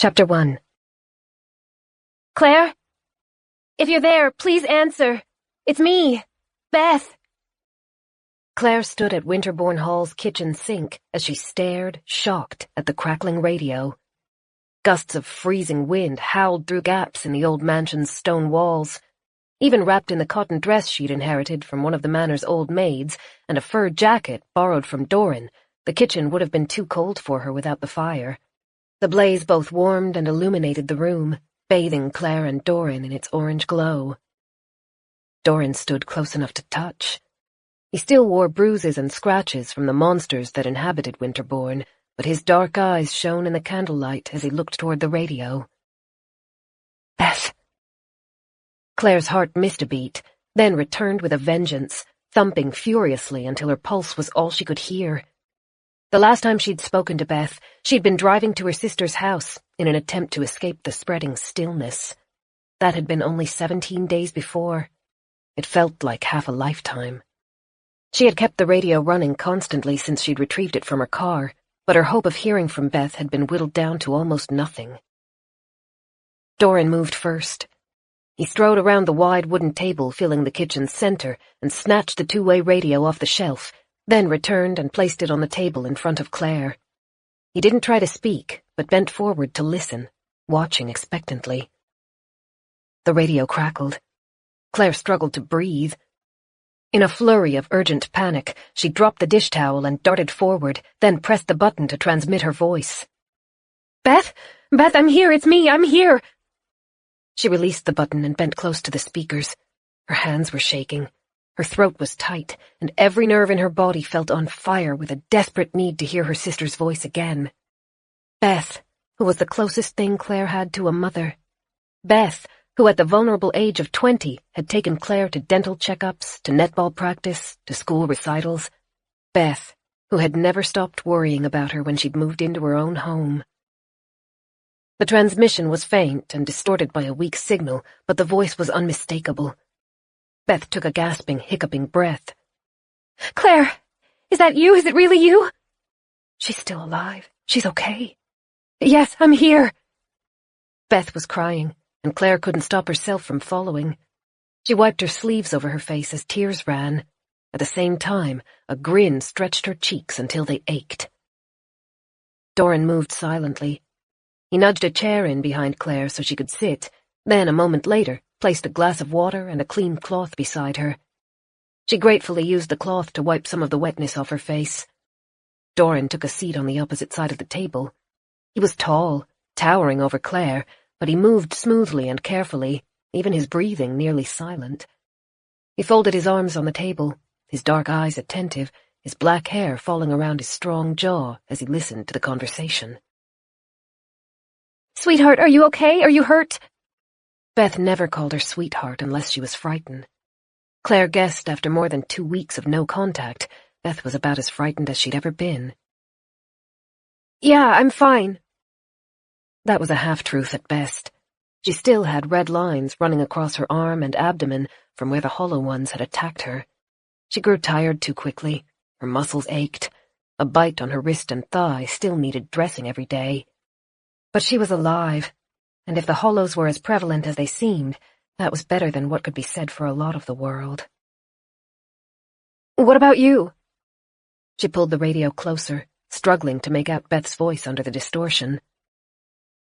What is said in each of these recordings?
Chapter 1. Claire? If you're there, please answer. It's me, Beth. Claire stood at Winterbourne Hall's kitchen sink as she stared, shocked, at the crackling radio. Gusts of freezing wind howled through gaps in the old mansion's stone walls. Even wrapped in the cotton dress she'd inherited from one of the manor's old maids and a fur jacket borrowed from Doran, the kitchen would have been too cold for her without the fire. The blaze both warmed and illuminated the room, bathing Claire and Doran in its orange glow. Doran stood close enough to touch. He still wore bruises and scratches from the monsters that inhabited Winterbourne, but his dark eyes shone in the candlelight as he looked toward the radio. Beth. Claire's heart missed a beat, then returned with a vengeance, thumping furiously until her pulse was all she could hear. The last time she'd spoken to Beth, she'd been driving to her sister's house in an attempt to escape the spreading stillness. That had been only 17 days before. It felt like half a lifetime. She had kept the radio running constantly since she'd retrieved it from her car, but her hope of hearing from Beth had been whittled down to almost nothing. Doran moved first. He strode around the wide wooden table filling the kitchen's center and snatched the two-way radio off the shelf, then returned and placed it on the table in front of Claire. He didn't try to speak, but bent forward to listen, watching expectantly. The radio crackled. Claire struggled to breathe. In a flurry of urgent panic, she dropped the dish towel and darted forward, then pressed the button to transmit her voice. Beth? Beth, I'm here, it's me, I'm here! She released the button and bent close to the speakers. Her hands were shaking. Her throat was tight, and every nerve in her body felt on fire with a desperate need to hear her sister's voice again. Beth, who was the closest thing Claire had to a mother. Beth, who at the vulnerable age of 20 had taken Claire to dental checkups, to netball practice, to school recitals. Beth, who had never stopped worrying about her when she'd moved into her own home. The transmission was faint and distorted by a weak signal, but the voice was unmistakable. Beth took a gasping, hiccuping breath. Claire! Is that you? Is it really you? She's still alive. She's okay. Yes, I'm here. Beth was crying, and Claire couldn't stop herself from following. She wiped her sleeves over her face as tears ran. At the same time, a grin stretched her cheeks until they ached. Doran moved silently. He nudged a chair in behind Claire so she could sit, then, a moment later, placed a glass of water and a clean cloth beside her. She gratefully used the cloth to wipe some of the wetness off her face. Doran took a seat on the opposite side of the table. He was tall, towering over Claire, but he moved smoothly and carefully, even his breathing nearly silent. He folded his arms on the table, his dark eyes attentive, his black hair falling around his strong jaw as he listened to the conversation. Sweetheart, are you okay? Are you hurt? Beth never called her sweetheart unless she was frightened. Claire guessed after more than 2 weeks of no contact, Beth was about as frightened as she'd ever been. Yeah, I'm fine. That was a half-truth at best. She still had red lines running across her arm and abdomen from where the hollow ones had attacked her. She grew tired too quickly. Her muscles ached. A bite on her wrist and thigh still needed dressing every day. But she was alive, and if the hollows were as prevalent as they seemed, that was better than what could be said for a lot of the world. What about you? She pulled the radio closer, struggling to make out Beth's voice under the distortion.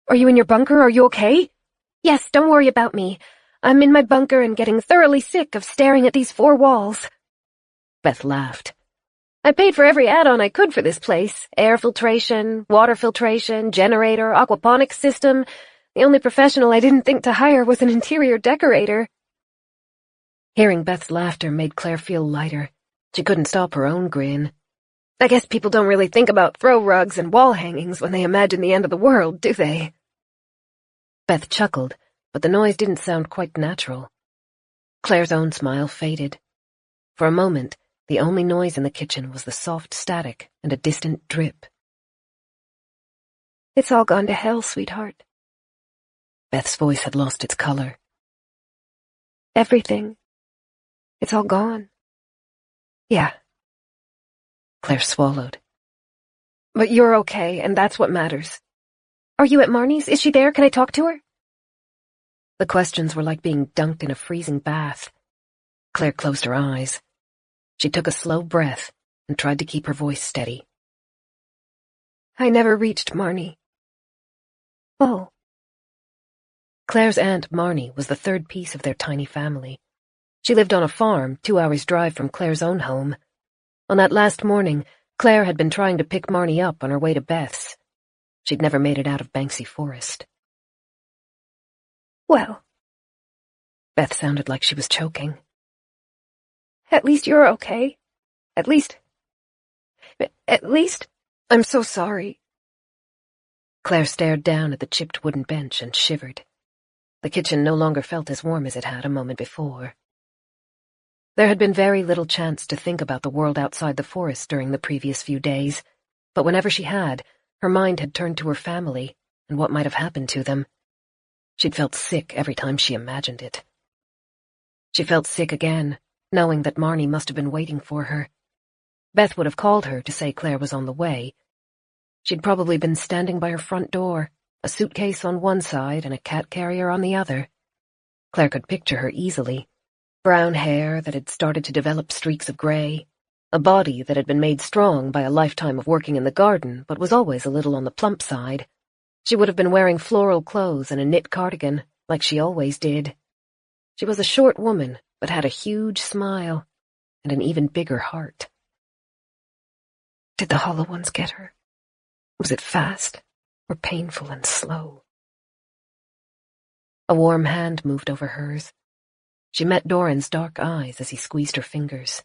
Are you in your bunker? Are you okay? Yes, don't worry about me. I'm in my bunker and getting thoroughly sick of staring at these 4 walls. Beth laughed. I paid for every add-on I could for this place. Air filtration, water filtration, generator, aquaponics system. The only professional I didn't think to hire was an interior decorator. Hearing Beth's laughter made Claire feel lighter. She couldn't stop her own grin. I guess people don't really think about throw rugs and wall hangings when they imagine the end of the world, do they? Beth chuckled, but the noise didn't sound quite natural. Claire's own smile faded. For a moment, the only noise in the kitchen was the soft static and a distant drip. It's all gone to hell, sweetheart. Beth's voice had lost its color. Everything. It's all gone. Yeah. Claire swallowed. But you're okay, and that's what matters. Are you at Marnie's? Is she there? Can I talk to her? The questions were like being dunked in a freezing bath. Claire closed her eyes. She took a slow breath and tried to keep her voice steady. I never reached Marnie. Oh. Claire's aunt Marnie was the third piece of their tiny family. She lived on a farm 2 hours' drive from Claire's own home. On that last morning, Claire had been trying to pick Marnie up on her way to Beth's. She'd never made it out of Banksy Forest. Well. Beth sounded like she was choking. At least you're okay. At least, I'm so sorry. Claire stared down at the chipped wooden bench and shivered. The kitchen no longer felt as warm as it had a moment before. There had been very little chance to think about the world outside the forest during the previous few days, but whenever she had, her mind had turned to her family and what might have happened to them. She'd felt sick every time she imagined it. She felt sick again, knowing that Marnie must have been waiting for her. Beth would have called her to say Claire was on the way. She'd probably been standing by her front door, a suitcase on one side and a cat carrier on the other. Claire could picture her easily. Brown hair that had started to develop streaks of gray, a body that had been made strong by a lifetime of working in the garden but was always a little on the plump side. She would have been wearing floral clothes and a knit cardigan, like she always did. She was a short woman, but had a huge smile and an even bigger heart. Did the hollow ones get her? Was it fast or painful and slow? A warm hand moved over hers. She met Doran's dark eyes as he squeezed her fingers.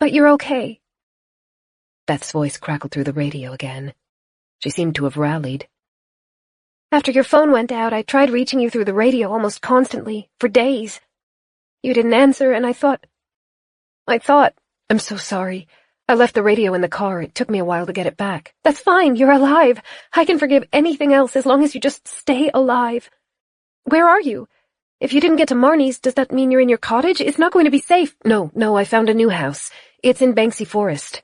But you're okay. Beth's voice crackled through the radio again. She seemed to have rallied. After your phone went out, I tried reaching you through the radio almost constantly, for days. You didn't answer, and I thought, I'm so sorry. I left the radio in the car. It took me a while to get it back. That's fine. You're alive. I can forgive anything else as long as you just stay alive. Where are you? If you didn't get to Marnie's, does that mean you're in your cottage? It's not going to be safe. No, I found a new house. It's in Banksy Forest.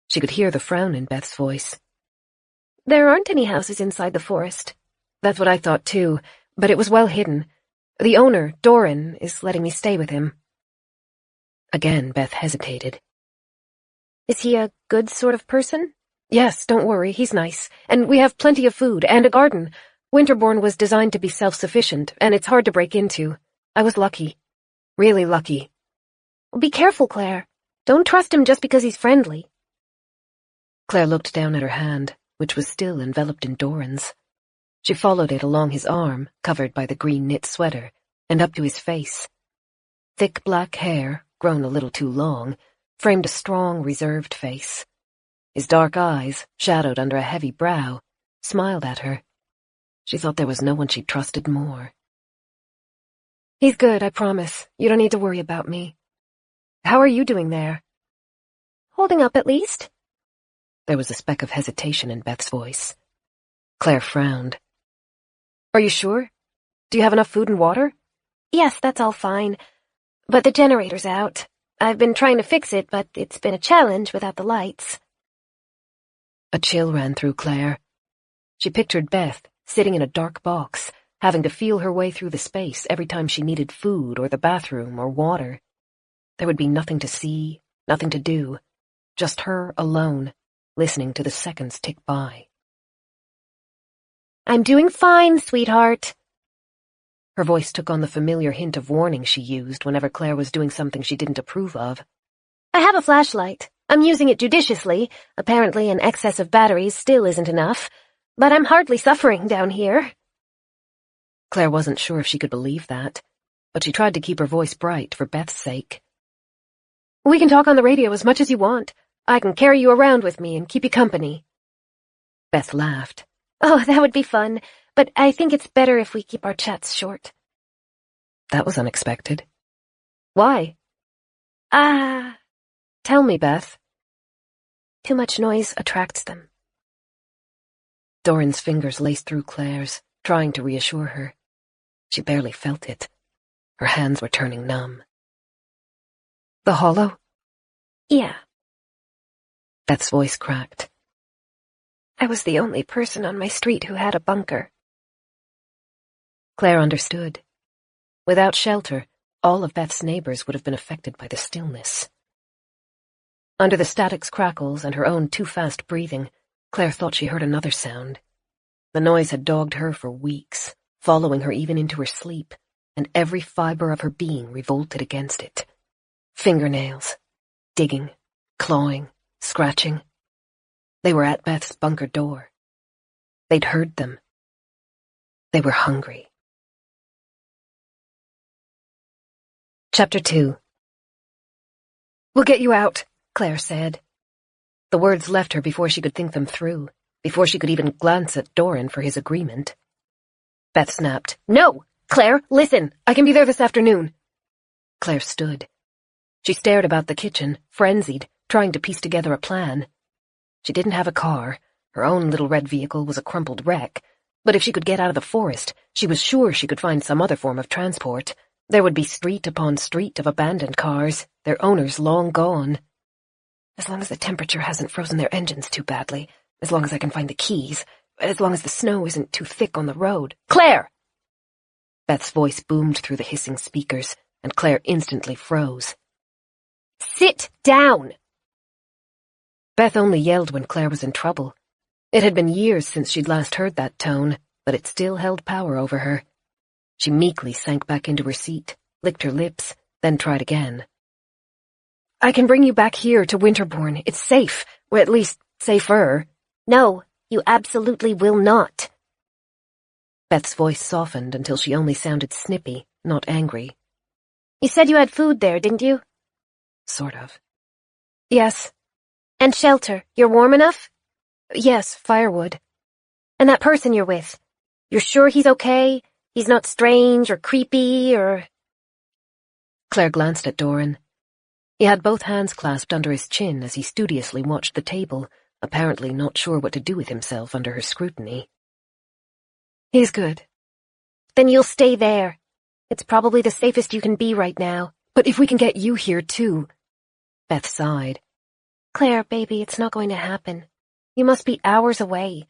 She could hear the frown in Beth's voice. There aren't any houses inside the forest. That's what I thought too, but it was well hidden. The owner, Doran, is letting me stay with him. Again, Beth hesitated. Is he a good sort of person? Yes, don't worry, he's nice. And we have plenty of food and a garden. Winterbourne was designed to be self-sufficient, and it's hard to break into. I was lucky. Really lucky. Well, be careful, Claire. Don't trust him just because he's friendly. Claire looked down at her hand, which was still enveloped in Doran's. She followed it along his arm, covered by the green knit sweater, and up to his face. Thick black hair, grown a little too long, framed a strong, reserved face. His dark eyes, shadowed under a heavy brow, smiled at her. She thought there was no one she trusted more. He's good, I promise. You don't need to worry about me. How are you doing there? Holding up, at least. There was a speck of hesitation in Beth's voice. Claire frowned. Are you sure? Do you have enough food and water? Yes, that's all fine. But the generator's out. I've been trying to fix it, but it's been a challenge without the lights. A chill ran through Claire. She pictured Beth, sitting in a dark box, having to feel her way through the space every time she needed food or the bathroom or water. There would be nothing to see, nothing to do, just her alone, listening to the seconds tick by. I'm doing fine, sweetheart. Her voice took on the familiar hint of warning she used whenever Claire was doing something she didn't approve of. I have a flashlight. I'm using it judiciously. Apparently an excess of batteries still isn't enough. But I'm hardly suffering down here. Claire wasn't sure if she could believe that, but she tried to keep her voice bright for Beth's sake. We can talk on the radio as much as you want. I can carry you around with me and keep you company. Beth laughed. Oh, that would be fun, but I think it's better if we keep our chats short. That was unexpected. Why? Tell me, Beth. Too much noise attracts them. Doran's fingers laced through Claire's, trying to reassure her. She barely felt it. Her hands were turning numb. The hollow? Yeah. Beth's voice cracked. I was the only person on my street who had a bunker. Claire understood. Without shelter, all of Beth's neighbors would have been affected by the stillness. Under the static's crackles and her own too-fast breathing, Claire thought she heard another sound. The noise had dogged her for weeks, following her even into her sleep, and every fiber of her being revolted against it. Fingernails, digging, clawing, scratching. They were at Beth's bunker door. They'd heard them. They were hungry. Chapter 2. "We'll get you out," Claire said. The words left her before she could think them through, before she could even glance at Doran for his agreement. Beth snapped. "No! Claire, listen! "I can be there this afternoon." Claire stood. She stared about the kitchen, frenzied, trying to piece together a plan. She didn't have a car. Her own little red vehicle was a crumpled wreck. But if she could get out of the forest, she was sure she could find some other form of transport. There would be street upon street of abandoned cars, their owners long gone. As long as the temperature hasn't frozen their engines too badly, as long as I can find the keys, as long as the snow isn't too thick on the road. Claire! Beth's voice boomed through the hissing speakers, and Claire instantly froze. "Sit down!" Beth only yelled when Claire was in trouble. It had been years since she'd last heard that tone, but it still held power over her. She meekly sank back into her seat, licked her lips, then tried again. "I can bring you back here to Winterbourne. It's safe, or at least safer." "No, you absolutely will not." Beth's voice softened until she only sounded snippy, not angry. "You said you had food there, didn't you?" Sort of. "Yes." "And shelter. You're warm enough?" "Yes, firewood." "And that person you're with, you're sure he's okay? He's not strange or creepy or—" Claire glanced at Doran. He had both hands clasped under his chin as he studiously watched the table, apparently not sure what to do with himself under her scrutiny. "He's good." "Then you'll stay there. It's probably the safest you can be right now." "But if we can get you here, too—" Beth sighed. "Claire, baby, it's not going to happen. You must be hours away.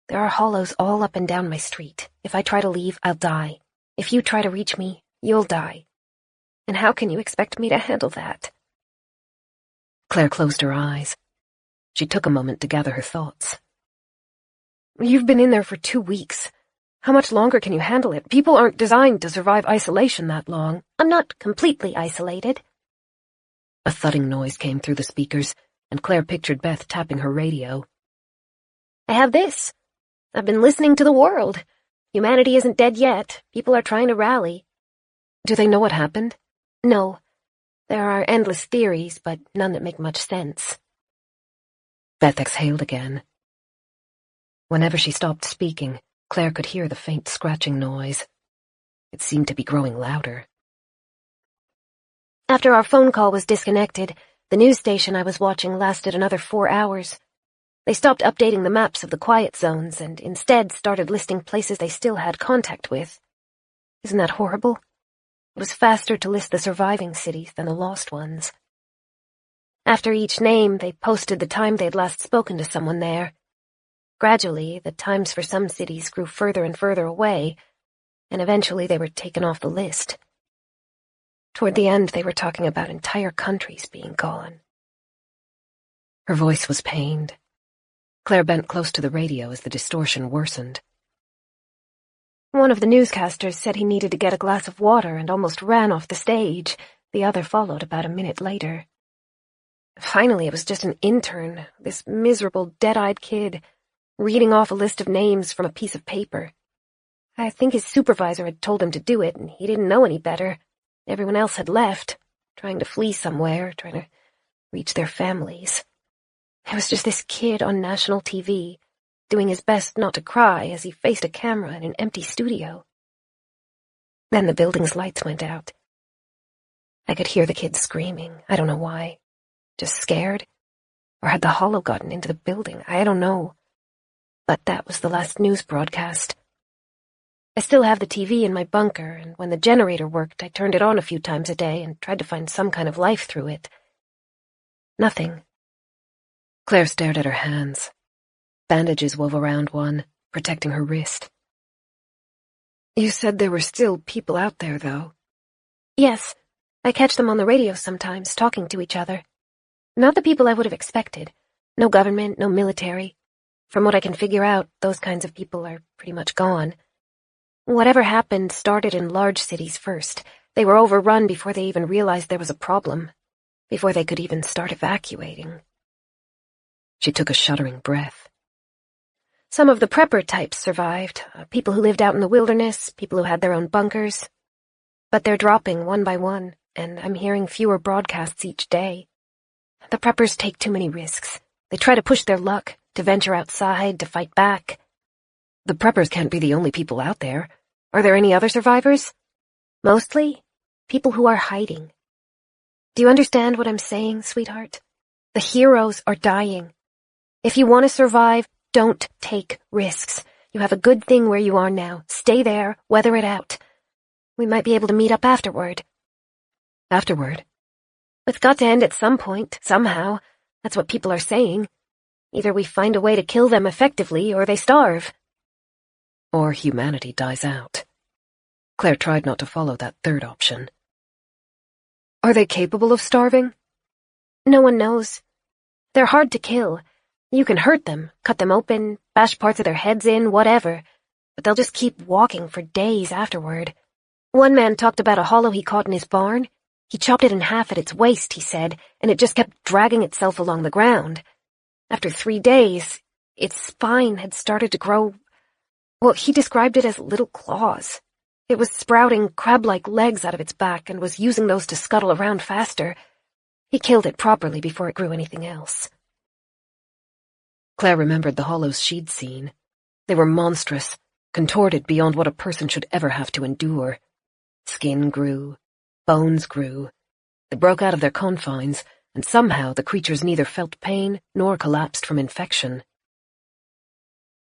There are hollows all up and down my street. If I try to leave, I'll die. If you try to reach me, you'll die. And how can you expect me to handle that?" Claire closed her eyes. She took a moment to gather her thoughts. "You've been in there for 2 weeks. How much longer can you handle it? People aren't designed to survive isolation that long." "I'm not completely isolated." A thudding noise came through the speakers, and Claire pictured Beth tapping her radio. "I have this. I've been listening to the world. Humanity isn't dead yet. People are trying to rally." "Do they know what happened?" "No. There are endless theories, but none that make much sense." Beth exhaled again. Whenever she stopped speaking, Claire could hear the faint scratching noise. It seemed to be growing louder. "After our phone call was disconnected, the news station I was watching lasted another 4 hours. They stopped updating the maps of the quiet zones and instead started listing places they still had contact with. Isn't that horrible? It was faster to list the surviving cities than the lost ones. After each name, they posted the time they'd last spoken to someone there. Gradually, the times for some cities grew further and further away, and eventually they were taken off the list. Toward the end, they were talking about entire countries being gone." Her voice was pained. Claire bent close to the radio as the distortion worsened. "One of the newscasters said he needed to get a glass of water and almost ran off the stage. The other followed about a minute later. Finally, it was just an intern, this miserable, dead-eyed kid, reading off a list of names from a piece of paper. I think his supervisor had told him to do it, and he didn't know any better. Everyone else had left, trying to flee somewhere, trying to reach their families. It was just this kid on national TV, doing his best not to cry as he faced a camera in an empty studio. Then the building's lights went out. I could hear the kid screaming. I don't know why. Just scared? Or had the hollow gotten into the building? I don't know. But that was the last news broadcast. I still have the TV in my bunker, and when the generator worked, I turned it on a few times a day and tried to find some kind of life through it. Nothing. Claire stared at her hands. Bandages wove around one, protecting her wrist. You said there were still people out there, though. Yes, I catch them on the radio sometimes, talking to each other. Not the people I would have expected. No government, no military. From what I can figure out, those kinds of people are pretty much gone. Whatever happened started in large cities first. They were overrun before they even realized there was a problem, before they could even start evacuating. She took a shuddering breath. Some of the prepper types survived, people who lived out in the wilderness, people who had their own bunkers. But they're dropping one by one, and I'm hearing fewer broadcasts each day. The preppers take too many risks. They try to push their luck, to venture outside, to fight back. The preppers can't be the only people out there. Are there any other survivors? Mostly, people who are hiding. Do you understand what I'm saying, sweetheart? The heroes are dying. If you want to survive, don't take risks. You have a good thing where you are now. Stay there, weather it out. We might be able to meet up afterward. Afterward? It's got to end at some point, somehow. That's what people are saying. Either we find a way to kill them effectively, or they starve. Or humanity dies out. Claire tried not to follow that third option. Are they capable of starving? No one knows. They're hard to kill. You can hurt them, cut them open, bash parts of their heads in, whatever. But they'll just keep walking for days afterward. One man talked about a hollow he caught in his barn. He chopped it in half at its waist, he said, and it just kept dragging itself along the ground. After 3 days, its spine had started to grow. Well, he described it as little claws. It was sprouting crab-like legs out of its back and was using those to scuttle around faster. He killed it properly before it grew anything else. Claire remembered the hollows she'd seen. They were monstrous, contorted beyond what a person should ever have to endure. Skin grew, bones grew. They broke out of their confines, and somehow the creatures neither felt pain nor collapsed from infection.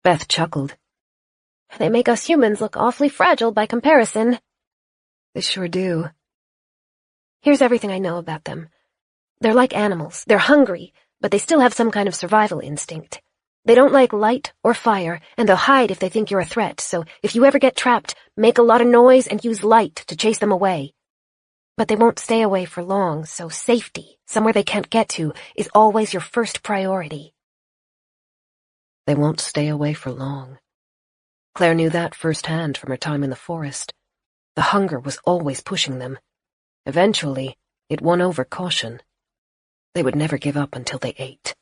Beth chuckled. They make us humans look awfully fragile by comparison. They sure do. Here's everything I know about them. They're like animals. They're hungry, but they still have some kind of survival instinct. They don't like light or fire, and they'll hide if they think you're a threat, so if you ever get trapped, make a lot of noise and use light to chase them away. But they won't stay away for long, so safety, somewhere they can't get to, is always your first priority. They won't stay away for long. Claire knew that firsthand from her time in the forest. The hunger was always pushing them. Eventually, it won over caution. They would never give up until they ate.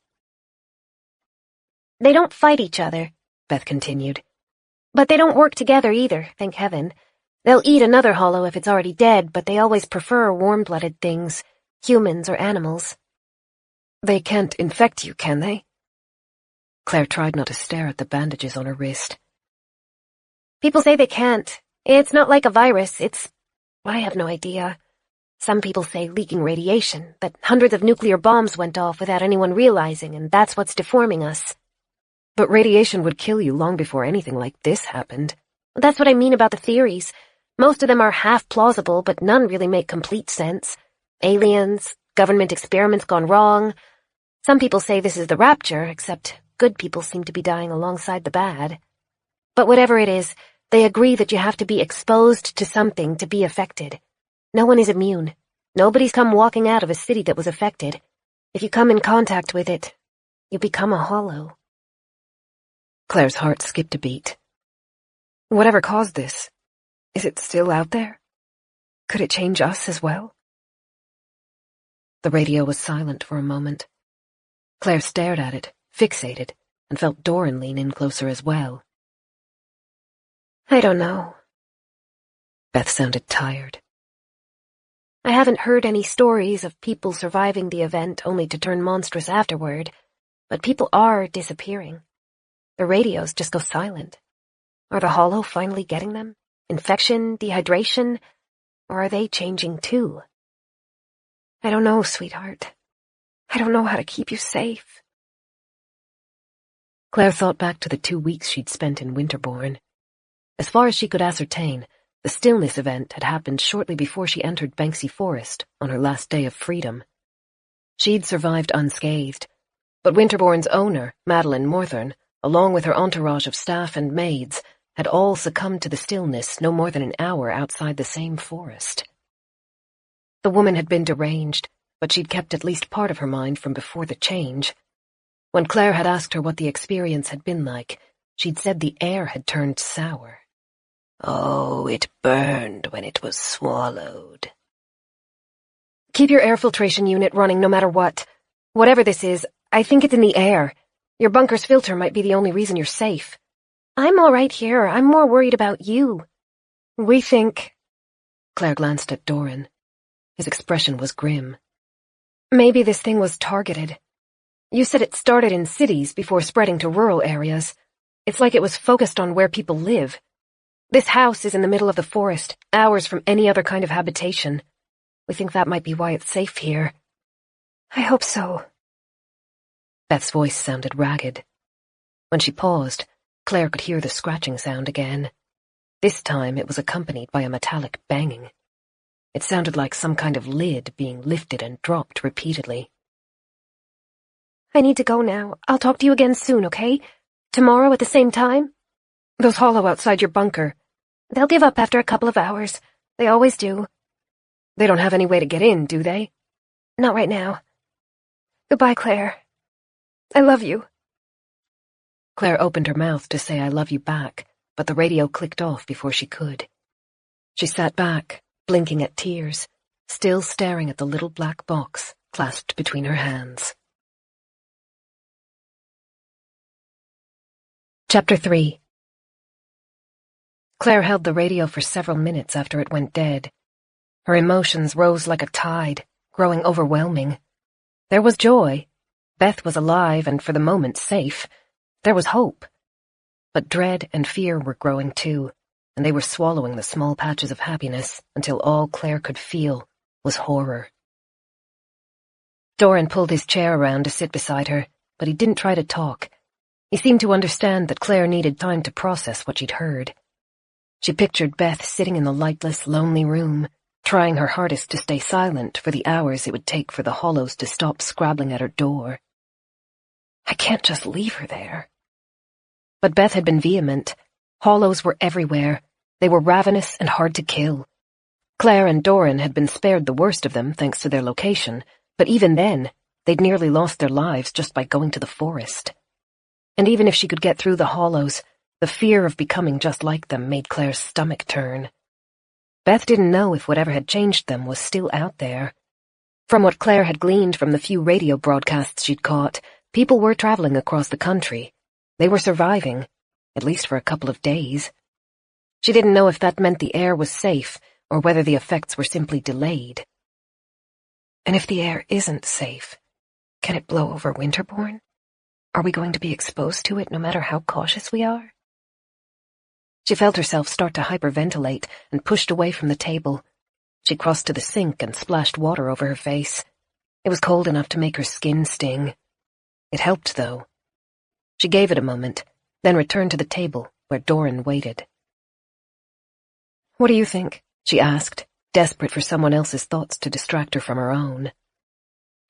They don't fight each other, Beth continued. But they don't work together either, thank heaven. They'll eat another hollow if it's already dead, but they always prefer warm-blooded things, humans or animals. They can't infect you, can they? Claire tried not to stare at the bandages on her wrist. People say they can't. It's not like a virus, I have no idea. Some people say leaking radiation, that hundreds of nuclear bombs went off without anyone realizing, and that's what's deforming us. But radiation would kill you long before anything like this happened. That's what I mean about the theories. Most of them are half plausible, but none really make complete sense. Aliens, government experiments gone wrong. Some people say this is the rapture, except good people seem to be dying alongside the bad. But whatever it is, they agree that you have to be exposed to something to be affected. No one is immune. Nobody's come walking out of a city that was affected. If you come in contact with it, you become a hollow. Claire's heart skipped a beat. Whatever caused this, is it still out there? Could it change us as well? The radio was silent for a moment. Claire stared at it, fixated, and felt Doran lean in closer as well. I don't know. Beth sounded tired. I haven't heard any stories of people surviving the event only to turn monstrous afterward, but people are disappearing. The radios just go silent. Are the hollow finally getting them? Infection, dehydration? Or are they changing too? I don't know, sweetheart. I don't know how to keep you safe. Claire thought back to the 2 weeks she'd spent in Winterbourne. As far as she could ascertain, the stillness event had happened shortly before she entered Banksy Forest on her last day of freedom. She'd survived unscathed, but Winterbourne's owner, Madeline Morthorne, along with her entourage of staff and maids, had all succumbed to the stillness no more than an hour outside the same forest. The woman had been deranged, but she'd kept at least part of her mind from before the change. When Claire had asked her what the experience had been like, she'd said the air had turned sour. Oh, it burned when it was swallowed. Keep your air filtration unit running no matter what. Whatever this is, I think it's in the air. Your bunker's filter might be the only reason you're safe. I'm all right here. I'm more worried about you. We think... Claire glanced at Doran. His expression was grim. Maybe this thing was targeted. You said it started in cities before spreading to rural areas. It's like it was focused on where people live. This house is in the middle of the forest, hours from any other kind of habitation. We think that might be why it's safe here. I hope so. Beth's voice sounded ragged. When she paused, Claire could hear the scratching sound again. This time it was accompanied by a metallic banging. It sounded like some kind of lid being lifted and dropped repeatedly. I need to go now. I'll talk to you again soon, okay? Tomorrow at the same time? Those hollow outside your bunker. They'll give up after a couple of hours. They always do. They don't have any way to get in, do they? Not right now. Goodbye, Claire. I love you. Claire opened her mouth to say I love you back, but the radio clicked off before she could. She sat back, blinking at tears, still staring at the little black box clasped between her hands. Chapter 3. Claire held the radio for several minutes after it went dead. Her emotions rose like a tide, growing overwhelming. There was joy. Beth was alive and for the moment safe. There was hope. But dread and fear were growing too, and they were swallowing the small patches of happiness until all Claire could feel was horror. Doran pulled his chair around to sit beside her, but he didn't try to talk. He seemed to understand that Claire needed time to process what she'd heard. She pictured Beth sitting in the lightless, lonely room, trying her hardest to stay silent for the hours it would take for the hollows to stop scrabbling at her door. I can't just leave her there. But Beth had been vehement. Hollows were everywhere. They were ravenous and hard to kill. Claire and Doran had been spared the worst of them thanks to their location, but even then, they'd nearly lost their lives just by going to the forest. And even if she could get through the hollows, the fear of becoming just like them made Claire's stomach turn. Beth didn't know if whatever had changed them was still out there. From what Claire had gleaned from the few radio broadcasts she'd caught, people were traveling across the country. They were surviving, at least for a couple of days. She didn't know if that meant the air was safe or whether the effects were simply delayed. And if the air isn't safe, can it blow over Winterbourne? Are we going to be exposed to it no matter how cautious we are? She felt herself start to hyperventilate and pushed away from the table. She crossed to the sink and splashed water over her face. It was cold enough to make her skin sting. It helped, though. She gave it a moment, then returned to the table where Doran waited. "What do you think?" she asked, desperate for someone else's thoughts to distract her from her own.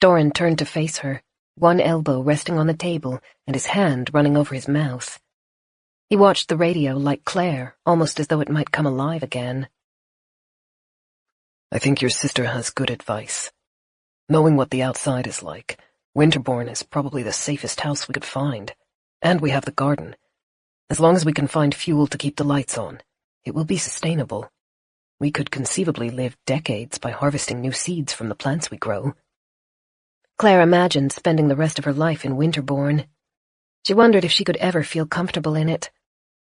Doran turned to face her, one elbow resting on the table and his hand running over his mouth. He watched the radio like Claire, almost as though it might come alive again. "I think your sister has good advice. Knowing what the outside is like, Winterbourne is probably the safest house we could find, and we have the garden. As long as we can find fuel to keep the lights on, it will be sustainable. We could conceivably live decades by harvesting new seeds from the plants we grow." Claire imagined spending the rest of her life in Winterbourne. She wondered if she could ever feel comfortable in it.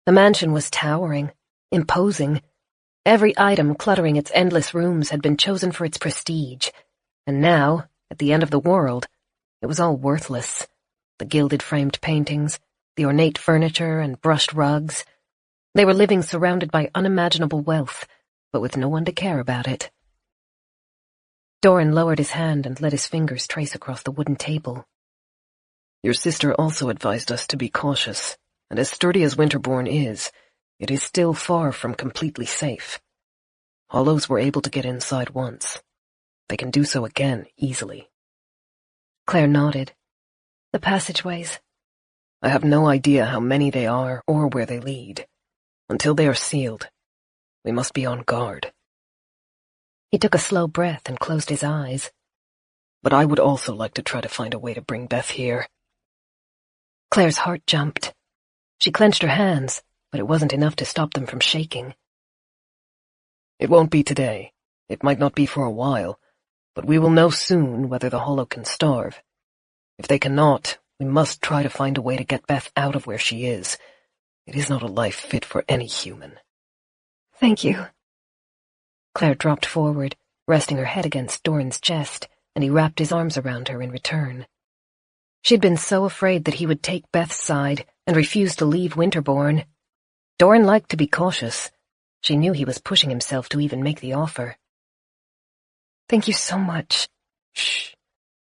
The mansion was towering, imposing. Every item cluttering its endless rooms had been chosen for its prestige, and now, at the end of the world, it was all worthless. The gilded framed paintings, the ornate furniture and brushed rugs. They were living surrounded by unimaginable wealth, but with no one to care about it. Doran lowered his hand and let his fingers trace across the wooden table. "Your sister also advised us to be cautious, and as sturdy as Winterbourne is, it is still far from completely safe. Hollows were able to get inside once. They can do so again easily." Claire nodded. "The passageways. I have no idea how many they are or where they lead. Until they are sealed, we must be on guard. He took a slow breath and closed his eyes. But I would also like to try to find a way to bring Beth here. Claire's heart jumped. She clenched her hands, but it wasn't enough to stop them from shaking. It won't be today. It might not be for a while, but we will know soon whether the Hollow can starve. If they cannot, we must try to find a way to get Beth out of where she is. It is not a life fit for any human. Thank you. Claire dropped forward, resting her head against Doran's chest, and he wrapped his arms around her in return. She'd been so afraid that he would take Beth's side and refuse to leave Winterbourne. Doran liked to be cautious. She knew he was pushing himself to even make the offer. Thank you so much. Shh.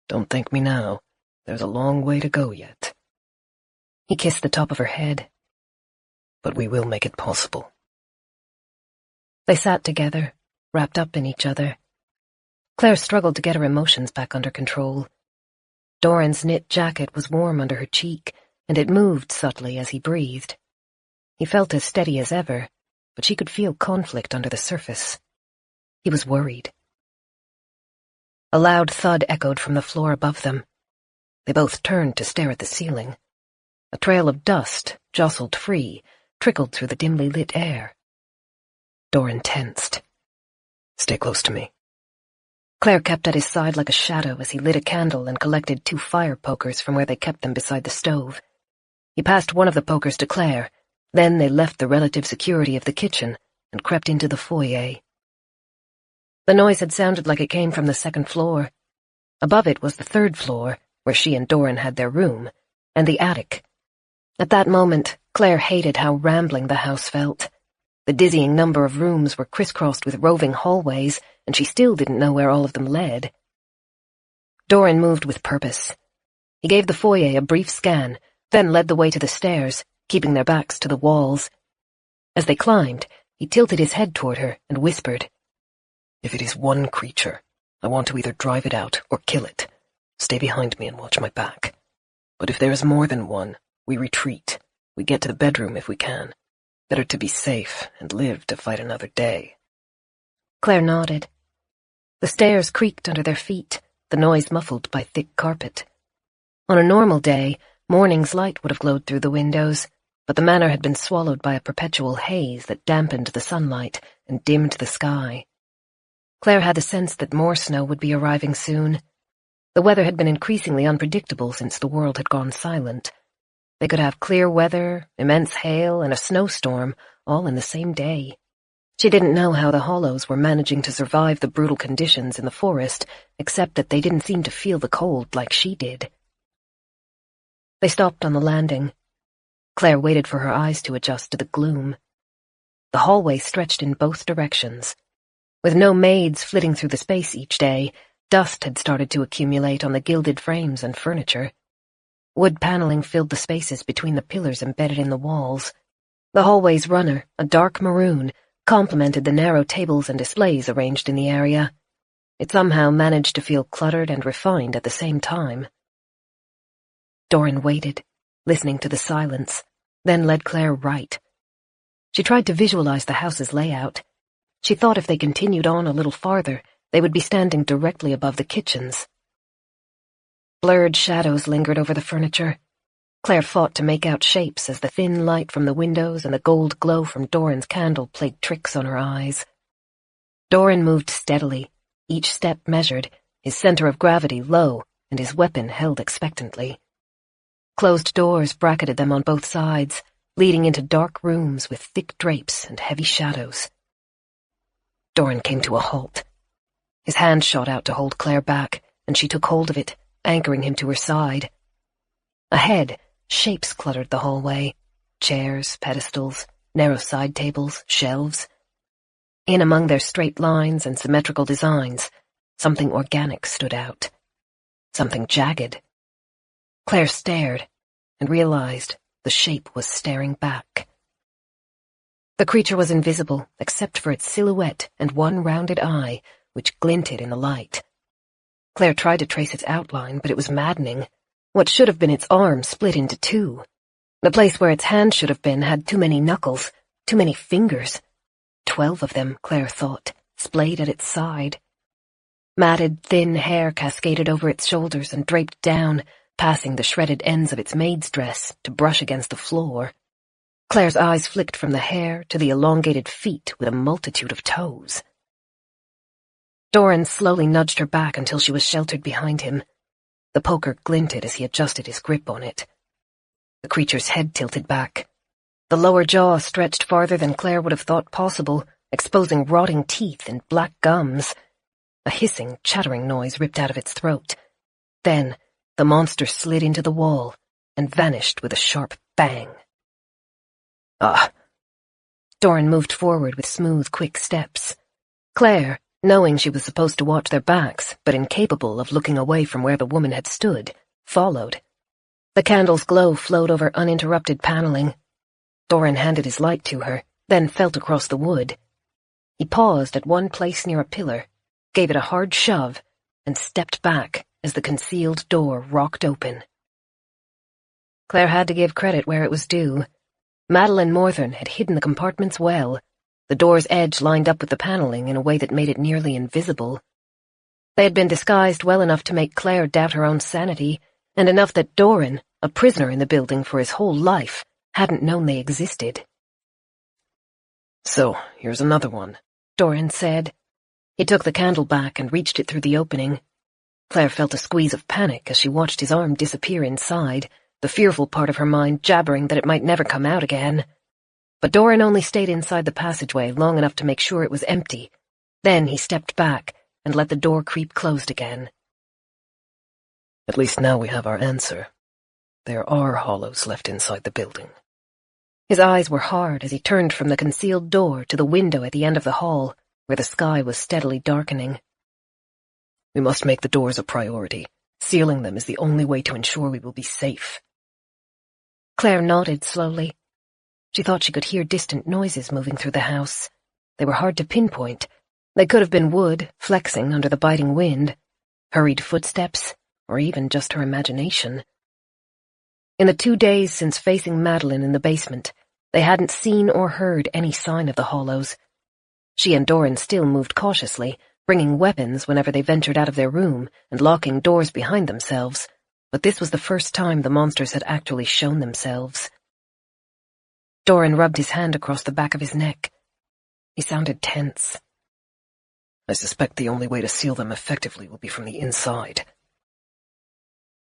Don't thank me now. There's a long way to go yet. He kissed the top of her head. But we will make it possible. They sat together, wrapped up in each other. Claire struggled to get her emotions back under control. Doran's knit jacket was warm under her cheek, and it moved subtly as he breathed. He felt as steady as ever, but she could feel conflict under the surface. He was worried. A loud thud echoed from the floor above them. They both turned to stare at the ceiling. A trail of dust, jostled free, trickled through the dimly lit air. Doran tensed. Stay close to me. Claire kept at his side like a shadow as he lit a candle and collected 2 fire pokers from where they kept them beside the stove. He passed one of the pokers to Claire. Then they left the relative security of the kitchen and crept into the foyer. The noise had sounded like it came from the 2nd floor. Above it was the 3rd floor, where she and Doran had their room, and the attic. At that moment, Claire hated how rambling the house felt. The dizzying number of rooms were crisscrossed with roving hallways, and she still didn't know where all of them led. Doran moved with purpose. He gave the foyer a brief scan, then led the way to the stairs, keeping their backs to the walls. As they climbed, he tilted his head toward her and whispered, If it is one creature, I want to either drive it out or kill it. Stay behind me and watch my back. But if there is more than one, we retreat. We get to the bedroom if we can. Better to be safe and live to fight another day. Claire nodded. The stairs creaked under their feet, the noise muffled by thick carpet. On a normal day, morning's light would have glowed through the windows, but the manor had been swallowed by a perpetual haze that dampened the sunlight and dimmed the sky. Claire had a sense that more snow would be arriving soon. The weather had been increasingly unpredictable since the world had gone silent. They could have clear weather, immense hail, and a snowstorm, all in the same day. She didn't know how the Hollows were managing to survive the brutal conditions in the forest, except that they didn't seem to feel the cold like she did. They stopped on the landing. Claire waited for her eyes to adjust to the gloom. The hallway stretched in both directions. With no maids flitting through the space each day, dust had started to accumulate on the gilded frames and furniture. Wood paneling filled the spaces between the pillars embedded in the walls. The hallway's runner, a dark maroon, complemented the narrow tables and displays arranged in the area. It somehow managed to feel cluttered and refined at the same time. Doran waited, listening to the silence, then led Claire right. She tried to visualize the house's layout. She thought if they continued on a little farther, they would be standing directly above the kitchens. Blurred shadows lingered over the furniture. Claire fought to make out shapes as the thin light from the windows and the gold glow from Doran's candle played tricks on her eyes. Doran moved steadily, each step measured, his center of gravity low and his weapon held expectantly. Closed doors bracketed them on both sides, leading into dark rooms with thick drapes and heavy shadows. Doran came to a halt. His hand shot out to hold Claire back, and she took hold of it, anchoring him to her side. Ahead, shapes cluttered the hallway. Chairs, pedestals, narrow side tables, shelves. In among their straight lines and symmetrical designs, something organic stood out. Something jagged. Claire stared and realized the shape was staring back. The creature was invisible except for its silhouette and one rounded eye, which glinted in the light. Claire tried to trace its outline, but it was maddening. What should have been its arm split into 2, The place where its hand should have been had too many knuckles, too many fingers. 12 of them, Claire thought, splayed at its side. Matted, thin hair cascaded over its shoulders and draped down, passing the shredded ends of its maid's dress to brush against the floor. Claire's eyes flicked from the hair to the elongated feet with a multitude of toes. Doran slowly nudged her back until she was sheltered behind him. The poker glinted as he adjusted his grip on it. The creature's head tilted back. The lower jaw stretched farther than Claire would have thought possible, exposing rotting teeth and black gums. A hissing, chattering noise ripped out of its throat. Then, the monster slid into the wall and vanished with a sharp bang. Ah! Doran moved forward with smooth, quick steps. Claire, knowing she was supposed to watch their backs, but incapable of looking away from where the woman had stood, followed. The candle's glow flowed over uninterrupted paneling. Doran handed his light to her, then felt across the wood. He paused at one place near a pillar, gave it a hard shove, and stepped back as the concealed door rocked open. Claire had to give credit where it was due. Madeline Morthern had hidden the compartments well. The door's edge lined up with the paneling in a way that made it nearly invisible. They had been disguised well enough to make Claire doubt her own sanity, and enough that Doran, a prisoner in the building for his whole life, hadn't known they existed. So, here's another one, Doran said. He took the candle back and reached it through the opening. Claire felt a squeeze of panic as she watched his arm disappear inside, the fearful part of her mind jabbering that it might never come out again. But Doran only stayed inside the passageway long enough to make sure it was empty. Then he stepped back and let the door creep closed again. At least now we have our answer. There are hollows left inside the building. His eyes were hard as he turned from the concealed door to the window at the end of the hall, where the sky was steadily darkening. We must make the doors a priority. Sealing them is the only way to ensure we will be safe. Claire nodded slowly. She thought she could hear distant noises moving through the house. They were hard to pinpoint. They could have been wood, flexing under the biting wind, hurried footsteps, or even just her imagination. In the 2 days since facing Madeline in the basement, they hadn't seen or heard any sign of the hollows. She and Doran still moved cautiously, bringing weapons whenever they ventured out of their room and locking doors behind themselves, but this was the first time the monsters had actually shown themselves. Doran rubbed his hand across the back of his neck. He sounded tense. I suspect the only way to seal them effectively will be from the inside.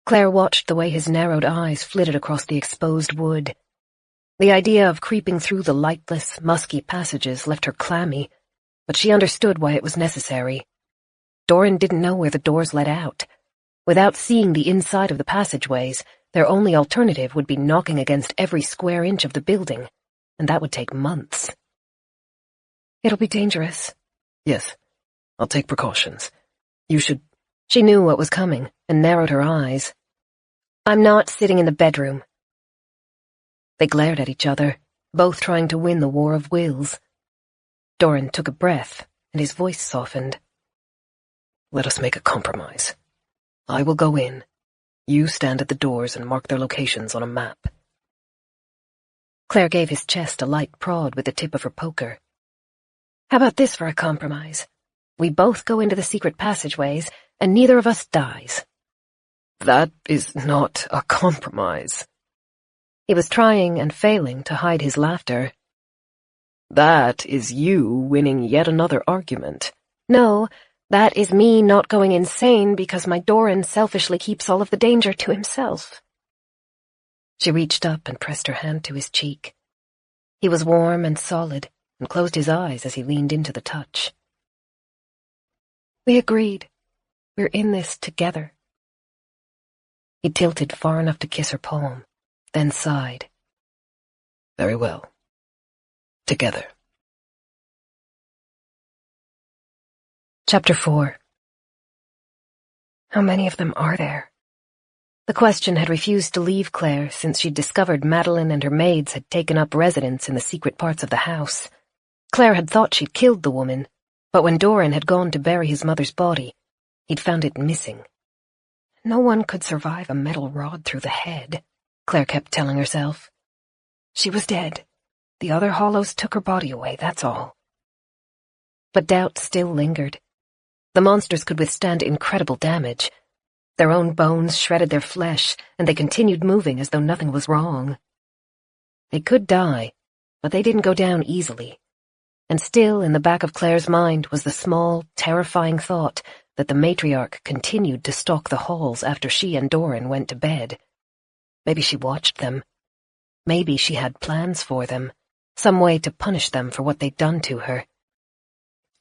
Claire watched the way his narrowed eyes flitted across the exposed wood. The idea of creeping through the lightless, musky passages left her clammy, but she understood why it was necessary. Doran didn't know where the doors led out. Without seeing the inside of the passageways, their only alternative would be knocking against every square inch of the building, and that would take months. It'll be dangerous. Yes, I'll take precautions. You should... She knew what was coming and narrowed her eyes. I'm not sitting in the bedroom. They glared at each other, both trying to win the war of wills. Doran took a breath, and his voice softened. Let us make a compromise. I will go in. You stand at the doors and mark their locations on a map. Claire gave his chest a light prod with the tip of her poker. How about this for a compromise? We both go into the secret passageways, and neither of us dies. That is not a compromise. He was trying and failing to hide his laughter. That is you winning yet another argument. No, that is me not going insane because my Doran selfishly keeps all of the danger to himself. She reached up and pressed her hand to his cheek. He was warm and solid, and closed his eyes as he leaned into the touch. We agreed. We're in this together. He tilted far enough to kiss her palm, then sighed. Very well. Together. Chapter 4. How many of them are there? The question had refused to leave Claire since she'd discovered Madeline and her maids had taken up residence in the secret parts of the house. Claire had thought she'd killed the woman, but when Doran had gone to bury his mother's body, he'd found it missing. No one could survive a metal rod through the head, Claire kept telling herself. She was dead. The other hollows took her body away, that's all. But doubt still lingered. The monsters could withstand incredible damage. Their own bones shredded their flesh, and they continued moving as though nothing was wrong. They could die, but they didn't go down easily. And still in the back of Claire's mind was the small, terrifying thought that the matriarch continued to stalk the halls after she and Doran went to bed. Maybe she watched them. Maybe she had plans for them, some way to punish them for what they'd done to her.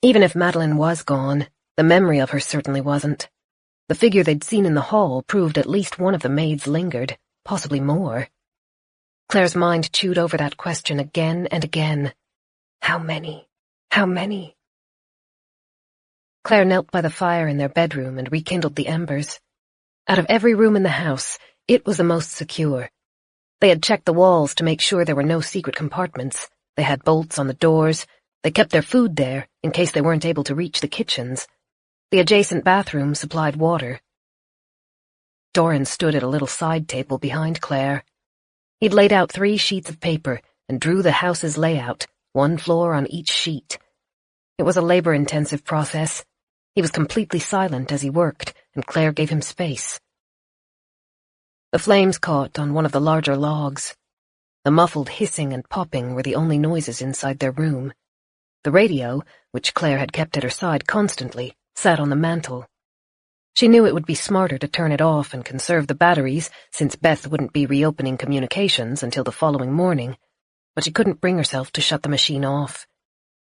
Even if Madeline was gone, the memory of her certainly wasn't. The figure they'd seen in the hall proved at least one of the maids lingered, possibly more. Claire's mind chewed over that question again and again. How many? How many? Claire knelt by the fire in their bedroom and rekindled the embers. Out of every room in the house, it was the most secure. They had checked the walls to make sure there were no secret compartments. They had bolts on the doors. They kept their food there in case they weren't able to reach the kitchens. The adjacent bathroom supplied water. Doran stood at a little side table behind Claire. He'd laid out 3 sheets of paper and drew the house's layout, 1 floor on each sheet. It was a labor-intensive process. He was completely silent as he worked, and Claire gave him space. The flames caught on one of the larger logs. The muffled hissing and popping were the only noises inside their room. The radio, which Claire had kept at her side constantly, sat on the mantel. She knew it would be smarter to turn it off and conserve the batteries, since Beth wouldn't be reopening communications until the following morning, but she couldn't bring herself to shut the machine off.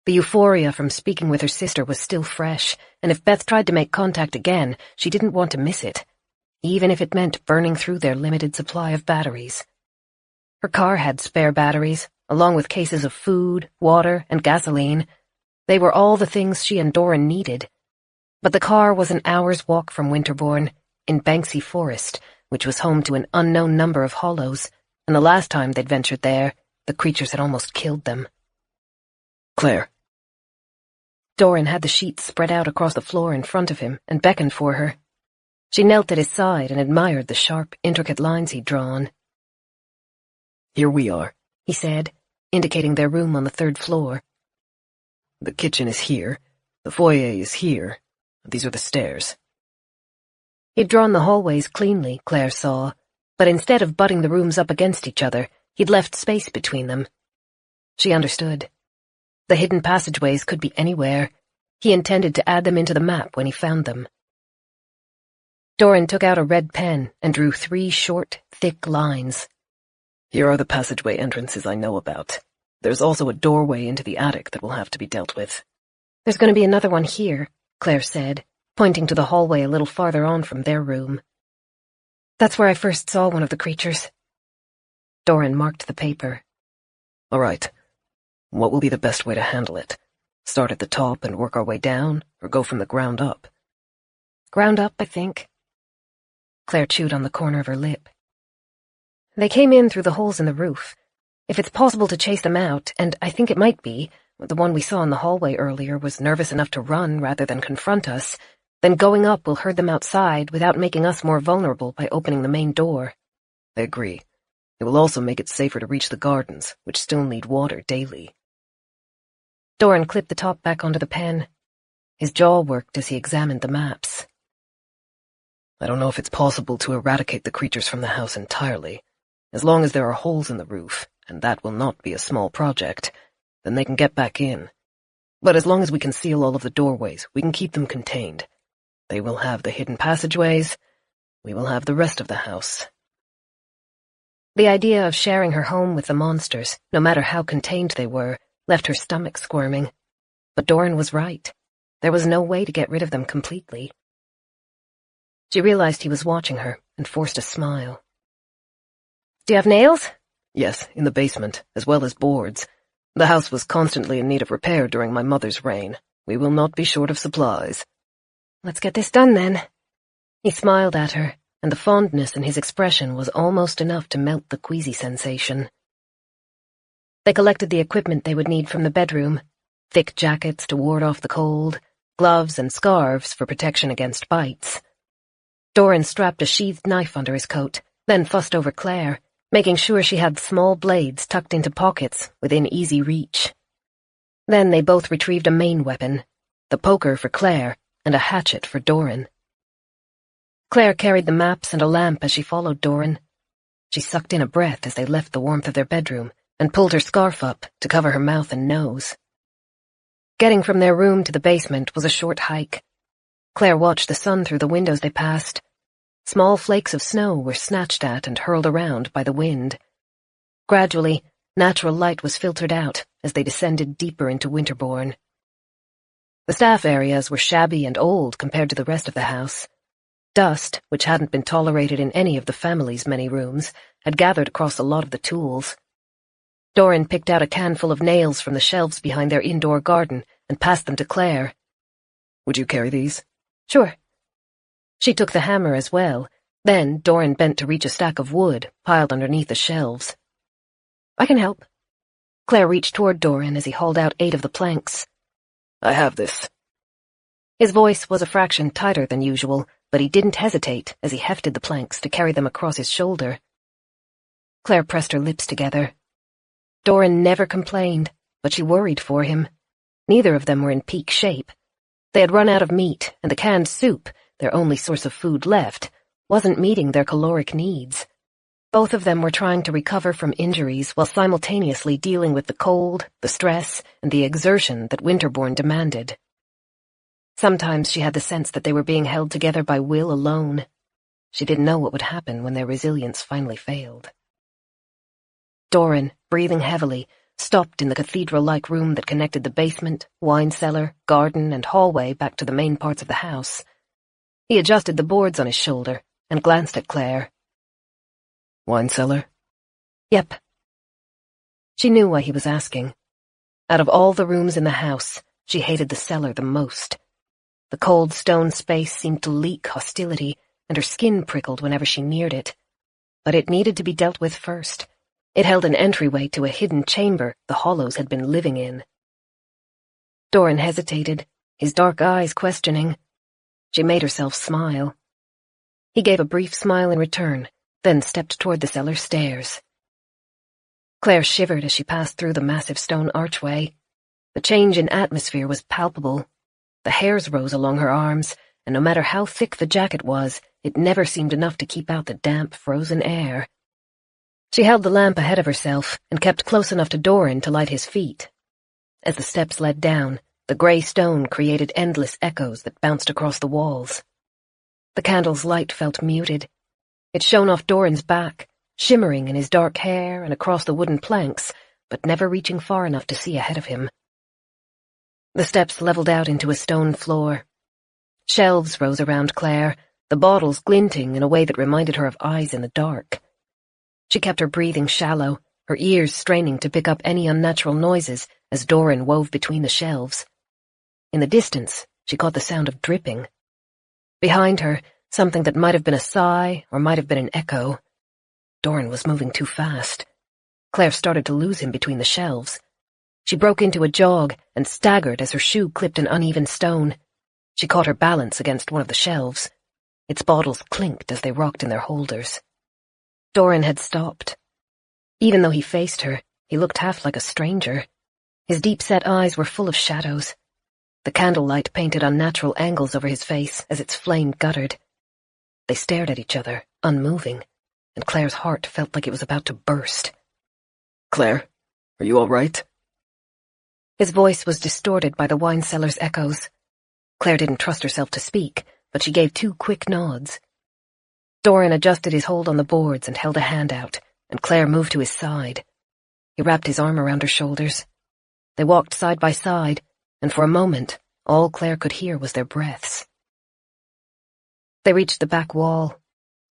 The euphoria from speaking with her sister was still fresh, and if Beth tried to make contact again, she didn't want to miss it, even if it meant burning through their limited supply of batteries. Her car had spare batteries, along with cases of food, water, and gasoline. They were all the things she and Doran needed. But the car was an hour's walk from Winterbourne, in Banksy Forest, which was home to an unknown number of hollows, and the last time they'd ventured there, the creatures had almost killed them. Claire. Doran had the sheets spread out across the floor in front of him and beckoned for her. She knelt at his side and admired the sharp, intricate lines he'd drawn. Here we are, he said, indicating their room on the 3rd floor. The kitchen is here, the foyer is here. These are the stairs. He'd drawn the hallways cleanly, Claire saw, but instead of butting the rooms up against each other, he'd left space between them. She understood. The hidden passageways could be anywhere. He intended to add them into the map when he found them. Doran took out a red pen and drew 3 short, thick lines. Here are the passageway entrances I know about. There's also a doorway into the attic that will have to be dealt with. There's going to be another one here, Claire said, pointing to the hallway a little farther on from their room. That's where I first saw one of the creatures. Doran marked the paper. All right. What will be the best way to handle it? Start at the top and work our way down, or go from the ground up? Ground up, I think. Claire chewed on the corner of her lip. They came in through the holes in the roof. If it's possible to chase them out, and I think it might be, the one we saw in the hallway earlier was nervous enough to run rather than confront us, then going up will herd them outside without making us more vulnerable by opening the main door. I agree. It will also make it safer to reach the gardens, which still need water daily. Doran clipped the top back onto the pen. His jaw worked as he examined the maps. I don't know if it's possible to eradicate the creatures from the house entirely. As long as there are holes in the roof, and that will not be a small project, then they can get back in. But as long as we can seal all of the doorways, we can keep them contained. They will have the hidden passageways. We will have the rest of the house. The idea of sharing her home with the monsters, no matter how contained they were, left her stomach squirming. But Doran was right. There was no way to get rid of them completely. She realized he was watching her and forced a smile. Do you have nails? Yes, in the basement, as well as boards. The house was constantly in need of repair during my mother's reign. We will not be short of supplies. Let's get this done, then. He smiled at her, and the fondness in his expression was almost enough to melt the queasy sensation. They collected the equipment they would need from the bedroom, thick jackets to ward off the cold, gloves and scarves for protection against bites. Doran strapped a sheathed knife under his coat, then fussed over Claire, making sure she had small blades tucked into pockets within easy reach. Then they both retrieved a main weapon, the poker for Claire and a hatchet for Doran. Claire carried the maps and a lamp as she followed Doran. She sucked in a breath as they left the warmth of their bedroom and pulled her scarf up to cover her mouth and nose. Getting from their room to the basement was a short hike. Claire watched the sun through the windows they passed. Small flakes of snow were snatched at and hurled around by the wind. Gradually, natural light was filtered out as they descended deeper into Winterbourne. The staff areas were shabby and old compared to the rest of the house. Dust, which hadn't been tolerated in any of the family's many rooms, had gathered across a lot of the tools. Doran picked out a can full of nails from the shelves behind their indoor garden and passed them to Claire. Would you carry these? Sure. She took the hammer as well. Then Doran bent to reach a stack of wood piled underneath the shelves. I can help. Claire reached toward Doran as he hauled out 8 of the planks. I have this. His voice was a fraction tighter than usual, but he didn't hesitate as he hefted the planks to carry them across his shoulder. Claire pressed her lips together. Doran never complained, but she worried for him. Neither of them were in peak shape. They had run out of meat, and the canned soup, their only source of food left, wasn't meeting their caloric needs. Both of them were trying to recover from injuries while simultaneously dealing with the cold, the stress, and the exertion that Winterbourne demanded. Sometimes she had the sense that they were being held together by will alone. She didn't know what would happen when their resilience finally failed. Doran, breathing heavily, stopped in the cathedral-like room that connected the basement, wine cellar, garden, and hallway back to the main parts of the house. He adjusted the boards on his shoulder and glanced at Claire. Wine cellar? Yep. She knew why he was asking. Out of all the rooms in the house, she hated the cellar the most. The cold stone space seemed to leak hostility, and her skin prickled whenever she neared it. But it needed to be dealt with first. It held an entryway to a hidden chamber the Hollows had been living in. Doran hesitated, his dark eyes questioning. She made herself smile. He gave a brief smile in return, then stepped toward the cellar stairs. Claire shivered as she passed through the massive stone archway. The change in atmosphere was palpable. The hairs rose along her arms, and no matter how thick the jacket was, it never seemed enough to keep out the damp, frozen air. She held the lamp ahead of herself and kept close enough to Doran to light his feet. As the steps led down, the grey stone created endless echoes that bounced across the walls. The candle's light felt muted. It shone off Doran's back, shimmering in his dark hair and across the wooden planks, but never reaching far enough to see ahead of him. The steps leveled out into a stone floor. Shelves rose around Claire, the bottles glinting in a way that reminded her of eyes in the dark. She kept her breathing shallow, her ears straining to pick up any unnatural noises as Doran wove between the shelves. In the distance, she caught the sound of dripping. Behind her, something that might have been a sigh or might have been an echo. Doran was moving too fast. Claire started to lose him between the shelves. She broke into a jog and staggered as her shoe clipped an uneven stone. She caught her balance against one of the shelves. Its bottles clinked as they rocked in their holders. Doran had stopped. Even though he faced her, he looked half like a stranger. His deep-set eyes were full of shadows. The candlelight painted unnatural angles over his face as its flame guttered. They stared at each other, unmoving, and Claire's heart felt like it was about to burst. Claire, are you all right? His voice was distorted by the wine cellar's echoes. Claire didn't trust herself to speak, but she gave 2 quick nods. Doran adjusted his hold on the boards and held a hand out, and Claire moved to his side. He wrapped his arm around her shoulders. They walked side by side, and for a moment, all Claire could hear was their breaths. They reached the back wall.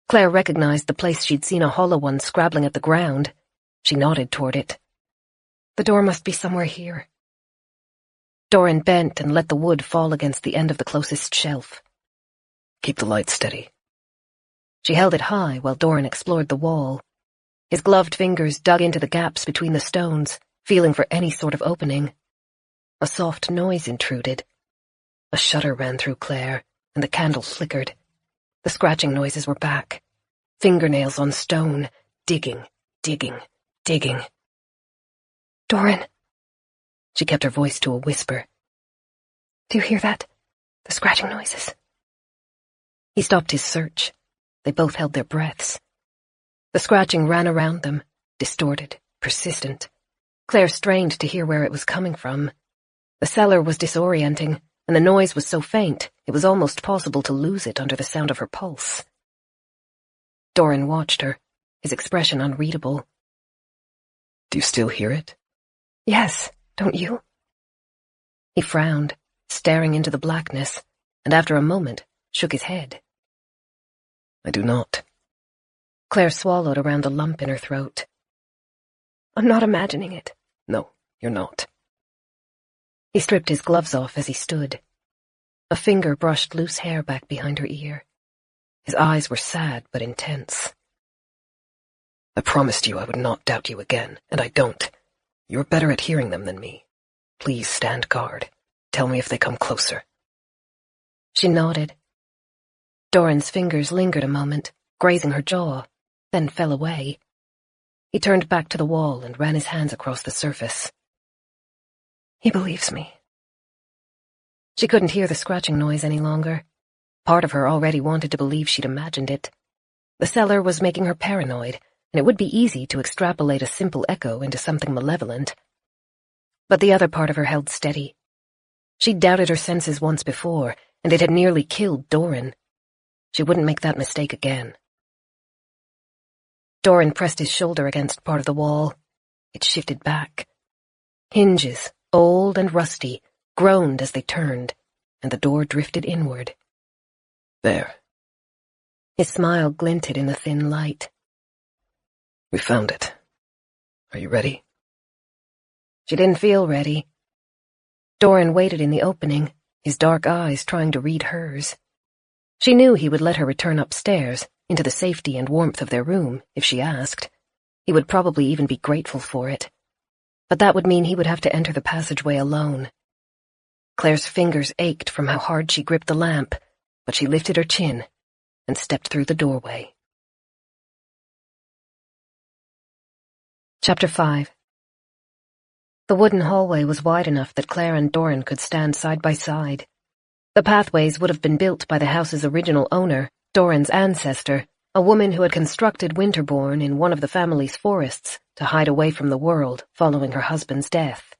Claire recognized the place she'd seen a hollow one scrabbling at the ground. She nodded toward it. The door must be somewhere here. Doran bent and let the wood fall against the end of the closest shelf. Keep the light steady. She held it high while Doran explored the wall. His gloved fingers dug into the gaps between the stones, feeling for any sort of opening. A soft noise intruded. A shudder ran through Claire, and the candle flickered. The scratching noises were back. Fingernails on stone, digging, digging, digging. Doran. She kept her voice to a whisper. Do you hear that? The scratching noises. He stopped his search. They both held their breaths. The scratching ran around them, distorted, persistent. Claire strained to hear where it was coming from. The cellar was disorienting, and the noise was so faint it was almost possible to lose it under the sound of her pulse. Doran watched her, his expression unreadable. Do you still hear it? Yes, don't you? He frowned, staring into the blackness, and after a moment shook his head. I do not. Claire swallowed around the lump in her throat. I'm not imagining it. No, you're not. He stripped his gloves off as he stood. A finger brushed loose hair back behind her ear. His eyes were sad but intense. I promised you I would not doubt you again, and I don't. You're better at hearing them than me. Please stand guard. Tell me if they come closer. She nodded. Doran's fingers lingered a moment, grazing her jaw, then fell away. He turned back to the wall and ran his hands across the surface. He believes me. She couldn't hear the scratching noise any longer. Part of her already wanted to believe she'd imagined it. The cellar was making her paranoid, and it would be easy to extrapolate a simple echo into something malevolent. But the other part of her held steady. She'd doubted her senses once before, and it had nearly killed Doran. She wouldn't make that mistake again. Doran pressed his shoulder against part of the wall. It shifted back. Hinges, old and rusty, groaned as they turned, and the door drifted inward. There. His smile glinted in the thin light. We found it. Are you ready? She didn't feel ready. Doran waited in the opening, his dark eyes trying to read hers. She knew he would let her return upstairs, into the safety and warmth of their room, if she asked. He would probably even be grateful for it. But that would mean he would have to enter the passageway alone. Claire's fingers ached from how hard she gripped the lamp, but she lifted her chin and stepped through the doorway. Chapter 5. The wooden hallway was wide enough that Claire and Doran could stand side by side. The pathways would have been built by the house's original owner, Doran's ancestor, a woman who had constructed Winterbourne in one of the family's forests to hide away from the world following her husband's death.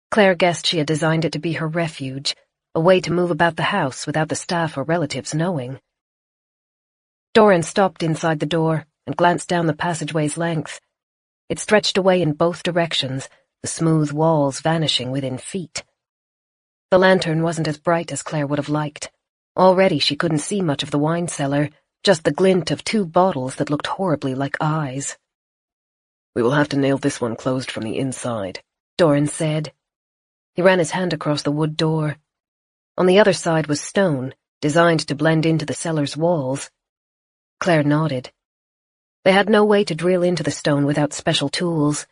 Claire guessed she had designed it to be her refuge, a way to move about the house without the staff or relatives knowing. Doran stopped inside the door and glanced down the passageway's length. It stretched away in both directions, the smooth walls vanishing within feet. The lantern wasn't as bright as Claire would have liked. Already she couldn't see much of the wine cellar, just the glint of 2 bottles that looked horribly like eyes. We will have to nail this one closed from the inside, Doran said. He ran his hand across the wood door. On the other side was stone, designed to blend into the cellar's walls. Claire nodded. They had no way to drill into the stone without special tools.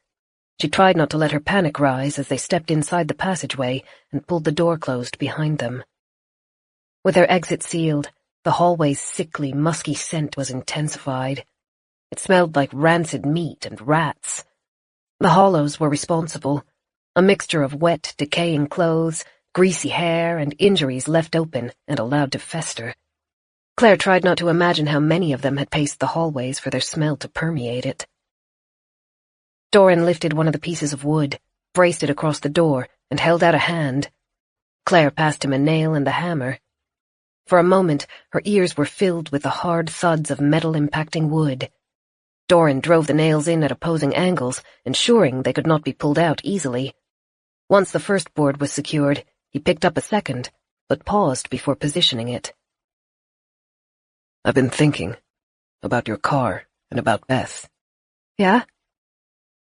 She tried not to let her panic rise as they stepped inside the passageway and pulled the door closed behind them. With their exit sealed, the hallway's sickly, musky scent was intensified. It smelled like rancid meat and rats. The hollows were responsible, a mixture of wet, decaying clothes, greasy hair, and injuries left open and allowed to fester. Claire tried not to imagine how many of them had paced the hallways for their smell to permeate it. Doran lifted one of the pieces of wood, braced it across the door, and held out a hand. Claire passed him a nail and the hammer. For a moment, her ears were filled with the hard thuds of metal impacting wood. Doran drove the nails in at opposing angles, ensuring they could not be pulled out easily. Once the first board was secured, he picked up a second, but paused before positioning it. I've been thinking about your car and about Beth. Yeah?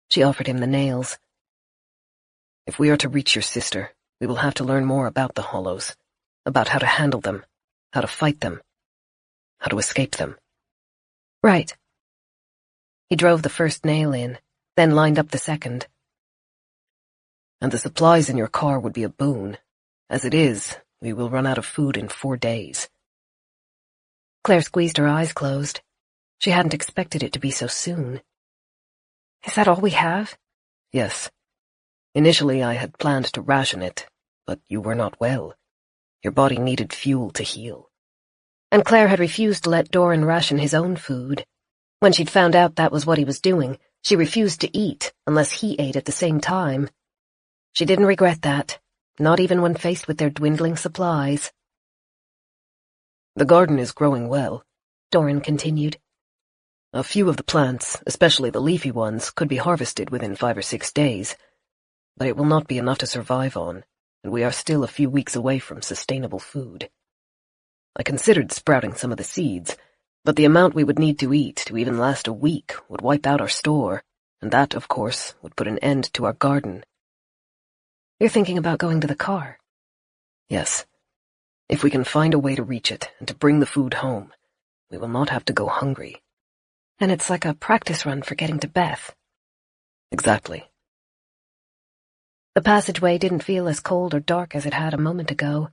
She offered him the nails. If we are to reach your sister, we will have to learn more about the hollows, about how to handle them, how to fight them, how to escape them. Right. He drove the first nail in, then lined up the second. And the supplies in your car would be a boon. As it is, we will run out of food in 4 days. Claire squeezed her eyes closed. She hadn't expected it to be so soon. Is that all we have? Yes. Initially I had planned to ration it, but you were not well. Your body needed fuel to heal. And Claire had refused to let Doran ration his own food. When she'd found out that was what he was doing, she refused to eat unless he ate at the same time. She didn't regret that, not even when faced with their dwindling supplies. The garden is growing well, Doran continued. A few of the plants, especially the leafy ones, could be harvested within 5 or 6 days, but it will not be enough to survive on, and we are still a few weeks away from sustainable food. I considered sprouting some of the seeds, but the amount we would need to eat to even last a week would wipe out our store, and that, of course, would put an end to our garden. You're thinking about going to the car? Yes. If we can find a way to reach it and to bring the food home, we will not have to go hungry. And it's like a practice run for getting to Beth. Exactly. The passageway didn't feel as cold or dark as it had a moment ago.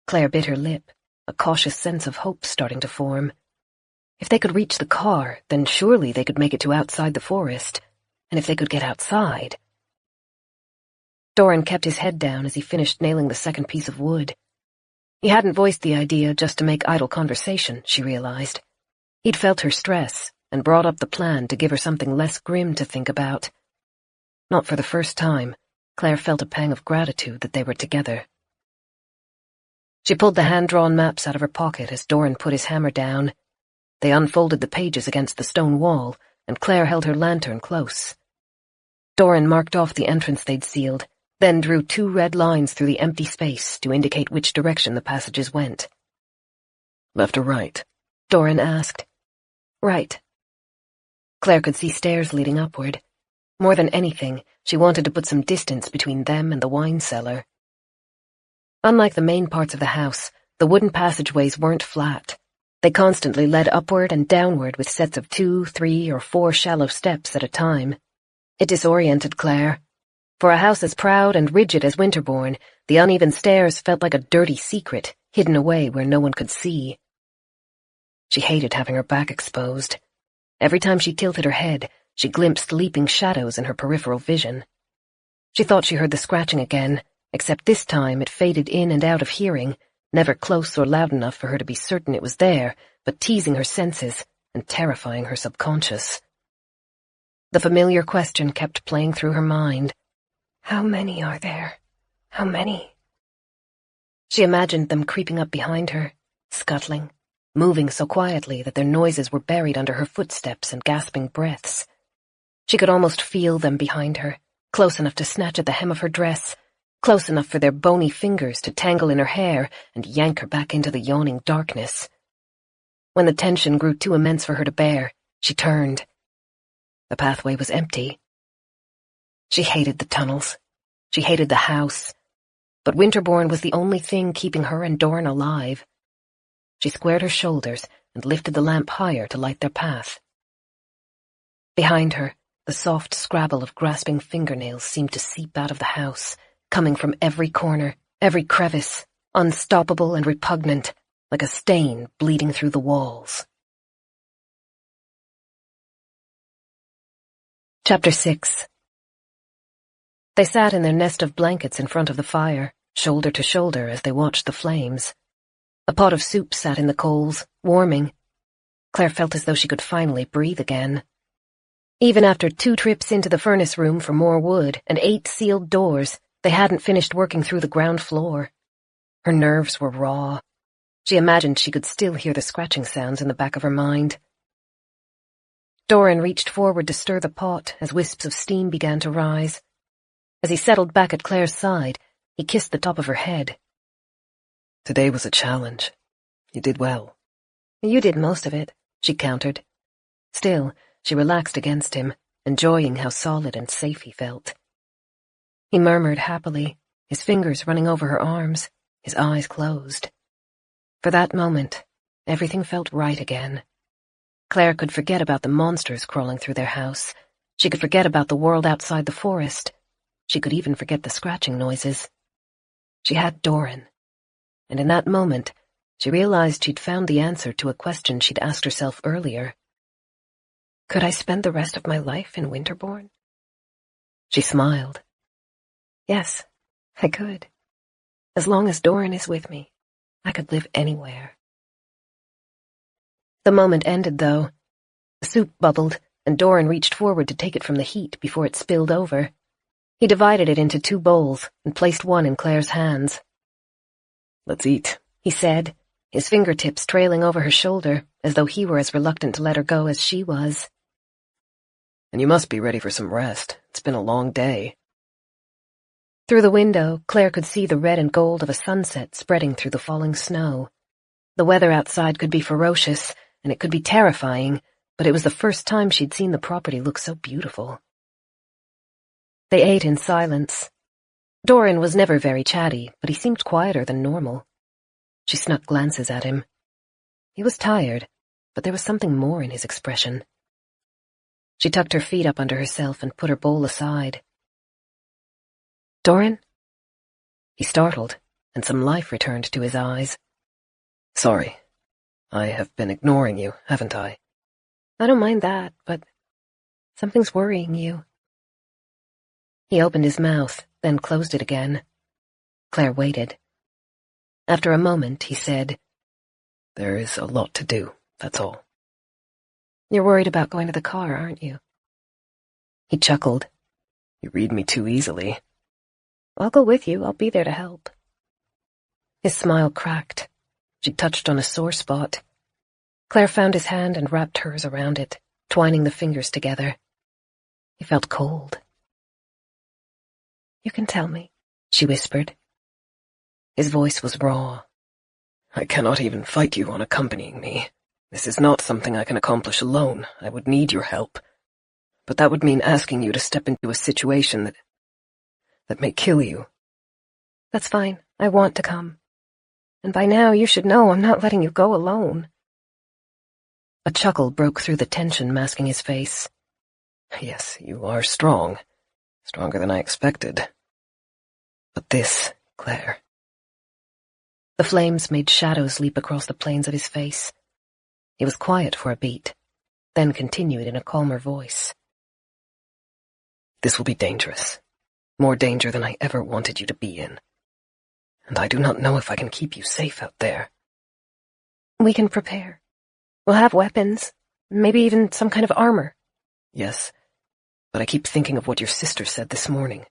Claire bit her lip, a cautious sense of hope starting to form. If they could reach the car, then surely they could make it to outside the forest. And if they could get outside... Doran kept his head down as he finished nailing the second piece of wood. He hadn't voiced the idea just to make idle conversation, she realized. He'd felt her stress and brought up the plan to give her something less grim to think about. Not for the first time, Claire felt a pang of gratitude that they were together. She pulled the hand-drawn maps out of her pocket as Doran put his hammer down. They unfolded the pages against the stone wall, and Claire held her lantern close. Doran marked off the entrance they'd sealed, then drew 2 red lines through the empty space to indicate which direction the passages went. Left or right? Doran asked. Right. Claire could see stairs leading upward. More than anything, she wanted to put some distance between them and the wine cellar. Unlike the main parts of the house, the wooden passageways weren't flat. They constantly led upward and downward with sets of 2, 3, or 4 shallow steps at a time. It disoriented Claire. For a house as proud and rigid as Winterbourne, the uneven stairs felt like a dirty secret, hidden away where no one could see. She hated having her back exposed. Every time she tilted her head, she glimpsed leaping shadows in her peripheral vision. She thought she heard the scratching again, except this time it faded in and out of hearing, never close or loud enough for her to be certain it was there, but teasing her senses and terrifying her subconscious. The familiar question kept playing through her mind. How many are there? How many? She imagined them creeping up behind her, scuttling, moving so quietly that their noises were buried under her footsteps and gasping breaths. She could almost feel them behind her, close enough to snatch at the hem of her dress, close enough for their bony fingers to tangle in her hair and yank her back into the yawning darkness. When the tension grew too immense for her to bear, she turned. The pathway was empty. She hated the tunnels. She hated the house. But Winterbourne was the only thing keeping her and Doran alive. She squared her shoulders and lifted the lamp higher to light their path. Behind her, the soft scrabble of grasping fingernails seemed to seep out of the house, coming from every corner, every crevice, unstoppable and repugnant, like a stain bleeding through the walls. Chapter 6. They sat in their nest of blankets in front of the fire, shoulder to shoulder as they watched the flames. A pot of soup sat in the coals, warming. Claire felt as though she could finally breathe again. Even after 2 trips into the furnace room for more wood and 8 sealed doors, they hadn't finished working through the ground floor. Her nerves were raw. She imagined she could still hear the scratching sounds in the back of her mind. Doran reached forward to stir the pot as wisps of steam began to rise. As he settled back at Claire's side, he kissed the top of her head. Today was a challenge. You did well. You did most of it, she countered. Still, she relaxed against him, enjoying how solid and safe he felt. He murmured happily, his fingers running over her arms, his eyes closed. For that moment, everything felt right again. Claire could forget about the monsters crawling through their house. She could forget about the world outside the forest. She could even forget the scratching noises. She had Doran. And in that moment, she realized she'd found the answer to a question she'd asked herself earlier. Could I spend the rest of my life in Winterbourne? She smiled. Yes, I could. As long as Doran is with me, I could live anywhere. The moment ended, though. The soup bubbled, and Doran reached forward to take it from the heat before it spilled over. He divided it into 2 bowls and placed one in Claire's hands. "Let's eat," he said, his fingertips trailing over her shoulder, as though he were as reluctant to let her go as she was. "And you must be ready for some rest. It's been a long day." Through the window, Claire could see the red and gold of a sunset spreading through the falling snow. The weather outside could be ferocious, and it could be terrifying, but it was the first time she'd seen the property look so beautiful. They ate in silence. Doran was never very chatty, but he seemed quieter than normal. She snuck glances at him. He was tired, but there was something more in his expression. She tucked her feet up under herself and put her bowl aside. Doran? He startled, and some life returned to his eyes. "Sorry. I have been ignoring you, haven't I?" I don't mind that, but something's worrying you. He opened his mouth, then closed it again. Claire waited. After a moment, he said, "There is a lot to do, that's all." You're worried about going to the car, aren't you? He chuckled. "You read me too easily." I'll go with you. I'll be there to help. His smile cracked. She touched on a sore spot. Claire found his hand and wrapped hers around it, twining the fingers together. He felt cold. You can tell me, she whispered. His voice was raw. "I cannot even fight you on accompanying me. This is not something I can accomplish alone. I would need your help. But that would mean asking you to step into a situation that may kill you." That's fine. I want to come. And by now you should know I'm not letting you go alone. A chuckle broke through the tension masking his face. "Yes, you are strong. Stronger than I expected. But this, Claire..." The flames made shadows leap across the planes of his face. He was quiet for a beat, then continued in a calmer voice. "This will be dangerous. More danger than I ever wanted you to be in. And I do not know if I can keep you safe out there." We can prepare. We'll have weapons, maybe even some kind of armor. "Yes, but I keep thinking of what your sister said this morning.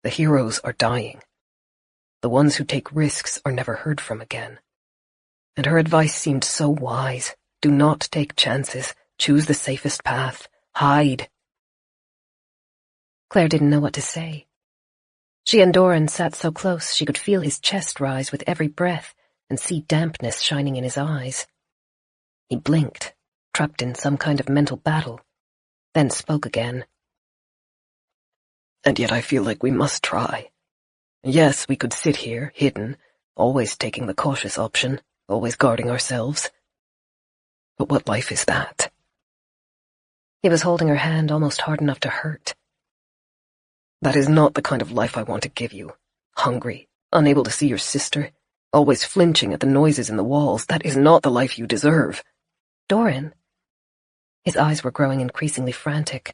The heroes are dying. The ones who take risks are never heard from again. And her advice seemed so wise. Do not take chances. Choose the safest path. Hide." Claire didn't know what to say. She and Doran sat so close she could feel his chest rise with every breath and see dampness shining in his eyes. He blinked, trapped in some kind of mental battle, then spoke again. "And yet I feel like we must try. Yes, we could sit here, hidden, always taking the cautious option, always guarding ourselves. But what life is that?" He was holding her hand almost hard enough to hurt. "That is not the kind of life I want to give you. Hungry, unable to see your sister, always flinching at the noises in the walls. That is not the life you deserve." Doran. His eyes were growing increasingly frantic.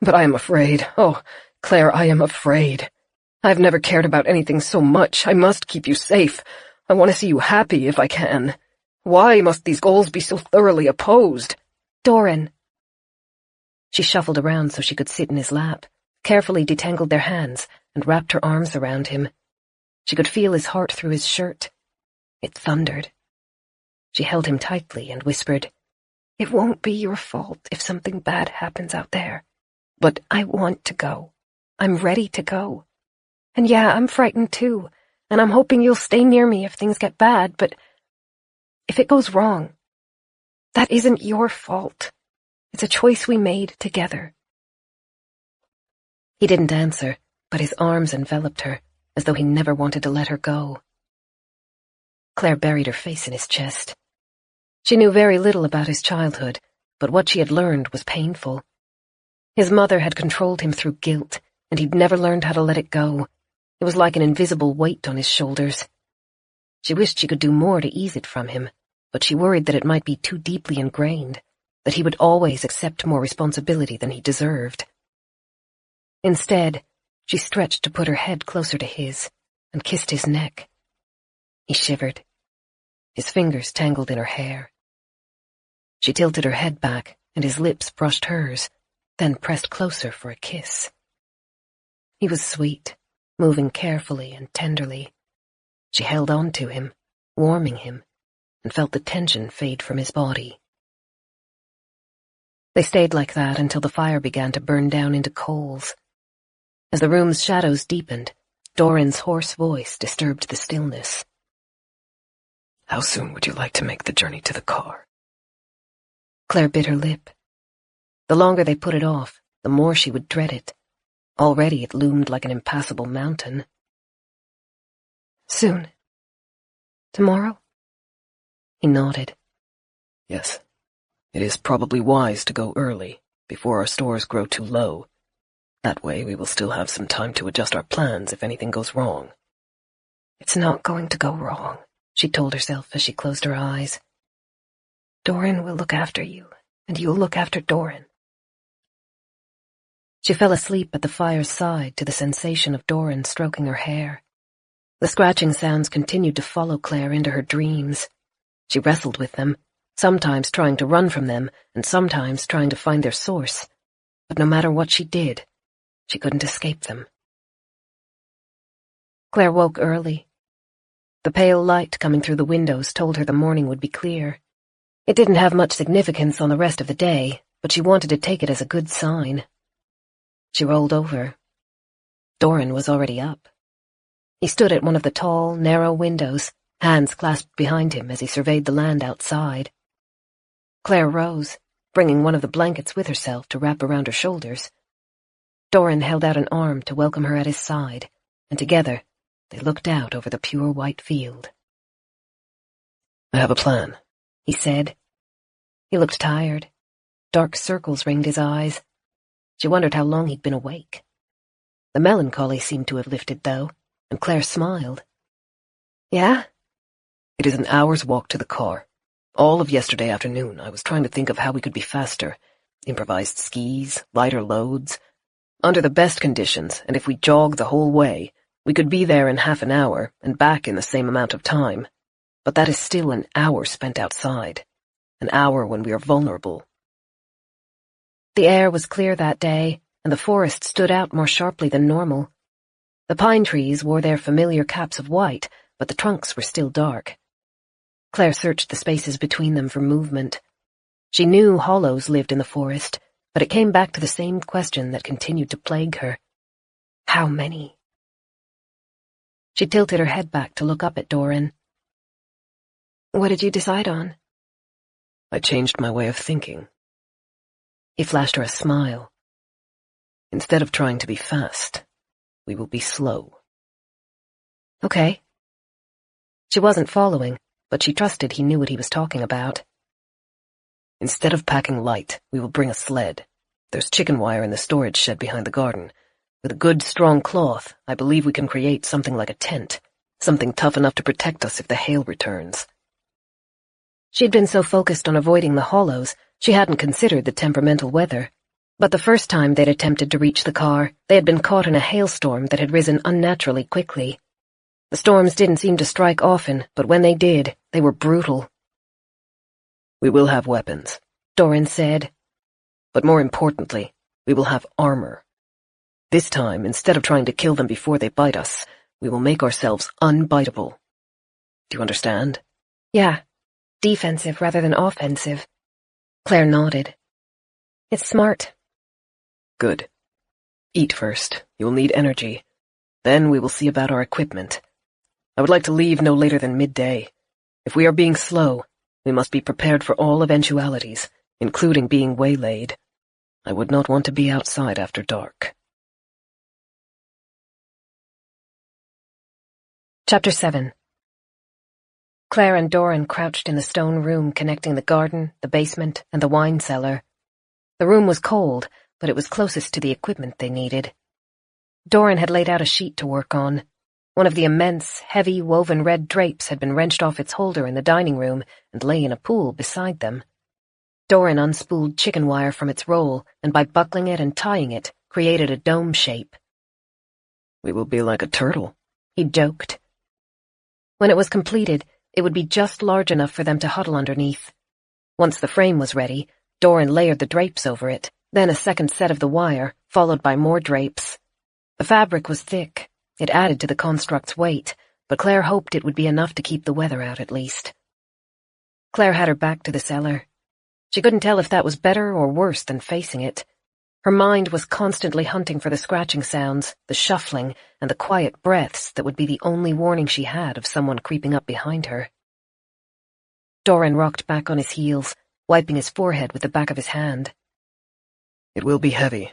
"But I am afraid. Oh, Claire, I am afraid. I've never cared about anything so much. I must keep you safe. I want to see you happy if I can. Why must these goals be so thoroughly opposed?" Doran. She shuffled around so she could sit in his lap, carefully detangled their hands, and wrapped her arms around him. She could feel his heart through his shirt. It thundered. She held him tightly and whispered, It won't be your fault if something bad happens out there. "But I want to go. I'm ready to go. And yeah, I'm frightened too, and I'm hoping you'll stay near me if things get bad, but if it goes wrong, that isn't your fault. It's a choice we made together." He didn't answer, but his arms enveloped her, as though he never wanted to let her go. Claire buried her face in his chest. She knew very little about his childhood, but what she had learned was painful. His mother had controlled him through guilt, and he'd never learned how to let it go. It was like an invisible weight on his shoulders. She wished she could do more to ease it from him, but she worried that it might be too deeply ingrained. that he would always accept more responsibility than he deserved. Instead, she stretched to put her head closer to his and kissed his neck. He shivered. His fingers tangled in her hair. She tilted her head back, and his lips brushed hers, then pressed closer for a kiss. He was sweet, moving carefully and tenderly. She held on to him, warming him, and felt the tension fade from his body. They stayed like that until the fire began to burn down into coals. As the room's shadows deepened, Doran's hoarse voice disturbed the stillness. How soon would you like to make the journey to the car? Claire bit her lip. The longer they put it off, the more she would dread it. Already it loomed like an impassable mountain. Soon. Tomorrow? He nodded. Yes. It is probably wise to go early, before our stores grow too low. That way we will still have some time to adjust our plans if anything goes wrong. It's not going to go wrong, she told herself as she closed her eyes. Doran will look after you, and you'll look after Doran. She fell asleep at the fire's side to the sensation of Doran stroking her hair. The scratching sounds continued to follow Claire into her dreams. She wrestled with them, sometimes trying to run from them, and sometimes trying to find their source. But no matter what she did, she couldn't escape them. Claire woke early. The pale light coming through the windows told her the morning would be clear. It didn't have much significance on the rest of the day, but she wanted to take it as a good sign. She rolled over. Doran was already up. He stood at one of the tall, narrow windows, hands clasped behind him as he surveyed the land outside. Claire rose, bringing one of the blankets with herself to wrap around her shoulders. Doran held out an arm to welcome her at his side, and together they looked out over the pure white field. I have a plan, he said. He looked tired. Dark circles ringed his eyes. She wondered how long he'd been awake. The melancholy seemed to have lifted, though, and Claire smiled. Yeah? It is an hour's walk to the car. All of yesterday afternoon I was trying to think of how we could be faster. Improvised skis, lighter loads. Under the best conditions, and if we jogged the whole way, we could be there in half an hour and back in the same amount of time. But that is still an hour spent outside. An hour when we are vulnerable. The air was clear that day, and the forest stood out more sharply than normal. The pine trees wore their familiar caps of white, but the trunks were still dark. Claire searched the spaces between them for movement. She knew hollows lived in the forest, but it came back to the same question that continued to plague her. How many? She tilted her head back to look up at Doran. What did you decide on? I changed my way of thinking. He flashed her a smile. Instead of trying to be fast, we will be slow. Okay. She wasn't following, but she trusted he knew what he was talking about. Instead of packing light, we will bring a sled. There's chicken wire in the storage shed behind the garden. With a good, strong cloth, I believe we can create something like a tent, something tough enough to protect us if the hail returns. She'd been so focused on avoiding the hollows, she hadn't considered the temperamental weather. But the first time they'd attempted to reach the car, they had been caught in a hailstorm that had risen unnaturally quickly. The storms didn't seem to strike often, but when they did, they were brutal. We will have weapons, Doran said. But more importantly, we will have armor. This time, instead of trying to kill them before they bite us, we will make ourselves unbiteable. Do you understand? Yeah. Defensive rather than offensive. Claire nodded. It's smart. Good. Eat first. You will need energy. Then we will see about our equipment. I would like to leave no later than midday. If we are being slow, we must be prepared for all eventualities, including being waylaid. I would not want to be outside after dark. Chapter 7. Claire and Doran crouched in the stone room connecting the garden, the basement, and the wine cellar. The room was cold, but it was closest to the equipment they needed. Doran had laid out a sheet to work on. One of the immense, heavy, woven red drapes had been wrenched off its holder in the dining room and lay in a pool beside them. Doran unspooled chicken wire from its roll, and by buckling it and tying it, created a dome shape. "We will be like a turtle," he joked. When it was completed, it would be just large enough for them to huddle underneath. Once the frame was ready, Doran layered the drapes over it, then a second set of the wire, followed by more drapes. The fabric was thick. It added to the construct's weight, but Claire hoped it would be enough to keep the weather out at least. Claire had her back to the cellar. She couldn't tell if that was better or worse than facing it. Her mind was constantly hunting for the scratching sounds, the shuffling, and the quiet breaths that would be the only warning she had of someone creeping up behind her. Doran rocked back on his heels, wiping his forehead with the back of his hand. "It will be heavy,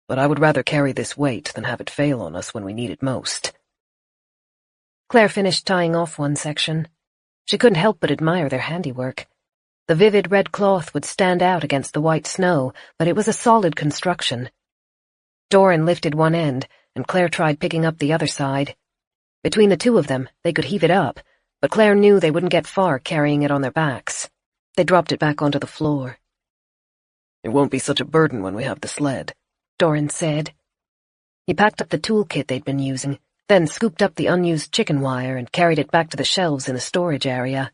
but I would rather carry this weight than have it fail on us when we need it most." Claire finished tying off one section. She couldn't help but admire their handiwork. The vivid red cloth would stand out against the white snow, but it was a solid construction. Doran lifted one end, and Claire tried picking up the other side. Between the two of them, they could heave it up, but Claire knew they wouldn't get far carrying it on their backs. They dropped it back onto the floor. "It won't be such a burden when we have the sled," Doran said. He packed up the toolkit they'd been using, then scooped up the unused chicken wire and carried it back to the shelves in the storage area.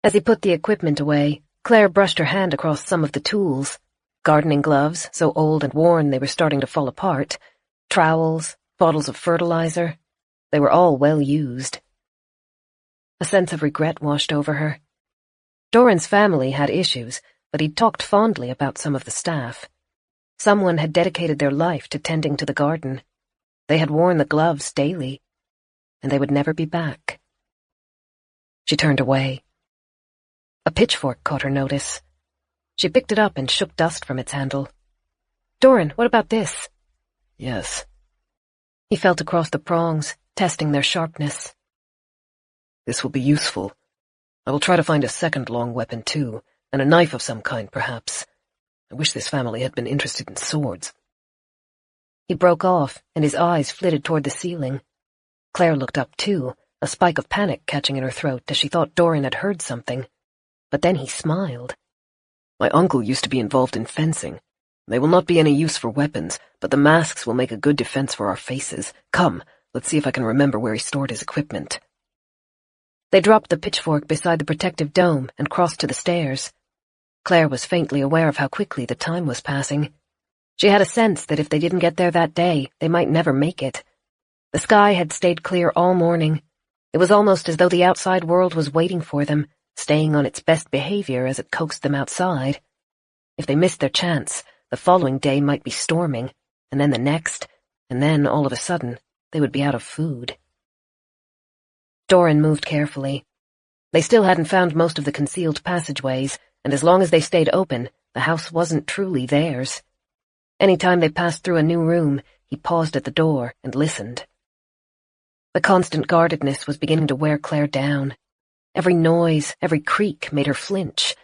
As he put the equipment away, Claire brushed her hand across some of the tools. Gardening gloves, so old and worn they were starting to fall apart, trowels, bottles of fertilizer. They were all well used. A sense of regret washed over her. Doran's family had issues, but he'd talked fondly about some of the staff. Someone had dedicated their life to tending to the garden. They had worn the gloves daily, and they would never be back. She turned away. A pitchfork caught her notice. She picked it up and shook dust from its handle. "Doran, what about this?" "Yes." He felt across the prongs, testing their sharpness. "This will be useful. I will try to find a second long weapon, too, and a knife of some kind, perhaps. I wish this family had been interested in swords." He broke off, and his eyes flitted toward the ceiling. Claire looked up, too, a spike of panic catching in her throat as she thought Doran had heard something. But then he smiled. "My uncle used to be involved in fencing. They will not be any use for weapons, but the masks will make a good defense for our faces. Come, let's see if I can remember where he stored his equipment." They dropped the pitchfork beside the protective dome and crossed to the stairs. Claire was faintly aware of how quickly the time was passing. She had a sense that if they didn't get there that day, they might never make it. The sky had stayed clear all morning. It was almost as though the outside world was waiting for them, staying on its best behavior as it coaxed them outside. If they missed their chance, the following day might be storming, and then the next, and then, all of a sudden, they would be out of food. Doran moved carefully. They still hadn't found most of the concealed passageways, and as long as they stayed open, the house wasn't truly theirs. Any time they passed through a new room, he paused at the door and listened. The constant guardedness was beginning to wear Claire down. Every noise, every creak made her flinch.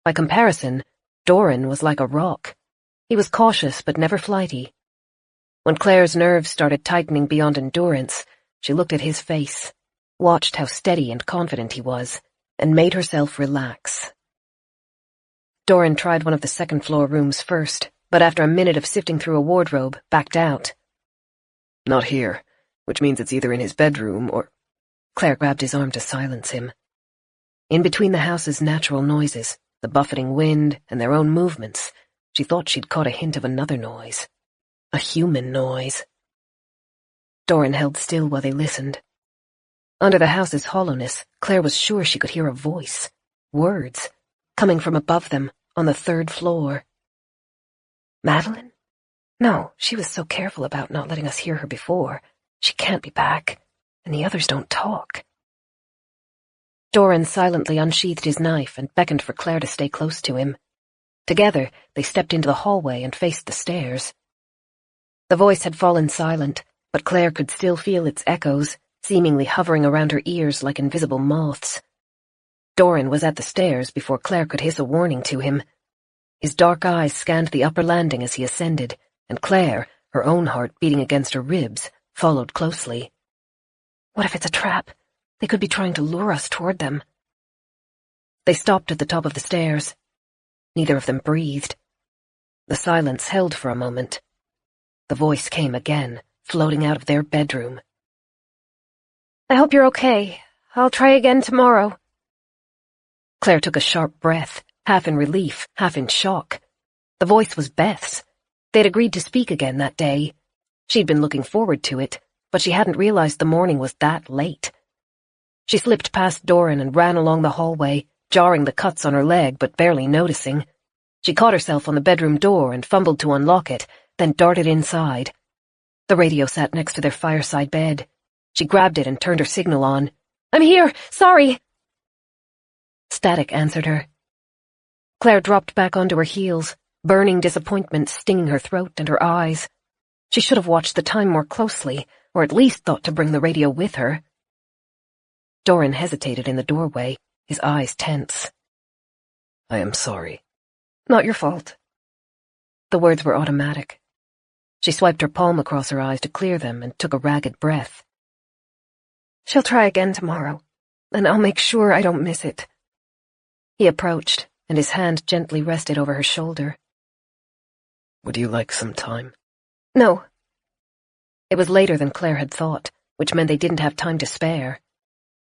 By comparison, Doran was like a rock. He was cautious but never flighty. When Claire's nerves started tightening beyond endurance, she looked at his face, watched how steady and confident he was, and made herself relax. Doran tried one of the second-floor rooms first, but after a minute of sifting through a wardrobe, backed out. "Not here, which means it's either in his bedroom or—" Claire grabbed his arm to silence him. In between the house's natural noises, the buffeting wind and their own movements, she thought she'd caught a hint of another noise. A human noise. Doran held still while they listened. Under the house's hollowness, Claire was sure she could hear a voice, words, coming from above them, on the third floor. Madeline? No, she was so careful about not letting us hear her before. She can't be back, and the others don't talk. Doran silently unsheathed his knife and beckoned for Claire to stay close to him. Together, they stepped into the hallway and faced the stairs. The voice had fallen silent, but Claire could still feel its echoes, seemingly hovering around her ears like invisible moths. Doran was at the stairs before Claire could hiss a warning to him. His dark eyes scanned the upper landing as he ascended, and Claire, her own heart beating against her ribs, followed closely. What if it's a trap? They could be trying to lure us toward them. They stopped at the top of the stairs. Neither of them breathed. The silence held for a moment. The voice came again, floating out of their bedroom. I hope you're okay. I'll try again tomorrow. Claire took a sharp breath, half in relief, half in shock. The voice was Beth's. They'd agreed to speak again that day. She'd been looking forward to it, but she hadn't realized the morning was that late. She slipped past Doran and ran along the hallway, jarring the cuts on her leg but barely noticing. She caught herself on the bedroom door and fumbled to unlock it, then darted inside. The radio sat next to their fireside bed. She grabbed it and turned her signal on. I'm here! Sorry! Static answered her. Claire dropped back onto her heels, burning disappointment stinging her throat and her eyes. She should have watched the time more closely, or at least thought to bring the radio with her. Doran hesitated in the doorway, his eyes tense. I am sorry. Not your fault. The words were automatic. She swiped her palm across her eyes to clear them and took a ragged breath. She'll try again tomorrow, and I'll make sure I don't miss it. He approached, and his hand gently rested over her shoulder. Would you like some time? No. It was later than Claire had thought, which meant they didn't have time to spare.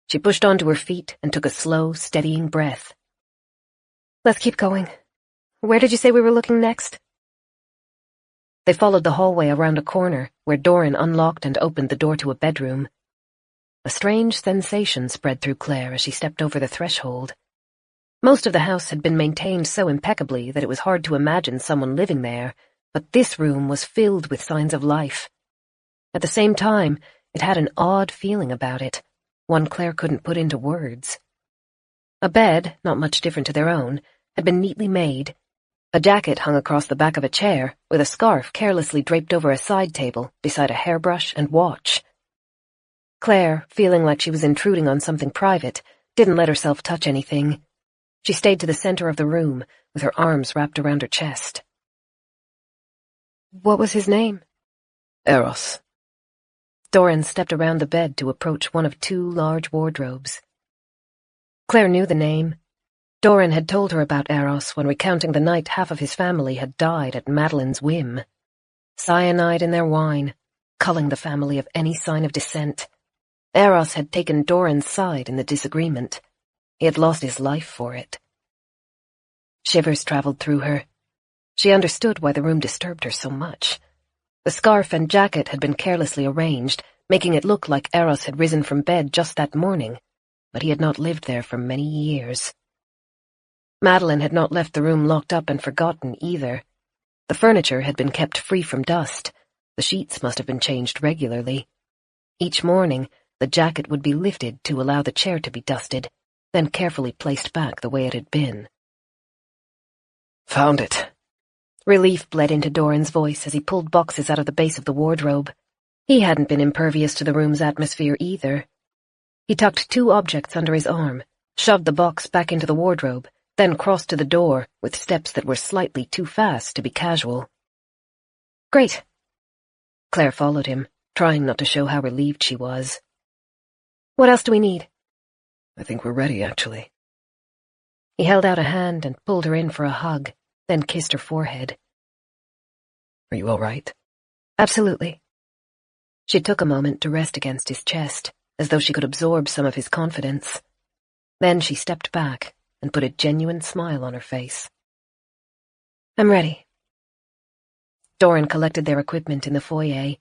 She pushed onto her feet and took a slow, steadying breath. Let's keep going. Where did you say we were looking next? They followed the hallway around a corner, where Doran unlocked and opened the door to a bedroom. A strange sensation spread through Claire as she stepped over the threshold. Most of the house had been maintained so impeccably that it was hard to imagine someone living there, but this room was filled with signs of life. At the same time, it had an odd feeling about it, one Claire couldn't put into words. A bed, not much different to their own, had been neatly made. A jacket hung across the back of a chair, with a scarf carelessly draped over a side table beside a hairbrush and watch. Claire, feeling like she was intruding on something private, didn't let herself touch anything. She stayed to the center of the room, with her arms wrapped around her chest. What was his name? Eros. Doran stepped around the bed to approach one of two large wardrobes. Claire knew the name. Doran had told her about Eros when recounting the night half of his family had died at Madeline's whim. Cyanide in their wine, culling the family of any sign of dissent. Eros had taken Doran's side in the disagreement. He had lost his life for it. Shivers traveled through her. She understood why the room disturbed her so much. The scarf and jacket had been carelessly arranged, making it look like Eros had risen from bed just that morning, but he had not lived there for many years. Madeline had not left the room locked up and forgotten either. The furniture had been kept free from dust. The sheets must have been changed regularly. Each morning, the jacket would be lifted to allow the chair to be dusted, then carefully placed back the way it had been. Found it. Relief bled into Doran's voice as he pulled boxes out of the base of the wardrobe. He hadn't been impervious to the room's atmosphere either. He tucked two objects under his arm, shoved the box back into the wardrobe, then crossed to the door with steps that were slightly too fast to be casual. Great. Claire followed him, trying not to show how relieved she was. What else do we need? I think we're ready, actually. He held out a hand and pulled her in for a hug, then kissed her forehead. Are you all right? Absolutely. She took a moment to rest against his chest, as though she could absorb some of his confidence. Then she stepped back and put a genuine smile on her face. I'm ready. Doran collected their equipment in the foyer.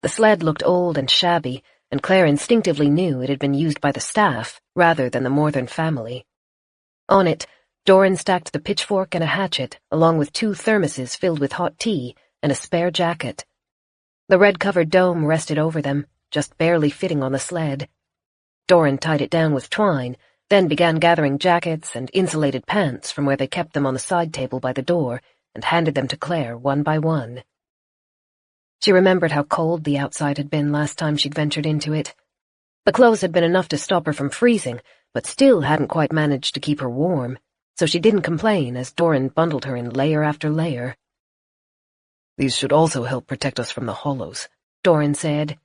The sled looked old and shabby, and Claire instinctively knew it had been used by the staff rather than the Morthern family. On it, Doran stacked the pitchfork and a hatchet, along with two thermoses filled with hot tea and a spare jacket. The red-covered dome rested over them, just barely fitting on the sled. Doran tied it down with twine, then began gathering jackets and insulated pants from where they kept them on the side table by the door and handed them to Claire one by one. She remembered how cold the outside had been last time she'd ventured into it. The clothes had been enough to stop her from freezing, but still hadn't quite managed to keep her warm, so she didn't complain as Doran bundled her in layer after layer. These should also help protect us from the hollows, Doran said.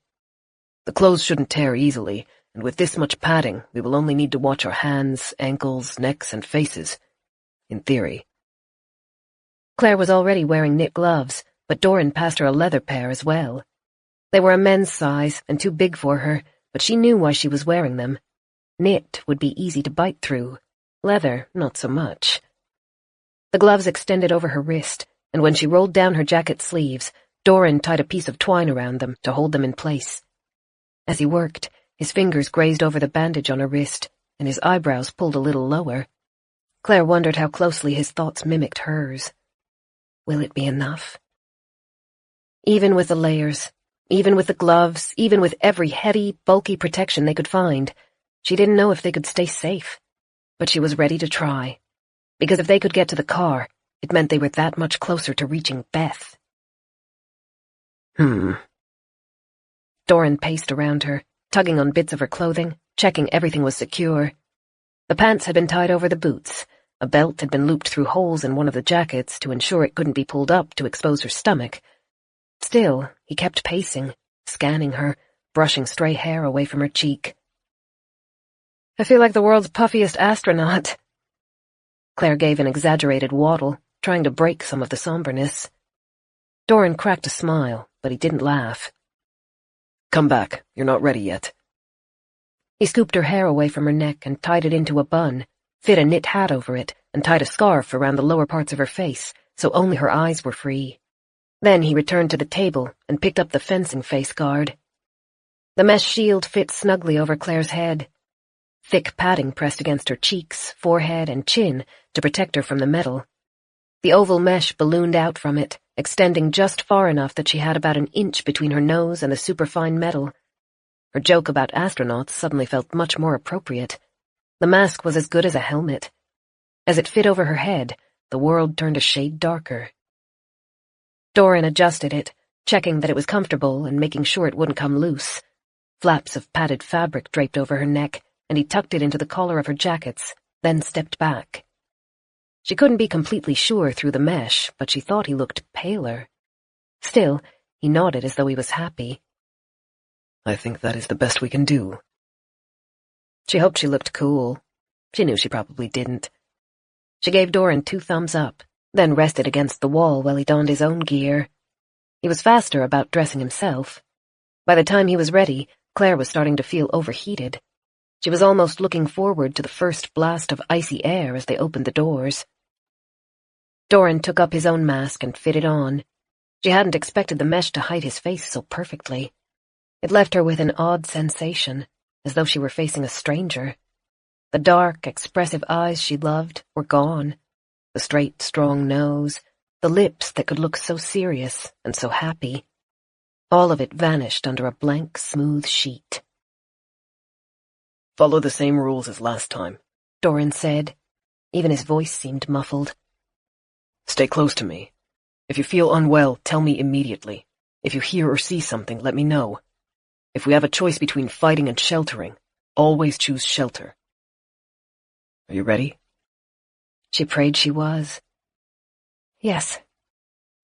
The clothes shouldn't tear easily, and with this much padding, we will only need to watch our hands, ankles, necks, and faces. In theory. Claire was already wearing knit gloves, but Doran passed her a leather pair as well. They were a men's size and too big for her, but she knew why she was wearing them. Knit would be easy to bite through. Leather, not so much. The gloves extended over her wrist, and when she rolled down her jacket sleeves, Doran tied a piece of twine around them to hold them in place. As he worked, his fingers grazed over the bandage on her wrist, and his eyebrows pulled a little lower. Claire wondered how closely his thoughts mimicked hers. Will it be enough? Even with the layers, even with the gloves, even with every heavy, bulky protection they could find, she didn't know if they could stay safe. But she was ready to try, because if they could get to the car, it meant they were that much closer to reaching Beth. Doran paced around her, tugging on bits of her clothing, checking everything was secure. The pants had been tied over the boots. A belt had been looped through holes in one of the jackets to ensure it couldn't be pulled up to expose her stomach. Still, he kept pacing, scanning her, brushing stray hair away from her cheek. I feel like the world's puffiest astronaut. Claire gave an exaggerated waddle, trying to break some of the somberness. Doran cracked a smile, but he didn't laugh. Come back, you're not ready yet. He scooped her hair away from her neck and tied it into a bun, fit a knit hat over it, and tied a scarf around the lower parts of her face, so only her eyes were free. Then he returned to the table and picked up the fencing face guard. The mesh shield fit snugly over Claire's head. Thick padding pressed against her cheeks, forehead, and chin to protect her from the metal. The oval mesh ballooned out from it, extending just far enough that she had about an inch between her nose and the superfine metal. Her joke about astronauts suddenly felt much more appropriate. The mask was as good as a helmet. As it fit over her head, the world turned a shade darker. Doran adjusted it, checking that it was comfortable and making sure it wouldn't come loose. Flaps of padded fabric draped over her neck, and he tucked it into the collar of her jackets, then stepped back. She couldn't be completely sure through the mesh, but she thought he looked paler. Still, he nodded as though he was happy. I think that is the best we can do. She hoped she looked cool. She knew she probably didn't. She gave Doran 2 thumbs up, then rested against the wall while he donned his own gear. He was faster about dressing himself. By the time he was ready, Claire was starting to feel overheated. She was almost looking forward to the first blast of icy air as they opened the doors. Doran took up his own mask and fit it on. She hadn't expected the mesh to hide his face so perfectly. It left her with an odd sensation, as though she were facing a stranger. The dark, expressive eyes she loved were gone. The straight, strong nose, the lips that could look so serious and so happy. All of it vanished under a blank, smooth sheet. Follow the same rules as last time, Doran said. Even his voice seemed muffled. Stay close to me. If you feel unwell, tell me immediately. If you hear or see something, let me know. If we have a choice between fighting and sheltering, always choose shelter. Are you ready? She prayed she was. Yes.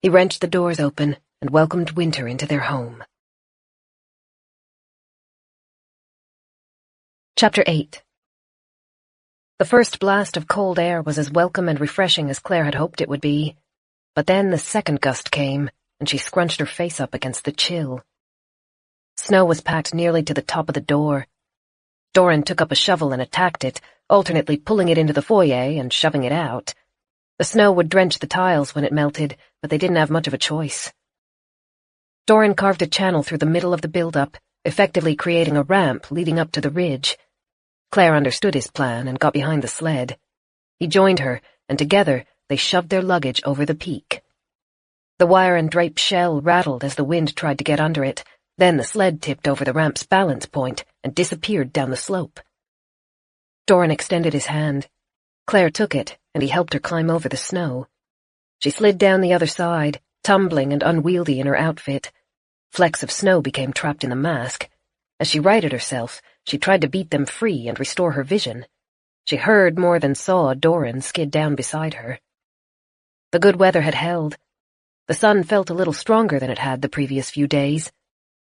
He wrenched the doors open and welcomed winter into their home. Chapter 8. The first blast of cold air was as welcome and refreshing as Claire had hoped it would be. But then the second gust came, and she scrunched her face up against the chill. Snow was packed nearly to the top of the door. Doran took up a shovel and attacked it, alternately pulling it into the foyer and shoving it out. The snow would drench the tiles when it melted, but they didn't have much of a choice. Doran carved a channel through the middle of the build-up, effectively creating a ramp leading up to the ridge. Claire understood his plan and got behind the sled. He joined her, and together they shoved their luggage over the peak. The wire and drape shell rattled as the wind tried to get under it. Then the sled tipped over the ramp's balance point and disappeared down the slope. Doran extended his hand. Claire took it, and he helped her climb over the snow. She slid down the other side, tumbling and unwieldy in her outfit. Flecks of snow became trapped in the mask. As she righted herself, she tried to beat them free and restore her vision. She heard more than saw Doran skid down beside her. The good weather had held. The sun felt a little stronger than it had the previous few days.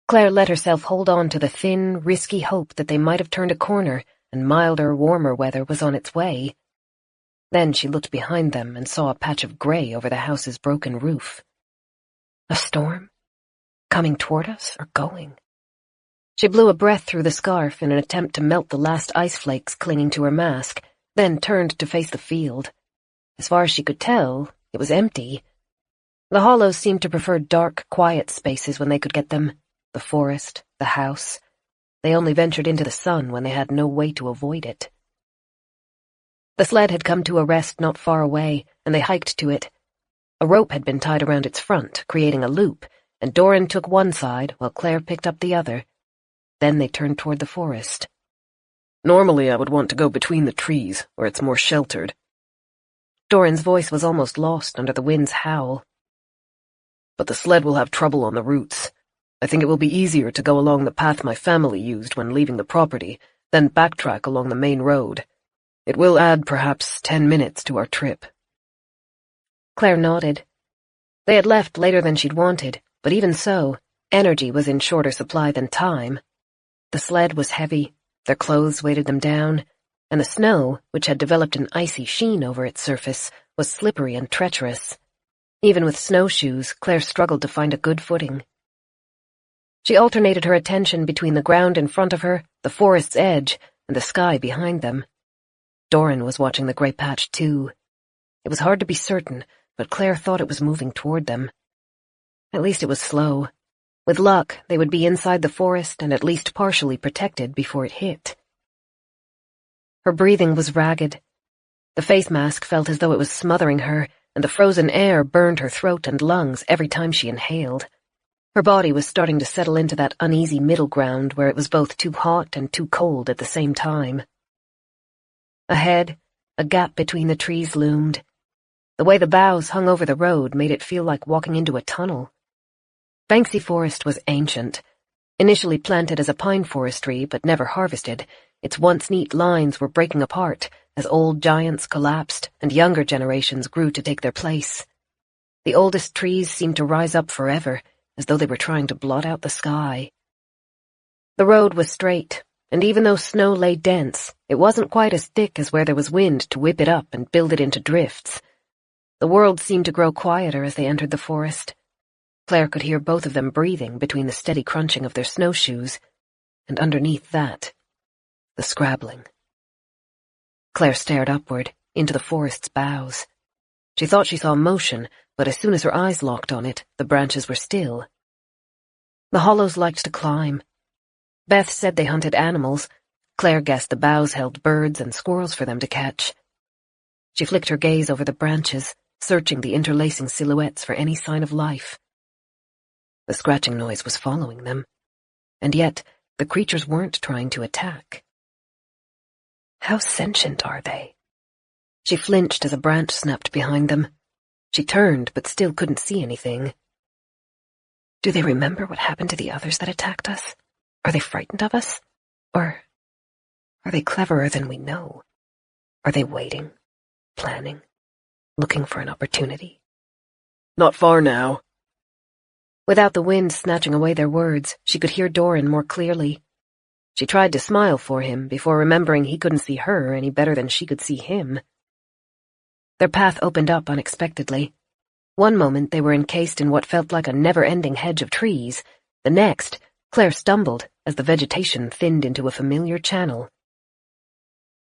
Claire let herself hold on to the thin, risky hope that they might have turned a corner and milder, warmer weather was on its way. Then she looked behind them and saw a patch of gray over the house's broken roof. A storm? Coming toward us or going? She blew a breath through the scarf in an attempt to melt the last ice flakes clinging to her mask, then turned to face the field. As far as she could tell, it was empty. The hollows seemed to prefer dark, quiet spaces when they could get them. The forest, the house. They only ventured into the sun when they had no way to avoid it. The sled had come to a rest not far away, and they hiked to it. A rope had been tied around its front, creating a loop, and Doran took one side while Claire picked up the other. Then they turned toward the forest. Normally I would want to go between the trees, where it's more sheltered. Doran's voice was almost lost under the wind's howl. But the sled will have trouble on the roots. I think it will be easier to go along the path my family used when leaving the property, then backtrack along the main road. It will add perhaps 10 minutes to our trip. Claire nodded. They had left later than she'd wanted, but even so, energy was in shorter supply than time. The sled was heavy, their clothes weighted them down, and the snow, which had developed an icy sheen over its surface, was slippery and treacherous. Even with snowshoes, Claire struggled to find a good footing. She alternated her attention between the ground in front of her, the forest's edge, and the sky behind them. Doran was watching the gray patch too. It was hard to be certain, but Claire thought it was moving toward them. At least it was slow. With luck, they would be inside the forest and at least partially protected before it hit. Her breathing was ragged. The face mask felt as though it was smothering her, and the frozen air burned her throat and lungs every time she inhaled. Her body was starting to settle into that uneasy middle ground where it was both too hot and too cold at the same time. Ahead, a gap between the trees loomed. The way the boughs hung over the road made it feel like walking into a tunnel. Banksy Forest was ancient. Initially planted as a pine forestry but never harvested, its once neat lines were breaking apart as old giants collapsed and younger generations grew to take their place. The oldest trees seemed to rise up forever, as though they were trying to blot out the sky. The road was straight, and even though snow lay dense, it wasn't quite as thick as where there was wind to whip it up and build it into drifts. The world seemed to grow quieter as they entered the forest. Claire could hear both of them breathing between the steady crunching of their snowshoes, and underneath that, the scrabbling. Claire stared upward, into the forest's boughs. She thought she saw motion, but as soon as her eyes locked on it, the branches were still. The hollows liked to climb. Beth said they hunted animals. Claire guessed the boughs held birds and squirrels for them to catch. She flicked her gaze over the branches, searching the interlacing silhouettes for any sign of life. The scratching noise was following them, and yet the creatures weren't trying to attack. How sentient are they? She flinched as a branch snapped behind them. She turned, but still couldn't see anything. Do they remember what happened to the others that attacked us? Are they frightened of us? Or are they cleverer than we know? Are they waiting, planning, looking for an opportunity? Not far now. Without the wind snatching away their words, she could hear Doran more clearly. She tried to smile for him before remembering he couldn't see her any better than she could see him. Their path opened up unexpectedly. One moment they were encased in what felt like a never-ending hedge of trees. The next, Claire stumbled as the vegetation thinned into a familiar channel.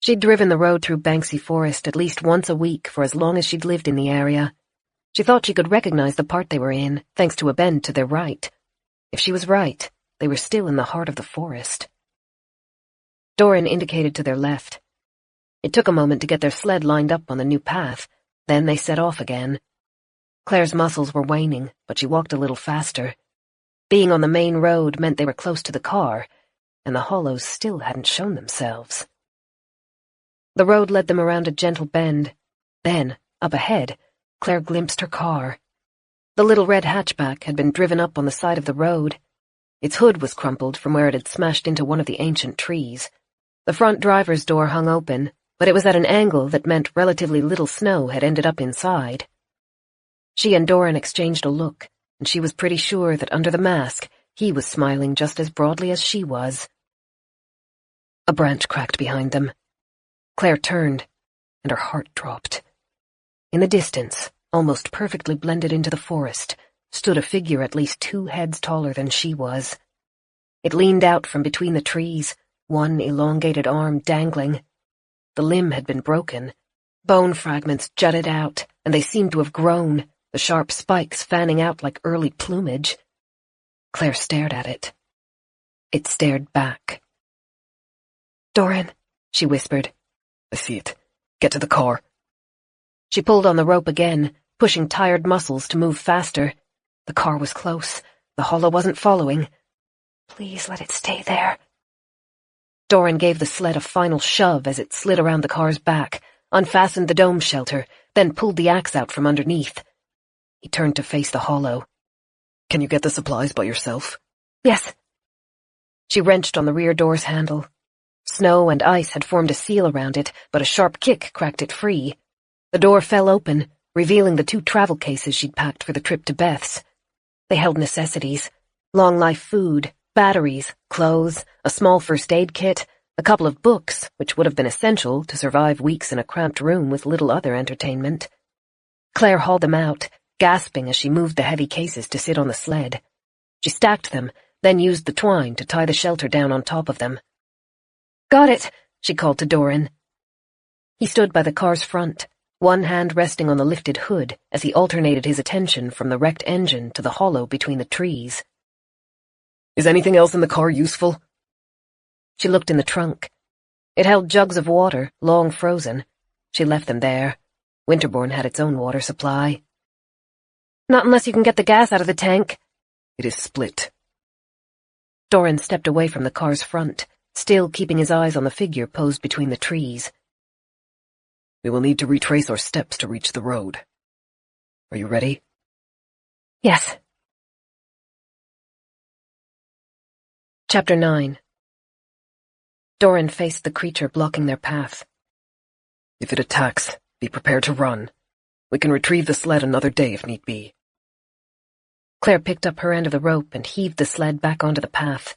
She'd driven the road through Banksy Forest at least once a week for as long as she'd lived in the area. She thought she could recognize the part they were in, thanks to a bend to their right. If she was right, they were still in the heart of the forest. Doran indicated to their left. It took a moment to get their sled lined up on the new path, then they set off again. Claire's muscles were waning, but she walked a little faster. Being on the main road meant they were close to the car, and the hollows still hadn't shown themselves. The road led them around a gentle bend. Then, up ahead, Claire glimpsed her car. The little red hatchback had been driven up on the side of the road. Its hood was crumpled from where it had smashed into one of the ancient trees. The front driver's door hung open, but it was at an angle that meant relatively little snow had ended up inside. She and Doran exchanged a look, and she was pretty sure that under the mask he was smiling just as broadly as she was. A branch cracked behind them. Claire turned, and her heart dropped. In the distance, almost perfectly blended into the forest, stood a figure at least 2 heads taller than she was. It leaned out from between the trees, one elongated arm dangling. The limb had been broken. Bone fragments jutted out, and they seemed to have grown, the sharp spikes fanning out like early plumage. Claire stared at it. It stared back. "Doran," she whispered. "I see it. Get to the car." She pulled on the rope again, pushing tired muscles to move faster. The car was close. The hollow wasn't following. "Please let it stay there." Doran gave the sled a final shove as it slid around the car's back, unfastened the dome shelter, then pulled the axe out from underneath. He turned to face the hollow. "Can you get the supplies by yourself?" "Yes." She wrenched on the rear door's handle. Snow and ice had formed a seal around it, but a sharp kick cracked it free. The door fell open, revealing the 2 travel cases she'd packed for the trip to Beth's. They held necessities: long-life food, batteries, clothes, a small first aid kit, a couple of books, which would have been essential to survive weeks in a cramped room with little other entertainment. Claire hauled them out, gasping as she moved the heavy cases to sit on the sled. She stacked them, then used the twine to tie the shelter down on top of them. "Got it," she called to Doran. He stood by the car's front, one hand resting on the lifted hood as he alternated his attention from the wrecked engine to the hollow between the trees. "Is anything else in the car useful?" She looked in the trunk. It held jugs of water, long frozen. She left them there. Winterbourne had its own water supply. "Not unless you can get the gas out of the tank." "It is split." Doran stepped away from the car's front, still keeping his eyes on the figure posed between the trees. "We will need to retrace our steps to reach the road. Are you ready?" "Yes." Chapter 9. Doran faced the creature blocking their path. "If it attacks, be prepared to run. We can retrieve the sled another day if need be." Claire picked up her end of the rope and heaved the sled back onto the path.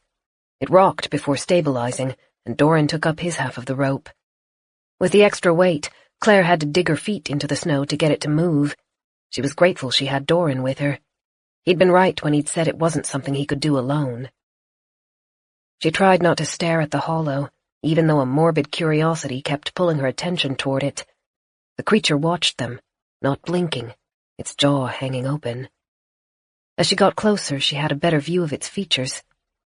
It rocked before stabilizing, and Doran took up his half of the rope. With the extra weight, Claire had to dig her feet into the snow to get it to move. She was grateful she had Doran with her. He'd been right when he'd said it wasn't something he could do alone. She tried not to stare at the hollow, even though a morbid curiosity kept pulling her attention toward it. The creature watched them, not blinking, its jaw hanging open. As she got closer, she had a better view of its features.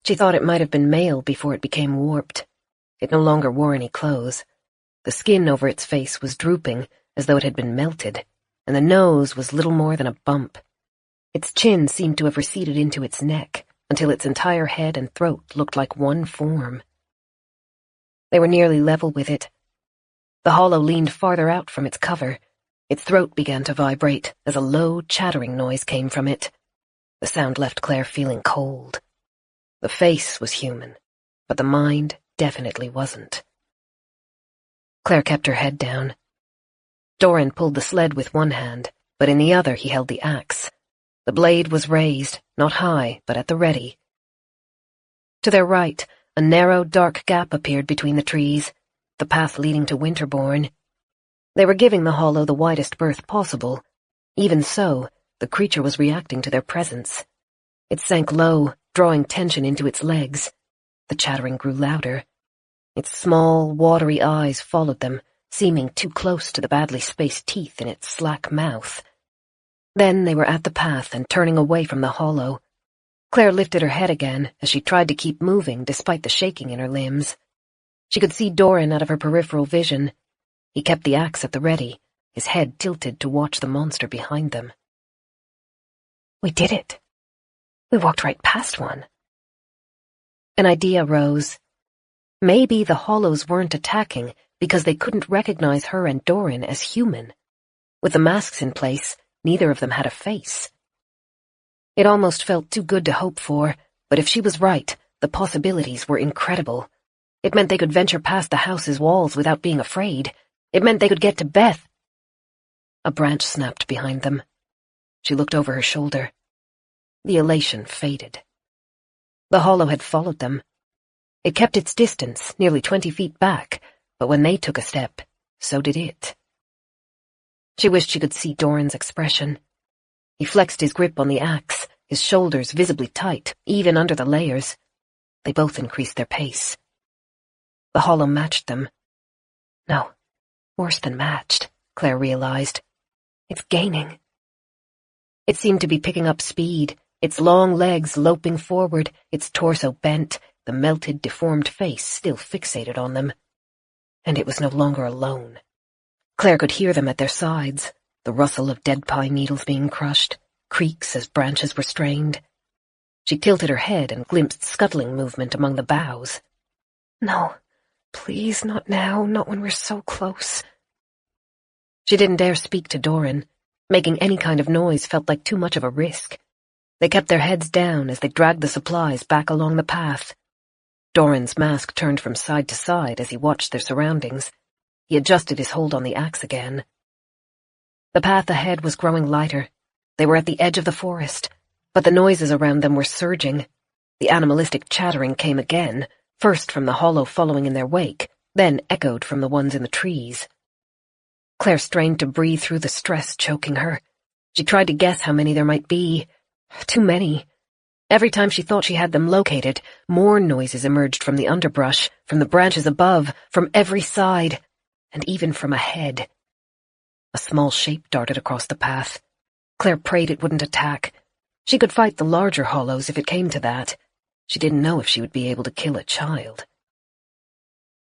She thought it might have been male before it became warped. It no longer wore any clothes. The skin over its face was drooping, as though it had been melted, and the nose was little more than a bump. Its chin seemed to have receded into its neck, until its entire head and throat looked like one form. They were nearly level with it. The hollow leaned farther out from its cover. Its throat began to vibrate as a low, chattering noise came from it. The sound left Claire feeling cold. The face was human, but the mind definitely wasn't. Claire kept her head down. Doran pulled the sled with one hand, but in the other he held the axe. The blade was raised, not high, but at the ready. To their right, a narrow, dark gap appeared between the trees, the path leading to Winterbourne. They were giving the hollow the widest berth possible. Even so, the creature was reacting to their presence. It sank low, drawing tension into its legs. The chattering grew louder. Its small, watery eyes followed them, seeming too close to the badly spaced teeth in its slack mouth. Then they were at the path and turning away from the hollow. Claire lifted her head again as she tried to keep moving despite the shaking in her limbs. She could see Doran out of her peripheral vision. He kept the axe at the ready, his head tilted to watch the monster behind them. "We did it. We walked right past one." An idea rose. Maybe the hollows weren't attacking because they couldn't recognize her and Doran as human. With the masks in place, neither of them had a face. It almost felt too good to hope for, but if she was right, the possibilities were incredible. It meant they could venture past the house's walls without being afraid. It meant they could get to Beth. A branch snapped behind them. She looked over her shoulder. The elation faded. The hollow had followed them. It kept its distance, nearly 20 feet back, but when they took a step, so did it. She wished she could see Doran's expression. He flexed his grip on the axe, his shoulders visibly tight, even under the layers. They both increased their pace. The hollow matched them. No, worse than matched, Claire realized. It's gaining. It seemed to be picking up speed, its long legs loping forward, its torso bent, the melted, deformed face still fixated on them. And it was no longer alone. Claire could hear them at their sides, the rustle of dead pine needles being crushed, creaks as branches were strained. She tilted her head and glimpsed scuttling movement among the boughs. No, please, not now, not when we're so close. She didn't dare speak to Doran. Making any kind of noise felt like too much of a risk. They kept their heads down as they dragged the supplies back along the path. Doran's mask turned from side to side as he watched their surroundings. He adjusted his hold on the axe again. The path ahead was growing lighter. They were at the edge of the forest, but the noises around them were surging. The animalistic chattering came again, first from the hollow following in their wake, then echoed from the ones in the trees. Claire strained to breathe through the stress choking her. She tried to guess how many there might be. Too many. Every time she thought she had them located, more noises emerged from the underbrush, from the branches above, from every side, and even from ahead. A small shape darted across the path. Claire prayed it wouldn't attack. She could fight the larger hollows if it came to that. She didn't know if she would be able to kill a child.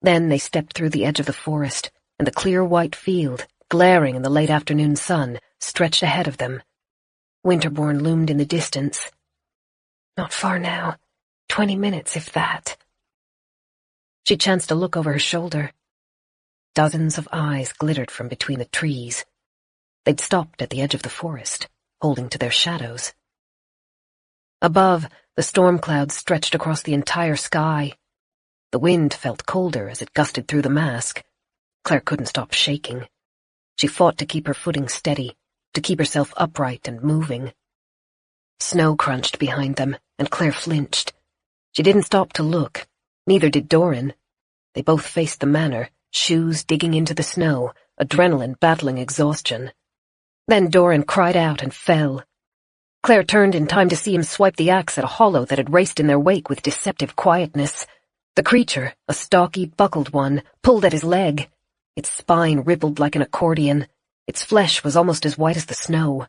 Then they stepped through the edge of the forest, and the clear white field, glaring in the late afternoon sun, stretched ahead of them. Winterbourne loomed in the distance. Not far now. 20 minutes, if that. She chanced to look over her shoulder. Dozens of eyes glittered from between the trees. They'd stopped at the edge of the forest, holding to their shadows. Above, the storm clouds stretched across the entire sky. The wind felt colder as it gusted through the mask. Claire couldn't stop shaking. She fought to keep her footing steady, to keep herself upright and moving. Snow crunched behind them, and Claire flinched. She didn't stop to look. Neither did Doran. They both faced the manor, shoes digging into the snow, adrenaline battling exhaustion. Then Doran cried out and fell. Claire turned in time to see him swipe the axe at a hollow that had raced in their wake with deceptive quietness. The creature, a stocky, buckled one, pulled at his leg. Its spine rippled like an accordion. Its flesh was almost as white as the snow.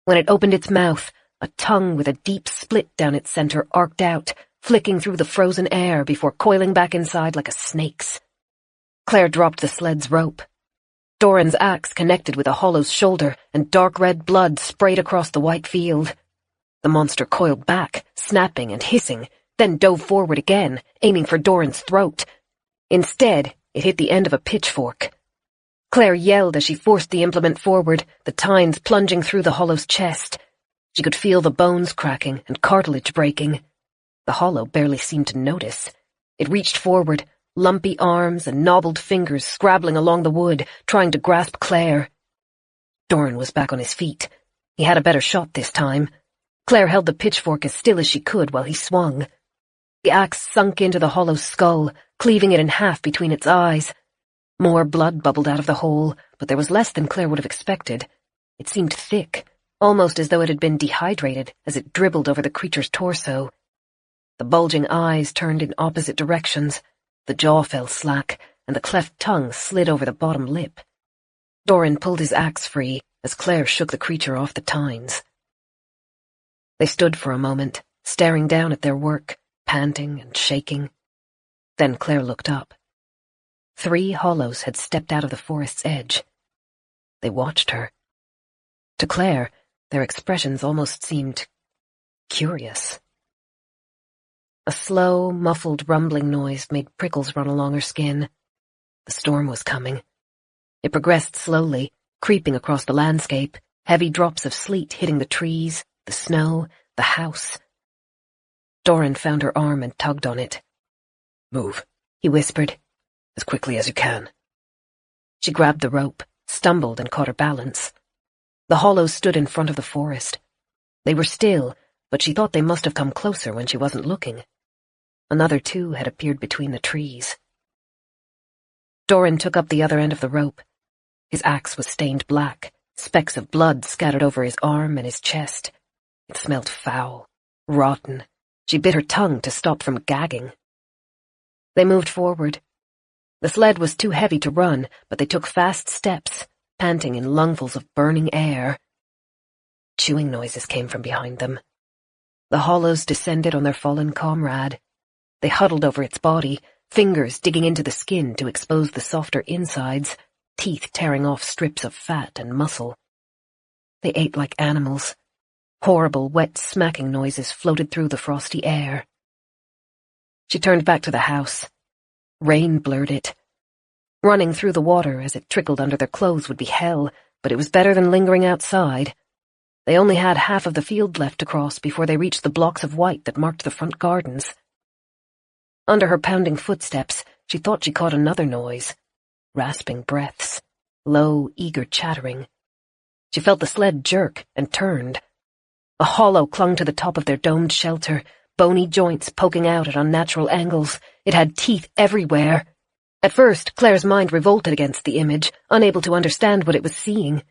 When it opened its mouth, a tongue with a deep split down its center arced out, flicking through the frozen air before coiling back inside like a snake's. Claire dropped the sled's rope. Doran's axe connected with a hollow's shoulder, and dark red blood sprayed across the white field. The monster coiled back, snapping and hissing, then dove forward again, aiming for Doran's throat. Instead, it hit the end of a pitchfork. Claire yelled as she forced the implement forward, the tines plunging through the hollow's chest. She could feel the bones cracking and cartilage breaking. The hollow barely seemed to notice. It reached forward, lumpy arms and knobbled fingers scrabbling along the wood, trying to grasp Claire. Doran was back on his feet. He had a better shot this time. Claire held the pitchfork as still as she could while he swung. The axe sunk into the hollow's skull, cleaving it in half between its eyes. More blood bubbled out of the hole, but there was less than Claire would have expected. It seemed thick, almost as though it had been dehydrated as it dribbled over the creature's torso. The bulging eyes turned in opposite directions, the jaw fell slack, and the cleft tongue slid over the bottom lip. Doran pulled his axe free as Claire shook the creature off the tines. They stood for a moment, staring down at their work, panting and shaking. Then Claire looked up. 3 hollows had stepped out of the forest's edge. They watched her. To Claire, their expressions almost seemed curious. A slow, muffled rumbling noise made prickles run along her skin. The storm was coming. It progressed slowly, creeping across the landscape, heavy drops of sleet hitting the trees, the snow, the house. Doran found her arm and tugged on it. "Move," he whispered. "as quickly as you can." She grabbed the rope, stumbled and caught her balance. The hollows stood in front of the forest. They were still, but she thought they must have come closer when she wasn't looking. Another 2 had appeared between the trees. Doran took up the other end of the rope. His axe was stained black, specks of blood scattered over his arm and his chest. It smelled foul, rotten. She bit her tongue to stop from gagging. They moved forward. The sled was too heavy to run, but they took fast steps, panting in lungfuls of burning air. Chewing noises came from behind them. The hollows descended on their fallen comrade. They huddled over its body, fingers digging into the skin to expose the softer insides, teeth tearing off strips of fat and muscle. They ate like animals. Horrible, wet smacking noises floated through the frosty air. She turned back to the house. Rain blurred it. Running through the water as it trickled under their clothes would be hell, but it was better than lingering outside. They only had half of the field left to cross before they reached the blocks of white that marked the front gardens. Under her pounding footsteps, she thought she caught another noise. Rasping breaths. Low, eager chattering. She felt the sled jerk and turned. A hollow clung to the top of their domed shelter, bony joints poking out at unnatural angles. It had teeth everywhere. At first, Claire's mind revolted against the image, unable to understand what it was seeing.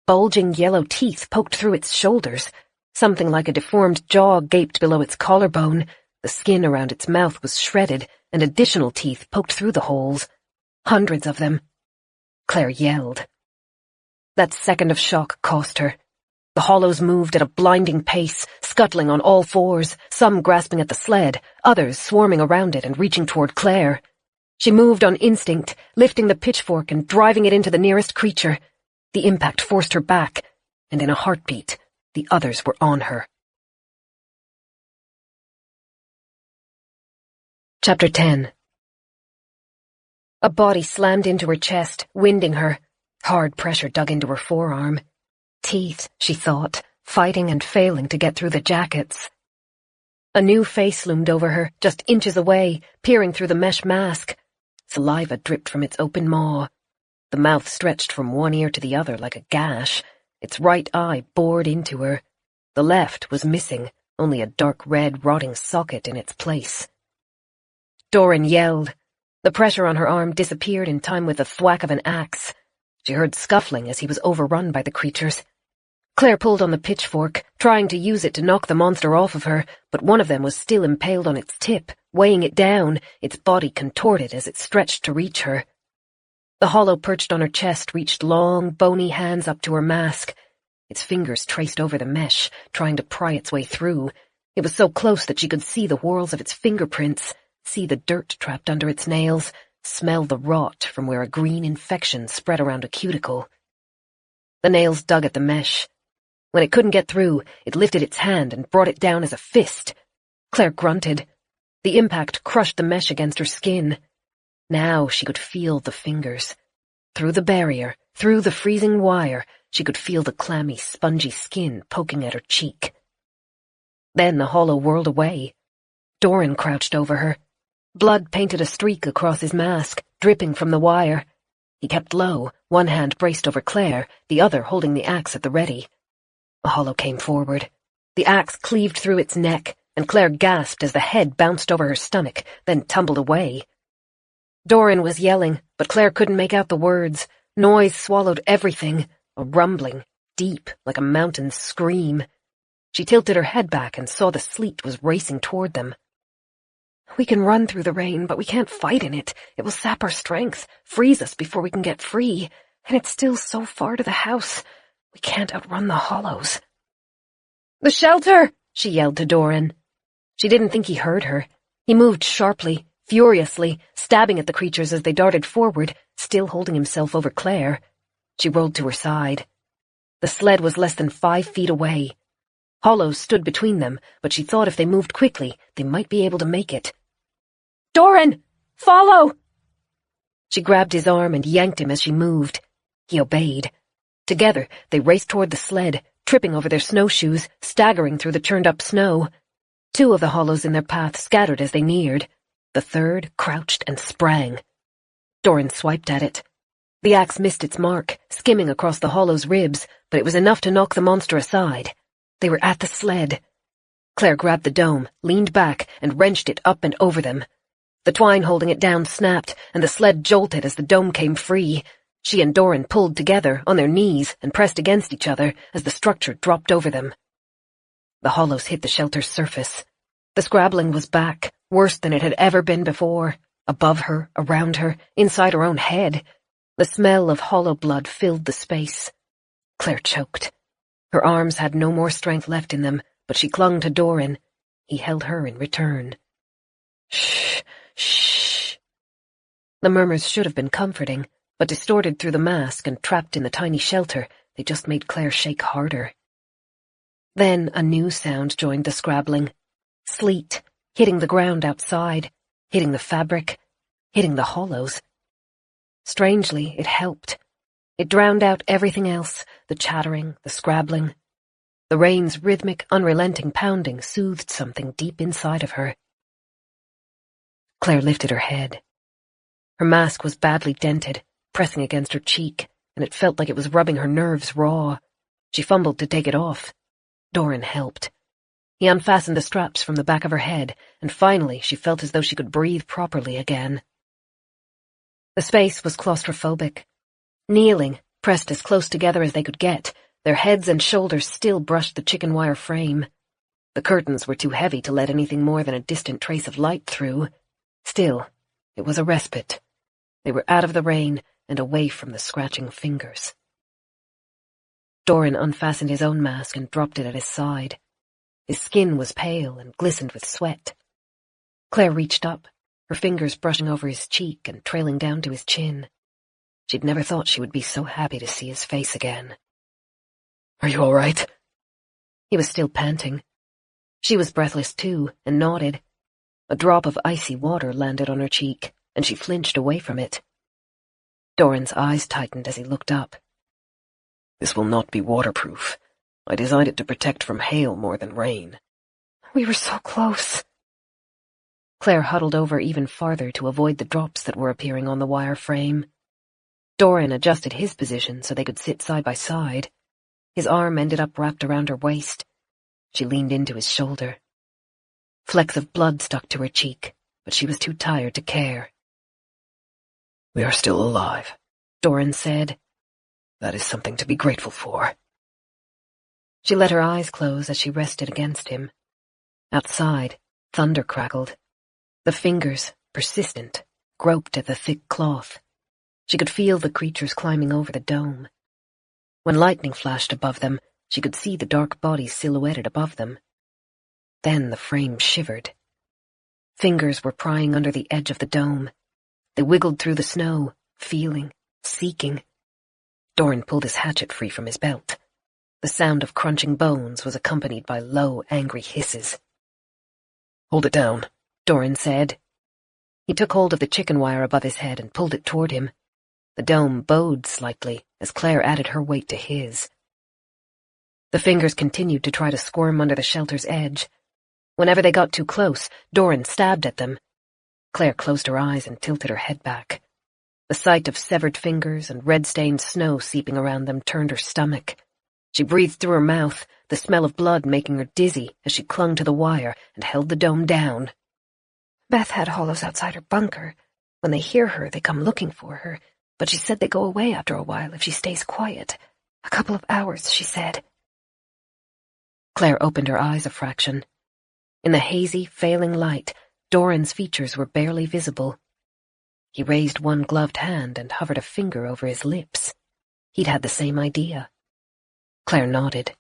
Bulging yellow teeth poked through its shoulders. Something like a deformed jaw gaped below its collarbone. The skin around its mouth was shredded, and additional teeth poked through the holes. Hundreds of them. Claire yelled. That second of shock cost her. The hollows moved at a blinding pace, scuttling on all fours, some grasping at the sled, others swarming around it and reaching toward Claire. She moved on instinct, lifting the pitchfork and driving it into the nearest creature. The impact forced her back, and in a heartbeat, the others were on her. Chapter 10. A body slammed into her chest, winding her. Hard pressure dug into her forearm. Teeth, she thought, fighting and failing to get through the jackets. A new face loomed over her, just inches away, peering through the mesh mask. Saliva dripped from its open maw. The mouth stretched from one ear to the other like a gash. Its right eye bored into her. The left was missing, only a dark red rotting socket in its place. Doran yelled. The pressure on her arm disappeared in time with the thwack of an axe. She heard scuffling as he was overrun by the creatures. Claire pulled on the pitchfork, trying to use it to knock the monster off of her, but one of them was still impaled on its tip, weighing it down, its body contorted as it stretched to reach her. The hollow perched on her chest reached long, bony hands up to her mask. Its fingers traced over the mesh, trying to pry its way through. It was so close that she could see the whorls of its fingerprints, see the dirt trapped under its nails, smell the rot from where a green infection spread around a cuticle. The nails dug at the mesh. When it couldn't get through, it lifted its hand and brought it down as a fist. Claire grunted. The impact crushed the mesh against her skin. Now she could feel the fingers. Through the barrier, through the freezing wire, she could feel the clammy, spongy skin poking at her cheek. Then the hollow whirled away. Doran crouched over her. Blood painted a streak across his mask, dripping from the wire. He kept low, one hand braced over Claire, the other holding the axe at the ready. A hollow came forward. The axe cleaved through its neck, and Claire gasped as the head bounced over her stomach, then tumbled away. Doran was yelling, but Claire couldn't make out the words. Noise swallowed everything, a rumbling, deep, like a mountain scream. She tilted her head back and saw the sleet was racing toward them. We can run through the rain, but we can't fight in it. It will sap our strength, freeze us before we can get free, and it's still so far to the house. We can't outrun the hollows. The shelter! She yelled to Doran. She didn't think he heard her. He moved sharply, furiously, stabbing at the creatures as they darted forward, still holding himself over Claire. She rolled to her side. The sled was less than 5 feet away. Hollows stood between them, but she thought if they moved quickly, they might be able to make it. Doran! Follow! She grabbed his arm and yanked him as she moved. He obeyed. Together, they raced toward the sled, tripping over their snowshoes, staggering through the churned-up snow. 2 of the hollows in their path scattered as they neared. The third crouched and sprang. Doran swiped at it. The axe missed its mark, skimming across the hollow's ribs, but it was enough to knock the monster aside. They were at the sled. Claire grabbed the dome, leaned back, and wrenched it up and over them. The twine holding it down snapped, and the sled jolted as the dome came free. She and Doran pulled together on their knees and pressed against each other as the structure dropped over them. The hollows hit the shelter's surface. The scrabbling was back, worse than it had ever been before, above her, around her, inside her own head. The smell of hollow blood filled the space. Claire choked. Her arms had no more strength left in them, but she clung to Doran. He held her in return. Shh, shh. The murmurs should have been comforting, but distorted through the mask and trapped in the tiny shelter, they just made Claire shake harder. Then a new sound joined the scrabbling. Sleet, hitting the ground outside, hitting the fabric, hitting the hollows. Strangely, it helped. It drowned out everything else, the chattering, the scrabbling. The rain's rhythmic, unrelenting pounding soothed something deep inside of her. Claire lifted her head. Her mask was badly dented, pressing against her cheek, and it felt like it was rubbing her nerves raw. She fumbled to take it off. Doran helped. He unfastened the straps from the back of her head, and finally she felt as though she could breathe properly again. The space was claustrophobic. Kneeling, pressed as close together as they could get, their heads and shoulders still brushed the chicken wire frame. The curtains were too heavy to let anything more than a distant trace of light through. Still, it was a respite. They were out of the rain and away from the scratching fingers. Doran unfastened his own mask and dropped it at his side. His skin was pale and glistened with sweat. Claire reached up, her fingers brushing over his cheek and trailing down to his chin. She'd never thought she would be so happy to see his face again. Are you all right? He was still panting. She was breathless too, and nodded. A drop of icy water landed on her cheek, and she flinched away from it. Doran's eyes tightened as he looked up. This will not be waterproof. I designed it to protect from hail more than rain. We were so close. Claire huddled over even farther to avoid the drops that were appearing on the wire frame. Doran adjusted his position so they could sit side by side. His arm ended up wrapped around her waist. She leaned into his shoulder. Flecks of blood stuck to her cheek, but she was too tired to care. We are still alive, Doran said. That is something to be grateful for. She let her eyes close as she rested against him. Outside, thunder crackled. The fingers, persistent, groped at the thick cloth. She could feel the creatures climbing over the dome. When lightning flashed above them, she could see the dark bodies silhouetted above them. Then the frame shivered. Fingers were prying under the edge of the dome. They wiggled through the snow, feeling, seeking. Doran pulled his hatchet free from his belt. The sound of crunching bones was accompanied by low, angry hisses. Hold it down, Doran said. He took hold of the chicken wire above his head and pulled it toward him. The dome bowed slightly as Claire added her weight to his. The fingers continued to try to squirm under the shelter's edge. Whenever they got too close, Doran stabbed at them. Claire closed her eyes and tilted her head back. The sight of severed fingers and red-stained snow seeping around them turned her stomach. She breathed through her mouth, the smell of blood making her dizzy as she clung to the wire and held the dome down. Beth had hollows outside her bunker. When they hear her, they come looking for her, but she said they go away after a while if she stays quiet. A couple of hours, she said. Claire opened her eyes a fraction. In the hazy, failing light, Doran's features were barely visible. He raised one gloved hand and hovered a finger over his lips. He'd had the same idea. Claire nodded.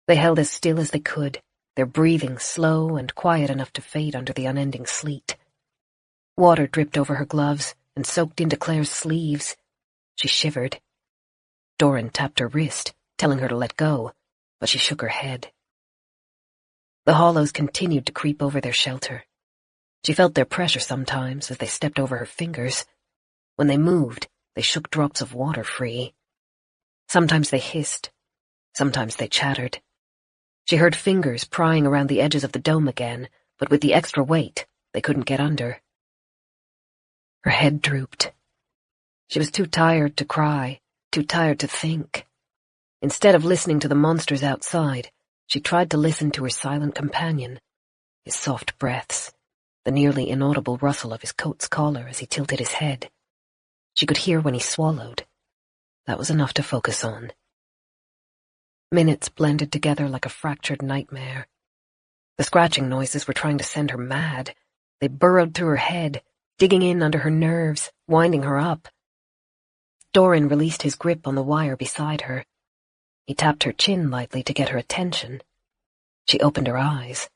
They held as still as they could, their breathing slow and quiet enough to fade under the unending sleet. Water dripped over her gloves and soaked into Claire's sleeves. She shivered. Doran tapped her wrist, telling her to let go, but she shook her head. The hollows continued to creep over their shelter. She felt their pressure sometimes as they stepped over her fingers. When they moved, they shook drops of water free. Sometimes they hissed. Sometimes they chattered. She heard fingers prying around the edges of the dome again, but with the extra weight, they couldn't get under. Her head drooped. She was too tired to cry, too tired to think. Instead of listening to the monsters outside, she tried to listen to her silent companion, his soft breaths, the nearly inaudible rustle of his coat's collar as he tilted his head. She could hear when he swallowed. That was enough to focus on. Minutes blended together like a fractured nightmare. The scratching noises were trying to send her mad. They burrowed through her head, digging in under her nerves, winding her up. Doran released his grip on the wire beside her. He tapped her chin lightly to get her attention. She opened her eyes.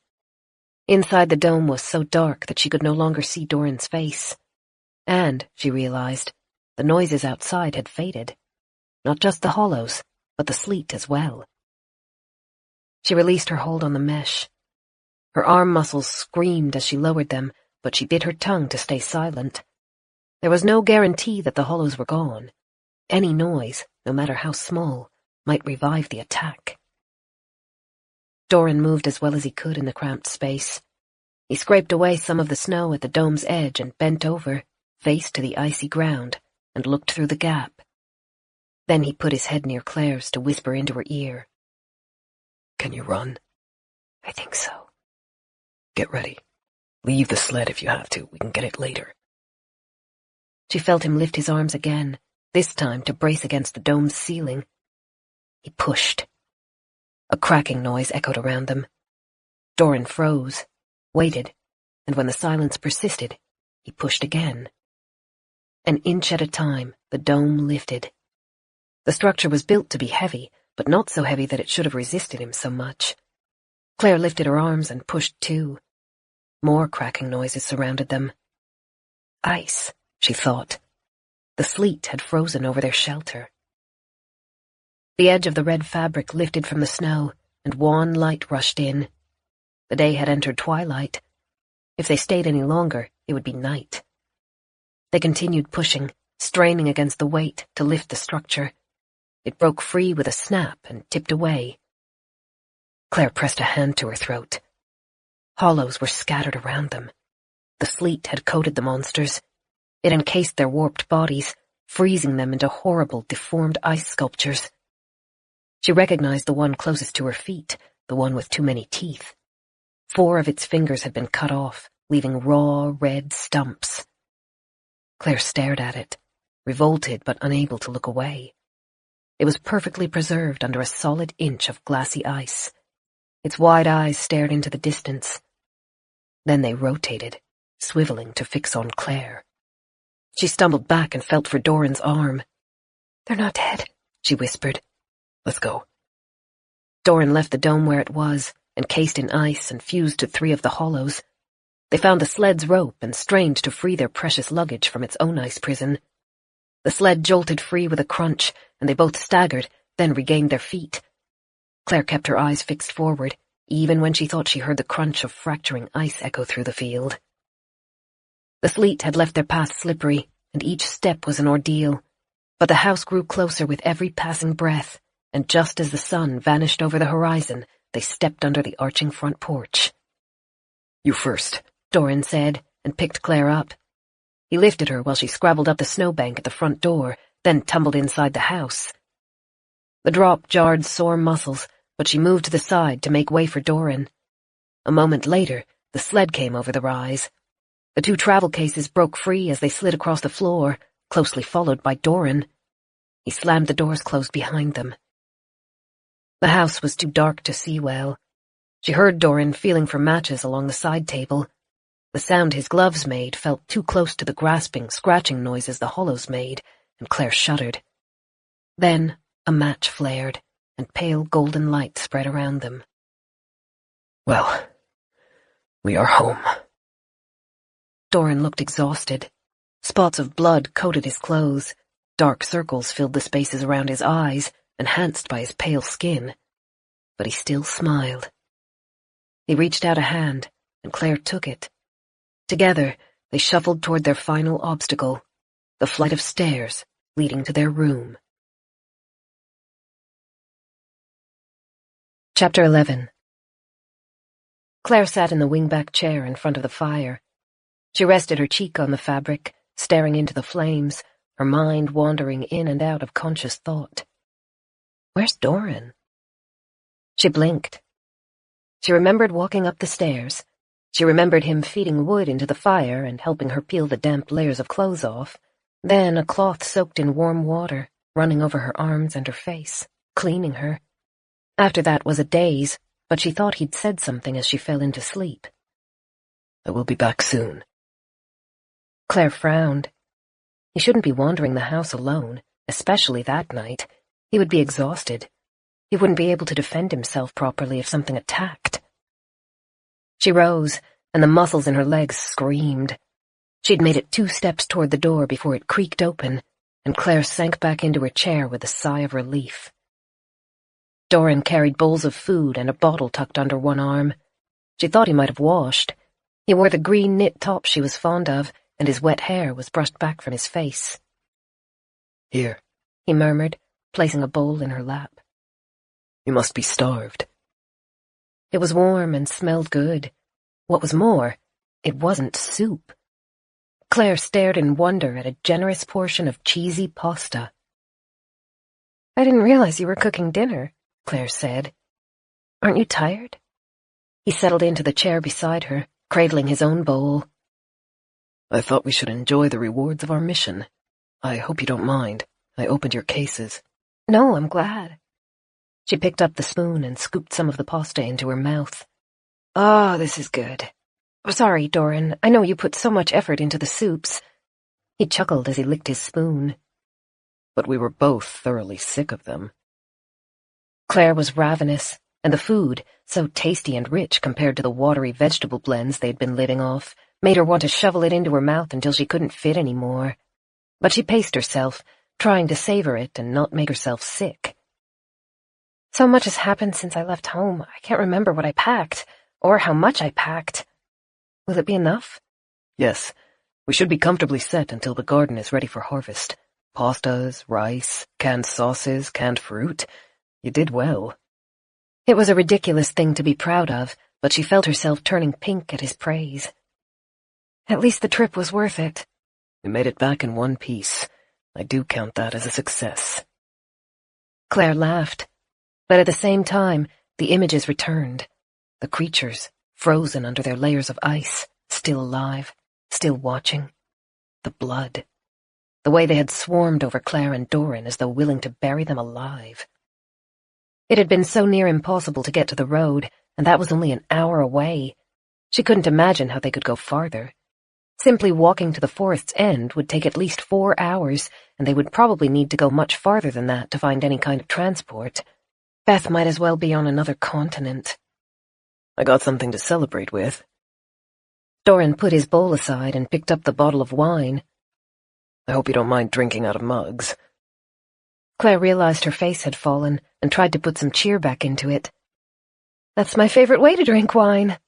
Inside the dome was so dark that she could no longer see Doran's face. And, she realized, the noises outside had faded. Not just the hollows, but the sleet as well. She released her hold on the mesh. Her arm muscles screamed as she lowered them, but she bit her tongue to stay silent. There was no guarantee that the hollows were gone. Any noise, no matter how small, might revive the attack. Doran moved as well as he could in the cramped space. He scraped away some of the snow at the dome's edge and bent over, face to the icy ground, and looked through the gap. Then he put his head near Claire's to whisper into her ear. Can you run? I think so. Get ready. Leave the sled if you have to. We can get it later. She felt him lift his arms again, this time to brace against the dome's ceiling. He pushed. A cracking noise echoed around them. Doran froze, waited, and when the silence persisted, he pushed again. An inch at a time, the dome lifted. The structure was built to be heavy, but not so heavy that it should have resisted him so much. Claire lifted her arms and pushed too. More cracking noises surrounded them. Ice, she thought. The sleet had frozen over their shelter. The edge of the red fabric lifted from the snow, and wan light rushed in. The day had entered twilight. If they stayed any longer, it would be night. They continued pushing, straining against the weight to lift the structure. It broke free with a snap and tipped away. Claire pressed a hand to her throat. Hollows were scattered around them. The sleet had coated the monsters. It encased their warped bodies, freezing them into horrible, deformed ice sculptures. She recognized the one closest to her feet, the one with too many teeth. 4 of its fingers had been cut off, leaving raw, red stumps. Claire stared at it, revolted but unable to look away. It was perfectly preserved under a solid inch of glassy ice. Its wide eyes stared into the distance. Then they rotated, swiveling to fix on Claire. She stumbled back and felt for Doran's arm. They're not dead, she whispered. Let's go. Doran left the dome where it was, encased in ice and fused to 3 of the hollows. They found the sled's rope and strained to free their precious luggage from its own ice prison. The sled jolted free with a crunch, and they both staggered, then regained their feet. Claire kept her eyes fixed forward, even when she thought she heard the crunch of fracturing ice echo through the field. The sleet had left their path slippery, and each step was an ordeal, but the house grew closer with every passing breath, and just as the sun vanished over the horizon, they stepped under the arching front porch. You first, Doran said, and picked Claire up. He lifted her while she scrabbled up the snowbank at the front door, then tumbled inside the house. The drop jarred sore muscles, but she moved to the side to make way for Doran. A moment later, the sled came over the rise. The 2 travel cases broke free as they slid across the floor, closely followed by Doran. He slammed the doors closed behind them. The house was too dark to see well. She heard Doran feeling for matches along the side table. The sound his gloves made felt too close to the grasping, scratching noises the hollows made, and Claire shuddered. Then a match flared, and pale golden light spread around them. Well, we are home. Doran looked exhausted. Spots of blood coated his clothes. Dark circles filled the spaces around his eyes, enhanced by his pale skin. But he still smiled. He reached out a hand, and Claire took it. Together, they shuffled toward their final obstacle, the flight of stairs leading to their room. Chapter 11. Claire sat in the wingback chair in front of the fire. She rested her cheek on the fabric, staring into the flames, her mind wandering in and out of conscious thought. Where's Doran? She blinked. She remembered walking up the stairs. She remembered him feeding wood into the fire and helping her peel the damp layers of clothes off. Then a cloth soaked in warm water, running over her arms and her face, cleaning her. After that was a daze, but she thought he'd said something as she fell into sleep. I will be back soon. Claire frowned. He shouldn't be wandering the house alone, especially that night. He would be exhausted. He wouldn't be able to defend himself properly if something attacked. She rose, and the muscles in her legs screamed. She'd made it 2 steps toward the door before it creaked open, and Claire sank back into her chair with a sigh of relief. Doran carried bowls of food and a bottle tucked under one arm. She thought he might have washed. He wore the green knit top she was fond of, and his wet hair was brushed back from his face. Here, he murmured, placing a bowl in her lap. You must be starved. It was warm and smelled good. What was more, it wasn't soup. Claire stared in wonder at a generous portion of cheesy pasta. I didn't realize you were cooking dinner, Claire said. Aren't you tired? He settled into the chair beside her, cradling his own bowl. I thought we should enjoy the rewards of our mission. I hope you don't mind. I opened your cases. No, I'm glad. She picked up the spoon and scooped some of the pasta into her mouth. Oh, this is good. Sorry, Doran. I know you put so much effort into the soups. He chuckled as he licked his spoon. But we were both thoroughly sick of them. Claire was ravenous, and the food, so tasty and rich compared to the watery vegetable blends they'd been living off, made her want to shovel it into her mouth until she couldn't fit any more. But she paced herself, trying to savor it and not make herself sick. So much has happened since I left home. I can't remember what I packed, or how much I packed. Will it be enough? Yes. We should be comfortably set until the garden is ready for harvest. Pastas, rice, canned sauces, canned fruit. You did well. It was a ridiculous thing to be proud of, but she felt herself turning pink at his praise. At least the trip was worth it. We made it back in one piece. I do count that as a success. Claire laughed, but at the same time, the images returned. The creatures, frozen under their layers of ice, still alive, still watching. The blood. The way they had swarmed over Claire and Doran as though willing to bury them alive. It had been so near impossible to get to the road, and that was only an hour away. She couldn't imagine how they could go farther. Simply walking to the forest's end would take at least 4 hours, and they would probably need to go much farther than that to find any kind of transport. Beth might as well be on another continent. I got something to celebrate with. Doran put his bowl aside and picked up the bottle of wine. I hope you don't mind drinking out of mugs. Claire realized her face had fallen and tried to put some cheer back into it. That's my favorite way to drink wine.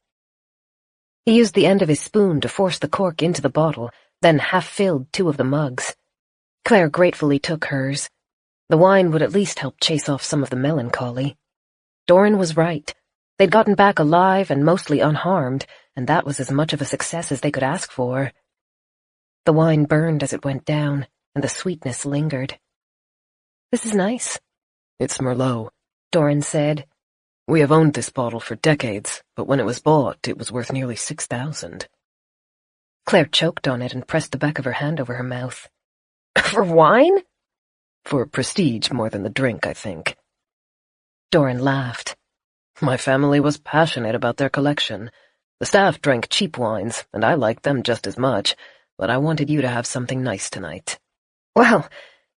He used the end of his spoon to force the cork into the bottle, then half-filled 2 of the mugs. Claire gratefully took hers. The wine would at least help chase off some of the melancholy. Doran was right. They'd gotten back alive and mostly unharmed, and that was as much of a success as they could ask for. The wine burned as it went down, and the sweetness lingered. This is nice. It's Merlot, Doran said. We have owned this bottle for decades, but when it was bought, it was worth nearly 6,000. Claire choked on it and pressed the back of her hand over her mouth. For wine? For prestige more than the drink, I think. Doran laughed. My family was passionate about their collection. The staff drank cheap wines, and I liked them just as much, but I wanted you to have something nice tonight. Well,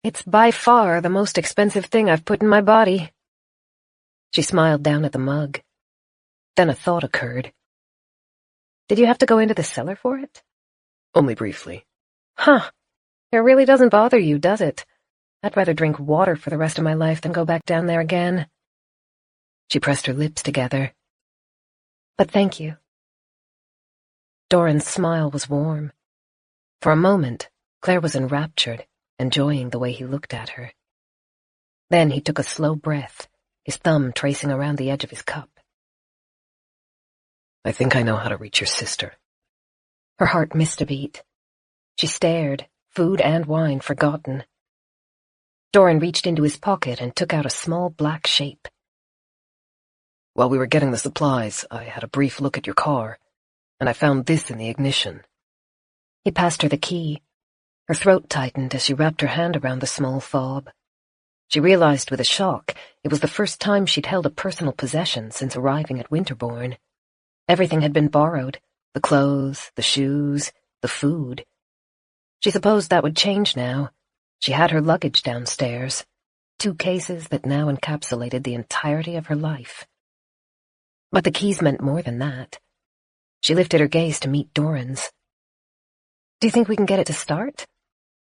it's by far the most expensive thing I've put in my body. She smiled down at the mug. Then a thought occurred. Did you have to go into the cellar for it? Only briefly. Huh. It really doesn't bother you, does it? I'd rather drink water for the rest of my life than go back down there again. She pressed her lips together. But thank you. Doran's smile was warm. For a moment, Claire was enraptured, enjoying the way he looked at her. Then he took a slow breath, his thumb tracing around the edge of his cup. I think I know how to reach your sister. Her heart missed a beat. She stared, food and wine forgotten. Doran reached into his pocket and took out a small black shape. While we were getting the supplies, I had a brief look at your car, and I found this in the ignition. He passed her the key. Her throat tightened as she wrapped her hand around the small fob. She realized with a shock it was the first time she'd held a personal possession since arriving at Winterbourne. Everything had been borrowed, the clothes, the shoes, the food. She supposed that would change now. She had her luggage downstairs, 2 cases that now encapsulated the entirety of her life. But the keys meant more than that. She lifted her gaze to meet Doran's. "Do you think we can get it to start?"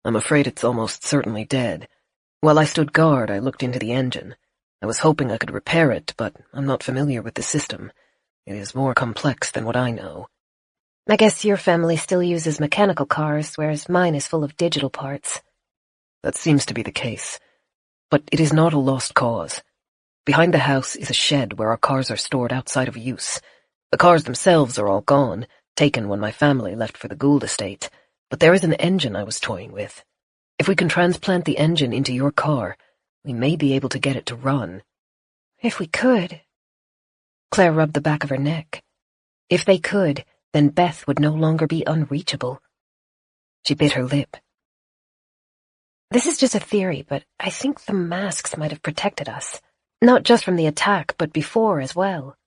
"I'm afraid it's almost certainly dead. While I stood guard, I looked into the engine. I was hoping I could repair it, but I'm not familiar with the system. It is more complex than what I know." "I guess your family still uses mechanical cars, whereas mine is full of digital parts." "That seems to be the case. But it is not a lost cause. Behind the house is a shed where our cars are stored outside of use. The cars themselves are all gone, taken when my family left for the Gould estate, but there is an engine I was toying with. If we can transplant the engine into your car, we may be able to get it to run." "If we could." Claire rubbed the back of her neck. If they could, then Beth would no longer be unreachable. She bit her lip. "This is just a theory, but I think the masks might have protected us. Not just from the attack, but before as well.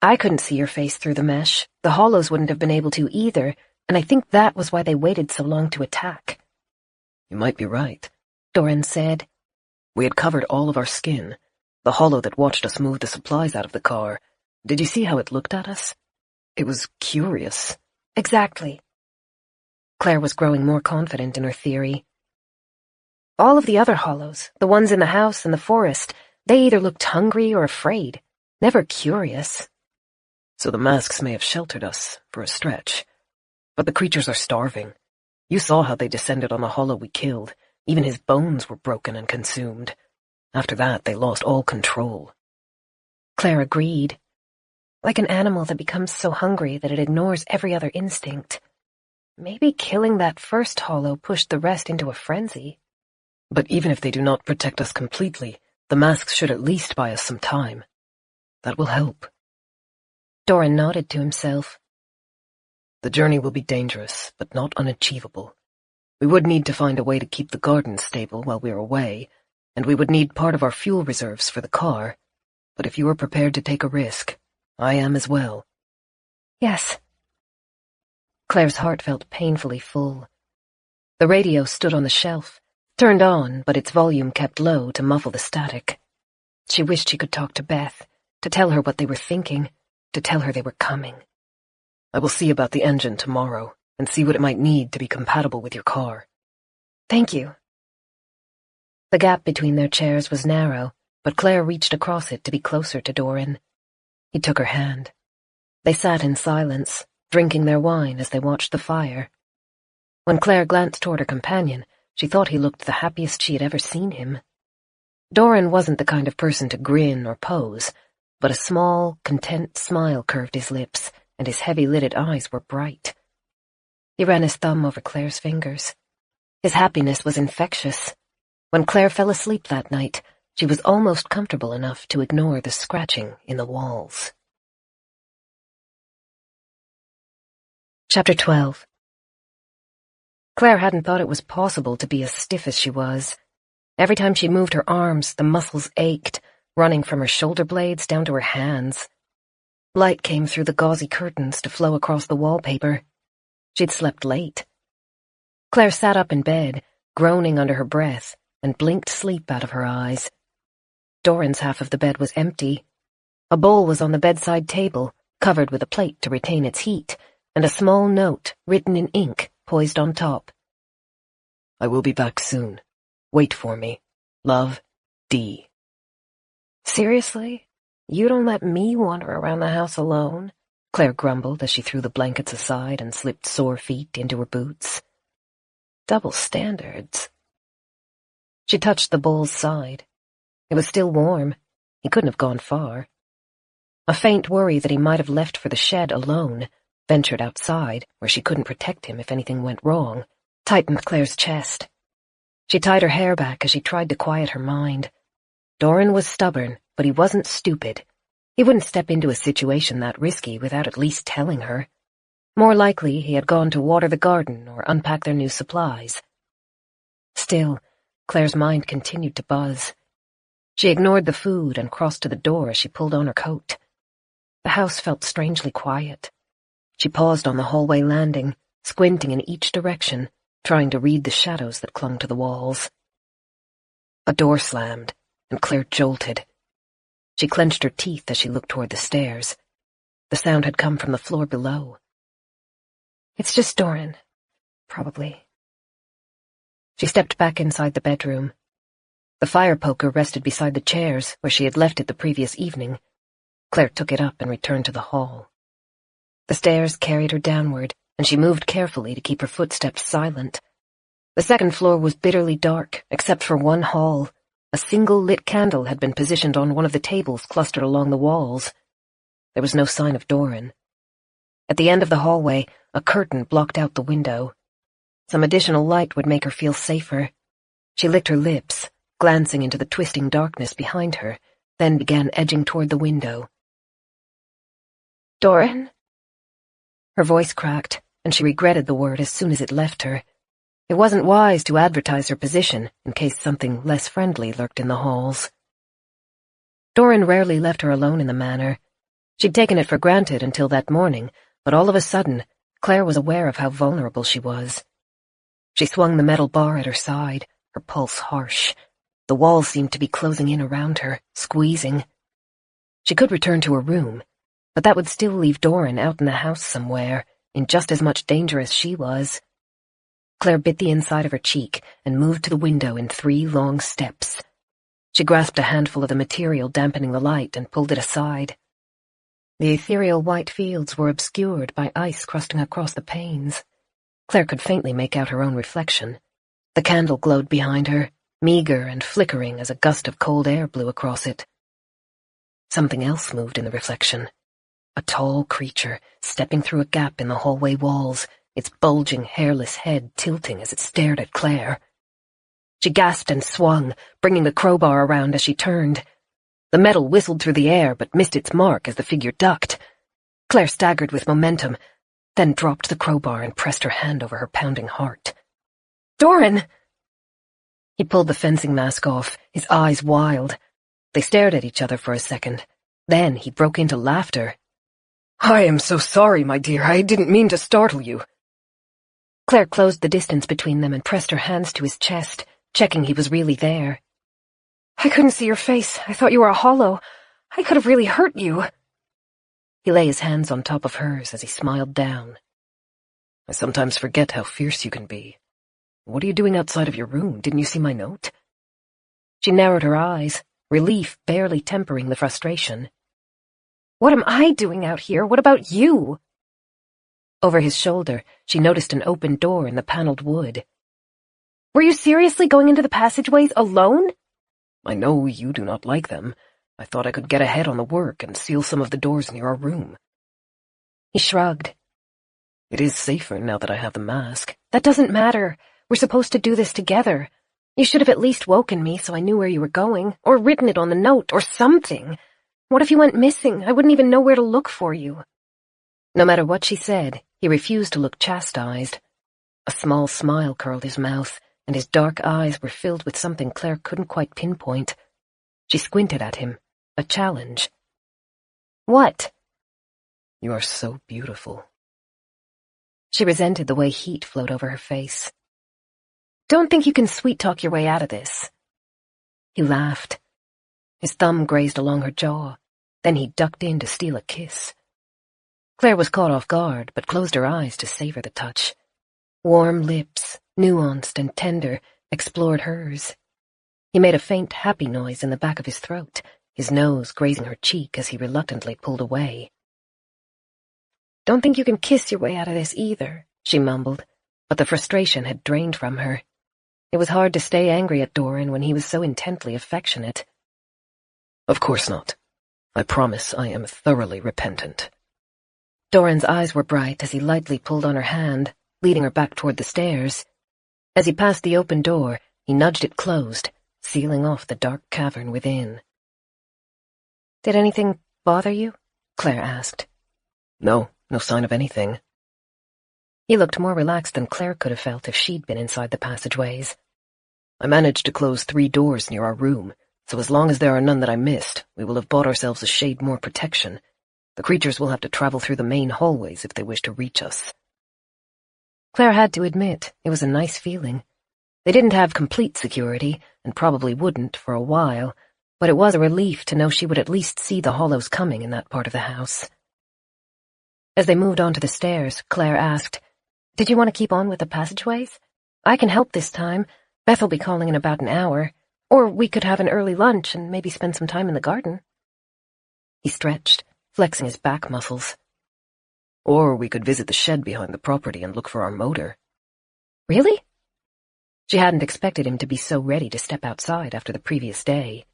I couldn't see your face through the mesh. The hollows wouldn't have been able to either, and I think that was why they waited so long to attack." "You might be right," Doran said. "We had covered all of our skin. The hollow that watched us move the supplies out of the car. Did you see how it looked at us? It was curious." "Exactly." Claire was growing more confident in her theory. "All of the other hollows, the ones in the house and the forest, they either looked hungry or afraid, never curious." "So the masks may have sheltered us, for a stretch. But the creatures are starving. You saw how they descended on the hollow we killed. Even his bones were broken and consumed. After that, they lost all control." Claire agreed. "Like an animal that becomes so hungry that it ignores every other instinct. Maybe killing that first hollow pushed the rest into a frenzy." "But even if they do not protect us completely, the masks should at least buy us some time. That will help." Doran nodded to himself. "The journey will be dangerous, but not unachievable. We would need to find a way to keep the garden stable while we are away, and we would need part of our fuel reserves for the car. But if you are prepared to take a risk, I am as well." "Yes." Claire's heart felt painfully full. The radio stood on the shelf, turned on, but its volume kept low to muffle the static. She wished she could talk to Beth, to tell her what they were thinking, to tell her they were coming. "I will see about the engine tomorrow, and see what it might need to be compatible with your car." "Thank you." The gap between their chairs was narrow, but Claire reached across it to be closer to Doran. He took her hand. They sat in silence, drinking their wine as they watched the fire. When Claire glanced toward her companion, she thought he looked the happiest she had ever seen him. Doran wasn't the kind of person to grin or pose, but a small, content smile curved his lips, and his heavy-lidded eyes were bright. He ran his thumb over Claire's fingers. His happiness was infectious. When Claire fell asleep that night, she was almost comfortable enough to ignore the scratching in the walls. Chapter 12. Claire hadn't thought it was possible to be as stiff as she was. Every time she moved her arms, the muscles ached, running from her shoulder blades down to her hands. Light came through the gauzy curtains to flow across the wallpaper. She'd slept late. Claire sat up in bed, groaning under her breath, and blinked sleep out of her eyes. Doran's half of the bed was empty. A bowl was on the bedside table, covered with a plate to retain its heat, and a small note, written in ink, poised on top. "I will be back soon. Wait for me. Love, D." "Seriously? You don't let me wander around the house alone," Claire grumbled as she threw the blankets aside and slipped sore feet into her boots. "Double standards." She touched the bowl's side. It was still warm. He couldn't have gone far. A faint worry that he might have left for the shed alone, ventured outside, where she couldn't protect him if anything went wrong, tightened Claire's chest. She tied her hair back as she tried to quiet her mind. Doran was stubborn, but he wasn't stupid. He wouldn't step into a situation that risky without at least telling her. More likely, he had gone to water the garden or unpack their new supplies. Still, Claire's mind continued to buzz. She ignored the food and crossed to the door as she pulled on her coat. The house felt strangely quiet. She paused on the hallway landing, squinting in each direction, trying to read the shadows that clung to the walls. A door slammed, and Claire jolted. She clenched her teeth as she looked toward the stairs. The sound had come from the floor below. It's just Doran. Probably. She stepped back inside the bedroom. The fire poker rested beside the chairs where she had left it the previous evening. Claire took it up and returned to the hall. The stairs carried her downward, and she moved carefully to keep her footsteps silent. The second floor was bitterly dark, except for one hall. A single lit candle had been positioned on one of the tables clustered along the walls. There was no sign of Doran. At the end of the hallway, a curtain blocked out the window. Some additional light would make her feel safer. She licked her lips, glancing into the twisting darkness behind her, then began edging toward the window. Doran? Her voice cracked, and she regretted the word as soon as it left her. It wasn't wise to advertise her position in case something less friendly lurked in the halls. Doran rarely left her alone in the manor. She'd taken it for granted until that morning, but all of a sudden, Claire was aware of how vulnerable she was. She swung the metal bar at her side, her pulse harsh. The walls seemed to be closing in around her, squeezing. She could return to her room, but that would still leave Doran out in the house somewhere, in just as much danger as she was. Claire bit the inside of her cheek and moved to the window in 3 long steps. She grasped a handful of the material dampening the light and pulled it aside. The ethereal white fields were obscured by ice crusting across the panes. Claire could faintly make out her own reflection. The candle glowed behind her, meager and flickering as a gust of cold air blew across it. Something else moved in the reflection. A tall creature, stepping through a gap in the hallway walls, its bulging, hairless head tilting as it stared at Claire. She gasped and swung, bringing the crowbar around as she turned. The metal whistled through the air but missed its mark as the figure ducked. Claire staggered with momentum, then dropped the crowbar and pressed her hand over her pounding heart. Doran! He pulled the fencing mask off, his eyes wild. They stared at each other for a second. Then he broke into laughter. I am so sorry, my dear. I didn't mean to startle you. Claire closed the distance between them and pressed her hands to his chest, checking he was really there. I couldn't see your face. I thought you were a hollow. I could have really hurt you. He lay his hands on top of hers as he smiled down. I sometimes forget how fierce you can be. What are you doing outside of your room? Didn't you see my note? She narrowed her eyes, relief barely tempering the frustration. What am I doing out here? What about you? Over his shoulder, she noticed an open door in the paneled wood. Were you seriously going into the passageways alone? I know you do not like them. I thought I could get ahead on the work and seal some of the doors near our room. He shrugged. It is safer now that I have the mask. That doesn't matter. We're supposed to do this together. You should have at least woken me so I knew where you were going, or written it on the note, or something. What if you went missing? I wouldn't even know where to look for you. No matter what she said, he refused to look chastised. A small smile curled his mouth, and his dark eyes were filled with something Claire couldn't quite pinpoint. She squinted at him, a challenge. What? You are so beautiful. She resented the way heat flowed over her face. Don't think you can sweet-talk your way out of this. He laughed. His thumb grazed along her jaw. Then he ducked in to steal a kiss. Claire was caught off guard, but closed her eyes to savor the touch. Warm lips, nuanced and tender, explored hers. He made a faint, happy noise in the back of his throat, his nose grazing her cheek as he reluctantly pulled away. Don't think you can kiss your way out of this either, she mumbled, but the frustration had drained from her. It was hard to stay angry at Doran when he was so intently affectionate. Of course not. I promise I am thoroughly repentant. Doran's eyes were bright as he lightly pulled on her hand, leading her back toward the stairs. As he passed the open door, he nudged it closed, sealing off the dark cavern within. Did anything bother you? Claire asked. No sign of anything. He looked more relaxed than Claire could have felt if she'd been inside the passageways. I managed to close 3 doors near our room, so as long as there are none that I missed, we will have bought ourselves a shade more protection. The creatures will have to travel through the main hallways if they wish to reach us. Claire had to admit it was a nice feeling. They didn't have complete security, and probably wouldn't for a while, but it was a relief to know she would at least see the hollows coming in that part of the house. As they moved onto the stairs, Claire asked, "Did you want to keep on with the passageways? I can help this time. Beth will be calling in about an hour. Or we could have an early lunch and maybe spend some time in the garden." He stretched, flexing his back muscles. "Or we could visit the shed behind the property and look for our motor." "Really?" She hadn't expected him to be so ready to step outside after the previous day.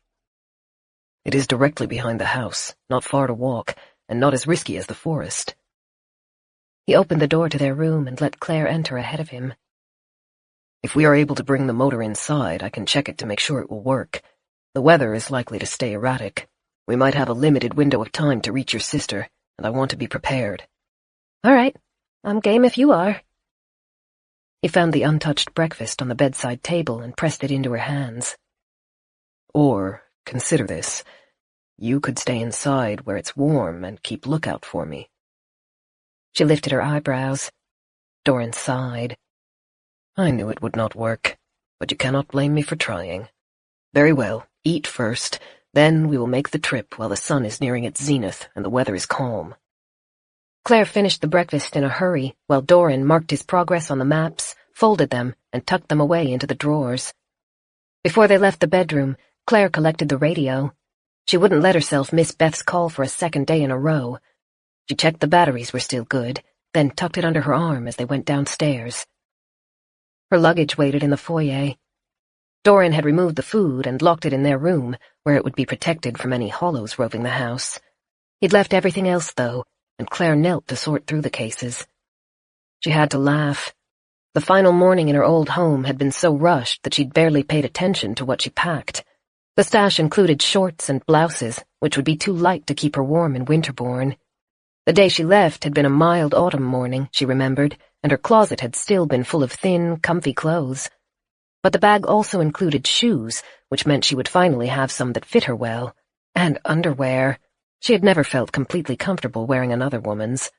"It is directly behind the house, not far to walk, and not as risky as the forest." He opened the door to their room and let Claire enter ahead of him. "If we are able to bring the motor inside, I can check it to make sure it will work. The weather is likely to stay erratic. We might have a limited window of time to reach your sister, and I want to be prepared." "All right. I'm game if you are." He found the untouched breakfast on the bedside table and pressed it into her hands. "Or, consider this. You could stay inside where it's warm and keep lookout for me." She lifted her eyebrows. Doran sighed. "I knew it would not work, but you cannot blame me for trying. Very well, eat first, then we will make the trip while the sun is nearing its zenith and the weather is calm." Claire finished the breakfast in a hurry, while Doran marked his progress on the maps, folded them, and tucked them away into the drawers. Before they left the bedroom, Claire collected the radio. She wouldn't let herself miss Beth's call for a second day in a row. She checked the batteries were still good, then tucked it under her arm as they went downstairs. Her luggage waited in the foyer. Doran had removed the food and locked it in their room, where it would be protected from any hollows roving the house. He'd left everything else, though, and Claire knelt to sort through the cases. She had to laugh. The final morning in her old home had been so rushed that she'd barely paid attention to what she packed. The stash included shorts and blouses, which would be too light to keep her warm in Winterbourne. The day she left had been a mild autumn morning, she remembered, and her closet had still been full of thin, comfy clothes. But the bag also included shoes, which meant she would finally have some that fit her well, and underwear. She had never felt completely comfortable wearing another woman's.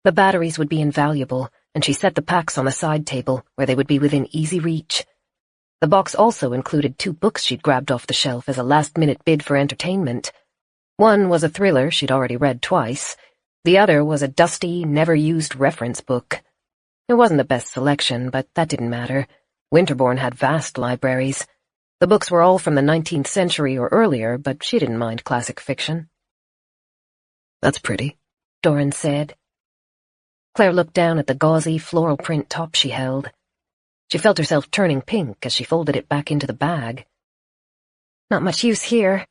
The batteries would be invaluable, and she set the packs on a side table where they would be within easy reach. The box also included 2 books she'd grabbed off the shelf as a last-minute bid for entertainment. One was a thriller she'd already read twice. The other was a dusty, never-used reference book. It wasn't the best selection, but that didn't matter. Winterbourne had vast libraries. The books were all from the 19th century or earlier, but she didn't mind classic fiction. "That's pretty," Doran said. Claire looked down at the gauzy, floral print top she held. She felt herself turning pink as she folded it back into the bag. "Not much use here."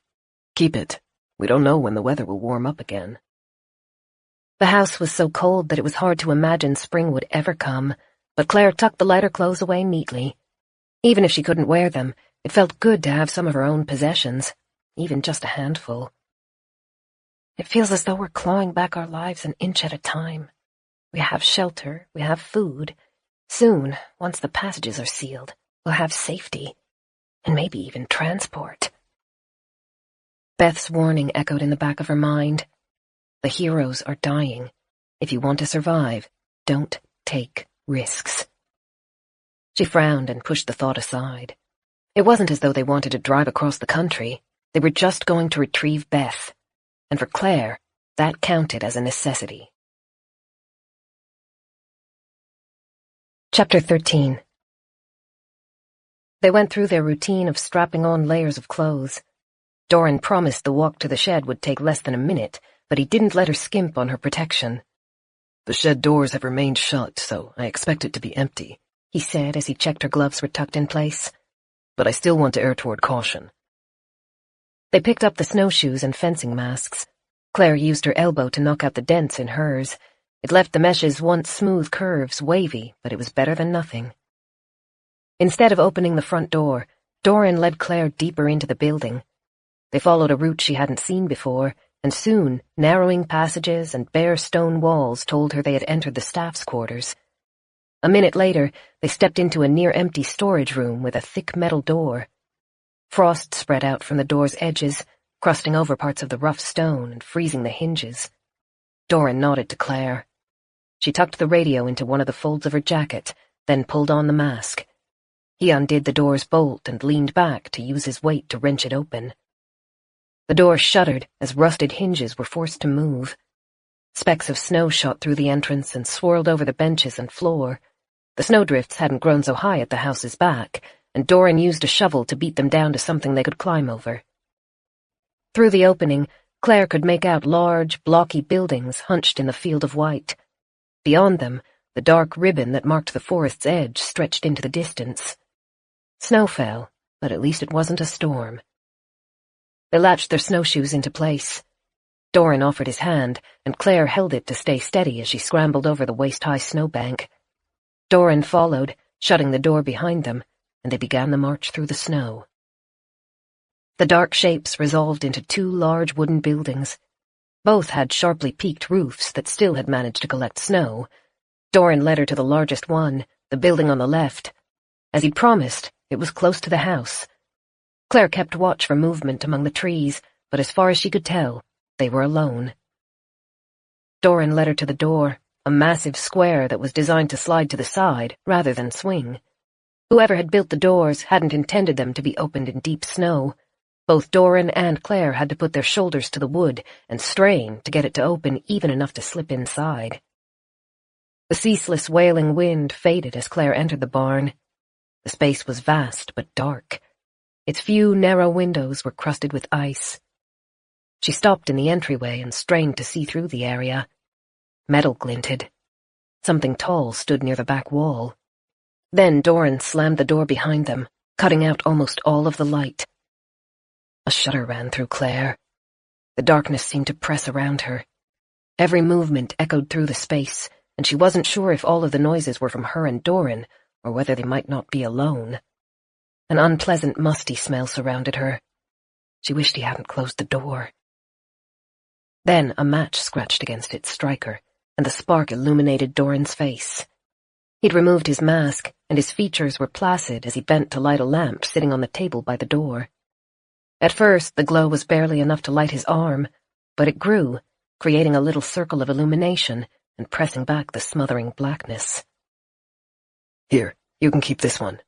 "Keep it. We don't know when the weather will warm up again." The house was so cold that it was hard to imagine spring would ever come, but Claire tucked the lighter clothes away neatly. Even if she couldn't wear them, it felt good to have some of her own possessions, even just a handful. "It feels as though we're clawing back our lives an inch at a time. We have shelter, we have food. Soon, once the passages are sealed, we'll have safety, and maybe even transport." Beth's warning echoed in the back of her mind. The heroes are dying. If you want to survive, don't take risks. She frowned and pushed the thought aside. It wasn't as though they wanted to drive across the country. They were just going to retrieve Beth. And for Claire, that counted as a necessity. Chapter 13. They went through their routine of strapping on layers of clothes. Doran promised the walk to the shed would take less than a minute, but he didn't let her skimp on her protection. "The shed doors have remained shut, so I expect it to be empty," he said as he checked her gloves were tucked in place. "But I still want to err toward caution." They picked up the snowshoes and fencing masks. Claire used her elbow to knock out the dents in hers. It left the mesh's once smooth curves wavy, but it was better than nothing. Instead of opening the front door, Doran led Claire deeper into the building. They followed a route she hadn't seen before, and soon narrowing passages and bare stone walls told her they had entered the staff's quarters. A minute later, they stepped into a near-empty storage room with a thick metal door. Frost spread out from the door's edges, crusting over parts of the rough stone and freezing the hinges. Doran nodded to Claire. She tucked the radio into one of the folds of her jacket, then pulled on the mask. He undid the door's bolt and leaned back to use his weight to wrench it open. The door shuddered as rusted hinges were forced to move. Specks of snow shot through the entrance and swirled over the benches and floor. The snowdrifts hadn't grown so high at the house's back, and Doran used a shovel to beat them down to something they could climb over. Through the opening, Claire could make out large, blocky buildings hunched in the field of white. Beyond them, the dark ribbon that marked the forest's edge stretched into the distance. Snow fell, but at least it wasn't a storm. They latched their snowshoes into place. Doran offered his hand, and Claire held it to stay steady as she scrambled over the waist-high snowbank. Doran followed, shutting the door behind them, and they began the march through the snow. The dark shapes resolved into two large wooden buildings. Both had sharply peaked roofs that still had managed to collect snow. Doran led her to the largest one, the building on the left. As he'd promised, it was close to the house. Claire kept watch for movement among the trees, but as far as she could tell, they were alone. Doran led her to the door, a massive square that was designed to slide to the side rather than swing. Whoever had built the doors hadn't intended them to be opened in deep snow. Both Doran and Claire had to put their shoulders to the wood and strain to get it to open even enough to slip inside. The ceaseless wailing wind faded as Claire entered the barn. The space was vast but dark. Its few narrow windows were crusted with ice. She stopped in the entryway and strained to see through the area. Metal glinted. Something tall stood near the back wall. Then Doran slammed the door behind them, cutting out almost all of the light. A shudder ran through Claire. The darkness seemed to press around her. Every movement echoed through the space, and she wasn't sure if all of the noises were from her and Doran, or whether they might not be alone. An unpleasant, musty smell surrounded her. She wished he hadn't closed the door. Then a match scratched against its striker, and the spark illuminated Doran's face. He'd removed his mask, and his features were placid as he bent to light a lamp sitting on the table by the door. At first, the glow was barely enough to light his arm, but it grew, creating a little circle of illumination and pressing back the smothering blackness. Here, you can keep this one.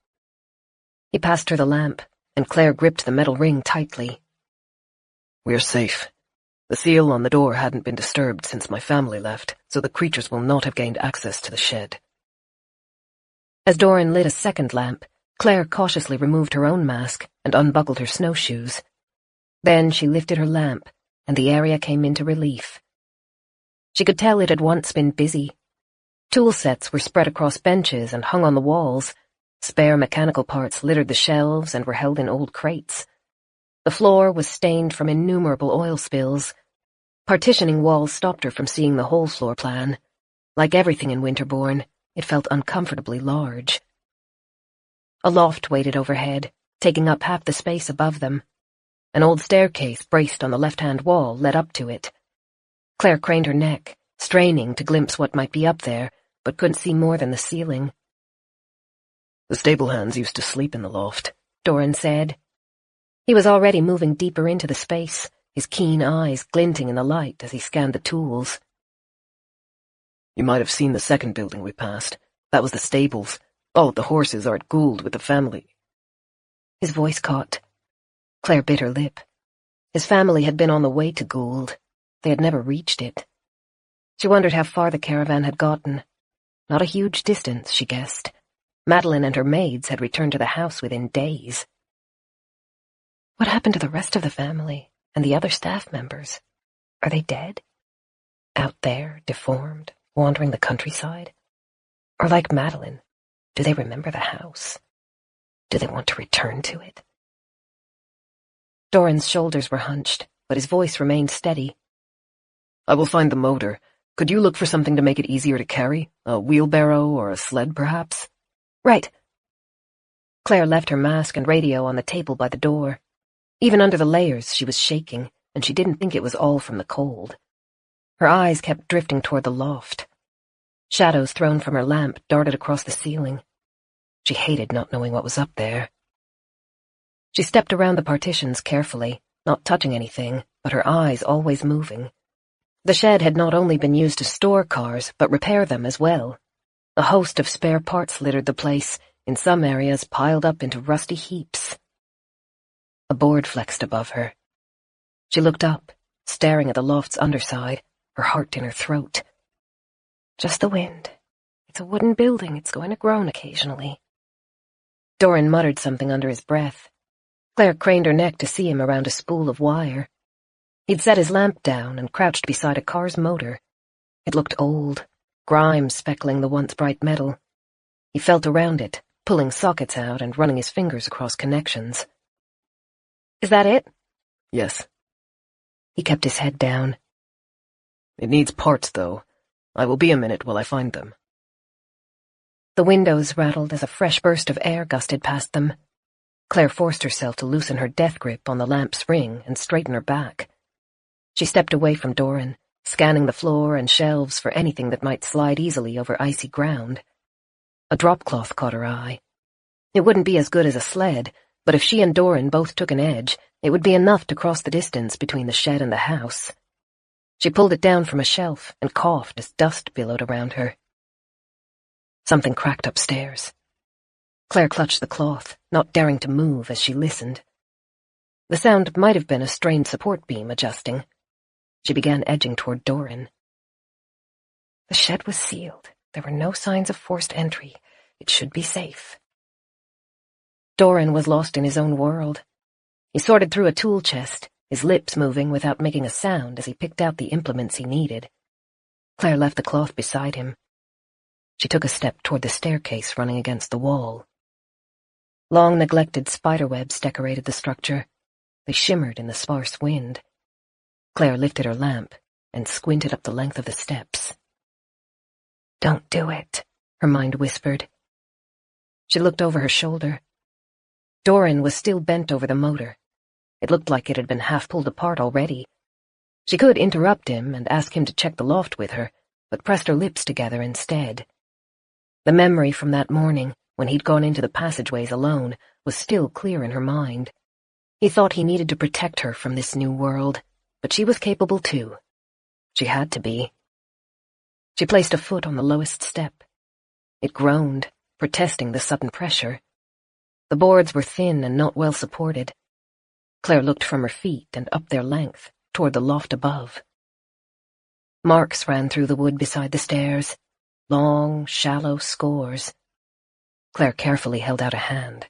He passed her the lamp, and Claire gripped the metal ring tightly. We're safe. The seal on the door hadn't been disturbed since my family left, so the creatures will not have gained access to the shed. As Doran lit a second lamp, Claire cautiously removed her own mask and unbuckled her snowshoes. Then she lifted her lamp, and the area came into relief. She could tell it had once been busy. Tool sets were spread across benches and hung on the walls. Spare mechanical parts littered the shelves and were held in old crates. The floor was stained from innumerable oil spills. Partitioning walls stopped her from seeing the whole floor plan. Like everything in Winterbourne, it felt uncomfortably large. A loft waited overhead, taking up half the space above them. An old staircase braced on the left-hand wall led up to it. Claire craned her neck, straining to glimpse what might be up there, but couldn't see more than the ceiling. The stable hands used to sleep in the loft, Doran said. He was already moving deeper into the space, his keen eyes glinting in the light as he scanned the tools. You might have seen the second building we passed. That was the stables. All of the horses are at Gould with the family. His voice caught. Claire bit her lip. His family had been on the way to Gould. They had never reached it. She wondered how far the caravan had gotten. Not a huge distance, she guessed. Madeline and her maids had returned to the house within days. What happened to the rest of the family and the other staff members? Are they dead? Out there, deformed, wandering the countryside? Or like Madeline, do they remember the house? Do they want to return to it? Doran's shoulders were hunched, but his voice remained steady. I will find the motor. Could you look for something to make it easier to carry? A wheelbarrow or a sled, perhaps? Right. Claire left her mask and radio on the table by the door. Even under the layers, she was shaking, and she didn't think it was all from the cold. Her eyes kept drifting toward the loft. Shadows thrown from her lamp darted across the ceiling. She hated not knowing what was up there. She stepped around the partitions carefully, not touching anything, but her eyes always moving. The shed had not only been used to store cars, but repair them as well. A host of spare parts littered the place, in some areas piled up into rusty heaps. A board flexed above her. She looked up, staring at the loft's underside, her heart in her throat. Just the wind. It's a wooden building. It's going to groan occasionally. Doran muttered something under his breath. Claire craned her neck to see him around a spool of wire. He'd set his lamp down and crouched beside a car's motor. It looked old, grime speckling the once bright metal. He felt around it, pulling sockets out and running his fingers across connections. Is that it? Yes. He kept his head down. It needs parts, though. I will be a minute while I find them. The windows rattled as a fresh burst of air gusted past them. Claire forced herself to loosen her death grip on the lamp's ring and straighten her back. She stepped away from Doran, scanning the floor and shelves for anything that might slide easily over icy ground. A drop cloth caught her eye. It wouldn't be as good as a sled, but if she and Doran both took an edge, it would be enough to cross the distance between the shed and the house. She pulled it down from a shelf and coughed as dust billowed around her. Something cracked upstairs. Claire clutched the cloth, not daring to move as she listened. The sound might have been a strained support beam adjusting. She began edging toward Doran. The shed was sealed. There were no signs of forced entry. It should be safe. Doran was lost in his own world. He sorted through a tool chest, his lips moving without making a sound as he picked out the implements he needed. Claire left the cloth beside him. She took a step toward the staircase running against the wall. Long neglected spiderwebs decorated the structure. They shimmered in the sparse wind. Claire lifted her lamp and squinted up the length of the steps. Don't do it, her mind whispered. She looked over her shoulder. Doran was still bent over the motor. It looked like it had been half pulled apart already. She could interrupt him and ask him to check the loft with her, but pressed her lips together instead. The memory from that morning, when he'd gone into the passageways alone, was still clear in her mind. He thought he needed to protect her from this new world, but she was capable too. She had to be. She placed a foot on the lowest step. It groaned, protesting the sudden pressure. The boards were thin and not well supported. Claire looked from her feet and up their length, toward the loft above. Marks ran through the wood beside the stairs, long, shallow scores. Claire carefully held out a hand.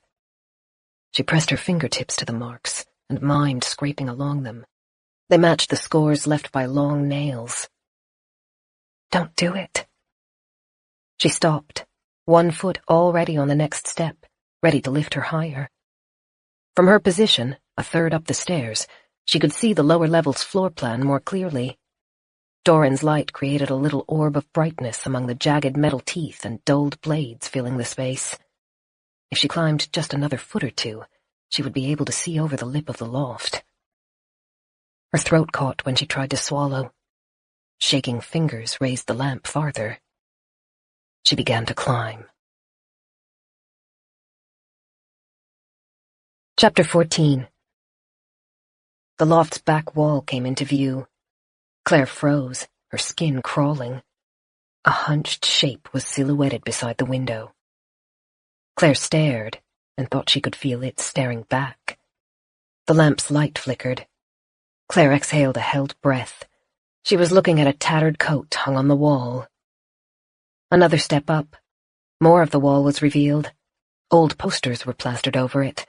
She pressed her fingertips to the marks and mimed scraping along them. They matched the scores left by long nails. Don't do it. She stopped, one foot already on the next step, ready to lift her higher. From her position, a third up the stairs, she could see the lower level's floor plan more clearly. Doran's light created a little orb of brightness among the jagged metal teeth and dulled blades filling the space. If she climbed just another foot or two, she would be able to see over the lip of the loft. Her throat caught when she tried to swallow. Shaking fingers raised the lamp farther. She began to climb. Chapter 14. The loft's back wall came into view. Claire froze, her skin crawling. A hunched shape was silhouetted beside the window. Claire stared and thought she could feel it staring back. The lamp's light flickered. Claire exhaled a held breath. She was looking at a tattered coat hung on the wall. Another step up. More of the wall was revealed. Old posters were plastered over it.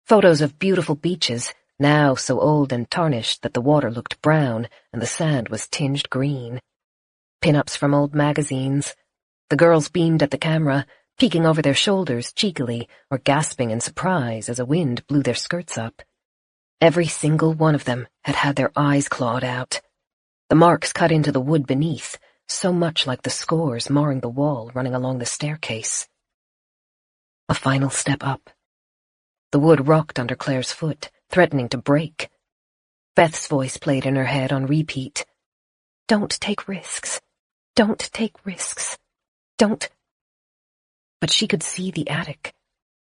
Photos of beautiful beaches, now so old and tarnished that the water looked brown and the sand was tinged green. Pin-ups from old magazines. The girls beamed at the camera, peeking over their shoulders cheekily or gasping in surprise as a wind blew their skirts up. Every single one of them had had their eyes clawed out. The marks cut into the wood beneath, so much like the scores marring the wall running along the staircase. A final step up. The wood rocked under Claire's foot, threatening to break. Beth's voice played in her head on repeat. Don't take risks. Don't take risks. Don't. But she could see the attic.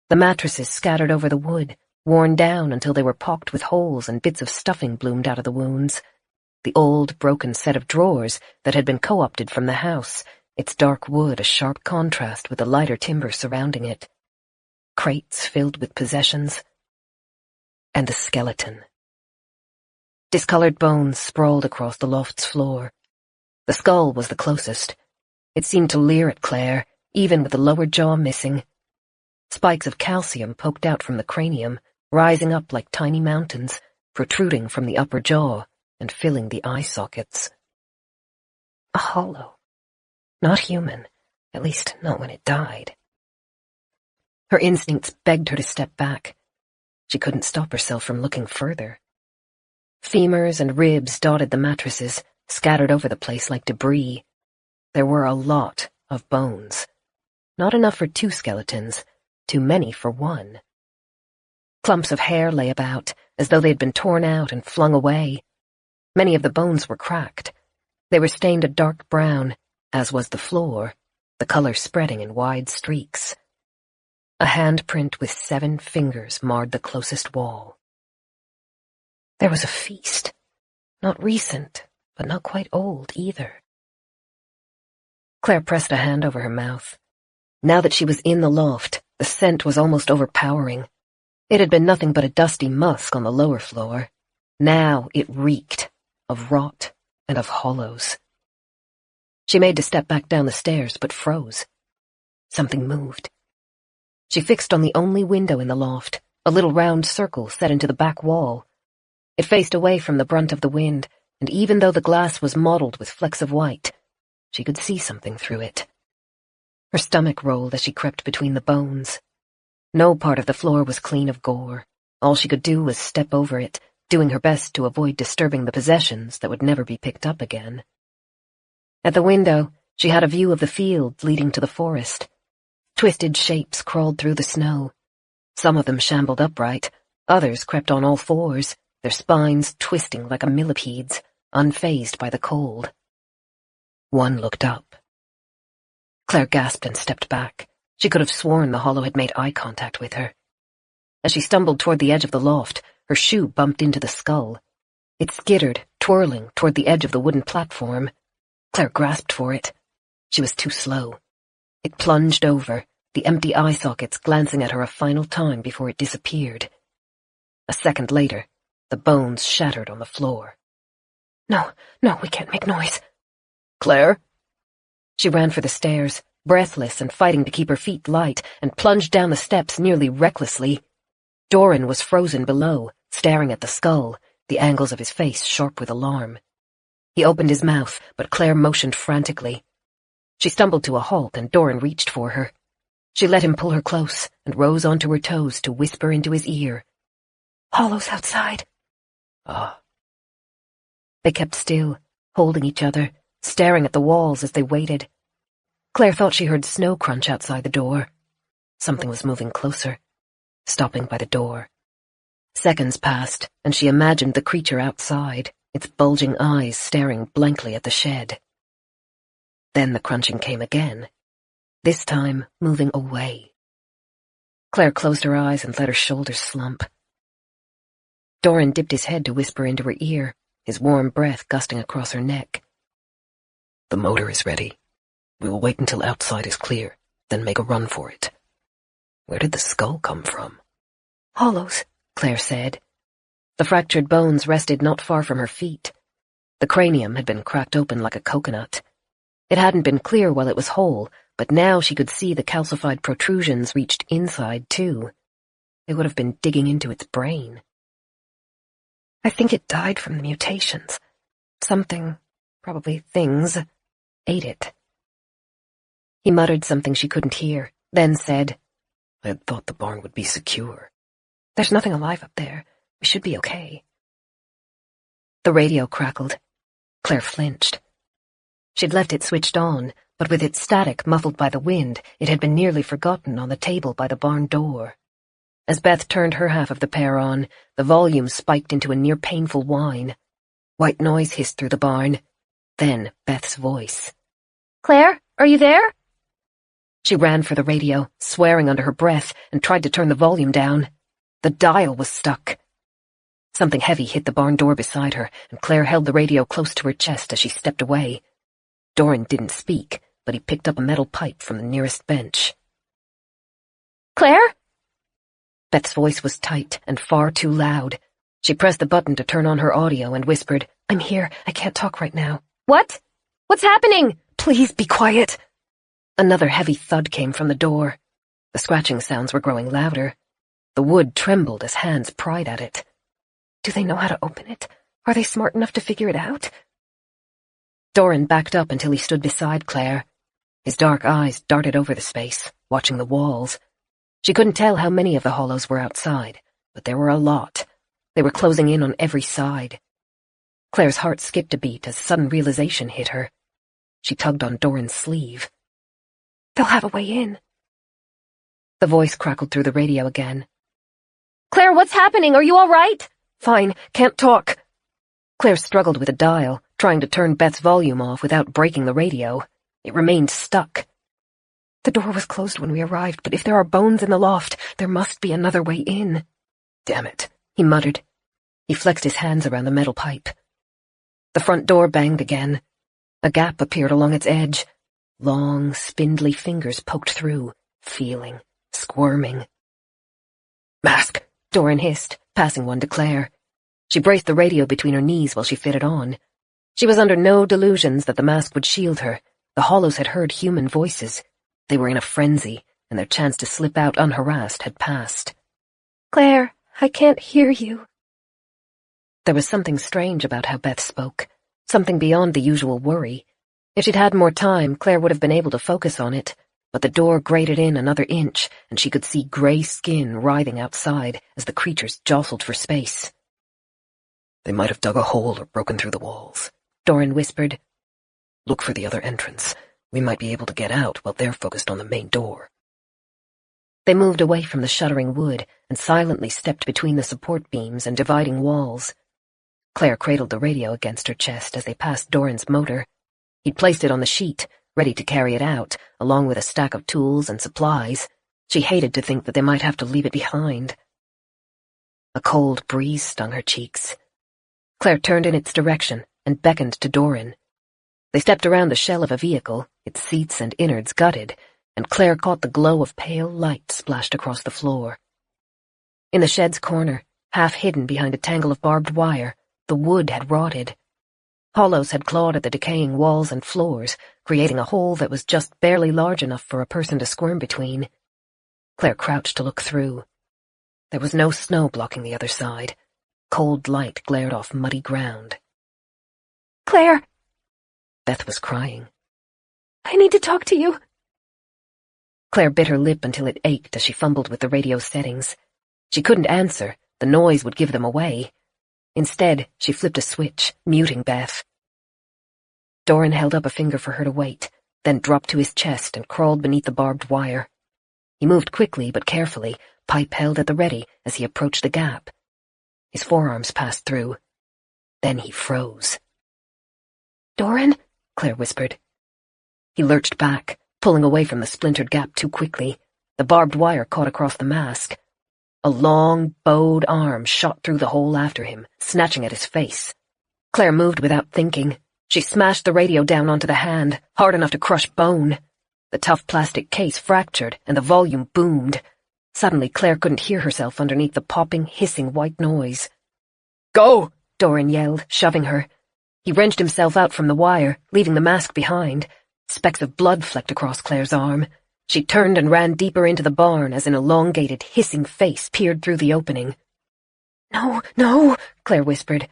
The mattresses scattered over the wood, worn down until they were pocked with holes and bits of stuffing bloomed out of the wounds. The old, broken set of drawers that had been co-opted from the house, its dark wood a sharp contrast with the lighter timber surrounding it. Crates filled with possessions. And the skeleton. Discolored bones sprawled across the loft's floor. The skull was the closest. It seemed to leer at Claire, even with the lower jaw missing. Spikes of calcium poked out from the cranium, rising up like tiny mountains, protruding from the upper jaw and filling the eye sockets. A hollow. Not human, at least not when it died. Her instincts begged her to step back. She couldn't stop herself from looking further. Femurs and ribs dotted the mattresses, scattered over the place like debris. There were a lot of bones. Not enough for 2 skeletons, too many for one. Clumps of hair lay about, as though they had been torn out and flung away. Many of the bones were cracked. They were stained a dark brown, as was the floor, the color spreading in wide streaks. A handprint with 7 fingers marred the closest wall. There was a feast. Not recent, but not quite old either. Claire pressed a hand over her mouth. Now that she was in the loft, the scent was almost overpowering. It had been nothing but a dusty musk on the lower floor. Now it reeked of rot and of hollows. She made to step back down the stairs, but froze. Something moved. She fixed on the only window in the loft, a little round circle set into the back wall. It faced away from the brunt of the wind, and even though the glass was mottled with flecks of white, she could see something through it. Her stomach rolled as she crept between the bones. No part of the floor was clean of gore. All she could do was step over it, doing her best to avoid disturbing the possessions that would never be picked up again. At the window, she had a view of the field leading to the forest. Twisted shapes crawled through the snow. Some of them shambled upright, others crept on all fours, their spines twisting like a millipede's, unfazed by the cold. One looked up. Claire gasped and stepped back. She could have sworn the hollow had made eye contact with her. As she stumbled toward the edge of the loft, her shoe bumped into the skull. It skittered, twirling, toward the edge of the wooden platform. Claire grasped for it. She was too slow. It plunged over, the empty eye sockets glancing at her a final time before it disappeared. A second later, the bones shattered on the floor. No, we can't make noise. Claire? She ran for the stairs, breathless and fighting to keep her feet light, and plunged down the steps nearly recklessly. Doran was frozen below, staring at the skull, the angles of his face sharp with alarm. He opened his mouth, but Claire motioned frantically. She stumbled to a halt, and Doran reached for her. She let him pull her close, and rose onto her toes to whisper into his ear. Hollows outside. Ah. They kept still, holding each other, staring at the walls as they waited. Claire thought she heard snow crunch outside the door. Something was moving closer, stopping by the door. Seconds passed, and she imagined the creature outside, its bulging eyes staring blankly at the shed. Then the crunching came again, this time moving away. Claire closed her eyes and let her shoulders slump. Doran dipped his head to whisper into her ear, his warm breath gusting across her neck. The motor is ready. We will wait until outside is clear, then make a run for it. Where did the skull come from? Hollows, Claire said. The fractured bones rested not far from her feet. The cranium had been cracked open like a coconut. It hadn't been clear while it was whole, but now she could see the calcified protrusions reached inside, too. They would have been digging into its brain. I think it died from the mutations. Something, probably things, ate it. He muttered something she couldn't hear, then said, I had thought the barn would be secure. There's nothing alive up there. We should be okay. The radio crackled. Claire flinched. She'd left it switched on, but with its static muffled by the wind, it had been nearly forgotten on the table by the barn door. As Beth turned her half of the pair on, the volume spiked into a near-painful whine. White noise hissed through the barn. Then Beth's voice. Claire, are you there? She ran for the radio, swearing under her breath, and tried to turn the volume down. The dial was stuck. Something heavy hit the barn door beside her, and Claire held the radio close to her chest as she stepped away. Doran didn't speak, but he picked up a metal pipe from the nearest bench. Claire? Beth's voice was tight and far too loud. She pressed the button to turn on her audio and whispered, "I'm here. I can't talk right now." What? What's happening? "Please be quiet." Another heavy thud came from the door. The scratching sounds were growing louder. The wood trembled as hands pried at it. Do they know how to open it? Are they smart enough to figure it out? Doran backed up until he stood beside Claire. His dark eyes darted over the space, watching the walls. She couldn't tell how many of the hollows were outside, but there were a lot. They were closing in on every side. Claire's heart skipped a beat as sudden realization hit her. She tugged on Doran's sleeve. They'll have a way in. The voice crackled through the radio again. Claire, what's happening? Are you all right? "Fine, can't talk." Claire struggled with the dial, trying to turn Beth's volume off without breaking the radio. It remained stuck. The door was closed when we arrived, but if there are bones in the loft, there must be another way in. "Damn it," he muttered. He flexed his hands around the metal pipe. The front door banged again. A gap appeared along its edge. Long, spindly fingers poked through, feeling, squirming. "Mask," Doran hissed, passing one to Claire. She braced the radio between her knees while she fitted on. She was under no delusions that the mask would shield her. The hollows had heard human voices. They were in a frenzy, and their chance to slip out unharassed had passed. Claire, I can't hear you. There was something strange about how Beth spoke, something beyond the usual worry. If she'd had more time, Claire would have been able to focus on it, but the door grated in another inch, and she could see gray skin writhing outside as the creatures jostled for space. "They might have dug a hole or broken through the walls," Doran whispered. "Look for the other entrance. We might be able to get out while they're focused on the main door." They moved away from the shuddering wood and silently stepped between the support beams and dividing walls. Claire cradled the radio against her chest as they passed Doran's motor. He'd placed it on the sheet, ready to carry it out, along with a stack of tools and supplies. She hated to think that they might have to leave it behind. A cold breeze stung her cheeks. Claire turned in its direction and beckoned to Doran. They stepped around the shell of a vehicle, its seats and innards gutted, and Claire caught the glow of pale light splashed across the floor. In the shed's corner, half hidden behind a tangle of barbed wire, the wood had rotted. Hollows had clawed at the decaying walls and floors, creating a hole that was just barely large enough for a person to squirm between. Claire crouched to look through. There was no snow blocking the other side. Cold light glared off muddy ground. Claire! Beth was crying. I need to talk to you. Claire bit her lip until it ached as she fumbled with the radio settings. She couldn't answer. The noise would give them away. Instead, she flipped a switch, muting Beth. Doran held up a finger for her to wait, then dropped to his chest and crawled beneath the barbed wire. He moved quickly but carefully, pipe held at the ready as he approached the gap. His forearms passed through. Then he froze. Doran? Claire whispered. He lurched back, pulling away from the splintered gap too quickly. The barbed wire caught across the mask. A long, bowed arm shot through the hole after him, snatching at his face. Claire moved without thinking. She smashed the radio down onto the hand, hard enough to crush bone. The tough plastic case fractured, and the volume boomed. Suddenly, Claire couldn't hear herself underneath the popping, hissing white noise. "Go!" Doran yelled, shoving her. He wrenched himself out from the wire, leaving the mask behind. Specks of blood flecked across Claire's arm. She turned and ran deeper into the barn as an elongated, hissing face peered through the opening. "No, no," Claire whispered.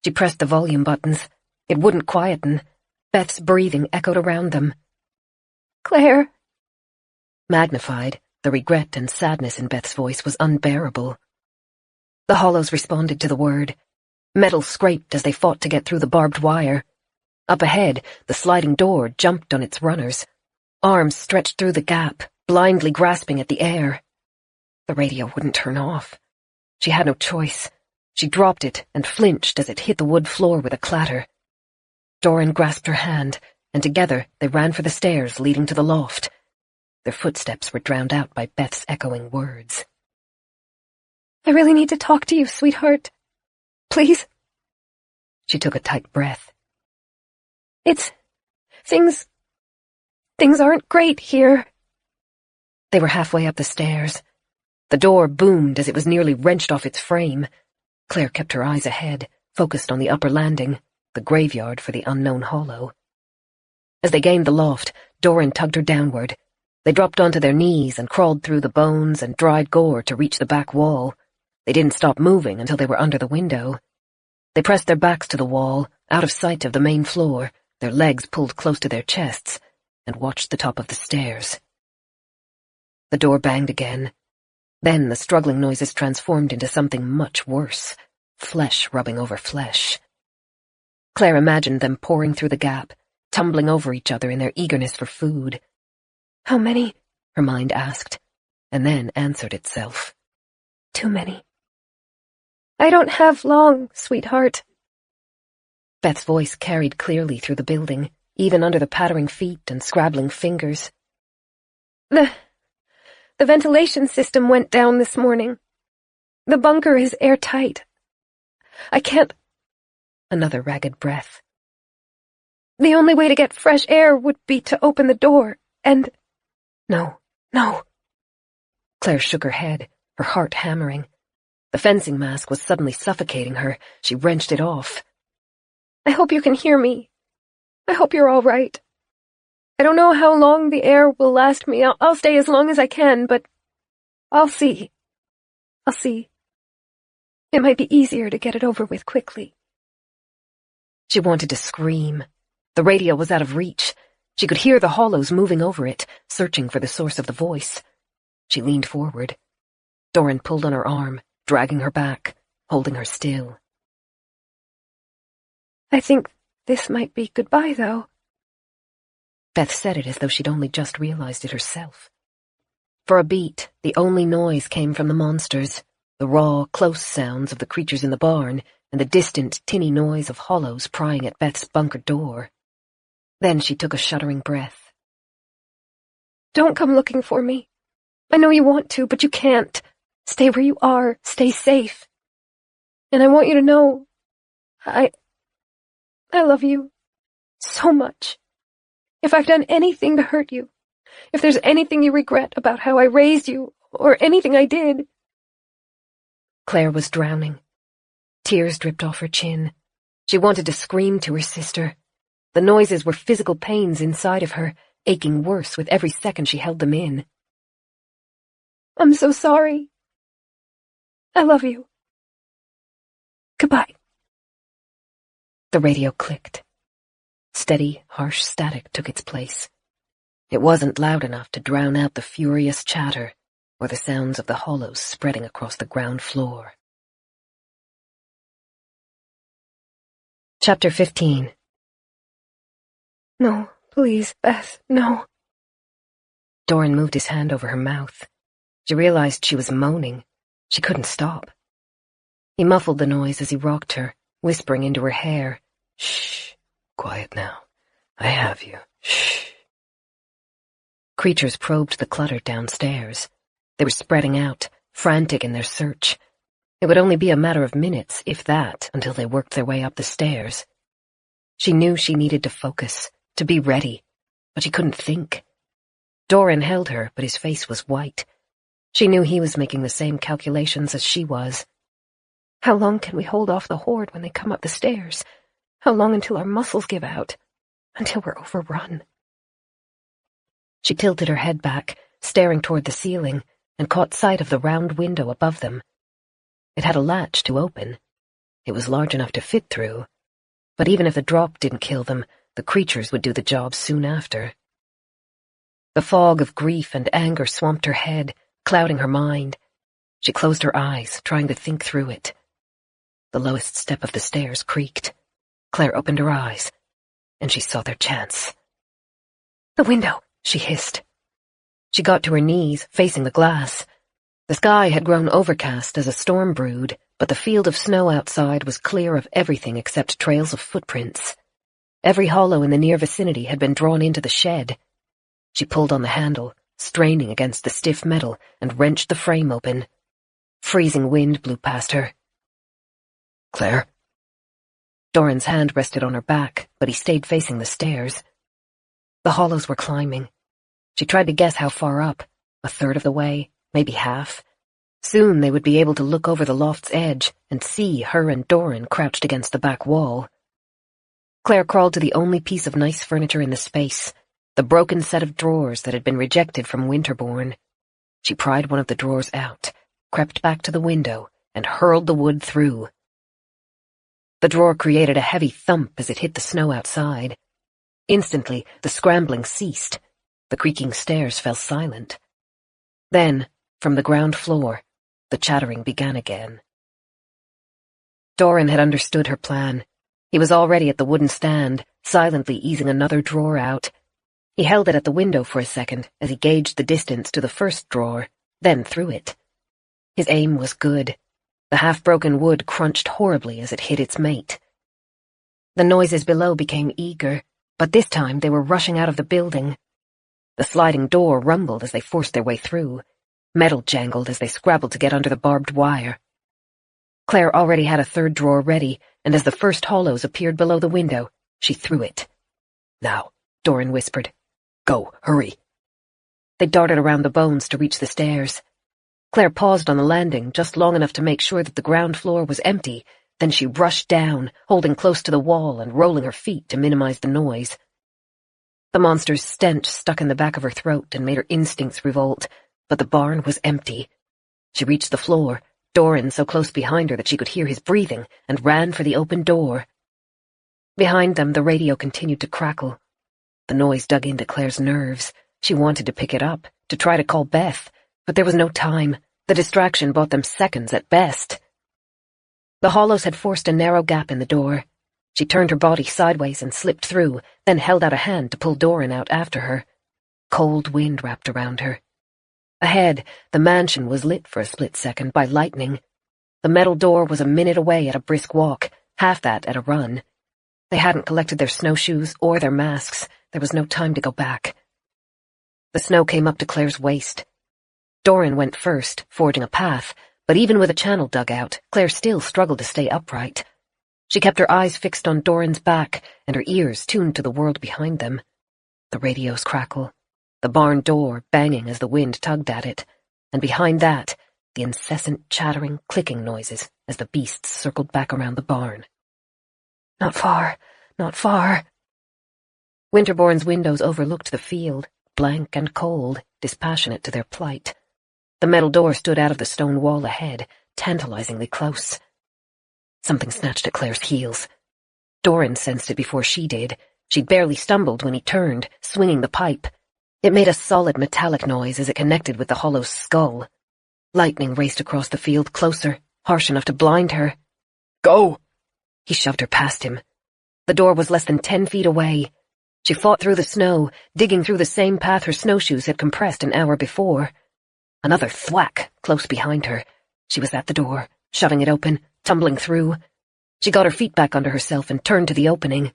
She pressed the volume buttons. It wouldn't quieten. Beth's breathing echoed around them. Claire. Magnified, the regret and sadness in Beth's voice was unbearable. The hollows responded to the word. Metal scraped as they fought to get through the barbed wire. Up ahead, the sliding door jumped on its runners. Arms stretched through the gap, blindly grasping at the air. The radio wouldn't turn off. She had no choice. She dropped it and flinched as it hit the wood floor with a clatter. Doran grasped her hand, and together they ran for the stairs leading to the loft. Their footsteps were drowned out by Beth's echoing words. I really need to talk to you, sweetheart. Please? She took a tight breath. Things aren't great here. They were halfway up the stairs. The door boomed as it was nearly wrenched off its frame. Claire kept her eyes ahead, focused on the upper landing, the graveyard for the unknown hollow. As they gained the loft, Doran tugged her downward. They dropped onto their knees and crawled through the bones and dried gore to reach the back wall. They didn't stop moving until they were under the window. They pressed their backs to the wall, out of sight of the main floor, their legs pulled close to their chests, and watched the top of the stairs. The door banged again. Then the struggling noises transformed into something much worse, flesh rubbing over flesh. Claire imagined them pouring through the gap, tumbling over each other in their eagerness for food. How many? Her mind asked, and then answered itself. Too many. I don't have long, sweetheart. Beth's voice carried clearly through the building, even under the pattering feet and scrabbling fingers. The ventilation system went down this morning. The bunker is airtight. I can't... Another ragged breath. The only way to get fresh air would be to open the door, and... No. Claire shook her head, her heart hammering. The fencing mask was suddenly suffocating her. She wrenched it off. I hope you can hear me. I hope you're all right. I don't know how long the air will last me. I'll stay as long as I can, but I'll see. It might be easier to get it over with quickly. She wanted to scream. The radio was out of reach. She could hear the hollows moving over it, searching for the source of the voice. She leaned forward. Doran pulled on her arm, dragging her back, holding her still. I think this might be goodbye, though. Beth said it as though she'd only just realized it herself. For a beat, the only noise came from the monsters, the raw, close sounds of the creatures in the barn, and the distant, tinny noise of hollows prying at Beth's bunker door. Then she took a shuddering breath. Don't come looking for me. I know you want to, but you can't. Stay where you are. Stay safe. And I want you to know, I love you so much. If I've done anything to hurt you, if there's anything you regret about how I raised you, or anything I did... Claire was drowning. Tears dripped off her chin. She wanted to scream to her sister. The noises were physical pains inside of her, aching worse with every second she held them in. I'm so sorry. I love you. Goodbye. The radio clicked. Steady, harsh static took its place. It wasn't loud enough to drown out the furious chatter or the sounds of the hollows spreading across the ground floor. Chapter 15. No, please, Beth, no. Doran moved his hand over her mouth. She realized she was moaning. She couldn't stop. He muffled the noise as he rocked her, whispering into her hair, "Shh, quiet now. I have you. Shh." Creatures probed the clutter downstairs. They were spreading out, frantic in their search. It would only be a matter of minutes, if that, until they worked their way up the stairs. She knew she needed to focus, to be ready, but she couldn't think. Doran held her, but his face was white. She knew he was making the same calculations as she was. How long can we hold off the horde when they come up the stairs? How long until our muscles give out? Until we're overrun? She tilted her head back, staring toward the ceiling, and caught sight of the round window above them. It had a latch to open. It was large enough to fit through. But even if the drop didn't kill them, the creatures would do the job soon after. The fog of grief and anger swamped her head, clouding her mind. She closed her eyes, trying to think through it. The lowest step of the stairs creaked. Claire opened her eyes, and she saw their chance. "The window," she hissed. She got to her knees, facing the glass. The sky had grown overcast as a storm brewed, but the field of snow outside was clear of everything except trails of footprints. Every hollow in the near vicinity had been drawn into the shed. She pulled on the handle, straining against the stiff metal, and wrenched the frame open. Freezing wind blew past her. Claire? Doran's hand rested on her back, but he stayed facing the stairs. The hollows were climbing. She tried to guess how far up, a third of the way, maybe half. Soon they would be able to look over the loft's edge and see her and Doran crouched against the back wall. Claire crawled to the only piece of nice furniture in the space, the broken set of drawers that had been rejected from Winterbourne. She pried one of the drawers out, crept back to the window, and hurled the wood through. The drawer created a heavy thump as it hit the snow outside. Instantly, the scrambling ceased. The creaking stairs fell silent. Then, from the ground floor, the chattering began again. Doran had understood her plan. He was already at the wooden stand, silently easing another drawer out. He held it at the window for a second as he gauged the distance to the first drawer, then threw it. His aim was good. The half-broken wood crunched horribly as it hit its mate. The noises below became eager, but this time they were rushing out of the building. The sliding door rumbled as they forced their way through. Metal jangled as they scrabbled to get under the barbed wire. Claire already had a third drawer ready, and as the first hollows appeared below the window, she threw it. Now, Doran whispered. Go, hurry. They darted around the bones to reach the stairs. Claire paused on the landing just long enough to make sure that the ground floor was empty, then she rushed down, holding close to the wall and rolling her feet to minimize the noise. The monster's stench stuck in the back of her throat and made her instincts revolt, but the barn was empty. She reached the floor, Doran so close behind her that she could hear his breathing, and ran for the open door. Behind them, the radio continued to crackle. The noise dug into Claire's nerves. She wanted to pick it up, to try to call Beth, but there was no time. The distraction bought them seconds at best. The hollows had forced a narrow gap in the door. She turned her body sideways and slipped through, then held out a hand to pull Doran out after her. Cold wind wrapped around her. Ahead, the mansion was lit for a split second by lightning. The metal door was a minute away at a brisk walk, half that at a run. They hadn't collected their snowshoes or their masks. There was no time to go back. The snow came up to Claire's waist. Doran went first, forging a path, but even with a channel dug out, Claire still struggled to stay upright. She kept her eyes fixed on Doran's back and her ears tuned to the world behind them. The radio's crackle, the barn door banging as the wind tugged at it, and behind that, the incessant chattering, clicking noises as the beasts circled back around the barn. Not far, not far. Winterbourne's windows overlooked the field, blank and cold, dispassionate to their plight. The metal door stood out of the stone wall ahead, tantalizingly close. Something snatched at Claire's heels. Doran sensed it before she did. She'd barely stumbled when he turned, swinging the pipe. It made a solid metallic noise as it connected with the hollow's skull. Lightning raced across the field closer, harsh enough to blind her. Go! He shoved her past him. The door was less than 10 feet away. She fought through the snow, digging through the same path her snowshoes had compressed an hour before. Another thwack close behind her. She was at the door, shoving it open, tumbling through. She got her feet back under herself and turned to the opening.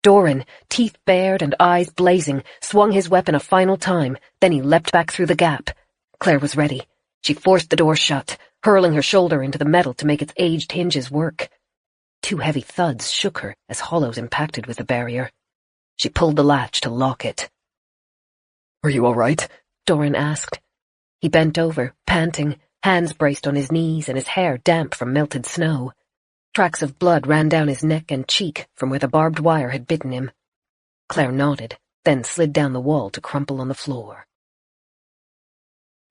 Doran, teeth bared and eyes blazing, swung his weapon a final time, then he leapt back through the gap. Claire was ready. She forced the door shut, hurling her shoulder into the metal to make its aged hinges work. 2 heavy thuds shook her as hollows impacted with the barrier. She pulled the latch to lock it. Are you all right? Doran asked. He bent over, panting, hands braced on his knees and his hair damp from melted snow. Tracks of blood ran down his neck and cheek from where the barbed wire had bitten him. Claire nodded, then slid down the wall to crumple on the floor.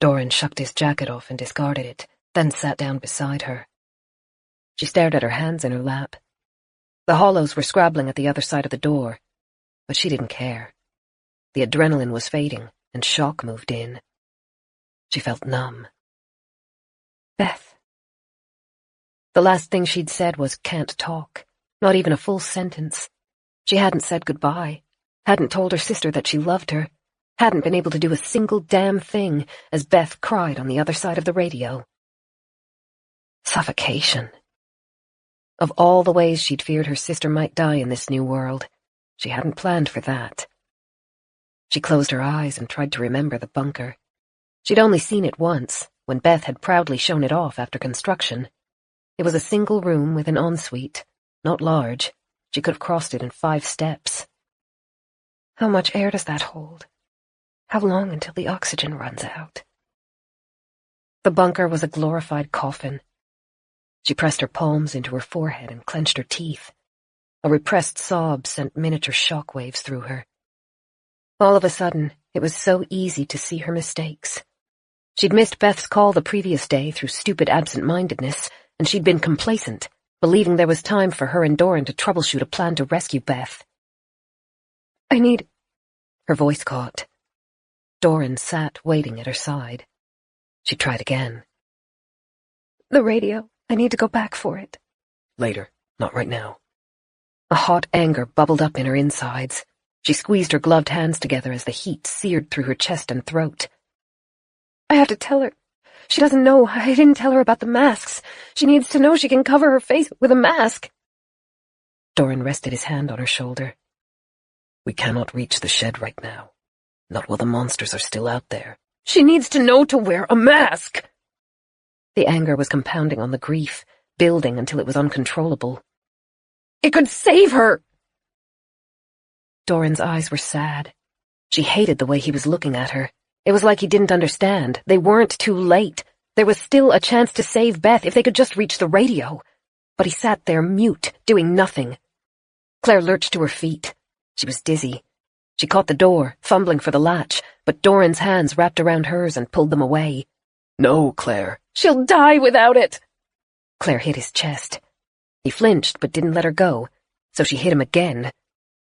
Doran shucked his jacket off and discarded it, then sat down beside her. She stared at her hands in her lap. The hollows were scrabbling at the other side of the door, but she didn't care. The adrenaline was fading, and shock moved in. She felt numb. Beth. The last thing she'd said was can't talk, not even a full sentence. She hadn't said goodbye, hadn't told her sister that she loved her, hadn't been able to do a single damn thing as Beth cried on the other side of the radio. Suffocation. Of all the ways she'd feared her sister might die in this new world, she hadn't planned for that. She closed her eyes and tried to remember the bunker. She'd only seen it once, when Beth had proudly shown it off after construction. It was a single room with an ensuite, not large. She could have crossed it in 5 steps. How much air does that hold? How long until the oxygen runs out? The bunker was a glorified coffin. She pressed her palms into her forehead and clenched her teeth. A repressed sob sent miniature shockwaves through her. All of a sudden, it was so easy to see her mistakes. She'd missed Beth's call the previous day through stupid absent-mindedness, and she'd been complacent, believing there was time for her and Doran to troubleshoot a plan to rescue Beth. I need... Her voice caught. Doran sat waiting at her side. She tried again. The radio. I need to go back for it. Later, not right now. A hot anger bubbled up in her insides. She squeezed her gloved hands together as the heat seared through her chest and throat. I have to tell her. She doesn't know. I didn't tell her about the masks. She needs to know she can cover her face with a mask. Doran rested his hand on her shoulder. We cannot reach the shed right now. Not while the monsters are still out there. She needs to know to wear a mask. The anger was compounding on the grief, building until it was uncontrollable. It could save her! Doran's eyes were sad. She hated the way he was looking at her. It was like he didn't understand. They weren't too late. There was still a chance to save Beth if they could just reach the radio. But he sat there mute, doing nothing. Claire lurched to her feet. She was dizzy. She caught the door, fumbling for the latch, but Doran's hands wrapped around hers and pulled them away. No, Claire. She'll die without it. Claire hit his chest. He flinched but didn't let her go, so she hit him again.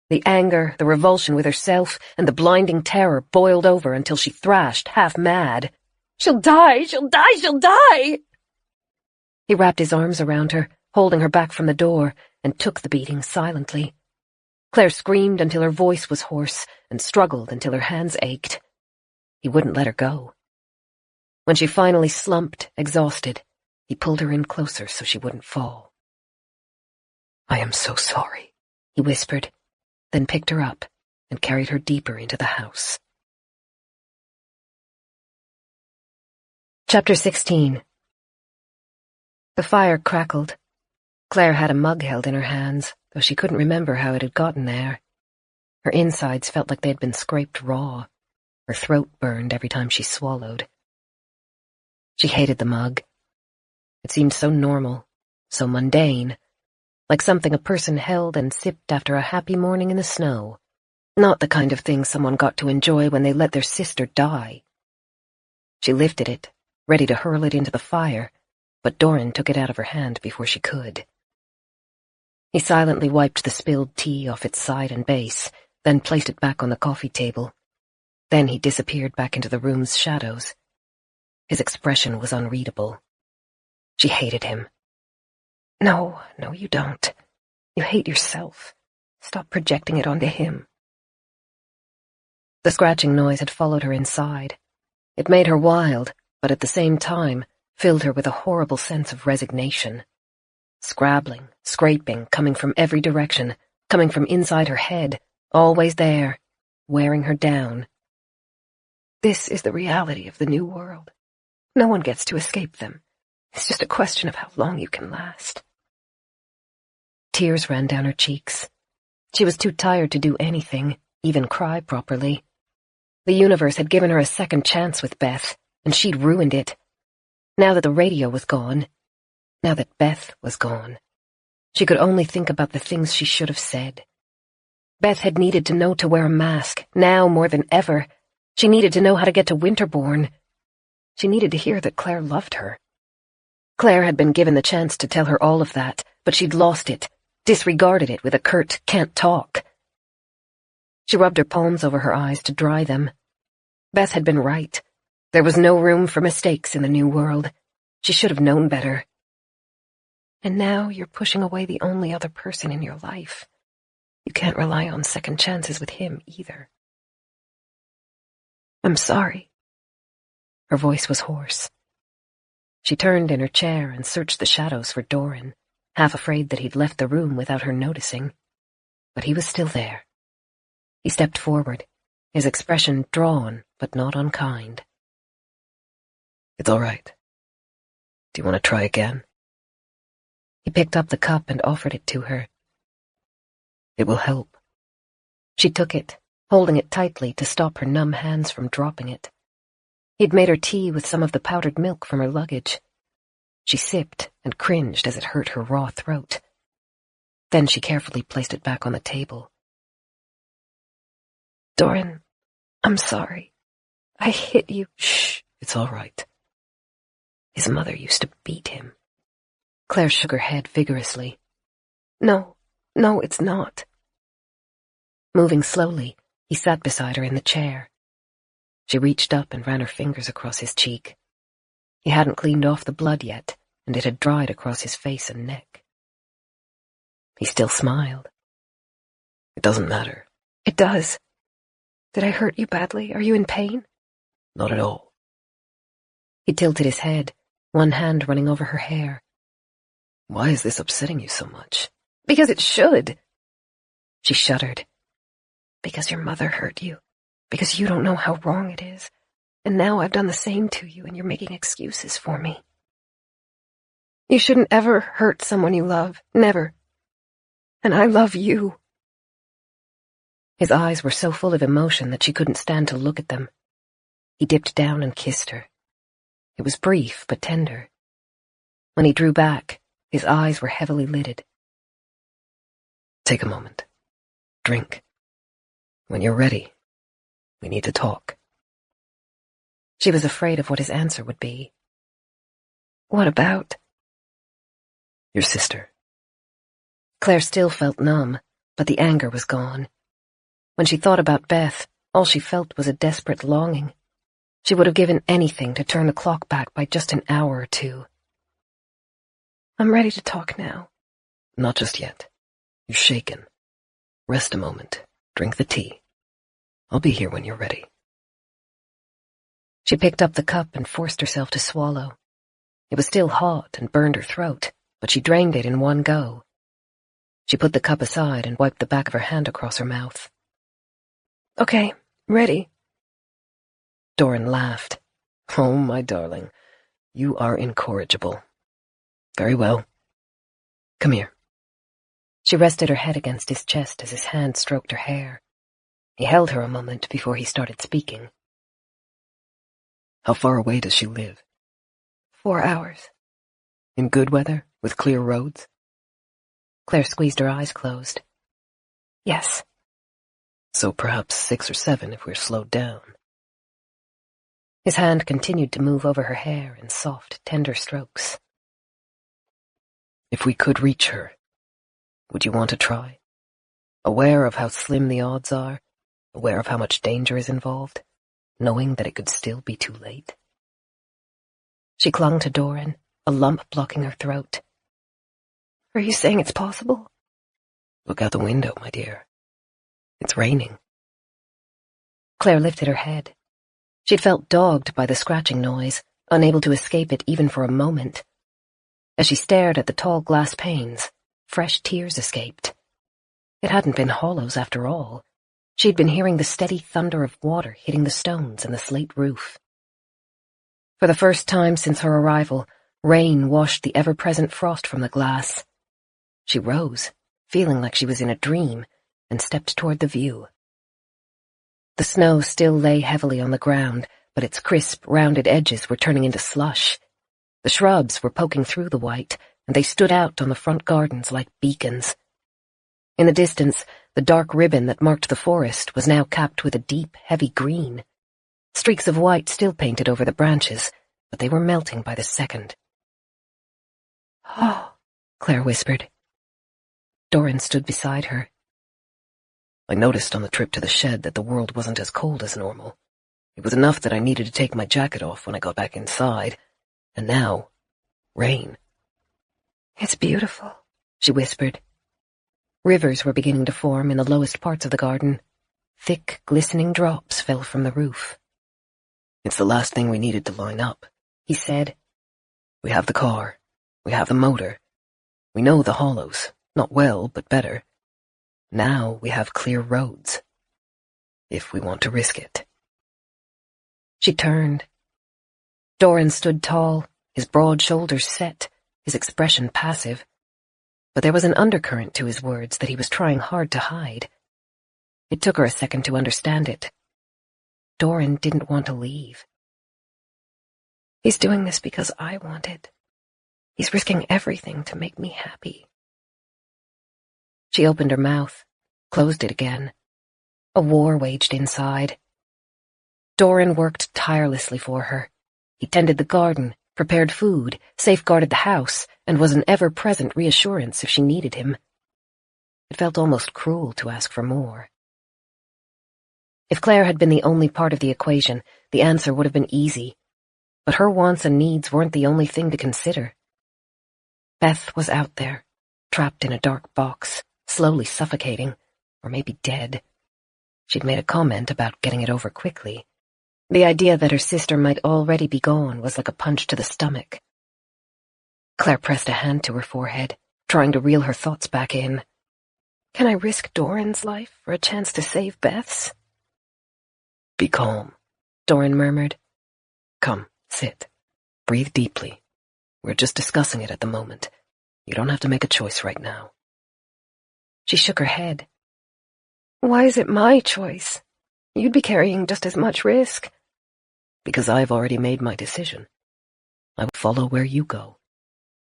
The anger, the revulsion with herself, and the blinding terror boiled over until she thrashed, half mad. She'll die! She'll die! She'll die! He wrapped his arms around her, holding her back from the door, and took the beating silently. Claire screamed until her voice was hoarse and struggled until her hands ached. He wouldn't let her go. When she finally slumped, exhausted, he pulled her in closer so she wouldn't fall. I am so sorry, he whispered, then picked her up and carried her deeper into the house. Chapter 16. The fire crackled. Claire had a mug held in her hands, though she couldn't remember how it had gotten there. Her insides felt like they'd been scraped raw. Her throat burned every time she swallowed. She hated the mug. It seemed so normal, so mundane, like something a person held and sipped after a happy morning in the snow, not the kind of thing someone got to enjoy when they let their sister die. She lifted it, ready to hurl it into the fire, but Doran took it out of her hand before she could. He silently wiped the spilled tea off its side and base, then placed it back on the coffee table. Then he disappeared back into the room's shadows. His expression was unreadable. She hated him. No, you don't. You hate yourself. Stop projecting it onto him. The scratching noise had followed her inside. It made her wild, but at the same time filled her with a horrible sense of resignation. Scrabbling, scraping, coming from every direction, coming from inside her head, always there, wearing her down. This is the reality of the new world. No one gets to escape them. It's just a question of how long you can last. Tears ran down her cheeks. She was too tired to do anything, even cry properly. The universe had given her a second chance with Beth, and she'd ruined it. Now that the radio was gone, now that Beth was gone, she could only think about the things she should have said. Beth had needed to know to wear a mask, now more than ever. She needed to know how to get to Winterbourne. She needed to hear that Claire loved her. Claire had been given the chance to tell her all of that, but she'd lost it, disregarded it with a curt, can't talk. She rubbed her palms over her eyes to dry them. Beth had been right. There was no room for mistakes in the new world. She should have known better. And now you're pushing away the only other person in your life. You can't rely on second chances with him either. I'm sorry. Her voice was hoarse. She turned in her chair and searched the shadows for Doran, half afraid that he'd left the room without her noticing. But he was still there. He stepped forward, his expression drawn but not unkind. It's all right. Do you want to try again? He picked up the cup and offered it to her. It will help. She took it, holding it tightly to stop her numb hands from dropping it. He'd made her tea with some of the powdered milk from her luggage. She sipped and cringed as it hurt her raw throat. Then she carefully placed it back on the table. Doran, I'm sorry. I hit you. Shh, it's all right. His mother used to beat him. Claire shook her head vigorously. No, it's not. Moving slowly, he sat beside her in the chair. She reached up and ran her fingers across his cheek. He hadn't cleaned off the blood yet, and it had dried across his face and neck. He still smiled. It doesn't matter. It does. Did I hurt you badly? Are you in pain? Not at all. He tilted his head, one hand running over her hair. Why is this upsetting you so much? Because it should. She shuddered. Because your mother hurt you. Because you don't know how wrong it is. And now I've done the same to you and you're making excuses for me. You shouldn't ever hurt someone you love. Never. And I love you. His eyes were so full of emotion that she couldn't stand to look at them. He dipped down and kissed her. It was brief but tender. When he drew back, his eyes were heavily lidded. Take a moment. Drink. When you're ready, we need to talk. She was afraid of what his answer would be. What about? Your sister. Claire still felt numb, but the anger was gone. When she thought about Beth, all she felt was a desperate longing. She would have given anything to turn the clock back by just an hour or two. I'm ready to talk now. Not just yet. You're shaken. Rest a moment. Drink the tea. I'll be here when you're ready. She picked up the cup and forced herself to swallow. It was still hot and burned her throat, but she drained it in one go. She put the cup aside and wiped the back of her hand across her mouth. Okay, ready. Doran laughed. Oh, my darling, you are incorrigible. Very well. Come here. She rested her head against his chest as his hand stroked her hair. He held her a moment before he started speaking. How far away does she live? 4 hours. In good weather, with clear roads? Claire squeezed her eyes closed. Yes. So perhaps 6 or 7 if we're slowed down. His hand continued to move over her hair in soft, tender strokes. If we could reach her, would you want to try? Aware of how slim the odds are, aware of how much danger is involved, knowing that it could still be too late? She clung to Doran, a lump blocking her throat. Are you saying it's possible? Look out the window, my dear. It's raining. Claire lifted her head. She'd felt dogged by the scratching noise, unable to escape it even for a moment. As she stared at the tall glass panes, fresh tears escaped. It hadn't been hollows after all. She'd been hearing the steady thunder of water hitting the stones and the slate roof. For the first time since her arrival, rain washed the ever-present frost from the glass. She rose, feeling like she was in a dream, and stepped toward the view. The snow still lay heavily on the ground, but its crisp, rounded edges were turning into slush. The shrubs were poking through the white, and they stood out on the front gardens like beacons. In the distance, the dark ribbon that marked the forest was now capped with a deep, heavy green. Streaks of white still painted over the branches, but they were melting by the second. Oh, Claire whispered. Doran stood beside her. I noticed on the trip to the shed that the world wasn't as cold as normal. It was enough that I needed to take my jacket off when I got back inside. And now, rain. It's beautiful, she whispered. Rivers were beginning to form in the lowest parts of the garden. Thick, glistening drops fell from the roof. It's the last thing we needed to line up, he said. We have the car. We have the motor. We know the hollows. Not well, but better. Now we have clear roads. if we want to risk it. She turned. Doran stood tall, his broad shoulders set, his expression passive. But there was an undercurrent to his words that he was trying hard to hide. It took her a second to understand it. Doran didn't want to leave. He's doing this because I want it. He's risking everything to make me happy. She opened her mouth, closed it again. A war waged inside. Doran worked tirelessly for her. He tended the garden, prepared food, safeguarded the house, and was an ever-present reassurance if she needed him. It felt almost cruel to ask for more. If Claire had been the only part of the equation, the answer would have been easy. But her wants and needs weren't the only thing to consider. Beth was out there, trapped in a dark box, slowly suffocating, or maybe dead. She'd made a comment about getting it over quickly. The idea that her sister might already be gone was like a punch to the stomach. Claire pressed a hand to her forehead, trying to reel her thoughts back in. Can I risk Doran's life for a chance to save Beth's? Be calm, Doran murmured. Come, sit. Breathe deeply. We're just discussing it at the moment. You don't have to make a choice right now. She shook her head. Why is it my choice? You'd be carrying just as much risk. Because I've already made my decision. I will follow where you go.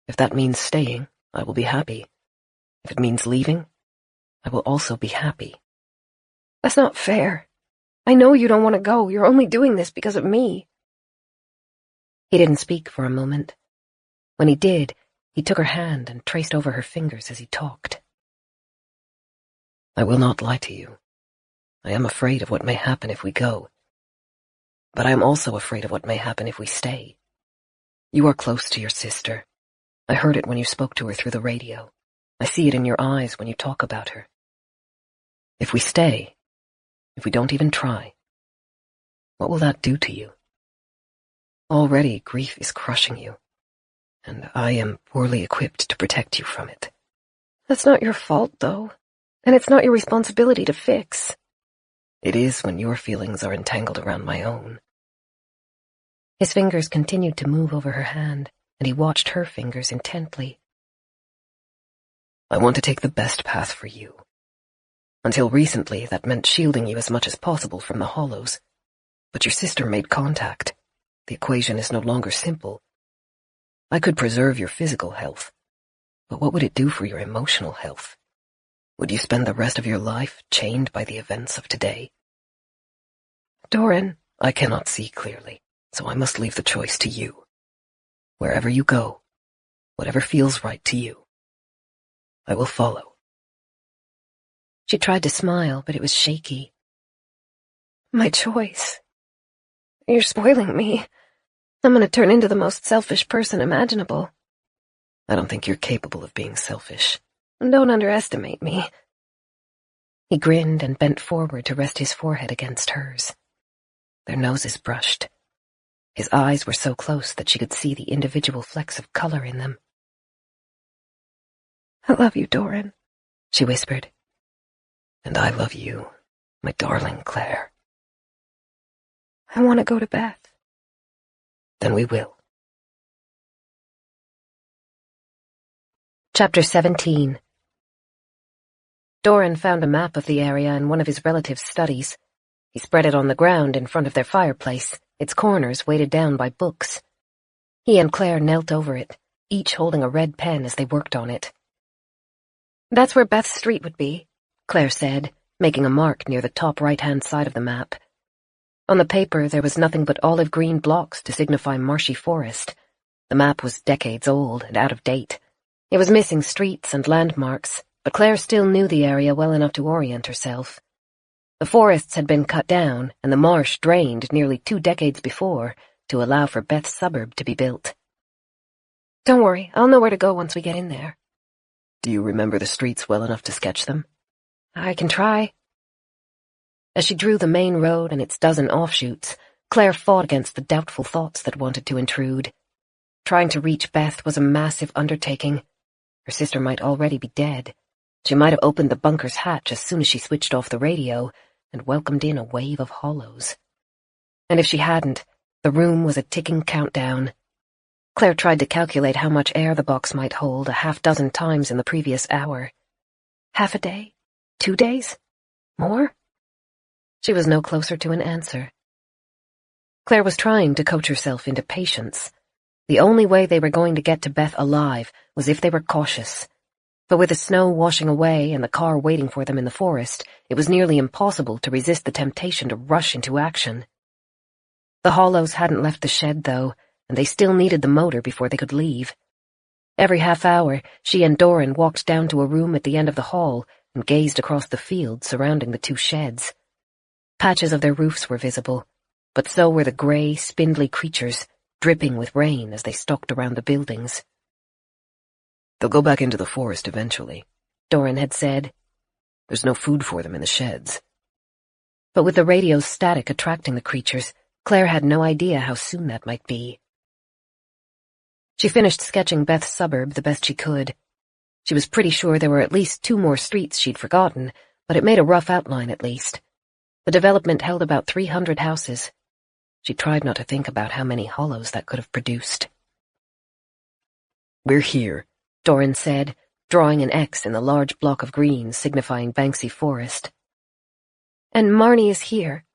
If that means staying, I will be happy. If it means leaving, I will also be happy. That's not fair. I know you don't want to go. You're only doing this because of me. He didn't speak for a moment. When he did, he took her hand and traced over her fingers as he talked. I will not lie to you. I am afraid of what may happen if we go. But I am also afraid of what may happen if we stay. You are close to your sister. I heard it when you spoke to her through the radio. I see it in your eyes when you talk about her. If we stay, if we don't even try, what will that do to you? Already grief is crushing you, and I am poorly equipped to protect you from it. That's not your fault, though, and it's not your responsibility to fix. It is when your feelings are entangled around my own. His fingers continued to move over her hand, and he watched her fingers intently. I want to take the best path for you. Until recently, that meant shielding you as much as possible from the hollows. But your sister made contact. The equation is no longer simple. I could preserve your physical health, but what would it do for your emotional health? Would you spend the rest of your life chained by the events of today? Doran, I cannot see clearly, so I must leave the choice to you. Wherever you go, whatever feels right to you, I will follow. She tried to smile, but it was shaky. My choice. You're spoiling me. I'm going to turn into the most selfish person imaginable. I don't think you're capable of being selfish. Don't underestimate me. He grinned and bent forward to rest his forehead against hers. Their noses brushed. His eyes were so close that she could see the individual flecks of color in them. I love you, Doran, she whispered. And I love you, my darling Claire. I want to go to Beth. Then we will. Chapter 17. Doran found a map of the area in one of his relatives' studies. He spread it on the ground in front of their fireplace, its corners weighted down by books. He and Claire knelt over it, each holding a red pen as they worked on it. "That's where Beth's street would be," Claire said, making a mark near the top right-hand side of the map. On the paper there was nothing but olive-green blocks to signify marshy forest. The map was decades old and out of date. It was missing streets and landmarks, but Claire still knew the area well enough to orient herself. The forests had been cut down and the marsh drained nearly 2 decades before to allow for Beth's suburb to be built. "Don't worry, I'll know where to go once we get in there." Do you remember the streets well enough to sketch them? "I can try." As she drew the main road and its dozen offshoots, Claire fought against the doubtful thoughts that wanted to intrude. Trying to reach Beth was a massive undertaking. Her sister might already be dead. She might have opened the bunker's hatch as soon as she switched off the radio, and welcomed in a wave of hollows. And if she hadn't, the room was a ticking countdown. Claire tried to calculate how much air the box might hold a half-dozen times in the previous hour. Half a day? 2 days? More? She was no closer to an answer. Claire was trying to coach herself into patience. The only way they were going to get to Beth alive was if they were cautious. But with the snow washing away and the car waiting for them in the forest, it was nearly impossible to resist the temptation to rush into action. The Hollows hadn't left the shed, though, and they still needed the motor before they could leave. Every half hour, she and Doran walked down to a room at the end of the hall and gazed across the field surrounding the 2 sheds. Patches of their roofs were visible, but so were the grey, spindly creatures, dripping with rain as they stalked around the buildings. "They'll go back into the forest eventually," Doran had said. "There's no food for them in the sheds." But with the radio's static attracting the creatures, Claire had no idea how soon that might be. She finished sketching Beth's suburb the best she could. She was pretty sure there were at least 2 more streets she'd forgotten, but it made a rough outline at least. The development held about 300 houses. She tried not to think about how many hollows that could have produced. "We're here," Doran said, drawing an X in the large block of green signifying Banksy Forest. "And Marnie is here."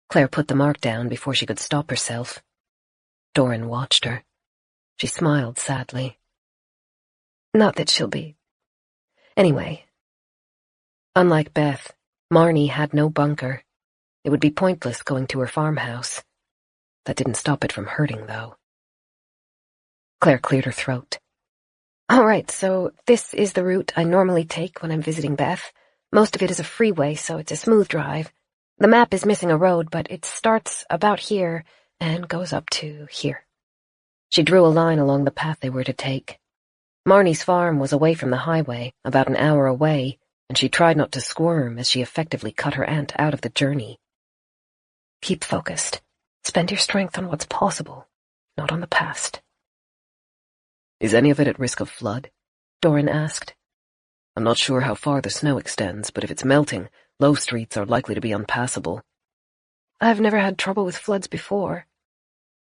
Claire put the mark down before she could stop herself. Doran watched her. She smiled sadly. "Not that she'll be." Anyway. Unlike Beth, Marnie had no bunker. It would be pointless going to her farmhouse. That didn't stop it from hurting, though. Claire cleared her throat. "All right, so this is the route I normally take when I'm visiting Beth. Most of it is a freeway, so it's a smooth drive. The map is missing a road, but it starts about here and goes up to here." She drew a line along the path they were to take. Marnie's farm was away from the highway, about an hour away, and she tried not to squirm as she effectively cut her aunt out of the journey. "Keep focused. Spend your strength on what's possible, not on the past." "Is any of it at risk of flood?" Doran asked. "I'm not sure how far the snow extends, but if it's melting, low streets are likely to be unpassable." "I've never had trouble with floods before."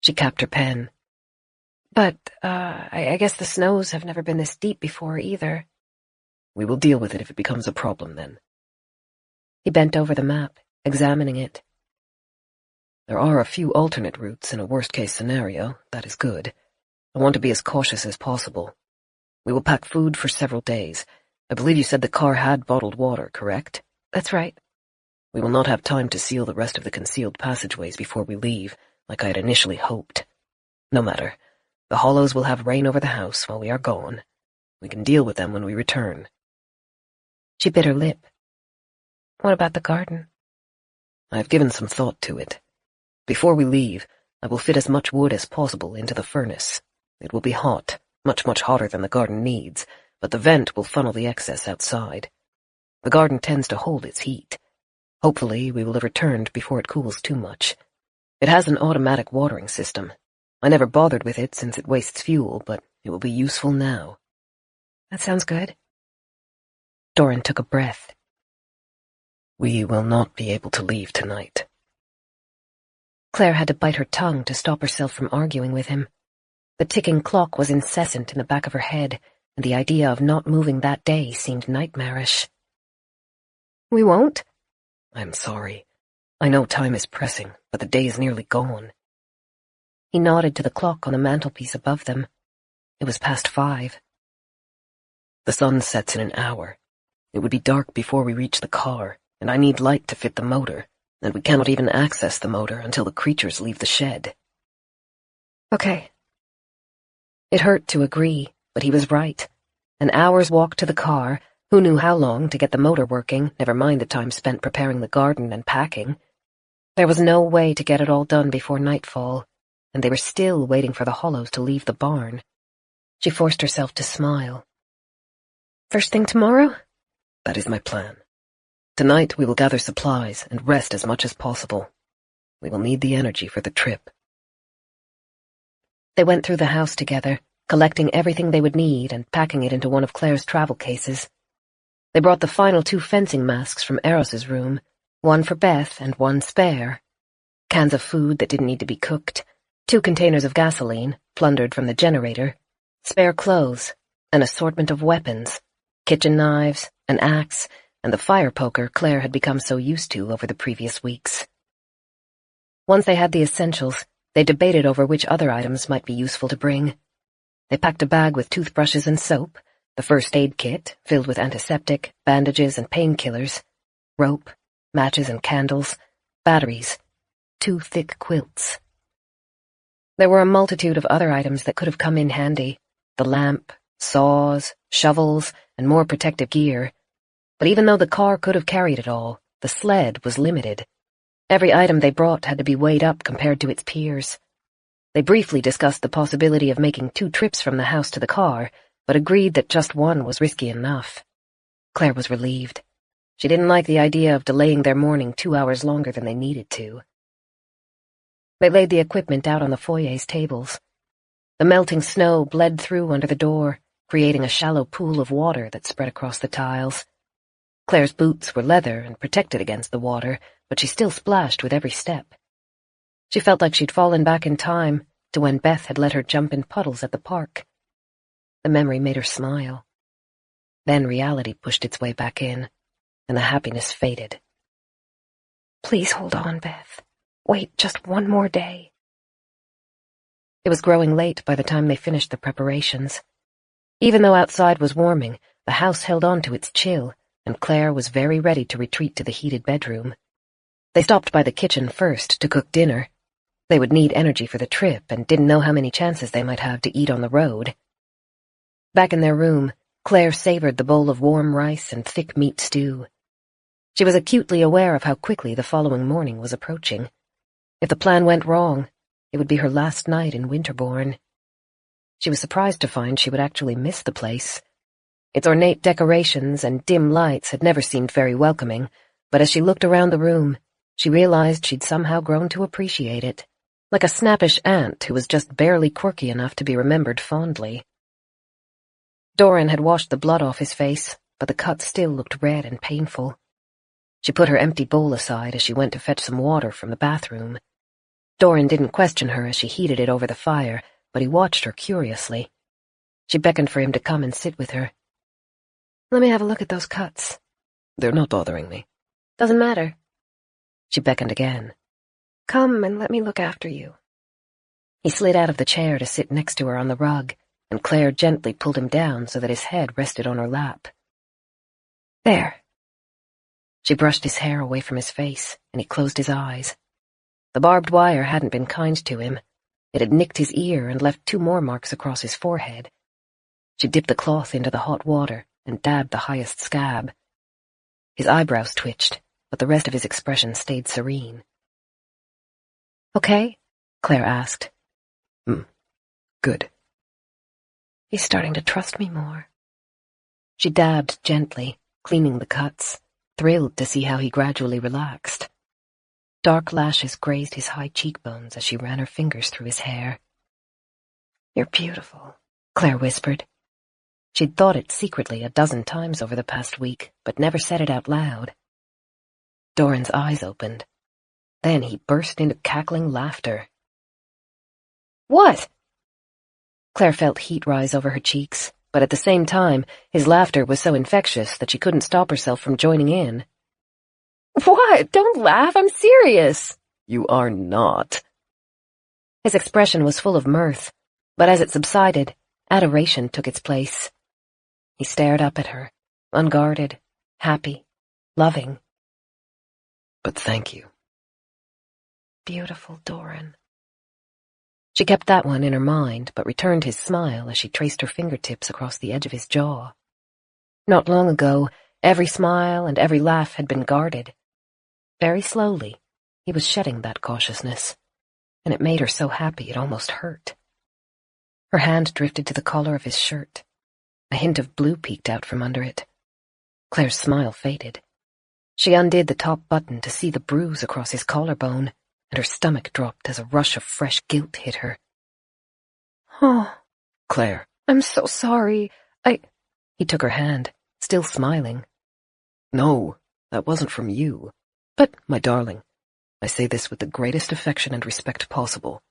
She capped her pen. "But, I guess the snows have never been this deep before, either." "We will deal with it if it becomes a problem, then." He bent over the map, examining it. "There are a few alternate routes in a worst-case scenario. That is good. I want to be as cautious as possible. We will pack food for several days. I believe you said the car had bottled water, correct?" "That's right." "We will not have time to seal the rest of the concealed passageways before we leave, like I had initially hoped. No matter. The Hollows will have reign over the house while we are gone. We can deal with them when we return." She bit her lip. "What about the garden?" "I have given some thought to it. Before we leave, I will fit as much wood as possible into the furnace. It will be hot, much hotter than the garden needs, but the vent will funnel the excess outside. The garden tends to hold its heat. Hopefully, we will have returned before it cools too much. It has an automatic watering system. I never bothered with it since it wastes fuel, but it will be useful now." "That sounds good." Doran took a breath. "We will not be able to leave tonight." Claire had to bite her tongue to stop herself from arguing with him. The ticking clock was incessant in the back of her head, and the idea of not moving that day seemed nightmarish. "We won't?" "I'm sorry. I know time is pressing, but the day is nearly gone." He nodded to the clock on the mantelpiece above them. It was past 5. "The sun sets in an hour. It would be dark before we reach the car, and I need light to fit the motor, and we cannot even access the motor until the creatures leave the shed." "Okay." It hurt to agree, but he was right. An hour's walk to the car, who knew how long to get the motor working, never mind the time spent preparing the garden and packing. There was no way to get it all done before nightfall, and they were still waiting for the Hollows to leave the barn. She forced herself to smile. "First thing tomorrow?" "That is my plan. Tonight we will gather supplies and rest as much as possible. We will need the energy for the trip." They went through the house together, collecting everything they would need and packing it into one of Claire's travel cases. They brought the final 2 fencing masks from Eros's room, One for Beth and one spare. Cans of food that didn't need to be cooked, 2 containers of gasoline, plundered from the generator, spare clothes, an assortment of weapons, kitchen knives, an axe, and the fire poker Claire had become so used to over the previous weeks. Once they had the essentials, they debated over which other items might be useful to bring. They packed a bag with toothbrushes and soap, the first aid kit, filled with antiseptic, bandages and painkillers, rope, matches and candles, batteries, 2 thick quilts. There were a multitude of other items that could have come in handy, the lamp, saws, shovels, and more protective gear. But even though the car could have carried it all, the sled was limited. Every item they brought had to be weighed up compared to its peers. They briefly discussed the possibility of making 2 trips from the house to the car, but agreed that just one was risky enough. Claire was relieved. She didn't like the idea of delaying their morning 2 hours longer than they needed to. They laid the equipment out on the foyer's tables. The melting snow bled through under the door, creating a shallow pool of water that spread across the tiles. Claire's boots were leather and protected against the water, but she still splashed with every step. She felt like she'd fallen back in time to when Beth had let her jump in puddles at the park. The memory made her smile. Then reality pushed its way back in, and the happiness faded. Please hold on, Beth. Wait just one more day. It was growing late by the time they finished the preparations. Even though outside was warming, the house held on to its chill, and Claire was very ready to retreat to the heated bedroom. They stopped by the kitchen first to cook dinner. They would need energy for the trip and didn't know how many chances they might have to eat on the road. Back in their room, Claire savored the bowl of warm rice and thick meat stew. She was acutely aware of how quickly the following morning was approaching. If the plan went wrong, it would be her last night in Winterbourne. She was surprised to find she would actually miss the place. Its ornate decorations and dim lights had never seemed very welcoming, but as she looked around the room, she realized she'd somehow grown to appreciate it, like a snappish aunt who was just barely quirky enough to be remembered fondly. Doran had washed the blood off his face, but the cut still looked red and painful. She put her empty bowl aside as she went to fetch some water from the bathroom. Doran didn't question her as she heated it over the fire, but he watched her curiously. She beckoned for him to come and sit with her. Let me have a look at those cuts. They're not bothering me. Doesn't matter. She beckoned again. Come and let me look after you. He slid out of the chair to sit next to her on the rug, and Claire gently pulled him down so that his head rested on her lap. There. She brushed his hair away from his face, and he closed his eyes. The barbed wire hadn't been kind to him. It had nicked his ear and left 2 more marks across his forehead. She dipped the cloth into the hot water and dabbed the highest scab. His eyebrows twitched, but the rest of his expression stayed serene. Okay? Claire asked. Good. He's starting to trust me more. She dabbed gently, cleaning the cuts, thrilled to see how he gradually relaxed. Dark lashes grazed his high cheekbones as she ran her fingers through his hair. You're beautiful, Claire whispered. She'd thought it secretly a dozen times over the past week, but never said it out loud. Doran's eyes opened. Then he burst into cackling laughter. What? Claire felt heat rise over her cheeks, but at the same time, his laughter was so infectious that she couldn't stop herself from joining in. What? Don't laugh, I'm serious. You are not. His expression was full of mirth, but as it subsided, adoration took its place. He stared up at her, unguarded, happy, loving. But thank you. Beautiful, Doran. She kept that one in her mind, but returned his smile as she traced her fingertips across the edge of his jaw. Not long ago, every smile and every laugh had been guarded. Very slowly, he was shedding that cautiousness, and it made her so happy it almost hurt. Her hand drifted to the collar of his shirt. A hint of blue peeked out from under it. Claire's smile faded. She undid the top button to see the bruise across his collarbone, and her stomach dropped as a rush of fresh guilt hit her. Oh, Claire. I'm so sorry. He took her hand, still smiling. No, that wasn't from you. But, my darling, I say this with the greatest affection and respect possible.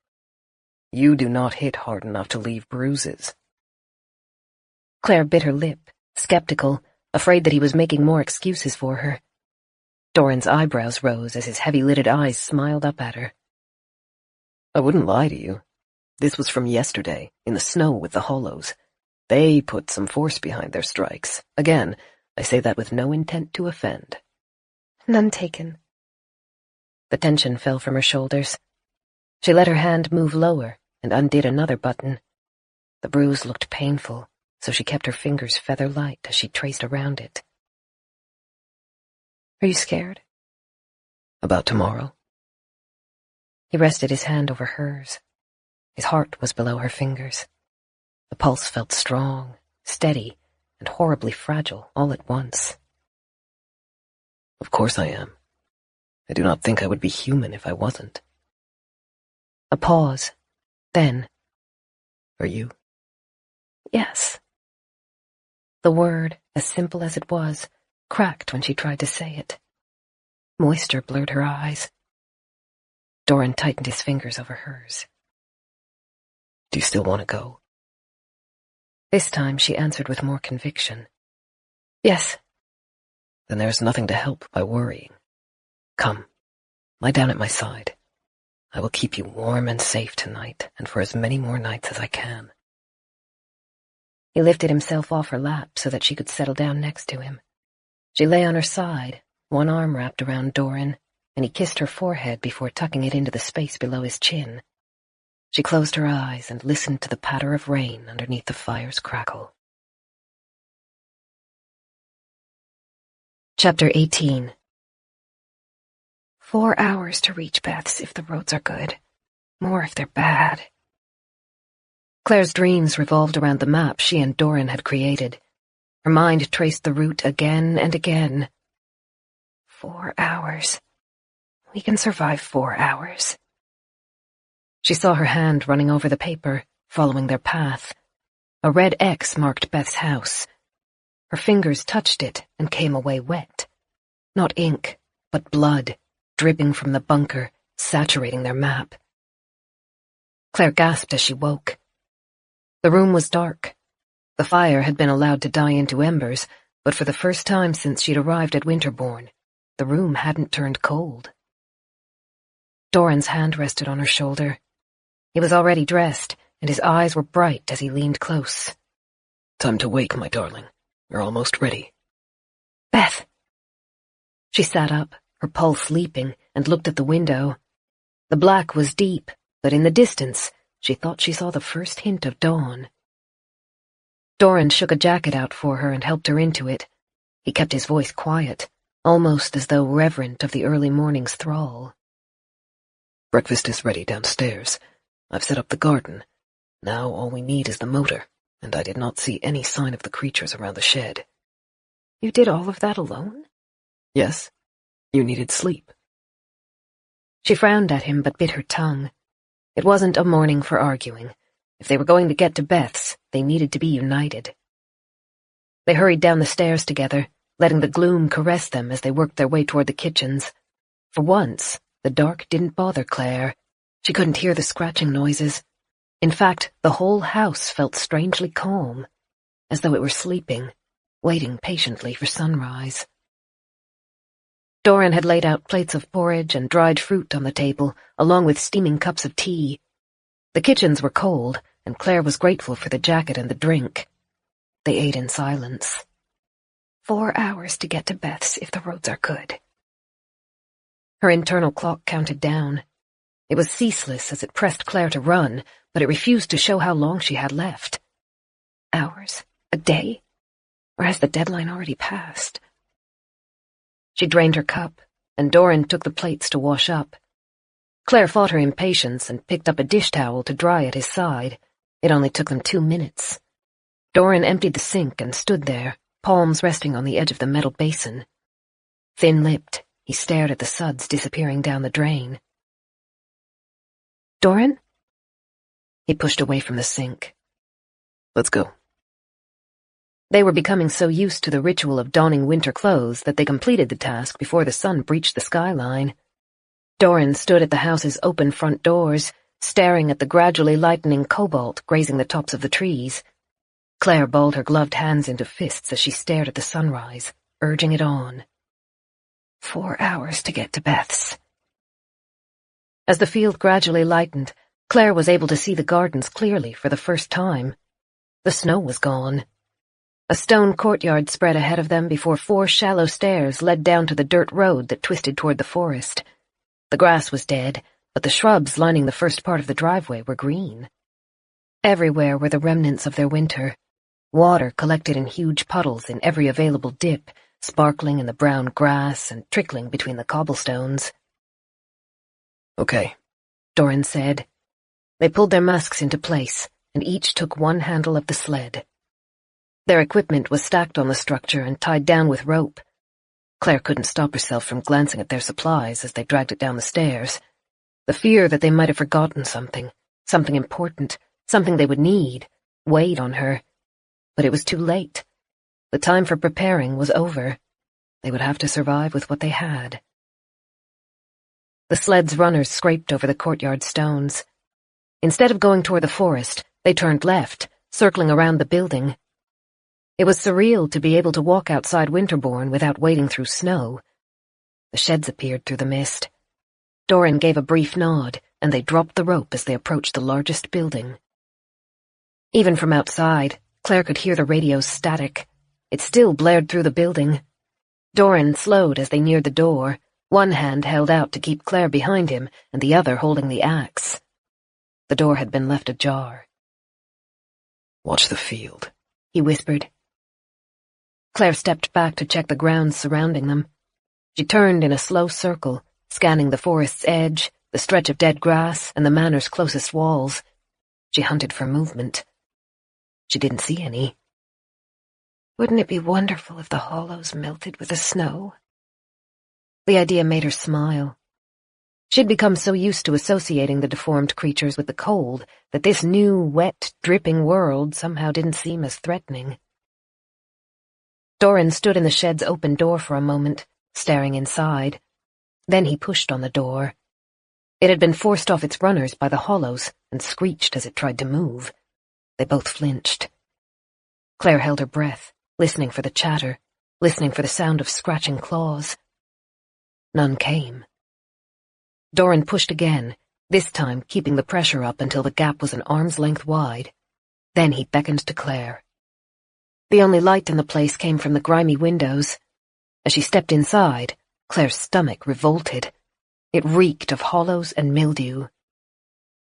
You do not hit hard enough to leave bruises. Claire bit her lip, skeptical, afraid that he was making more excuses for her. Doran's eyebrows rose as his heavy-lidded eyes smiled up at her. I wouldn't lie to you. This was from yesterday, in the snow with the hollows. They put some force behind their strikes. Again, I say that with no intent to offend. None taken. The tension fell from her shoulders. She let her hand move lower and undid another button. The bruise looked painful, so she kept her fingers feather-light as she traced around it. Are you scared? About tomorrow? He rested his hand over hers. His heart was below her fingers. The pulse felt strong, steady, and horribly fragile all at once. Of course I am. I do not think I would be human if I wasn't. A pause. Then, Are you? yes. The word, as simple as it was, cracked when she tried to say it. Moisture blurred her eyes. Doran tightened his fingers over hers. Do you still want to go? This time she answered with more conviction. Yes. Then there's nothing to help by worrying. Come, lie down at my side. I will keep you warm and safe tonight, and for as many more nights as I can. He lifted himself off her lap so that she could settle down next to him. She lay on her side, one arm wrapped around Doran, and he kissed her forehead before tucking it into the space below his chin. She closed her eyes and listened to the patter of rain underneath the fire's crackle. Chapter 18. 4 hours to reach Beth's if the roads are good. More if they're bad. Claire's dreams revolved around the map she and Doran had created. Her mind traced the route again and again. 4 hours. We can survive 4 hours. She saw her hand running over the paper, following their path. A red X marked Beth's house. Her fingers touched it and came away wet. Not ink, but blood, dripping from the bunker, saturating their map. Claire gasped as she woke. The room was dark. The fire had been allowed to die into embers, but for the first time since she'd arrived at Winterbourne, the room hadn't turned cold. Doran's hand rested on her shoulder. He was already dressed, and his eyes were bright as he leaned close. Time to wake, my darling. We're almost ready. Beth! She sat up, her pulse leaping, and looked at the window. The black was deep, but in the distance, she thought she saw the first hint of dawn. Doran shook a jacket out for her and helped her into it. He kept his voice quiet, almost as though reverent of the early morning's thrall. Breakfast is ready downstairs. I've set up the garden. Now all we need is the motor, and I did not see any sign of the creatures around the shed. You did all of that alone? Yes, you needed sleep. She frowned at him but bit her tongue. It wasn't a morning for arguing. If they were going to get to Beth's, they needed to be united. They hurried down the stairs together, letting the gloom caress them as they worked their way toward the kitchens. For once, the dark didn't bother Claire. She couldn't hear the scratching noises. In fact, the whole house felt strangely calm, as though it were sleeping, waiting patiently for sunrise. Doran had laid out plates of porridge and dried fruit on the table, along with steaming cups of tea. The kitchens were cold, and Claire was grateful for the jacket and the drink. They ate in silence. 4 hours to get to Beth's if the roads are good. Her internal clock counted down. It was ceaseless as it pressed Claire to run, but it refused to show how long she had left. Hours? A day? Or has the deadline already passed? She drained her cup, and Doran took the plates to wash up. Claire fought her impatience and picked up a dish towel to dry at his side. It only took them 2 minutes. Doran emptied the sink and stood there, palms resting on the edge of the metal basin. Thin-lipped, he stared at the suds disappearing down the drain. Doran? He pushed away from the sink. Let's go. They were becoming so used to the ritual of donning winter clothes that they completed the task before the sun breached the skyline. Doran stood at the house's open front doors, staring at the gradually lightening cobalt grazing the tops of the trees. Claire balled her gloved hands into fists as she stared at the sunrise, urging it on. 4 hours to get to Beth's. As the field gradually lightened, Claire was able to see the gardens clearly for the first time. The snow was gone. A stone courtyard spread ahead of them before 4 shallow stairs led down to the dirt road that twisted toward the forest. The grass was dead, but the shrubs lining the first part of the driveway were green. Everywhere were the remnants of their winter. Water collected in huge puddles in every available dip, sparkling in the brown grass and trickling between the cobblestones. Okay, Doran said. They pulled their masks into place, and each took one handle of the sled. Their equipment was stacked on the structure and tied down with rope. Claire couldn't stop herself from glancing at their supplies as they dragged it down the stairs. The fear that they might have forgotten something important, something they would need, weighed on her. But it was too late. The time for preparing was over. They would have to survive with what they had. The sled's runners scraped over the courtyard stones. Instead of going toward the forest, they turned left, circling around the building. It was surreal to be able to walk outside Winterbourne without wading through snow. The sheds appeared through the mist. Doran gave a brief nod, and they dropped the rope as they approached the largest building. Even from outside, Claire could hear the radio's static. It still blared through the building. Doran slowed as they neared the door, one hand held out to keep Claire behind him and the other holding the axe. The door had been left ajar. "Watch the field," he whispered. Claire stepped back to check the grounds surrounding them. She turned in a slow circle, scanning the forest's edge, the stretch of dead grass, and the manor's closest walls. She hunted for movement. She didn't see any. Wouldn't it be wonderful if the hollows melted with the snow? The idea made her smile. She'd become so used to associating the deformed creatures with the cold that this new, wet, dripping world somehow didn't seem as threatening. Doran stood in the shed's open door for a moment, staring inside. Then he pushed on the door. It had been forced off its runners by the hollows and screeched as it tried to move. They both flinched. Claire held her breath, listening for the chatter, listening for the sound of scratching claws. None came. Doran pushed again, this time keeping the pressure up until the gap was an arm's length wide. Then he beckoned to Claire. The only light in the place came from the grimy windows. As she stepped inside, Claire's stomach revolted. It reeked of hollows and mildew.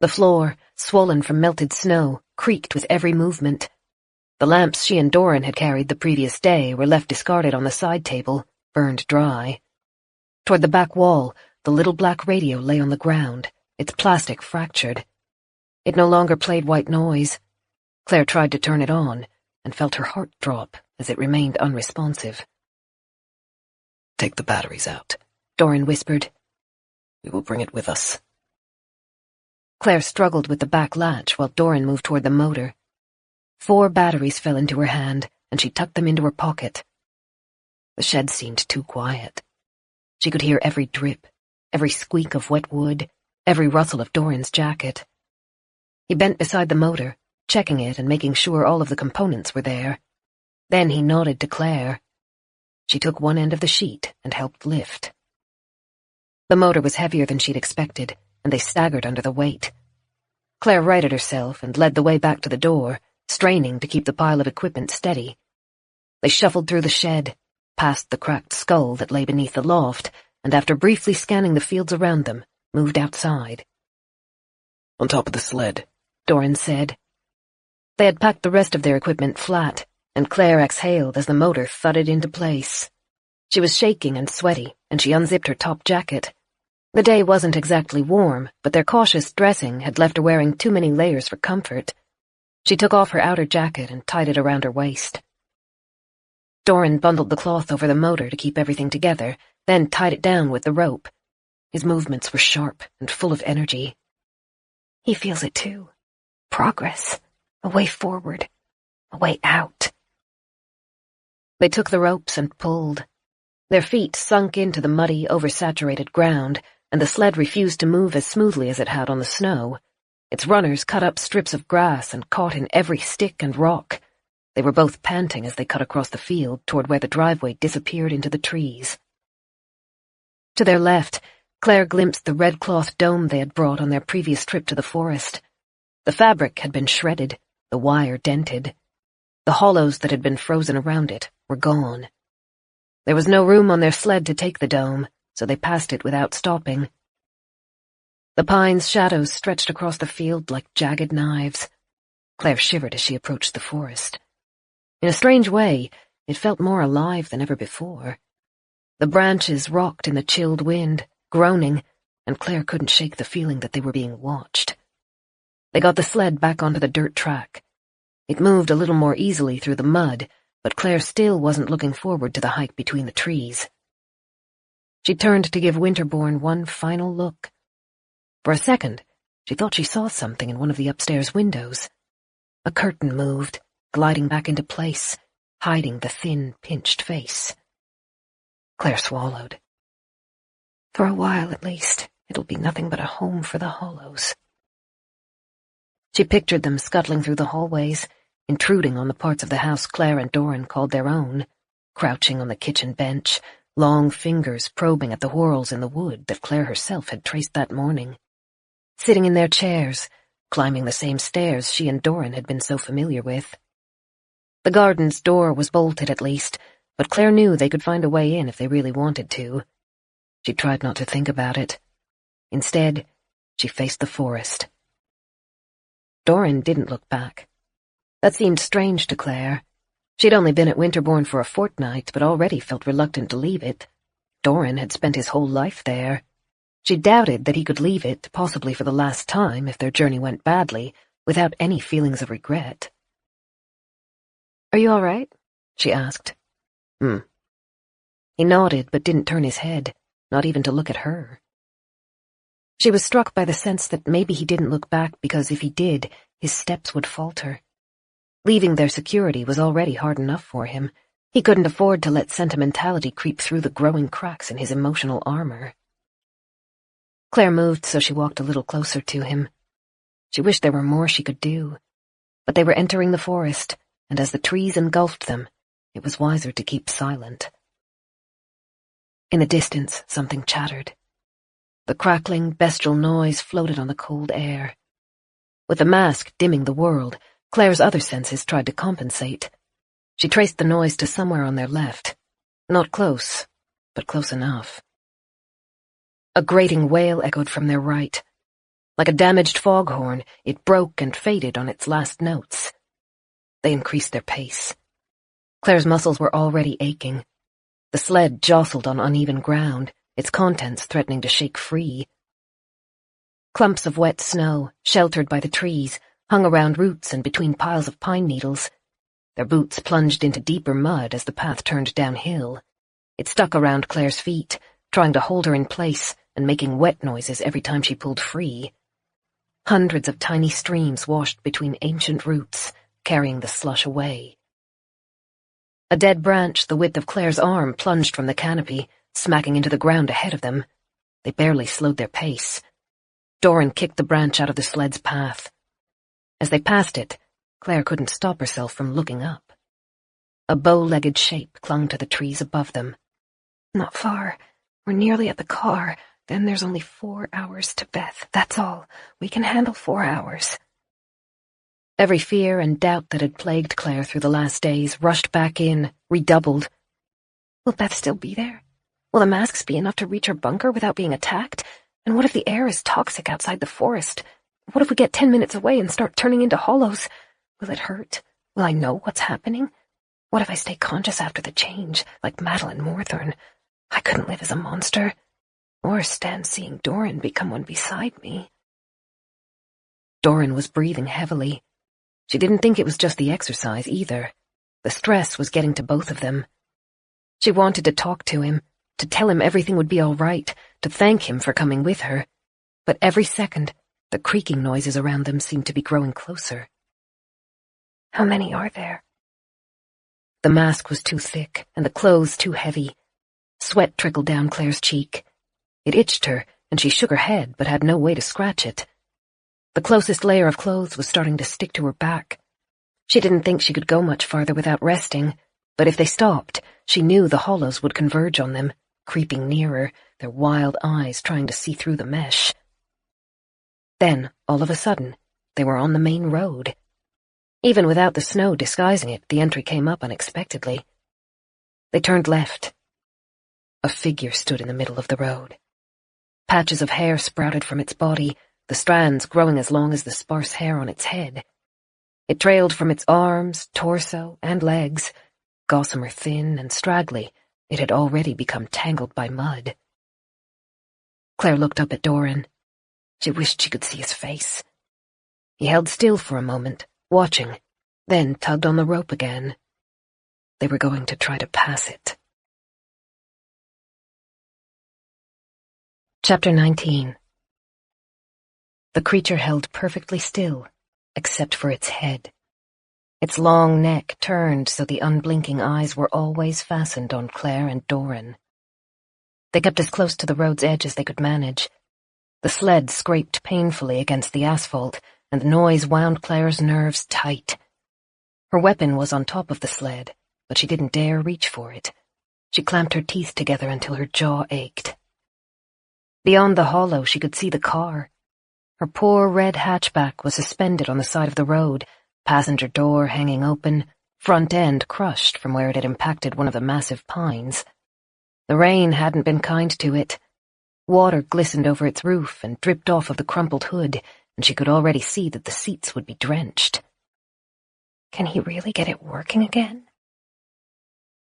The floor, swollen from melted snow, creaked with every movement. The lamps she and Doran had carried the previous day were left discarded on the side table, burned dry. Toward the back wall, the little black radio lay on the ground, its plastic fractured. It no longer played white noise. Claire tried to turn it on, and felt her heart drop as it remained unresponsive. "Take the batteries out," Doran whispered. "We will bring it with us." Claire struggled with the back latch while Doran moved toward the motor. 4 batteries fell into her hand, and she tucked them into her pocket. The shed seemed too quiet. She could hear every drip, every squeak of wet wood, every rustle of Doran's jacket. He bent beside the motor, checking it and making sure all of the components were there. Then he nodded to Claire. She took one end of the sheet and helped lift. The motor was heavier than she'd expected, and they staggered under the weight. Claire righted herself and led the way back to the door, straining to keep the pile of equipment steady. They shuffled through the shed, past the cracked skull that lay beneath the loft, and after briefly scanning the fields around them, moved outside. "On top of the sled," Doran said. They had packed the rest of their equipment flat, and Claire exhaled as the motor thudded into place. She was shaking and sweaty, and she unzipped her top jacket. The day wasn't exactly warm, but their cautious dressing had left her wearing too many layers for comfort. She took off her outer jacket and tied it around her waist. Doran bundled the cloth over the motor to keep everything together, then tied it down with the rope. His movements were sharp and full of energy. He feels it too. Progress. A way forward. A way out. They took the ropes and pulled. Their feet sunk into the muddy, oversaturated ground, and the sled refused to move as smoothly as it had on the snow. Its runners cut up strips of grass and caught in every stick and rock. They were both panting as they cut across the field toward where the driveway disappeared into the trees. To their left, Claire glimpsed the red cloth dome they had brought on their previous trip to the forest. The fabric had been shredded, the wire dented. The hollows that had been frozen around it were gone. There was no room on their sled to take the dome, so they passed it without stopping. The pines' shadows stretched across the field like jagged knives. Claire shivered as she approached the forest. In a strange way, it felt more alive than ever before. The branches rocked in the chilled wind, groaning, and Claire couldn't shake the feeling that they were being watched. They got the sled back onto the dirt track. It moved a little more easily through the mud, but Claire still wasn't looking forward to the hike between the trees. She turned to give Winterbourne one final look. For a second, she thought she saw something in one of the upstairs windows. A curtain moved, gliding back into place, hiding the thin, pinched face. Claire swallowed. For a while, at least, it'll be nothing but a home for the Hollows. She pictured them scuttling through the hallways, intruding on the parts of the house Claire and Doran called their own, crouching on the kitchen bench, long fingers probing at the whorls in the wood that Claire herself had traced that morning. Sitting in their chairs, climbing the same stairs she and Doran had been so familiar with. The garden's door was bolted at least, but Claire knew they could find a way in if they really wanted to. She tried not to think about it. Instead, she faced the forest. Doran didn't look back. That seemed strange to Claire. She'd only been at Winterbourne for a fortnight, but already felt reluctant to leave it. Doran had spent his whole life there. She doubted that he could leave it, possibly for the last time if their journey went badly, without any feelings of regret. "Are you all right?" she asked. He nodded but didn't turn his head, not even to look at her. She was struck by the sense that maybe he didn't look back because if he did, his steps would falter. Leaving their security was already hard enough for him. He couldn't afford to let sentimentality creep through the growing cracks in his emotional armor. Claire moved so she walked a little closer to him. She wished there were more she could do. But they were entering the forest, and as the trees engulfed them, it was wiser to keep silent. In the distance, something chattered. The crackling, bestial noise floated on the cold air. With the mask dimming the world, Claire's other senses tried to compensate. She traced the noise to somewhere on their left. Not close, but close enough. A grating wail echoed from their right. Like a damaged foghorn, it broke and faded on its last notes. They increased their pace. Claire's muscles were already aching. The sled jostled on uneven ground, its contents threatening to shake free. Clumps of wet snow, sheltered by the trees, hung around roots and between piles of pine needles. Their boots plunged into deeper mud as the path turned downhill. It stuck around Claire's feet, trying to hold her in place and making wet noises every time she pulled free. Hundreds of tiny streams washed between ancient roots, carrying the slush away. A dead branch the width of Claire's arm plunged from the canopy, smacking into the ground ahead of them. They barely slowed their pace. Doran kicked the branch out of the sled's path. As they passed it, Claire couldn't stop herself from looking up. A bow-legged shape clung to the trees above them. "Not far. We're nearly at the car. Then there's only 4 hours to Beth. That's all. We can handle 4 hours." Every fear and doubt that had plagued Claire through the last days rushed back in, redoubled. Will Beth still be there? Will the masks be enough to reach her bunker without being attacked? And what if the air is toxic outside the forest? What if we get 10 minutes away and start turning into hollows? Will it hurt? Will I know what's happening? What if I stay conscious after the change, like Madeline Morthorne? I couldn't live as a monster. Or stand seeing Doran become one beside me. Doran was breathing heavily. She didn't think it was just the exercise either. The stress was getting to both of them. She wanted to talk to him, to tell him everything would be all right, to thank him for coming with her. But every second, the creaking noises around them seemed to be growing closer. How many are there? The mask was too thick, and the clothes too heavy. Sweat trickled down Claire's cheek. It itched her, and she shook her head, but had no way to scratch it. The closest layer of clothes was starting to stick to her back. She didn't think she could go much farther without resting, but if they stopped, she knew the hollows would converge on them, creeping nearer, their wild eyes trying to see through the mesh. Then, all of a sudden, they were on the main road. Even without the snow disguising it, the entry came up unexpectedly. They turned left. A figure stood in the middle of the road. Patches of hair sprouted from its body, the strands growing as long as the sparse hair on its head. It trailed from its arms, torso, and legs. Gossamer thin and straggly, it had already become tangled by mud. Claire looked up at Doran. She wished she could see his face. He held still for a moment, watching, then tugged on the rope again. They were going to try to pass it. Chapter 19. The creature held perfectly still, except for its head. Its long neck turned so the unblinking eyes were always fastened on Claire and Doran. They kept as close to the road's edge as they could manage. The sled scraped painfully against the asphalt, and the noise wound Claire's nerves tight. Her weapon was on top of the sled, but she didn't dare reach for it. She clamped her teeth together until her jaw ached. Beyond the hollow, she could see the car. Her poor red hatchback was suspended on the side of the road, passenger door hanging open, front end crushed from where it had impacted one of the massive pines. The rain hadn't been kind to it. Water glistened over its roof and dripped off of the crumpled hood, and she could already see that the seats would be drenched. Can he really get it working again?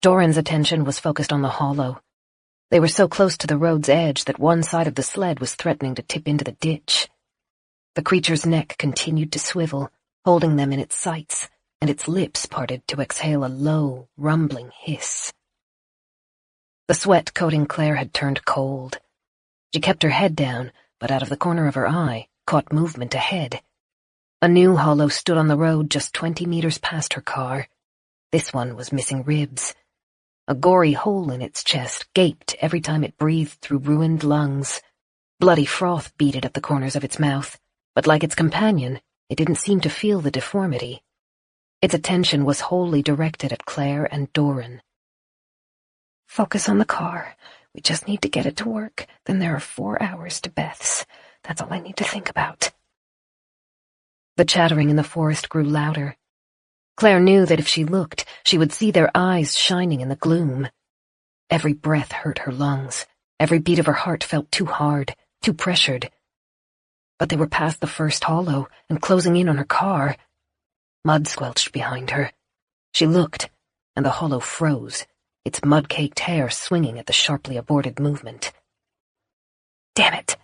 Doran's attention was focused on the hollow. They were so close to the road's edge that one side of the sled was threatening to tip into the ditch. The creature's neck continued to swivel, holding them in its sights, and its lips parted to exhale a low, rumbling hiss. The sweat coating Claire had turned cold. She kept her head down, but out of the corner of her eye, caught movement ahead. A new hollow stood on the road just 20 meters past her car. This one was missing ribs. A gory hole in its chest gaped every time it breathed through ruined lungs. Bloody froth beaded at the corners of its mouth, but like its companion, it didn't seem to feel the deformity. Its attention was wholly directed at Claire and Doran. Focus on the car. We just need to get it to work. Then there are 4 hours to Beth's. That's all I need to think about. The chattering in the forest grew louder. Claire knew that if she looked, she would see their eyes shining in the gloom. Every breath hurt her lungs. Every beat of her heart felt too hard, too pressured. But they were past the first hollow and closing in on her car. Mud squelched behind her. She looked, and the hollow froze, its mud-caked hair swinging at the sharply aborted movement. Damn it!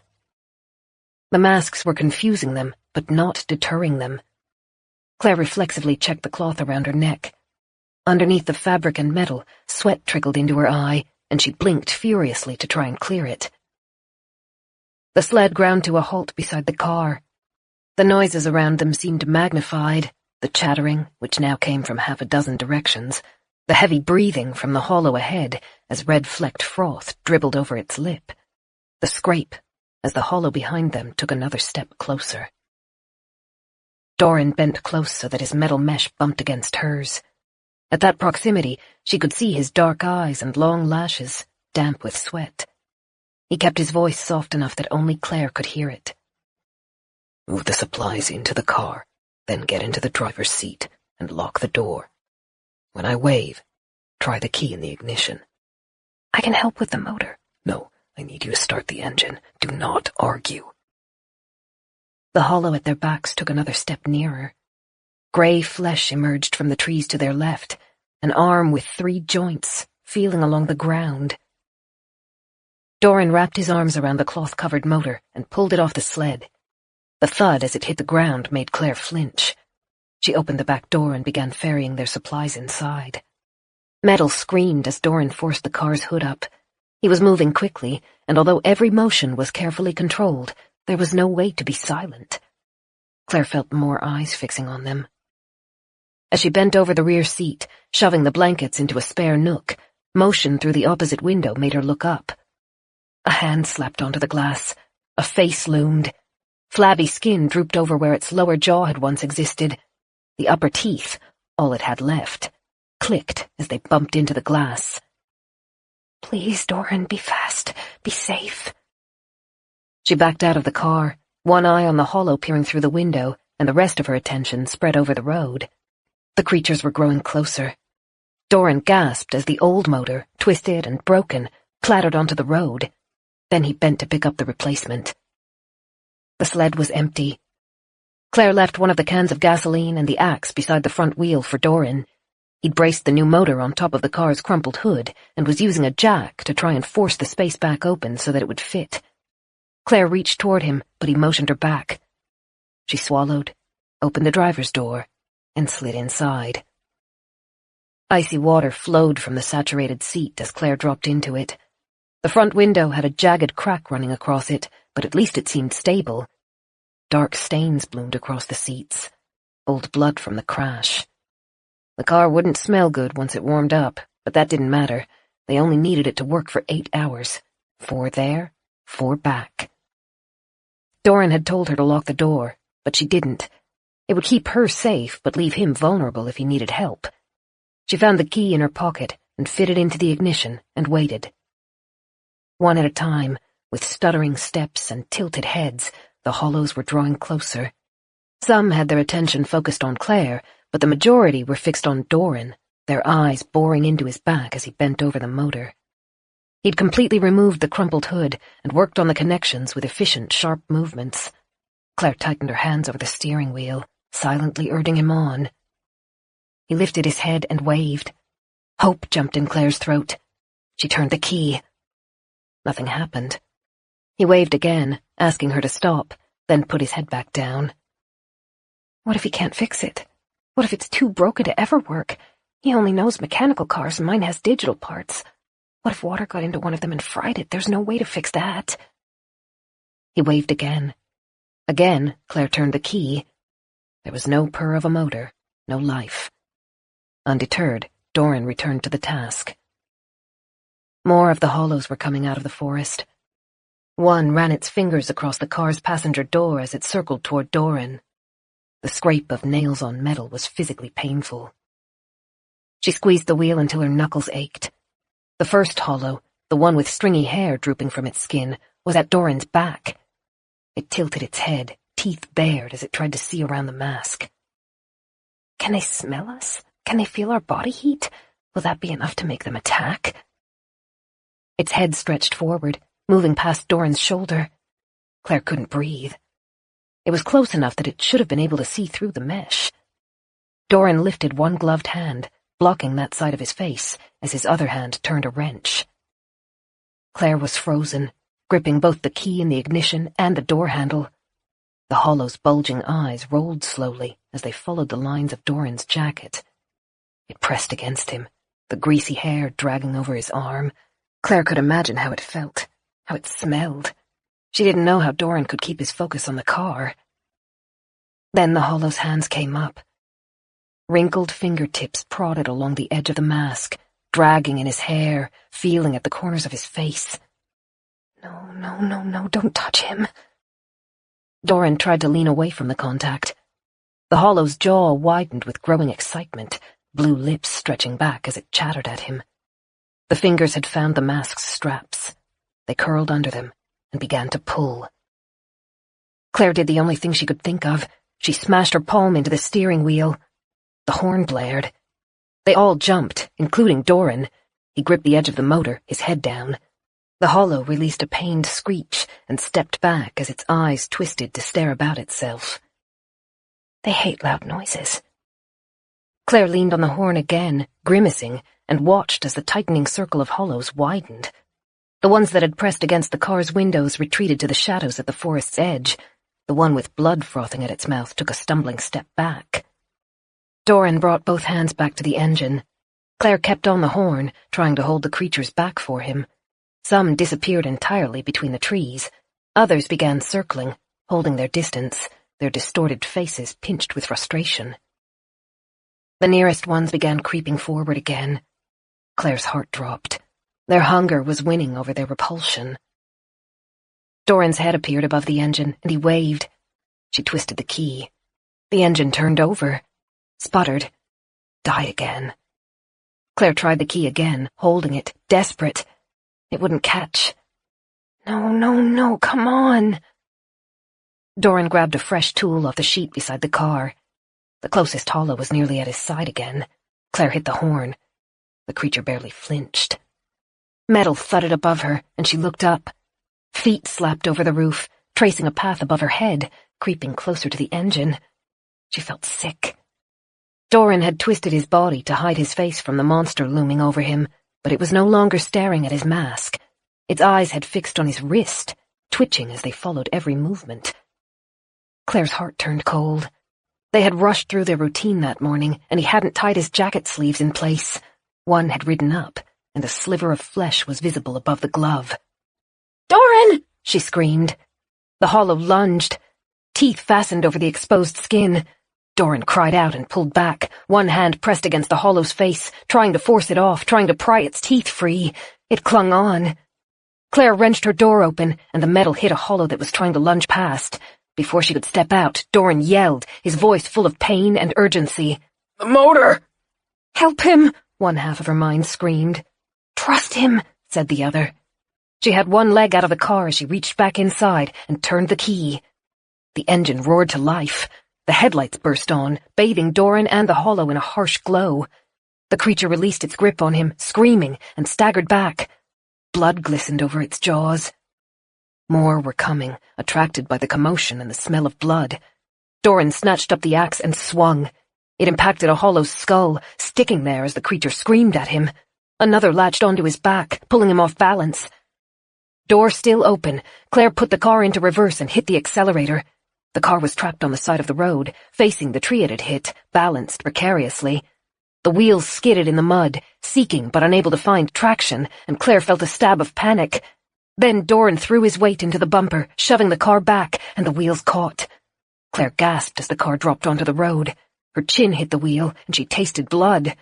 The masks were confusing them, but not deterring them. Claire reflexively checked the cloth around her neck. Underneath the fabric and metal, sweat trickled into her eye, and she blinked furiously to try and clear it. The sled ground to a halt beside the car. The noises around them seemed magnified, the chattering, which now came from half a dozen directions, the heavy breathing from the hollow ahead as red-flecked froth dribbled over its lip, the scrape as the hollow behind them took another step closer. Doran bent close so that his metal mesh bumped against hers. At that proximity, she could see his dark eyes and long lashes, damp with sweat. He kept his voice soft enough that only Claire could hear it. Move the supplies into the car, then get into the driver's seat and lock the door. When I wave, try the key in the ignition. I can help with the motor. No, I need you to start the engine. Do not argue. The hollow at their backs took another step nearer. Gray flesh emerged from the trees to their left, an arm with 3 joints, feeling along the ground. Doran wrapped his arms around the cloth-covered motor and pulled it off the sled. The thud as it hit the ground made Claire flinch. She opened the back door and began ferrying their supplies inside. Metal screamed as Doran forced the car's hood up. He was moving quickly, and although every motion was carefully controlled, there was no way to be silent. Claire felt more eyes fixing on them. As she bent over the rear seat, shoving the blankets into a spare nook, motion through the opposite window made her look up. A hand slapped onto the glass. A face loomed. Flabby skin drooped over where its lower jaw had once existed. The upper teeth, all it had left, clicked as they bumped into the glass. Please, Doran, be fast. Be safe. She backed out of the car, one eye on the hollow peering through the window, and the rest of her attention spread over the road. The creatures were growing closer. Doran gasped as the old motor, twisted and broken, clattered onto the road. Then he bent to pick up the replacement. The sled was empty. Claire left one of the cans of gasoline and the axe beside the front wheel for Doran. He'd braced the new motor on top of the car's crumpled hood and was using a jack to try and force the space back open so that it would fit. Claire reached toward him, but he motioned her back. She swallowed, opened the driver's door, and slid inside. Icy water flowed from the saturated seat as Claire dropped into it. The front window had a jagged crack running across it, but at least it seemed stable. Dark stains bloomed across the seats, old blood from the crash. The car wouldn't smell good once it warmed up, but that didn't matter. They only needed it to work for 8 hours. 4 there, 4 back. Doran had told her to lock the door, but she didn't. It would keep her safe, but leave him vulnerable if he needed help. She found the key in her pocket and fitted into the ignition and waited. One at a time, with stuttering steps and tilted heads, the hollows were drawing closer. Some had their attention focused on Claire, but the majority were fixed on Doran, their eyes boring into his back as he bent over the motor. He'd completely removed the crumpled hood and worked on the connections with efficient, sharp movements. Claire tightened her hands over the steering wheel, silently urging him on. He lifted his head and waved. Hope jumped in Claire's throat. She turned the key. Nothing happened. He waved again, asking her to stop, then put his head back down. What if he can't fix it? What if it's too broken to ever work? He only knows mechanical cars and mine has digital parts. What if water got into one of them and fried it? There's no way to fix that. He waved again. Again, Claire turned the key. There was no purr of a motor, no life. Undeterred, Doran returned to the task. More of the hollows were coming out of the forest. One ran its fingers across the car's passenger door as it circled toward Doran. The scrape of nails on metal was physically painful. She squeezed the wheel until her knuckles ached. The first hollow, the one with stringy hair drooping from its skin, was at Doran's back. It tilted its head, teeth bared, as it tried to see around the mask. Can they smell us? Can they feel our body heat? Will that be enough to make them attack? Its head stretched forward, moving past Doran's shoulder. Claire couldn't breathe. It was close enough that it should have been able to see through the mesh. Doran lifted one gloved hand, blocking that side of his face, as his other hand turned a wrench. Claire was frozen, gripping both the key in the ignition and the door handle. The hollow's bulging eyes rolled slowly as they followed the lines of Doran's jacket. It pressed against him, the greasy hair dragging over his arm. Claire could imagine how it felt, how it smelled. She didn't know how Doran could keep his focus on the car. Then the hollow's hands came up. Wrinkled fingertips prodded along the edge of the mask, dragging in his hair, feeling at the corners of his face. No, don't touch him. Doran tried to lean away from the contact. The hollow's jaw widened with growing excitement, blue lips stretching back as it chattered at him. The fingers had found the mask's straps. They curled under them and began to pull. Claire did the only thing she could think of. She smashed her palm into the steering wheel. The horn blared. They all jumped, including Doran. He gripped the edge of the motor, his head down. The hollow released a pained screech and stepped back as its eyes twisted to stare about itself. They hate loud noises. Claire leaned on the horn again, grimacing, and watched as the tightening circle of hollows widened. The ones that had pressed against the car's windows retreated to the shadows at the forest's edge. The one with blood frothing at its mouth took a stumbling step back. Doran brought both hands back to the engine. Claire kept on the horn, trying to hold the creatures back for him. Some disappeared entirely between the trees. Others began circling, holding their distance, their distorted faces pinched with frustration. The nearest ones began creeping forward again. Claire's heart dropped. Their hunger was winning over their repulsion. Doran's head appeared above the engine, and he waved. She twisted the key. The engine turned over, sputtered, died again. Claire tried the key again, holding it, desperate. It wouldn't catch. No, come on. Doran grabbed a fresh tool off the sheet beside the car. The closest hollow was nearly at his side again. Claire hit the horn. The creature barely flinched. Metal thudded above her, and she looked up. Feet slapped over the roof, tracing a path above her head, creeping closer to the engine. She felt sick. Doran had twisted his body to hide his face from the monster looming over him, but it was no longer staring at his mask. Its eyes had fixed on his wrist, twitching as they followed every movement. Claire's heart turned cold. They had rushed through their routine that morning, and he hadn't tied his jacket sleeves in place. One had ridden up, and a sliver of flesh was visible above the glove. "Doran!" she screamed. The hollow lunged. Teeth fastened over the exposed skin. Doran cried out and pulled back, one hand pressed against the hollow's face, trying to force it off, trying to pry its teeth free. It clung on. Claire wrenched her door open, and the metal hit a hollow that was trying to lunge past. Before she could step out, Doran yelled, his voice full of pain and urgency. "The motor!" "Help him!" one half of her mind screamed. "Trust him," said the other. She had one leg out of the car as she reached back inside and turned the key. The engine roared to life. The headlights burst on, bathing Doran and the hollow in a harsh glow. The creature released its grip on him, screaming, and staggered back. Blood glistened over its jaws. More were coming, attracted by the commotion and the smell of blood. Doran snatched up the axe and swung. It impacted a hollow's skull, sticking there as the creature screamed at him. Another latched onto his back, pulling him off balance. Door still open, Claire put the car into reverse and hit the accelerator. The car was trapped on the side of the road, facing the tree it had hit, balanced precariously. The wheels skidded in the mud, seeking but unable to find traction, and Claire felt a stab of panic. Then Doran threw his weight into the bumper, shoving the car back, and the wheels caught. Claire gasped as the car dropped onto the road. Her chin hit the wheel, and she tasted blood.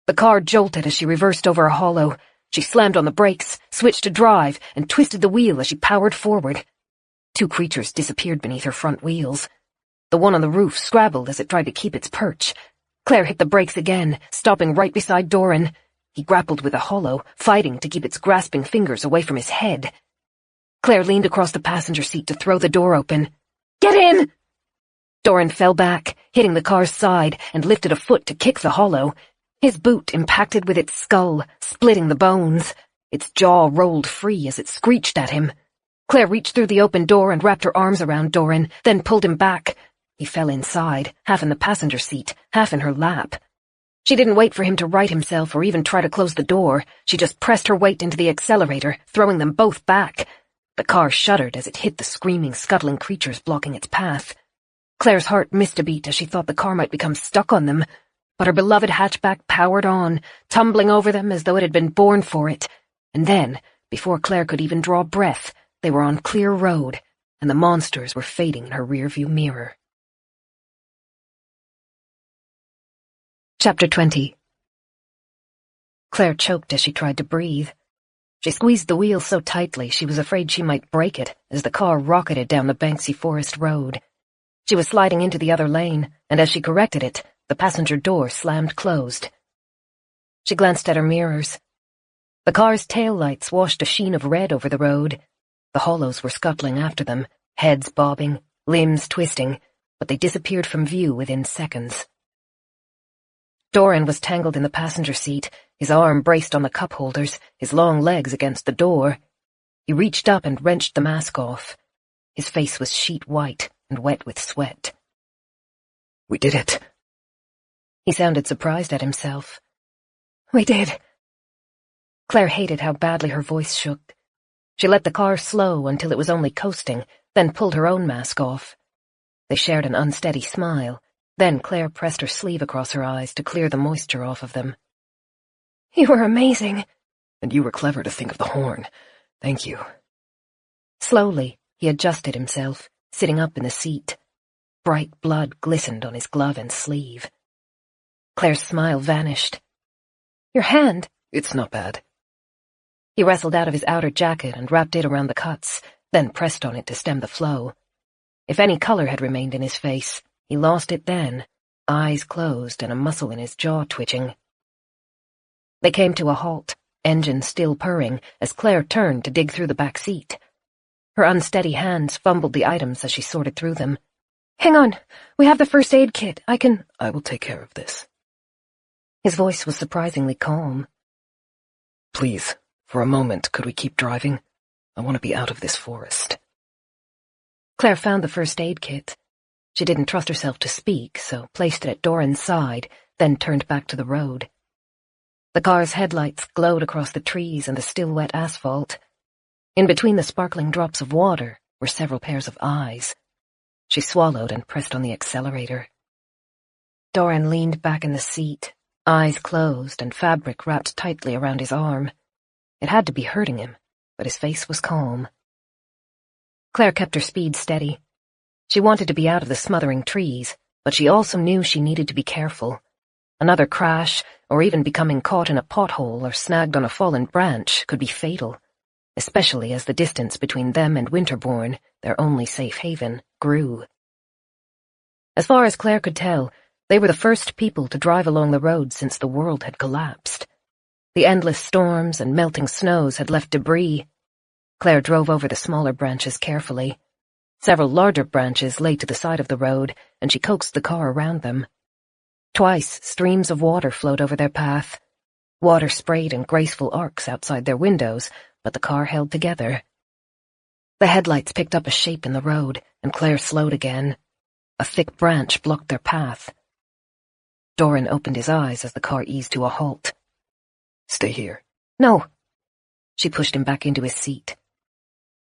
The car jolted as she reversed over a hollow. She slammed on the brakes, switched to drive, and twisted the wheel as she powered forward. Two creatures disappeared beneath her front wheels. The one on the roof scrabbled as it tried to keep its perch. Claire hit the brakes again, stopping right beside Doran. He grappled with the hollow, fighting to keep its grasping fingers away from his head. Claire leaned across the passenger seat to throw the door open. "Get in!" Doran fell back, hitting the car's side, and lifted a foot to kick the hollow. His boot impacted with its skull, splitting the bones. Its jaw rolled free as it screeched at him. Claire reached through the open door and wrapped her arms around Doran, then pulled him back. He fell inside, half in the passenger seat, half in her lap. She didn't wait for him to right himself or even try to close the door. She just pressed her weight into the accelerator, throwing them both back. The car shuddered as it hit the screaming, scuttling creatures blocking its path. Claire's heart missed a beat as she thought the car might become stuck on them. But her beloved hatchback powered on, tumbling over them as though it had been born for it. And then, before Claire could even draw breath, they were on clear road, and the monsters were fading in her rearview mirror. Chapter 20. Claire choked as she tried to breathe. She squeezed the wheel so tightly she was afraid she might break it as the car rocketed down the Banksy Forest Road. She was sliding into the other lane, and as she corrected it, the passenger door slammed closed. She glanced at her mirrors. The car's taillights washed a sheen of red over the road. The hollows were scuttling after them, heads bobbing, limbs twisting, but they disappeared from view within seconds. Doran was tangled in the passenger seat, his arm braced on the cup holders, his long legs against the door. He reached up and wrenched the mask off. His face was sheet white and wet with sweat. "We did it." He sounded surprised at himself. "We did." Claire hated how badly her voice shook. She let the car slow until it was only coasting, then pulled her own mask off. They shared an unsteady smile. Then Claire pressed her sleeve across her eyes to clear the moisture off of them. "You were amazing." "And you were clever to think of the horn. Thank you." Slowly, he adjusted himself, sitting up in the seat. Bright blood glistened on his glove and sleeve. Claire's smile vanished. Your hand. It's not bad. He wrestled out of his outer jacket and wrapped it around the cuts, then pressed on it to stem the flow. If any color had remained in his face, he lost it then, eyes closed and a muscle in his jaw twitching. They came to a halt, engine still purring, as Claire turned to dig through the back seat. Her unsteady hands fumbled the items as she sorted through them. Hang on, we have the first aid kit. I will take care of this. His voice was surprisingly calm. Please, for a moment, could we keep driving? I want to be out of this forest. Claire found the first aid kit. She didn't trust herself to speak, so placed it at Doran's side, then turned back to the road. The car's headlights glowed across the trees and the still wet asphalt. In between the sparkling drops of water were several pairs of eyes. She swallowed and pressed on the accelerator. Doran leaned back in the seat, eyes closed and fabric wrapped tightly around his arm. It had to be hurting him, but his face was calm. Claire kept her speed steady. She wanted to be out of the smothering trees, but she also knew she needed to be careful. Another crash, or even becoming caught in a pothole or snagged on a fallen branch, could be fatal, especially as the distance between them and Winterbourne, their only safe haven, grew. As far as Claire could tell, they were the first people to drive along the road since the world had collapsed. The endless storms and melting snows had left debris. Claire drove over the smaller branches carefully. Several larger branches lay to the side of the road, and she coaxed the car around them. Twice, streams of water flowed over their path. Water sprayed in graceful arcs outside their windows, but the car held together. The headlights picked up a shape in the road, and Claire slowed again. A thick branch blocked their path. Doran opened his eyes as the car eased to a halt. Stay here. No. She pushed him back into his seat.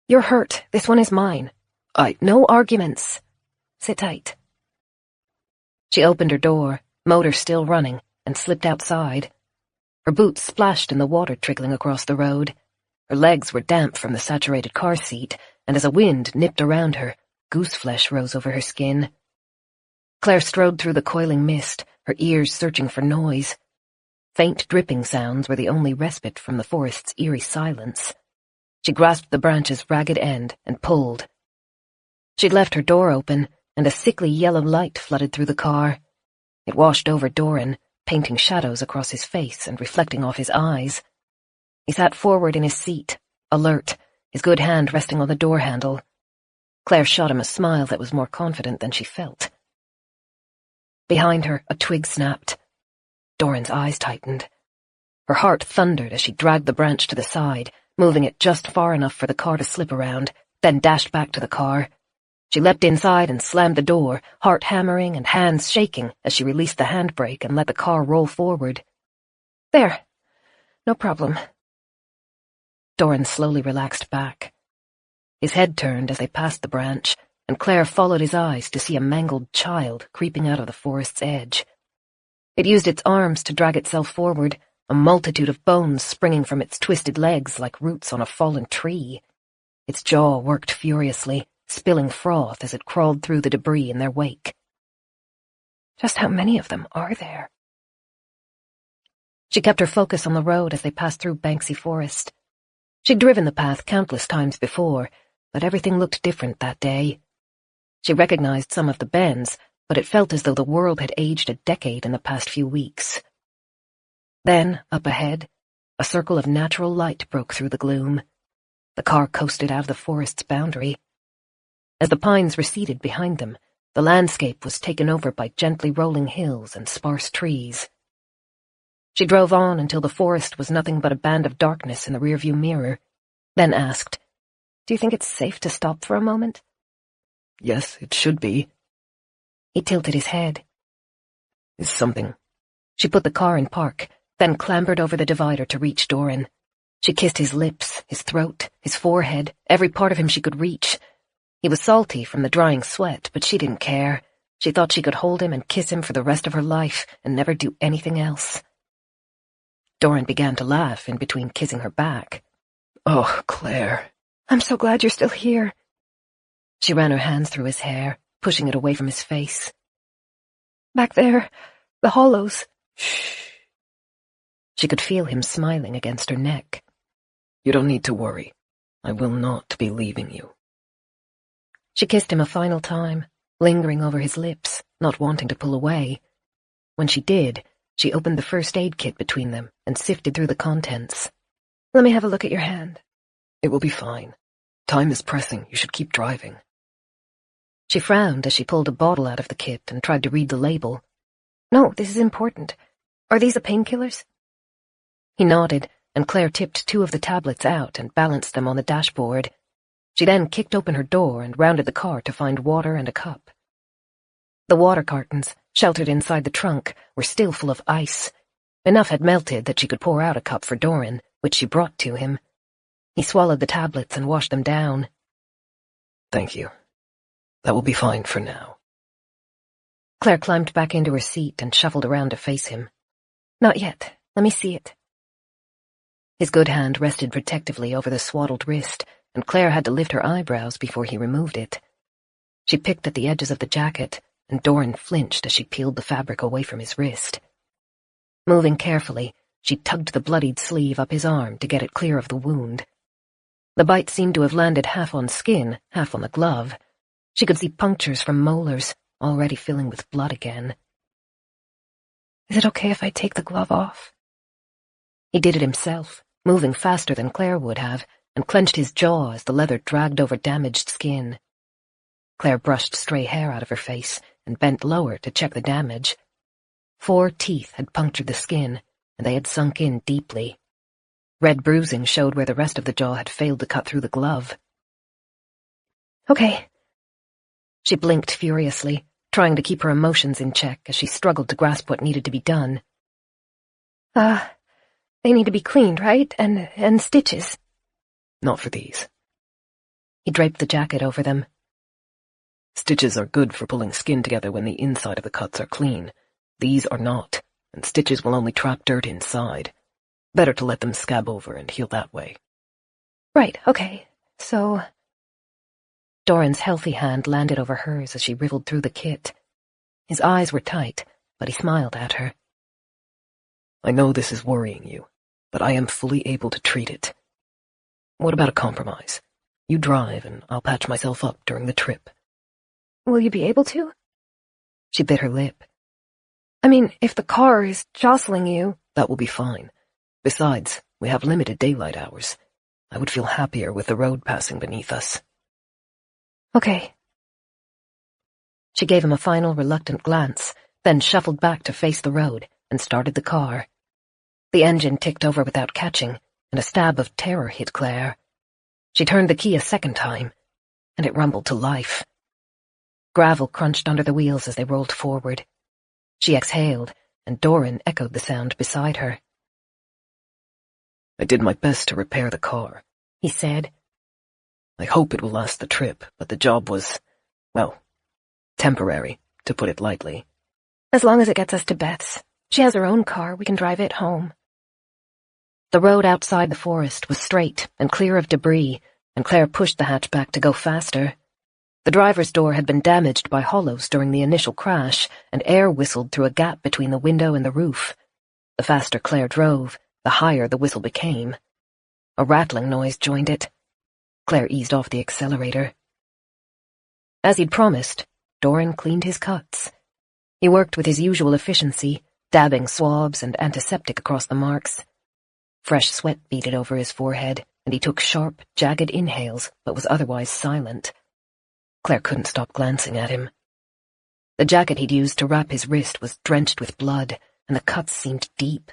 You're hurt. This one is mine. No arguments. Sit tight. She opened her door, motor still running, and slipped outside. Her boots splashed in the water trickling across the road. Her legs were damp from the saturated car seat, and as a wind nipped around her, gooseflesh rose over her skin. Claire strode through the coiling mist, her ears searching for noise. Faint dripping sounds were the only respite from the forest's eerie silence. She grasped the branch's ragged end and pulled. She'd left her door open, and a sickly yellow light flooded through the car. It washed over Doran, painting shadows across his face and reflecting off his eyes. He sat forward in his seat, alert, his good hand resting on the door handle. Claire shot him a smile that was more confident than she felt. Behind her, a twig snapped. Doran's eyes tightened. Her heart thundered as she dragged the branch to the side, moving it just far enough for the car to slip around, then dashed back to the car. She leapt inside and slammed the door, heart hammering and hands shaking as she released the handbrake and let the car roll forward. There. No problem. Doran slowly relaxed back. His head turned as they passed the branch, and Claire followed his eyes to see a mangled child creeping out of the forest's edge. It used its arms to drag itself forward, a multitude of bones springing from its twisted legs like roots on a fallen tree. Its jaw worked furiously, spilling froth as it crawled through the debris in their wake. Just how many of them are there? She kept her focus on the road as they passed through Banksy Forest. She'd driven the path countless times before, but everything looked different that day. She recognized some of the bends, but it felt as though the world had aged a decade in the past few weeks. Then, up ahead, a circle of natural light broke through the gloom. The car coasted out of the forest's boundary. As the pines receded behind them, the landscape was taken over by gently rolling hills and sparse trees. She drove on until the forest was nothing but a band of darkness in the rearview mirror, then asked, "Do you think it's safe to stop for a moment?" Yes, it should be. He tilted his head. Is something... She put the car in park, then clambered over the divider to reach Doran. She kissed his lips, his throat, his forehead, every part of him she could reach. He was salty from the drying sweat, but she didn't care. She thought she could hold him and kiss him for the rest of her life and never do anything else. Doran began to laugh in between kissing her back. Oh, Claire. I'm so glad you're still here. She ran her hands through his hair, pushing it away from his face. Back there, The hollows. Shh. She could feel him smiling against her neck. You don't need to worry. I will not be leaving you. She kissed him a final time, lingering over his lips, not wanting to pull away. When she did, she opened the first aid kit between them and sifted through the contents. Let me have a look at your hand. It will be fine. Time is pressing. You should keep driving. She frowned as she pulled a bottle out of the kit and tried to read the label. No, this is important. Are these the painkillers? He nodded, and Claire tipped 2 of the tablets out and balanced them on the dashboard. She then kicked open her door and rounded the car to find water and a cup. The water cartons, sheltered inside the trunk, were still full of ice. Enough had melted that she could pour out a cup for Doran, which she brought to him. He swallowed the tablets and washed them down. Thank you. That will be fine for now. Claire climbed back into her seat and shuffled around to face him. Not yet. Let me see it. His good hand rested protectively over the swaddled wrist, and Claire had to lift her eyebrows before he removed it. She picked at the edges of the jacket, and Doran flinched as she peeled the fabric away from his wrist. Moving carefully, she tugged the bloodied sleeve up his arm to get it clear of the wound. The bite seemed to have landed half on skin, half on the glove. She could see punctures from molars, already filling with blood again. Is it okay if I take the glove off? He did it himself, moving faster than Claire would have, and clenched his jaw as the leather dragged over damaged skin. Claire brushed stray hair out of her face and bent lower to check the damage. 4 teeth had punctured the skin, and they had sunk in deeply. Red bruising showed where the rest of the jaw had failed to cut through the glove. Okay. She blinked furiously, trying to keep her emotions in check as she struggled to grasp what needed to be done. They need to be cleaned, right? And stitches. Not for these. He draped the jacket over them. Stitches are good for pulling skin together when the inside of the cuts are clean. These are not, and stitches will only trap dirt inside. Better to let them scab over and heal that way. Right, okay. So... Doran's healthy hand landed over hers as she riveled through the kit. His eyes were tight, but he smiled at her. I know this is worrying you, but I am fully able to treat it. What about a compromise? You drive, and I'll patch myself up during the trip. Will you be able to? She bit her lip. I mean, if the car is jostling you... That will be fine. Besides, we have limited daylight hours. I would feel happier with the road passing beneath us. Okay. She gave him a final reluctant glance, then shuffled back to face the road and started the car. The engine ticked over without catching, and a stab of terror hit Claire. She turned the key a second time, and it rumbled to life. Gravel crunched under the wheels as they rolled forward. She exhaled, and Doran echoed the sound beside her. I did my best to repair the car, he said. I hope it will last the trip, but the job was, well, temporary, to put it lightly. As long as it gets us to Beth's. She has her own car, we can drive it home. The road outside the forest was straight and clear of debris, and Claire pushed the hatchback to go faster. The driver's door had been damaged by hollows during the initial crash, and air whistled through a gap between the window and the roof. The faster Claire drove, the higher the whistle became. A rattling noise joined it. Claire eased off the accelerator. As he'd promised, Doran cleaned his cuts. He worked with his usual efficiency, dabbing swabs and antiseptic across the marks. Fresh sweat beaded over his forehead, and he took sharp, jagged inhales, but was otherwise silent. Claire couldn't stop glancing at him. The jacket he'd used to wrap his wrist was drenched with blood, and the cuts seemed deep.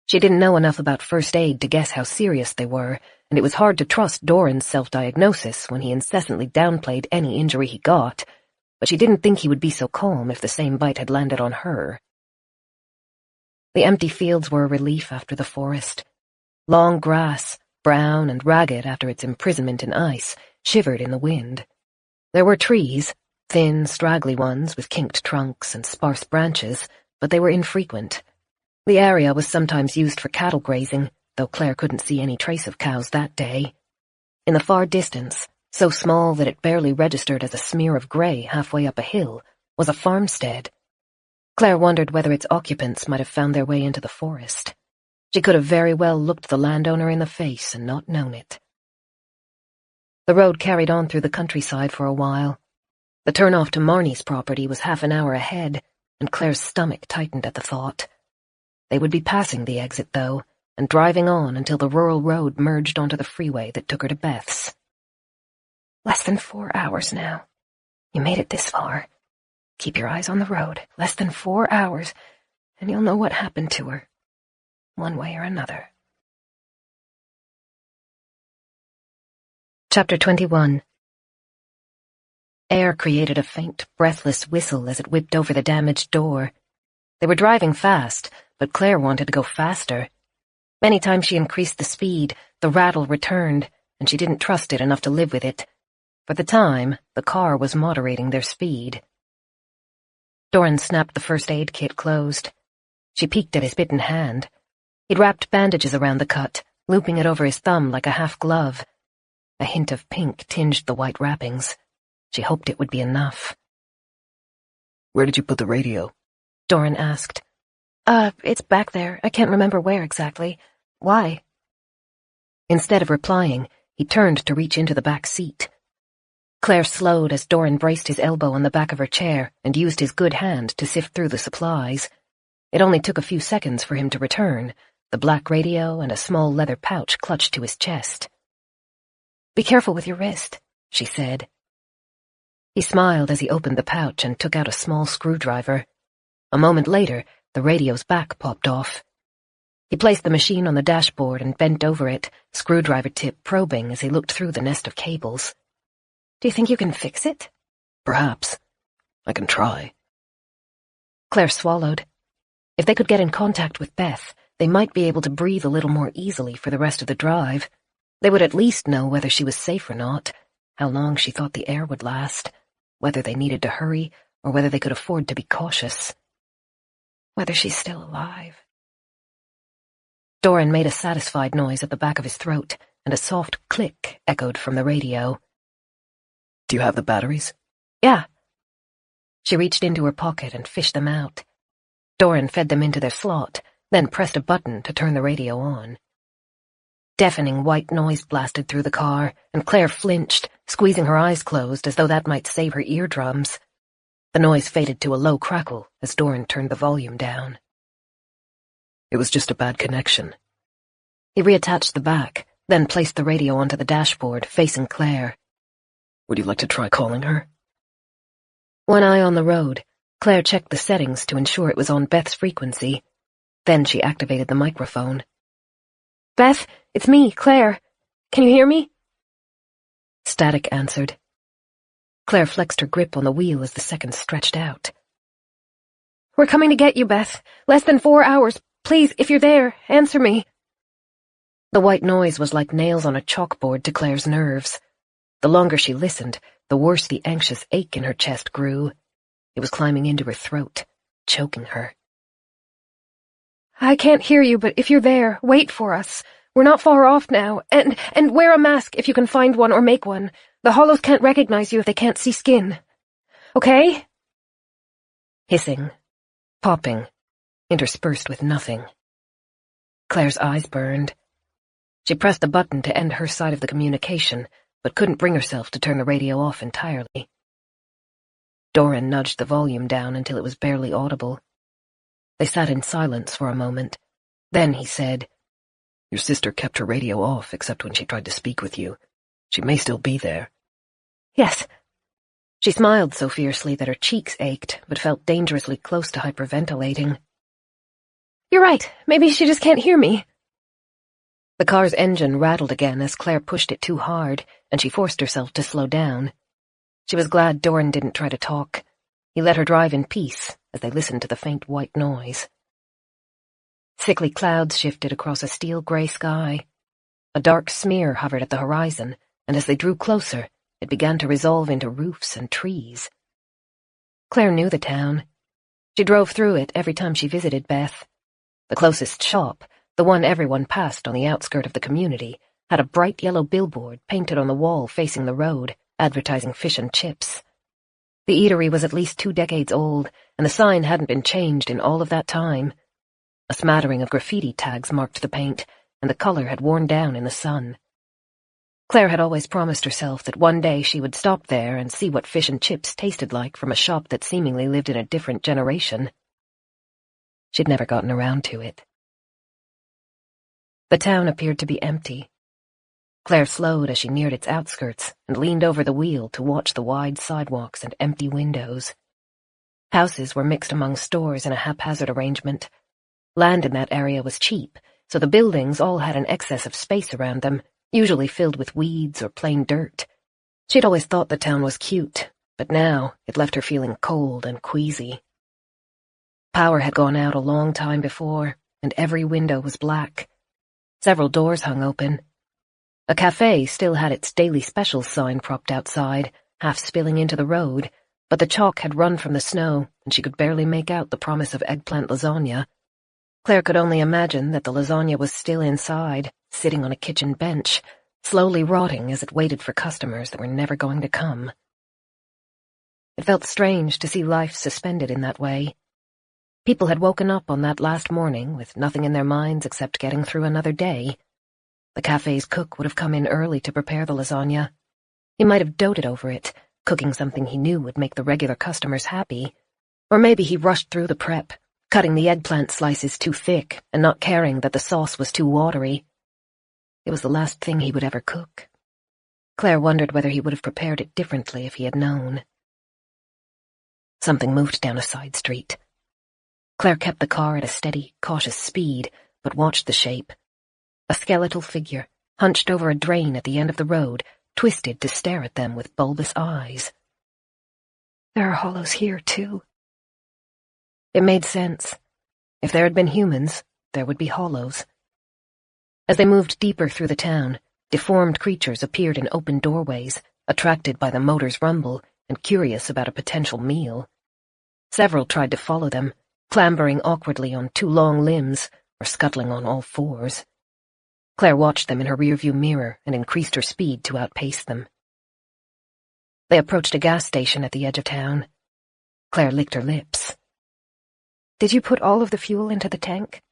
She didn't know enough about first aid to guess how serious they were, and it was hard to trust Doran's self-diagnosis when he incessantly downplayed any injury he got, but she didn't think he would be so calm if the same bite had landed on her. The empty fields were a relief after the forest. Long grass, brown and ragged after its imprisonment in ice, shivered in the wind. There were trees, thin, straggly ones with kinked trunks and sparse branches, but they were infrequent. The area was sometimes used for cattle grazing, though Claire couldn't see any trace of cows that day. In the far distance, so small that it barely registered as a smear of grey halfway up a hill, was a farmstead. Claire wondered whether its occupants might have found their way into the forest. She could have very well looked the landowner in the face and not known it. The road carried on through the countryside for a while. The turn-off to Marnie's property was half an hour ahead, and Claire's stomach tightened at the thought. They would be passing the exit, though, and driving on until the rural road merged onto the freeway that took her to Beth's. Less than 4 hours now. You made it this far. Keep your eyes on the road. Less than 4 hours, and you'll know what happened to her, one way or another. Chapter 21. Air created a faint, breathless whistle as it whipped over the damaged door. They were driving fast, but Claire wanted to go faster. Many times she increased the speed, the rattle returned, and she didn't trust it enough to live with it. For the time, the car was moderating their speed. Doran snapped the first aid kit closed. She peeked at his bitten hand. He'd wrapped bandages around the cut, looping it over his thumb like a half glove. A hint of pink tinged the white wrappings. She hoped it would be enough. "Where did you put the radio?" Doran asked. It's back there. I can't remember where exactly. Why?" Instead of replying, he turned to reach into the back seat. Claire slowed as Doran braced his elbow on the back of her chair and used his good hand to sift through the supplies. It only took a few seconds for him to return, the black radio and a small leather pouch clutched to his chest. "Be careful with your wrist," she said. He smiled as he opened the pouch and took out a small screwdriver. A moment later, the radio's back popped off. He placed the machine on the dashboard and bent over it, screwdriver tip probing as he looked through the nest of cables. "Do you think you can fix it?" "Perhaps. I can try." Claire swallowed. If they could get in contact with Beth, they might be able to breathe a little more easily for the rest of the drive. They would at least know whether she was safe or not, how long she thought the air would last, whether they needed to hurry or whether they could afford to be cautious. Whether she's still alive. Doran made a satisfied noise at the back of his throat, and a soft click echoed from the radio. "Do you have the batteries?" "Yeah." She reached into her pocket and fished them out. Doran fed them into their slot, then pressed a button to turn the radio on. Deafening white noise blasted through the car, and Claire flinched, squeezing her eyes closed as though that might save her eardrums. The noise faded to a low crackle as Doran turned the volume down. "It was just a bad connection." He reattached the back, then placed the radio onto the dashboard, facing Claire. "Would you like to try calling her?" One eye on the road, Claire checked the settings to ensure it was on Beth's frequency. Then she activated the microphone. "Beth, it's me, Claire. Can you hear me?" Static answered. Claire flexed her grip on the wheel as the seconds stretched out. "We're coming to get you, Beth. Less than 4 hours. Please, if you're there, answer me." The white noise was like nails on a chalkboard to Claire's nerves. The longer she listened, the worse the anxious ache in her chest grew. It was climbing into her throat, choking her. "I can't hear you, but if you're there, wait for us. We're not far off now, and wear a mask if you can find one or make one. The hollows can't recognize you if they can't see skin. Okay?" Hissing, popping, interspersed with nothing. Claire's eyes burned. She pressed the button to end her side of the communication, but couldn't bring herself to turn the radio off entirely. Doran nudged the volume down until it was barely audible. They sat in silence for a moment. Then he said, "Your sister kept her radio off except when she tried to speak with you. She may still be there." "Yes." She smiled so fiercely that her cheeks ached, but felt dangerously close to hyperventilating. "You're right. Maybe she just can't hear me." The car's engine rattled again as Claire pushed it too hard, and she forced herself to slow down. She was glad Doran didn't try to talk. He let her drive in peace as they listened to the faint white noise. Sickly clouds shifted across a steel-gray sky. A dark smear hovered at the horizon, and as they drew closer, it began to resolve into roofs and trees. Claire knew the town. She drove through it every time she visited Beth. The closest shop, the one everyone passed on the outskirt of the community, had a bright yellow billboard painted on the wall facing the road, advertising fish and chips. The eatery was at least 2 decades old, and the sign hadn't been changed in all of that time. A smattering of graffiti tags marked the paint, and the color had worn down in the sun. Claire had always promised herself that one day she would stop there and see what fish and chips tasted like from a shop that seemingly lived in a different generation. She'd never gotten around to it. The town appeared to be empty. Claire slowed as she neared its outskirts and leaned over the wheel to watch the wide sidewalks and empty windows. Houses were mixed among stores in a haphazard arrangement. Land in that area was cheap, so the buildings all had an excess of space around them, usually filled with weeds or plain dirt. She'd always thought the town was cute, but now it left her feeling cold and queasy. Power had gone out a long time before, and every window was black. Several doors hung open. A cafe still had its daily specials sign propped outside, half spilling into the road, but the chalk had run from the snow, and she could barely make out the promise of eggplant lasagna. Claire could only imagine that the lasagna was still inside, sitting on a kitchen bench, slowly rotting as it waited for customers that were never going to come. It felt strange to see life suspended in that way. People had woken up on that last morning with nothing in their minds except getting through another day. The cafe's cook would have come in early to prepare the lasagna. He might have doted over it, cooking something he knew would make the regular customers happy. Or maybe he rushed through the prep, cutting the eggplant slices too thick and not caring that the sauce was too watery. It was the last thing he would ever cook. Claire wondered whether he would have prepared it differently if he had known. Something moved down a side street. Claire kept the car at a steady, cautious speed, but watched the shape. A skeletal figure, hunched over a drain at the end of the road, twisted to stare at them with bulbous eyes. There are hollows here, too. It made sense. If there had been humans, there would be hollows. As they moved deeper through the town, deformed creatures appeared in open doorways, attracted by the motor's rumble and curious about a potential meal. Several tried to follow them, clambering awkwardly on 2 long limbs or scuttling on all 4s. Claire watched them in her rearview mirror and increased her speed to outpace them. They approached a gas station at the edge of town. Claire licked her lips. Did you put all of the fuel into the tank?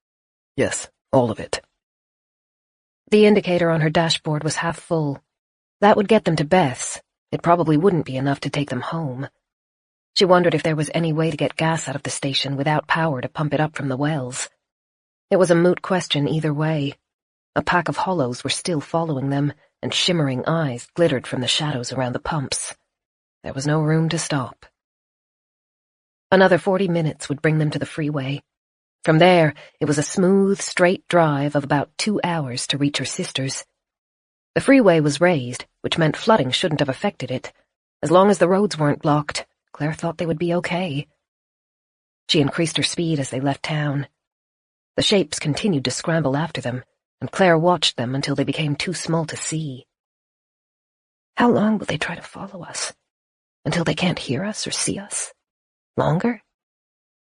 Yes, all of it. The indicator on her dashboard was half full. That would get them to Beth's. It probably wouldn't be enough to take them home. She wondered if there was any way to get gas out of the station without power to pump it up from the wells. It was a moot question either way. A pack of hollows were still following them, and shimmering eyes glittered from the shadows around the pumps. There was no room to stop. Another 40 minutes would bring them to the freeway. From there, it was a smooth, straight drive of about 2 hours to reach her sister's. The freeway was raised, which meant flooding shouldn't have affected it. As long as the roads weren't blocked, Claire thought they would be okay. She increased her speed as they left town. The shapes continued to scramble after them, and Claire watched them until they became too small to see. How long will they try to follow us? Until they can't hear us or see us? Longer?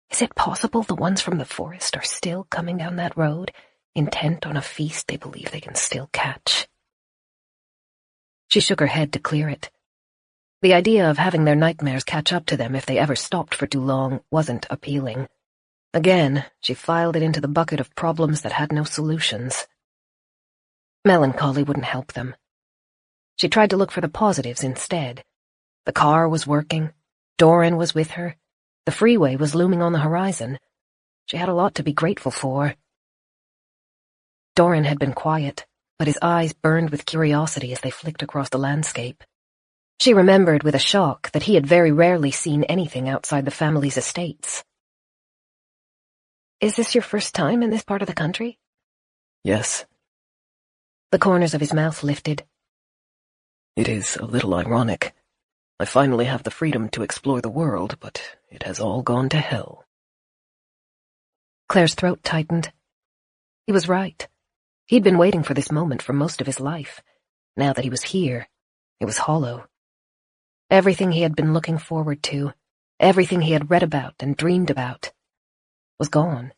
Is it possible the ones from the forest are still coming down that road, intent on a feast they believe they can still catch? She shook her head to clear it. The idea of having their nightmares catch up to them if they ever stopped for too long wasn't appealing. Again, she filed it into the bucket of problems that had no solutions. Melancholy wouldn't help them. She tried to look for the positives instead. The car was working. Doran was with her. The freeway was looming on the horizon. She had a lot to be grateful for. Doran had been quiet, but his eyes burned with curiosity as they flicked across the landscape. She remembered with a shock that he had very rarely seen anything outside the family's estates. Is this your first time in this part of the country? Yes. The corners of his mouth lifted. It is a little ironic. I finally have the freedom to explore the world, but it has all gone to hell. Claire's throat tightened. He was right. He'd been waiting for this moment for most of his life. Now that he was here, it was hollow. Everything he had been looking forward to, everything he had read about and dreamed about, was gone.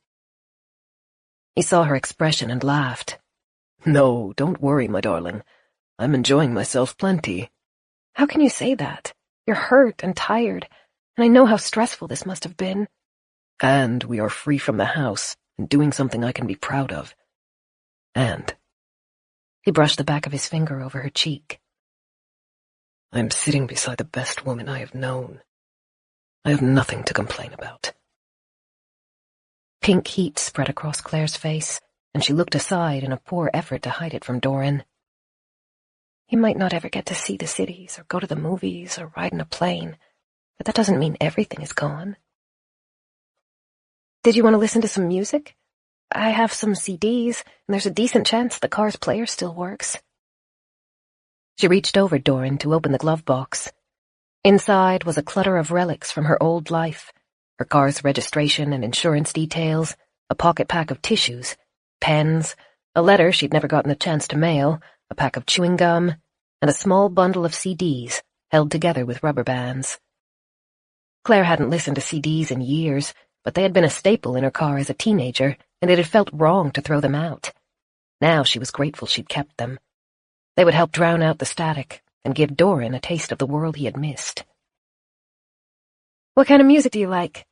He saw her expression and laughed. No, don't worry, my darling. I'm enjoying myself plenty. How can you say that? You're hurt and tired, and I know how stressful this must have been. And we are free from the house and doing something I can be proud of. And he brushed the back of his finger over her cheek. I'm sitting beside the best woman I have known. I have nothing to complain about. Pink heat spread across Claire's face, and she looked aside in a poor effort to hide it from Doran. You might not ever get to see the cities, or go to the movies, or ride in a plane, but that doesn't mean everything is gone. Did you want to listen to some music? I have some CDs, and there's a decent chance the car's player still works. She reached over Doran to open the glove box. Inside was a clutter of relics from her old life, her car's registration and insurance details, a pocket pack of tissues, pens, a letter she'd never gotten the chance to mail, a pack of chewing gum, and a small bundle of CDs held together with rubber bands. Claire hadn't listened to CDs in years, but they had been a staple in her car as a teenager, and it had felt wrong to throw them out. Now she was grateful she'd kept them. They would help drown out the static and give Doran a taste of the world he had missed. What kind of music do you like?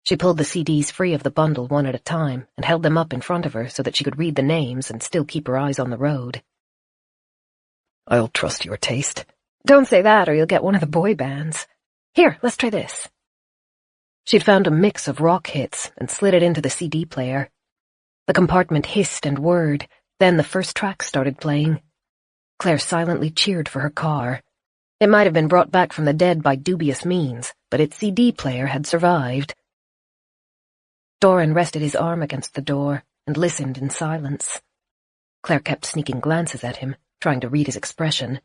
She pulled the CDs free of the bundle one at a time and held them up in front of her so that she could read the names and still keep her eyes on the road. I'll trust your taste. Don't say that or you'll get one of the boy bands. Here, let's try this. She'd found a mix of rock hits and slid it into the CD player. The compartment hissed and whirred, then the first track started playing. Claire silently cheered for her car. It might have been brought back from the dead by dubious means, but its CD player had survived. Doran rested his arm against the door and listened in silence. Claire kept sneaking glances at him, trying to read his expression.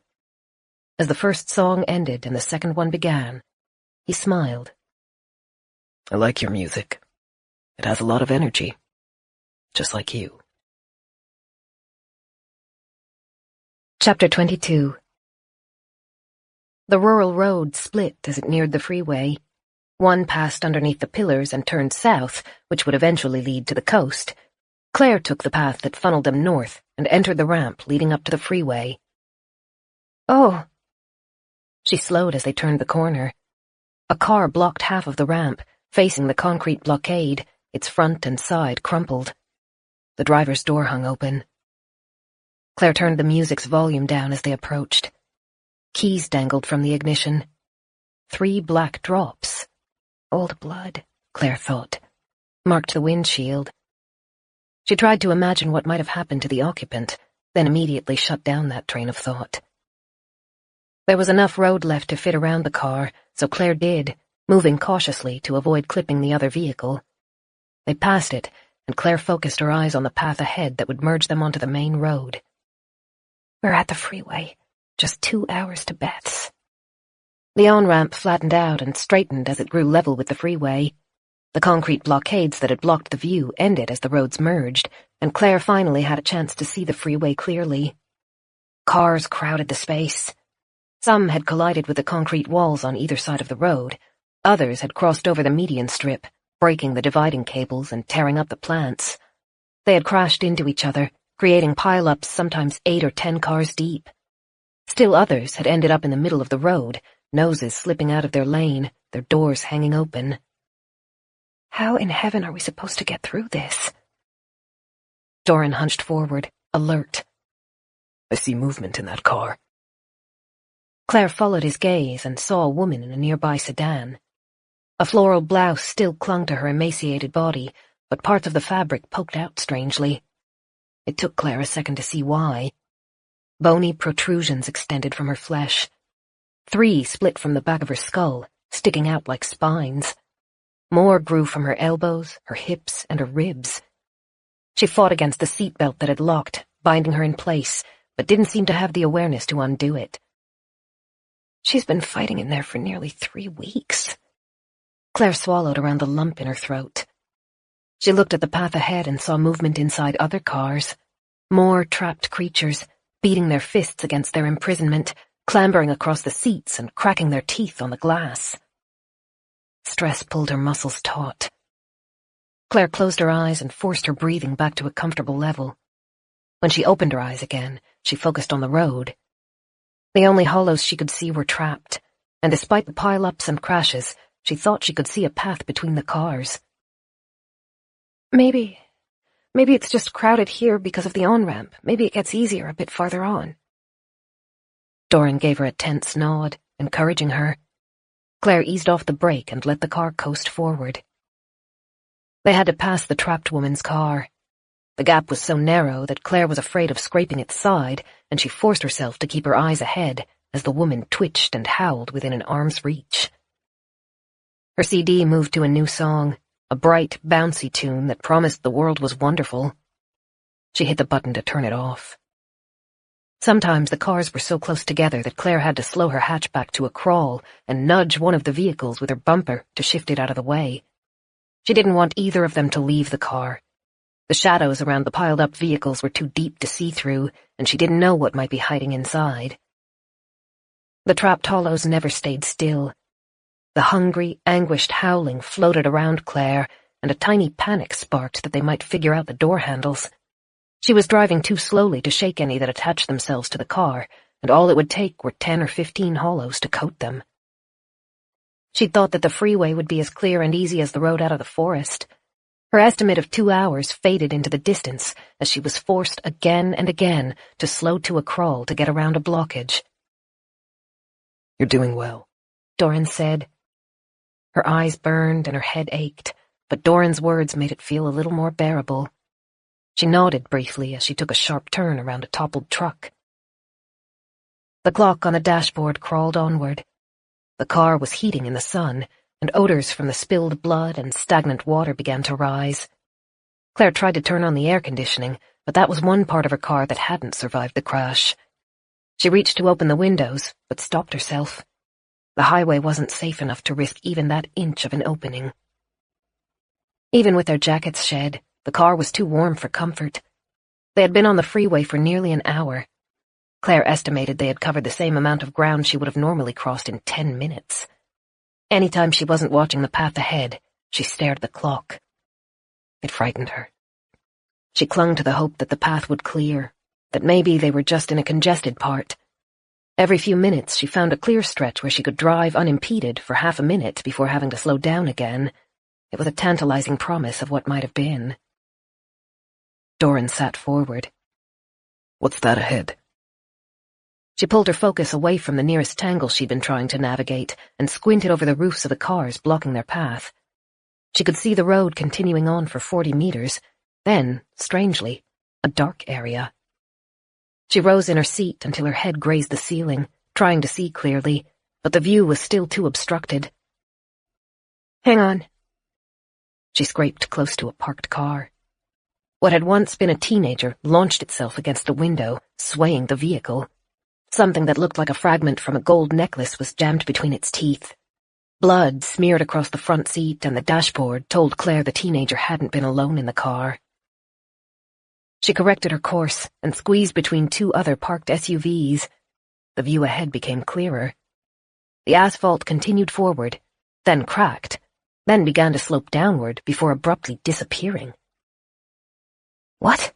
As the first song ended and the second one began, he smiled. I like your music. It has a lot of energy. Just like you. Chapter 22. The rural road split as it neared the freeway. One passed underneath the pillars and turned south, which would eventually lead to the coast. Claire took the path that funneled them north and entered the ramp leading up to the freeway. Oh. She slowed as they turned the corner. A car blocked half of the ramp, facing the concrete blockade, its front and side crumpled. The driver's door hung open. Claire turned the music's volume down as they approached. Keys dangled from the ignition. 3 black drops. Old blood, Claire thought, marked the windshield. She tried to imagine what might have happened to the occupant, then immediately shut down that train of thought. There was enough road left to fit around the car, so Claire did, moving cautiously to avoid clipping the other vehicle. They passed it, and Claire focused her eyes on the path ahead that would merge them onto the main road. We're at the freeway. Just 2 hours to Beth's. The on-ramp flattened out and straightened as it grew level with the freeway. The concrete blockades that had blocked the view ended as the roads merged, and Claire finally had a chance to see the freeway clearly. Cars crowded the space. Some had collided with the concrete walls on either side of the road. Others had crossed over the median strip, breaking the dividing cables and tearing up the plants. They had crashed into each other, creating pile-ups sometimes 8 or 10 cars deep. Still others had ended up in the middle of the road, noses slipping out of their lane, their doors hanging open. How in heaven are we supposed to get through this? Doran hunched forward, alert. I see movement in that car. Claire followed his gaze and saw a woman in a nearby sedan. A floral blouse still clung to her emaciated body, but parts of the fabric poked out strangely. It took Claire a second to see why. Bony protrusions extended from her flesh. 3 split from the back of her skull, sticking out like spines. More grew from her elbows, her hips, and her ribs. She fought against the seatbelt that had locked, binding her in place, but didn't seem to have the awareness to undo it. She's been fighting in there for nearly 3 weeks. Claire swallowed around the lump in her throat. She looked at the path ahead and saw movement inside other cars. More trapped creatures, beating their fists against their imprisonment, clambering across the seats and cracking their teeth on the glass. Stress pulled her muscles taut. Claire closed her eyes and forced her breathing back to a comfortable level. When she opened her eyes again, she focused on the road. The only hollows she could see were trapped, and despite the pile-ups and crashes, she thought she could see a path between the cars. Maybe it's just crowded here because of the on-ramp. Maybe it gets easier a bit farther on. Doran gave her a tense nod, encouraging her. Claire eased off the brake and let the car coast forward. They had to pass the trapped woman's car. The gap was so narrow that Claire was afraid of scraping its side, and she forced herself to keep her eyes ahead as the woman twitched and howled within an arm's reach. Her CD moved to a new song, a bright, bouncy tune that promised the world was wonderful. She hit the button to turn it off. Sometimes the cars were so close together that Claire had to slow her hatchback to a crawl and nudge one of the vehicles with her bumper to shift it out of the way. She didn't want either of them to leave the car. The shadows around the piled-up vehicles were too deep to see through, and she didn't know what might be hiding inside. The trapped hollows never stayed still. The hungry, anguished howling floated around Claire, and a tiny panic sparked that they might figure out the door handles. She was driving too slowly to shake any that attached themselves to the car, and all it would take were 10 or 15 hollows to coat them. She'd thought that the freeway would be as clear and easy as the road out of the forest. Her estimate of 2 hours faded into the distance as she was forced again and again to slow to a crawl to get around a blockage. "You're doing well," Doran said. Her eyes burned and her head ached, but Doran's words made it feel a little more bearable. She nodded briefly as she took a sharp turn around a toppled truck. The clock on the dashboard crawled onward. The car was heating in the sun, and odors from the spilled blood and stagnant water began to rise. Claire tried to turn on the air conditioning, but that was one part of her car that hadn't survived the crash. She reached to open the windows, but stopped herself. The highway wasn't safe enough to risk even that inch of an opening. Even with their jackets shed, the car was too warm for comfort. They had been on the freeway for nearly an hour. Claire estimated they had covered the same amount of ground she would have normally crossed in 10 minutes. Anytime she wasn't watching the path ahead, she stared at the clock. It frightened her. She clung to the hope that the path would clear, that maybe they were just in a congested part. Every few minutes she found a clear stretch where she could drive unimpeded for half a minute before having to slow down again. It was a tantalizing promise of what might have been. Doran sat forward. "What's that ahead?" She pulled her focus away from the nearest tangle she'd been trying to navigate and squinted over the roofs of the cars blocking their path. She could see the road continuing on for 40 meters, then, strangely, a dark area. She rose in her seat until her head grazed the ceiling, trying to see clearly, but the view was still too obstructed. Hang on. She scraped close to a parked car. What had once been a teenager launched itself against a window, swaying the vehicle. Something that looked like a fragment from a gold necklace was jammed between its teeth. Blood smeared across the front seat, and the dashboard told Claire the teenager hadn't been alone in the car. She corrected her course and squeezed between 2 other parked SUVs. The view ahead became clearer. The asphalt continued forward, then cracked, then began to slope downward before abruptly disappearing. What?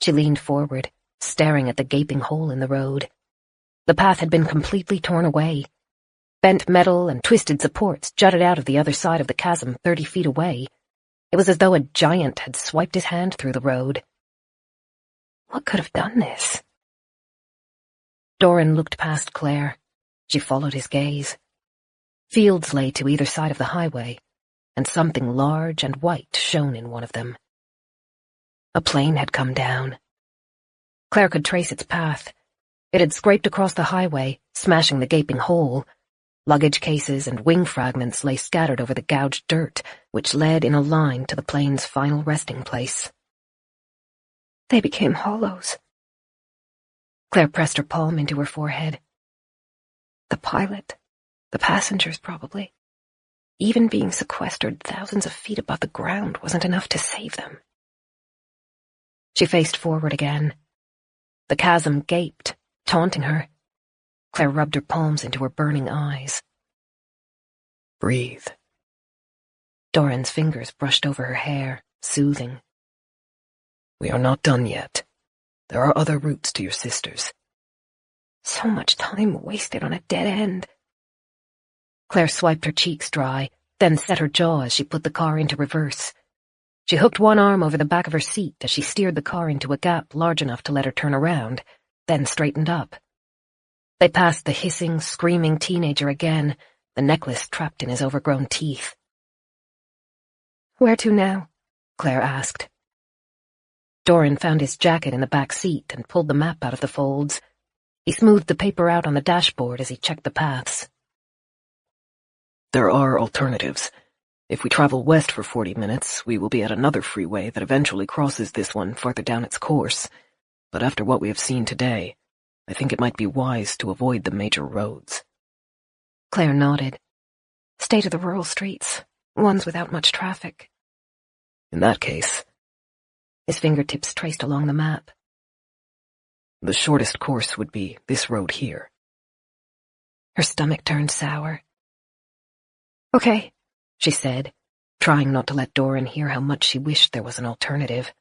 She leaned forward, staring at the gaping hole in the road. The path had been completely torn away. Bent metal and twisted supports jutted out of the other side of the chasm 30 feet away. It was as though a giant had swiped his hand through the road. What could have done this? Doran looked past Claire. She followed his gaze. Fields lay to either side of the highway, and something large and white shone in one of them. A plane had come down. Claire could trace its path. It had scraped across the highway, smashing the gaping hole. Luggage cases and wing fragments lay scattered over the gouged dirt, which led in a line to the plane's final resting place. They became hollows. Claire pressed her palm into her forehead. The pilot, the passengers probably. Even being sequestered thousands of feet above the ground wasn't enough to save them. She faced forward again. The chasm gaped, taunting her. Claire rubbed her palms into her burning eyes. "Breathe." Doran's fingers brushed over her hair, soothing. "We are not done yet. There are other routes to your sisters." So much time wasted on a dead end. Claire swiped her cheeks dry, then set her jaw as she put the car into reverse. She hooked one arm over the back of her seat as she steered the car into a gap large enough to let her turn around, then straightened up. They passed the hissing, screaming teenager again, the necklace trapped in his overgrown teeth. "Where to now?" Claire asked. Doran found his jacket in the back seat and pulled the map out of the folds. He smoothed the paper out on the dashboard as he checked the paths. There are alternatives. If we travel west for 40 minutes, we will be at another freeway that eventually crosses this one farther down its course. But after what we have seen today, I think it might be wise to avoid the major roads. Claire nodded. "Stay to the rural streets, ones without much traffic." In that case, his fingertips traced along the map. The shortest course would be this road here. Her stomach turned sour. "Okay," she said, trying not to let Doran hear how much she wished there was an alternative.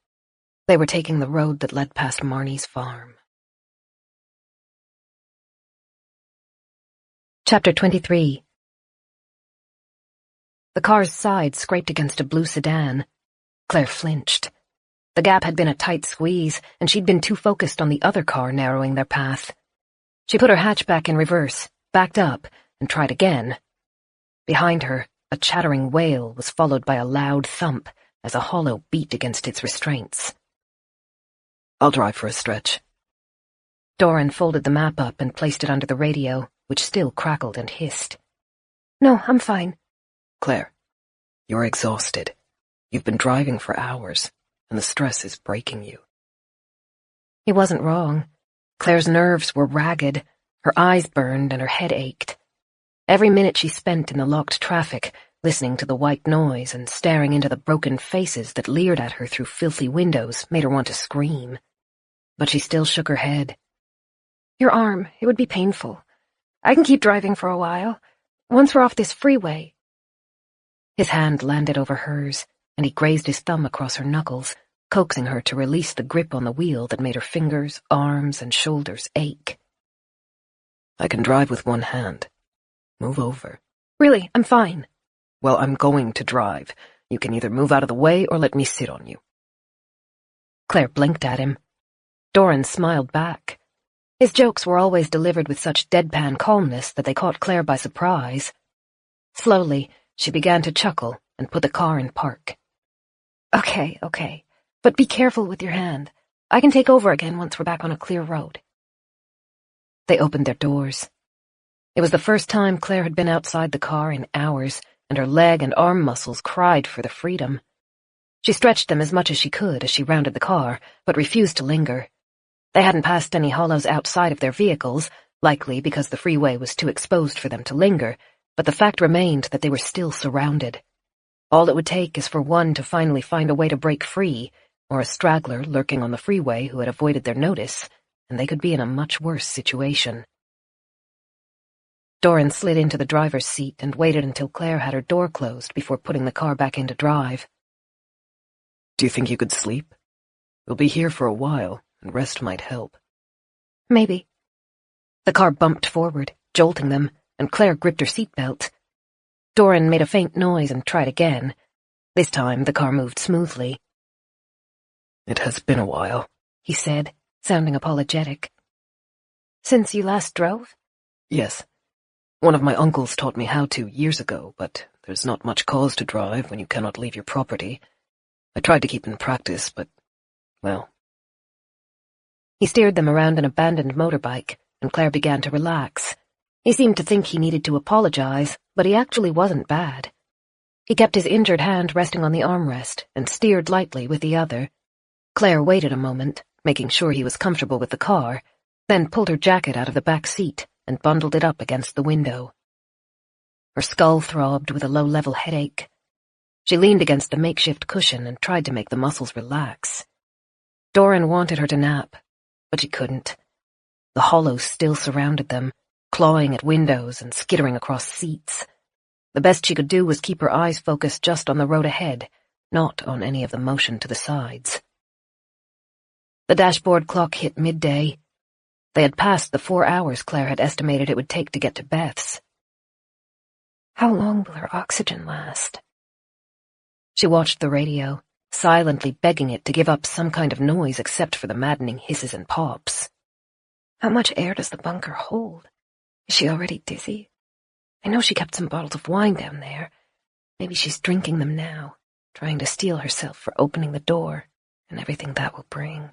They were taking the road that led past Marnie's farm. Chapter 23. The car's side scraped against a blue sedan. Claire flinched. The gap had been a tight squeeze, and she'd been too focused on the other car narrowing their path. She put her hatchback in reverse, backed up, and tried again. Behind her, a chattering wail was followed by a loud thump as a hollow beat against its restraints. I'll drive for a stretch. Doran folded the map up and placed it under the radio, which still crackled and hissed. "No, I'm fine." Claire, you're exhausted. You've been driving for hours, and the stress is breaking you. He wasn't wrong. Claire's nerves were ragged, her eyes burned, and her head ached. Every minute she spent in the locked traffic, listening to the white noise and staring into the broken faces that leered at her through filthy windows, made her want to scream. But she still shook her head. "Your arm, it would be painful. I can keep driving for a while. Once we're off this freeway." His hand landed over hers, and he grazed his thumb across her knuckles, coaxing her to release the grip on the wheel that made her fingers, arms, and shoulders ache. I can drive with one hand. Move over. "Really, I'm fine." Well, I'm going to drive. You can either move out of the way or let me sit on you. Claire blinked at him. Doran smiled back. His jokes were always delivered with such deadpan calmness that they caught Claire by surprise. Slowly, she began to chuckle and put the car in park. Okay, but be careful with your hand. I can take over again once we're back on a clear road." They opened their doors. It was the first time Claire had been outside the car in hours, and her leg and arm muscles cried for the freedom. She stretched them as much as she could as she rounded the car, but refused to linger. They hadn't passed any hollows outside of their vehicles, likely because the freeway was too exposed for them to linger, but the fact remained that they were still surrounded. All it would take is for one to finally find a way to break free, or a straggler lurking on the freeway who had avoided their notice, and they could be in a much worse situation. Doran slid into the driver's seat and waited until Claire had her door closed before putting the car back into drive. Do you think you could sleep? We'll be here for a while, and rest might help. "Maybe." The car bumped forward, jolting them, and Claire gripped her seatbelt. Doran made a faint noise and tried again. This time the car moved smoothly. It has been a while, he said, sounding apologetic. "Since you last drove?" Yes. One of my uncles taught me how to years ago, but there's not much cause to drive when you cannot leave your property. I tried to keep in practice, but, well. He steered them around an abandoned motorbike, and Claire began to relax. He seemed to think he needed to apologize, but he actually wasn't bad. He kept his injured hand resting on the armrest and steered lightly with the other. Claire waited a moment, making sure he was comfortable with the car, then pulled her jacket out of the back seat and bundled it up against the window. Her skull throbbed with a low-level headache. She leaned against the makeshift cushion and tried to make the muscles relax. Doran wanted her to nap, but she couldn't. The hollows still surrounded them, clawing at windows and skittering across seats. The best she could do was keep her eyes focused just on the road ahead, not on any of the motion to the sides. The dashboard clock hit midday. They had passed the 4 hours Claire had estimated it would take to get to Beth's. How long will her oxygen last? She watched the radio, silently begging it to give up some kind of noise except for the maddening hisses and pops. How much air does the bunker hold? Is she already dizzy? I know she kept some bottles of wine down there. Maybe she's drinking them now, trying to steel herself for opening the door and everything that will bring.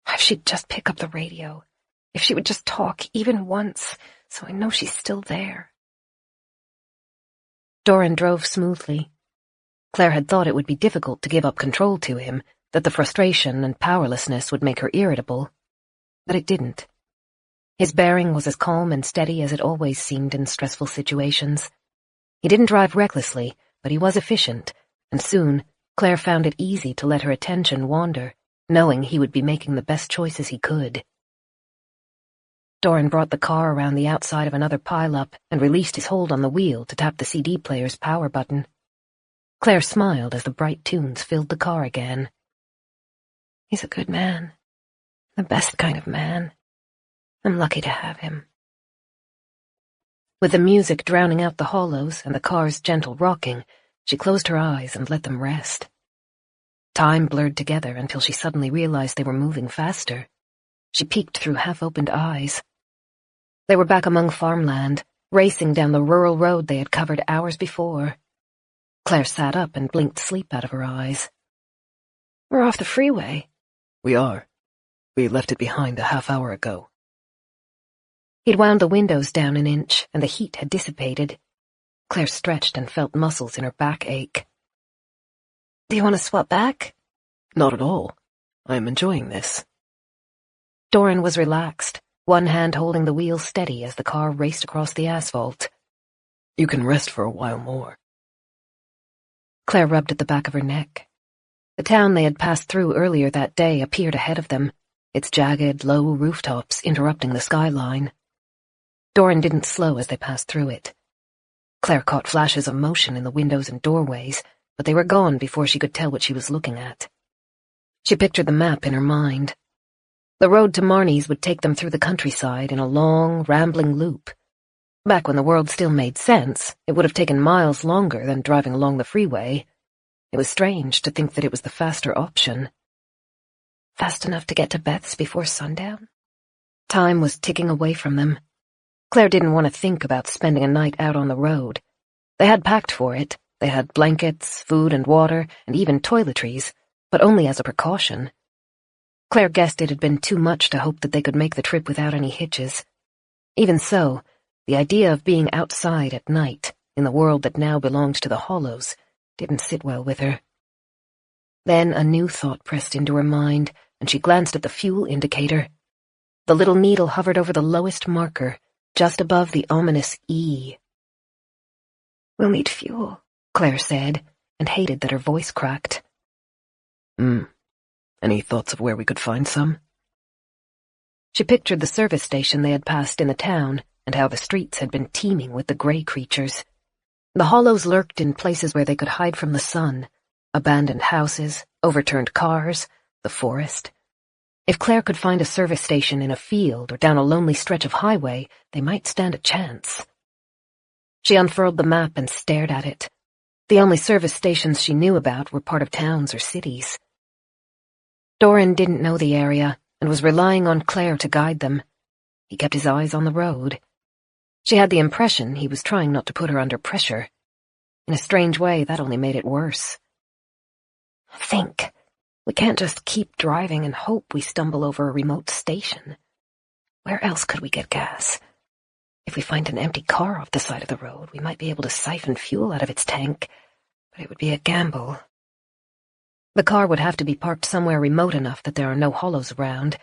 If she'd just pick up the radio, if she would just talk even once, so I know she's still there. Doran drove smoothly. Claire had thought it would be difficult to give up control to him, that the frustration and powerlessness would make her irritable. But it didn't. His bearing was as calm and steady as it always seemed in stressful situations. He didn't drive recklessly, but he was efficient, and soon Claire found it easy to let her attention wander, knowing he would be making the best choices he could. Doran brought the car around the outside of another pile-up and released his hold on the wheel to tap the CD player's power button. Claire smiled as the bright tunes filled the car again. He's a good man. The best kind of man. I'm lucky to have him. With the music drowning out the hollows and the car's gentle rocking, she closed her eyes and let them rest. Time blurred together until she suddenly realized they were moving faster. She peeked through half-opened eyes. They were back among farmland, racing down the rural road they had covered hours before. Claire sat up and blinked sleep out of her eyes. We're off the freeway. We are. We left it behind a half-hour ago. He'd wound the windows down an inch, and the heat had dissipated. Claire stretched and felt muscles in her back ache. Do you want to swap back? Not at all. I am enjoying this. Doran was relaxed, one hand holding the wheel steady as the car raced across the asphalt. You can rest for a while more. Claire rubbed at the back of her neck. The town they had passed through earlier that day appeared ahead of them, its jagged, low rooftops interrupting the skyline. Doran didn't slow as they passed through it. Claire caught flashes of motion in the windows and doorways, but they were gone before she could tell what she was looking at. She pictured the map in her mind. The road to Marnie's would take them through the countryside in a long, rambling loop. Back when the world still made sense, it would have taken miles longer than driving along the freeway. It was strange to think that it was the faster option. Fast enough to get to Beth's before sundown? Time was ticking away from them. Claire didn't want to think about spending a night out on the road. They had packed for it. They had blankets, food and water, and even toiletries, but only as a precaution. Claire guessed it had been too much to hope that they could make the trip without any hitches. Even so, the idea of being outside at night, in the world that now belonged to the Hollows, didn't sit well with her. Then a new thought pressed into her mind, and she glanced at the fuel indicator. The little needle hovered over the lowest marker, just above the ominous E. We'll need fuel, Claire said, and hated that her voice cracked. Any thoughts of where we could find some? She pictured the service station they had passed in the town, and how the streets had been teeming with the gray creatures. The Hollows lurked in places where they could hide from the sun, abandoned houses, overturned cars, the forest. If Claire could find a service station in a field or down a lonely stretch of highway, they might stand a chance. She unfurled the map and stared at it. The only service stations she knew about were part of towns or cities. Doran didn't know the area and was relying on Claire to guide them. He kept his eyes on the road. She had the impression he was trying not to put her under pressure. In a strange way, that only made it worse. Think. We can't just keep driving and hope we stumble over a remote station. Where else could we get gas? If we find an empty car off the side of the road, we might be able to siphon fuel out of its tank, but it would be a gamble. The car would have to be parked somewhere remote enough that there are no Hollows around.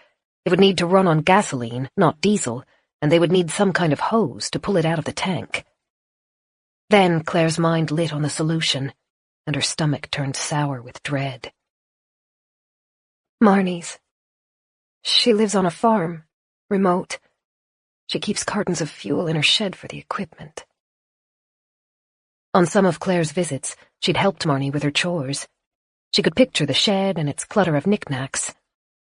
It would need to run on gasoline, not diesel, and they would need some kind of hose to pull it out of the tank. Then Claire's mind lit on the solution, and her stomach turned sour with dread. Marnie's. She lives on a farm, remote. She keeps cartons of fuel in her shed for the equipment. On some of Claire's visits, she'd helped Marnie with her chores. She could picture the shed and its clutter of knickknacks.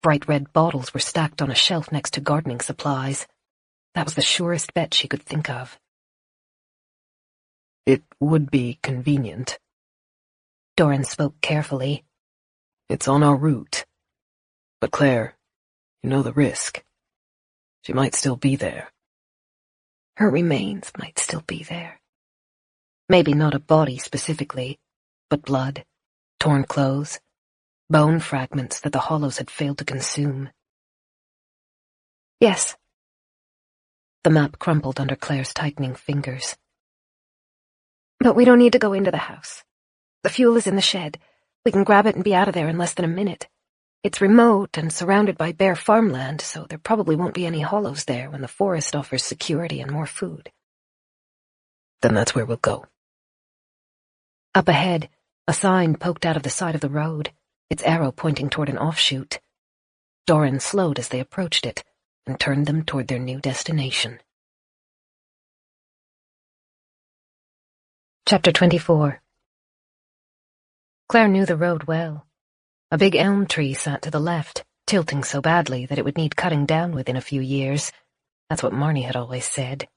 Bright red bottles were stacked on a shelf next to gardening supplies. That was the surest bet she could think of. It would be convenient. Doran spoke carefully. It's on our route. But Claire, you know the risk. She might still be there. Her remains might still be there. Maybe not a body specifically, but blood, torn clothes, bone fragments that the hollows had failed to consume. Yes. The map crumpled under Claire's tightening fingers. But we don't need to go into the house. The fuel is in the shed. We can grab it and be out of there in less than a minute. It's remote and surrounded by bare farmland, so there probably won't be any hollows there when the forest offers security and more food. Then that's where we'll go. Up ahead, a sign poked out of the side of the road, its arrow pointing toward an offshoot. Doran slowed as they approached it and turned them toward their new destination. Chapter 24. Claire knew the road well. A big elm tree sat to the left, tilting so badly that it would need cutting down within a few years. That's what Marnie had always said.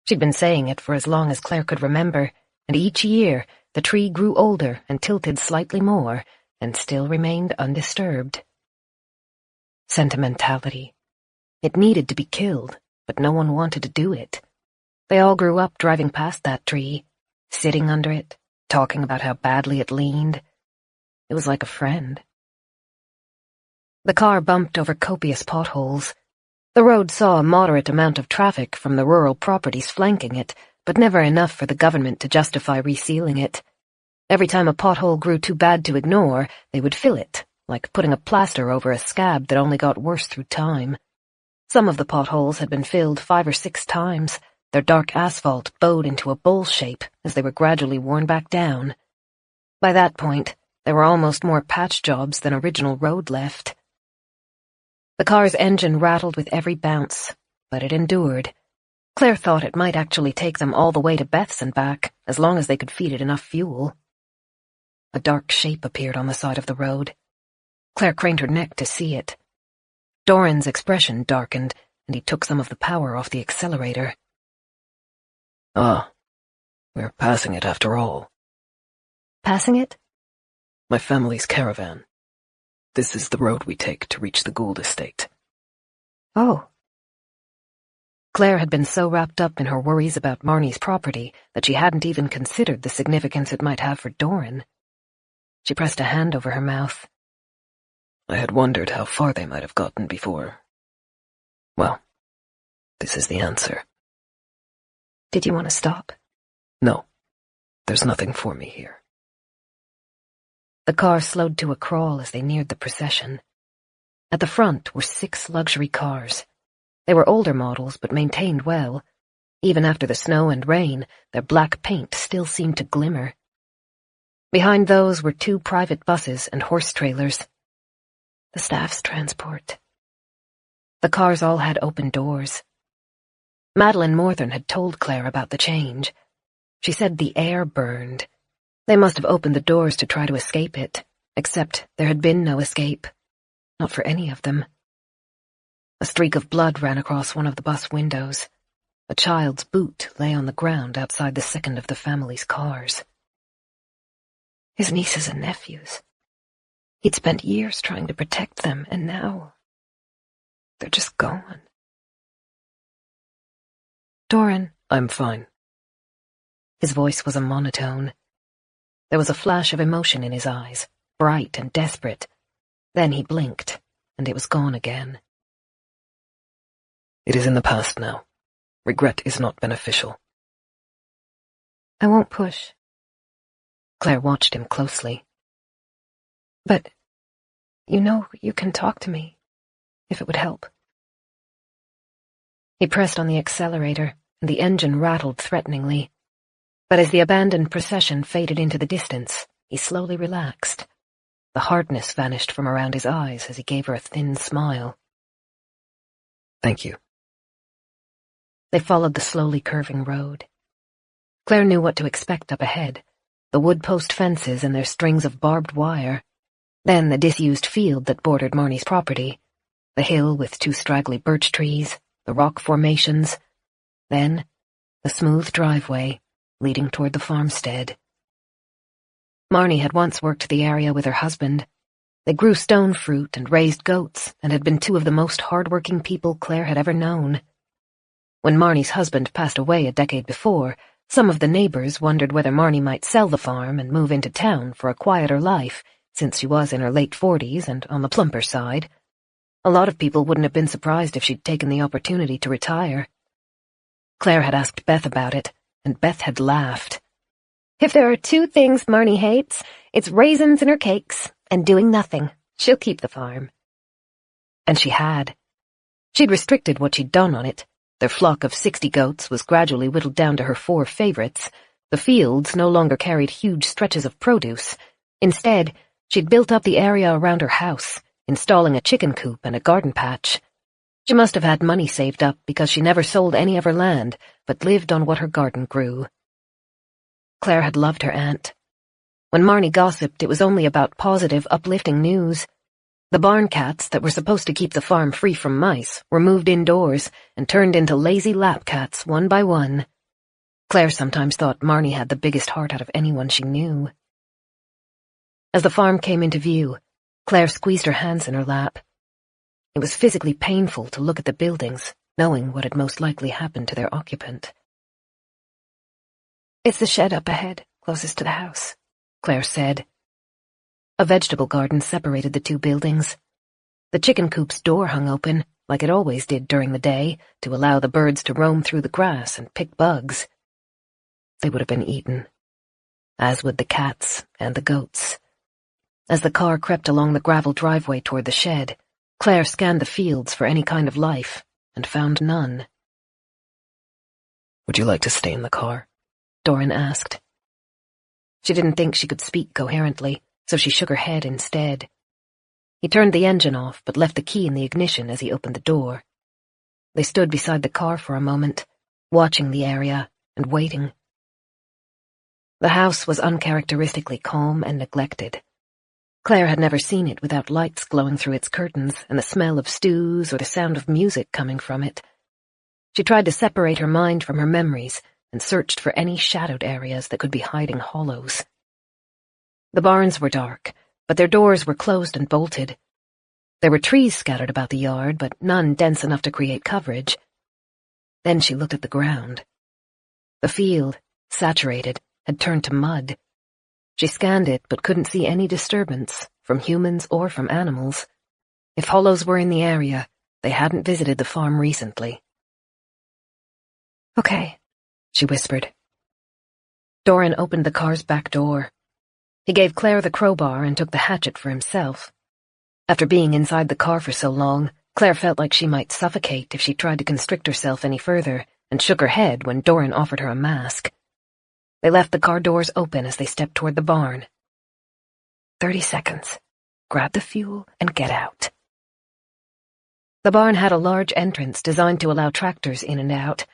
She'd been saying it for as long as Claire could remember, and each year the tree grew older and tilted slightly more, and still remained undisturbed. Sentimentality. It needed to be killed, but no one wanted to do it. They all grew up driving past that tree, sitting under it, talking about how badly it leaned. It was like a friend. The car bumped over copious potholes. The road saw a moderate amount of traffic from the rural properties flanking it, but never enough for the government to justify resealing it. Every time a pothole grew too bad to ignore, they would fill it, like putting a plaster over a scab that only got worse through time. Some of the potholes had been filled 5 or 6 times, their dark asphalt bowed into a bowl shape as they were gradually worn back down. By that point, there were almost more patch jobs than original road left. The car's engine rattled with every bounce, but it endured. Claire thought it might actually take them all the way to Beth's and back, as long as they could feed it enough fuel. A dark shape appeared on the side of the road. Claire craned her neck to see it. Doran's expression darkened, and he took some of the power off the accelerator. Ah, we're passing it after all. Passing it? My family's caravan. This is the road we take to reach the Gould estate. Oh. Claire had been so wrapped up in her worries about Marnie's property that she hadn't even considered the significance it might have for Doran. She pressed a hand over her mouth. I had wondered how far they might have gotten before. Well, this is the answer. Did you want to stop? No, there's nothing for me here. The car slowed to a crawl as they neared the procession. At the front were 6 luxury cars. They were older models, but maintained well. Even after the snow and rain, their black paint still seemed to glimmer. Behind those were 2 private buses and horse trailers. The staff's transport. The cars all had open doors. Madeline Morthern had told Claire about the change. She said the air burned. They must have opened the doors to try to escape it, except there had been no escape. Not for any of them. A streak of blood ran across one of the bus windows. A child's boot lay on the ground outside the second of the family's cars. His nieces and nephews. He'd spent years trying to protect them, and now they're just gone. Doran. I'm fine. His voice was a monotone. There was a flash of emotion in his eyes, bright and desperate. Then he blinked, and it was gone again. It is in the past now. Regret is not beneficial. I won't push. Claire watched him closely. But, you can talk to me, if it would help. He pressed on the accelerator, and the engine rattled threateningly. But as the abandoned procession faded into the distance, he slowly relaxed. The hardness vanished from around his eyes as he gave her a thin smile. Thank you. They followed the slowly curving road. Claire knew what to expect up ahead, the wood post fences and their strings of barbed wire, then the disused field that bordered Marnie's property, the hill with 2 straggly birch trees, the rock formations, then the smooth driveway, leading toward the farmstead. Marnie had once worked the area with her husband. They grew stone fruit and raised goats and had been two of the most hard-working people Claire had ever known. When Marnie's husband passed away a decade before, some of the neighbors wondered whether Marnie might sell the farm and move into town for a quieter life, since she was in her late 40s and on the plumper side. A lot of people wouldn't have been surprised if she'd taken the opportunity to retire. Claire had asked Beth about it, and Beth had laughed. If there are two things Marnie hates, it's raisins in her cakes and doing nothing. She'll keep the farm. And she had. She'd restricted what she'd done on it. Their flock of 60 goats was gradually whittled down to her 4 favorites. The fields no longer carried huge stretches of produce. Instead, she'd built up the area around her house, installing a chicken coop and a garden patch. She must have had money saved up because she never sold any of her land, but lived on what her garden grew. Claire had loved her aunt. When Marnie gossiped, it was only about positive, uplifting news. The barn cats that were supposed to keep the farm free from mice were moved indoors and turned into lazy lap cats one by one. Claire sometimes thought Marnie had the biggest heart out of anyone she knew. As the farm came into view, Claire squeezed her hands in her lap. It was physically painful to look at the buildings, knowing what had most likely happened to their occupant. It's the shed up ahead, closest to the house, Claire said. A vegetable garden separated the two buildings. The chicken coop's door hung open, like it always did during the day, to allow the birds to roam through the grass and pick bugs. They would have been eaten, as would the cats and the goats. As the car crept along the gravel driveway toward the shed, Claire scanned the fields for any kind of life, and found none. "Would you like to stay in the car?" Doran asked. She didn't think she could speak coherently, so she shook her head instead. He turned the engine off, but left the key in the ignition as he opened the door. They stood beside the car for a moment, watching the area and waiting. The house was uncharacteristically calm and neglected. Claire had never seen it without lights glowing through its curtains and the smell of stews or the sound of music coming from it. She tried to separate her mind from her memories and searched for any shadowed areas that could be hiding hollows. The barns were dark, but their doors were closed and bolted. There were trees scattered about the yard, but none dense enough to create coverage. Then she looked at the ground. The field, saturated, had turned to mud. She scanned it, but couldn't see any disturbance, from humans or from animals. If hollows were in the area, they hadn't visited the farm recently. "Okay," she whispered. Doran opened the car's back door. He gave Claire the crowbar and took the hatchet for himself. After being inside the car for so long, Claire felt like she might suffocate if she tried to constrict herself any further, and shook her head when Doran offered her a mask. They left the car doors open as they stepped toward the barn. 30 seconds. Grab the fuel and get out. The barn had a large entrance designed to allow tractors in and out.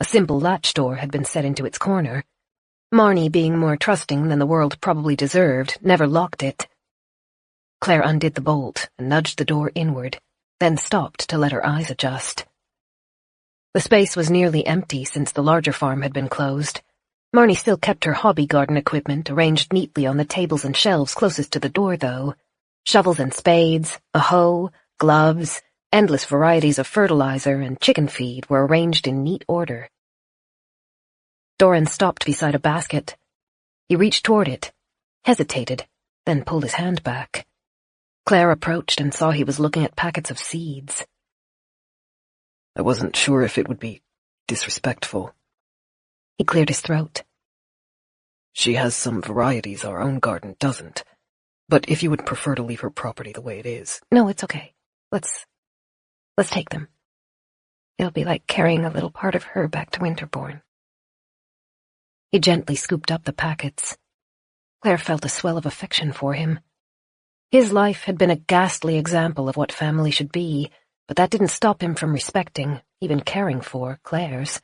A simple latch door had been set into its corner. Marnie, being more trusting than the world probably deserved, never locked it. Claire undid the bolt and nudged the door inward, then stopped to let her eyes adjust. The space was nearly empty since the larger farm had been closed. Marnie still kept her hobby garden equipment arranged neatly on the tables and shelves closest to the door, though. Shovels and spades, a hoe, gloves, endless varieties of fertilizer, and chicken feed were arranged in neat order. Doran stopped beside a basket. He reached toward it, hesitated, then pulled his hand back. Claire approached and saw he was looking at packets of seeds. "I wasn't sure if it would be disrespectful." He cleared his throat. "She has some varieties our own garden doesn't. But if you would prefer to leave her property the way it is—" "No, it's okay. Let's take them. It'll be like carrying a little part of her back to Winterbourne." He gently scooped up the packets. Claire felt a swell of affection for him. His life had been a ghastly example of what family should be, but that didn't stop him from respecting, even caring for, Claire's.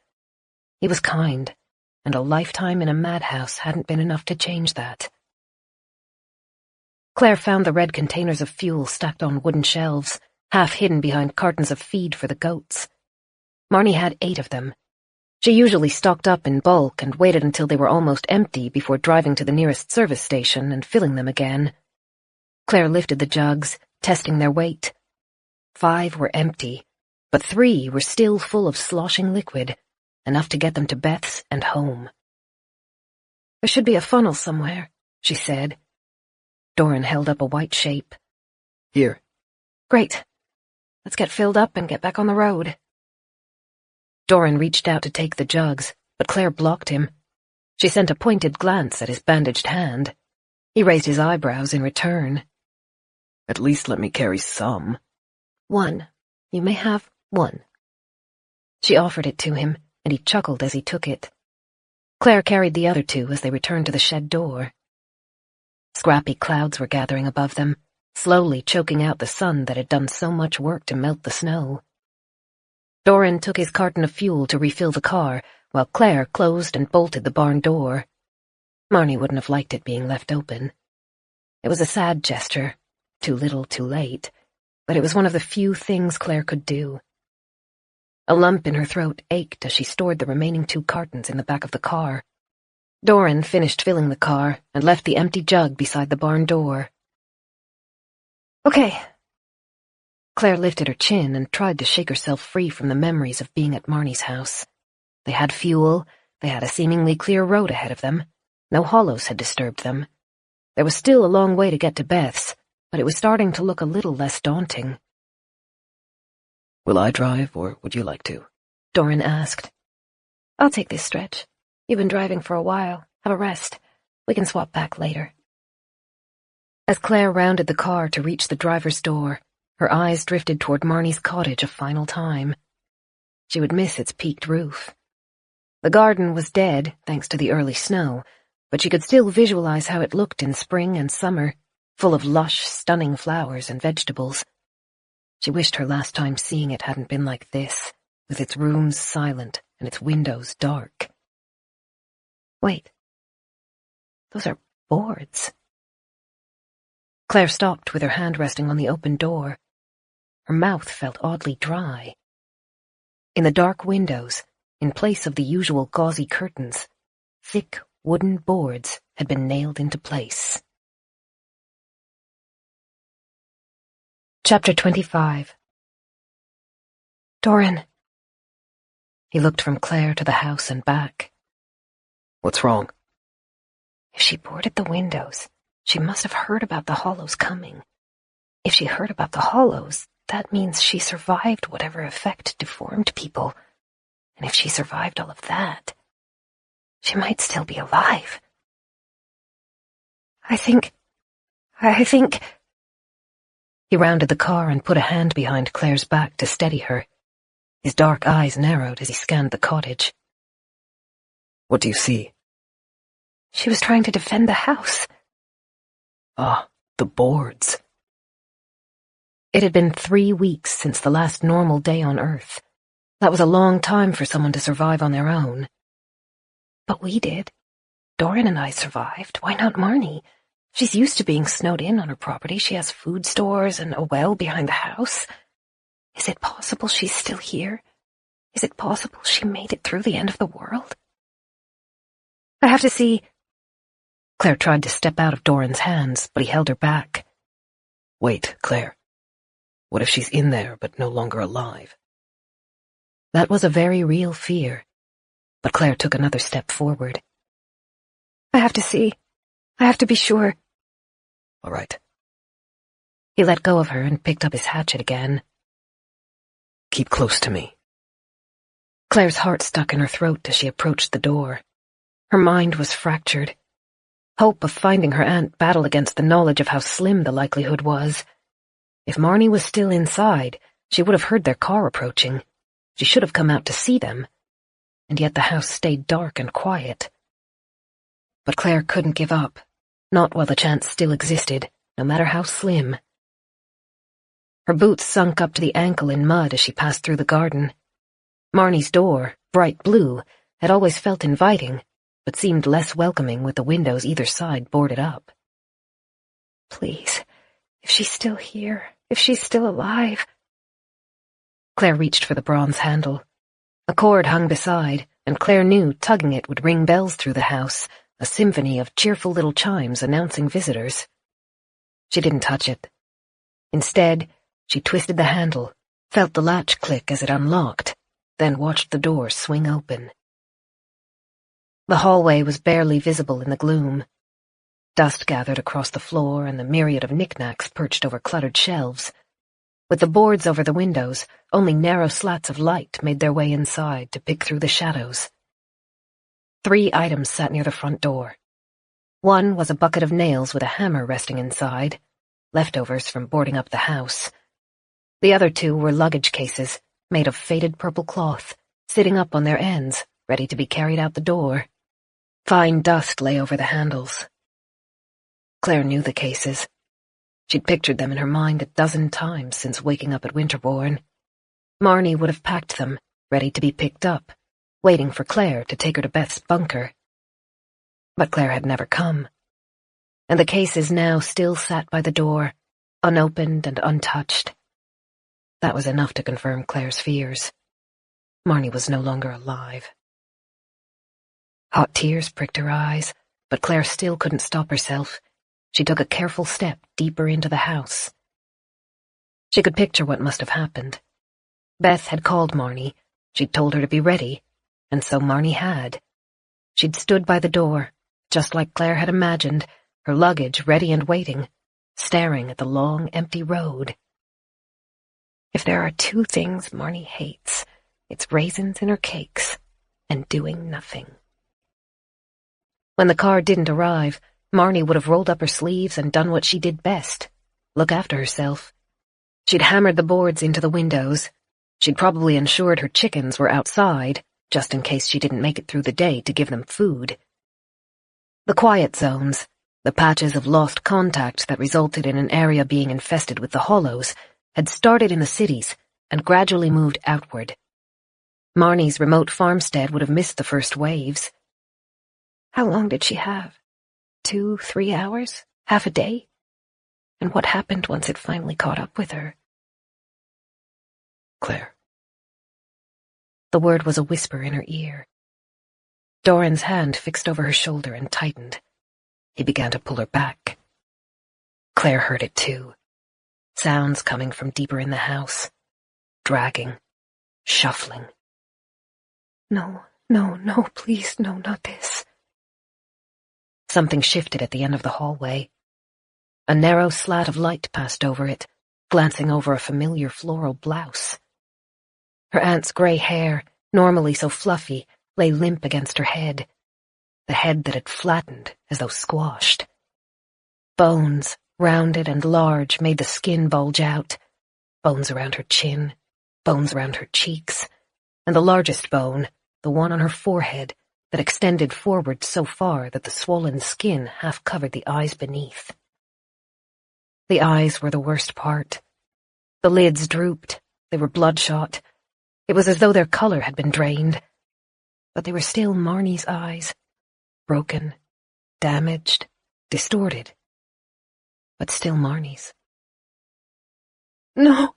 He was kind, and a lifetime in a madhouse hadn't been enough to change that. Claire found the red containers of fuel stacked on wooden shelves, half hidden behind cartons of feed for the goats. Marnie had 8 of them. She usually stocked up in bulk and waited until they were almost empty before driving to the nearest service station and filling them again. Claire lifted the jugs, testing their weight. 5 were empty, but 3 were still full of sloshing liquid, enough to get them to Beth's and home. There should be a funnel somewhere, she said. Doran held up a white shape. Here. Great. Let's get filled up and get back on the road. Doran reached out to take the jugs, but Claire blocked him. She sent a pointed glance at his bandaged hand. He raised his eyebrows in return. At least let me carry some. 1. You may have 1. She offered it to him, and he chuckled as he took it. Claire carried the other 2 as they returned to the shed door. Scrappy clouds were gathering above them, slowly choking out the sun that had done so much work to melt the snow. Doran took his carton of fuel to refill the car, while Claire closed and bolted the barn door. Marnie wouldn't have liked it being left open. It was a sad gesture, too little too late, but it was one of the few things Claire could do. A lump in her throat ached as she stored the remaining 2 cartons in the back of the car. Doran finished filling the car and left the empty jug beside the barn door. Okay. Claire lifted her chin and tried to shake herself free from the memories of being at Marnie's house. They had fuel, they had a seemingly clear road ahead of them. No hollows had disturbed them. There was still a long way to get to Beth's, but it was starting to look a little less daunting. Will I drive, or would you like to? Doran asked. I'll take this stretch. You've been driving for a while. Have a rest. We can swap back later. As Claire rounded the car to reach the driver's door, her eyes drifted toward Marnie's cottage a final time. She would miss its peaked roof. The garden was dead, thanks to the early snow, but she could still visualize how it looked in spring and summer, full of lush, stunning flowers and vegetables. She wished her last time seeing it hadn't been like this, with its rooms silent and its windows dark. Wait. Those are boards. Claire stopped with her hand resting on the open door. Her mouth felt oddly dry. In the dark windows, in place of the usual gauzy curtains, thick wooden boards had been nailed into place. Chapter 25. Doran. He looked from Claire to the house and back. What's wrong? If she boarded the windows, she must have heard about the hollows coming. If she heard about the hollows, that means she survived whatever effect deformed people. And if she survived all of that, she might still be alive. I think... He rounded the car and put a hand behind Claire's back to steady her. His dark eyes narrowed as he scanned the cottage. What do you see? She was trying to defend the house. Ah, the boards. It had been 3 weeks since the last normal day on Earth. That was a long time for someone to survive on their own. But we did. Doran and I survived. Why not Marnie? She's used to being snowed in on her property. She has food stores and a well behind the house. Is it possible she's still here? Is it possible she made it through the end of the world? I have to see... Claire tried to step out of Doran's hands, but he held her back. Wait, Claire. What if she's in there but no longer alive? That was a very real fear, but Claire took another step forward. I have to see. I have to be sure. All right. He let go of her and picked up his hatchet again. Keep close to me. Claire's heart stuck in her throat as she approached the door. Her mind was fractured. Hope of finding her aunt battled against the knowledge of how slim the likelihood was. If Marnie was still inside, she would have heard their car approaching. She should have come out to see them. And yet the house stayed dark and quiet. But Claire couldn't give up, not while the chance still existed, no matter how slim. Her boots sunk up to the ankle in mud as she passed through the garden. Marnie's door, bright blue, had always felt inviting, but seemed less welcoming with the windows either side boarded up. Please, if she's still here, if she's still alive... Claire reached for the bronze handle. A cord hung beside, and Claire knew tugging it would ring bells through the house, a symphony of cheerful little chimes announcing visitors. She didn't touch it. Instead, she twisted the handle, felt the latch click as it unlocked, then watched the door swing open. The hallway was barely visible in the gloom. Dust gathered across the floor and the myriad of knickknacks perched over cluttered shelves. With the boards over the windows, only narrow slats of light made their way inside to pick through the shadows. 3 items sat near the front door. One was a bucket of nails with a hammer resting inside, leftovers from boarding up the house. The other 2 were luggage cases, made of faded purple cloth, sitting up on their ends, ready to be carried out the door. Fine dust lay over the handles. Claire knew the cases. She'd pictured them in her mind a dozen times since waking up at Winterbourne. Marnie would have packed them, ready to be picked up, waiting for Claire to take her to Beth's bunker. But Claire had never come, and the cases now still sat by the door, unopened and untouched. That was enough to confirm Claire's fears. Marnie was no longer alive. Hot tears pricked her eyes, but Claire still couldn't stop herself. She took a careful step deeper into the house. She could picture what must have happened. Beth had called Marnie. She'd told her to be ready, and so Marnie had. She'd stood by the door, just like Claire had imagined, her luggage ready and waiting, staring at the long, empty road. If there are 2 things Marnie hates, it's raisins in her cakes and doing nothing. When the car didn't arrive, Marnie would have rolled up her sleeves and done what she did best, look after herself. She'd hammered the boards into the windows. She'd probably ensured her chickens were outside, just in case she didn't make it through the day to give them food. The quiet zones, the patches of lost contact that resulted in an area being infested with the hollows, had started in the cities and gradually moved outward. Marnie's remote farmstead would have missed the first waves. How long did she have? 2, 3 hours? Half a day? And what happened once it finally caught up with her? Claire. The word was a whisper in her ear. Doran's hand fixed over her shoulder and tightened. He began to pull her back. Claire heard it too. Sounds coming from deeper in the house. Dragging. Shuffling. No, please, no, not this. Something shifted at the end of the hallway. A narrow slat of light passed over it, glancing over a familiar floral blouse. Her aunt's grey hair, normally so fluffy, lay limp against her head, the head that had flattened as though squashed. Bones, rounded and large, made the skin bulge out, bones around her chin, bones around her cheeks, and the largest bone, the one on her forehead, that extended forward so far that the swollen skin half covered the eyes beneath. The eyes were the worst part. The lids drooped, they were bloodshot. It was as though their color had been drained. But they were still Marnie's eyes, broken, damaged, distorted. But still Marnie's. No!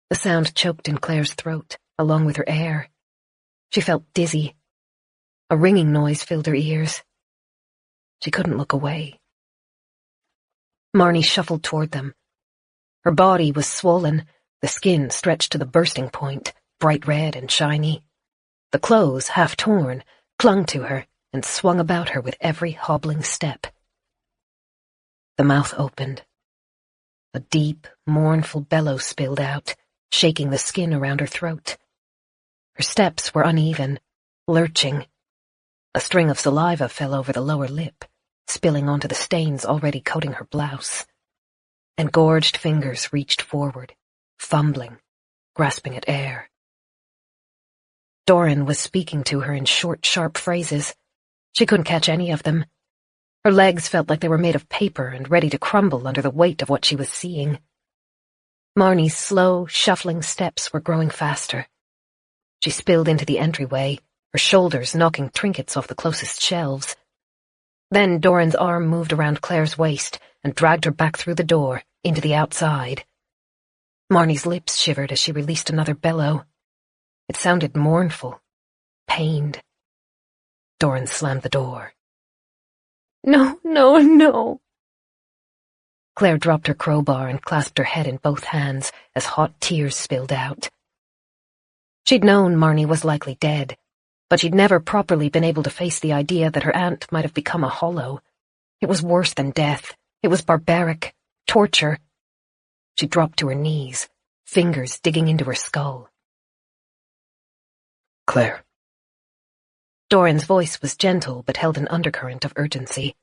The sound choked in Claire's throat, along with her air. She felt dizzy. A ringing noise filled her ears. She couldn't look away. Marnie shuffled toward them. Her body was swollen, the skin stretched to the bursting point, bright red and shiny. The clothes, half torn, clung to her and swung about her with every hobbling step. The mouth opened. A deep, mournful bellow spilled out, shaking the skin around her throat. Her steps were uneven, lurching. A string of saliva fell over the lower lip, spilling onto the stains already coating her blouse. Engorged fingers reached forward, fumbling, grasping at air. Doran was speaking to her in short, sharp phrases. She couldn't catch any of them. Her legs felt like they were made of paper and ready to crumble under the weight of what she was seeing. Marnie's slow, shuffling steps were growing faster. She spilled into the entryway, her shoulders knocking trinkets off the closest shelves. Then Doran's arm moved around Claire's waist and dragged her back through the door, into the outside. Marnie's lips shivered as she released another bellow. It sounded mournful, pained. Doran slammed the door. No, no, no. Claire dropped her crowbar and clasped her head in both hands as hot tears spilled out. She'd known Marnie was likely dead, but she'd never properly been able to face the idea that her aunt might have become a hollow. It was worse than death. It was barbaric. Torture. She dropped to her knees, fingers digging into her skull. Claire. Doran's voice was gentle but held an undercurrent of urgency.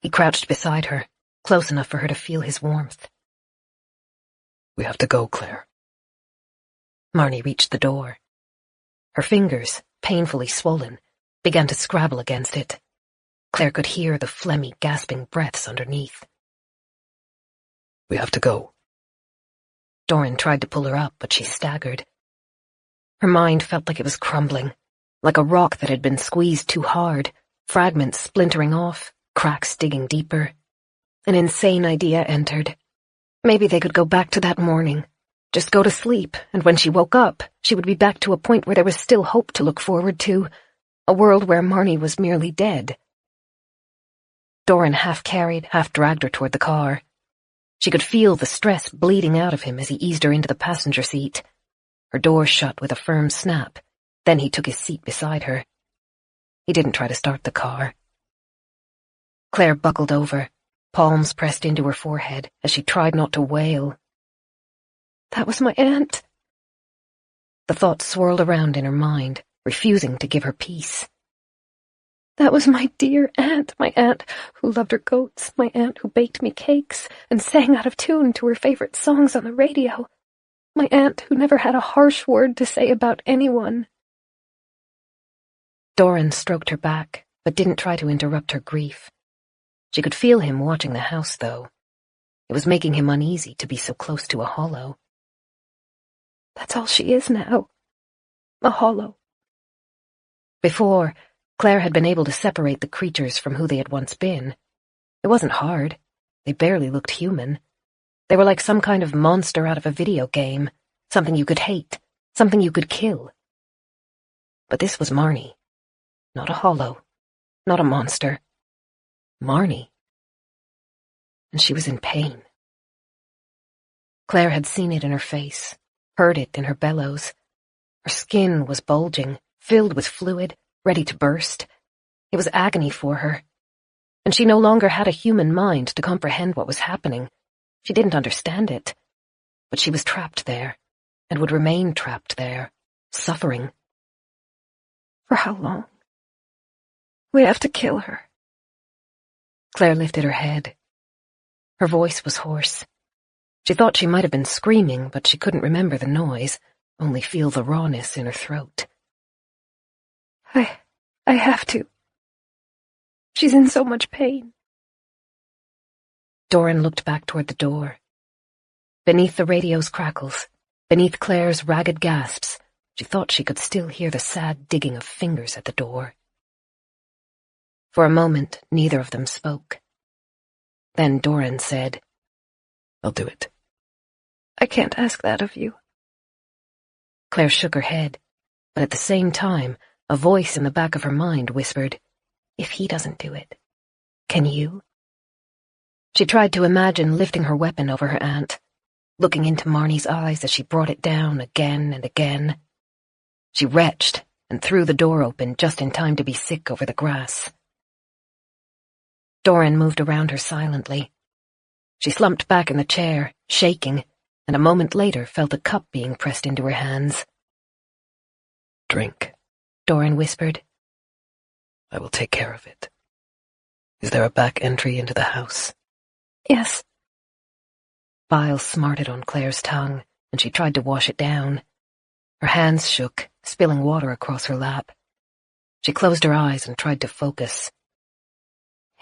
He crouched beside her, close enough for her to feel his warmth. We have to go, Claire. Marnie reached the door. Her fingers, painfully swollen, began to scrabble against it. Claire could hear the phlegmy, gasping breaths underneath. We have to go. Doran tried to pull her up, but she staggered. Her mind felt like it was crumbling, like a rock that had been squeezed too hard, fragments splintering off, cracks digging deeper. An insane idea entered. Maybe they could go back to that morning. Just go to sleep, and when she woke up, she would be back to a point where there was still hope to look forward to, a world where Marnie was merely dead. Doran half-carried, half-dragged her toward the car. She could feel the stress bleeding out of him as he eased her into the passenger seat. Her door shut with a firm snap. Then he took his seat beside her. He didn't try to start the car. Claire buckled over, palms pressed into her forehead as she tried not to wail. That was my aunt. The thought swirled around in her mind, refusing to give her peace. That was my dear aunt, my aunt who loved her goats, my aunt who baked me cakes and sang out of tune to her favorite songs on the radio, my aunt who never had a harsh word to say about anyone. Doran stroked her back, but didn't try to interrupt her grief. She could feel him watching the house, though. It was making him uneasy to be so close to a hollow. That's all she is now. A hollow. Before, Claire had been able to separate the creatures from who they had once been. It wasn't hard. They barely looked human. They were like some kind of monster out of a video game, something you could hate, something you could kill. But this was Marnie. Not a hollow. Not a monster. Marnie. And she was in pain. Claire had seen it in her face, heard it in her bellows. Her skin was bulging, filled with fluid, ready to burst. It was agony for her. And she no longer had a human mind to comprehend what was happening. She didn't understand it. But she was trapped there, and would remain trapped there, suffering. For how long? We have to kill her. Claire lifted her head. Her voice was hoarse. She thought she might have been screaming, but she couldn't remember the noise, only feel the rawness in her throat. I have to. She's in so much pain. Doran looked back toward the door. Beneath the radio's crackles, beneath Claire's ragged gasps, she thought she could still hear the sad digging of fingers at the door. For a moment, neither of them spoke. Then Doran said, I'll do it. I can't ask that of you. Claire shook her head, but at the same time, a voice in the back of her mind whispered, if he doesn't do it, can you? She tried to imagine lifting her weapon over her aunt, looking into Marnie's eyes as she brought it down again and again. She retched and threw the door open just in time to be sick over the grass. Doran moved around her silently. She slumped back in the chair, shaking, and a moment later felt a cup being pressed into her hands. Drink, Doran whispered. I will take care of it. Is there a back entry into the house? Yes. Bile smarted on Claire's tongue, and she tried to wash it down. Her hands shook, spilling water across her lap. She closed her eyes and tried to focus.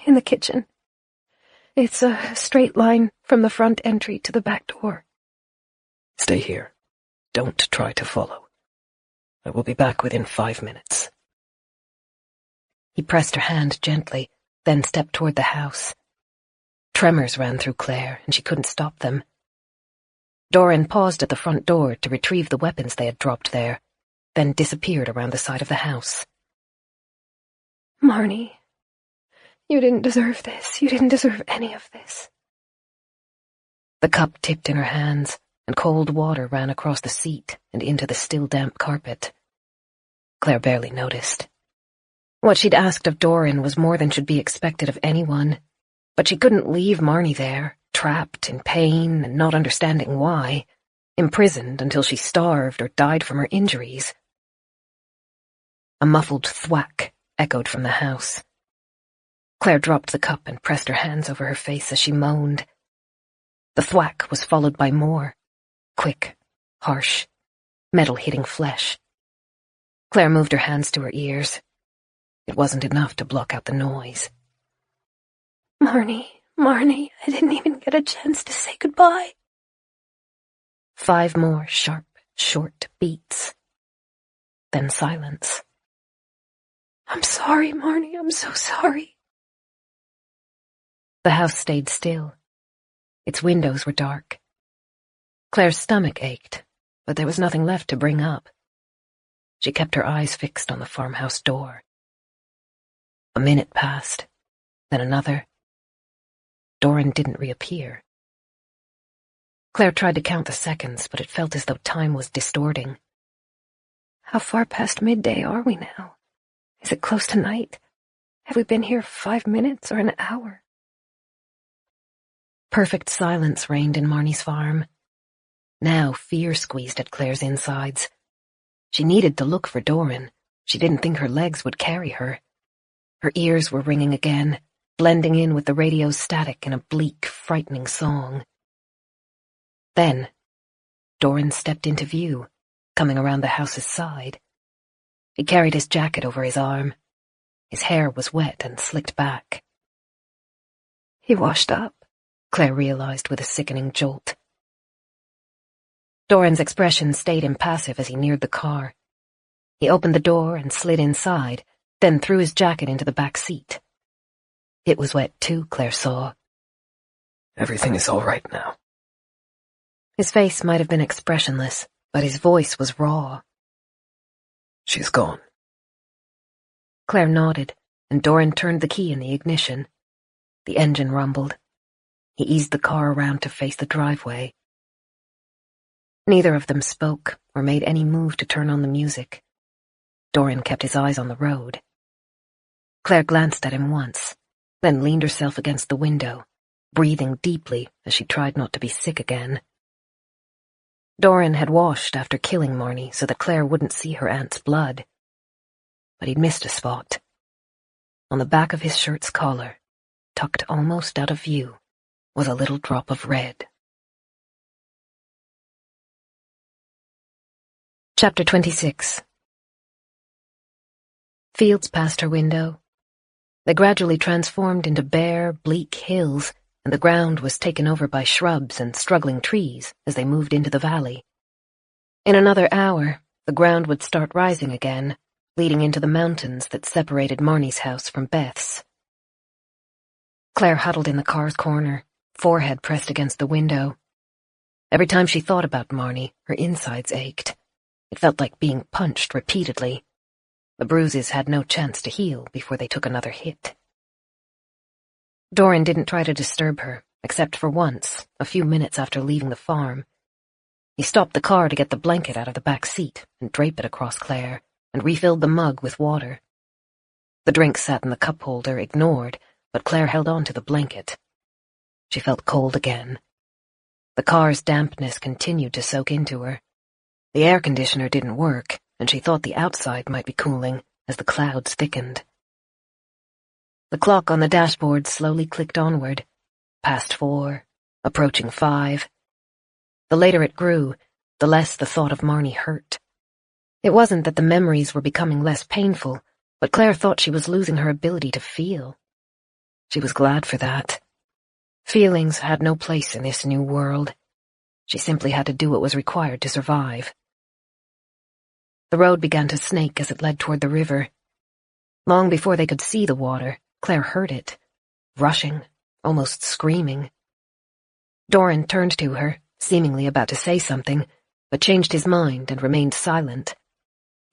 In the kitchen. It's a straight line from the front entry to the back door. Stay here. Don't try to follow. I will be back within 5 minutes. He pressed her hand gently, then stepped toward the house. Tremors ran through Claire, and she couldn't stop them. Doran paused at the front door to retrieve the weapons they had dropped there, then disappeared around the side of the house. Marnie, you didn't deserve this. You didn't deserve any of this. The cup tipped in her hands, and cold water ran across the seat and into the still damp carpet. Claire barely noticed. What she'd asked of Doran was more than should be expected of anyone, but she couldn't leave Marnie there, trapped in pain and not understanding why, imprisoned until she starved or died from her injuries. A muffled thwack echoed from the house. Claire dropped the cup and pressed her hands over her face as she moaned. The thwack was followed by more, quick, harsh, metal hitting flesh. Claire moved her hands to her ears. It wasn't enough to block out the noise. Marnie, I didn't even get a chance to say goodbye. 5 more sharp, short beats. Then silence. I'm sorry, Marnie, I'm so sorry. The house stayed still. Its windows were dark. Claire's stomach ached, but there was nothing left to bring up. She kept her eyes fixed on the farmhouse door. A minute passed, then another. Doran didn't reappear. Claire tried to count the seconds, but it felt as though time was distorting. How far past midday are we now? Is it close to night? Have we been here 5 minutes or an hour? Perfect silence reigned in Marnie's farm. Now fear squeezed at Claire's insides. She needed to look for Doran. She didn't think her legs would carry her. Her ears were ringing again, blending in with the radio's static in a bleak, frightening song. Then, Doran stepped into view, coming around the house's side. He carried his jacket over his arm. His hair was wet and slicked back. He washed up, Claire realized with a sickening jolt. Doran's expression stayed impassive as he neared the car. He opened the door and slid inside, then threw his jacket into the back seat. It was wet too, Claire saw. Everything is all right now. His face might have been expressionless, but his voice was raw. She's gone. Claire nodded, and Doran turned the key in the ignition. The engine rumbled. He eased the car around to face the driveway. Neither of them spoke or made any move to turn on the music. Doran kept his eyes on the road. Claire glanced at him once, then leaned herself against the window, breathing deeply as she tried not to be sick again. Doran had washed after killing Marnie so that Claire wouldn't see her aunt's blood. But he'd missed a spot. On the back of his shirt's collar, tucked almost out of view, was a little drop of red. Chapter 26. Fields passed her window. They gradually transformed into bare, bleak hills, and the ground was taken over by shrubs and struggling trees as they moved into the valley. In another hour, the ground would start rising again, leading into the mountains that separated Marnie's house from Beth's. Claire huddled in the car's corner, forehead pressed against the window. Every time she thought about Marnie, her insides ached. It felt like being punched repeatedly. The bruises had no chance to heal before they took another hit. Doran didn't try to disturb her, except for once, a few minutes after leaving the farm. He stopped the car to get the blanket out of the back seat and drape it across Claire, and refilled the mug with water. The drink sat in the cup holder, ignored, but Claire held on to the blanket. She felt cold again. The car's dampness continued to soak into her. The air conditioner didn't work, and she thought the outside might be cooling as the clouds thickened. The clock on the dashboard slowly clicked onward, past 4, approaching 5. The later it grew, the less the thought of Marnie hurt. It wasn't that the memories were becoming less painful, but Claire thought she was losing her ability to feel. She was glad for that. Feelings had no place in this new world. She simply had to do what was required to survive. The road began to snake as it led toward the river. Long before they could see the water, Claire heard it, rushing, almost screaming. Doran turned to her, seemingly about to say something, but changed his mind and remained silent.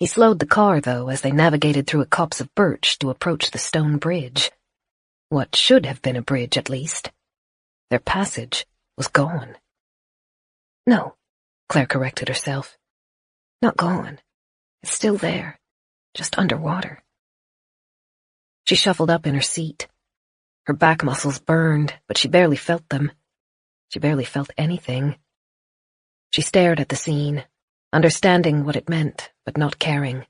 He slowed the car, though, as they navigated through a copse of birch to approach the stone bridge. What should have been a bridge, at least. Their passage was gone. No, Claire corrected herself. not gone. It's still there, just underwater. She shuffled up in her seat. Her back muscles burned, but she barely felt them. She barely felt anything. She stared at the scene, understanding what it meant, but not caring.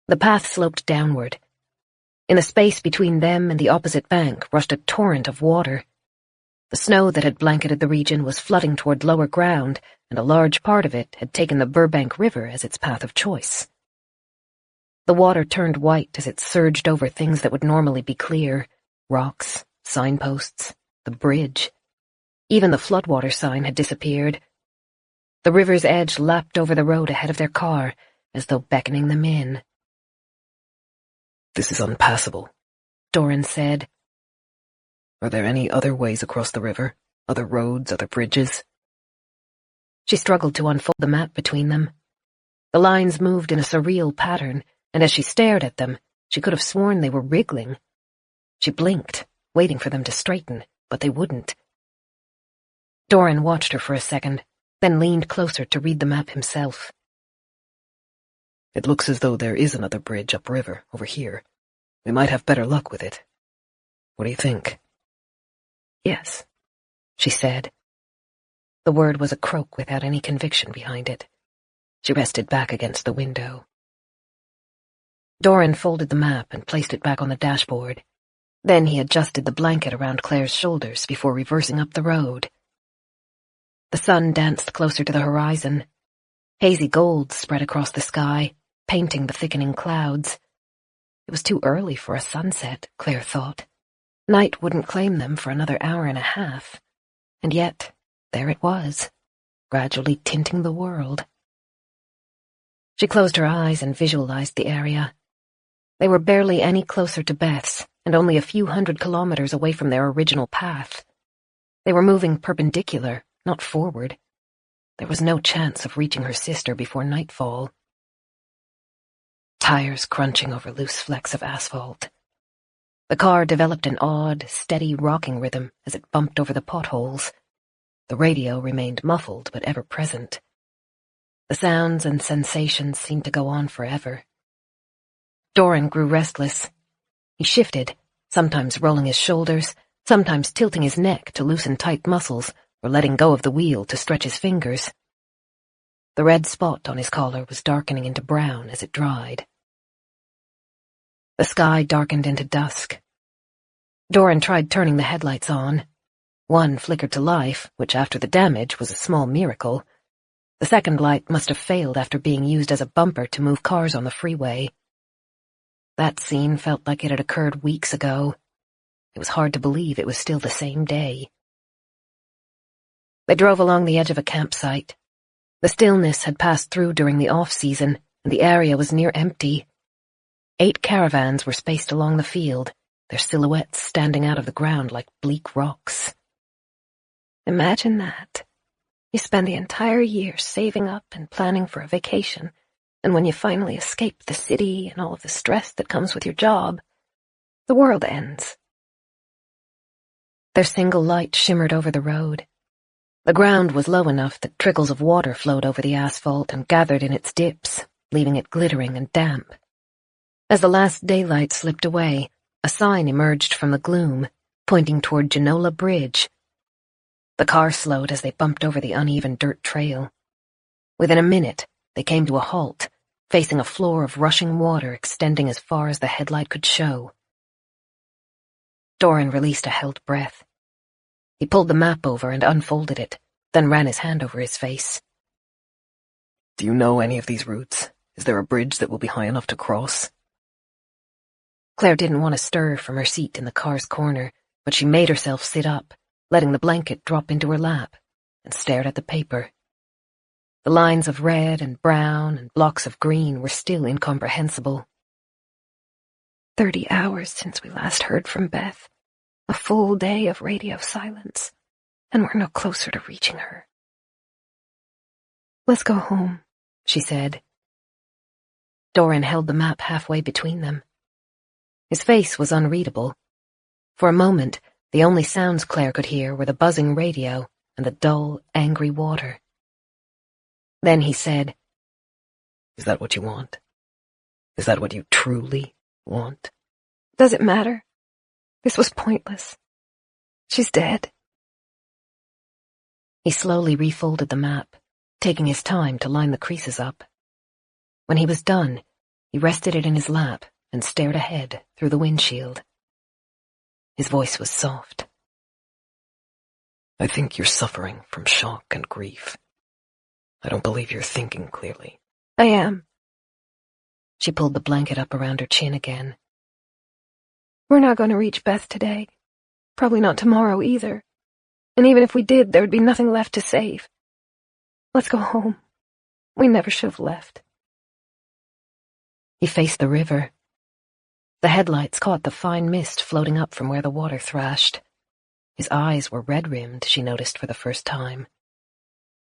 The path sloped downward. In the space between them and the opposite bank rushed a torrent of water. The snow that had blanketed the region was flooding toward lower ground, and a large part of it had taken the Burbank River as its path of choice. The water turned white as it surged over things that would normally be clear: rocks, signposts, the bridge. Even the floodwater sign had disappeared. The river's edge lapped over the road ahead of their car, as though beckoning them in. "This is unpassable," Doran said. "Are there any other ways across the river? Other roads, other bridges?" She struggled to unfold the map between them. The lines moved in a surreal pattern, and as she stared at them, she could have sworn they were wriggling. She blinked, waiting for them to straighten, but they wouldn't. Doran watched her for a second, then leaned closer to read the map himself. "It looks as though there is another bridge upriver, over here. We might have better luck with it. What do you think?" "Yes," she said. The word was a croak without any conviction behind it. She rested back against the window. Doran folded the map and placed it back on the dashboard. Then he adjusted the blanket around Claire's shoulders before reversing up the road. The sun danced closer to the horizon. Hazy gold spread across the sky, painting the thickening clouds. It was too early for a sunset, Claire thought. Night wouldn't claim them for another hour and a half. And yet, there it was, gradually tinting the world. She closed her eyes and visualized the area. They were barely any closer to Beth's, and only a few 100 kilometers away from their original path. They were moving perpendicular, not forward. There was no chance of reaching her sister before nightfall. Tires crunching over loose flecks of asphalt. The car developed an odd, steady rocking rhythm as it bumped over the potholes. The radio remained muffled but ever present. The sounds and sensations seemed to go on forever. Doran grew restless. He shifted, sometimes rolling his shoulders, sometimes tilting his neck to loosen tight muscles or letting go of the wheel to stretch his fingers. The red spot on his collar was darkening into brown as it dried. The sky darkened into dusk. Doran tried turning the headlights on. One flickered to life, which after the damage was a small miracle. The second light must have failed after being used as a bumper to move cars on the freeway. That scene felt like it had occurred weeks ago. It was hard to believe it was still the same day. They drove along the edge of a campsite. The stillness had passed through during the off-season, and the area was near empty. 8 caravans were spaced along the field, their silhouettes standing out of the ground like bleak rocks. Imagine that. You spend the entire year saving up and planning for a vacation, and when you finally escape the city and all of the stress that comes with your job, the world ends. Their single light shimmered over the road. The ground was low enough that trickles of water flowed over the asphalt and gathered in its dips, leaving it glittering and damp. As the last daylight slipped away, a sign emerged from the gloom, pointing toward Genola Bridge. The car slowed as they bumped over the uneven dirt trail. Within a minute, they came to a halt, facing a floor of rushing water extending as far as the headlight could show. Doran released a held breath. He pulled the map over and unfolded it, then ran his hand over his face. "Do you know any of these routes? Is there a bridge that will be high enough to cross?" Claire didn't want to stir from her seat in the car's corner, but she made herself sit up, letting the blanket drop into her lap, and stared at the paper. The lines of red and brown and blocks of green were still incomprehensible. 30 hours since we last heard from Beth. A full day of radio silence, and we're no closer to reaching her. "Let's go home," she said. Doran held the map halfway between them. His face was unreadable. For a moment, the only sounds Claire could hear were the buzzing radio and the dull, angry water. Then he said, "Is that what you want? Is that what you truly want?" Does it matter? This was pointless. She's dead. He slowly refolded the map, taking his time to line the creases up. When he was done, he rested it in his lap and stared ahead through the windshield. His voice was soft. "I think you're suffering from shock and grief. I don't believe you're thinking clearly." I am. She pulled the blanket up around her chin again. We're not going to reach Beth today. Probably not tomorrow either. And even if we did, there would be nothing left to save. Let's go home. We never should have left. He faced the river. The headlights caught the fine mist floating up from where the water thrashed. His eyes were red-rimmed, she noticed for the first time.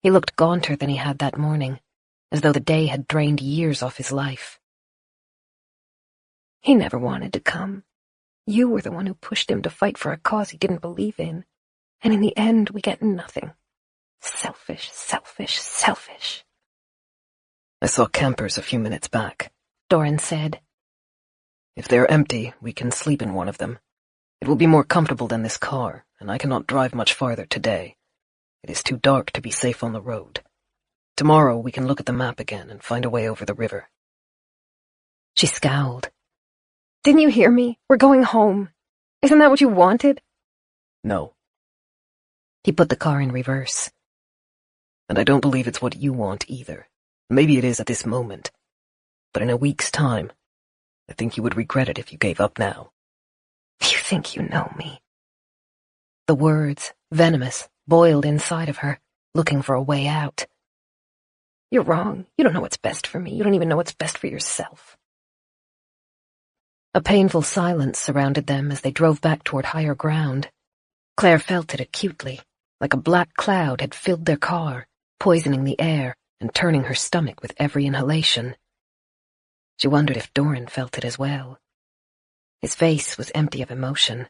He looked gaunter than he had that morning, as though the day had drained years off his life. He never wanted to come. You were the one who pushed him to fight for a cause he didn't believe in. And in the end, we get nothing. Selfish, selfish, selfish. "I saw campers a few minutes back," Doran said. "If they're empty, we can sleep in one of them. It will be more comfortable than this car, and I cannot drive much farther today. It is too dark to be safe on the road. Tomorrow we can look at the map again and find a way over the river." She scowled. Didn't you hear me? We're going home. Isn't that what you wanted? "No. He put the car in reverse. And I don't believe it's what you want either. Maybe it is at this moment. But in a week's time, I think you would regret it if you gave up now." You think you know me. The words, venomous, boiled inside of her, looking for a way out. You're wrong. You don't know what's best for me. You don't even know what's best for yourself. A painful silence surrounded them as they drove back toward higher ground. Claire felt it acutely, like a black cloud had filled their car, poisoning the air and turning her stomach with every inhalation. She wondered if Doran felt it as well. His face was empty of emotion,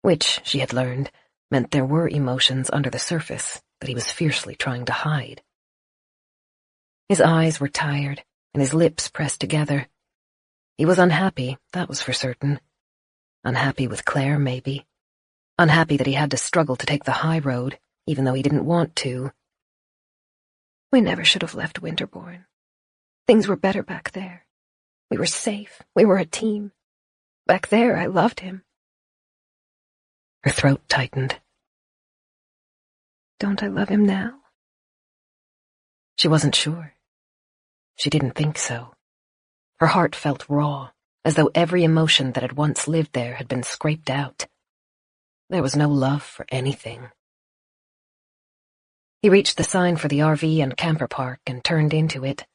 which, she had learned, meant there were emotions under the surface that he was fiercely trying to hide. His eyes were tired, and his lips pressed together. He was unhappy, that was for certain. Unhappy with Claire, maybe. Unhappy that he had to struggle to take the high road, even though he didn't want to. We never should have left Winterbourne. Things were better back there. We were safe. We were a team. Back there, I loved him. Her throat tightened. Don't I love him now? She wasn't sure. She didn't think so. Her heart felt raw, as though every emotion that had once lived there had been scraped out. There was no love for anything. He reached the sign for the RV and camper park and turned into it.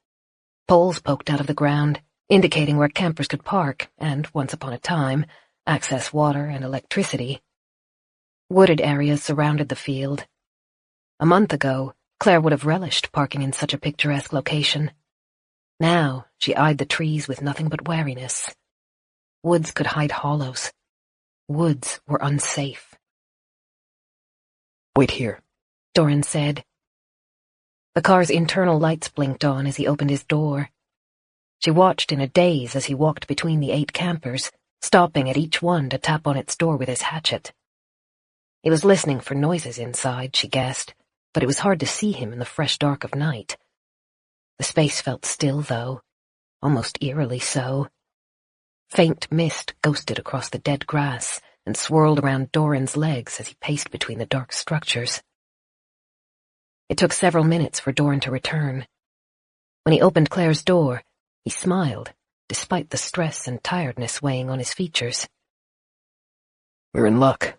Poles poked out of the ground, indicating where campers could park and, once upon a time, access water and electricity. Wooded areas surrounded the field. A month ago, Claire would have relished parking in such a picturesque location. Now, she eyed the trees with nothing but wariness. Woods could hide hollows. Woods were unsafe. "Wait here," Doran said. The car's internal lights blinked on as he opened his door. She watched in a daze as he walked between the 8 campers, stopping at each one to tap on its door with his hatchet. He was listening for noises inside, she guessed, but it was hard to see him in the fresh dark of night. The space felt still, though, almost eerily so. Faint mist ghosted across the dead grass and swirled around Doran's legs as he paced between the dark structures. It took several minutes for Doran to return. When he opened Claire's door, he smiled, despite the stress and tiredness weighing on his features. "We're in luck.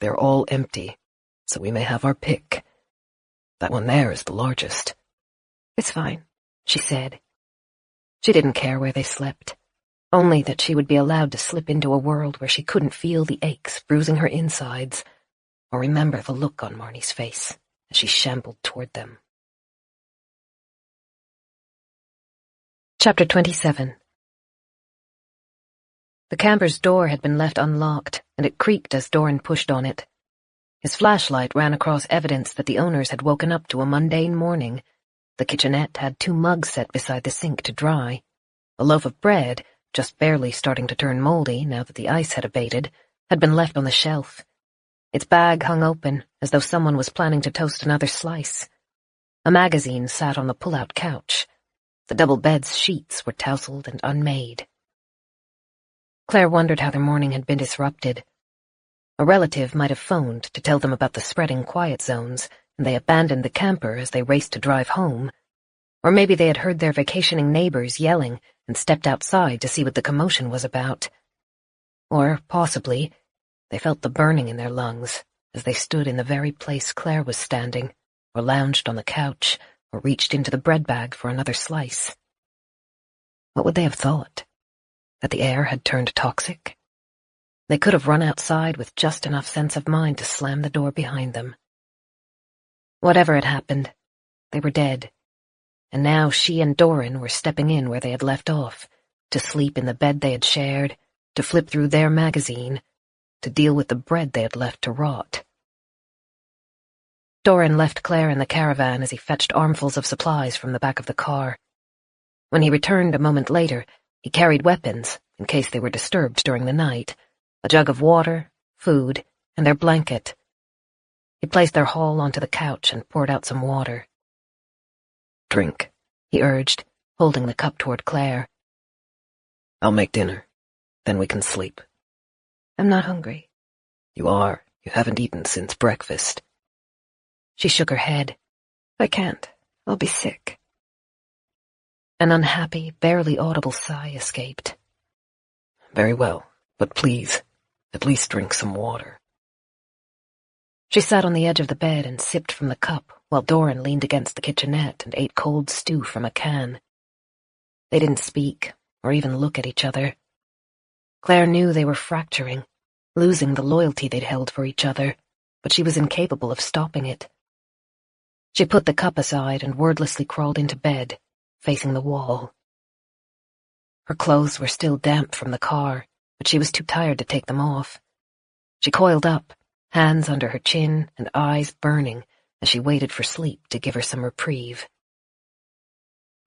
They're all empty, so we may have our pick. That one there is the largest." It's fine, she said. She didn't care where they slept, only that she would be allowed to slip into a world where she couldn't feel the aches bruising her insides, or remember the look on Marnie's face as she shambled toward them. Chapter 27. The camper's door had been left unlocked, and it creaked as Doran pushed on it. His flashlight ran across evidence that the owners had woken up to a mundane morning. The kitchenette had 2 mugs set beside the sink to dry. A loaf of bread, just barely starting to turn moldy now that the ice had abated, had been left on the shelf. Its bag hung open, as though someone was planning to toast another slice. A magazine sat on the pull-out couch. The double bed's sheets were tousled and unmade. Claire wondered how their morning had been disrupted. A relative might have phoned to tell them about the spreading quiet zones, and they abandoned the camper as they raced to drive home. Or maybe they had heard their vacationing neighbors yelling and stepped outside to see what the commotion was about. Or, possibly, they felt the burning in their lungs as they stood in the very place Claire was standing, or lounged on the couch, or reached into the bread bag for another slice. What would they have thought? That the air had turned toxic? They could have run outside with just enough sense of mind to slam the door behind them. Whatever had happened, they were dead, and now she and Doran were stepping in where they had left off, to sleep in the bed they had shared, to flip through their magazine, to deal with the bread they had left to rot. Doran left Claire in the caravan as he fetched armfuls of supplies from the back of the car. When he returned a moment later, he carried weapons, in case they were disturbed during the night, a jug of water, food, and their blanket. He placed their haul onto the couch and poured out some water. "Drink," he urged, holding the cup toward Claire. "I'll make dinner. Then we can sleep." "I'm not hungry." "You are. You haven't eaten since breakfast." She shook her head. "I can't. I'll be sick." An unhappy, barely audible sigh escaped. "Very well, but please, at least drink some water." She sat on the edge of the bed and sipped from the cup while Doran leaned against the kitchenette and ate cold stew from a can. They didn't speak or even look at each other. Claire knew they were fracturing, losing the loyalty they'd held for each other, but she was incapable of stopping it. She put the cup aside and wordlessly crawled into bed, facing the wall. Her clothes were still damp from the car, but she was too tired to take them off. She coiled up, hands under her chin and eyes burning as she waited for sleep to give her some reprieve.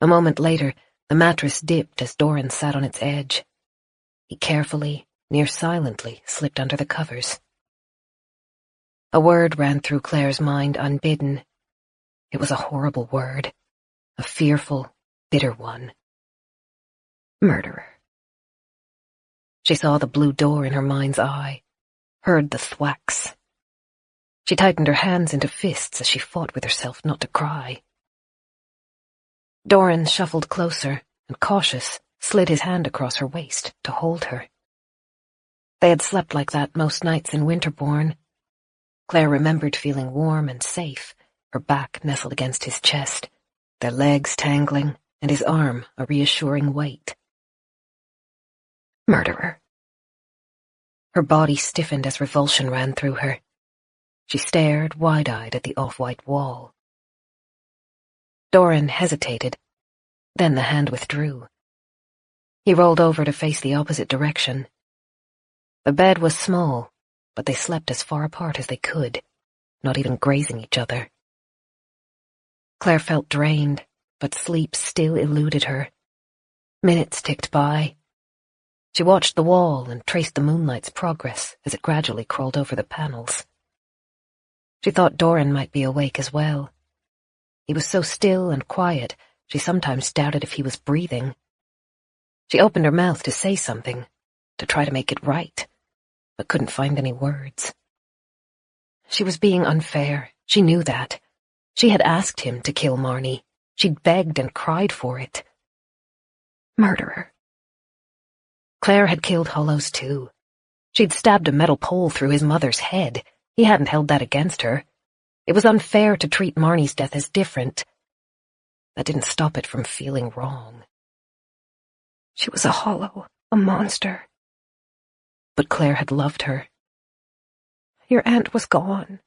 A moment later, the mattress dipped as Doran sat on its edge. He carefully, near silently, slipped under the covers. A word ran through Claire's mind unbidden. It was a horrible word, a fearful, bitter one. Murderer. She saw the blue door in her mind's eye, heard the thwacks. She tightened her hands into fists as she fought with herself not to cry. Doran shuffled closer and, cautious, slid his hand across her waist to hold her. They had slept like that most nights in Winterbourne. Claire remembered feeling warm and safe, her back nestled against his chest, their legs tangling, and his arm a reassuring weight. Murderer. Her body stiffened as revulsion ran through her. She stared wide-eyed at the off-white wall. Doran hesitated, then the hand withdrew. He rolled over to face the opposite direction. The bed was small, but they slept as far apart as they could, not even grazing each other. Claire felt drained, but sleep still eluded her. Minutes ticked by. She watched the wall and traced the moonlight's progress as it gradually crawled over the panels. She thought Doran might be awake as well. He was so still and quiet, she sometimes doubted if he was breathing. She opened her mouth to say something, to try to make it right, but couldn't find any words. She was being unfair, she knew that. She had asked him to kill Marnie. She'd begged and cried for it. Murderer. Claire had killed Hollows too. She'd stabbed a metal pole through his mother's head. He hadn't held that against her. It was unfair to treat Marnie's death as different. That didn't stop it from feeling wrong. She was a Hollow, a monster. But Claire had loved her. Your aunt was gone.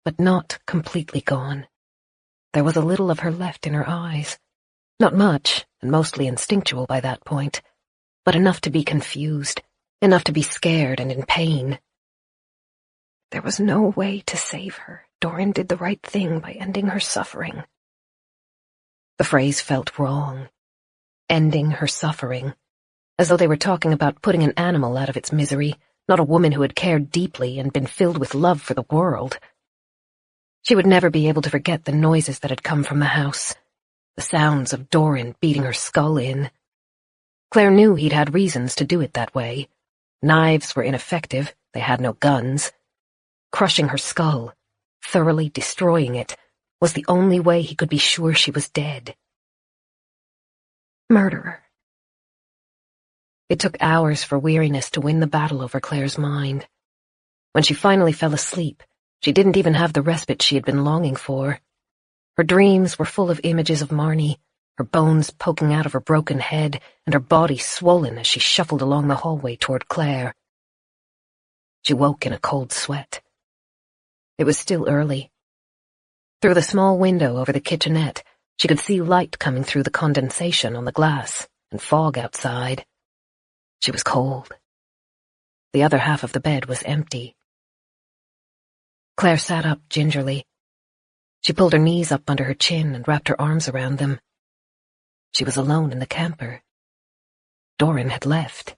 But not completely gone. There was a little of her left in her eyes. Not much, and mostly instinctual by that point, but enough to be confused, enough to be scared and in pain. There was no way to save her. Doran did the right thing by ending her suffering. The phrase felt wrong. Ending her suffering. As though they were talking about putting an animal out of its misery, not a woman who had cared deeply and been filled with love for the world. She would never be able to forget the noises that had come from the house, the sounds of Doran beating her skull in. Claire knew he'd had reasons to do it that way. Knives were ineffective, they had no guns. Crushing her skull, thoroughly destroying it, was the only way he could be sure she was dead. Murderer. It took hours for weariness to win the battle over Claire's mind. When she finally fell asleep, she didn't even have the respite she had been longing for. Her dreams were full of images of Marnie, her bones poking out of her broken head and her body swollen as she shuffled along the hallway toward Claire. She woke in a cold sweat. It was still early. Through the small window over the kitchenette, she could see light coming through the condensation on the glass and fog outside. She was cold. The other half of the bed was empty. Claire sat up gingerly. She pulled her knees up under her chin and wrapped her arms around them. She was alone in the camper. Doran had left.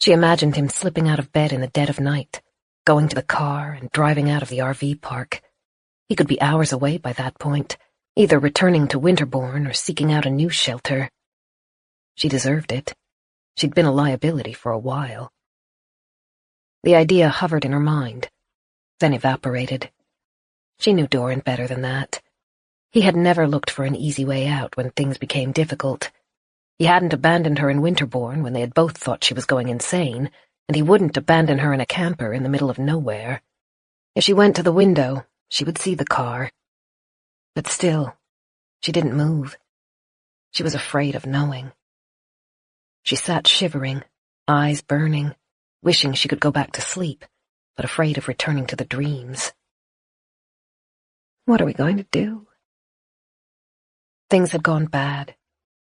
She imagined him slipping out of bed in the dead of night, going to the car and driving out of the RV park. He could be hours away by that point, either returning to Winterbourne or seeking out a new shelter. She deserved it. She'd been a liability for a while. The idea hovered in her mind, then evaporated. She knew Doran better than that. He had never looked for an easy way out when things became difficult. He hadn't abandoned her in Winterbourne when they had both thought she was going insane, and he wouldn't abandon her in a camper in the middle of nowhere. If she went to the window, she would see the car. But still, she didn't move. She was afraid of knowing. She sat shivering, eyes burning, wishing she could go back to sleep, but afraid of returning to the dreams. What are we going to do? Things had gone bad.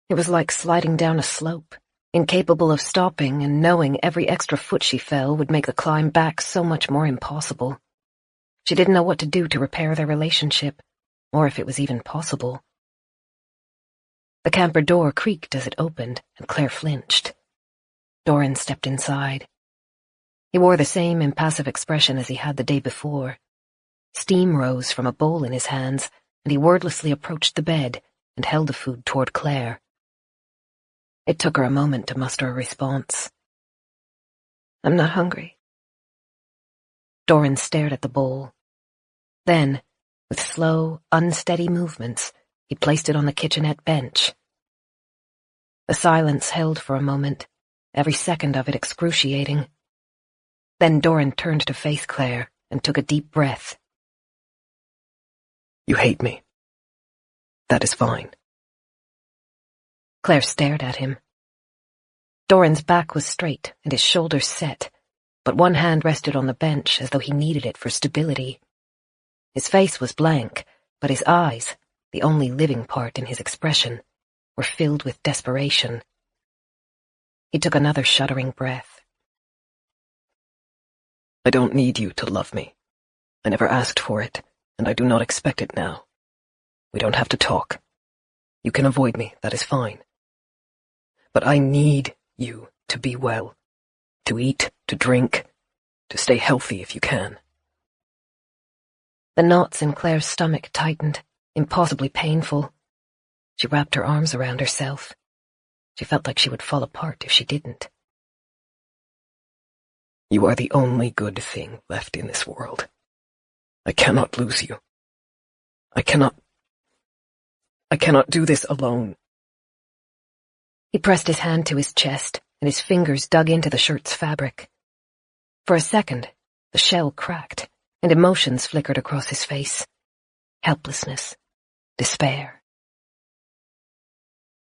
It was like sliding down a slope, incapable of stopping and knowing every extra foot she fell would make the climb back so much more impossible. She didn't know what to do to repair their relationship, or if it was even possible. The camper door creaked as it opened, and Claire flinched. Doran stepped inside. He wore the same impassive expression as he had the day before. Steam rose from a bowl in his hands, and he wordlessly approached the bed and held the food toward Claire. It took her a moment to muster a response. I'm not hungry. Doran stared at the bowl. Then, with slow, unsteady movements, he placed it on the kitchenette bench. The silence held for a moment, every second of it excruciating. Then Doran turned to face Claire and took a deep breath. You hate me. That is fine. Claire stared at him. Doran's back was straight and his shoulders set, but one hand rested on the bench as though he needed it for stability. His face was blank, but his eyes, the only living part in his expression, were filled with desperation. He took another shuddering breath. I don't need you to love me. I never asked for it, and I do not expect it now. We don't have to talk. You can avoid me, that is fine. But I need you to be well, to eat, to drink, to stay healthy if you can. The knots in Claire's stomach tightened, impossibly painful. She wrapped her arms around herself. She felt like she would fall apart if she didn't. You are the only good thing left in this world. I cannot lose you. I cannot do this alone. He pressed his hand to his chest, and his fingers dug into the shirt's fabric. For a second, the shell cracked, and emotions flickered across his face. Helplessness, despair.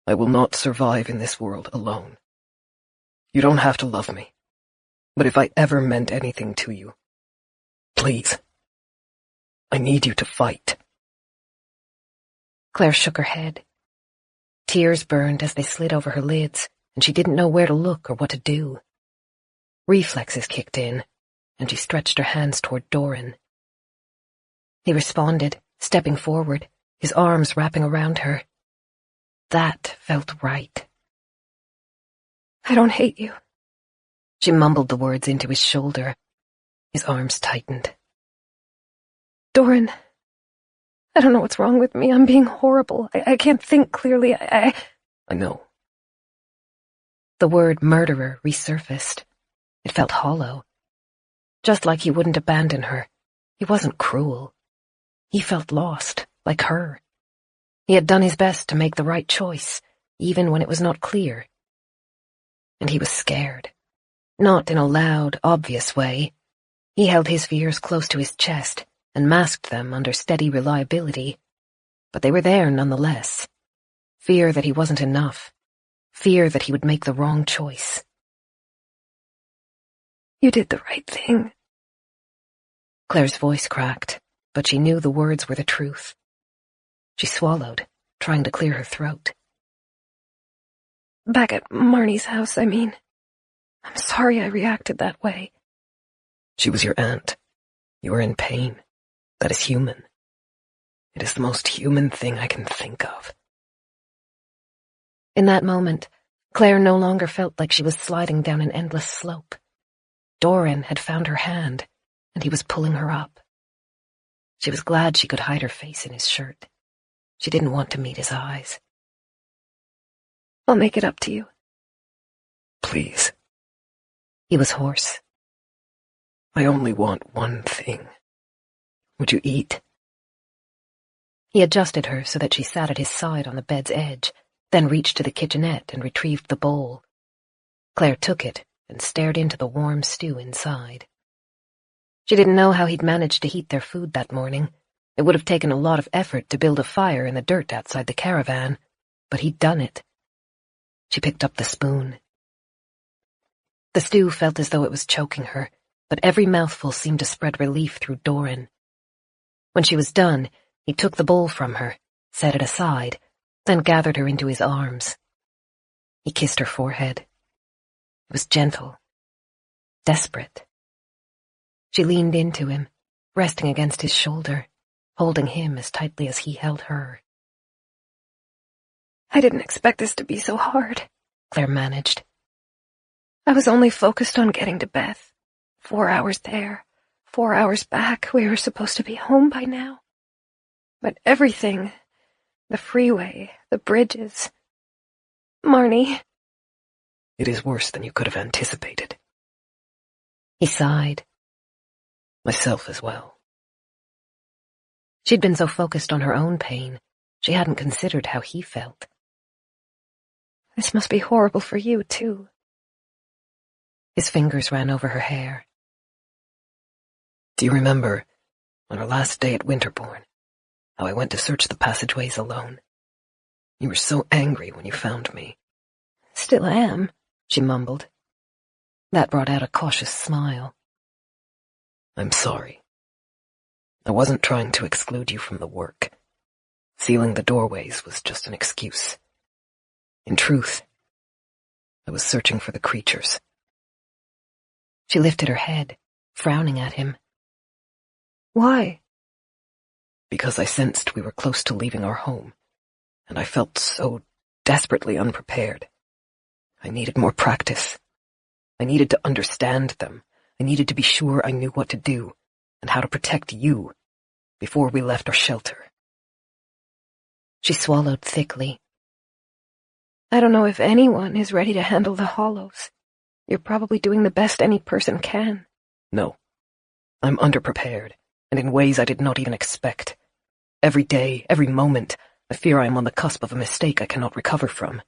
I will not survive in this world alone. You don't have to love me, but if I ever meant anything to you, please, I need you to fight. Claire shook her head, Tears burned as they slid over her lids, and she didn't know where to look or what to do. Reflexes kicked in, and she stretched her hands toward Doran. He responded, stepping forward, his arms wrapping around her. That felt right. I don't hate you. She mumbled the words into his shoulder. His arms tightened. Doran, I don't know what's wrong with me. I'm being horrible. I can't think clearly. I know. The word murderer resurfaced. It felt hollow. Just like he wouldn't abandon her. He wasn't cruel. He felt lost, like her. He had done his best to make the right choice, even when it was not clear. And he was scared. Not in a loud, obvious way. He held his fears close to his chest and masked them under steady reliability. But they were there nonetheless. Fear that he wasn't enough. Fear that he would make the wrong choice. You did the right thing. Claire's voice cracked, but she knew the words were the truth. She swallowed, trying to clear her throat. Back at Marnie's house, I mean. I'm sorry I reacted that way. She was your aunt. You were in pain. That is human. It is the most human thing I can think of. In that moment, Claire no longer felt like she was sliding down an endless slope. Doran had found her hand, and he was pulling her up. She was glad she could hide her face in his shirt. She didn't want to meet his eyes. I'll make it up to you. Please. He was hoarse. I only want one thing. Would you eat? He adjusted her so that she sat at his side on the bed's edge, then reached to the kitchenette and retrieved the bowl. Claire took it and stared into the warm stew inside. She didn't know how he'd managed to heat their food that morning. It would have taken a lot of effort to build a fire in the dirt outside the caravan, but he'd done it. She picked up the spoon. The stew felt as though it was choking her, but every mouthful seemed to spread relief through Doran. When she was done, he took the bowl from her, set it aside, then gathered her into his arms. He kissed her forehead. It was gentle, desperate. She leaned into him, resting against his shoulder, holding him as tightly as he held her. I didn't expect this to be so hard, Claire managed. I was only focused on getting to Beth. 4 hours there, 4 hours back. We were supposed to be home by now. But everything, the freeway, the bridges. Marnie. It is worse than you could have anticipated. He sighed. Myself as well. She'd been so focused on her own pain, she hadn't considered how he felt. This must be horrible for you, too. His fingers ran over her hair. Do you remember, on our last day at Winterbourne, how I went to search the passageways alone? You were so angry when you found me. Still am, she mumbled. That brought out a cautious smile. I'm sorry. I wasn't trying to exclude you from the work. Sealing the doorways was just an excuse. In truth, I was searching for the creatures. She lifted her head, frowning at him. Why? Because I sensed we were close to leaving our home, and I felt so desperately unprepared. I needed more practice. I needed to understand them. I needed to be sure I knew what to do, and how to protect you, before we left our shelter. She swallowed thickly. I don't know if anyone is ready to handle the hollows. You're probably doing the best any person can. No. I'm underprepared, and in ways I did not even expect. Every day, every moment, I fear I am on the cusp of a mistake I cannot recover from.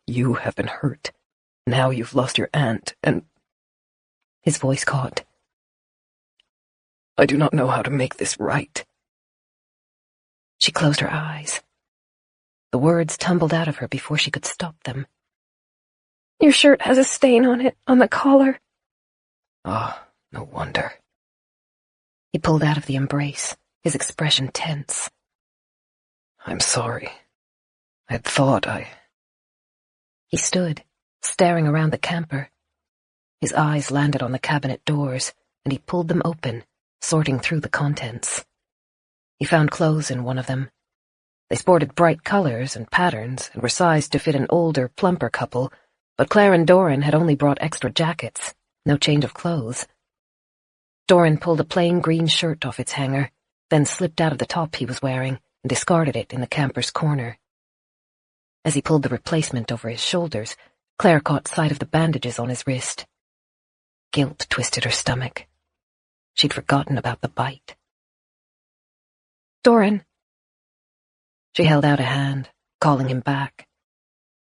You have been hurt. Now you've lost your aunt, and... His voice caught. I do not know how to make this right. She closed her eyes. The words tumbled out of her before she could stop them. Your shirt has a stain on it, on the collar. Ah, no wonder. He pulled out of the embrace, his expression tense. I'm sorry. had thought He stood, staring around the camper. His eyes landed on the cabinet doors, and he pulled them open, sorting through the contents. He found clothes in one of them. They sported bright colors and patterns and were sized to fit an older, plumper couple, but Claire and Doran had only brought extra jackets, no change of clothes. Doran pulled a plain green shirt off its hanger, then slipped out of the top he was wearing and discarded it in the camper's corner. As he pulled the replacement over his shoulders, Claire caught sight of the bandages on his wrist. Guilt twisted her stomach. She'd forgotten about the bite. Doran. She held out a hand, calling him back.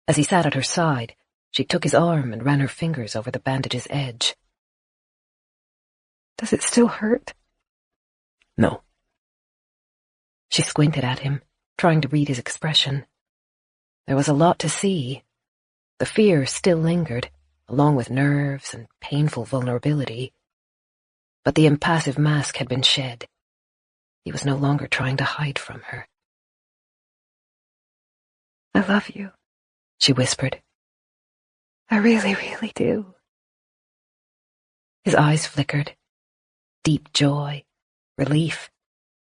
As he sat at her side, she took his arm and ran her fingers over the bandage's edge. Does it still hurt? No. She squinted at him, trying to read his expression. There was a lot to see. The fear still lingered, along with nerves and painful vulnerability. But the impassive mask had been shed. He was no longer trying to hide from her. I love you, she whispered. I really, really do. His eyes flickered. Deep joy, relief,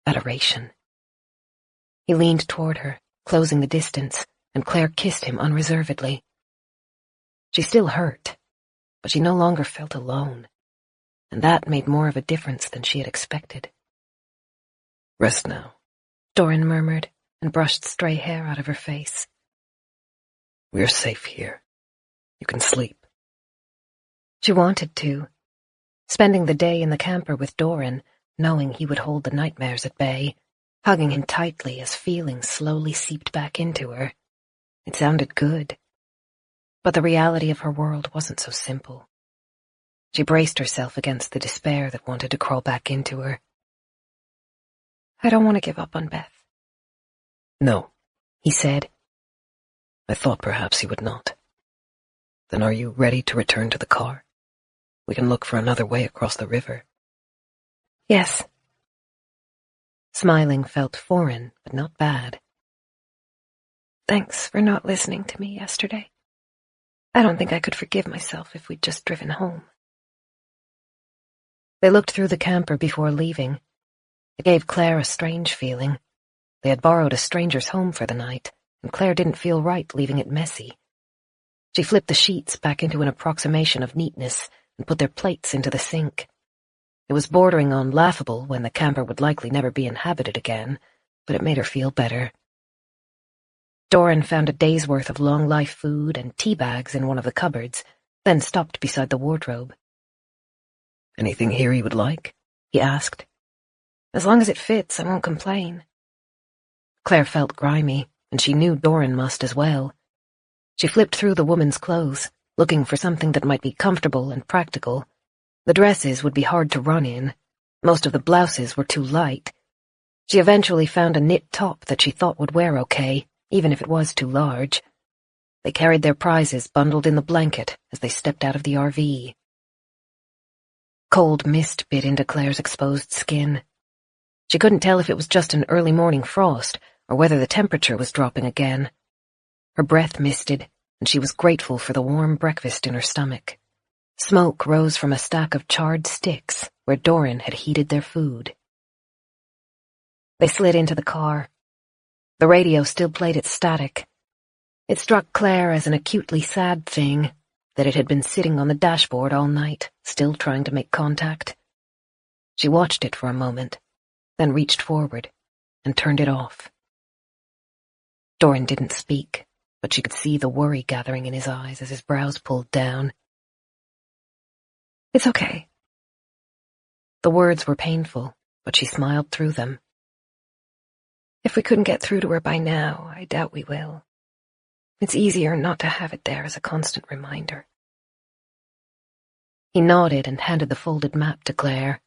adoration. He leaned toward her, closing the distance, and Claire kissed him unreservedly. She still hurt, but she no longer felt alone, and that made more of a difference than she had expected. Rest now, Doran murmured, and brushed stray hair out of her face. We're safe here. You can sleep. She wanted to. Spending the day in the camper with Doran, knowing he would hold the nightmares at bay, hugging him tightly as feelings slowly seeped back into her. It sounded good. But the reality of her world wasn't so simple. She braced herself against the despair that wanted to crawl back into her. I don't want to give up on Beth. No, he said. I thought perhaps you would not. Then are you ready to return to the car? We can look for another way across the river. Yes. Smiling felt foreign, but not bad. Thanks for not listening to me yesterday. I don't think I could forgive myself if we'd just driven home. They looked through the camper before leaving. It gave Claire a strange feeling. They had borrowed a stranger's home for the night, and Claire didn't feel right leaving it messy. She flipped the sheets back into an approximation of neatness and put their plates into the sink. It was bordering on laughable when the camper would likely never be inhabited again, but it made her feel better. Doran found a day's worth of long-life food and tea bags in one of the cupboards, then stopped beside the wardrobe. Anything here you would like? He asked. As long as it fits, I won't complain. Claire felt grimy, and she knew Doran must as well. She flipped through the woman's clothes, looking for something that might be comfortable and practical. The dresses would be hard to run in. Most of the blouses were too light. She eventually found a knit top that she thought would wear okay, even if it was too large. They carried their prizes bundled in the blanket as they stepped out of the RV. Cold mist bit into Claire's exposed skin. She couldn't tell if it was just an early morning frost or whether the temperature was dropping again. Her breath misted, and she was grateful for the warm breakfast in her stomach. Smoke rose from a stack of charred sticks where Doran had heated their food. They slid into the car. The radio still played its static. It struck Claire as an acutely sad thing that it had been sitting on the dashboard all night, still trying to make contact. She watched it for a moment, then reached forward and turned it off. Doran didn't speak, but she could see the worry gathering in his eyes as his brows pulled down. It's okay. The words were painful, but she smiled through them. If we couldn't get through to her by now, I doubt we will. It's easier not to have it there as a constant reminder. He nodded and handed the folded map to Claire.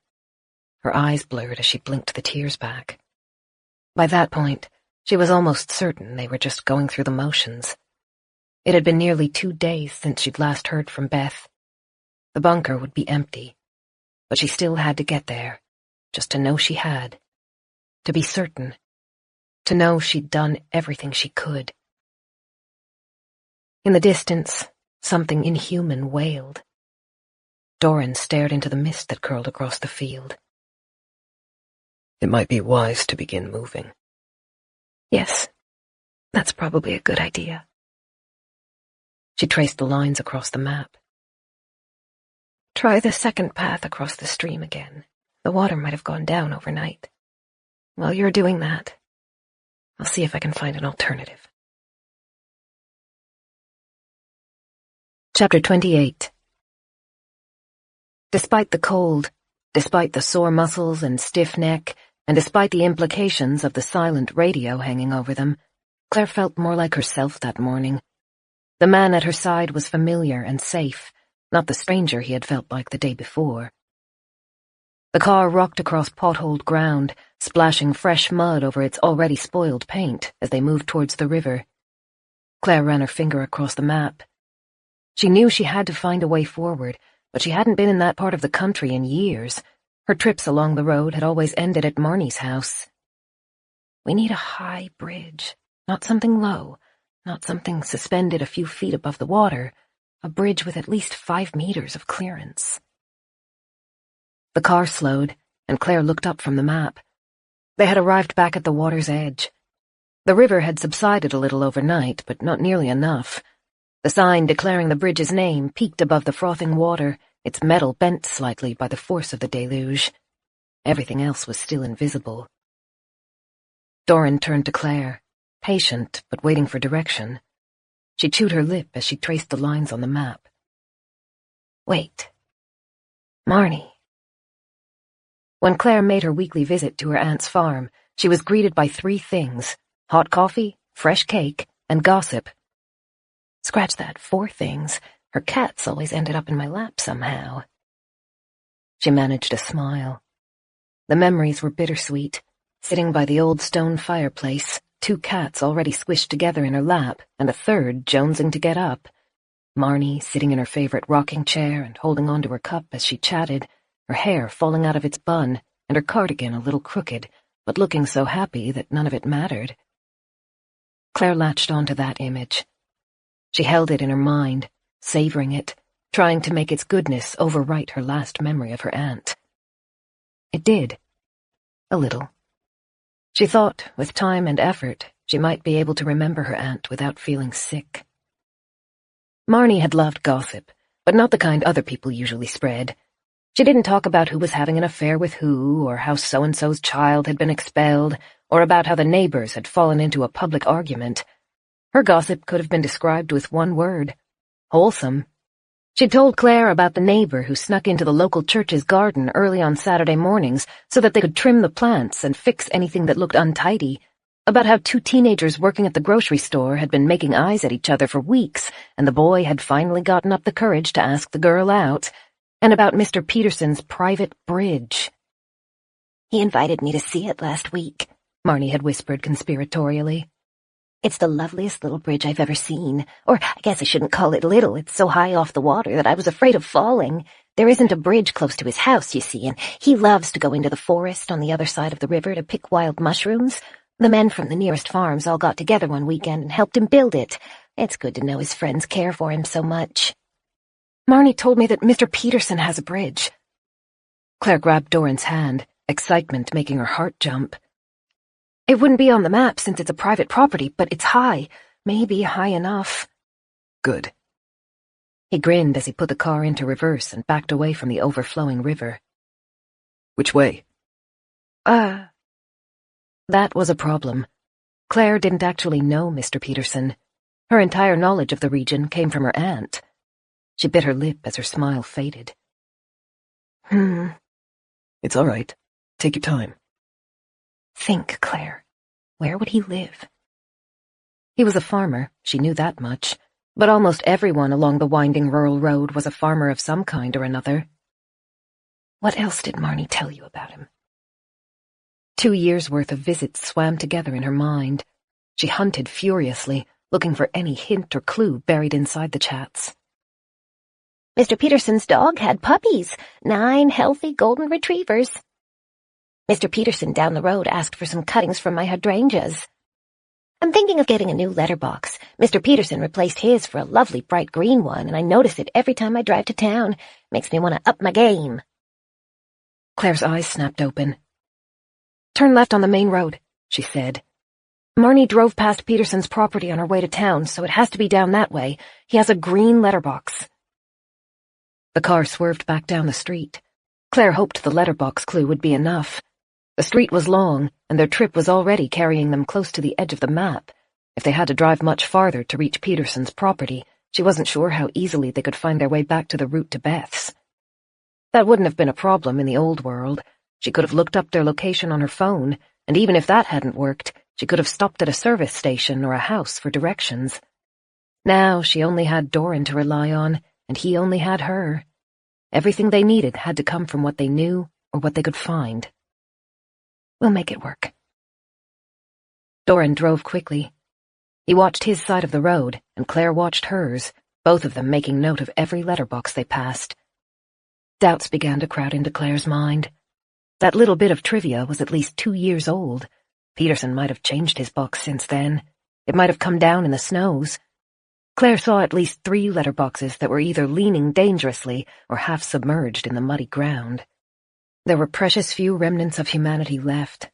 Her eyes blurred as she blinked the tears back. By that point, she was almost certain they were just going through the motions. It had been nearly 2 days since she'd last heard from Beth. The bunker would be empty, but she still had to get there, just to know she had. To be certain. To know she'd done everything she could. In the distance, something inhuman wailed. Doran stared into the mist that curled across the field. It might be wise to begin moving. Yes, that's probably a good idea. She traced the lines across the map. Try the second path across the stream again. The water might have gone down overnight. While you're doing that, I'll see if I can find an alternative. Chapter 28. Despite the cold, despite the sore muscles and stiff neck, and despite the implications of the silent radio hanging over them, Claire felt more like herself that morning. The man at her side was familiar and safe, not the stranger he had felt like the day before. The car rocked across potholed ground, splashing fresh mud over its already spoiled paint as they moved towards the river. Claire ran her finger across the map. She knew she had to find a way forward, but she hadn't been in that part of the country in years. Her trips along the road had always ended at Marnie's house. We need a high bridge, not something low, not something suspended a few feet above the water, a bridge with at least 5 meters of clearance. The car slowed, and Claire looked up from the map. They had arrived back at the water's edge. The river had subsided a little overnight, but not nearly enough. The sign declaring the bridge's name peaked above the frothing water, its metal bent slightly by the force of the deluge. Everything else was still invisible. Doran turned to Claire, patient but waiting for direction. She chewed her lip as she traced the lines on the map. Wait. Marnie. When Claire made her weekly visit to her aunt's farm, she was greeted by 3 things: hot coffee, fresh cake, and gossip. Scratch that, 4 things. Her cats always ended up in my lap somehow. She managed a smile. The memories were bittersweet. Sitting by the old stone fireplace, 2 cats already squished together in her lap, and a third jonesing to get up. Marnie sitting in her favorite rocking chair and holding on to her cup as she chatted, her hair falling out of its bun, and her cardigan a little crooked, but looking so happy that none of it mattered. Claire latched onto that image. She held it in her mind, savoring it, trying to make its goodness overwrite her last memory of her aunt. It did. A little. She thought, with time and effort, she might be able to remember her aunt without feeling sick. Marnie had loved gossip, but not the kind other people usually spread. She didn't talk about who was having an affair with who, or how so-and-so's child had been expelled, or about how the neighbors had fallen into a public argument. Her gossip could have been described with one word: wholesome. She'd told Claire about the neighbor who snuck into the local church's garden early on Saturday mornings so that they could trim the plants and fix anything that looked untidy, about how 2 teenagers working at the grocery store had been making eyes at each other for weeks, and the boy had finally gotten up the courage to ask the girl out, and about Mr. Peterson's private bridge. He invited me to see it last week, Marnie had whispered conspiratorially. It's the loveliest little bridge I've ever seen. Or I guess I shouldn't call it little. It's so high off the water that I was afraid of falling. There isn't a bridge close to his house, you see, and he loves to go into the forest on the other side of the river to pick wild mushrooms. The men from the nearest farms all got together one weekend and helped him build it. It's good to know his friends care for him so much. Marnie told me that Mr. Peterson has a bridge. Claire grabbed Doran's hand, excitement making her heart jump. It wouldn't be on the map since it's a private property, but it's high. Maybe high enough. Good. He grinned as he put the car into reverse and backed away from the overflowing river. Which way? That was a problem. Claire didn't actually know Mr. Peterson. Her entire knowledge of the region came from her aunt. She bit her lip as her smile faded. It's all right. Take your time. Think, Claire. Where would he live? He was a farmer, she knew that much, but almost everyone along the winding rural road was a farmer of some kind or another. What else did Marnie tell you about him? 2 years' worth of visits swam together in her mind. She hunted furiously, looking for any hint or clue buried inside the chats. Mr. Peterson's dog had puppies, 9 healthy golden retrievers. Mr. Peterson down the road asked for some cuttings from my hydrangeas. I'm thinking of getting a new letterbox. Mr. Peterson replaced his for a lovely bright green one, and I notice it every time I drive to town. Makes me want to up my game. Claire's eyes snapped open. "Turn left on the main road," she said. "Marnie drove past Peterson's property on her way to town, so it has to be down that way. He has a green letterbox." The car swerved back down the street. Claire hoped the letterbox clue would be enough. The street was long, and their trip was already carrying them close to the edge of the map. If they had to drive much farther to reach Peterson's property, she wasn't sure how easily they could find their way back to the route to Beth's. That wouldn't have been a problem in the old world. She could have looked up their location on her phone, and even if that hadn't worked, she could have stopped at a service station or a house for directions. Now she only had Doran to rely on, and he only had her. Everything they needed had to come from what they knew or what they could find. "We'll make it work." Doran drove quickly. He watched his side of the road, and Claire watched hers, both of them making note of every letterbox they passed. Doubts began to crowd into Claire's mind. That little bit of trivia was at least 2 years old. Peterson might have changed his box since then. It might have come down in the snows. Claire saw at least 3 letterboxes that were either leaning dangerously or half submerged in the muddy ground. There were precious few remnants of humanity left.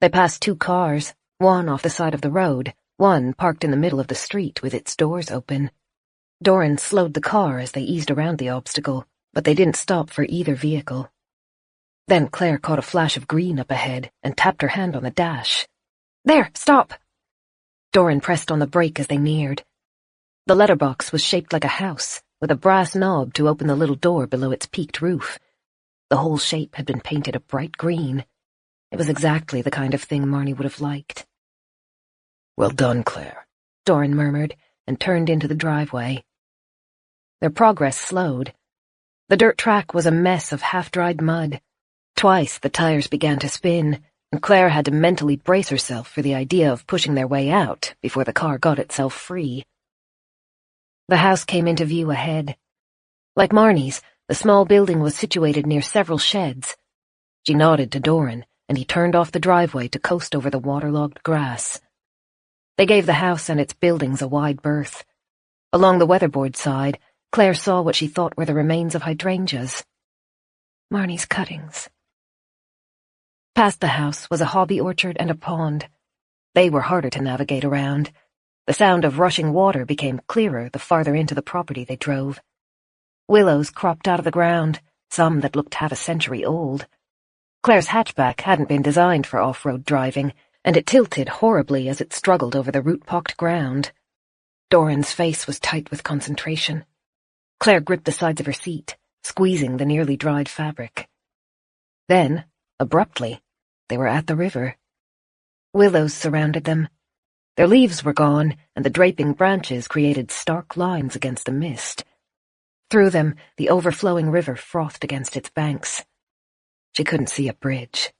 They passed 2 cars, one off the side of the road, one parked in the middle of the street with its doors open. Doran slowed the car as they eased around the obstacle, but they didn't stop for either vehicle. Then Claire caught a flash of green up ahead and tapped her hand on the dash. "There, stop!" Doran pressed on the brake as they neared. The letterbox was shaped like a house, with a brass knob to open the little door below its peaked roof. The whole shape had been painted a bright green. It was exactly the kind of thing Marnie would have liked. "Well done, Claire," Doran murmured, and turned into the driveway. Their progress slowed. The dirt track was a mess of half-dried mud. Twice the tires began to spin, and Claire had to mentally brace herself for the idea of pushing their way out before the car got itself free. The house came into view ahead. Like Marnie's, the small building was situated near several sheds. She nodded to Doran, and he turned off the driveway to coast over the waterlogged grass. They gave the house and its buildings a wide berth. Along the weatherboard side, Claire saw what she thought were the remains of hydrangeas. Marnie's cuttings. Past the house was a hobby orchard and a pond. They were harder to navigate around. The sound of rushing water became clearer the farther into the property they drove. Willows cropped out of the ground, some that looked half a century old. Claire's hatchback hadn't been designed for off-road driving, and it tilted horribly as it struggled over the root-pocked ground. Doran's face was tight with concentration. Claire gripped the sides of her seat, squeezing the nearly dried fabric. Then, abruptly, they were at the river. Willows surrounded them. Their leaves were gone, and the draping branches created stark lines against the mist. Through them, the overflowing river frothed against its banks. She couldn't see a bridge.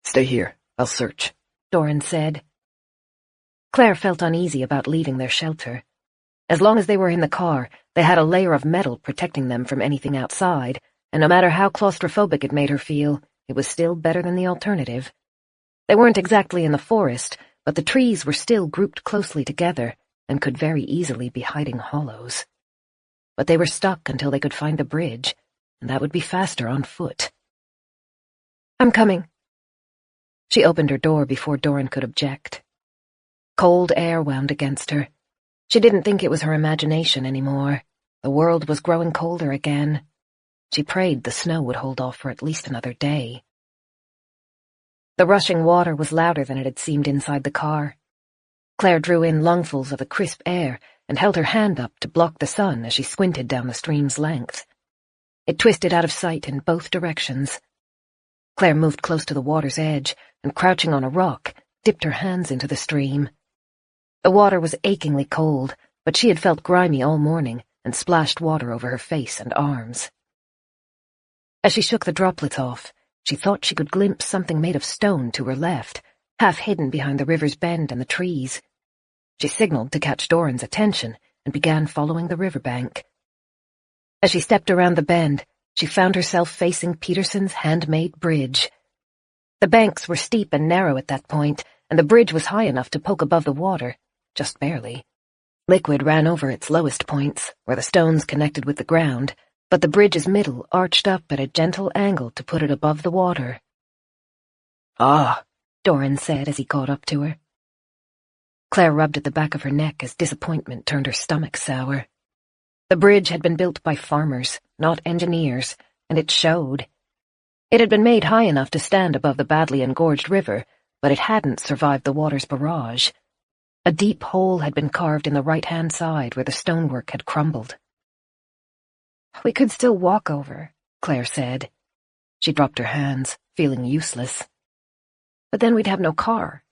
"Stay here, I'll search," Doran said. Claire felt uneasy about leaving their shelter. As long as they were in the car, they had a layer of metal protecting them from anything outside, and no matter how claustrophobic it made her feel, it was still better than the alternative. They weren't exactly in the forest, but the trees were still grouped closely together and could very easily be hiding hollows. But they were stuck until they could find the bridge, and that would be faster on foot. "I'm coming." She opened her door before Doran could object. Cold air wound against her. She didn't think it was her imagination anymore. The world was growing colder again. She prayed the snow would hold off for at least another day. The rushing water was louder than it had seemed inside the car. Claire drew in lungfuls of the crisp air and held her hand up to block the sun as she squinted down the stream's length. It twisted out of sight in both directions. Claire moved close to the water's edge and, crouching on a rock, dipped her hands into the stream. The water was achingly cold, but she had felt grimy all morning and splashed water over her face and arms. As she shook the droplets off, she thought she could glimpse something made of stone to her left, half hidden behind the river's bend and the trees. She signaled to catch Doran's attention and began following the riverbank. As she stepped around the bend, she found herself facing Peterson's handmade bridge. The banks were steep and narrow at that point, and the bridge was high enough to poke above the water, just barely. Liquid ran over its lowest points, where the stones connected with the ground, but the bridge's middle arched up at a gentle angle to put it above the water. "Ah," Doran said as he caught up to her. Claire rubbed at the back of her neck as disappointment turned her stomach sour. The bridge had been built by farmers, not engineers, and it showed. It had been made high enough to stand above the badly engorged river, but it hadn't survived the water's barrage. A deep hole had been carved in the right-hand side where the stonework had crumbled. "We could still walk over," Claire said. She dropped her hands, feeling useless. "But then we'd have no car."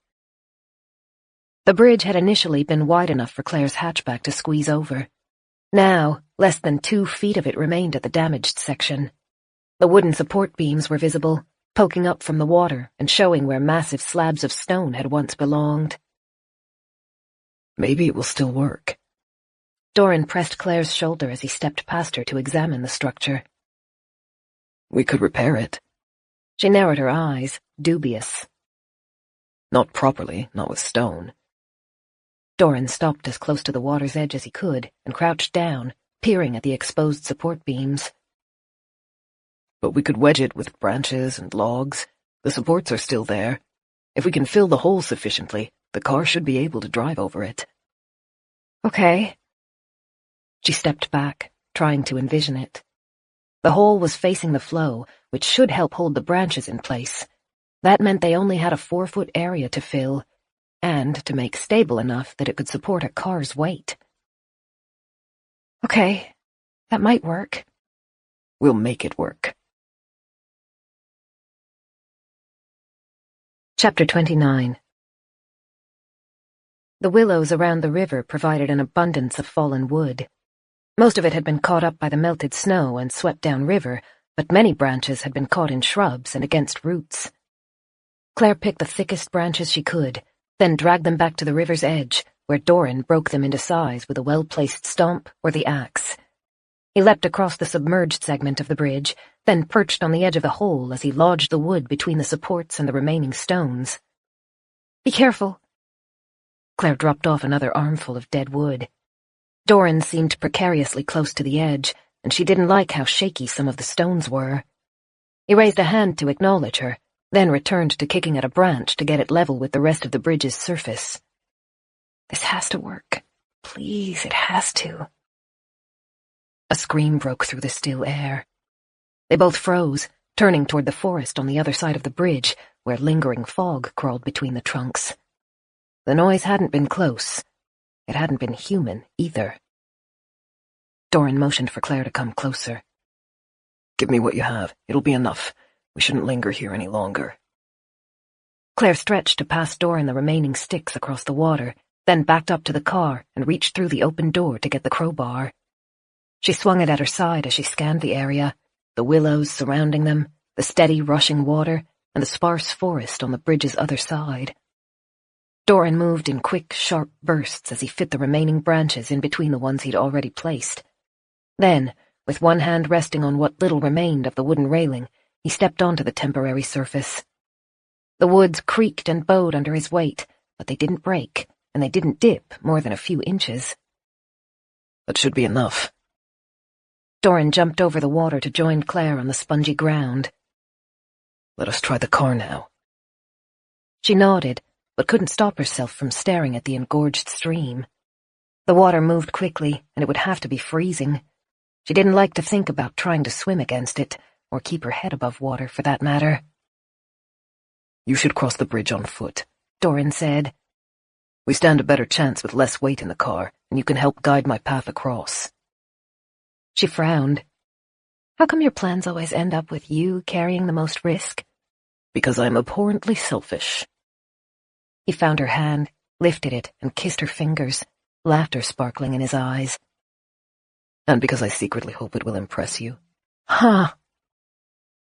The bridge had initially been wide enough for Claire's hatchback to squeeze over. Now, less than 2 feet of it remained at the damaged section. The wooden support beams were visible, poking up from the water and showing where massive slabs of stone had once belonged. "Maybe it will still work." Doran pressed Claire's shoulder as he stepped past her to examine the structure. "We could repair it." She narrowed her eyes, dubious. "Not properly, not with stone." Doran stopped as close to the water's edge as he could and crouched down, peering at the exposed support beams. "But we could wedge it with branches and logs. The supports are still there. If we can fill the hole sufficiently, the car should be able to drive over it." "Okay." She stepped back, trying to envision it. The hole was facing the flow, which should help hold the branches in place. That meant they only had a 4-foot area to fill, and to make stable enough that it could support a car's weight. "Okay, that might work." "We'll make it work." Chapter 29. The willows around the river provided an abundance of fallen wood. Most of it had been caught up by the melted snow and swept downriver, but many branches had been caught in shrubs and against roots. Claire picked the thickest branches she could, then dragged them back to the river's edge, where Doran broke them into size with a well-placed stomp or the axe. He leapt across the submerged segment of the bridge, then perched on the edge of the hole as he lodged the wood between the supports and the remaining stones. "Be careful." Claire dropped off another armful of dead wood. Doran seemed precariously close to the edge, and she didn't like how shaky some of the stones were. He raised a hand to acknowledge her, then returned to kicking at a branch to get it level with the rest of the bridge's surface. "This has to work. Please, it has to." A scream broke through the still air. They both froze, turning toward the forest on the other side of the bridge, where lingering fog crawled between the trunks. The noise hadn't been close. It hadn't been human, either. Doran motioned for Claire to come closer. "Give me what you have. It'll be enough. We shouldn't linger here any longer." Claire stretched to pass Doran the remaining sticks across the water, then backed up to the car and reached through the open door to get the crowbar. She swung it at her side as she scanned the area, the willows surrounding them, the steady rushing water, and the sparse forest on the bridge's other side. Doran moved in quick, sharp bursts as he fit the remaining branches in between the ones he'd already placed. Then, with one hand resting on what little remained of the wooden railing, he stepped onto the temporary surface. The woods creaked and bowed under his weight, but they didn't break, and they didn't dip more than a few inches. "That should be enough." Doran jumped over the water to join Claire on the spongy ground. "Let us try the car now." She nodded, but couldn't stop herself from staring at the engorged stream. The water moved quickly, and it would have to be freezing. She didn't like to think about trying to swim against it, or keep her head above water, for that matter. "You should cross the bridge on foot," Doran said. "We stand a better chance with less weight in the car, and you can help guide my path across." She frowned. How come your plans always end up with you carrying the most risk? "Because I am abhorrently selfish." He found her hand, lifted it, and kissed her fingers, laughter sparkling in his eyes. "And because I secretly hope it will impress you." Huh!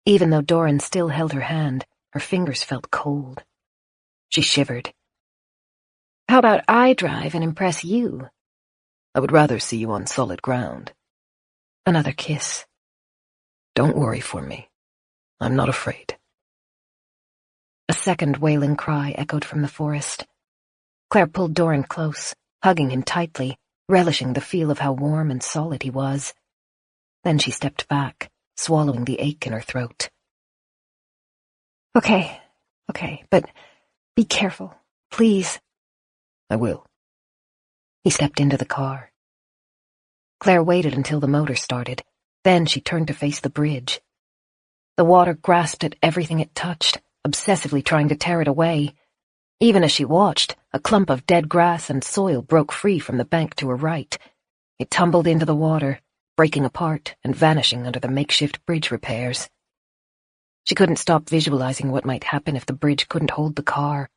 Even though Doran still held her hand, her fingers felt cold. She shivered. How about I drive and impress you? "I would rather see you on solid ground." Another kiss. "Don't worry for me. I'm not afraid." A second wailing cry echoed from the forest. Claire pulled Doran close, hugging him tightly, relishing the feel of how warm and solid he was. Then she stepped back, swallowing the ache in her throat. Okay, but be careful, please. I will. He stepped into the car. Claire waited until the motor started. Then she turned to face the bridge. The water grasped at everything it touched, obsessively trying to tear it away. Even as she watched, a clump of dead grass and soil broke free from the bank to her right. It tumbled into the water, breaking apart and vanishing under the makeshift bridge repairs. She couldn't stop visualizing what might happen if the bridge couldn't hold the car.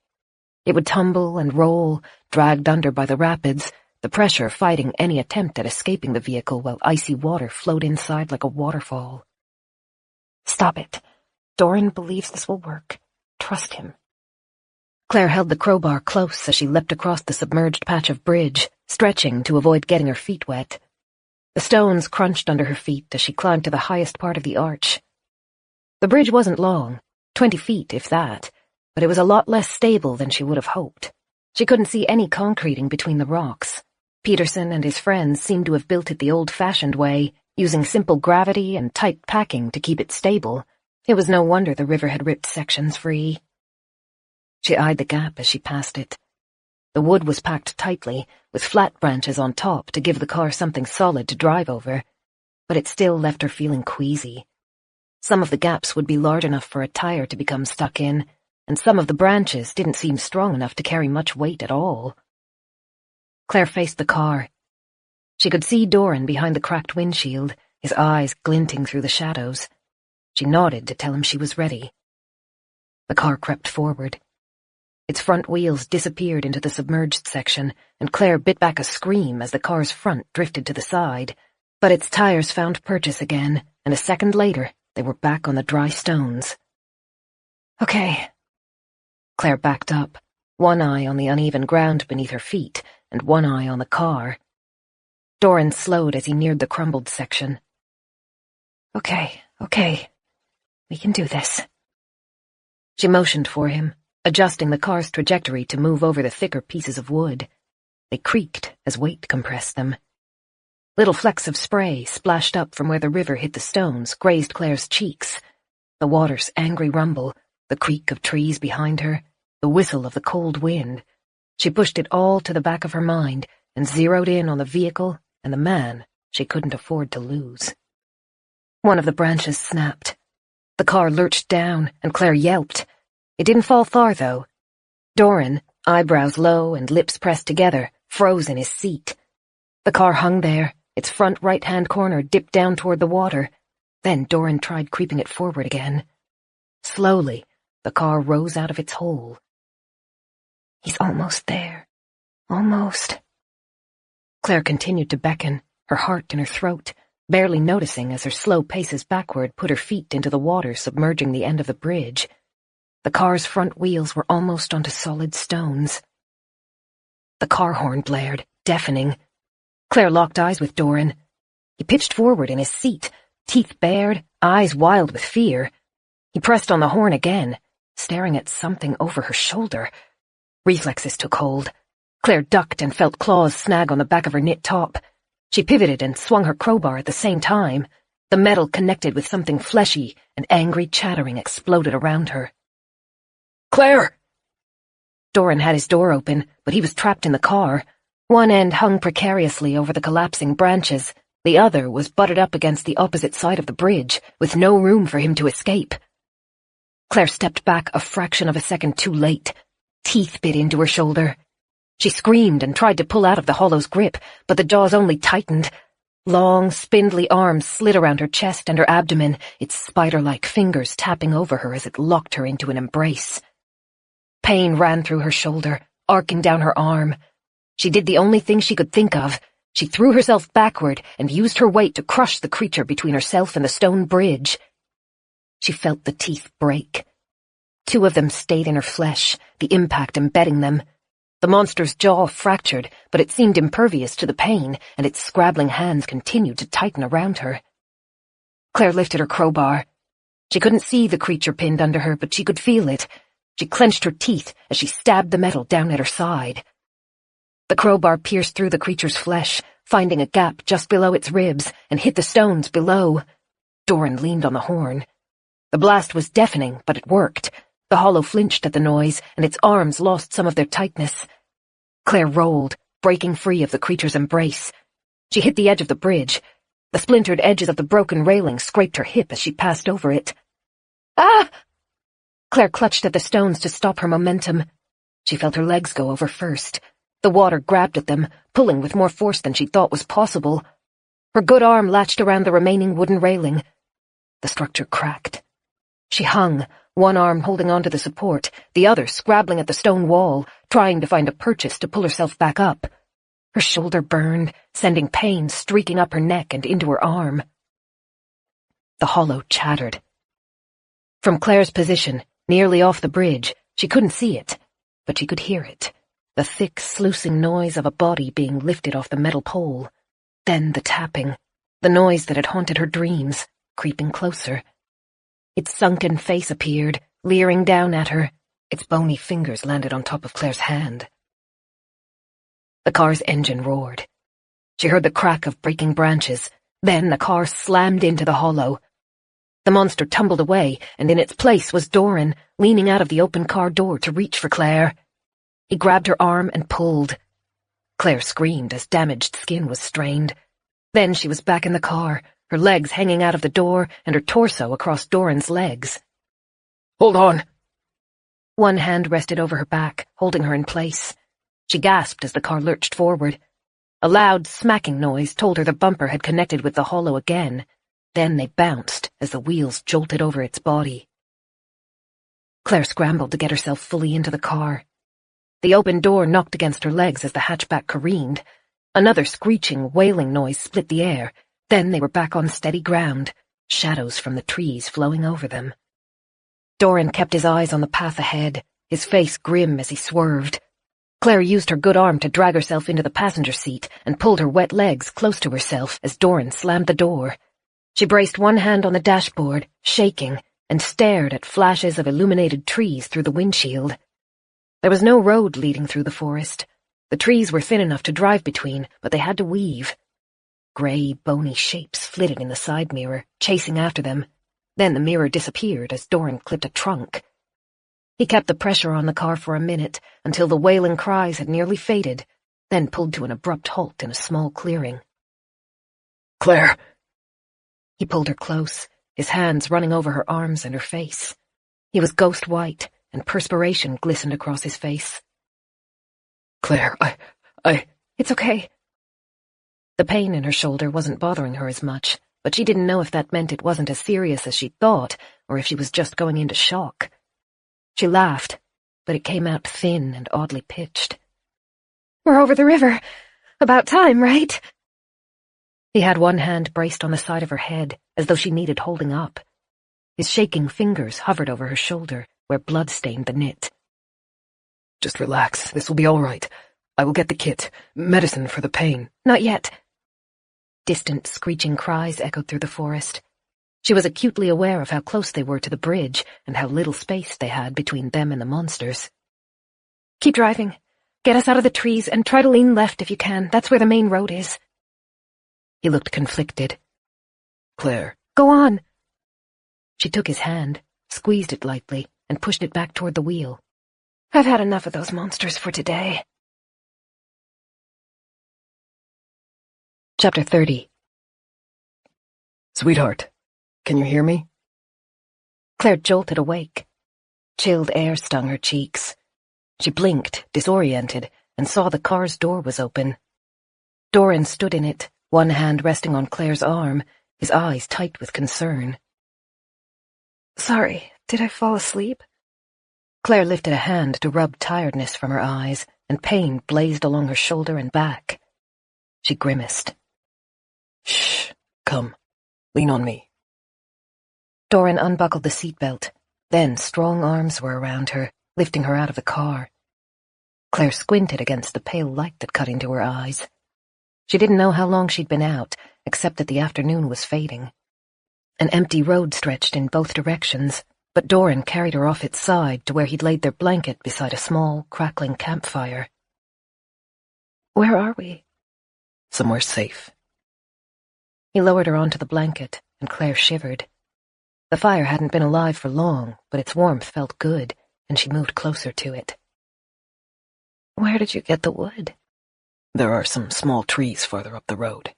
It would tumble and roll, dragged under by the rapids, the pressure fighting any attempt at escaping the vehicle while icy water flowed inside like a waterfall. Stop it. Doran believes this will work. Trust him. Claire held the crowbar close as she leapt across the submerged patch of bridge, stretching to avoid getting her feet wet. The stones crunched under her feet as she climbed to the highest part of the arch. The bridge wasn't long, 20 feet if that, but it was a lot less stable than she would have hoped. She couldn't see any concreting between the rocks. Peterson and his friends seemed to have built it the old-fashioned way, using simple gravity and tight packing to keep it stable. It was no wonder the river had ripped sections free. She eyed the gap as she passed it. The wood was packed tightly, with flat branches on top to give the car something solid to drive over, but it still left her feeling queasy. Some of the gaps would be large enough for a tire to become stuck in, and some of the branches didn't seem strong enough to carry much weight at all. Claire faced the car. She could see Doran behind the cracked windshield, his eyes glinting through the shadows. She nodded to tell him she was ready. The car crept forward. Its front wheels disappeared into the submerged section, and Claire bit back a scream as the car's front drifted to the side. But its tires found purchase again, and a second later, they were back on the dry stones. Okay. Claire backed up, one eye on the uneven ground beneath her feet, and one eye on the car. Doran slowed as he neared the crumbled section. Okay. We can do this. She motioned for him, adjusting the car's trajectory to move over the thicker pieces of wood. They creaked as weight compressed them. Little flecks of spray splashed up from where the river hit the stones, grazed Claire's cheeks. The water's angry rumble, the creak of trees behind her, the whistle of the cold wind. She pushed it all to the back of her mind and zeroed in on the vehicle and the man she couldn't afford to lose. One of the branches snapped. The car lurched down, and Claire yelped. It didn't fall far, though. Doran, eyebrows low and lips pressed together, froze in his seat. The car hung there, its front right-hand corner dipped down toward the water. Then Doran tried creeping it forward again. Slowly, the car rose out of its hole. He's almost there. Almost. Claire continued to beckon, her heart in her throat, barely noticing as her slow paces backward put her feet into the water submerging the end of the bridge. The car's front wheels were almost onto solid stones. The car horn blared, deafening. Claire locked eyes with Doran. He pitched forward in his seat, teeth bared, eyes wild with fear. He pressed on the horn again, staring at something over her shoulder. Reflexes took hold. Claire ducked and felt claws snag on the back of her knit top. She pivoted and swung her crowbar at the same time. The metal connected with something fleshy, and angry chattering exploded around her. "Claire!" Doran had his door open, but he was trapped in the car. One end hung precariously over the collapsing branches. The other was butted up against the opposite side of the bridge, with no room for him to escape. Claire stepped back a fraction of a second too late. Teeth bit into her shoulder. She screamed and tried to pull out of the hollow's grip, but the jaws only tightened. Long, spindly arms slid around her chest and her abdomen, its spider-like fingers tapping over her as it locked her into an embrace. Pain ran through her shoulder, arcing down her arm. She did the only thing she could think of. She threw herself backward and used her weight to crush the creature between herself and the stone bridge. She felt the teeth break. 2 of them stayed in her flesh, the impact embedding them. The monster's jaw fractured, but it seemed impervious to the pain, and its scrabbling hands continued to tighten around her. Claire lifted her crowbar. She couldn't see the creature pinned under her, but she could feel it. She clenched her teeth as she stabbed the metal down at her side. The crowbar pierced through the creature's flesh, finding a gap just below its ribs, and hit the stones below. Doran leaned on the horn. The blast was deafening, but it worked. The hollow flinched at the noise, and its arms lost some of their tightness. Claire rolled, breaking free of the creature's embrace. She hit the edge of the bridge. The splintered edges of the broken railing scraped her hip as she passed over it. Ah! Claire clutched at the stones to stop her momentum. She felt her legs go over first. The water grabbed at them, pulling with more force than she thought was possible. Her good arm latched around the remaining wooden railing. The structure cracked. She hung, one arm holding onto the support, the other scrabbling at the stone wall, trying to find a purchase to pull herself back up. Her shoulder burned, sending pain streaking up her neck and into her arm. The hollow chattered. From Claire's position, nearly off the bridge, she couldn't see it, but she could hear it, the thick, sluicing noise of a body being lifted off the metal pole. Then the tapping, the noise that had haunted her dreams, creeping closer. Its sunken face appeared, leering down at her. Its bony fingers landed on top of Claire's hand. The car's engine roared. She heard the crack of breaking branches. Then the car slammed into the hollow. The monster tumbled away, and in its place was Doran, leaning out of the open car door to reach for Claire. He grabbed her arm and pulled. Claire screamed as damaged skin was strained. Then she was back in the car, her legs hanging out of the door and her torso across Doran's legs. Hold on! One hand rested over her back, holding her in place. She gasped as the car lurched forward. A loud smacking noise told her the bumper had connected with the hollow again. Then they bounced as the wheels jolted over its body. Claire scrambled to get herself fully into the car. The open door knocked against her legs as the hatchback careened. Another screeching, wailing noise split the air. Then they were back on steady ground, shadows from the trees flowing over them. Doran kept his eyes on the path ahead, his face grim as he swerved. Claire used her good arm to drag herself into the passenger seat and pulled her wet legs close to herself as Doran slammed the door. She braced one hand on the dashboard, shaking, and stared at flashes of illuminated trees through the windshield. There was no road leading through the forest. The trees were thin enough to drive between, but they had to weave. Grey, bony shapes flitted in the side mirror, chasing after them. Then the mirror disappeared as Doran clipped a trunk. He kept the pressure on the car for a minute, until the wailing cries had nearly faded, then pulled to an abrupt halt in a small clearing. Claire! He pulled her close, his hands running over her arms and her face. He was ghost white, and perspiration glistened across his face. Claire, It's okay. The pain in her shoulder wasn't bothering her as much, but she didn't know if that meant it wasn't as serious as she thought, or if she was just going into shock. She laughed, but it came out thin and oddly pitched. We're over the river. About time, right? He had one hand braced on the side of her head, as though she needed holding up. His shaking fingers hovered over her shoulder, where blood stained the knit. Just relax. This will be all right. I will get the kit. Medicine for the pain. Not yet. Distant, screeching cries echoed through the forest. She was acutely aware of how close they were to the bridge and how little space they had between them and the monsters. Keep driving. Get us out of the trees and try to lean left if you can. That's where the main road is. He looked conflicted. Claire. Go on. She took his hand, squeezed it lightly, and pushed it back toward the wheel. I've had enough of those monsters for today. Chapter 30. Sweetheart, can you hear me? Claire jolted awake. Chilled air stung her cheeks. She blinked, disoriented, and saw the car's door was open. Doran stood in it, one hand resting on Claire's arm, his eyes tight with concern. Sorry, did I fall asleep? Claire lifted a hand to rub tiredness from her eyes, and pain blazed along her shoulder and back. She grimaced. Shh, come, lean on me. Doran unbuckled the seatbelt. Then strong arms were around her, lifting her out of the car. Claire squinted against the pale light that cut into her eyes. She didn't know how long she'd been out, except that the afternoon was fading. An empty road stretched in both directions, but Doran carried her off its side to where he'd laid their blanket beside a small, crackling campfire. Where are we? Somewhere safe. He lowered her onto the blanket, and Claire shivered. The fire hadn't been alive for long, but its warmth felt good, and she moved closer to it. Where did you get the wood? There are some small trees farther up the road.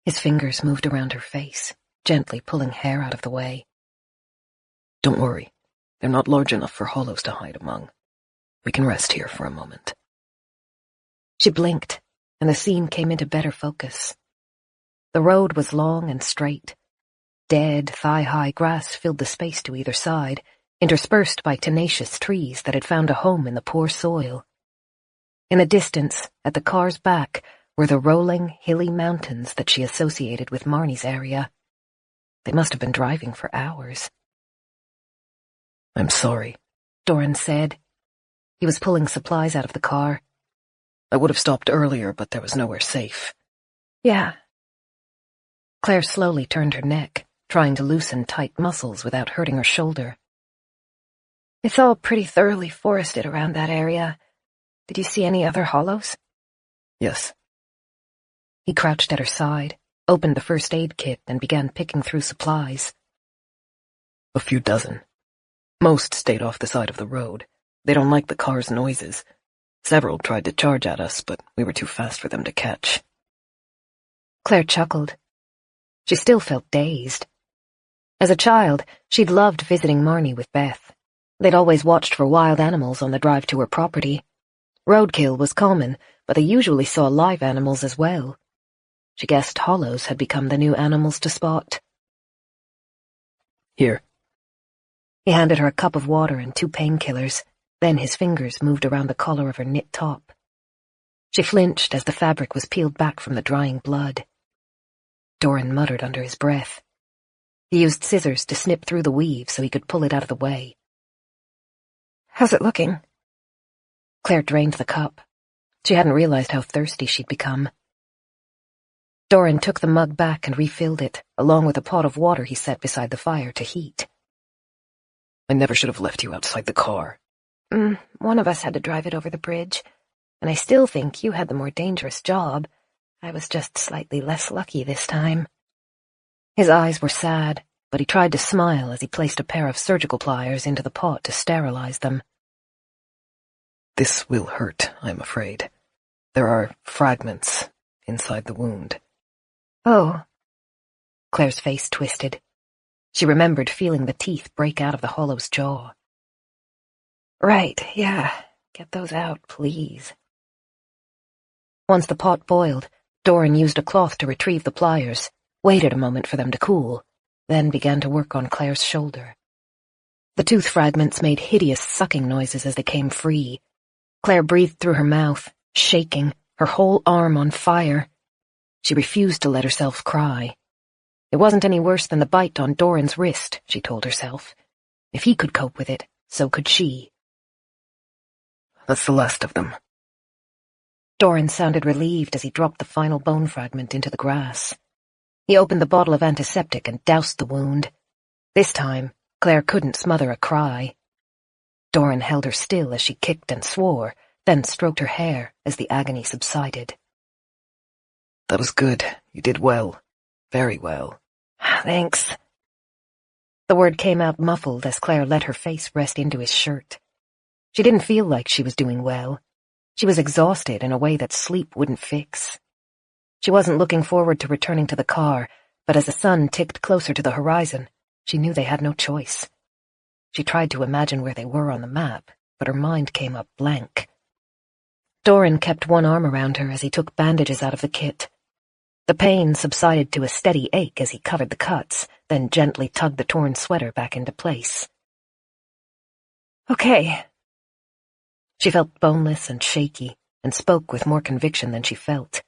His fingers moved around her face, gently pulling hair out of the way. Don't worry, they're not large enough for hollows to hide among. We can rest here for a moment. She blinked, and the scene came into better focus. The road was long and straight. Dead, thigh-high grass filled the space to either side, interspersed by tenacious trees that had found a home in the poor soil. In the distance, at the car's back, were the rolling, hilly mountains that she associated with Marnie's area. They must have been driving for hours. I'm sorry, Doran said. He was pulling supplies out of the car. I would have stopped earlier, but there was nowhere safe. Yeah. Claire slowly turned her neck, trying to loosen tight muscles without hurting her shoulder. It's all pretty thoroughly forested around that area. Did you see any other hollows? Yes. He crouched at her side, opened the first aid kit, and began picking through supplies. A few dozen. Most stayed off the side of the road. They don't like the car's noises. Several tried to charge at us, but we were too fast for them to catch. Claire chuckled. She still felt dazed. As a child, she'd loved visiting Marnie with Beth. They'd always watched for wild animals on the drive to her property. Roadkill was common, but they usually saw live animals as well. She guessed hollows had become the new animals to spot. Here. He handed her a cup of water and 2 painkillers. Then his fingers moved around the collar of her knit top. She flinched as the fabric was peeled back from the drying blood. Doran muttered under his breath. He used scissors to snip through the weave so he could pull it out of the way. How's it looking? Claire drained the cup. She hadn't realized how thirsty she'd become. Doran took the mug back and refilled it, along with a pot of water he set beside the fire to heat. I never should have left you outside the car. One of us had to drive it over the bridge, and I still think you had the more dangerous job. I was just slightly less lucky this time. His eyes were sad, but he tried to smile as he placed a pair of surgical pliers into the pot to sterilize them. This will hurt, I'm afraid. There are fragments inside the wound. Oh. Claire's face twisted. She remembered feeling the teeth break out of the hollow's jaw. Right, yeah. Get those out, please. Once the pot boiled, Doran used a cloth to retrieve the pliers, waited a moment for them to cool, then began to work on Claire's shoulder. The tooth fragments made hideous sucking noises as they came free. Claire breathed through her mouth, shaking, her whole arm on fire. She refused to let herself cry. It wasn't any worse than the bite on Doran's wrist, she told herself. If he could cope with it, so could she. That's the last of them. Doran sounded relieved as he dropped the final bone fragment into the grass. He opened the bottle of antiseptic and doused the wound. This time, Claire couldn't smother a cry. Doran held her still as she kicked and swore, then stroked her hair as the agony subsided. That was good. You did well. Very well. Thanks. The word came out muffled as Claire let her face rest into his shirt. She didn't feel like she was doing well. She was exhausted in a way that sleep wouldn't fix. She wasn't looking forward to returning to the car, but as the sun ticked closer to the horizon, she knew they had no choice. She tried to imagine where they were on the map, but her mind came up blank. Doran kept one arm around her as he took bandages out of the kit. The pain subsided to a steady ache as he covered the cuts, then gently tugged the torn sweater back into place. Okay. She felt boneless and shaky, and spoke with more conviction than she felt.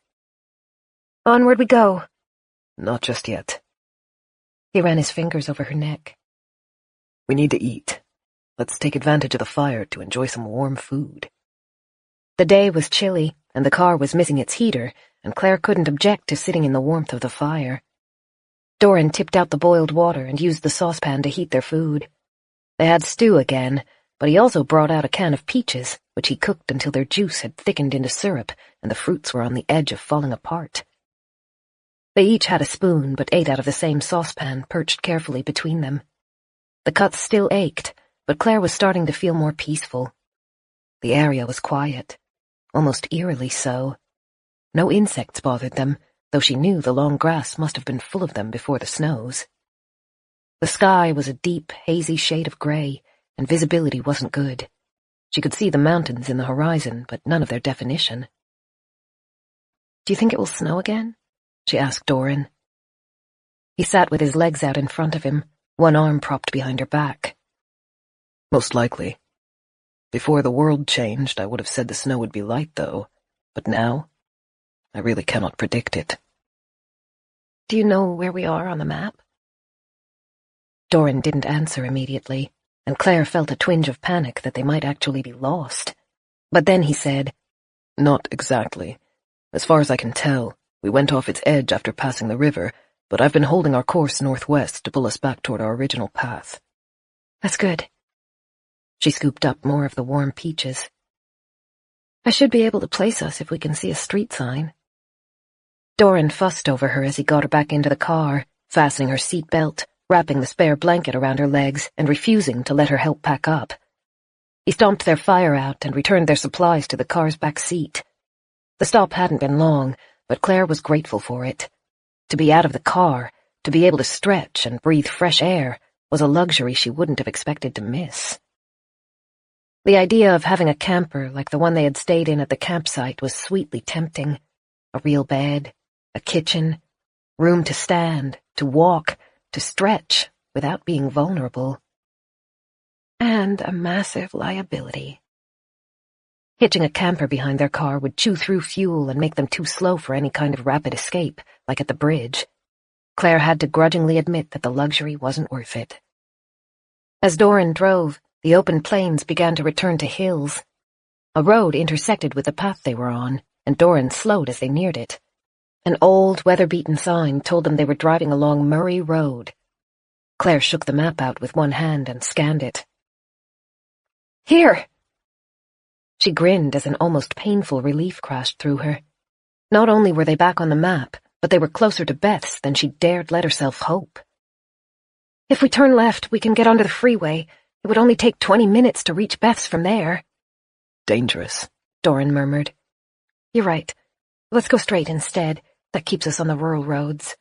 Onward we go. Not just yet. He ran his fingers over her neck. We need to eat. Let's take advantage of the fire to enjoy some warm food. The day was chilly, and the car was missing its heater, and Claire couldn't object to sitting in the warmth of the fire. Doran tipped out the boiled water and used the saucepan to heat their food. They had stew again, but he also brought out a can of peaches, which he cooked until their juice had thickened into syrup and the fruits were on the edge of falling apart. They each had a spoon, but ate out of the same saucepan perched carefully between them. The cuts still ached, but Claire was starting to feel more peaceful. The area was quiet, almost eerily so. No insects bothered them, though she knew the long grass must have been full of them before the snows. The sky was a deep, hazy shade of grey, and visibility wasn't good. She could see the mountains in the horizon, but none of their definition. "Do you think it will snow again?" she asked Doran. He sat with his legs out in front of him, one arm propped behind her back. "Most likely. Before the world changed, I would have said the snow would be light, though. But now, I really cannot predict it." "Do you know where we are on the map?" Doran didn't answer immediately, and Claire felt a twinge of panic that they might actually be lost. But then he said, "Not exactly. As far as I can tell, we went off its edge after passing the river, but I've been holding our course northwest to pull us back toward our original path." "That's good." She scooped up more of the warm peaches. "I should be able to place us if we can see a street sign." Doran fussed over her as he got her back into the car, fastening her seat belt, wrapping the spare blanket around her legs, and refusing to let her help pack up. He stomped their fire out and returned their supplies to the car's back seat. The stop hadn't been long, but Claire was grateful for it. To be out of the car, to be able to stretch and breathe fresh air, was a luxury she wouldn't have expected to miss. The idea of having a camper like the one they had stayed in at the campsite was sweetly tempting. A real bed, a kitchen, room to stand, to walk, to stretch without being vulnerable. And a massive liability. Hitching a camper behind their car would chew through fuel and make them too slow for any kind of rapid escape, like at the bridge. Claire had to grudgingly admit that the luxury wasn't worth it. As Doran drove, the open plains began to return to hills. A road intersected with the path they were on, and Doran slowed as they neared it. An old, weather-beaten sign told them they were driving along Murray Road. Claire shook the map out with one hand and scanned it. "Here!" She grinned as an almost painful relief crashed through her. Not only were they back on the map, but they were closer to Beth's than she dared let herself hope. "If we turn left, we can get onto the freeway. It would only take 20 minutes to reach Beth's from there." "Dangerous," Doran murmured. "You're right. Let's go straight instead. That keeps us on the rural roads."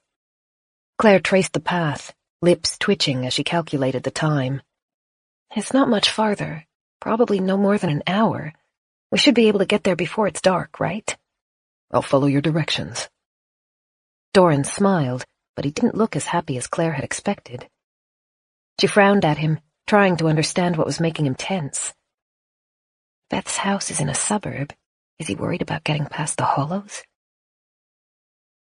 Claire traced the path, lips twitching as she calculated the time. "It's not much farther. Probably no more than an hour. We should be able to get there before it's dark, right?" "I'll follow your directions." Doran smiled, but he didn't look as happy as Claire had expected. She frowned at him, trying to understand what was making him tense. Beth's house is in a suburb. Is he worried about getting past the hollows?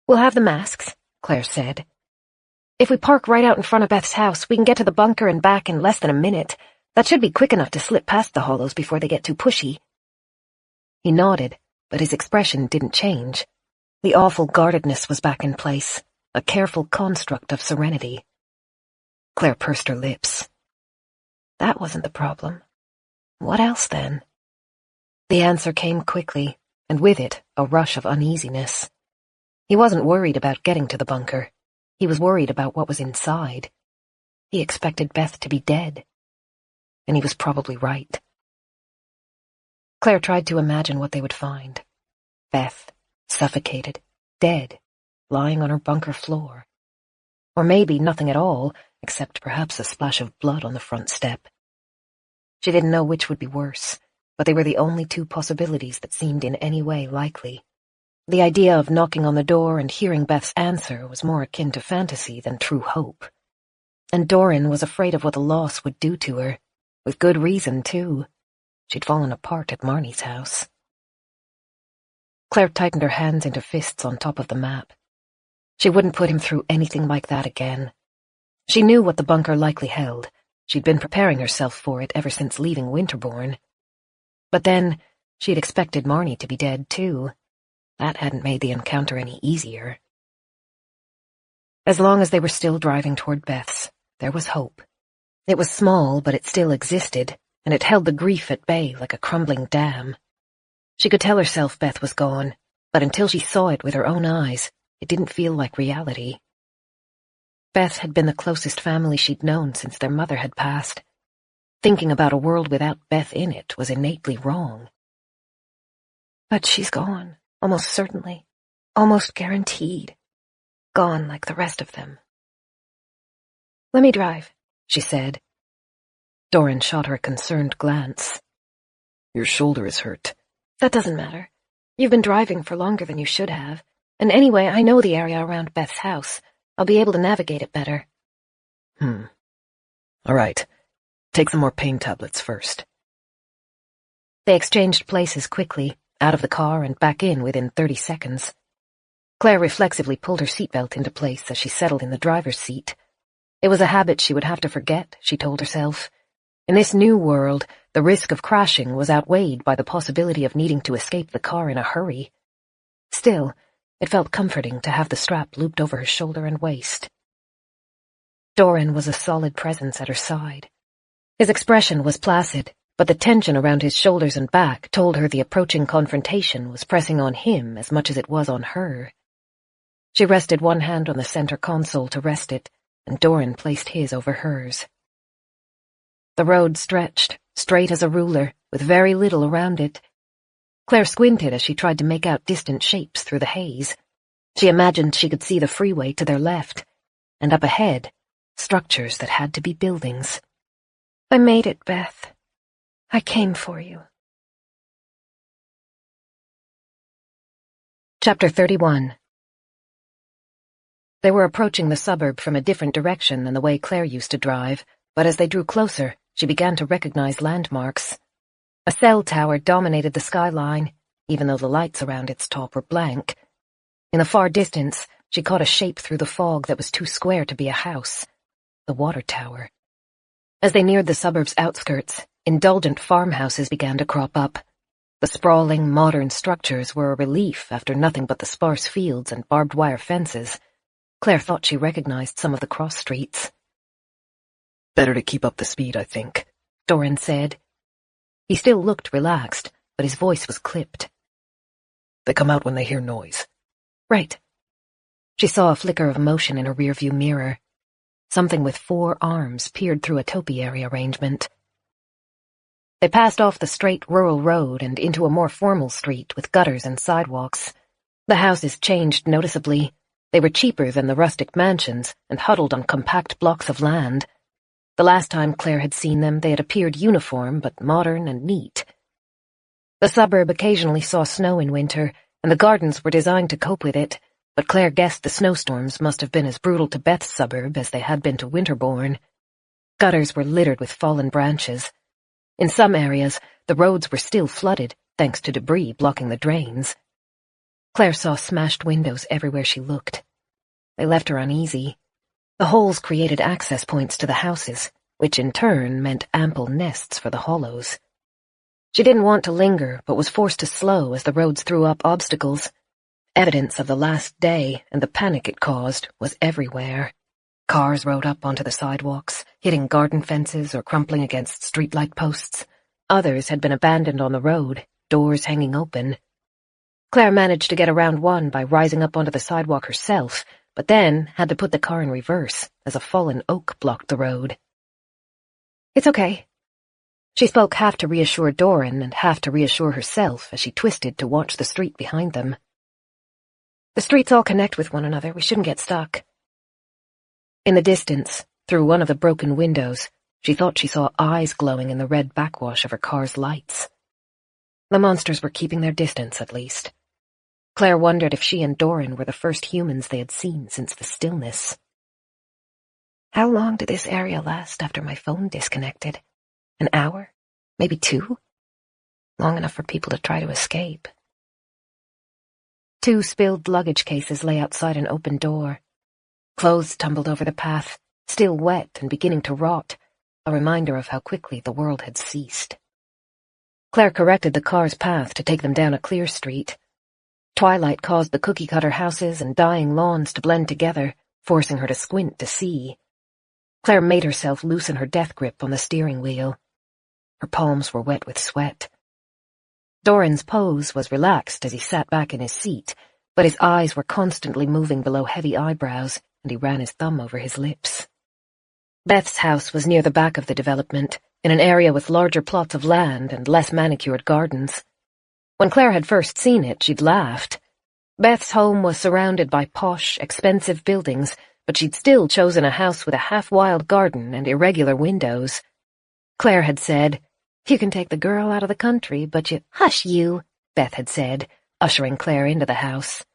"We'll have the masks," Claire said. "If we park right out in front of Beth's house, we can get to the bunker and back in less than a minute. That should be quick enough to slip past the hollows before they get too pushy." He nodded, but his expression didn't change. The awful guardedness was back in place, a careful construct of serenity. Claire pursed her lips. That wasn't the problem. What else, then? The answer came quickly, and with it, a rush of uneasiness. He wasn't worried about getting to the bunker. He was worried about what was inside. He expected Beth to be dead. And he was probably right. Claire tried to imagine what they would find. Beth, suffocated, dead, lying on her bunker floor. Or maybe nothing at all, except perhaps a splash of blood on the front step. She didn't know which would be worse, but they were the only two possibilities that seemed in any way likely. The idea of knocking on the door and hearing Beth's answer was more akin to fantasy than true hope. And Doran was afraid of what the loss would do to her. With good reason, too. She'd fallen apart at Marnie's house. Claire tightened her hands into fists on top of the map. She wouldn't put him through anything like that again. She knew what the bunker likely held. She'd been preparing herself for it ever since leaving Winterbourne. But then, she'd expected Marnie to be dead, too. That hadn't made the encounter any easier. As long as they were still driving toward Beth's, there was hope. It was small, but it still existed, and it held the grief at bay like a crumbling dam. She could tell herself Beth was gone, but until she saw it with her own eyes, it didn't feel like reality. Beth had been the closest family she'd known since their mother had passed. Thinking about a world without Beth in it was innately wrong. But she's gone, almost certainly, almost guaranteed. Gone like the rest of them. "Let me drive," she said. Doran shot her a concerned glance. "Your shoulder is hurt." "That doesn't matter. You've been driving for longer than you should have. And anyway, I know the area around Beth's house. I'll be able to navigate it better." All right. Take some more pain tablets first. They exchanged places quickly, out of the car and back in within 30 seconds. Claire reflexively pulled her seatbelt into place as she settled in the driver's seat. It was a habit she would have to forget, she told herself. In this new world, the risk of crashing was outweighed by the possibility of needing to escape the car in a hurry. Still, it felt comforting to have the strap looped over her shoulder and waist. Doran was a solid presence at her side. His expression was placid, but the tension around his shoulders and back told her the approaching confrontation was pressing on him as much as it was on her. She rested one hand on the center console to rest it, and Doran placed his over hers. The road stretched, straight as a ruler, with very little around it. Claire squinted as she tried to make out distant shapes through the haze. She imagined she could see the freeway to their left, and up ahead, structures that had to be buildings. "I made it, Beth. I came for you." Chapter 31. They were approaching the suburb from a different direction than the way Claire used to drive, but as they drew closer, she began to recognize landmarks. A cell tower dominated the skyline, even though the lights around its top were blank. In the far distance, she caught a shape through the fog that was too square to be a house. The water tower. As they neared the suburb's outskirts, indulgent farmhouses began to crop up. The sprawling, modern structures were a relief after nothing but the sparse fields and barbed wire fences. Claire thought she recognized some of the cross streets. "Better to keep up the speed, I think," Doran said. He still looked relaxed, but his voice was clipped. "They come out when they hear noise." "Right." She saw a flicker of motion in her rearview mirror. Something with 4 arms peered through a topiary arrangement. They passed off the straight rural road and into a more formal street with gutters and sidewalks. The houses changed noticeably. They were cheaper than the rustic mansions and huddled on compact blocks of land. The last time Claire had seen them, they had appeared uniform but modern and neat. The suburb occasionally saw snow in winter, and the gardens were designed to cope with it, but Claire guessed the snowstorms must have been as brutal to Beth's suburb as they had been to Winterbourne. Gutters were littered with fallen branches. In some areas, the roads were still flooded, thanks to debris blocking the drains. Claire saw smashed windows everywhere she looked. They left her uneasy. The holes created access points to the houses, which in turn meant ample nests for the hollows. She didn't want to linger, but was forced to slow as the roads threw up obstacles. Evidence of the last day and the panic it caused was everywhere. Cars rode up onto the sidewalks, hitting garden fences or crumpling against streetlight posts. Others had been abandoned on the road, doors hanging open. Claire managed to get around one by rising up onto the sidewalk herself, but then had to put the car in reverse as a fallen oak blocked the road. "It's okay." She spoke half to reassure Doran and half to reassure herself as she twisted to watch the street behind them. "The streets all connect with one another. We shouldn't get stuck." In the distance, through one of the broken windows, she thought she saw eyes glowing in the red backwash of her car's lights. The monsters were keeping their distance, at least. Claire wondered if she and Doran were the first humans they had seen since the stillness. "How long did this area last after my phone disconnected? An hour? Maybe 2? Long enough for people to try to escape." 2 spilled luggage cases lay outside an open door. Clothes tumbled over the path, still wet and beginning to rot, a reminder of how quickly the world had ceased. Claire corrected the car's path to take them down a clear street. Twilight caused the cookie-cutter houses and dying lawns to blend together, forcing her to squint to see. Claire made herself loosen her death grip on the steering wheel. Her palms were wet with sweat. Doran's pose was relaxed as he sat back in his seat, but his eyes were constantly moving below heavy eyebrows, and he ran his thumb over his lips. Beth's house was near the back of the development, in an area with larger plots of land and less manicured gardens. When Claire had first seen it, she'd laughed. Beth's home was surrounded by posh, expensive buildings, but she'd still chosen a house with a half-wild garden and irregular windows. Claire had said, "You can take the girl out of the country, but you—" "Hush, you," Beth had said, ushering Claire into the house.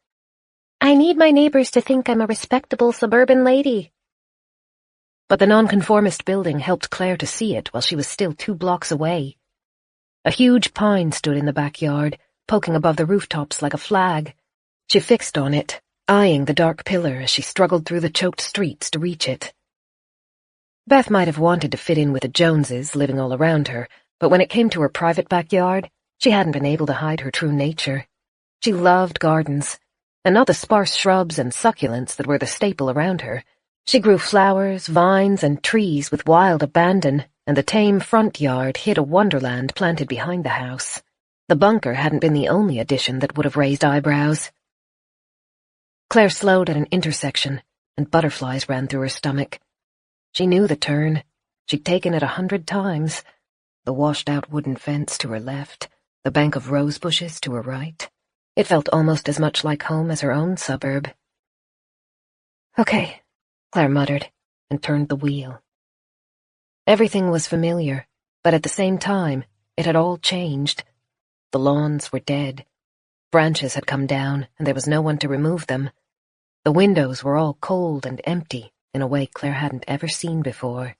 "I need my neighbors to think I'm a respectable suburban lady." But the nonconformist building helped Claire to see it while she was still 2 blocks away. A huge pine stood in the backyard, poking above the rooftops like a flag. She fixed on it, eyeing the dark pillar as she struggled through the choked streets to reach it. Beth might have wanted to fit in with the Joneses living all around her, but when it came to her private backyard, she hadn't been able to hide her true nature. She loved gardens, and not the sparse shrubs and succulents that were the staple around her. She grew flowers, vines, and trees with wild abandon, and the tame front yard hid a wonderland planted behind the house. The bunker hadn't been the only addition that would have raised eyebrows. Claire slowed at an intersection, and butterflies ran through her stomach. She knew the turn. She'd taken it 100 times. The washed-out wooden fence to her left, the bank of rose bushes to her right. It felt almost as much like home as her own suburb. "Okay," Claire muttered, and turned the wheel. Everything was familiar, but at the same time, it had all changed. The lawns were dead. Branches had come down, and there was no one to remove them. The windows were all cold and empty in a way Claire hadn't ever seen before.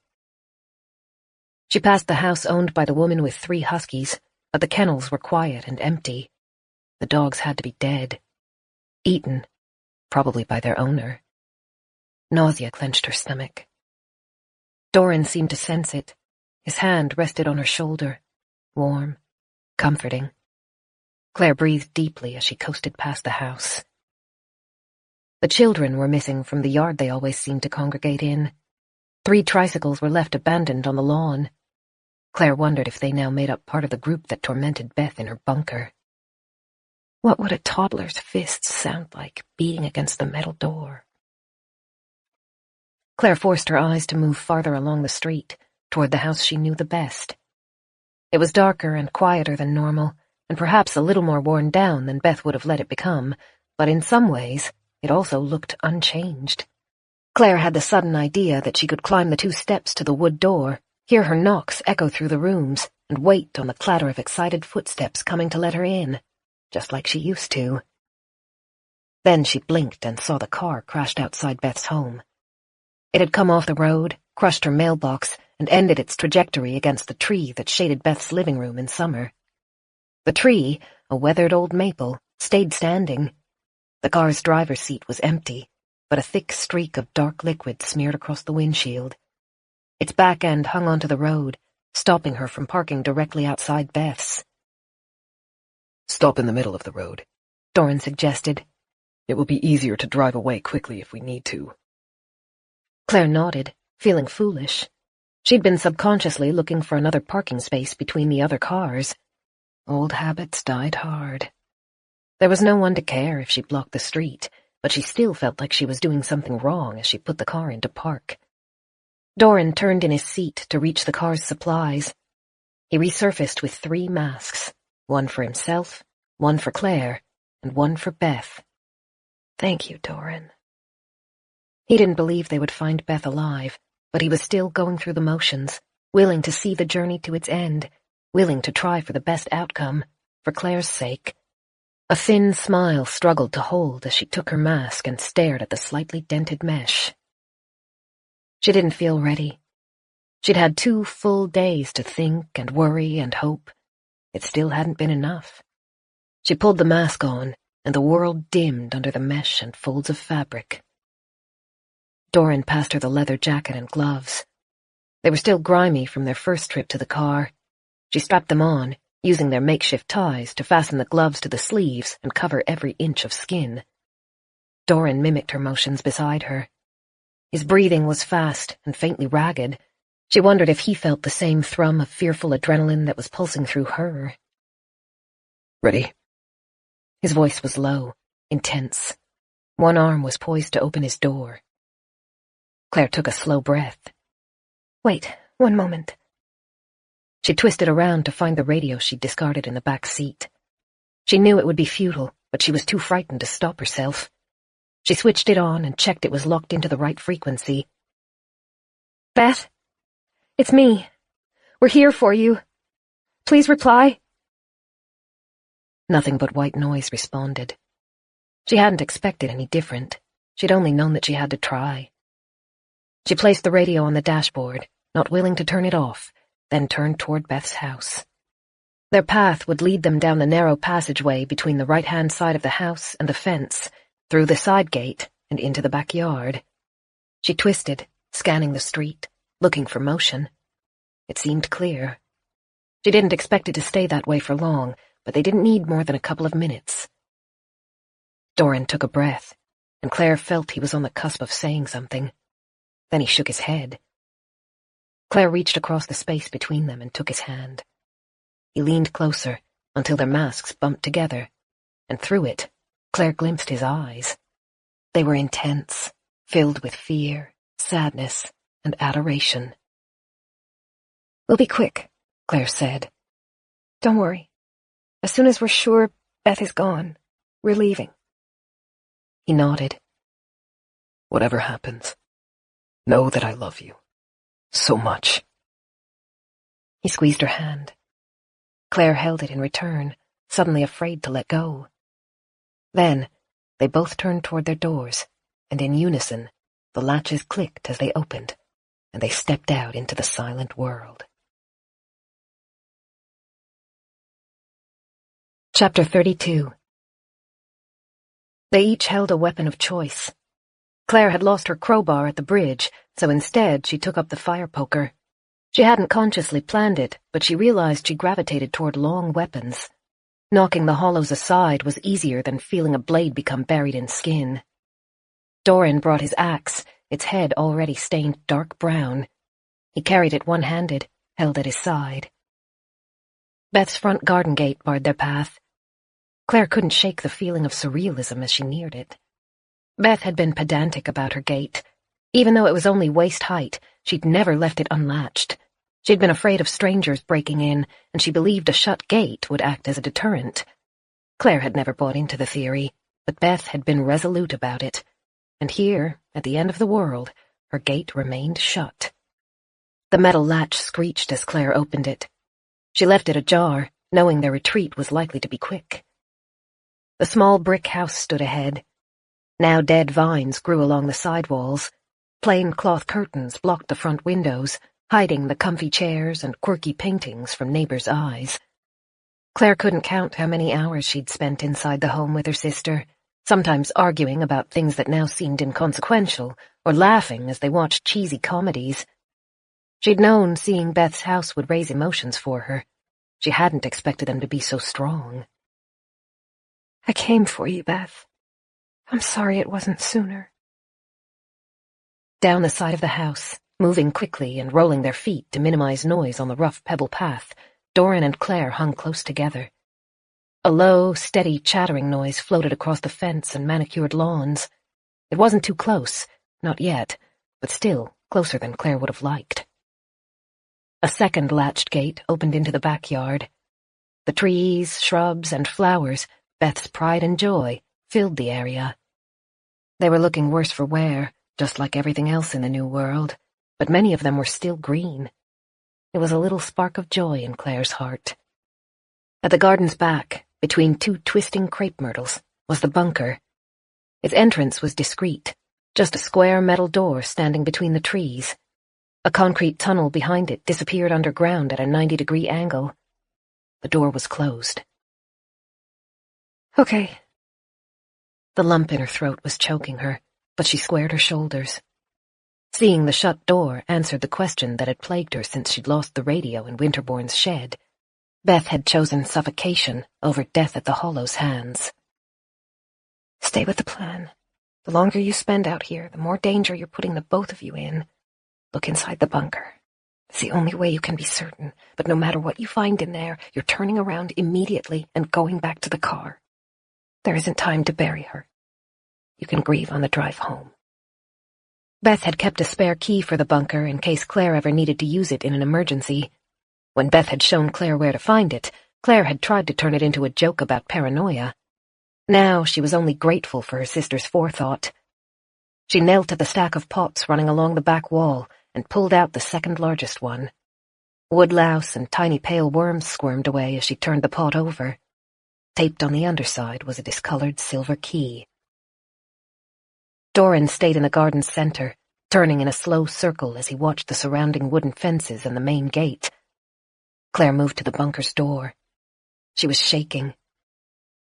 She passed the house owned by the woman with 3 huskies, but the kennels were quiet and empty. The dogs had to be dead. Eaten, probably by their owner. Nausea clenched her stomach. Doran seemed to sense it. His hand rested on her shoulder, warm, comforting. Claire breathed deeply as she coasted past the house. The children were missing from the yard they always seemed to congregate in. 3 tricycles were left abandoned on the lawn. Claire wondered if they now made up part of the group that tormented Beth in her bunker. What would a toddler's fists sound like beating against the metal door? Claire forced her eyes to move farther along the street, toward the house she knew the best. It was darker and quieter than normal, and perhaps a little more worn down than Beth would have let it become, but in some ways, it also looked unchanged. Claire had the sudden idea that she could climb the 2 steps to the wood door, hear her knocks echo through the rooms, and wait on the clatter of excited footsteps coming to let her in, just like she used to. Then she blinked and saw the car crashed outside Beth's home. It had come off the road, crushed her mailbox, and ended its trajectory against the tree that shaded Beth's living room in summer. The tree, a weathered old maple, stayed standing. The car's driver's seat was empty, but a thick streak of dark liquid smeared across the windshield. Its back end hung onto the road, stopping her from parking directly outside Beth's. "Stop in the middle of the road," Doran suggested. "It will be easier to drive away quickly if we need to." Claire nodded, feeling foolish. She'd been subconsciously looking for another parking space between the other cars. Old habits died hard. There was no one to care if she blocked the street, but she still felt like she was doing something wrong as she put the car into park. Doran turned in his seat to reach the car's supplies. He resurfaced with 3 masks, one for himself, one for Claire, and one for Beth. "Thank you, Doran." He didn't believe they would find Beth alive, but he was still going through the motions, willing to see the journey to its end, willing to try for the best outcome, for Claire's sake. A thin smile struggled to hold as she took her mask and stared at the slightly dented mesh. She didn't feel ready. She'd had 2 full days to think and worry and hope. It still hadn't been enough. She pulled the mask on, and the world dimmed under the mesh and folds of fabric. Doran passed her the leather jacket and gloves. They were still grimy from their first trip to the car. She strapped them on, using their makeshift ties to fasten the gloves to the sleeves and cover every inch of skin. Doran mimicked her motions beside her. His breathing was fast and faintly ragged. She wondered if he felt the same thrum of fearful adrenaline that was pulsing through her. Ready? His voice was low, intense. One arm was poised to open his door. Claire took a slow breath. Wait, one moment. She twisted around to find the radio she'd discarded in the back seat. She knew it would be futile, but she was too frightened to stop herself. She switched it on and checked it was locked into the right frequency. Beth? It's me. We're here for you. Please reply. Nothing but white noise responded. She hadn't expected any different. She'd only known that she had to try. She placed the radio on the dashboard, not willing to turn it off, then turned toward Beth's house. Their path would lead them down the narrow passageway between the right-hand side of the house and the fence, through the side gate and into the backyard. She twisted, scanning the street, looking for motion. It seemed clear. She didn't expect it to stay that way for long, but they didn't need more than a couple of minutes. Doran took a breath, and Claire felt he was on the cusp of saying something. Then he shook his head. Claire reached across the space between them and took his hand. He leaned closer until their masks bumped together, and through it, Claire glimpsed his eyes. They were intense, filled with fear, sadness, and adoration. We'll be quick, Claire said. Don't worry. As soon as we're sure Beth is gone, we're leaving. He nodded. Whatever happens, know that I love you. So much. He squeezed her hand. Claire held it in return, suddenly afraid to let go. Then, they both turned toward their doors, and in unison, the latches clicked as they opened, and they stepped out into the silent world. Chapter 32. They each held a weapon of choice. Claire had lost her crowbar at the bridge, so instead she took up the fire poker. She hadn't consciously planned it, but she realized she gravitated toward long weapons. Knocking the hollows aside was easier than feeling a blade become buried in skin. Doran brought his axe, its head already stained dark brown. He carried it one-handed, held at his side. Beth's front garden gate barred their path. Claire couldn't shake the feeling of surrealism as she neared it. Beth had been pedantic about her gate. Even though it was only waist-height, she'd never left it unlatched. She'd been afraid of strangers breaking in, and she believed a shut gate would act as a deterrent. Claire had never bought into the theory, but Beth had been resolute about it. And here, at the end of the world, her gate remained shut. The metal latch screeched as Claire opened it. She left it ajar, knowing their retreat was likely to be quick. The small brick house stood ahead. Now dead vines grew along the side walls. Plain cloth curtains blocked the front windows, hiding the comfy chairs and quirky paintings from neighbors' eyes. Claire couldn't count how many hours she'd spent inside the home with her sister, sometimes arguing about things that now seemed inconsequential, or laughing as they watched cheesy comedies. She'd known seeing Beth's house would raise emotions for her. She hadn't expected them to be so strong. I came for you, Beth. I'm sorry it wasn't sooner. Down the side of the house, moving quickly and rolling their feet to minimize noise on the rough pebble path, Doran and Claire hung close together. A low, steady chattering noise floated across the fence and manicured lawns. It wasn't too close, not yet, but still closer than Claire would have liked. A second latched gate opened into the backyard. The trees, shrubs, and flowers, Beth's pride and joy, filled the area. They were looking worse for wear, just like everything else in the new world, but many of them were still green. There was a little spark of joy in Claire's heart. At the garden's back, between two twisting crepe myrtles, was the bunker. Its entrance was discreet, just a square metal door standing between the trees. A concrete tunnel behind it disappeared underground at a 90-degree angle. The door was closed. Okay. The lump in her throat was choking her, but she squared her shoulders. Seeing the shut door answered the question that had plagued her since she'd lost the radio in Winterbourne's shed. Beth had chosen suffocation over death at the Hollow's hands. Stay with the plan. The longer you spend out here, the more danger you're putting the both of you in. Look inside the bunker. It's the only way you can be certain, but no matter what you find in there, you're turning around immediately and going back to the car. There isn't time to bury her. You can grieve on the drive home. Beth had kept a spare key for the bunker in case Claire ever needed to use it in an emergency. When Beth had shown Claire where to find it, Claire had tried to turn it into a joke about paranoia. Now she was only grateful for her sister's forethought. She knelt at the stack of pots running along the back wall and pulled out the second largest one. Woodlouse and tiny pale worms squirmed away as she turned the pot over. Taped on the underside was a discolored silver key. Doran stayed in the garden's center, turning in a slow circle as he watched the surrounding wooden fences and the main gate. Claire moved to the bunker's door. She was shaking.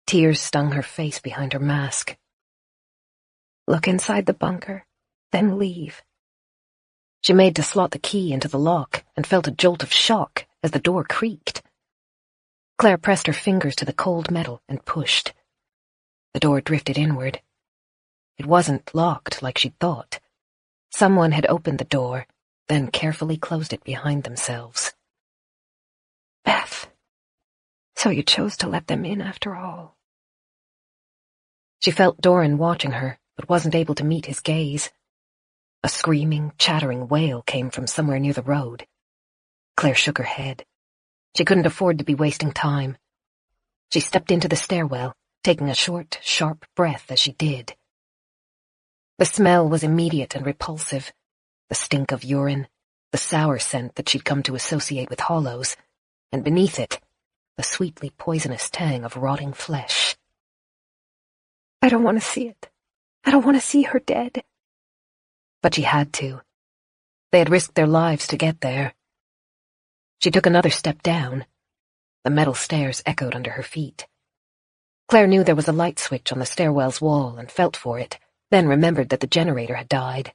Tears stung her face behind her mask. Look inside the bunker, then leave. She made to slot the key into the lock and felt a jolt of shock as the door creaked. Claire pressed her fingers to the cold metal and pushed. The door drifted inward. It wasn't locked like she'd thought. Someone had opened the door, then carefully closed it behind themselves. Beth. So you chose to let them in after all. She felt Doran watching her, but wasn't able to meet his gaze. A screaming, chattering wail came from somewhere near the road. Claire shook her head. She couldn't afford to be wasting time. She stepped into the stairwell, taking a short, sharp breath as she did. The smell was immediate and repulsive. The stink of urine, the sour scent that she'd come to associate with hollows, and beneath it, the sweetly poisonous tang of rotting flesh. I don't want to see it. I don't want to see her dead. But she had to. They had risked their lives to get there. She took another step down. The metal stairs echoed under her feet. Claire knew there was a light switch on the stairwell's wall and felt for it, then remembered that the generator had died.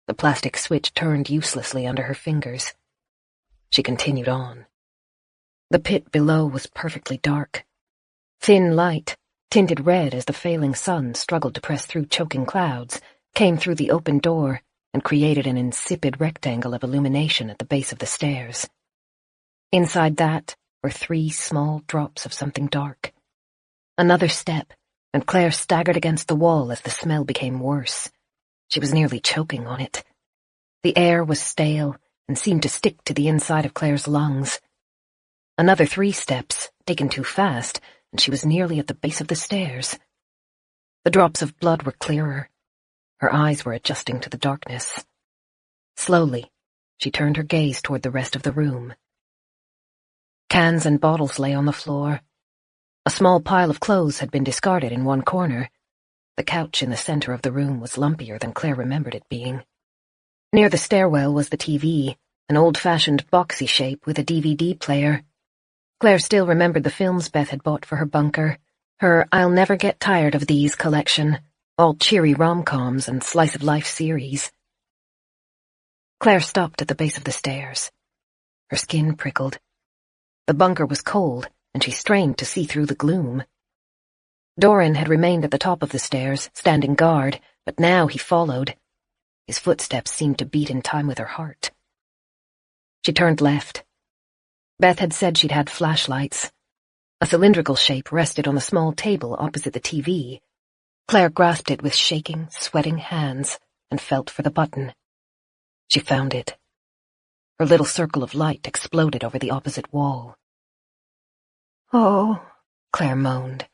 The plastic switch turned uselessly under her fingers. She continued on. The pit below was perfectly dark. Thin light, tinted red as the failing sun struggled to press through choking clouds, came through the open door and created an insipid rectangle of illumination at the base of the stairs. Inside that were 3 small drops of something dark. Another step, and Claire staggered against the wall as the smell became worse. She was nearly choking on it. The air was stale and seemed to stick to the inside of Claire's lungs. Another 3 steps, taken too fast, and she was nearly at the base of the stairs. The drops of blood were clearer. Her eyes were adjusting to the darkness. Slowly, she turned her gaze toward the rest of the room. Cans and bottles lay on the floor. A small pile of clothes had been discarded in one corner. The couch in the center of the room was lumpier than Claire remembered it being. Near the stairwell was the TV, an old-fashioned boxy shape with a DVD player. Claire still remembered the films Beth had bought for her bunker, her I'll Never Get Tired of These collection, all cheery rom-coms and slice-of-life series. Claire stopped at the base of the stairs. Her skin prickled. The bunker was cold, and she strained to see through the gloom. Doran had remained at the top of the stairs, standing guard, but now he followed. His footsteps seemed to beat in time with her heart. She turned left. Beth had said she'd had flashlights. A cylindrical shape rested on a small table opposite the TV. Claire grasped it with shaking, sweating hands and felt for the button. She found it. Her little circle of light exploded over the opposite wall. Oh, Claire moaned.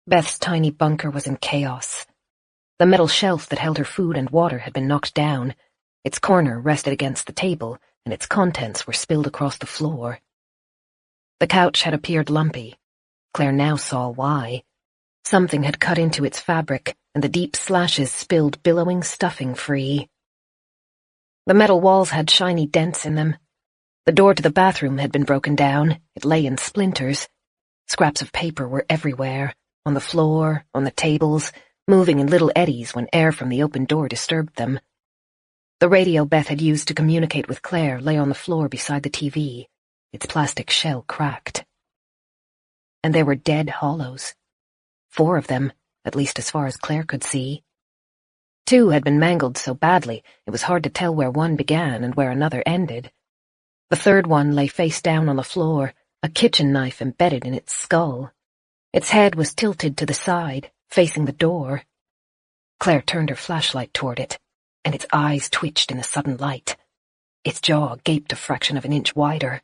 Beth's tiny bunker was in chaos. The metal shelf that held her food and water had been knocked down. Its corner rested against the table, and its contents were spilled across the floor. The couch had appeared lumpy. Claire now saw why. Something had cut into its fabric, and the deep slashes spilled billowing stuffing free. The metal walls had shiny dents in them. The door to the bathroom had been broken down. It lay in splinters. Scraps of paper were everywhere, on the floor, on the tables, moving in little eddies when air from the open door disturbed them. The radio Beth had used to communicate with Claire lay on the floor beside the TV, its plastic shell cracked. And there were dead hollows. 4 of them, at least as far as Claire could see. Two had been mangled so badly it was hard to tell where one began and where another ended. The third one lay face down on the floor, a kitchen knife embedded in its skull. Its head was tilted to the side, facing the door. Claire turned her flashlight toward it, and its eyes twitched in the sudden light. Its jaw gaped a fraction of an inch wider.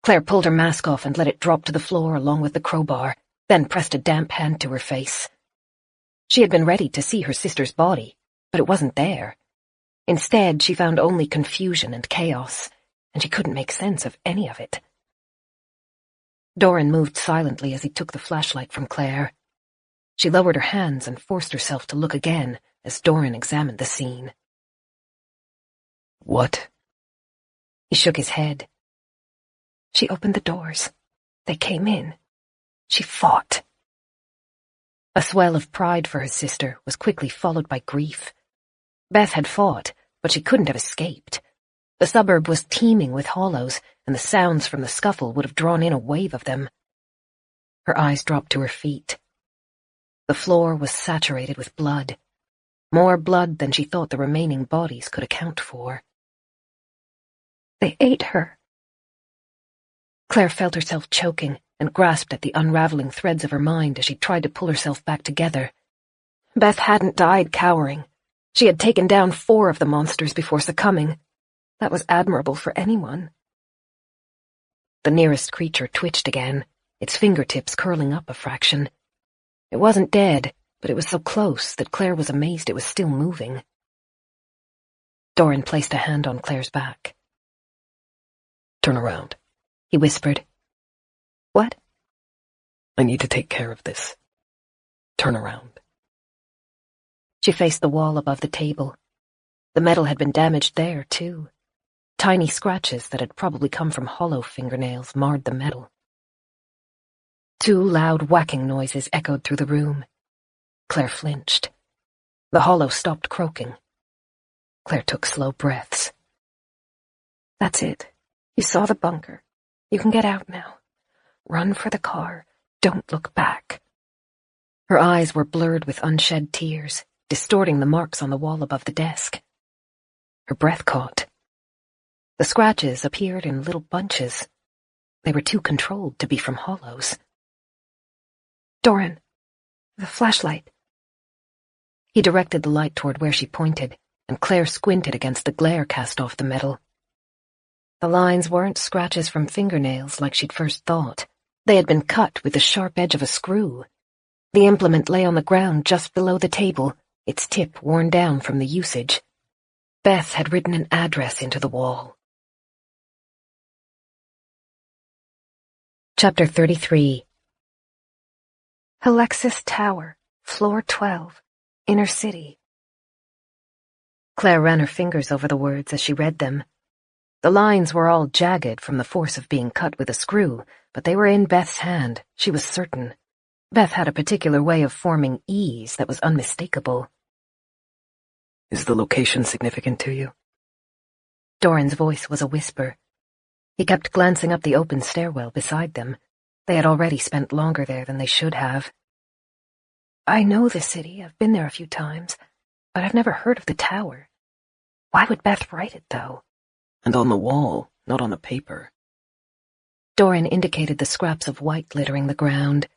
Claire pulled her mask off and let it drop to the floor along with the crowbar, then pressed a damp hand to her face. She had been ready to see her sister's body, but it wasn't there. Instead, she found only confusion and chaos, and she couldn't make sense of any of it. Doran moved silently as he took the flashlight from Claire. She lowered her hands and forced herself to look again as Doran examined the scene. What? He shook his head. She opened the doors. They came in. She fought. A swell of pride for her sister was quickly followed by grief. Beth had fought, but she couldn't have escaped. The suburb was teeming with hollows, and the sounds from the scuffle would have drawn in a wave of them. Her eyes dropped to her feet. The floor was saturated with blood. More blood than she thought the remaining bodies could account for. They ate her. Claire felt herself choking and grasped at the unraveling threads of her mind as she tried to pull herself back together. Beth hadn't died cowering. She had taken down 4 of the monsters before succumbing. That was admirable for anyone. The nearest creature twitched again, its fingertips curling up a fraction. It wasn't dead, but it was so close that Claire was amazed it was still moving. Doran placed a hand on Claire's back. Turn around, he whispered. What? I need to take care of this. Turn around. She faced the wall above the table. The metal had been damaged there, too. Tiny scratches that had probably come from hollow fingernails marred the metal. 2 loud whacking noises echoed through the room. Claire flinched. The hollow stopped croaking. Claire took slow breaths. That's it. You saw the bunker. You can get out now. Run for the car. Don't look back. Her eyes were blurred with unshed tears, distorting the marks on the wall above the desk. Her breath caught. The scratches appeared in little bunches. They were too controlled to be from hollows. Doran, the flashlight. He directed the light toward where she pointed, and Claire squinted against the glare cast off the metal. The lines weren't scratches from fingernails like she'd first thought. They had been cut with the sharp edge of a screw. The implement lay on the ground just below the table, its tip worn down from the usage. Beth had written an address into the wall. Chapter 33. Alexis Tower, floor 12, Inner City. Claire ran her fingers over the words as she read them. The lines were all jagged from the force of being cut with a screw, but they were in Beth's hand, she was certain. Beth had a particular way of forming E's that was unmistakable. Is the location significant to you? Doran's voice was a whisper. He kept glancing up the open stairwell beside them. They had already spent longer there than they should have. I know the city. I've been there a few times, but I've never heard of the tower. Why would Beth write it, though? And on the wall, not on the paper. Doran indicated the scraps of white littering the ground,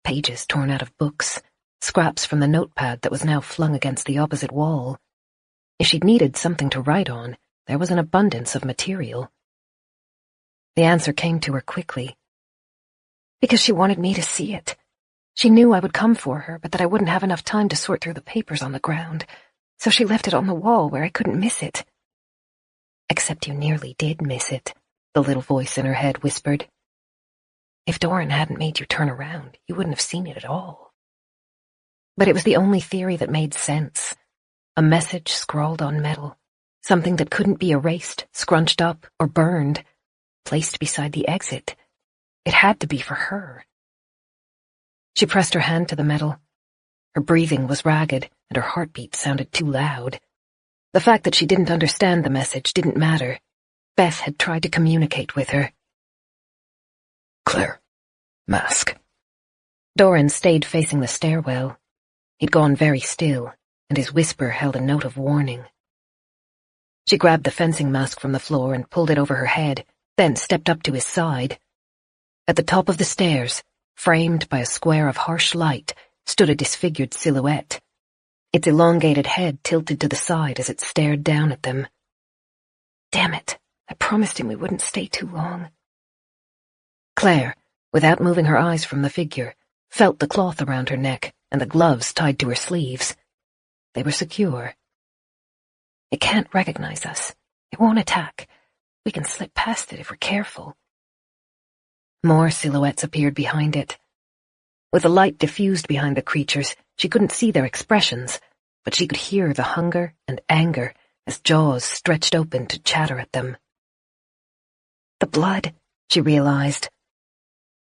pages torn out of books, scraps from the notepad that was now flung against the opposite wall. If she'd needed something to write on, there was an abundance of material. The answer came to her quickly. Because she wanted me to see it. She knew I would come for her, but that I wouldn't have enough time to sort through the papers on the ground, so she left it on the wall where I couldn't miss it. Except you nearly did miss it, the little voice in her head whispered. If Doran hadn't made you turn around, you wouldn't have seen it at all. But it was the only theory that made sense. A message scrawled on metal, something that couldn't be erased, scrunched up, or burned, placed beside the exit. It had to be for her. She pressed her hand to the metal. Her breathing was ragged, and her heartbeat sounded too loud. The fact that she didn't understand the message didn't matter. Beth had tried to communicate with her. Claire, mask. Doran stayed facing the stairwell. He'd gone very still, and his whisper held a note of warning. She grabbed the fencing mask from the floor and pulled it over her head, then stepped up to his side. At the top of the stairs, framed by a square of harsh light, stood a disfigured silhouette, its elongated head tilted to the side as it stared down at them. Damn it, I promised him we wouldn't stay too long. Claire, without moving her eyes from the figure, felt the cloth around her neck and the gloves tied to her sleeves. They were secure. It can't recognize us. It won't attack. We can slip past it if we're careful. More silhouettes appeared behind it. With the light diffused behind the creatures, she couldn't see their expressions, but she could hear the hunger and anger as jaws stretched open to chatter at them. The blood, she realized.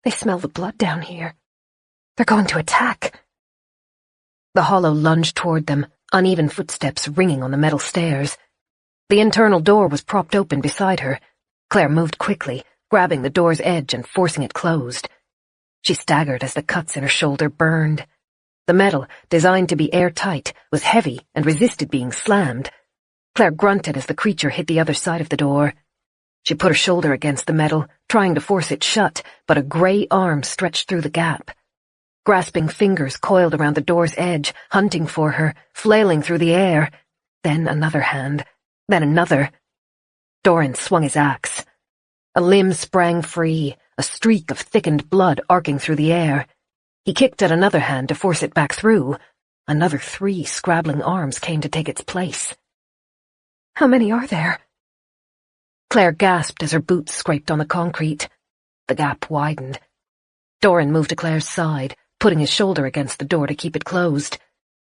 They smell the blood down here. They're going to attack. The hollow lunged toward them, uneven footsteps ringing on the metal stairs. The internal door was propped open beside her. Claire moved quickly, grabbing the door's edge and forcing it closed. She staggered as the cuts in her shoulder burned. The metal, designed to be airtight, was heavy and resisted being slammed. Claire grunted as the creature hit the other side of the door. She put her shoulder against the metal, trying to force it shut, but a gray arm stretched through the gap. Grasping fingers coiled around the door's edge, hunting for her, flailing through the air. Then another hand. Then another. Doran swung his axe. A limb sprang free, a streak of thickened blood arcing through the air. He kicked at another hand to force it back through. Another 3 scrabbling arms came to take its place. How many are there? Claire gasped as her boots scraped on the concrete. The gap widened. Doran moved to Claire's side, putting his shoulder against the door to keep it closed.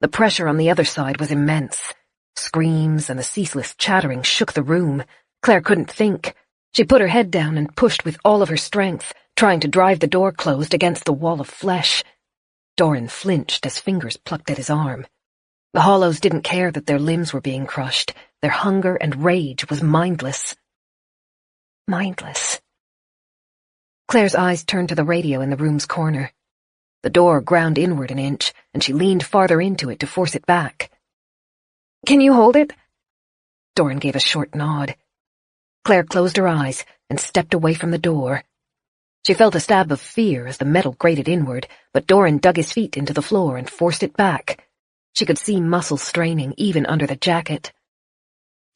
The pressure on the other side was immense. Screams and the ceaseless chattering shook the room. Claire couldn't think. She put her head down and pushed with all of her strength, trying to drive the door closed against the wall of flesh. Doran flinched as fingers plucked at his arm. The hollows didn't care that their limbs were being crushed. Their hunger and rage was mindless. Mindless. Claire's eyes turned to the radio in the room's corner. The door ground inward an inch, and she leaned farther into it to force it back. Can you hold it? Doran gave a short nod. Claire closed her eyes and stepped away from the door. She felt a stab of fear as the metal grated inward, but Doran dug his feet into the floor and forced it back. She could see muscles straining even under the jacket.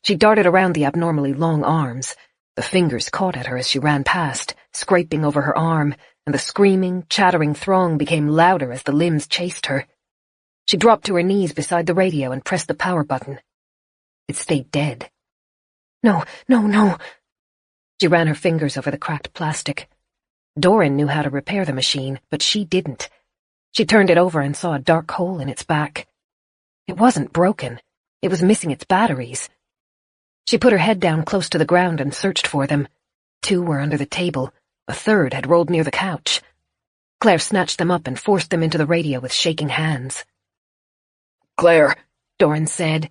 She darted around the abnormally long arms. The fingers caught at her as she ran past, scraping over her arm, and the screaming, chattering throng became louder as the limbs chased her. She dropped to her knees beside the radio and pressed the power button. It stayed dead. No, no, no. She ran her fingers over the cracked plastic. Doran knew how to repair the machine, but she didn't. She turned it over and saw a dark hole in its back. It wasn't broken. It was missing its batteries. She put her head down close to the ground and searched for them. 2 were under the table. A 3rd had rolled near the couch. Claire snatched them up and forced them into the radio with shaking hands. Claire, Doran said.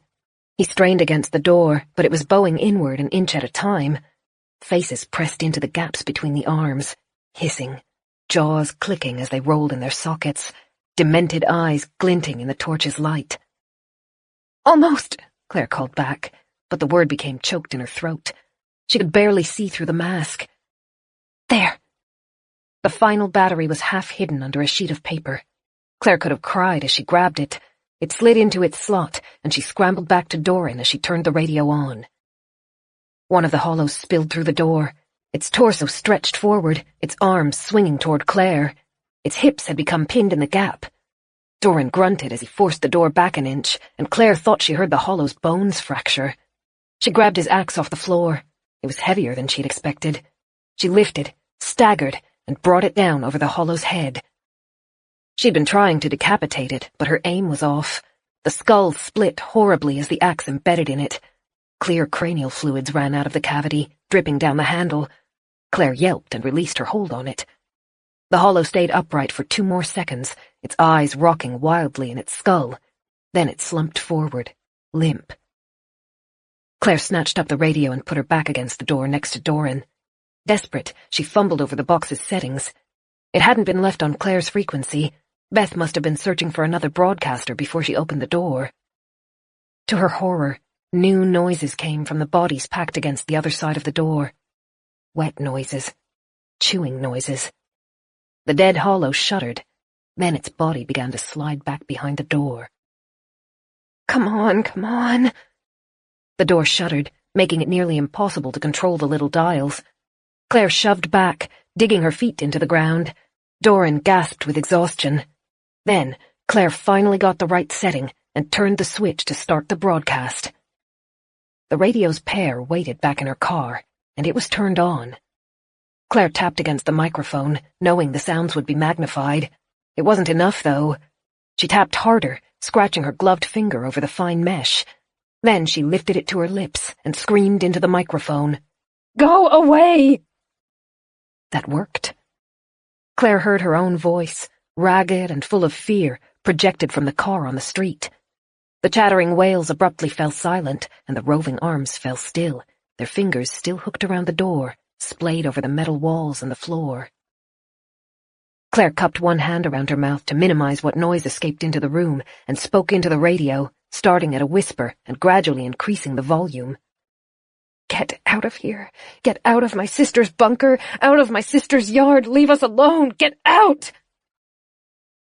He strained against the door, but it was bowing inward an inch at a time. Faces pressed into the gaps between the arms, hissing, jaws clicking as they rolled in their sockets, demented eyes glinting in the torch's light. Almost, Claire called back, but the word became choked in her throat. She could barely see through the mask. There. The final battery was half hidden under a sheet of paper. Claire could have cried as she grabbed it. It slid into its slot, and she scrambled back to Doran as she turned the radio on. One of the hollows spilled through the door. Its torso stretched forward, its arms swinging toward Claire. Its hips had become pinned in the gap. Doran grunted as he forced the door back an inch, and Claire thought she heard the hollow's bones fracture. She grabbed his axe off the floor. It was heavier than she'd expected. She lifted, staggered, and brought it down over the hollow's head. She'd been trying to decapitate it, but her aim was off. The skull split horribly as the axe embedded in it. Clear cranial fluids ran out of the cavity, dripping down the handle. Claire yelped and released her hold on it. The hollow stayed upright for 2 more seconds, its eyes rocking wildly in its skull. Then it slumped forward, limp. Claire snatched up the radio and put her back against the door next to Doran. Desperate, she fumbled over the box's settings. It hadn't been left on Claire's frequency. Beth must have been searching for another broadcaster before she opened the door. To her horror, new noises came from the bodies packed against the other side of the door. Wet noises. Chewing noises. The dead hollow shuddered. Then its body began to slide back behind the door. Come on, come on. The door shuddered, making it nearly impossible to control the little dials. Claire shoved back, digging her feet into the ground. Doran gasped with exhaustion. Then, Claire finally got the right setting and turned the switch to start the broadcast. The radio's pair waited back in her car, and it was turned on. Claire tapped against the microphone, knowing the sounds would be magnified. It wasn't enough, though. She tapped harder, scratching her gloved finger over the fine mesh. Then she lifted it to her lips and screamed into the microphone. Go away! That worked. Claire heard her own voice, ragged and full of fear, projected from the car on the street. The chattering wails abruptly fell silent, and the roving arms fell still, their fingers still hooked around the door, splayed over the metal walls and the floor. Claire cupped one hand around her mouth to minimize what noise escaped into the room and spoke into the radio, starting at a whisper and gradually increasing the volume. Get out of here. Get out of my sister's bunker, out of my sister's yard. Leave us alone. Get out!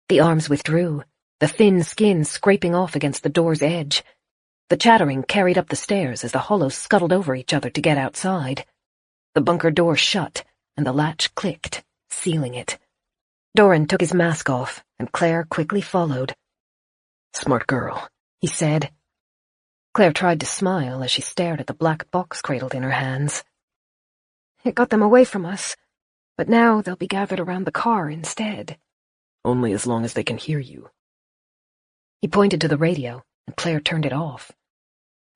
The arms withdrew, the thin skin scraping off against the door's edge. The chattering carried up the stairs as the hollows scuttled over each other to get outside. The bunker door shut, and the latch clicked, sealing it. Doran took his mask off, and Claire quickly followed. "Smart girl," he said. Claire tried to smile as she stared at the black box cradled in her hands. It got them away from us, but now they'll be gathered around the car instead. "Only as long as they can hear you." He pointed to the radio, and Claire turned it off.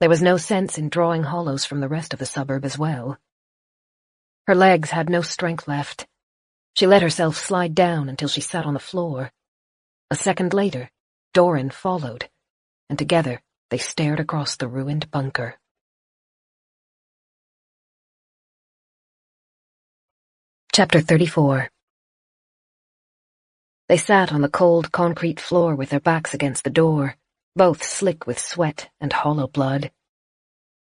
There was no sense in drawing hollows from the rest of the suburb as well. Her legs had no strength left. She let herself slide down until she sat on the floor. A second later, Doran followed, and together they stared across the ruined bunker. Chapter 34. They sat on the cold concrete floor with their backs against the door, both slick with sweat and hollow blood.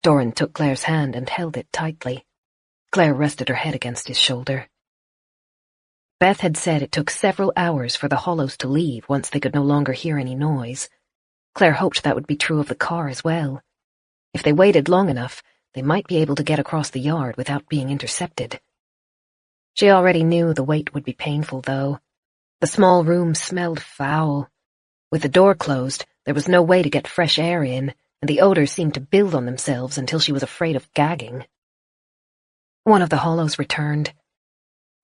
Doran took Claire's hand and held it tightly. Claire rested her head against his shoulder. Beth had said it took several hours for the hollows to leave once they could no longer hear any noise. Claire hoped that would be true of the car as well. If they waited long enough, they might be able to get across the yard without being intercepted. She already knew the wait would be painful, though. The small room smelled foul. With the door closed, there was no way to get fresh air in, and the odors seemed to build on themselves until she was afraid of gagging. One of the hollows returned.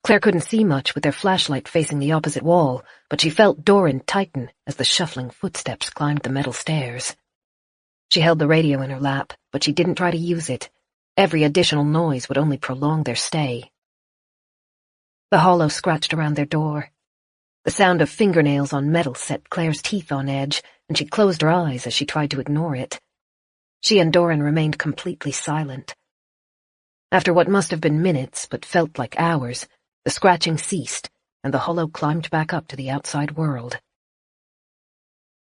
Claire couldn't see much with their flashlight facing the opposite wall, but she felt Doran tighten as the shuffling footsteps climbed the metal stairs. She held the radio in her lap, but she didn't try to use it. Every additional noise would only prolong their stay. The hollow scratched around their door. The sound of fingernails on metal set Claire's teeth on edge, and she closed her eyes as she tried to ignore it. She and Doran remained completely silent. After what must have been minutes, but felt like hours, the scratching ceased, and the hollow climbed back up to the outside world.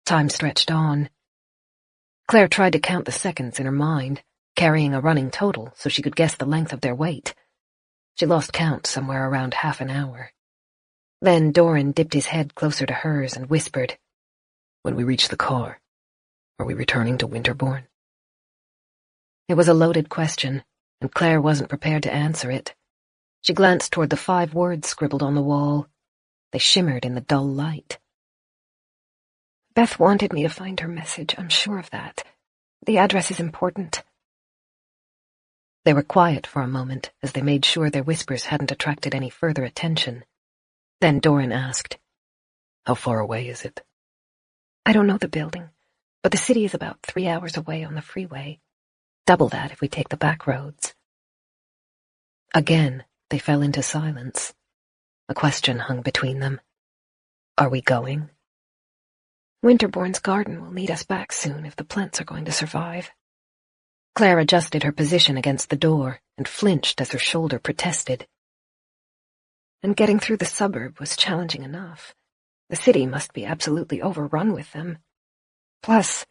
Time stretched on. Claire tried to count the seconds in her mind, carrying a running total so she could guess the length of their wait. She lost count somewhere around half an hour. Then Doran dipped his head closer to hers and whispered, "When we reach the car, are we returning to Winterbourne?" It was a loaded question, and Claire wasn't prepared to answer it. She glanced toward the 5 words scribbled on the wall. They shimmered in the dull light. Beth wanted me to find her message, I'm sure of that. The address is important. They were quiet for a moment as they made sure their whispers hadn't attracted any further attention. Then Doran asked, "How far away is it?" I don't know the building, but the city is about 3 hours away on the freeway. Double that if we take the back roads. Again, they fell into silence. A question hung between them. Are we going? Winterbourne's garden will need us back soon if the plants are going to survive. Claire adjusted her position against the door and flinched as her shoulder protested. And getting through the suburb was challenging enough. The city must be absolutely overrun with them. Plus,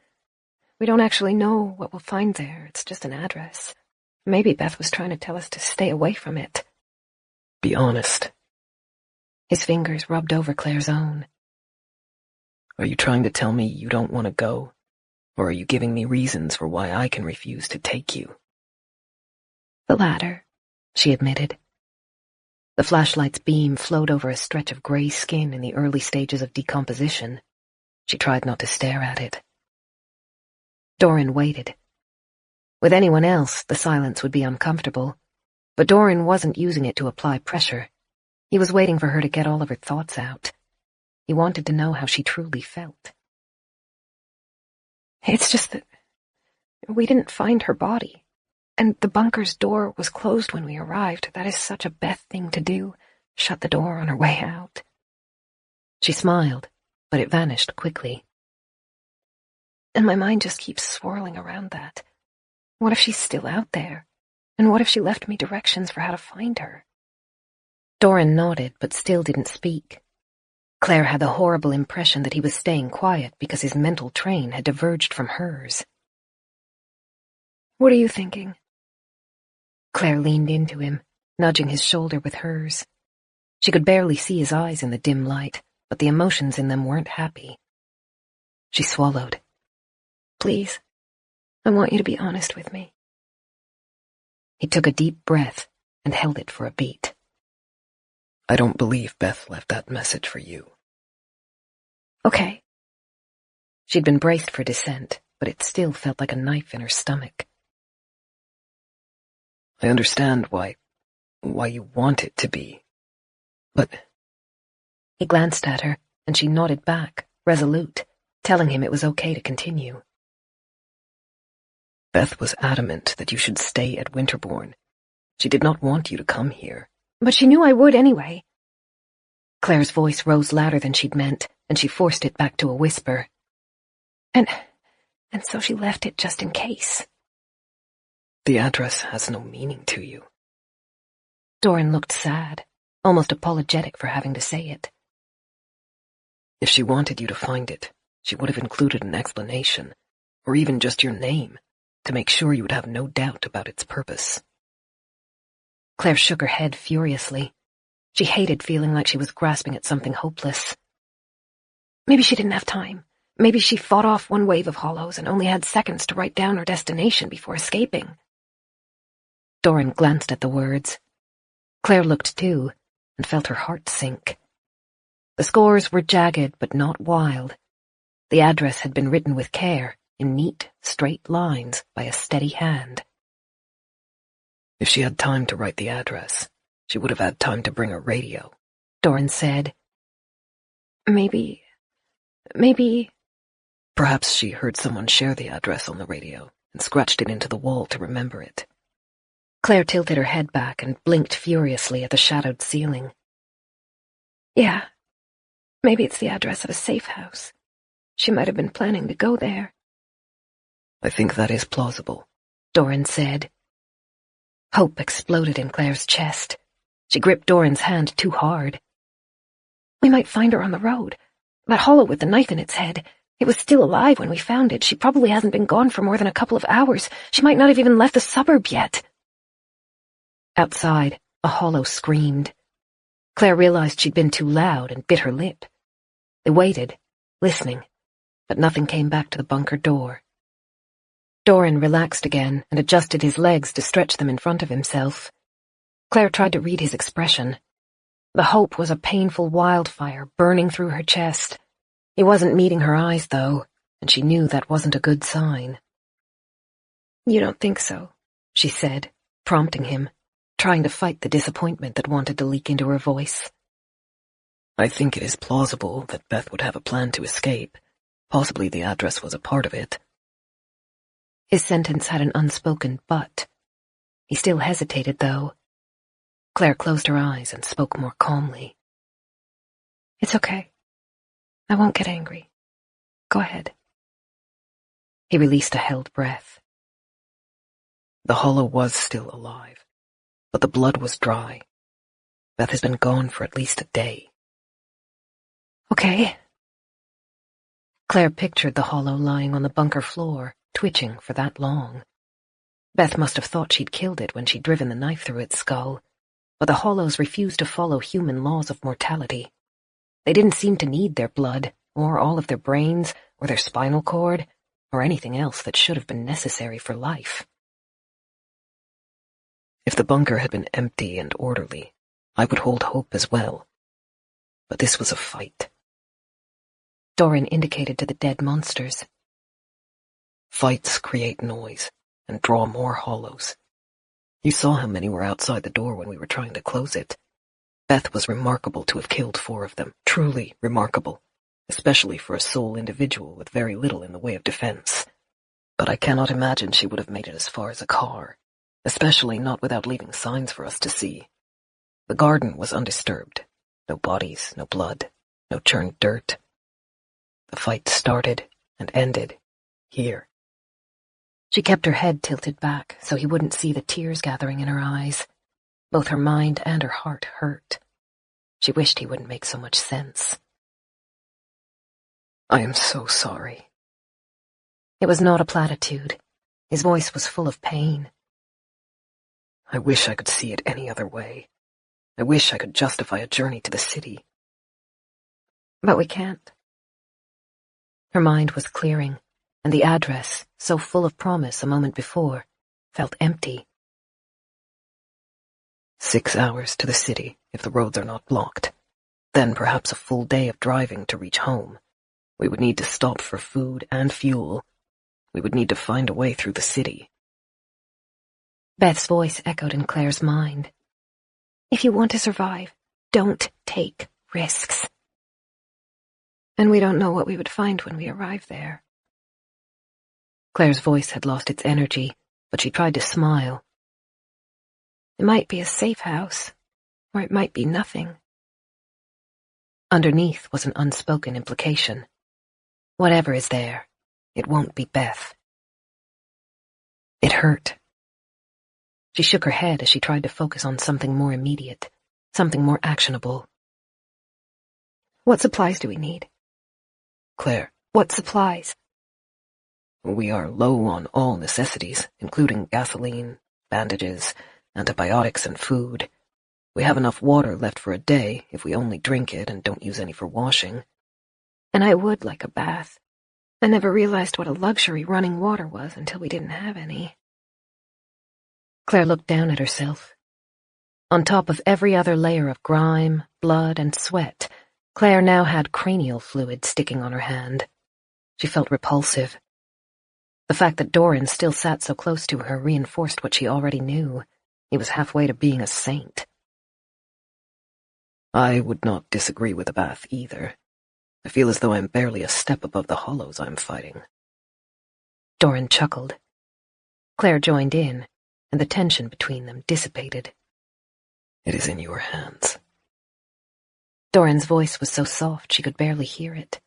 We don't actually know what we'll find there. It's just an address. Maybe Beth was trying to tell us to stay away from it. Be honest. His fingers rubbed over Claire's own. Are you trying to tell me you don't want to go? Or are you giving me reasons for why I can refuse to take you? The latter, she admitted. The flashlight's beam flowed over a stretch of gray skin in the early stages of decomposition. She tried not to stare at it. Doran waited. With anyone else, the silence would be uncomfortable, but Doran wasn't using it to apply pressure. He was waiting for her to get all of her thoughts out. He wanted to know how she truly felt. It's just that we didn't find her body, and the bunker's door was closed when we arrived. That is such a Beth thing to do, shut the door on her way out. She smiled, but it vanished quickly. And my mind just keeps swirling around that. What if she's still out there? And what if she left me directions for how to find her? Doran nodded, but still didn't speak. Claire had the horrible impression that he was staying quiet because his mental train had diverged from hers. What are you thinking? Claire leaned into him, nudging his shoulder with hers. She could barely see his eyes in the dim light, but the emotions in them weren't happy. She swallowed. Please, I want you to be honest with me. He took a deep breath and held it for a beat. I don't believe Beth left that message for you. Okay. She'd been braced for dissent, but it still felt like a knife in her stomach. I understand why you want it to be, but... He glanced at her, and she nodded back, resolute, telling him it was okay to continue. Beth was adamant that you should stay at Winterbourne. She did not want you to come here. But she knew I would anyway. Claire's voice rose louder than she'd meant, and she forced it back to a whisper. And so she left it just in case. The address has no meaning to you. Doran looked sad, almost apologetic for having to say it. If she wanted you to find it, she would have included an explanation, or even just your name, to make sure you would have no doubt about its purpose. Claire shook her head furiously. She hated feeling like she was grasping at something hopeless. Maybe she didn't have time. Maybe she fought off one wave of hollows and only had seconds to write down her destination before escaping. Doran glanced at the words. Claire looked too, and felt her heart sink. The scores were jagged but not wild. The address had been written with care, in neat, straight lines by a steady hand. If she had time to write the address, she would have had time to bring a radio, Doran said. Maybe... Perhaps she heard someone share the address on the radio and scratched it into the wall to remember it. Claire tilted her head back and blinked furiously at the shadowed ceiling. Yeah, maybe it's the address of a safe house. She might have been planning to go there. I think that is plausible, Doran said. Hope exploded in Claire's chest. She gripped Doran's hand too hard. We might find her on the road. That hollow with the knife in its head. It was still alive when we found it. She probably hasn't been gone for more than a couple of hours. She might not have even left the suburb yet. Outside, a hollow screamed. Claire realized she'd been too loud and bit her lip. They waited, listening, but nothing came back to the bunker door. Doran relaxed again and adjusted his legs to stretch them in front of himself. Claire tried to read his expression. The hope was a painful wildfire burning through her chest. He wasn't meeting her eyes, though, and she knew that wasn't a good sign. You don't think so, she said, prompting him, trying to fight the disappointment that wanted to leak into her voice. I think it is plausible that Beth would have a plan to escape. Possibly the address was a part of it. His sentence had an unspoken but. He still hesitated, though. Claire closed her eyes and spoke more calmly. It's okay. I won't get angry. Go ahead. He released a held breath. The hollow was still alive, but the blood was dry. Beth has been gone for at least a day. Okay. Claire pictured the hollow lying on the bunker floor, twitching for that long. Beth must have thought she'd killed it when she'd driven the knife through its skull, but the hollows refused to follow human laws of mortality. They didn't seem to need their blood, or all of their brains, or their spinal cord, or anything else that should have been necessary for life. If the bunker had been empty and orderly, I would hold hope as well. But this was a fight. Doran indicated to the dead monsters. Fights create noise and draw more hollows. You saw how many were outside the door when we were trying to close it. Beth was remarkable to have killed 4 of them, truly remarkable, especially for a sole individual with very little in the way of defense. But I cannot imagine she would have made it as far as a car, especially not without leaving signs for us to see. The garden was undisturbed. No bodies, no blood, no churned dirt. The fight started and ended here. She kept her head tilted back so he wouldn't see the tears gathering in her eyes. Both her mind and her heart hurt. She wished he wouldn't make so much sense. I am so sorry. It was not a platitude. His voice was full of pain. I wish I could see it any other way. I wish I could justify a journey to the city. But we can't. Her mind was clearing, and the address, so full of promise a moment before, felt empty. 6 hours to the city, if the roads are not blocked. Then perhaps a full day of driving to reach home. We would need to stop for food and fuel. We would need to find a way through the city. Beth's voice echoed in Claire's mind. If you want to survive, don't take risks. And we don't know what we would find when we arrive there. Claire's voice had lost its energy, but she tried to smile. It might be a safe house, or it might be nothing. Underneath was an unspoken implication. Whatever is there, it won't be Beth. It hurt. She shook her head as she tried to focus on something more immediate, something more actionable. What supplies do we need? Claire. What supplies? We are low on all necessities, including gasoline, bandages, antibiotics, and food. We have enough water left for a day if we only drink it and don't use any for washing. And I would like a bath. I never realized what a luxury running water was until we didn't have any. Claire looked down at herself. On top of every other layer of grime, blood, and sweat, Claire now had cranial fluid sticking on her hand. She felt repulsive. The fact that Doran still sat so close to her reinforced what she already knew. He was halfway to being a saint. I would not disagree with a bath either. I feel as though I am barely a step above the hollows I am fighting. Doran chuckled. Claire joined in, and the tension between them dissipated. It is in your hands. Doran's voice was so soft she could barely hear it.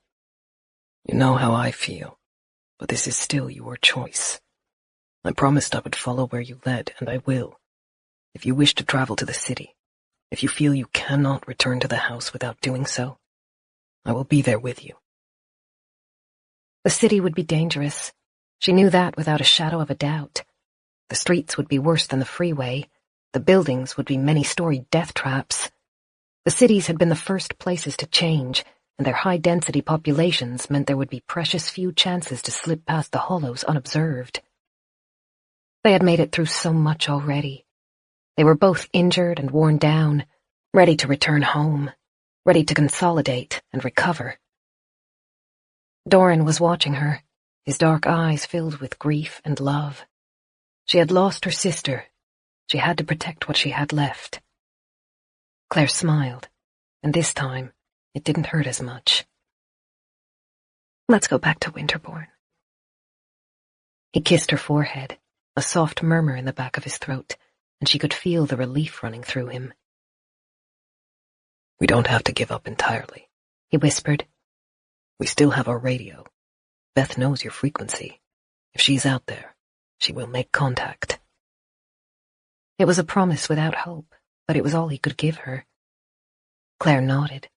You know how I feel, but this is still your choice. I promised I would follow where you led, and I will. If you wish to travel to the city, if you feel you cannot return to the house without doing so, I will be there with you. The city would be dangerous. She knew that without a shadow of a doubt. The streets would be worse than the freeway. The buildings would be many-storied death traps. The cities had been the first places to change, and their high-density populations meant there would be precious few chances to slip past the hollows unobserved. They had made it through so much already. They were both injured and worn down, ready to return home, ready to consolidate and recover. Doran was watching her, his dark eyes filled with grief and love. She had lost her sister. She had to protect what she had left. Claire smiled, and this time it didn't hurt as much. Let's go back to Winterbourne. He kissed her forehead, a soft murmur in the back of his throat, and she could feel the relief running through him. We don't have to give up entirely, he whispered. We still have our radio. Beth knows your frequency. If she's out there, she will make contact. It was a promise without hope, but it was all he could give her. Claire nodded.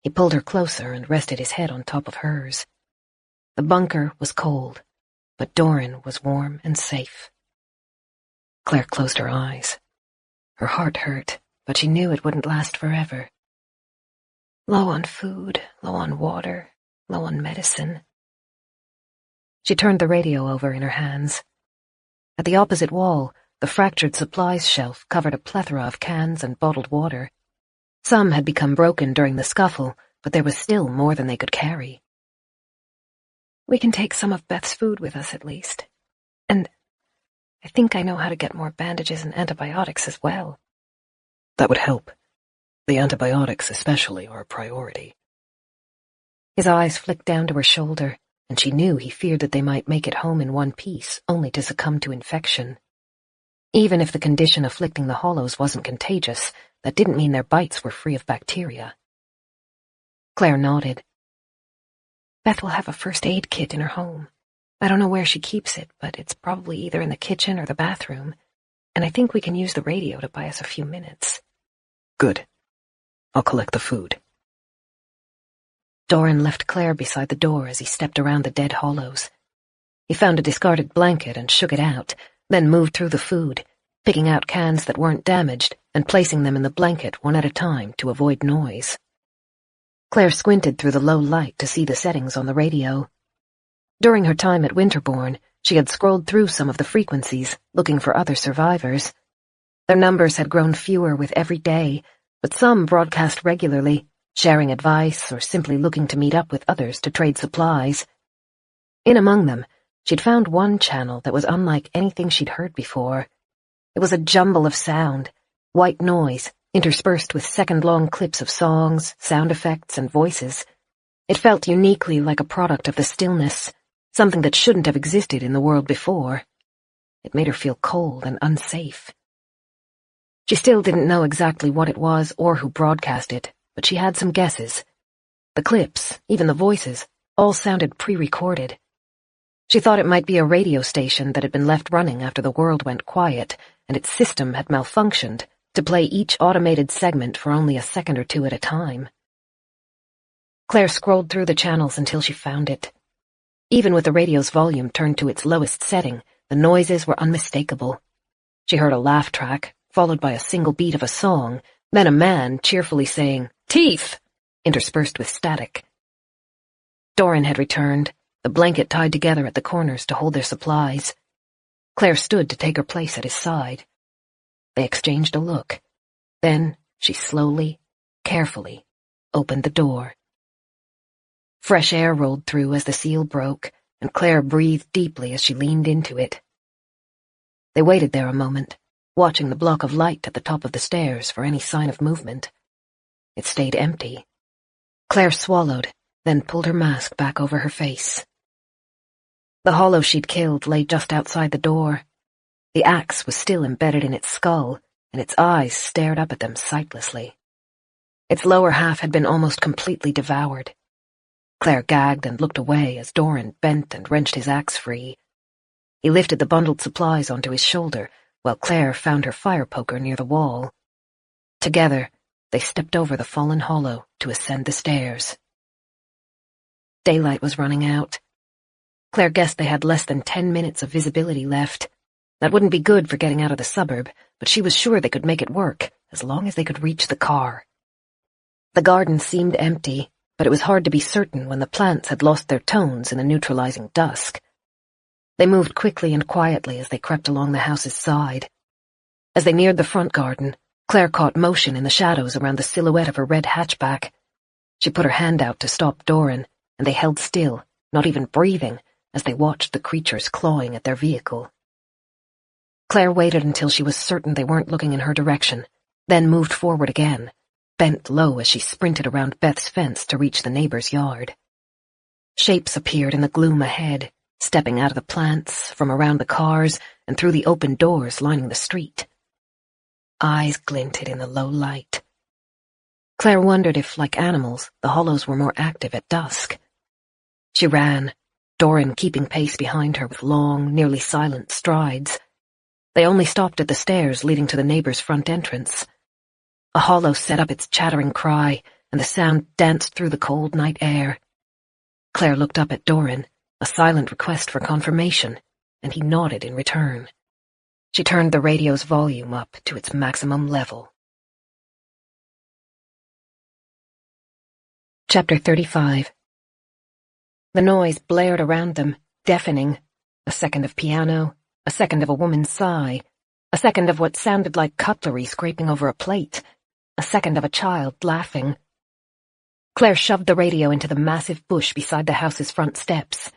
He pulled her closer and rested his head on top of hers. The bunker was cold, but Doran was warm and safe. Claire closed her eyes. Her heart hurt, but she knew it wouldn't last forever. Low on food, low on water, low on medicine. She turned the radio over in her hands. At the opposite wall, the fractured supplies shelf covered a plethora of cans and bottled water. Some had become broken during the scuffle, but there was still more than they could carry. We can take some of Beth's food with us at least. And I think I know how to get more bandages and antibiotics as well. That would help. The antibiotics especially are a priority. His eyes flicked down to her shoulder, and she knew he feared that they might make it home in one piece, only to succumb to infection. Even if the condition afflicting the Hollows wasn't contagious, that didn't mean their bites were free of bacteria. Claire nodded. Beth will have a first aid kit in her home. I don't know where she keeps it, but it's probably either in the kitchen or the bathroom, and I think we can use the radio to buy us a few minutes. Good. I'll collect the food. Doran left Claire beside the door as he stepped around the dead Hollows. He found a discarded blanket and shook it out, then moved through the food, picking out cans that weren't damaged and placing them in the blanket one at a time to avoid noise. Claire squinted through the low light to see the settings on the radio. During her time at Winterbourne, she had scrolled through some of the frequencies, looking for other survivors. Their numbers had grown fewer with every day, but some broadcast regularly, sharing advice or simply looking to meet up with others to trade supplies. In among them, she'd found one channel that was unlike anything she'd heard before. It was a jumble of sound, white noise, interspersed with second-long clips of songs, sound effects, and voices. It felt uniquely like a product of the stillness, something that shouldn't have existed in the world before. It made her feel cold and unsafe. She still didn't know exactly what it was or who broadcast it, but she had some guesses. The clips, even the voices, all sounded pre-recorded. She thought it might be a radio station that had been left running after the world went quiet, and its system had malfunctioned to play each automated segment for only a second or two at a time. Claire scrolled through the channels until she found it. Even with the radio's volume turned to its lowest setting, the noises were unmistakable. She heard a laugh track, followed by a single beat of a song, then a man cheerfully saying, "Teeth!" interspersed with static. Doran had returned, the blanket tied together at the corners to hold their supplies. Claire stood to take her place at his side. They exchanged a look. Then she slowly, carefully, opened the door. Fresh air rolled through as the seal broke, and Claire breathed deeply as she leaned into it. They waited there a moment, watching the block of light at the top of the stairs for any sign of movement. It stayed empty. Claire swallowed, then pulled her mask back over her face. The Hollow she'd killed lay just outside the door. The axe was still embedded in its skull, and its eyes stared up at them sightlessly. Its lower half had been almost completely devoured. Claire gagged and looked away as Doran bent and wrenched his axe free. He lifted the bundled supplies onto his shoulder, while Claire found her fire poker near the wall. Together, they stepped over the fallen Hollow to ascend the stairs. Daylight was running out. Claire guessed they had less than 10 minutes of visibility left. That wouldn't be good for getting out of the suburb, but she was sure they could make it work, as long as they could reach the car. The garden seemed empty, but it was hard to be certain when the plants had lost their tones in the neutralizing dusk. They moved quickly and quietly as they crept along the house's side. As they neared the front garden, Claire caught motion in the shadows around the silhouette of her red hatchback. She put her hand out to stop Doran, and they held still, not even breathing, as they watched the creatures clawing at their vehicle. Claire waited until she was certain they weren't looking in her direction, then moved forward again, bent low as she sprinted around Beth's fence to reach the neighbor's yard. Shapes appeared in the gloom ahead, stepping out of the plants, from around the cars, and through the open doors lining the street. Eyes glinted in the low light. Claire wondered if, like animals, the Hollows were more active at dusk. She ran, Doran keeping pace behind her with long, nearly silent strides. They only stopped at the stairs leading to the neighbor's front entrance. A Hollow set up its chattering cry, and the sound danced through the cold night air. Claire looked up at Doran, a silent request for confirmation, and he nodded in return. She turned the radio's volume up to its maximum level. Chapter 35. The noise blared around them, deafening. A second of piano, a second of a woman's sigh, a second of what sounded like cutlery scraping over a plate, a second of a child laughing. Claire shoved the radio into the massive bush beside the house's front steps.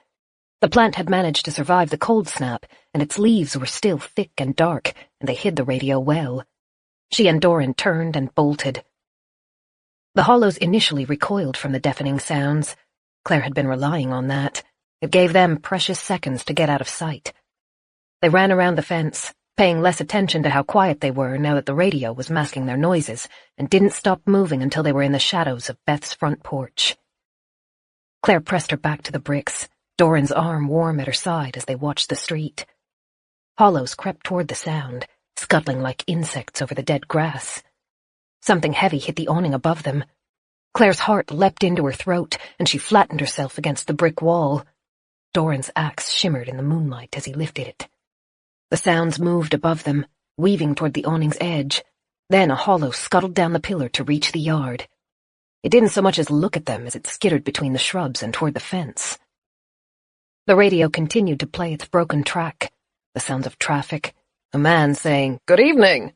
The plant had managed to survive the cold snap, and its leaves were still thick and dark, and they hid the radio well. She and Doran turned and bolted. The hollows initially recoiled from the deafening sounds. Claire had been relying on that. It gave them precious seconds to get out of sight. They ran around the fence, paying less attention to how quiet they were now that the radio was masking their noises, and didn't stop moving until they were in the shadows of Beth's front porch. Claire pressed her back to the bricks, Doran's arm warm at her side as they watched the street. Hollows crept toward the sound, scuttling like insects over the dead grass. Something heavy hit the awning above them. Claire's heart leapt into her throat, and she flattened herself against the brick wall. Doran's axe shimmered in the moonlight as he lifted it. The sounds moved above them, weaving toward the awning's edge. Then a hollow scuttled down the pillar to reach the yard. It didn't so much as look at them as it skittered between the shrubs and toward the fence. The radio continued to play its broken track, the sounds of traffic, a man saying, "Good evening,"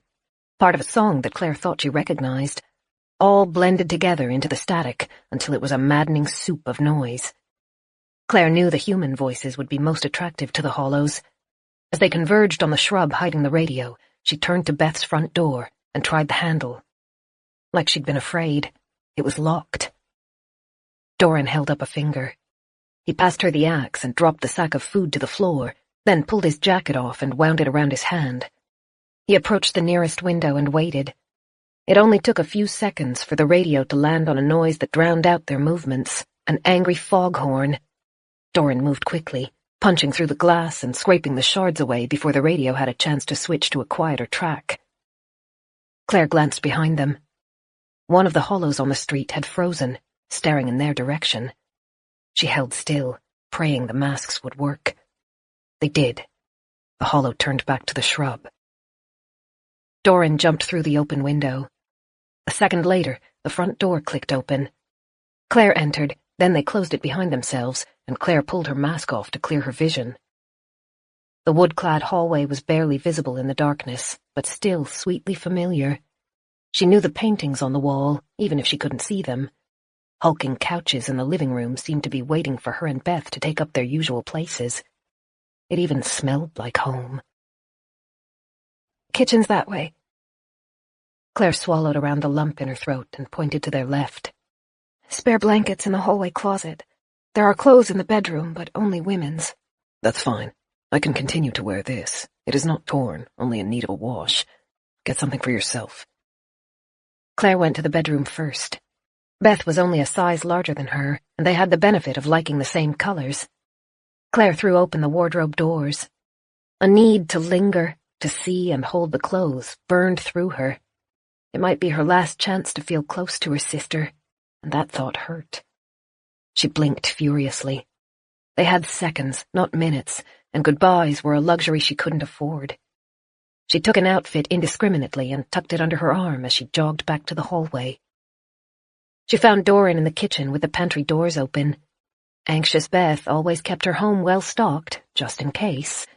part of a song that Claire thought she recognized, all blended together into the static until it was a maddening soup of noise. Claire knew the human voices would be most attractive to the hollows. As they converged on the shrub hiding the radio, she turned to Beth's front door and tried the handle. Like she'd been afraid, it was locked. Doran held up a finger. He passed her the axe and dropped the sack of food to the floor, then pulled his jacket off and wound it around his hand. He approached the nearest window and waited. It only took a few seconds for the radio to land on a noise that drowned out their movements, an angry foghorn. Doran moved quickly, punching through the glass and scraping the shards away before the radio had a chance to switch to a quieter track. Claire glanced behind them. One of the hollows on the street had frozen, staring in their direction. She held still, praying the masks would work. They did. The hollow turned back to the shrub. Doran jumped through the open window. A second later, the front door clicked open. Claire entered, then they closed it behind themselves, and Claire pulled her mask off to clear her vision. The wood-clad hallway was barely visible in the darkness, but still sweetly familiar. She knew the paintings on the wall, even if she couldn't see them. Hulking couches in the living room seemed to be waiting for her and Beth to take up their usual places. It even smelled like home. "Kitchen's that way." Claire swallowed around the lump in her throat and pointed to their left. "Spare blankets in the hallway closet. There are clothes in the bedroom, but only women's." "That's fine. I can continue to wear this. It is not torn, only in need of a wash. Get something for yourself." Claire went to the bedroom first. Beth was only a size larger than her, and they had the benefit of liking the same colors. Claire threw open the wardrobe doors. A need to linger, to see and hold the clothes, burned through her. It might be her last chance to feel close to her sister, and that thought hurt. She blinked furiously. They had seconds, not minutes, and goodbyes were a luxury she couldn't afford. She took an outfit indiscriminately and tucked it under her arm as she jogged back to the hallway. She found Doran in the kitchen with the pantry doors open. Anxious Beth always kept her home well stocked, just in case.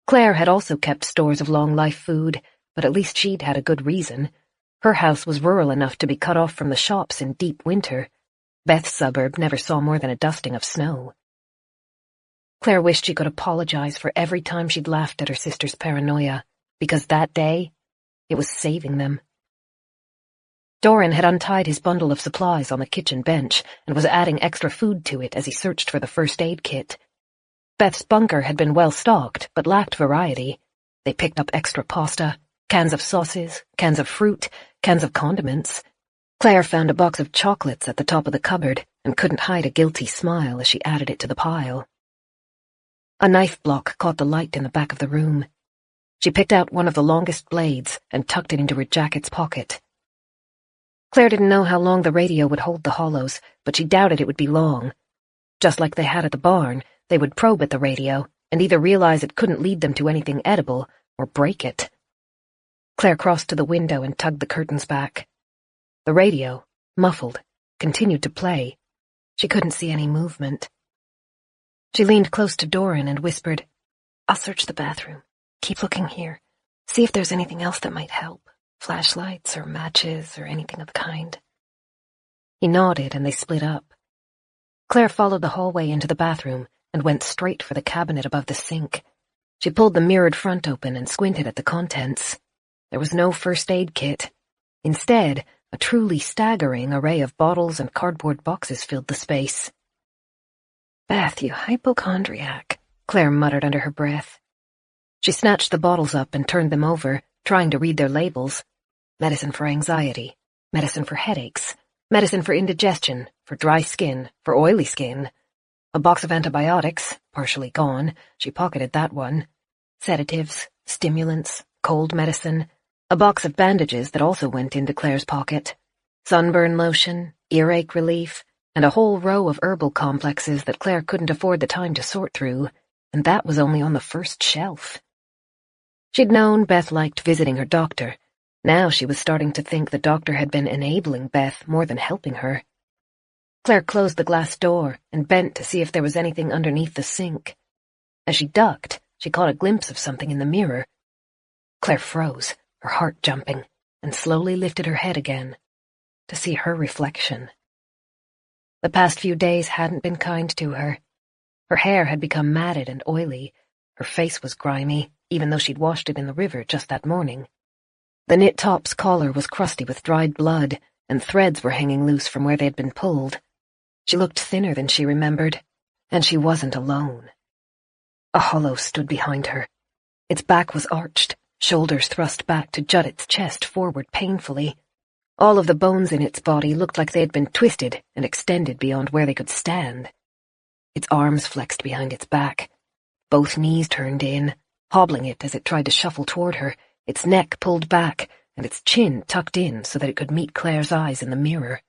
Claire had also kept stores of long-life food, but at least she'd had a good reason. Her house was rural enough to be cut off from the shops in deep winter. Beth's suburb never saw more than a dusting of snow. Claire wished she could apologize for every time she'd laughed at her sister's paranoia, because that day, it was saving them. Doran had untied his bundle of supplies on the kitchen bench and was adding extra food to it as he searched for the first aid kit. Beth's bunker had been well stocked, but lacked variety. They picked up extra pasta, cans of sauces, cans of fruit, cans of condiments. Claire found a box of chocolates at the top of the cupboard and couldn't hide a guilty smile as she added it to the pile. A knife block caught the light in the back of the room. She picked out one of the longest blades and tucked it into her jacket's pocket. Claire didn't know how long the radio would hold the hollows, but she doubted it would be long. Just like they had at the barn, they would probe at the radio and either realize it couldn't lead them to anything edible or break it. Claire crossed to the window and tugged the curtains back. The radio, muffled, continued to play. She couldn't see any movement. She leaned close to Doran and whispered, "I'll search the bathroom. Keep looking here. See if there's anything else that might help. Flashlights or matches or anything of the kind." He nodded and they split up. Claire followed the hallway into the bathroom and went straight for the cabinet above the sink. She pulled the mirrored front open and squinted at the contents. There was no first aid kit. Instead, a truly staggering array of bottles and cardboard boxes filled the space. "Beth, you hypochondriac," Claire muttered under her breath. She snatched the bottles up and turned them over, trying to read their labels. Medicine for anxiety, medicine for headaches, medicine for indigestion, for dry skin, for oily skin. A box of antibiotics, partially gone, she pocketed that one. Sedatives, stimulants, cold medicine. A box of bandages that also went into Claire's pocket. Sunburn lotion, earache relief, and a whole row of herbal complexes that Claire couldn't afford the time to sort through, and that was only on the first shelf. She'd known Beth liked visiting her doctor. Now she was starting to think the doctor had been enabling Beth more than helping her. Claire closed the glass door and bent to see if there was anything underneath the sink. As she ducked, she caught a glimpse of something in the mirror. Claire froze, her heart jumping, and slowly lifted her head again, to see her reflection. The past few days hadn't been kind to her. Her hair had become matted and oily. Her face was grimy, even though she'd washed it in the river just that morning. The knit top's collar was crusty with dried blood, and threads were hanging loose from where they had been pulled. She looked thinner than she remembered, and she wasn't alone. A hollow stood behind her. Its back was arched, shoulders thrust back to jut its chest forward painfully. All of the bones in its body looked like they had been twisted and extended beyond where they could stand. Its arms flexed behind its back. Both knees turned in, hobbling it as it tried to shuffle toward her, its neck pulled back and its chin tucked in so that it could meet Claire's eyes in the mirror.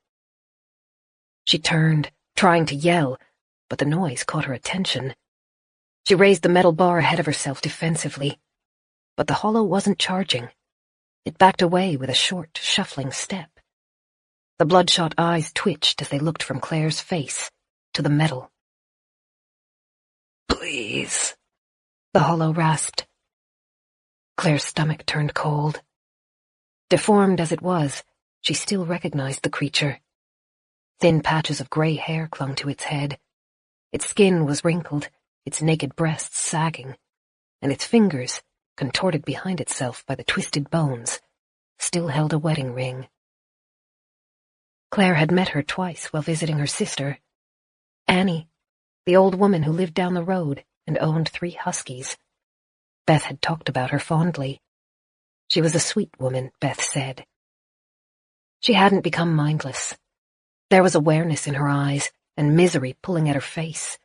She turned, trying to yell, but the noise caught her attention. She raised the metal bar ahead of herself defensively, but the hollow wasn't charging. It backed away with a short, shuffling step. The bloodshot eyes twitched as they looked from Claire's face to the metal. "Please," the hollow rasped. Claire's stomach turned cold. Deformed as it was, she still recognized the creature. Thin patches of gray hair clung to its head. Its skin was wrinkled, its naked breasts sagging, and its fingers, contorted behind itself by the twisted bones, still held a wedding ring. Claire had met her twice while visiting her sister. Annie, the old woman who lived down the road and owned 3 huskies. Beth had talked about her fondly. She was a sweet woman, Beth said. She hadn't become mindless. There was awareness in her eyes and misery pulling at her face.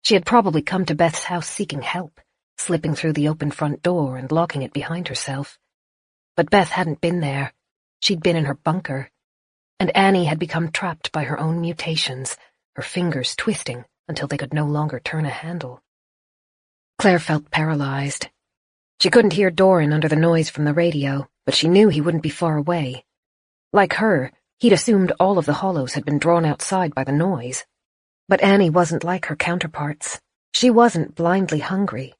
She had probably come to Beth's house seeking help, slipping through the open front door and locking it behind herself. But Beth hadn't been there. She'd been in her bunker. And Annie had become trapped by her own mutations, her fingers twisting until they could no longer turn a handle. Claire felt paralyzed. She couldn't hear Doran under the noise from the radio, but she knew he wouldn't be far away. Like her, he'd assumed all of the hollows had been drawn outside by the noise. But Annie wasn't like her counterparts. She wasn't blindly hungry.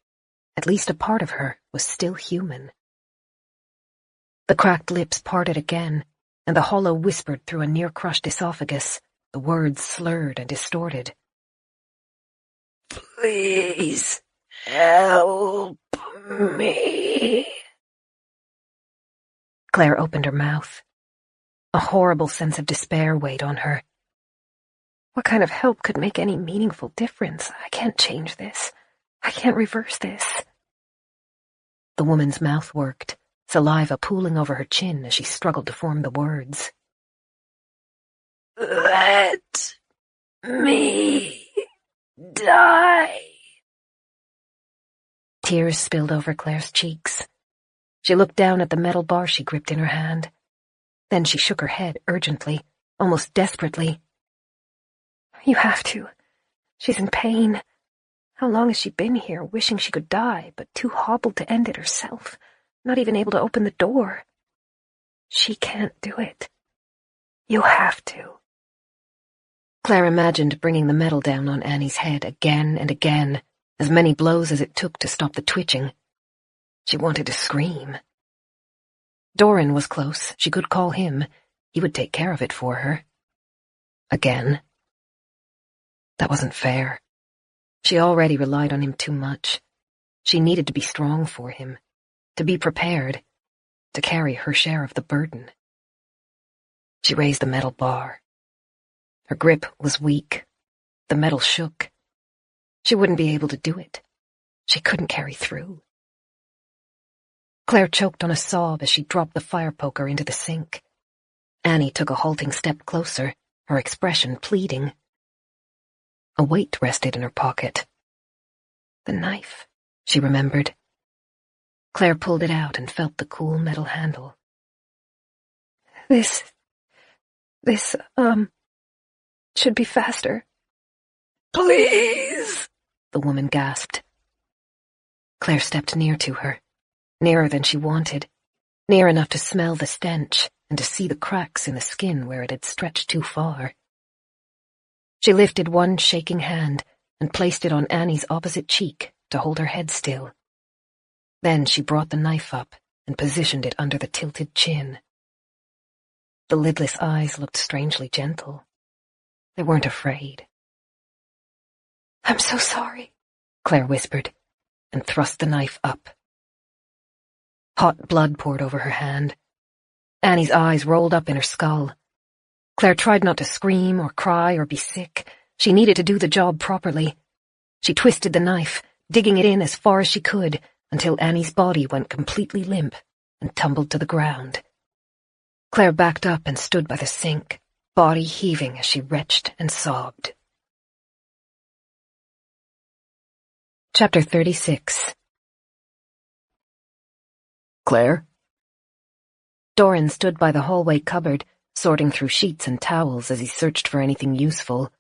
At least a part of her was still human. The cracked lips parted again, and the hollow whispered through a near-crushed esophagus, the words slurred and distorted. "Please help me." Claire opened her mouth. A horrible sense of despair weighed on her. What kind of help could make any meaningful difference? I can't change this. I can't reverse this. The woman's mouth worked, saliva pooling over her chin as she struggled to form the words. "Let me die." Tears spilled over Claire's cheeks. She looked down at the metal bar she gripped in her hand. Then she shook her head urgently, almost desperately. "You have to. She's in pain. How long has she been here, wishing she could die, but too hobbled to end it herself, not even able to open the door? She can't do it. You have to. Claire imagined bringing the metal down on Annie's head again and again, as many blows as it took to stop the twitching. She wanted to scream. Doran was close. She could call him. He would take care of it for her. Again. That wasn't fair. She already relied on him too much. She needed to be strong for him, to be prepared, to carry her share of the burden. She raised the metal bar. Her grip was weak. The metal shook. She wouldn't be able to do it. She couldn't carry through. Claire choked on a sob as she dropped the fire poker into the sink. Annie took a halting step closer, her expression pleading. A weight rested in her pocket. The knife, she remembered. Claire pulled it out and felt the cool metal handle. This, should be faster. Please, the woman gasped. Claire stepped near to her, nearer than she wanted, near enough to smell the stench and to see the cracks in the skin where it had stretched too far. She lifted one shaking hand and placed it on Annie's opposite cheek to hold her head still. Then she brought the knife up and positioned it under the tilted chin. The lidless eyes looked strangely gentle. They weren't afraid. I'm so sorry, Claire whispered, and thrust the knife up. Hot blood poured over her hand. Annie's eyes rolled up in her skull. Claire tried not to scream or cry or be sick. She needed to do the job properly. She twisted the knife, digging it in as far as she could, until Annie's body went completely limp and tumbled to the ground. Claire backed up and stood by the sink, body heaving as she retched and sobbed. Chapter 36. Claire? Doran stood by the hallway cupboard, sorting through sheets and towels as he searched for anything useful.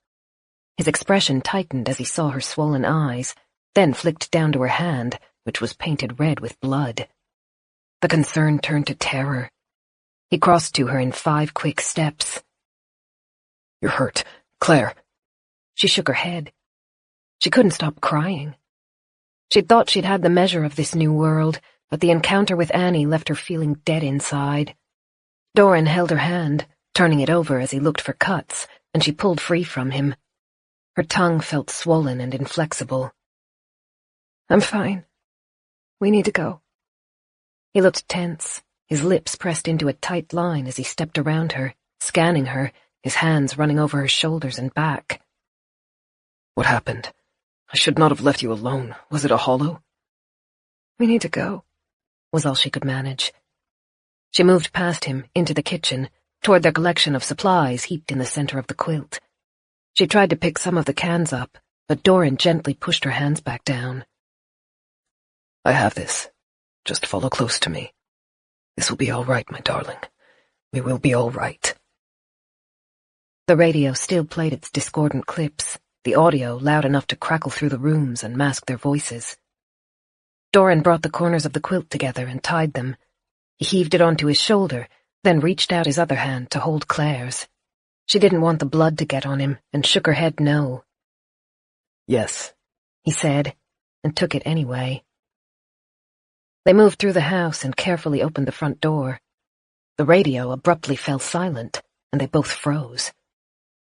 His expression tightened as he saw her swollen eyes, then flicked down to her hand, which was painted red with blood. The concern turned to terror. He crossed to her in 5 quick steps. You're hurt, Claire. She shook her head. She couldn't stop crying. She'd thought she'd had the measure of this new world, but the encounter with Annie left her feeling dead inside. Doran held her hand, turning it over as he looked for cuts, and she pulled free from him. Her tongue felt swollen and inflexible. I'm fine. We need to go. He looked tense, his lips pressed into a tight line as he stepped around her, scanning her, his hands running over her shoulders and back. What happened? I should not have left you alone. Was it a hollow? We need to go, was all she could manage. She moved past him, into the kitchen, toward their collection of supplies heaped in the center of the quilt. She tried to pick some of the cans up, but Doran gently pushed her hands back down. I have this. Just follow close to me. This will be all right, my darling. We will be all right. The radio still played its discordant clips, the audio loud enough to crackle through the rooms and mask their voices. Doran brought the corners of the quilt together and tied them. He heaved it onto his shoulder, then reached out his other hand to hold Claire's. She didn't want the blood to get on him, and shook her head no. Yes, he said, and took it anyway. They moved through the house and carefully opened the front door. The radio abruptly fell silent, and they both froze.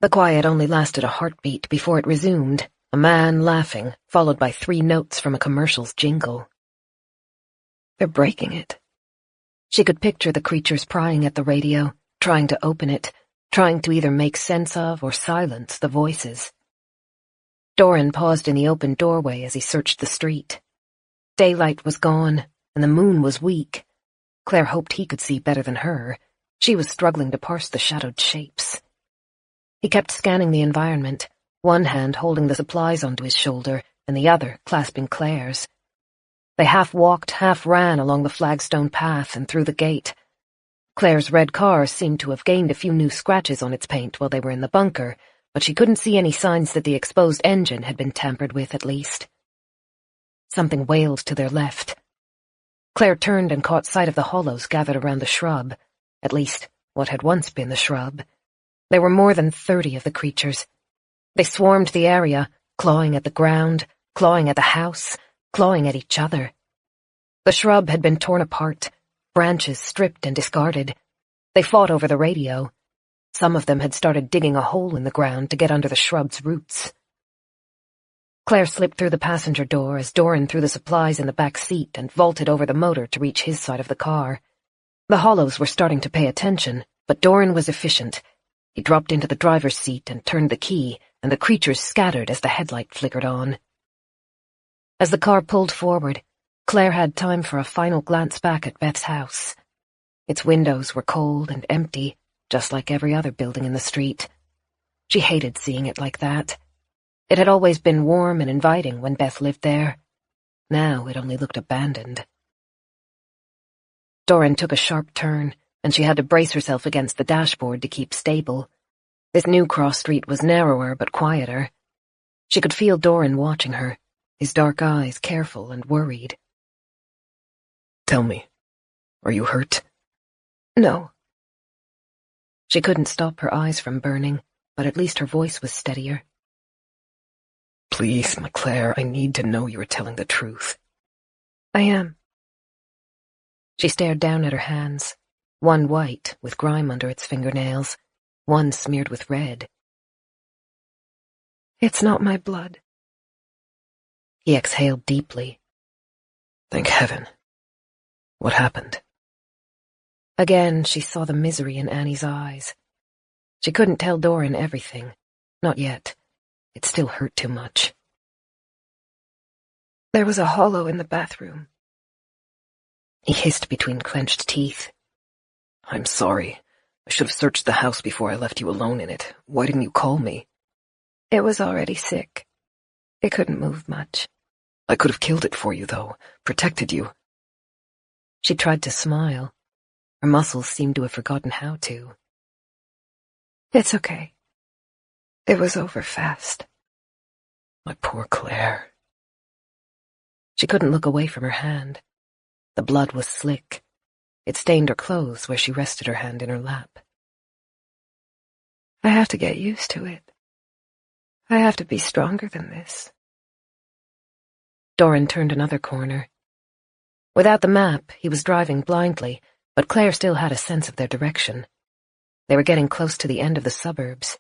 The quiet only lasted a heartbeat before it resumed, a man laughing, followed by 3 notes from a commercial's jingle. They're breaking it. She could picture the creatures prying at the radio, trying to open it, trying to either make sense of or silence the voices. Doran paused in the open doorway as he searched the street. Daylight was gone, and the moon was weak. Claire hoped he could see better than her. She was struggling to parse the shadowed shapes. He kept scanning the environment, one hand holding the supplies onto his shoulder, and the other clasping Claire's. They half walked, half ran along the flagstone path and through the gate. Claire's red car seemed to have gained a few new scratches on its paint while they were in the bunker, but she couldn't see any signs that the exposed engine had been tampered with, at least. Something wailed to their left. Claire turned and caught sight of the hollows gathered around the shrub, at least what had once been the shrub. There were more than 30 of the creatures. They swarmed the area, clawing at the ground, clawing at the house, clawing at each other. The shrub had been torn apart, branches stripped and discarded. They fought over the radio. Some of them had started digging a hole in the ground to get under the shrub's roots. Claire slipped through the passenger door as Doran threw the supplies in the back seat and vaulted over the motor to reach his side of the car. The hollows were starting to pay attention, but Doran was efficient. He dropped into the driver's seat and turned the key, and the creatures scattered as the headlight flickered on. As the car pulled forward, Claire had time for a final glance back at Beth's house. Its windows were cold and empty, just like every other building in the street. She hated seeing it like that. It had always been warm and inviting when Beth lived there. Now it only looked abandoned. Doran took a sharp turn, and she had to brace herself against the dashboard to keep stable. This new cross street was narrower but quieter. She could feel Doran watching her, his dark eyes careful and worried. Tell me, are you hurt? No. She couldn't stop her eyes from burning, but at least her voice was steadier. Please, my Claire, I need to know you are telling the truth. I am. She stared down at her hands, one white with grime under its fingernails, one smeared with red. It's not my blood. He exhaled deeply. Thank heaven. What happened? Again, she saw the misery in Annie's eyes. She couldn't tell Doran everything. Not yet. It still hurt too much. There was a hollow in the bathroom. He hissed between clenched teeth. I'm sorry. I should have searched the house before I left you alone in it. Why didn't you call me? It was already sick. It couldn't move much. I could have killed it for you, though. Protected you. She tried to smile. Her muscles seemed to have forgotten how to. It's okay. It was over fast. My poor Claire. She couldn't look away from her hand. The blood was slick. It stained her clothes where she rested her hand in her lap. I have to get used to it. I have to be stronger than this. Doran turned another corner. Without the map, he was driving blindly, but Claire still had a sense of their direction. They were getting close to the end of the suburbs.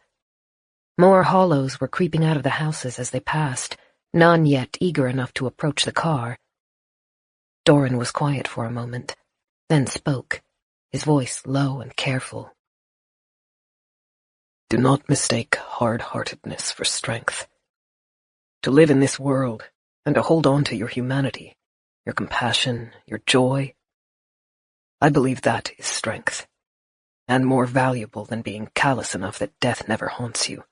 More hollows were creeping out of the houses as they passed, none yet eager enough to approach the car. Doran was quiet for a moment, then spoke, his voice low and careful. Do not mistake hard-heartedness for strength. To live in this world, and to hold on to your humanity, your compassion, your joy, I believe that is strength, and more valuable than being callous enough that death never haunts you.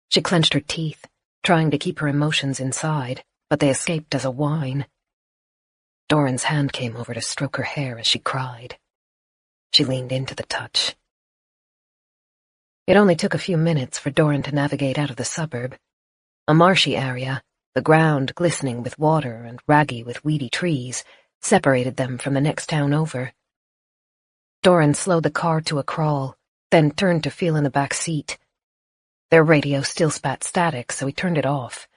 She clenched her teeth, trying to keep her emotions inside, but they escaped as a whine. Doran's hand came over to stroke her hair as she cried. She leaned into the touch. It only took a few minutes for Doran to navigate out of the suburb. A marshy area, the ground glistening with water and raggy with weedy trees, separated them from the next town over. Doran slowed the car to a crawl, then turned to feel in the back seat. Their radio still spat static, so he turned it off.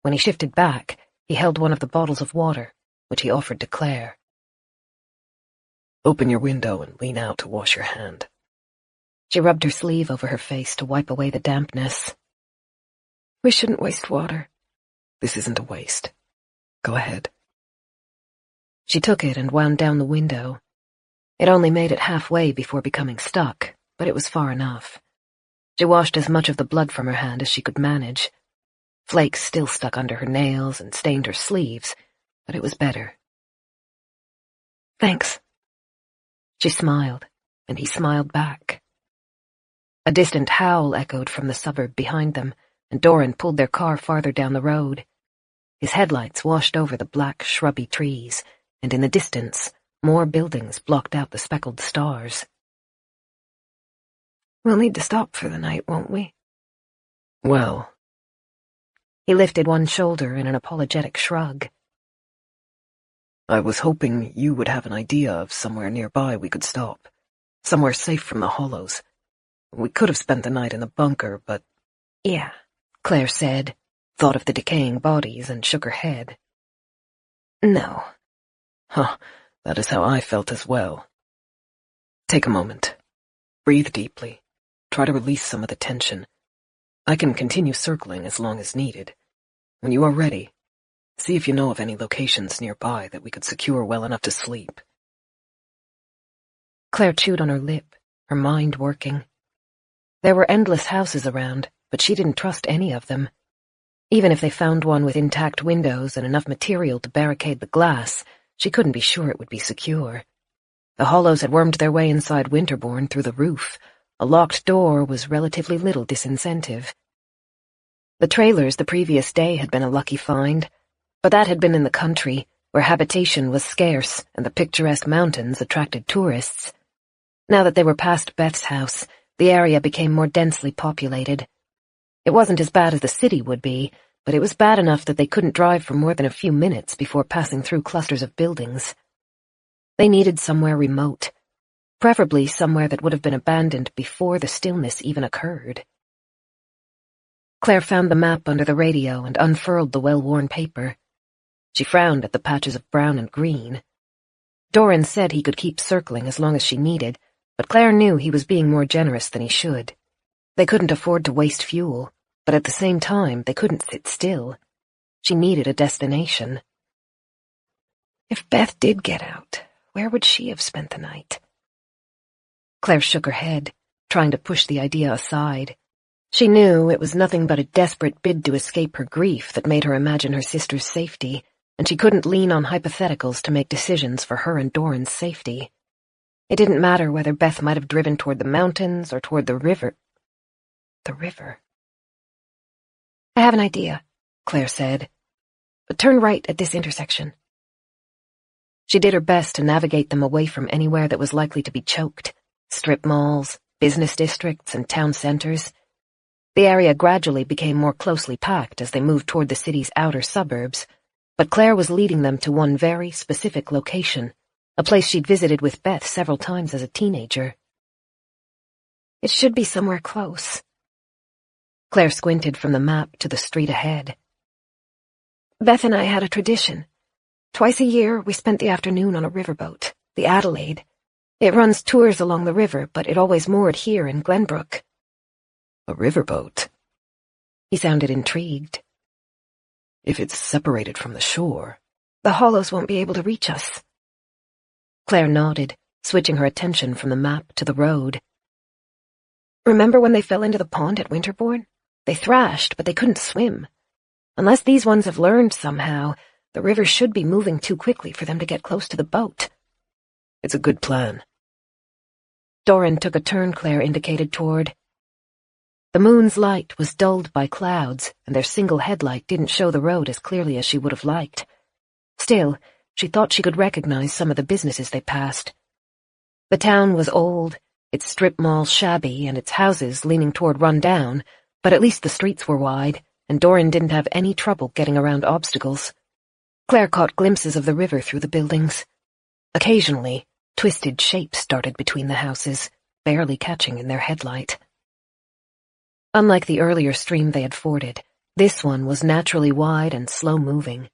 When he shifted back, he held one of the bottles of water, which he offered to Claire. Open your window and lean out to wash your hand. She rubbed her sleeve over her face to wipe away the dampness. We shouldn't waste water. This isn't a waste. Go ahead. She took it and wound down the window. It only made it halfway before becoming stuck, but it was far enough. She washed as much of the blood from her hand as she could manage. Flakes still stuck under her nails and stained her sleeves, but it was better. Thanks. She smiled, and he smiled back. A distant howl echoed from the suburb behind them, and Doran pulled their car farther down the road. His headlights washed over the black, shrubby trees, and in the distance, more buildings blocked out the speckled stars. We'll need to stop for the night, won't we? Well, He lifted one shoulder in an apologetic shrug. I was hoping you would have an idea of somewhere nearby we could stop. Somewhere safe from the hollows. We could have spent the night in the bunker, but— Yeah, Claire said, thought of the decaying bodies and shook her head. No. Huh, that is how I felt as well. Take a moment. Breathe deeply. Try to release some of the tension. I can continue circling as long as needed. When you are ready, see if you know of any locations nearby that we could secure well enough to sleep. Claire chewed on her lip, her mind working. There were endless houses around, but she didn't trust any of them. Even if they found one with intact windows and enough material to barricade the glass, she couldn't be sure it would be secure. The hollows had wormed their way inside Winterbourne through the roof. A locked door was relatively little disincentive. The trailers the previous day had been a lucky find, but that had been in the country, where habitation was scarce and the picturesque mountains attracted tourists. Now that they were past Beth's house, the area became more densely populated. It wasn't as bad as the city would be, but it was bad enough that they couldn't drive for more than a few minutes before passing through clusters of buildings. They needed somewhere remote, preferably somewhere that would have been abandoned before the stillness even occurred. Claire found the map under the radio and unfurled the well-worn paper. She frowned at the patches of brown and green. Doran said he could keep circling as long as she needed, but Claire knew he was being more generous than he should. They couldn't afford to waste fuel, but at the same time they couldn't sit still. She needed a destination. If Beth did get out, where would she have spent the night? Claire shook her head, trying to push the idea aside. She knew it was nothing but a desperate bid to escape her grief that made her imagine her sister's safety, and she couldn't lean on hypotheticals to make decisions for her and Doran's safety. It didn't matter whether Beth might have driven toward the mountains or toward the river. The river. I have an idea, Claire said. But turn right at this intersection. She did her best to navigate them away from anywhere that was likely to be choked. Strip malls, business districts, and town centers. The area gradually became more closely packed as they moved toward the city's outer suburbs, but Claire was leading them to one very specific location, a place she'd visited with Beth several times as a teenager. It should be somewhere close. Claire squinted from the map to the street ahead. Beth and I had a tradition. Twice a year, we spent the afternoon on a riverboat, the Adelaide. It runs tours along the river, but it always moored here in Glenbrook. A riverboat? He sounded intrigued. If it's separated from the shore, the hollows won't be able to reach us. Claire nodded, switching her attention from the map to the road. Remember when they fell into the pond at Winterbourne? They thrashed, but they couldn't swim. Unless these ones have learned somehow, the river should be moving too quickly for them to get close to the boat. It's a good plan. Doran took a turn Claire indicated toward. The moon's light was dulled by clouds, and their single headlight didn't show the road as clearly as she would have liked. Still, she thought she could recognize some of the businesses they passed. The town was old, its strip malls shabby, and its houses leaning toward run-down, but at least the streets were wide, and Doran didn't have any trouble getting around obstacles. Claire caught glimpses of the river through the buildings. Occasionally, twisted shapes started between the houses, barely catching in their headlight. Unlike the earlier stream they had forded, this one was naturally wide and slow-moving.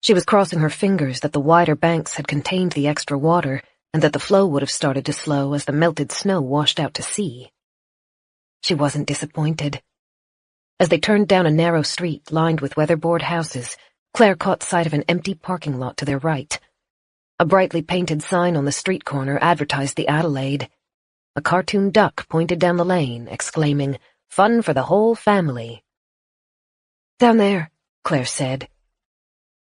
She was crossing her fingers that the wider banks had contained the extra water and that the flow would have started to slow as the melted snow washed out to sea. She wasn't disappointed. As they turned down a narrow street lined with weatherboard houses, Claire caught sight of an empty parking lot to their right. A brightly painted sign on the street corner advertised the Adelaide. A cartoon duck pointed down the lane, exclaiming, "Fun for the whole family." "Down there," Claire said.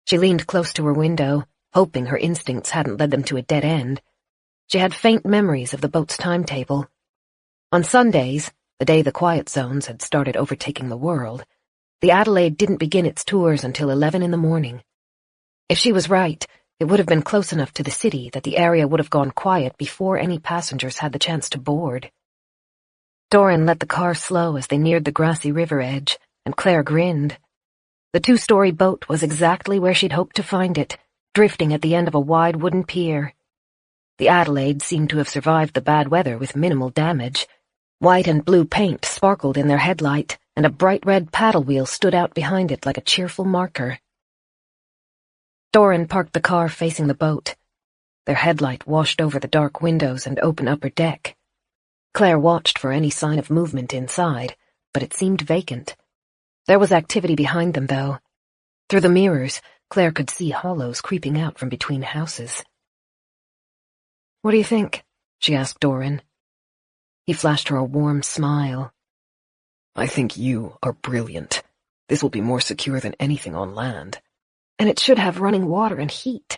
She leaned close to her window, hoping her instincts hadn't led them to a dead end. She had faint memories of the boat's timetable. On Sundays, the day the quiet zones had started overtaking the world, the Adelaide didn't begin its tours until 11 in the morning. If she was right, it would have been close enough to the city that the area would have gone quiet before any passengers had the chance to board. Doran let the car slow as they neared the grassy river edge, and Claire grinned. The 2-story boat was exactly where she'd hoped to find it, drifting at the end of a wide wooden pier. The Adelaide seemed to have survived the bad weather with minimal damage. White and blue paint sparkled in their headlight, and a bright red paddle wheel stood out behind it like a cheerful marker. Doran parked the car facing the boat. Their headlight washed over the dark windows and open upper deck. Claire watched for any sign of movement inside, but it seemed vacant. There was activity behind them, though. Through the mirrors, Claire could see hollows creeping out from between houses. "What do you think?" she asked Doran. He flashed her a warm smile. "I think you are brilliant. This will be more secure than anything on land. And it should have running water and heat."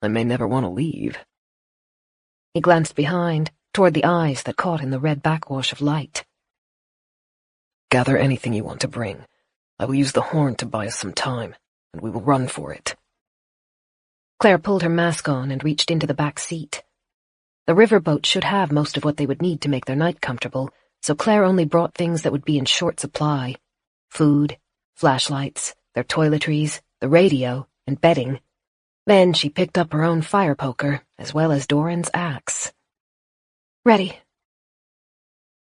I may never want to leave." He glanced behind, toward the eyes that caught in the red backwash of light. "Gather anything you want to bring. I will use the horn to buy us some time, and we will run for it." Claire pulled her mask on and reached into the back seat. The riverboat should have most of what they would need to make their night comfortable, so Claire only brought things that would be in short supply: food, flashlights, their toiletries, the radio, and bedding. Then she picked up her own fire poker, as well as Doran's axe. "Ready."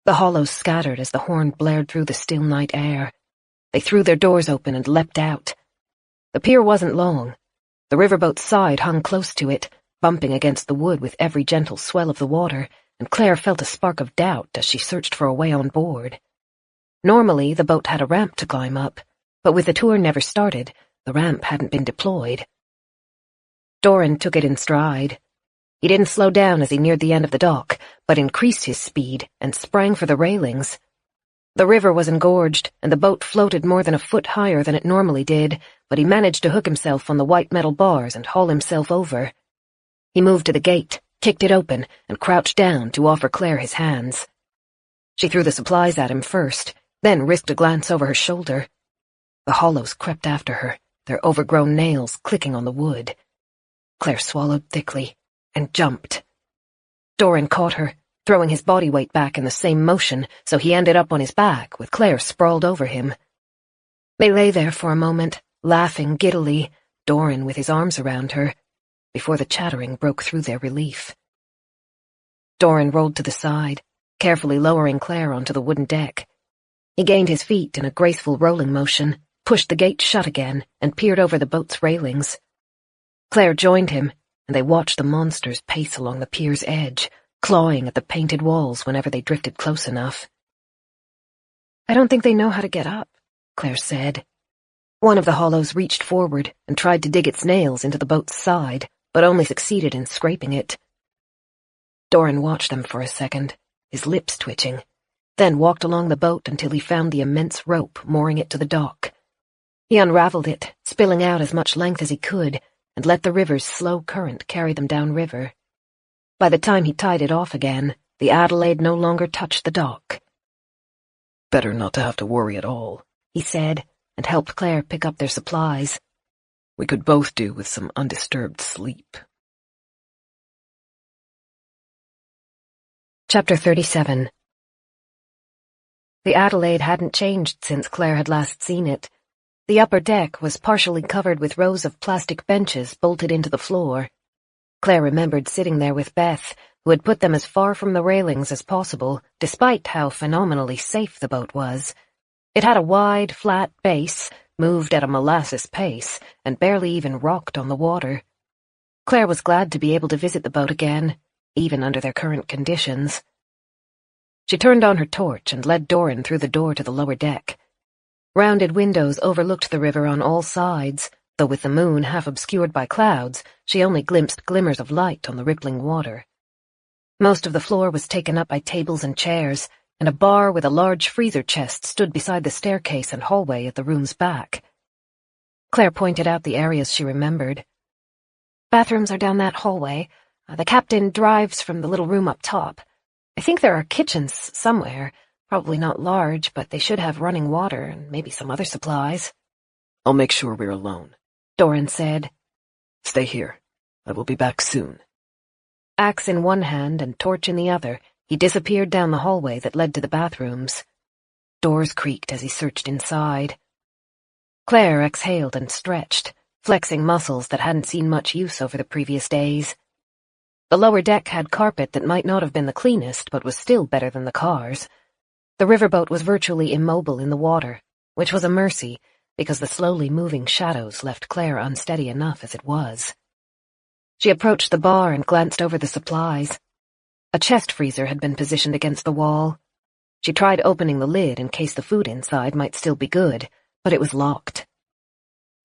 The hollows scattered as the horn blared through the still night air. They threw their doors open and leapt out. The pier wasn't long. The riverboat's side hung close to it, bumping against the wood with every gentle swell of the water, and Claire felt a spark of doubt as she searched for a way on board. Normally, the boat had a ramp to climb up, but with the tour never started, the ramp hadn't been deployed. Doran took it in stride. He didn't slow down as he neared the end of the dock, but increased his speed and sprang for the railings. The river was engorged, and the boat floated more than a foot higher than it normally did, but he managed to hook himself on the white metal bars and haul himself over. He moved to the gate, kicked it open, and crouched down to offer Claire his hands. She threw the supplies at him first, then risked a glance over her shoulder. The hollows crept after her, their overgrown nails clicking on the wood. Claire swallowed thickly and jumped. Doran caught her, throwing his body weight back in the same motion, so he ended up on his back, with Claire sprawled over him. They lay there for a moment, laughing giddily, Doran with his arms around her, before the chattering broke through their relief. Doran rolled to the side, carefully lowering Claire onto the wooden deck. He gained his feet in a graceful rolling motion, pushed the gate shut again, and peered over the boat's railings. Claire joined him, and they watched the monsters pace along the pier's edge, clawing at the painted walls whenever they drifted close enough. "I don't think they know how to get up," Claire said. One of the hollows reached forward and tried to dig its nails into the boat's side, but only succeeded in scraping it. Doran watched them for a second, his lips twitching, then walked along the boat until he found the immense rope mooring it to the dock. He unraveled it, spilling out as much length as he could, and let the river's slow current carry them downriver. By the time he tied it off again, the Adelaide no longer touched the dock. "Better not to have to worry at all," he said, and helped Claire pick up their supplies. "We could both do with some undisturbed sleep." Chapter 37. The Adelaide hadn't changed since Claire had last seen it. The upper deck was partially covered with rows of plastic benches bolted into the floor. Claire remembered sitting there with Beth, who had put them as far from the railings as possible, despite how phenomenally safe the boat was. It had a wide, flat base, moved at a molasses pace, and barely even rocked on the water. Claire was glad to be able to visit the boat again, even under their current conditions. She turned on her torch and led Doran through the door to the lower deck. Rounded windows overlooked the river on all sides, though with the moon half obscured by clouds, she only glimpsed glimmers of light on the rippling water. Most of the floor was taken up by tables and chairs, and a bar with a large freezer chest stood beside the staircase and hallway at the room's back. Claire pointed out the areas she remembered. "Bathrooms are down that hallway. The captain drives from the little room up top. I think there are kitchens somewhere. Probably not large, but they should have running water and maybe some other supplies." "I'll make sure we're alone," Doran said. "Stay here. I will be back soon." Axe in one hand and torch in the other, he disappeared down the hallway that led to the bathrooms. Doors creaked as he searched inside. Claire exhaled and stretched, flexing muscles that hadn't seen much use over the previous days. The lower deck had carpet that might not have been the cleanest, but was still better than the cars. The riverboat was virtually immobile in the water, which was a mercy, because the slowly moving shadows left Claire unsteady enough as it was. She approached the bar and glanced over the supplies. A chest freezer had been positioned against the wall. She tried opening the lid in case the food inside might still be good, but it was locked.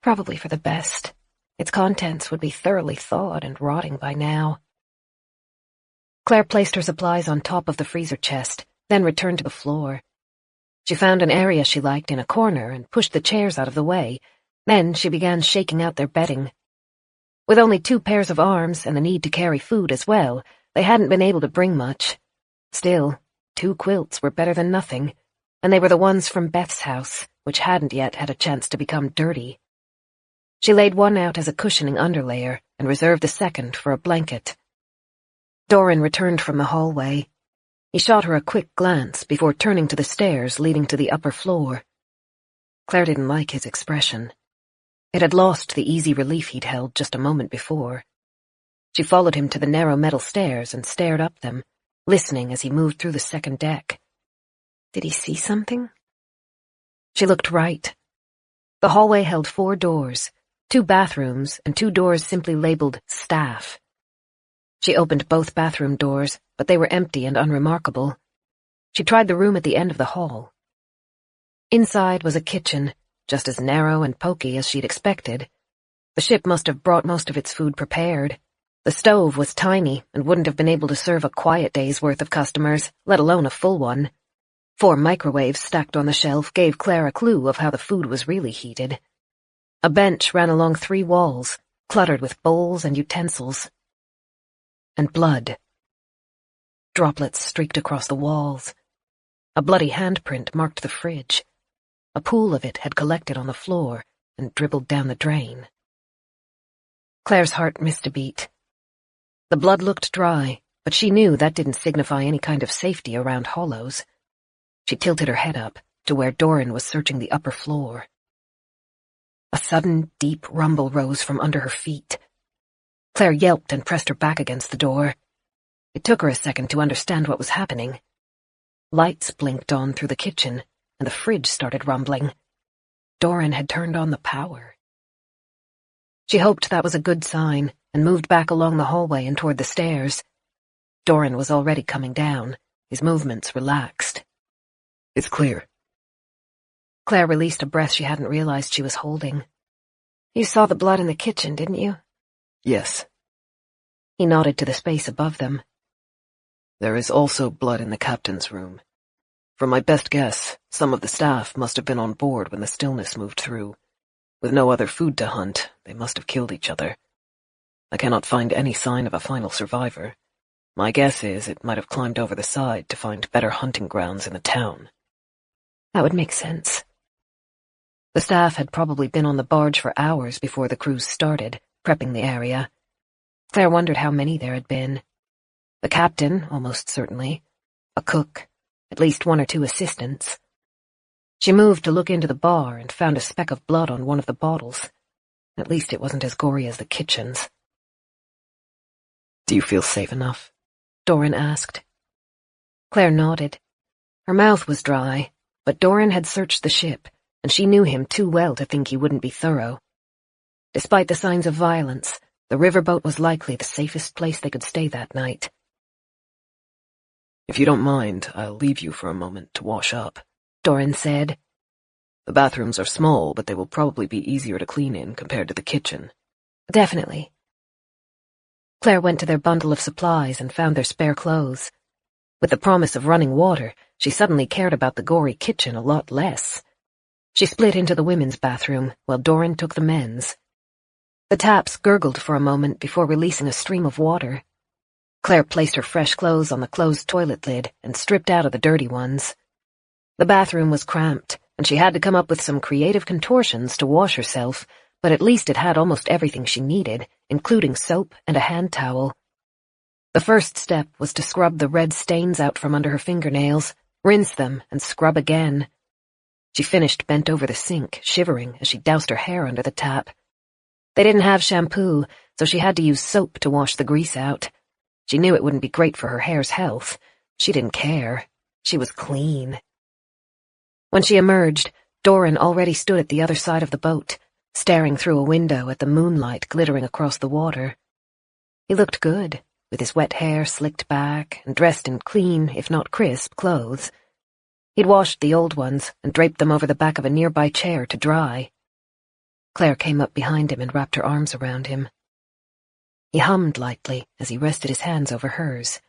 Probably for the best. Its contents would be thoroughly thawed and rotting by now. Claire placed her supplies on top of the freezer chest, then returned to the floor. She found an area she liked in a corner and pushed the chairs out of the way. Then she began shaking out their bedding. With only 2 pairs of arms and the need to carry food as well, they hadn't been able to bring much. Still, 2 quilts were better than nothing, and they were the ones from Beth's house, which hadn't yet had a chance to become dirty. She laid one out as a cushioning underlayer and reserved the second for a blanket. Doran returned from the hallway. He shot her a quick glance before turning to the stairs leading to the upper floor. Claire didn't like his expression. It had lost the easy relief he'd held just a moment before. She followed him to the narrow metal stairs and stared up them, listening as he moved through the second deck. Did he see something? She looked right. The hallway held 4 doors, 2 bathrooms, and 2 doors simply labeled staff. She opened both bathroom doors, but they were empty and unremarkable. She tried the room at the end of the hall. Inside was a kitchen, just as narrow and poky as she'd expected. The ship must have brought most of its food prepared. The stove was tiny and wouldn't have been able to serve a quiet day's worth of customers, let alone a full one. 4 microwaves stacked on the shelf gave Claire a clue of how the food was really heated. A bench ran along 3 walls, cluttered with bowls and utensils. And blood. Droplets streaked across the walls. A bloody handprint marked the fridge. A pool of it had collected on the floor and dribbled down the drain. Claire's heart missed a beat. The blood looked dry, but she knew that didn't signify any kind of safety around hollows. She tilted her head up to where Doran was searching the upper floor. A sudden, deep rumble rose from under her feet. Claire yelped and pressed her back against the door. It took her a second to understand what was happening. Lights blinked on through the kitchen, and the fridge started rumbling. Doran had turned on the power. She hoped that was a good sign, and moved back along the hallway and toward the stairs. Doran was already coming down, his movements relaxed. It's clear. Claire released a breath she hadn't realized she was holding. You saw the blood in the kitchen, didn't you? Yes. He nodded to the space above them. There is also blood in the captain's room. From my best guess, some of the staff must have been on board when the stillness moved through. With no other food to hunt, they must have killed each other. I cannot find any sign of a final survivor. My guess is it might have climbed over the side to find better hunting grounds in the town. That would make sense. The staff had probably been on the barge for hours before the cruise started, prepping the area. Claire wondered how many there had been. The captain, almost certainly. A cook. At least 1 or 2 assistants. She moved to look into the bar and found a speck of blood on one of the bottles. At least it wasn't as gory as the kitchen's. Do you feel safe enough? Doran asked. Claire nodded. Her mouth was dry, but Doran had searched the ship, and she knew him too well to think he wouldn't be thorough. Despite the signs of violence, the riverboat was likely the safest place they could stay that night. If you don't mind, I'll leave you for a moment to wash up, Doran said. The bathrooms are small, but they will probably be easier to clean in compared to the kitchen. Definitely. Claire went to their bundle of supplies and found their spare clothes. With the promise of running water, she suddenly cared about the gory kitchen a lot less. She split into the women's bathroom, while Doran took the men's. The taps gurgled for a moment before releasing a stream of water. Claire placed her fresh clothes on the closed toilet lid and stripped out of the dirty ones. The bathroom was cramped, and she had to come up with some creative contortions to wash herself, but at least it had almost everything she needed, including soap and a hand towel. The first step was to scrub the red stains out from under her fingernails, rinse them, and scrub again. She finished bent over the sink, shivering as she doused her hair under the tap. They didn't have shampoo, so she had to use soap to wash the grease out. She knew it wouldn't be great for her hair's health. She didn't care. She was clean. When she emerged, Doran already stood at the other side of the boat, staring through a window at the moonlight glittering across the water. He looked good, with his wet hair slicked back and dressed in clean, if not crisp, clothes. He'd washed the old ones and draped them over the back of a nearby chair to dry. Claire came up behind him and wrapped her arms around him. He hummed lightly as he rested his hands over hers.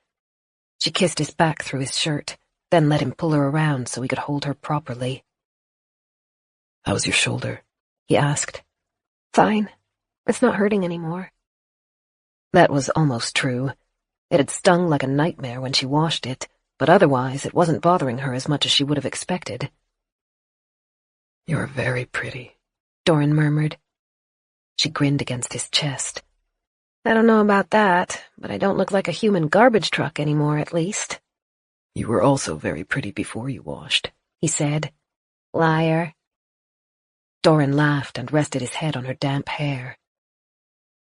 She kissed his back through his shirt, then let him pull her around so he could hold her properly. "How's your shoulder?" he asked. Fine. It's not hurting anymore. That was almost true. It had stung like a nightmare when she washed it, but otherwise it wasn't bothering her as much as she would have expected. "You're very pretty," Doran murmured. She grinned against his chest. I don't know about that, but I don't look like a human garbage truck anymore, at least. "You were also very pretty before you washed," he said. Liar. Doran laughed and rested his head on her damp hair.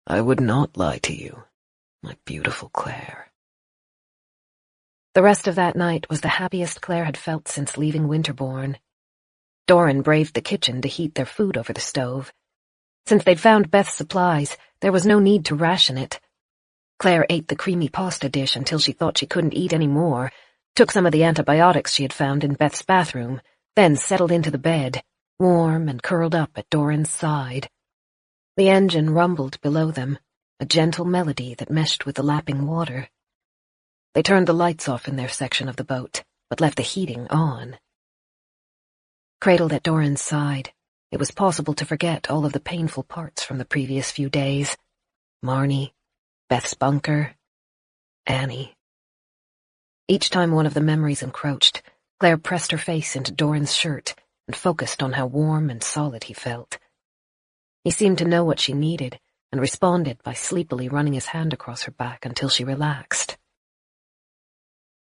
"I would not lie to you, my beautiful Claire." The rest of that night was the happiest Claire had felt since leaving Winterbourne. Doran braved the kitchen to heat their food over the stove. Since they'd found Beth's supplies, there was no need to ration it. Claire ate the creamy pasta dish until she thought she couldn't eat any more, took some of the antibiotics she had found in Beth's bathroom, then settled into the bed, warm and curled up at Doran's side. The engine rumbled below them, a gentle melody that meshed with the lapping water. They turned the lights off in their section of the boat, but left the heating on. Cradled at Doran's side, it was possible to forget all of the painful parts from the previous few days. Marnie, Beth's bunker, Annie. Each time one of the memories encroached, Claire pressed her face into Doran's shirt and focused on how warm and solid he felt. He seemed to know what she needed and responded by sleepily running his hand across her back until she relaxed.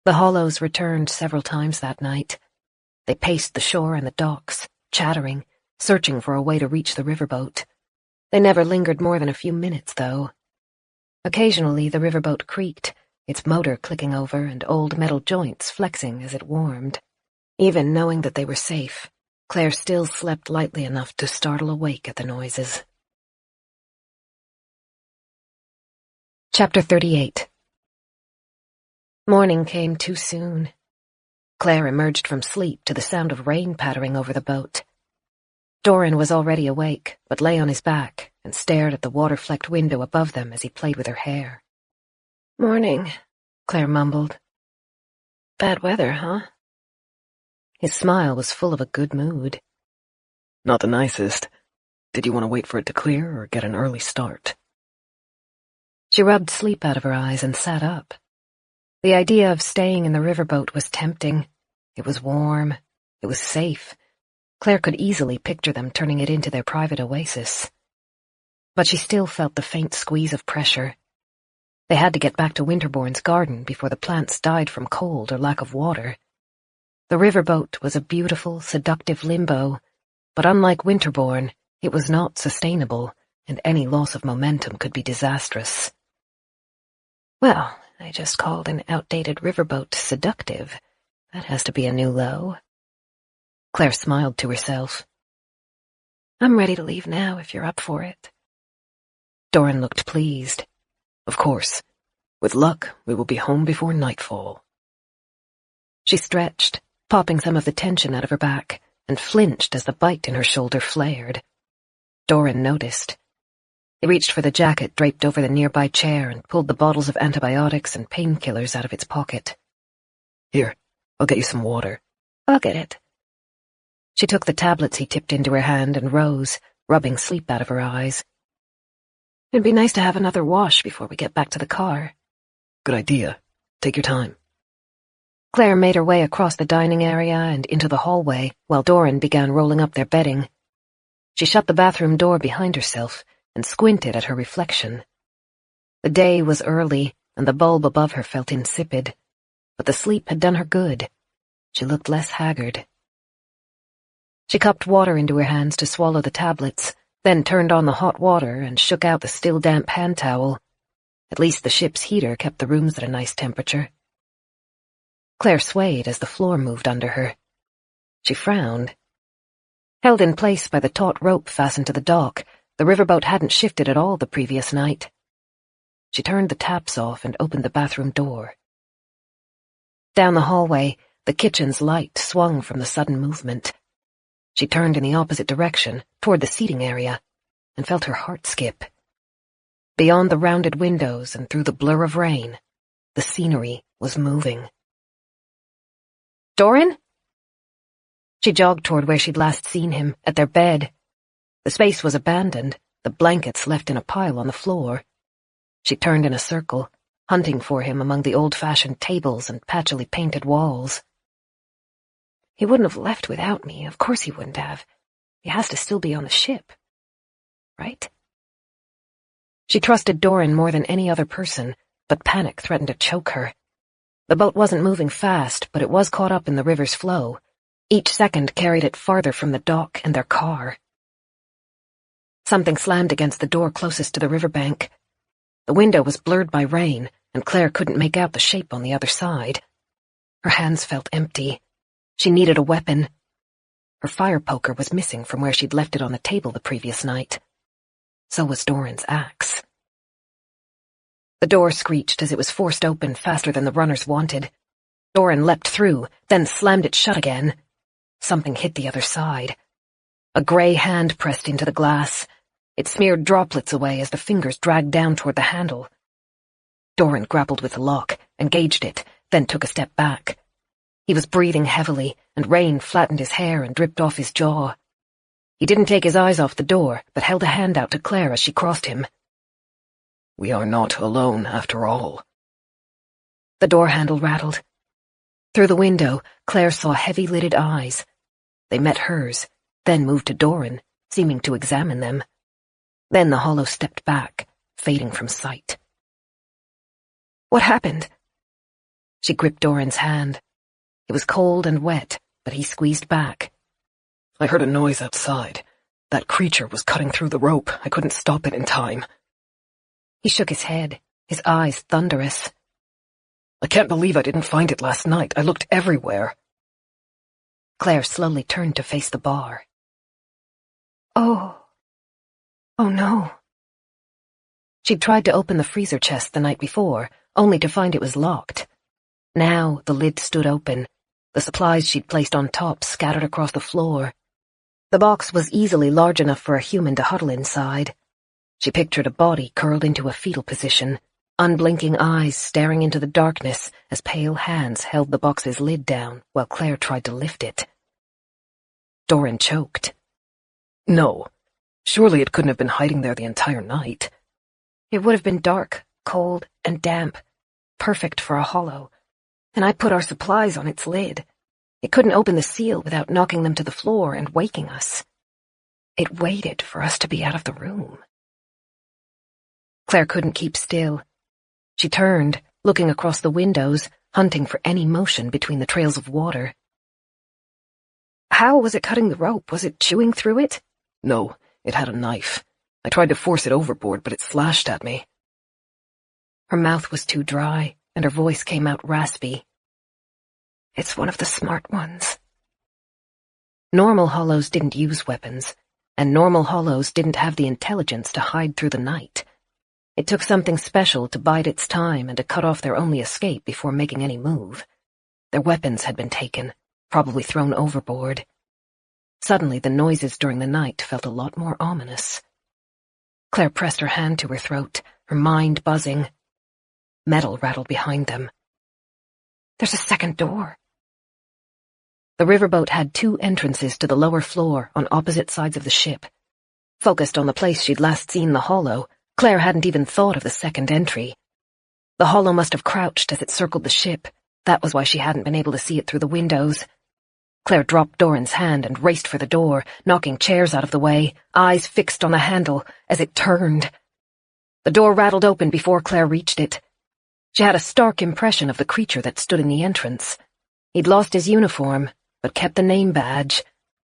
The Hollows returned several times that night. They paced the shore and the docks, chattering, searching for a way to reach the riverboat. They never lingered more than a few minutes, though. Occasionally the riverboat creaked, its motor clicking over and old metal joints flexing as it warmed. Even knowing that they were safe, Claire still slept lightly enough to startle awake at the noises. Chapter 38. Morning came too soon. Claire emerged from sleep to the sound of rain pattering over the boat. Doran was already awake, but lay on his back and stared at the water-flecked window above them as he played with her hair. Morning, Claire mumbled. Bad weather, huh? His smile was full of a good mood. "Not the nicest. Did you want to wait for it to clear or get an early start?" She rubbed sleep out of her eyes and sat up. The idea of staying in the riverboat was tempting. It was warm. It was safe. Claire could easily picture them turning it into their private oasis. But she still felt the faint squeeze of pressure. They had to get back to Winterbourne's garden before the plants died from cold or lack of water. The riverboat was a beautiful, seductive limbo, but unlike Winterbourne, it was not sustainable, and any loss of momentum could be disastrous. Well, I just called an outdated riverboat seductive. That has to be a new low. Claire smiled to herself. I'm ready to leave now if you're up for it. Doran looked pleased. "Of course. With luck, we will be home before nightfall." She stretched, popping some of the tension out of her back, and flinched as the bite in her shoulder flared. Doran noticed. He reached for the jacket draped over the nearby chair and pulled the bottles of antibiotics and painkillers out of its pocket. "Here, I'll get you some water." I'll get it. She took the tablets he tipped into her hand and rose, rubbing sleep out of her eyes. It'd be nice to have another wash before we get back to the car. "Good idea. Take your time." Claire made her way across the dining area and into the hallway while Doran began rolling up their bedding. She shut the bathroom door behind herself and squinted at her reflection. The day was early, and the bulb above her felt insipid, but the sleep had done her good. She looked less haggard. She cupped water into her hands to swallow the tablets, then turned on the hot water and shook out the still damp hand towel. At least the ship's heater kept the rooms at a nice temperature. Claire swayed as the floor moved under her. She frowned. Held in place by the taut rope fastened to the dock, the riverboat hadn't shifted at all the previous night. She turned the taps off and opened the bathroom door. Down the hallway, the kitchen's light swung from the sudden movement. She turned in the opposite direction, toward the seating area, and felt her heart skip. Beyond the rounded windows and through the blur of rain, the scenery was moving. "Doran?" She jogged toward where she'd last seen him, at their bed. The space was abandoned, the blankets left in a pile on the floor. She turned in a circle, hunting for him among the old-fashioned tables and patchily painted walls. He wouldn't have left without me. Of course he wouldn't have. He has to still be on the ship. Right? She trusted Doran more than any other person, but panic threatened to choke her. The boat wasn't moving fast, but it was caught up in the river's flow. Each second carried it farther from the dock and their car. Something slammed against the door closest to the riverbank. The window was blurred by rain, and Claire couldn't make out the shape on the other side. Her hands felt empty. She needed a weapon. Her fire poker was missing from where she'd left it on the table the previous night. So was Doran's axe. The door screeched as it was forced open faster than the runners wanted. Doran leapt through, then slammed it shut again. Something hit the other side. A gray hand pressed into the glass. It smeared droplets away as the fingers dragged down toward the handle. Doran grappled with the lock, engaged it, then took a step back. He was breathing heavily, and rain flattened his hair and dripped off his jaw. He didn't take his eyes off the door, but held a hand out to Claire as she crossed him. "We are not alone, after all." The door handle rattled. Through the window, Claire saw heavy-lidded eyes. They met hers, then moved to Doran, seeming to examine them. Then the hollow stepped back, fading from sight. What happened? She gripped Doran's hand. It was cold and wet, but he squeezed back. "I heard a noise outside. That creature was cutting through the rope. I couldn't stop it in time." He shook his head, his eyes thunderous. "I can't believe I didn't find it last night. I looked everywhere." Claire slowly turned to face the bar. Oh no. She'd tried to open the freezer chest the night before, only to find it was locked. Now the lid stood open, the supplies she'd placed on top scattered across the floor. The box was easily large enough for a human to huddle inside. She pictured a body curled into a fetal position, unblinking eyes staring into the darkness as pale hands held the box's lid down while Claire tried to lift it. Doran choked. "No. Surely it couldn't have been hiding there the entire night." It would have been dark, cold, and damp. Perfect for a hollow. And I put our supplies on its lid. It couldn't open the seal without knocking them to the floor and waking us. It waited for us to be out of the room. Claire couldn't keep still. She turned, looking across the windows, hunting for any motion between the trails of water. How was it cutting the rope? Was it chewing through it? "No, it had a knife. I tried to force it overboard, but it slashed at me." Her mouth was too dry, and her voice came out raspy. "It's one of the smart ones." Normal hollows didn't use weapons, and normal hollows didn't have the intelligence to hide through the night. It took something special to bide its time and to cut off their only escape before making any move. Their weapons had been taken, probably thrown overboard. Suddenly the noises during the night felt a lot more ominous. Claire pressed her hand to her throat, her mind buzzing. Metal rattled behind them. "There's a second door." The riverboat had 2 entrances to the lower floor on opposite sides of the ship. Focused on the place she'd last seen the hollow, Claire hadn't even thought of the second entry. The hollow must have crouched as it circled the ship. That was why she hadn't been able to see it through the windows. Claire dropped Doran's hand and raced for the door, knocking chairs out of the way, eyes fixed on the handle as it turned. The door rattled open before Claire reached it. She had a stark impression of the creature that stood in the entrance. He'd lost his uniform, but kept the name badge.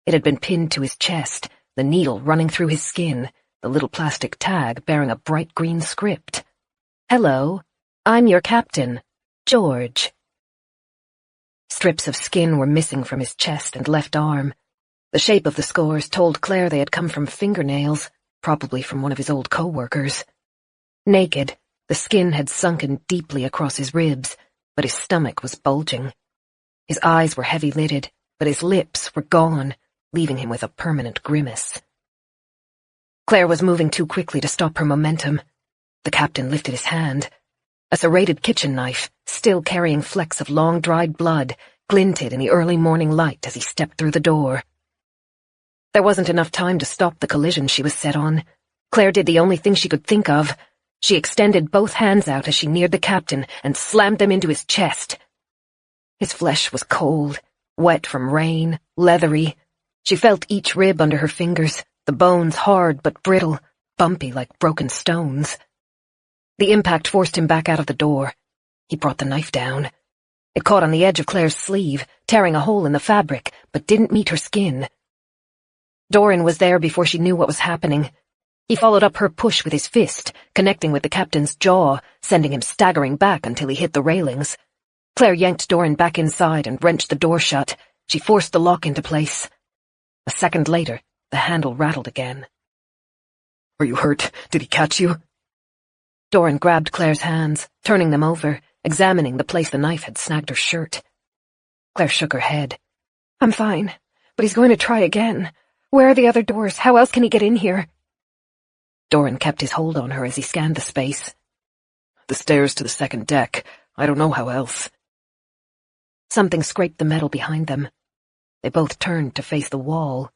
It had been pinned to his chest, the needle running through his skin, the little plastic tag bearing a bright green script. "Hello, I'm your captain, George." Strips of skin were missing from his chest and left arm. The shape of the scores told Claire they had come from fingernails, probably from one of his old co-workers. Naked, the skin had sunken deeply across his ribs, but his stomach was bulging. His eyes were heavy-lidded, but his lips were gone, leaving him with a permanent grimace. Claire was moving too quickly to stop her momentum. The captain lifted his hand. A serrated kitchen knife, still carrying flecks of long-dried blood, glinted in the early morning light as he stepped through the door. There wasn't enough time to stop the collision she was set on. Claire did the only thing she could think of. She extended both hands out as she neared the captain and slammed them into his chest. His flesh was cold, wet from rain, leathery. She felt each rib under her fingers, the bones hard but brittle, bumpy like broken stones. The impact forced him back out of the door. He brought the knife down. It caught on the edge of Claire's sleeve, tearing a hole in the fabric, but didn't meet her skin. Doran was there before she knew what was happening. He followed up her push with his fist, connecting with the captain's jaw, sending him staggering back until he hit the railings. Claire yanked Doran back inside and wrenched the door shut. She forced the lock into place. A second later, the handle rattled again. "Are you hurt? Did he catch you?" Doran grabbed Claire's hands, turning them over, examining the place the knife had snagged her shirt. Claire shook her head. "I'm fine, but he's going to try again. Where are the other doors? How else can he get in here?" Doran kept his hold on her as he scanned the space. "The stairs to the second deck. I don't know how else." Something scraped the metal behind them. They both turned to face the wall.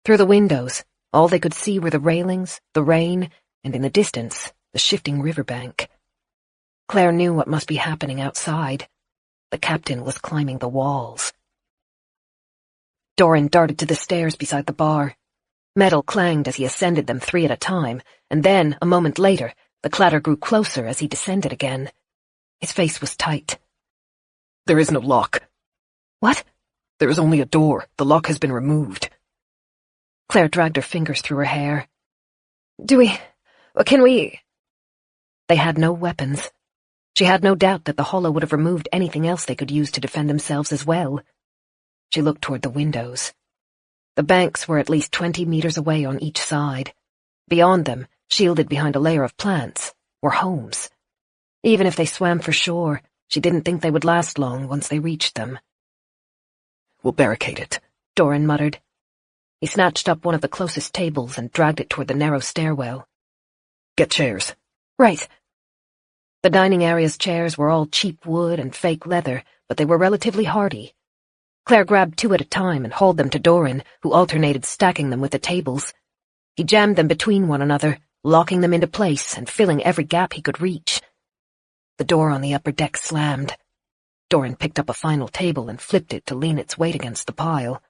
Through the windows, all they could see were the railings, the rain, and in the distance, the shifting riverbank. Claire knew what must be happening outside. The captain was climbing the walls. Doran darted to the stairs beside the bar. Metal clanged as he ascended them 3 at a time, and then, a moment later, the clatter grew closer as he descended again. His face was tight. "There is no lock." "What?" "There is only a door. The lock has been removed." Claire dragged her fingers through her hair. Can we... They had no weapons. She had no doubt that the hollow would have removed anything else they could use to defend themselves as well. She looked toward the windows. The banks were at least 20 meters away on each side. Beyond them, shielded behind a layer of plants, were homes. Even if they swam for shore, she didn't think they would last long once they reached them. "We'll barricade it," Doran muttered. He snatched up one of the closest tables and dragged it toward the narrow stairwell. "Get chairs." Right. The dining area's chairs were all cheap wood and fake leather, but they were relatively hardy. Claire grabbed 2 at a time and hauled them to Doran, who alternated stacking them with the tables. He jammed them between one another, locking them into place and filling every gap he could reach. The door on the upper deck slammed. Doran picked up a final table and flipped it to lean its weight against the pile.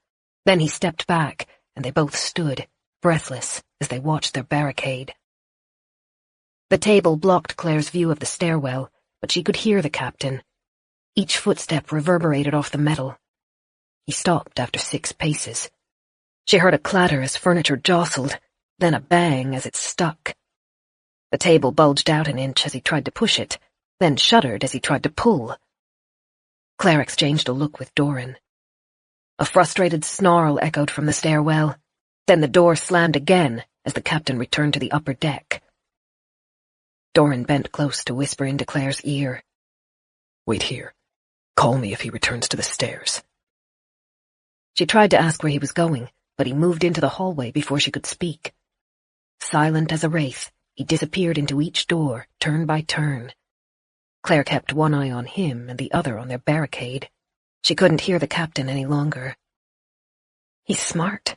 Then he stepped back, and they both stood, breathless, as they watched their barricade. The table blocked Claire's view of the stairwell, but she could hear the captain. Each footstep reverberated off the metal. He stopped after 6 paces. She heard a clatter as furniture jostled, then a bang as it stuck. The table bulged out an inch as he tried to push it, then shuddered as he tried to pull. Claire exchanged a look with Doran. A frustrated snarl echoed from the stairwell. Then the door slammed again as the captain returned to the upper deck. Doran bent close to whisper into Claire's ear. "Wait here. Call me if he returns to the stairs." She tried to ask where he was going, but he moved into the hallway before she could speak. Silent as a wraith, he disappeared into each door, turn by turn. Claire kept one eye on him and the other on their barricade. She couldn't hear the captain any longer. He's smart.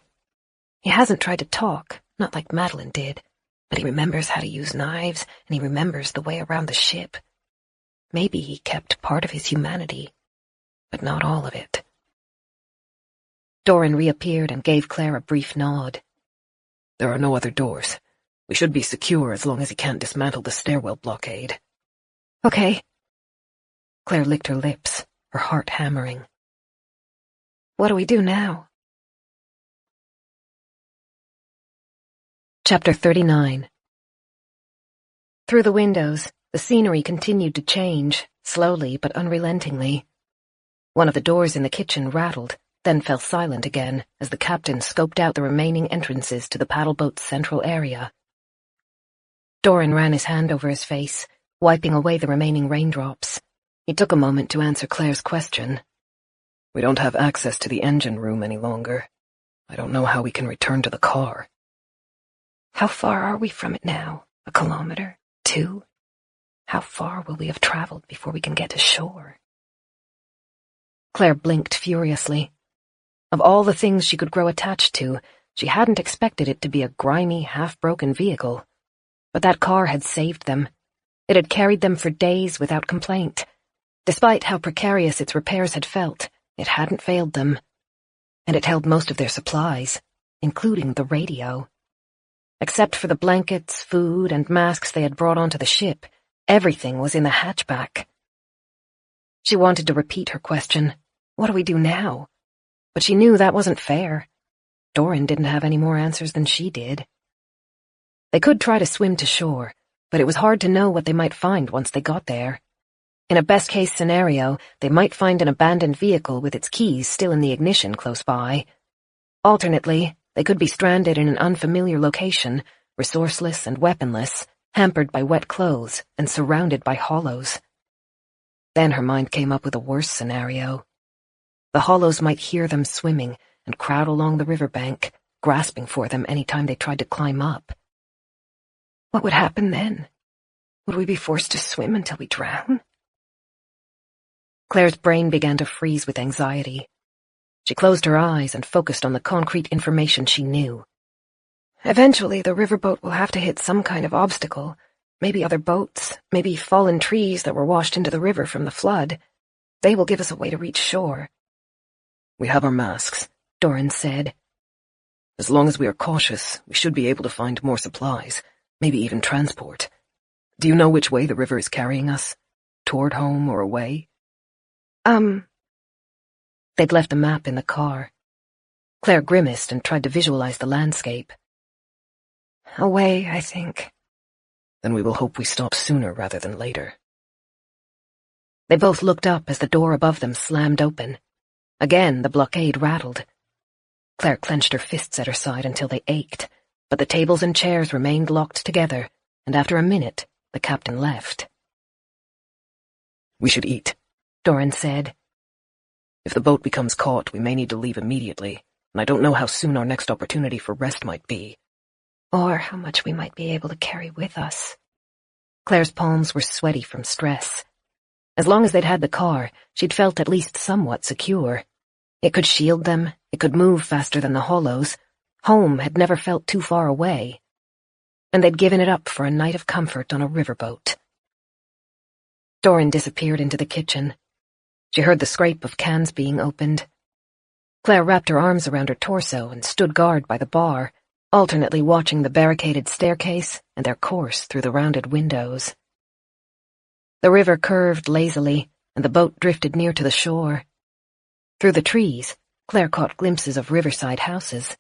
He hasn't tried to talk, not like Madeline did, but he remembers how to use knives, and he remembers the way around the ship. Maybe he kept part of his humanity, but not all of it. Doran reappeared and gave Claire a brief nod. "There are no other doors. We should be secure as long as he can't dismantle the stairwell blockade." Okay. Claire licked her lips, her heart hammering. What do we do now? Chapter 39. Through the windows, the scenery continued to change, slowly but unrelentingly. One of the doors in the kitchen rattled, then fell silent again as the captain scoped out the remaining entrances to the paddle-boat's central area. Doran ran his hand over his face, wiping away the remaining raindrops. He took a moment to answer Claire's question. We don't have access to the engine room any longer. I don't know how we can return to the car. How far are we from it now? 1 kilometer? 2? How far will we have traveled before we can get to shore? Claire blinked furiously. Of all the things she could grow attached to, she hadn't expected it to be a grimy, half-broken vehicle. But that car had saved them. It had carried them for days without complaint. Despite how precarious its repairs had felt, it hadn't failed them. And it held most of their supplies, including the radio. Except for the blankets, food, and masks they had brought onto the ship, everything was in the hatchback. She wanted to repeat her question, what do we do now? But she knew that wasn't fair. Doran didn't have any more answers than she did. They could try to swim to shore, but it was hard to know what they might find once they got there. In a best-case scenario, they might find an abandoned vehicle with its keys still in the ignition close by. Alternately, they could be stranded in an unfamiliar location, resourceless and weaponless, hampered by wet clothes and surrounded by hollows. Then her mind came up with a worse scenario. The hollows might hear them swimming and crowd along the riverbank, grasping for them any time they tried to climb up. What would happen then? Would we be forced to swim until we drown? Claire's brain began to freeze with anxiety. She closed her eyes and focused on the concrete information she knew. Eventually, the riverboat will have to hit some kind of obstacle, maybe other boats, maybe fallen trees that were washed into the river from the flood. They will give us a way to reach shore. We have our masks, Doran said. As long as we are cautious, we should be able to find more supplies, maybe even transport. Do you know which way the river is carrying us? Toward home or away? They'd left the map in the car. Claire grimaced and tried to visualize the landscape. Away, I think. Then we will hope we stop sooner rather than later. They both looked up as the door above them slammed open. Again, the blockade rattled. Claire clenched her fists at her side until they ached, but the tables and chairs remained locked together, and after a minute, the captain left. We should eat, Doran said. If the boat becomes caught, we may need to leave immediately, and I don't know how soon our next opportunity for rest might be. Or how much we might be able to carry with us. Claire's palms were sweaty from stress. As long as they'd had the car, she'd felt at least somewhat secure. It could shield them, it could move faster than the hollows. Home had never felt too far away. And they'd given it up for a night of comfort on a riverboat. Doran disappeared into the kitchen. She heard the scrape of cans being opened. Claire wrapped her arms around her torso and stood guard by the bar, alternately watching the barricaded staircase and their course through the rounded windows. The river curved lazily, and the boat drifted near to the shore. Through the trees, Claire caught glimpses of riverside houses.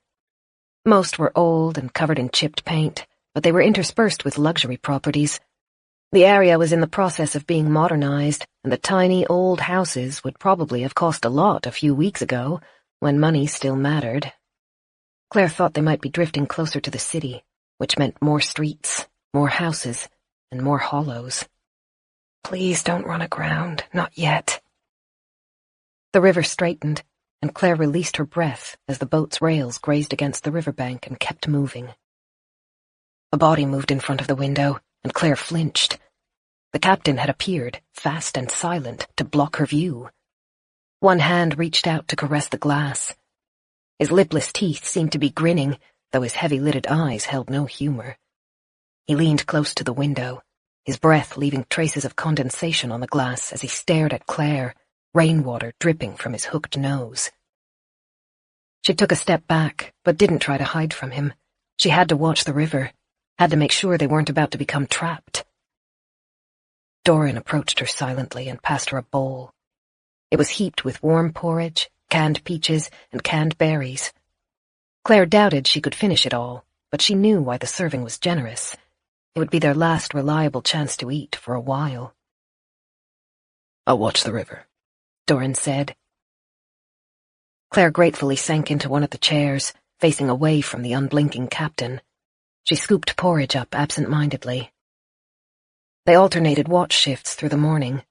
Most were old and covered in chipped paint, but they were interspersed with luxury properties. The area was in the process of being modernized, and the tiny old houses would probably have cost a lot a few weeks ago, when money still mattered. Claire thought they might be drifting closer to the city, which meant more streets, more houses, and more hollows. Please don't run aground, not yet. The river straightened, and Claire released her breath as the boat's rails grazed against the riverbank and kept moving. A body moved in front of the window, and Claire flinched. The captain had appeared, fast and silent, to block her view. One hand reached out to caress the glass. His lipless teeth seemed to be grinning, though his heavy-lidded eyes held no humor. He leaned close to the window, his breath leaving traces of condensation on the glass as he stared at Claire, rainwater dripping from his hooked nose. She took a step back, but didn't try to hide from him. She had to watch the river, had to make sure they weren't about to become trapped. Doran approached her silently and passed her a bowl. It was heaped with warm porridge, canned peaches, and canned berries. Claire doubted she could finish it all, but she knew why the serving was generous. It would be their last reliable chance to eat for a while. "I'll watch the river," Doran said. Claire gratefully sank into one of the chairs, facing away from the unblinking captain. She scooped porridge up absent-mindedly. They alternated watch shifts through the morning.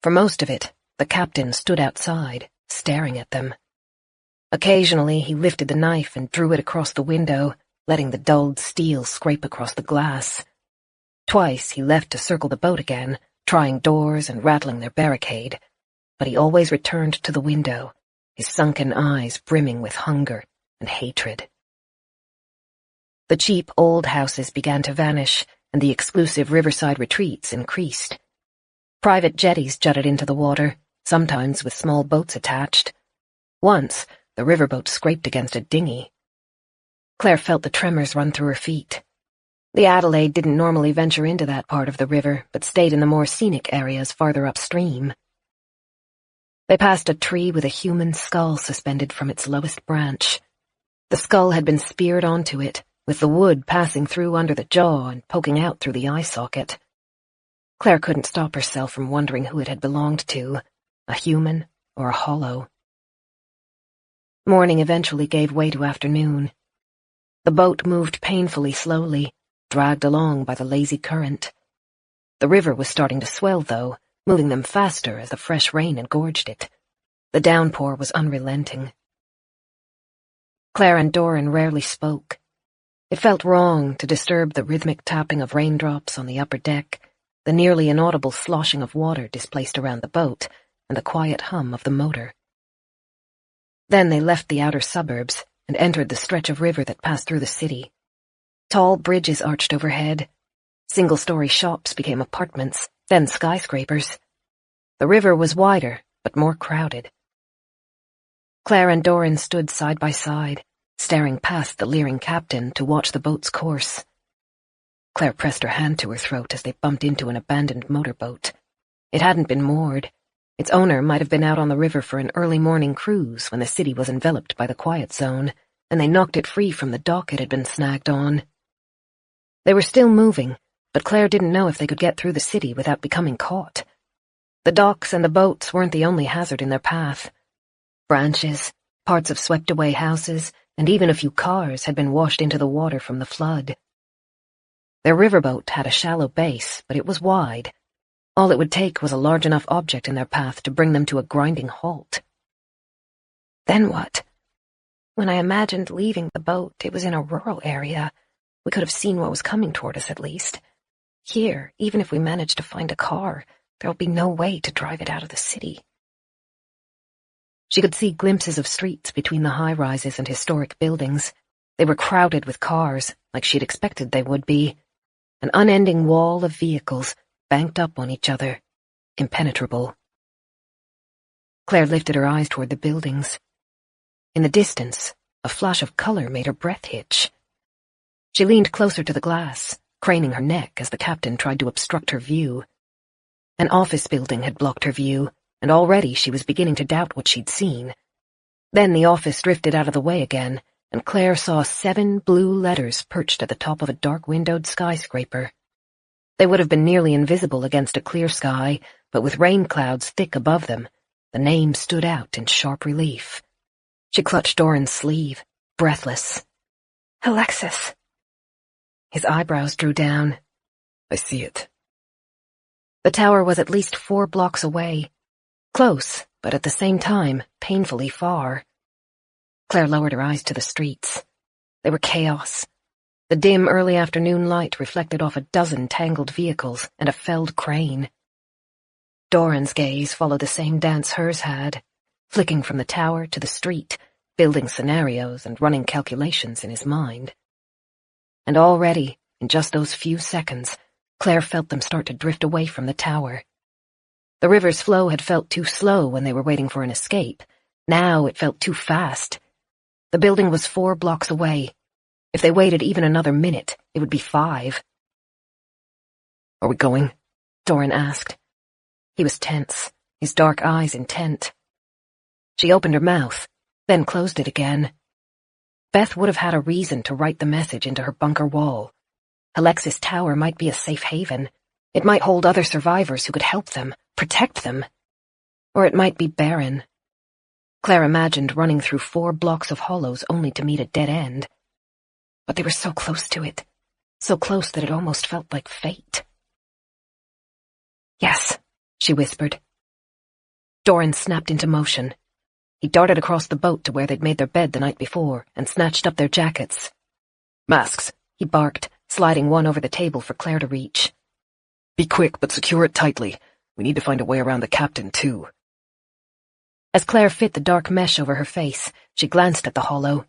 For most of it, the captain stood outside, staring at them. Occasionally, he lifted the knife and drew it across the window, letting the dulled steel scrape across the glass. Twice, he left to circle the boat again, trying doors and rattling their barricade, but he always returned to the window, his sunken eyes brimming with hunger and hatred. The cheap old houses began to vanish, and the exclusive riverside retreats increased. Private jetties jutted into the water, sometimes with small boats attached. Once, the riverboat scraped against a dinghy. Claire felt the tremors run through her feet. The Adelaide didn't normally venture into that part of the river, but stayed in the more scenic areas farther upstream. They passed a tree with a human skull suspended from its lowest branch. The skull had been speared onto it, with the wood passing through under the jaw and poking out through the eye socket. Claire couldn't stop herself from wondering who it had belonged to, a human or a hollow. Morning eventually gave way to afternoon. The boat moved painfully slowly, dragged along by the lazy current. The river was starting to swell, though, moving them faster as the fresh rain engorged it. The downpour was unrelenting. Claire and Doran rarely spoke. It felt wrong to disturb the rhythmic tapping of raindrops on the upper deck, the nearly inaudible sloshing of water displaced around the boat, and the quiet hum of the motor. Then they left the outer suburbs and entered the stretch of river that passed through the city. Tall bridges arched overhead. Single-story shops became apartments, then skyscrapers. The river was wider, but more crowded. Claire and Doran stood side by side, staring past the leering captain to watch the boat's course. Claire pressed her hand to her throat as they bumped into an abandoned motorboat. It hadn't been moored. Its owner might have been out on the river for an early morning cruise when the city was enveloped by the quiet zone, and they knocked it free from the dock it had been snagged on. They were still moving, but Claire didn't know if they could get through the city without becoming caught. The docks and the boats weren't the only hazard in their path. Branches, parts of swept-away houses, and even a few cars had been washed into the water from the flood. Their riverboat had a shallow base, but it was wide. All it would take was a large enough object in their path to bring them to a grinding halt. Then what? When I imagined leaving the boat, it was in a rural area. We could have seen what was coming toward us, at least. Here, even if we managed to find a car, there'll be no way to drive it out of the city. She could see glimpses of streets between the high-rises and historic buildings. They were crowded with cars, like she'd expected they would be. An unending wall of vehicles, banked up on each other, impenetrable. Claire lifted her eyes toward the buildings. In the distance, a flash of color made her breath hitch. She leaned closer to the glass, craning her neck as the captain tried to obstruct her view. An office building had blocked her view, and already she was beginning to doubt what she'd seen. Then the office drifted out of the way again, and Claire saw 7 blue letters perched at the top of a dark-windowed skyscraper. They would have been nearly invisible against a clear sky, but with rain clouds thick above them, the name stood out in sharp relief. She clutched Doran's sleeve, breathless. Alexis. His eyebrows drew down. "I see it." The tower was at least 4 blocks away. Close, but at the same time, painfully far. Claire lowered her eyes to the streets. They were chaos. The dim early afternoon light reflected off a dozen tangled vehicles and a felled crane. Doran's gaze followed the same dance hers had, flicking from the tower to the street, building scenarios and running calculations in his mind. And already, in just those few seconds, Claire felt them start to drift away from the tower. The river's flow had felt too slow when they were waiting for an escape. Now it felt too fast. The building was 4 blocks away. If they waited even another minute, it would be 5. "Are we going?" Doran asked. He was tense, his dark eyes intent. She opened her mouth, then closed it again. Beth would have had a reason to write the message into her bunker wall. Alexis Tower might be a safe haven. It might hold other survivors who could help them, protect them. Or it might be barren. Claire imagined running through 4 blocks of hollows only to meet a dead end. But they were so close to it, so close that it almost felt like fate. "Yes," she whispered. Doran snapped into motion. He darted across the boat to where they'd made their bed the night before and snatched up their jackets. "Masks," he barked, sliding one over the table for Claire to reach. "Be quick, but secure it tightly. We need to find a way around the captain, too." As Claire fit the dark mesh over her face, she glanced at the hollow.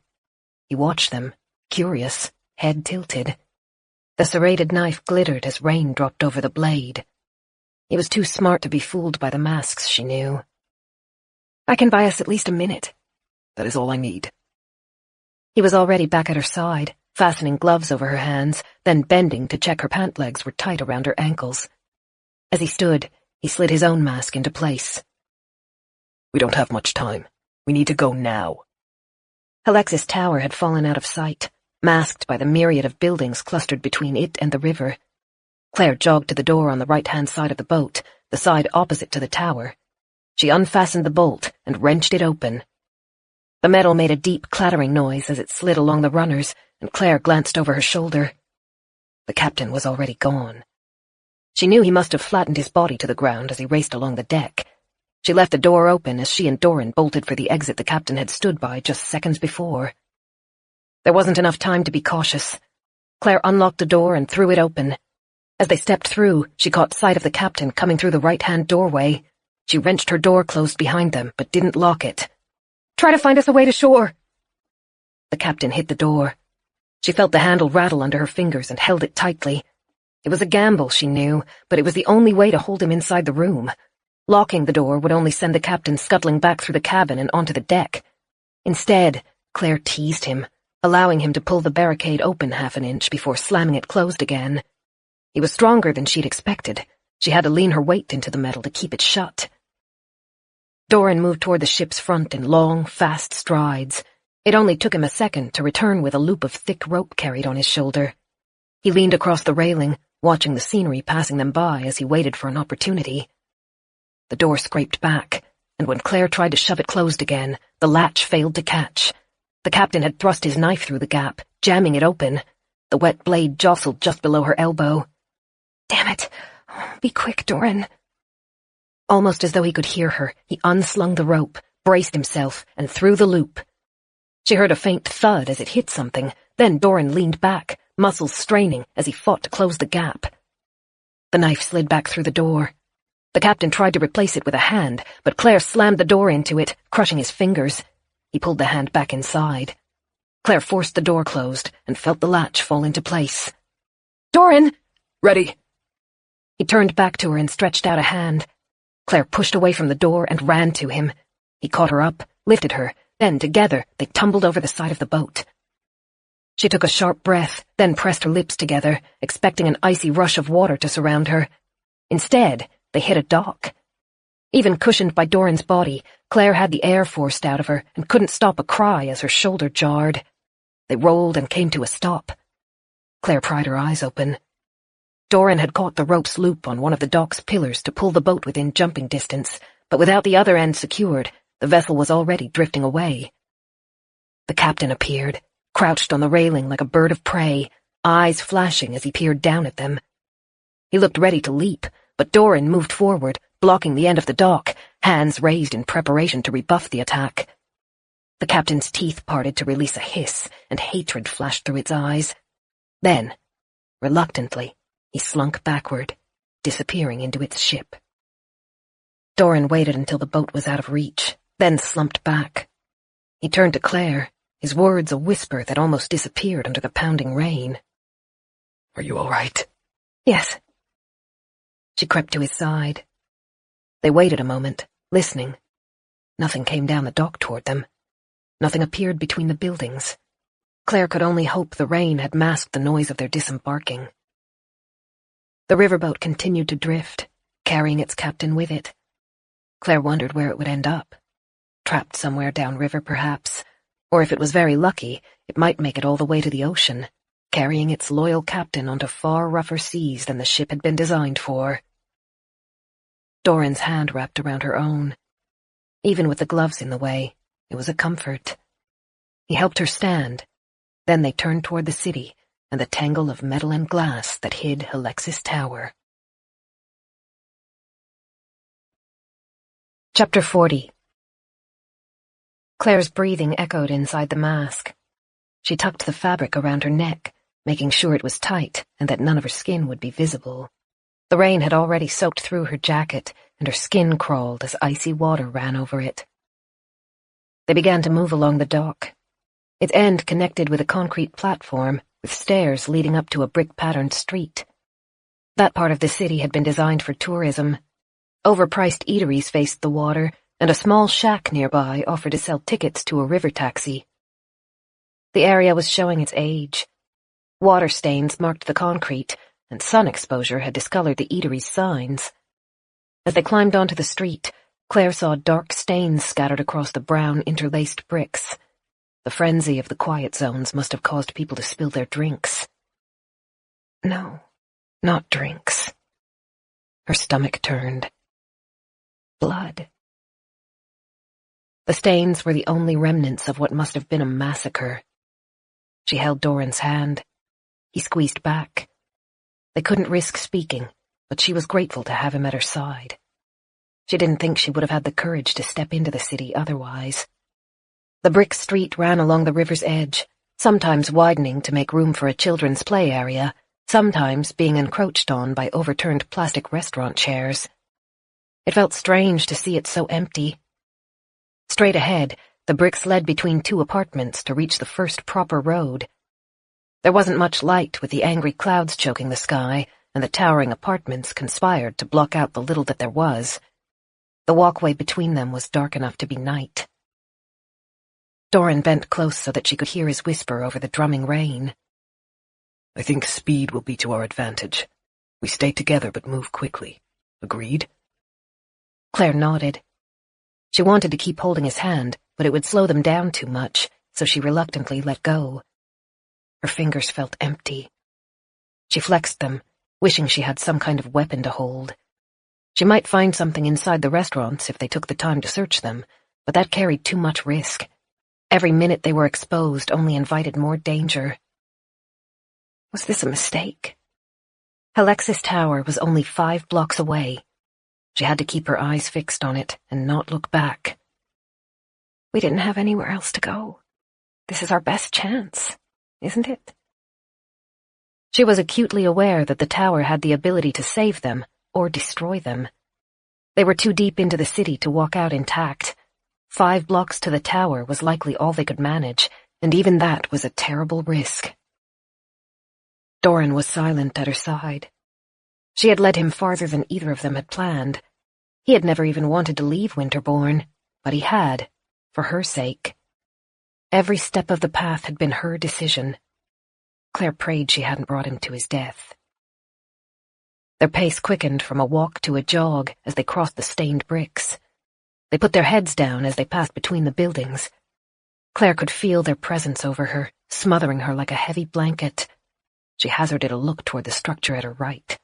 He watched them, curious, head tilted. The serrated knife glittered as rain dropped over the blade. He was too smart to be fooled by the masks, she knew. "I can buy us at least a minute." "That is all I need." He was already back at her side, fastening gloves over her hands, then bending to check her pant legs were tight around her ankles. As he stood, he slid his own mask into place. "We don't have much time. We need to go now." Alexis Tower had fallen out of sight, masked by the myriad of buildings clustered between it and the river. Claire jogged to the door on the right-hand side of the boat, the side opposite to the tower. She unfastened the bolt and wrenched it open. The metal made a deep clattering noise as it slid along the runners, and Claire glanced over her shoulder. The captain was already gone. She knew he must have flattened his body to the ground as he raced along the deck. She left the door open as she and Doran bolted for the exit the captain had stood by just seconds before. There wasn't enough time to be cautious. Claire unlocked the door and threw it open. As they stepped through, she caught sight of the captain coming through the right-hand doorway. She wrenched her door closed behind them, but didn't lock it. "Try to find us a way to shore." The captain hit the door. She felt the handle rattle under her fingers and held it tightly. It was a gamble, she knew, but it was the only way to hold him inside the room. Locking the door would only send the captain scuttling back through the cabin and onto the deck. Instead, Claire teased him, allowing him to pull the barricade open half an inch before slamming it closed again. He was stronger than she'd expected. She had to lean her weight into the metal to keep it shut. Doran moved toward the ship's front in long, fast strides. It only took him a second to return with a loop of thick rope carried on his shoulder. He leaned across the railing, watching the scenery passing them by as he waited for an opportunity. The door scraped back, and when Claire tried to shove it closed again, the latch failed to catch. The captain had thrust his knife through the gap, jamming it open. The wet blade jostled just below her elbow. "Damn it! Be quick, Doran." Almost as though he could hear her, he unslung the rope, braced himself, and threw the loop. She heard a faint thud as it hit something, then Doran leaned back, muscles straining as he fought to close the gap. The knife slid back through the door. The captain tried to replace it with a hand, but Claire slammed the door into it, crushing his fingers. He pulled the hand back inside. Claire forced the door closed and felt the latch fall into place. "Doran!" "Ready." He turned back to her and stretched out a hand. Claire pushed away from the door and ran to him. He caught her up, lifted her, then together they tumbled over the side of the boat. She took a sharp breath, then pressed her lips together, expecting an icy rush of water to surround her. Instead, they hit a dock. Even cushioned by Doran's body, Claire had the air forced out of her and couldn't stop a cry as her shoulder jarred. They rolled and came to a stop. Claire pried her eyes open. Doran had caught the rope's loop on one of the dock's pillars to pull the boat within jumping distance, but without the other end secured, the vessel was already drifting away. The captain appeared, crouched on the railing like a bird of prey, eyes flashing as he peered down at them. He looked ready to leap, but Doran moved forward, blocking the end of the dock, hands raised in preparation to rebuff the attack. The captain's teeth parted to release a hiss, and hatred flashed through its eyes. Then, reluctantly, he slunk backward, disappearing into its ship. Doran waited until the boat was out of reach, then slumped back. He turned to Claire, his words a whisper that almost disappeared under the pounding rain. "Are you all right?" "Yes." She crept to his side. They waited a moment, listening. Nothing came down the dock toward them. Nothing appeared between the buildings. Claire could only hope the rain had masked the noise of their disembarking. The riverboat continued to drift, carrying its captain with it. Claire wondered where it would end up. Trapped somewhere downriver, perhaps, Or if it was very lucky, it might make it all the way to the ocean, carrying its loyal captain onto far rougher seas than the ship had been designed for. Doran's hand wrapped around her own. Even with the gloves in the way, it was a comfort. He helped her stand. Then they turned toward the city and the tangle of metal and glass that hid Alexis Tower. Chapter 40. Claire's breathing echoed inside the mask. She tucked the fabric around her neck, making sure it was tight and that none of her skin would be visible. The rain had already soaked through her jacket, and her skin crawled as icy water ran over it. They began to move along the dock. Its end connected with a concrete platform, with stairs leading up to a brick-patterned street. That part of the city had been designed for tourism. Overpriced eateries faced the water, and a small shack nearby offered to sell tickets to a river taxi. The area was showing its age. Water stains marked the concrete, and sun exposure had discolored the eatery's signs. As they climbed onto the street, Claire saw dark stains scattered across the brown, interlaced bricks. The frenzy of the quiet zones must have caused people to spill their drinks. No, not drinks. Her stomach turned. Blood. The stains were the only remnants of what must have been a massacre. She held Doran's hand. He squeezed back. They couldn't risk speaking, but she was grateful to have him at her side. She didn't think she would have had the courage to step into the city otherwise. The brick street ran along the river's edge, sometimes widening to make room for a children's play area, sometimes being encroached on by overturned plastic restaurant chairs. It felt strange to see it so empty. Straight ahead, the bricks led between two apartments to reach the first proper road. There wasn't much light, with the angry clouds choking the sky, and the towering apartments conspired to block out the little that there was. The walkway between them was dark enough to be night. Doran bent close so that she could hear his whisper over the drumming rain. I think speed will be to our advantage. We stay together but move quickly. Agreed? Claire nodded. She wanted to keep holding his hand, but it would slow them down too much, so she reluctantly let go. Her fingers felt empty. She flexed them, wishing she had some kind of weapon to hold. She might find something inside the restaurants if they took the time to search them, but that carried too much risk. Every minute they were exposed only invited more danger. Was this a mistake? Alexis Tower was only 5 blocks away. She had to keep her eyes fixed on it and not look back. We didn't have anywhere else to go. This is our best chance, isn't it? She was acutely aware that the tower had the ability to save them or destroy them. They were too deep into the city to walk out intact. 5 blocks to the tower was likely all they could manage, and even that was a terrible risk. Doran was silent at her side. She had led him farther than either of them had planned. He had never even wanted to leave Winterbourne, but he had, for her sake. Every step of the path had been her decision. Claire prayed she hadn't brought him to his death. Their pace quickened from a walk to a jog as they crossed the stained bricks. They put their heads down as they passed between the buildings. Claire could feel their presence over her, smothering her like a heavy blanket. She hazarded a look toward the structure at her right.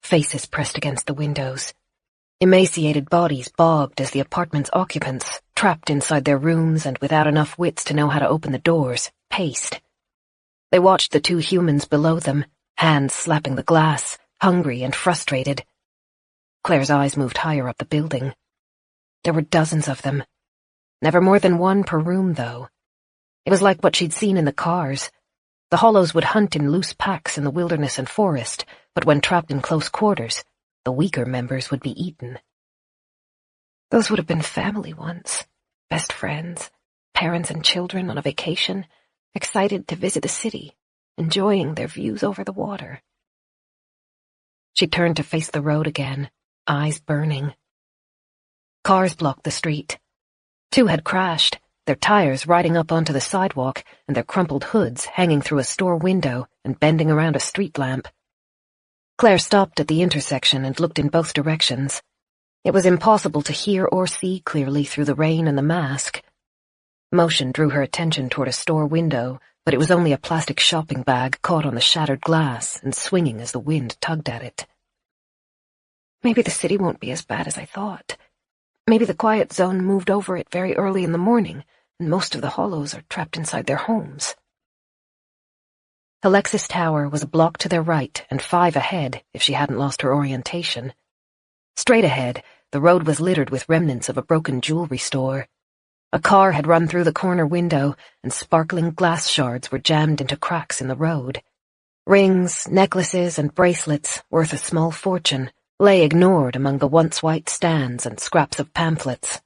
Faces pressed against the windows. Emaciated bodies bobbed as the apartment's occupants, trapped inside their rooms and without enough wits to know how to open the doors, paced. They watched the 2 humans below them, hands slapping the glass, hungry and frustrated. Claire's eyes moved higher up the building. There were dozens of them. Never more than 1 per room, though. It was like what she'd seen in the cars. The hollows would hunt in loose packs in the wilderness and forest, but when trapped in close quarters, the weaker members would be eaten. Those would have been family once. Best friends, parents and children on a vacation, excited to visit the city, enjoying their views over the water. She turned to face the road again, eyes burning. Cars blocked the street. 2 had crashed, their tires riding up onto the sidewalk and their crumpled hoods hanging through a store window and bending around a street lamp. Claire stopped at the intersection and looked in both directions. It was impossible to hear or see clearly through the rain and the mask. Motion drew her attention toward a store window, but it was only a plastic shopping bag caught on the shattered glass and swinging as the wind tugged at it. Maybe the city won't be as bad as I thought. Maybe the quiet zone moved over it very early in the morning, and most of the hollows are trapped inside their homes. Alexis Tower was a block to their right and 5 ahead if she hadn't lost her orientation. Straight ahead, the road was littered with remnants of a broken jewelry store. A car had run through the corner window, and sparkling glass shards were jammed into cracks in the road. Rings, necklaces, and bracelets, worth a small fortune, lay ignored among the once white stands and scraps of pamphlets.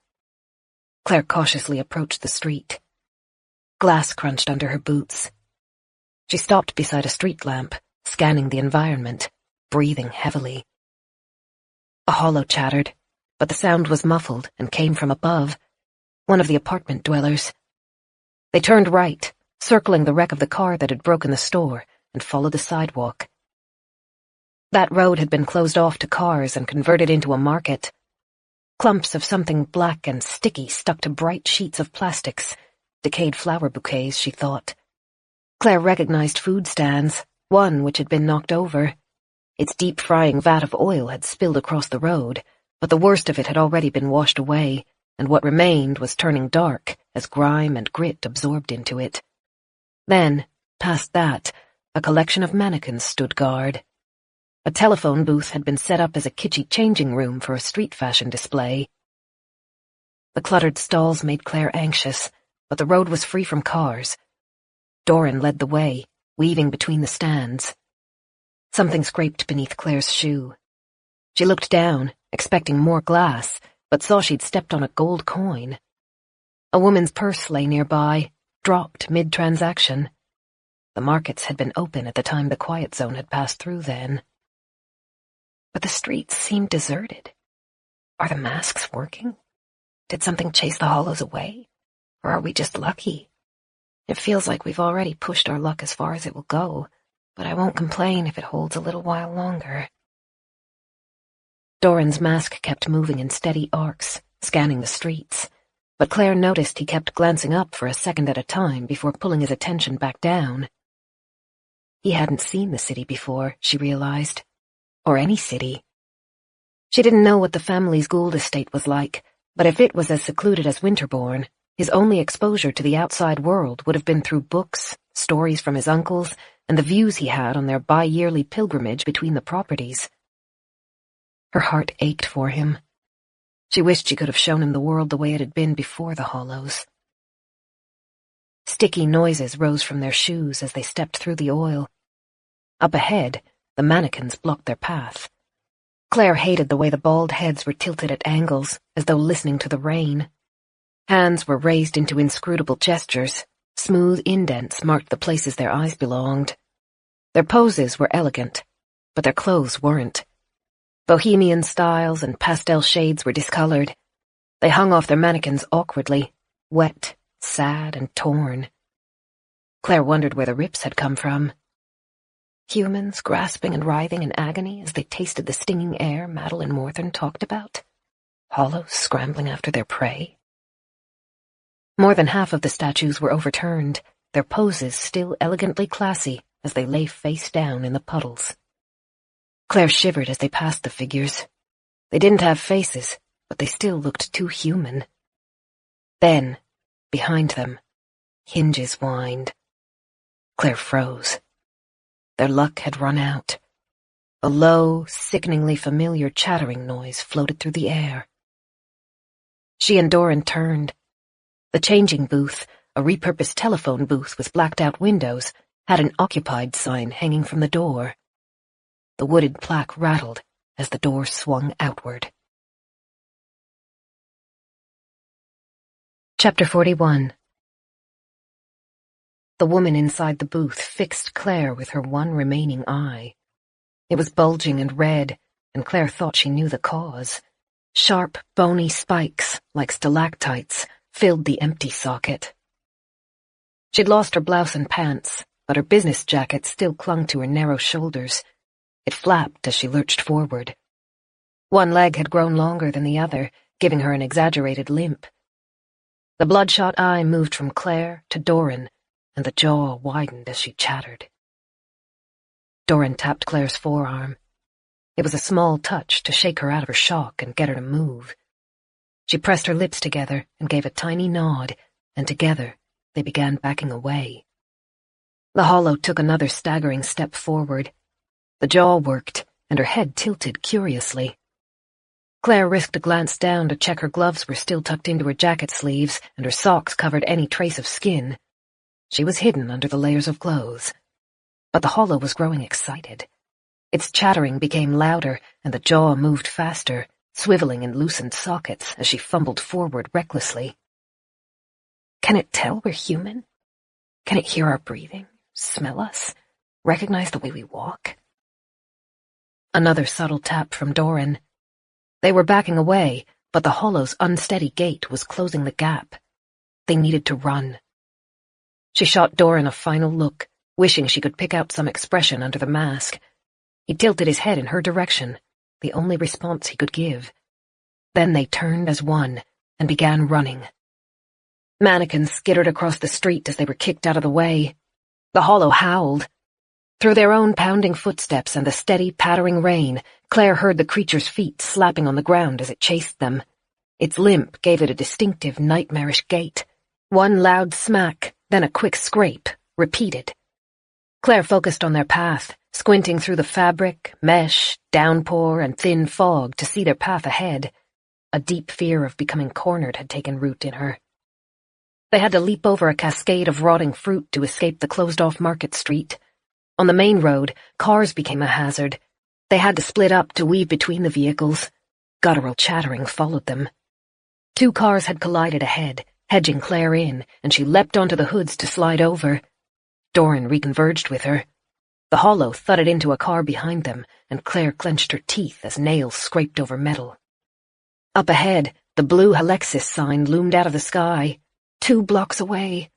Claire cautiously approached the street. Glass crunched under her boots. She stopped beside a street lamp, scanning the environment, breathing heavily. A hollow chattered, but the sound was muffled and came from above, one of the apartment dwellers. They turned right, circling the wreck of the car that had broken the store, and followed the sidewalk. That road had been closed off to cars and converted into a market. Clumps of something black and sticky stuck to bright sheets of plastics, decayed flower bouquets, she thought. Claire recognized food stands, one which had been knocked over. Its deep-frying vat of oil had spilled across the road, but the worst of it had already been washed away, and what remained was turning dark as grime and grit absorbed into it. Then, past that, a collection of mannequins stood guard. A telephone booth had been set up as a kitschy changing room for a street fashion display. The cluttered stalls made Claire anxious, but the road was free from cars. Doran led the way, weaving between the stands. Something scraped beneath Claire's shoe. She looked down, expecting more glass, but saw she'd stepped on a gold coin. A woman's purse lay nearby, dropped mid-transaction. The markets had been open at the time the quiet zone had passed through then. But the streets seemed deserted. Are the masks working? Did something chase the hollows away? Or are we just lucky? It feels like we've already pushed our luck as far as it will go, but I won't complain if it holds a little while longer. Doran's mask kept moving in steady arcs, scanning the streets, but Claire noticed he kept glancing up for a second at a time before pulling his attention back down. He hadn't seen the city before, she realized. Or any city. She didn't know what the family's Gould estate was like, but if it was as secluded as Winterbourne, his only exposure to the outside world would have been through books, stories from his uncles, and the views he had on their bi-yearly pilgrimage between the properties. Her heart ached for him. She wished she could have shown him the world the way it had been before the hollows. Sticky noises rose from their shoes as they stepped through the oil. Up ahead, the mannequins blocked their path. Claire hated the way the bald heads were tilted at angles, as though listening to the rain. Hands were raised into inscrutable gestures. Smooth indents marked the places their eyes belonged. Their poses were elegant, but their clothes weren't. Bohemian styles and pastel shades were discolored. They hung off their mannequins awkwardly, wet, sad, and torn. Claire wondered where the rips had come from. Humans grasping and writhing in agony as they tasted the stinging air Madeline Morthern talked about? Hollows scrambling after their prey? More than half of the statues were overturned, their poses still elegantly classy as they lay face down in the puddles. Claire shivered as they passed the figures. They didn't have faces, but they still looked too human. Then, behind them, hinges whined. Claire froze. Their luck had run out. A low, sickeningly familiar chattering noise floated through the air. She and Doran turned. The changing booth, a repurposed telephone booth with blacked-out windows, had an occupied sign hanging from the door. The wooded plaque rattled as the door swung outward. Chapter 41. The woman inside the booth fixed Claire with her one remaining eye. It was bulging and red, and Claire thought she knew the cause. Sharp, bony spikes, like stalactites, filled the empty socket. She'd lost her blouse and pants, but her business jacket still clung to her narrow shoulders. It flapped as she lurched forward. One leg had grown longer than the other, giving her an exaggerated limp. The bloodshot eye moved from Claire to Doran, and the jaw widened as she chattered. Doran tapped Claire's forearm. It was a small touch to shake her out of her shock and get her to move. She pressed her lips together and gave a tiny nod, and together they began backing away. The hollow took another staggering step forward. The jaw worked, and her head tilted curiously. Claire risked a glance down to check her gloves were still tucked into her jacket sleeves and her socks covered any trace of skin. She was hidden under the layers of clothes. But the hollow was growing excited. Its chattering became louder, and the jaw moved faster, swiveling in loosened sockets as she fumbled forward recklessly. Can it tell we're human? Can it hear our breathing, smell us, recognize the way we walk? Another subtle tap from Doran. They were backing away, but the hollow's unsteady gait was closing the gap. They needed to run. She shot Doran a final look, wishing she could pick out some expression under the mask. He tilted his head in her direction, the only response he could give. Then they turned as one and began running. Mannequins skittered across the street as they were kicked out of the way. The hollow howled. Through their own pounding footsteps and the steady, pattering rain, Claire heard the creature's feet slapping on the ground as it chased them. Its limp gave it a distinctive, nightmarish gait. One loud smack, then a quick scrape, repeated. Claire focused on their path, squinting through the fabric, mesh, downpour, and thin fog to see their path ahead. A deep fear of becoming cornered had taken root in her. They had to leap over a cascade of rotting fruit to escape the closed-off market street. On the main road, cars became a hazard. They had to split up to weave between the vehicles. Guttural chattering followed them. 2 cars had collided ahead, hedging Claire in, and she leapt onto the hoods to slide over. Doran reconverged with her. The hollow thudded into a car behind them, and Claire clenched her teeth as nails scraped over metal. Up ahead, the blue Halexis sign loomed out of the sky, 2 blocks away.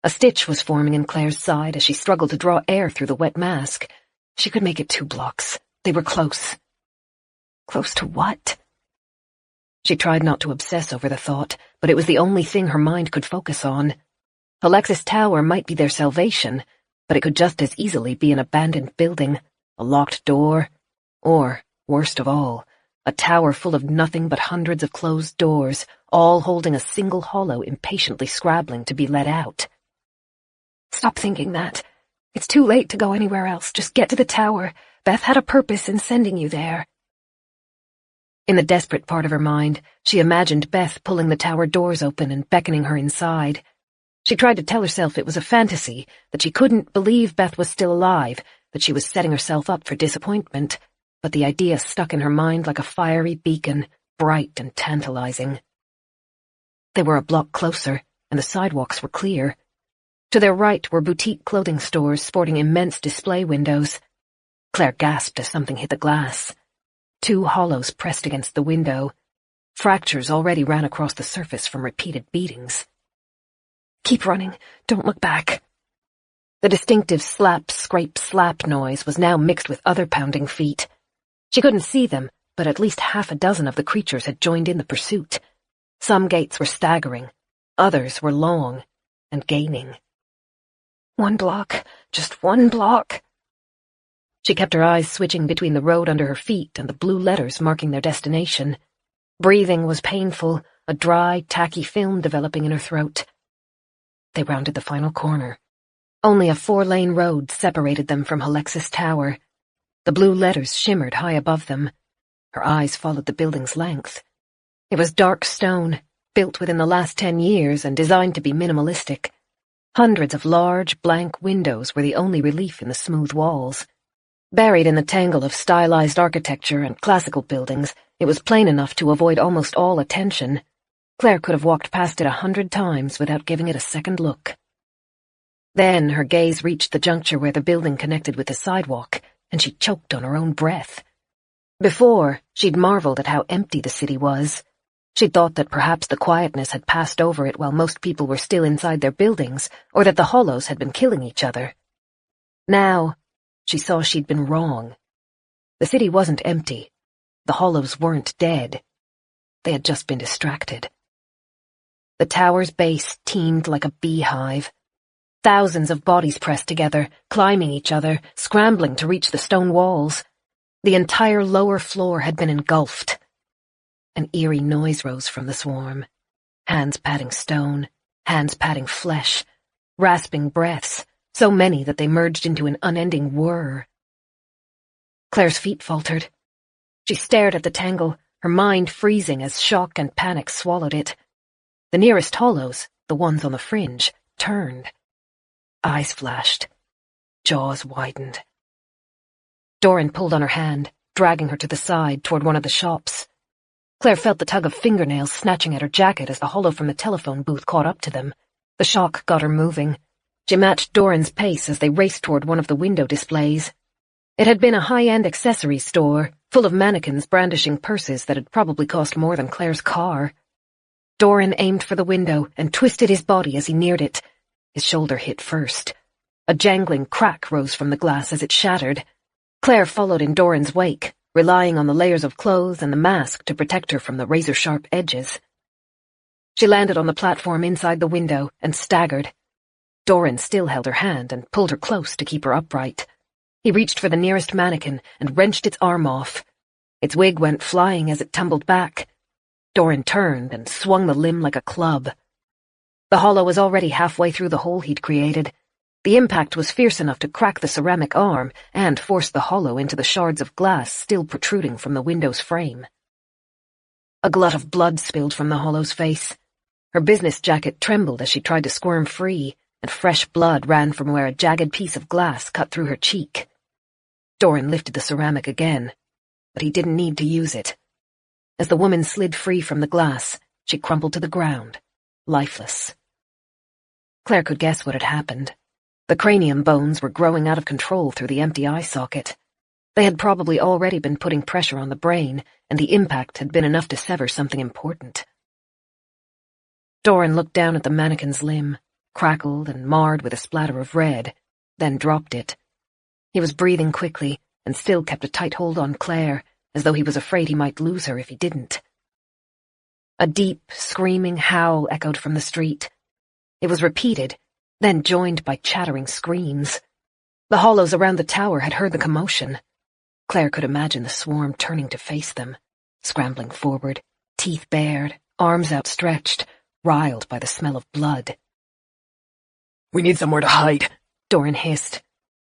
A stitch was forming in Claire's side as she struggled to draw air through the wet mask. She could make it 2 blocks. They were close. Close to what? She tried not to obsess over the thought, but it was the only thing her mind could focus on. Halexis Tower might be their salvation, but it could just as easily be an abandoned building, a locked door, or, worst of all, a tower full of nothing but hundreds of closed doors, all holding a single hollow impatiently scrabbling to be let out. Stop thinking that. It's too late to go anywhere else. Just get to the tower. Beth had a purpose in sending you there. In the desperate part of her mind, she imagined Beth pulling the tower doors open and beckoning her inside. She tried to tell herself it was a fantasy, that she couldn't believe Beth was still alive, that she was setting herself up for disappointment, but the idea stuck in her mind like a fiery beacon, bright and tantalizing. They were a block closer, and the sidewalks were clear. To their right were boutique clothing stores sporting immense display windows. Claire gasped as something hit the glass. 2 hollows pressed against the window. Fractures already ran across the surface from repeated beatings. Keep running. Don't look back. The distinctive slap, scrape, slap noise was now mixed with other pounding feet. She couldn't see them, but at least 6 of the creatures had joined in the pursuit. Some gaits were staggering. Others were long and gaining. 1 block. Just 1 block. She kept her eyes switching between the road under her feet and the blue letters marking their destination. Breathing was painful, a dry, tacky film developing in her throat. They rounded the final corner. Only a 4-lane road separated them from Halexis Tower. The blue letters shimmered high above them. Her eyes followed the building's length. It was dark stone, built within the last 10 years and designed to be minimalistic. Hundreds of large, blank windows were the only relief in the smooth walls. Buried in the tangle of stylized architecture and classical buildings, it was plain enough to avoid almost all attention. Claire could have walked past it 100 times without giving it a second look. Then her gaze reached the juncture where the building connected with the sidewalk, and she choked on her own breath. Before, she'd marveled at how empty the city was. She'd thought that perhaps the quietness had passed over it while most people were still inside their buildings, or that the hollows had been killing each other. Now, she saw she'd been wrong. The city wasn't empty. The hollows weren't dead. They had just been distracted. The tower's base teemed like a beehive. Thousands of bodies pressed together, climbing each other, scrambling to reach the stone walls. The entire lower floor had been engulfed. An eerie noise rose from the swarm. Hands patting stone, hands patting flesh, rasping breaths, so many that they merged into an unending whir. Claire's feet faltered. She stared at the tangle, her mind freezing as shock and panic swallowed it. The nearest hollows, the ones on the fringe, turned. Eyes flashed. Jaws widened. Doran pulled on her hand, dragging her to the side toward one of the shops. Claire felt the tug of fingernails snatching at her jacket as the hollow from the telephone booth caught up to them. The shock got her moving. She matched Doran's pace as they raced toward one of the window displays. It had been a high-end accessories store, full of mannequins brandishing purses that had probably cost more than Claire's car. Doran aimed for the window and twisted his body as he neared it. His shoulder hit first. A jangling crack rose from the glass as it shattered. Claire followed in Doran's wake, relying on the layers of clothes and the mask to protect her from the razor-sharp edges. She landed on the platform inside the window and staggered. Doran still held her hand and pulled her close to keep her upright. He reached for the nearest mannequin and wrenched its arm off. Its wig went flying as it tumbled back. Doran turned and swung the limb like a club. The hollow was already halfway through the hole he'd created. The impact was fierce enough to crack the ceramic arm and force the hollow into the shards of glass still protruding from the window's frame. A glut of blood spilled from the hollow's face. Her business jacket trembled as she tried to squirm free, and fresh blood ran from where a jagged piece of glass cut through her cheek. Doran lifted the ceramic again, but he didn't need to use it. As the woman slid free from the glass, she crumpled to the ground, lifeless. Claire could guess what had happened. The cranium bones were growing out of control through the empty eye socket. They had probably already been putting pressure on the brain, and the impact had been enough to sever something important. Doran looked down at the mannequin's limb, crackled and marred with a splatter of red, then dropped it. He was breathing quickly and still kept a tight hold on Claire, as though he was afraid he might lose her if he didn't. A deep, screaming howl echoed from the street. It was repeated, then joined by chattering screams. The hollows around the tower had heard the commotion. Claire could imagine the swarm turning to face them, scrambling forward, teeth bared, arms outstretched, riled by the smell of blood. "We need somewhere to hide," Doran hissed.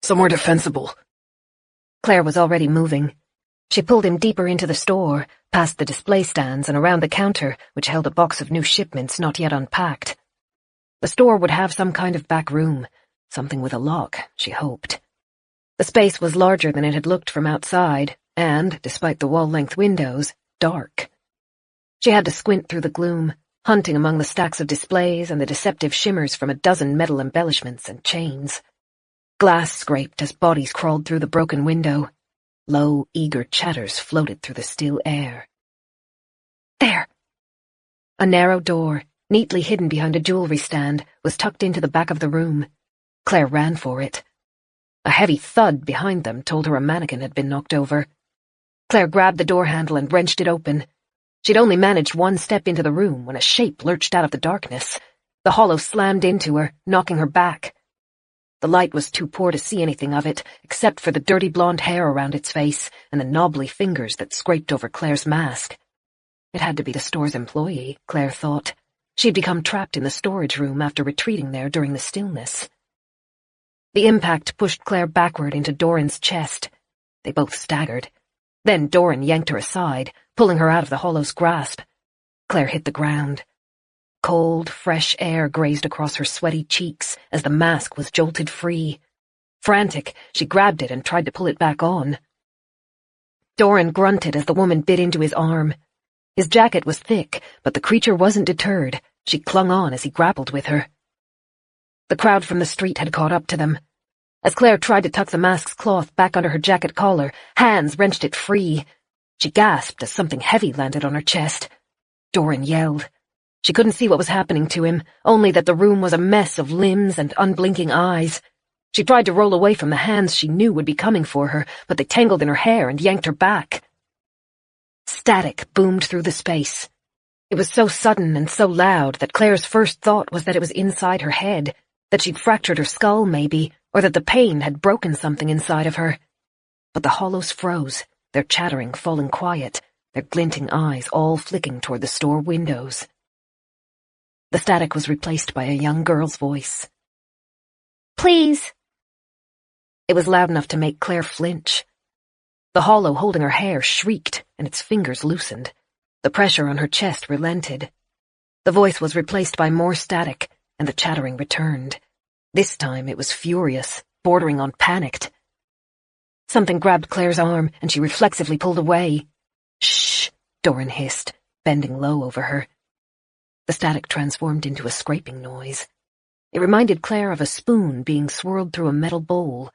"Somewhere defensible." Claire was already moving. She pulled him deeper into the store, past the display stands and around the counter, which held a box of new shipments not yet unpacked. The store would have some kind of back room, something with a lock, she hoped. The space was larger than it had looked from outside, and, despite the wall-length windows, dark. She had to squint through the gloom, hunting among the stacks of displays and the deceptive shimmers from a dozen metal embellishments and chains. Glass scraped as bodies crawled through the broken window. Low, eager chatters floated through the still air. There! A narrow door, neatly hidden behind a jewelry stand, was tucked into the back of the room. Claire ran for it. A heavy thud behind them told her a mannequin had been knocked over. Claire grabbed the door handle and wrenched it open. She'd only managed one step into the room when a shape lurched out of the darkness. The hollow slammed into her, knocking her back. The light was too poor to see anything of it, except for the dirty blonde hair around its face and the knobbly fingers that scraped over Claire's mask. It had to be the store's employee, Claire thought. She'd become trapped in the storage room after retreating there during the stillness. The impact pushed Claire backward into Doran's chest. They both staggered. Then Doran yanked her aside, pulling her out of the hollow's grasp. Claire hit the ground. Cold, fresh air grazed across her sweaty cheeks as the mask was jolted free. Frantic, she grabbed it and tried to pull it back on. Doran grunted as the woman bit into his arm. His jacket was thick, but the creature wasn't deterred. She clung on as he grappled with her. The crowd from the street had caught up to them. As Claire tried to tuck the mask's cloth back under her jacket collar, hands wrenched it free. She gasped as something heavy landed on her chest. Doran yelled. She couldn't see what was happening to him, only that the room was a mess of limbs and unblinking eyes. She tried to roll away from the hands she knew would be coming for her, but they tangled in her hair and yanked her back. Static boomed through the space. It was so sudden and so loud that Claire's first thought was that it was inside her head, that she'd fractured her skull, maybe, or that the pain had broken something inside of her. But the hollows froze, their chattering falling quiet, their glinting eyes all flicking toward the store windows. The static was replaced by a young girl's voice. Please. It was loud enough to make Claire flinch. The hollow holding her hair shrieked, and its fingers loosened. The pressure on her chest relented. The voice was replaced by more static, and the chattering returned. This time it was furious, bordering on panicked. Something grabbed Claire's arm, and she reflexively pulled away. "Shh," Doran hissed, bending low over her. The static transformed into a scraping noise. It reminded Claire of a spoon being swirled through a metal bowl.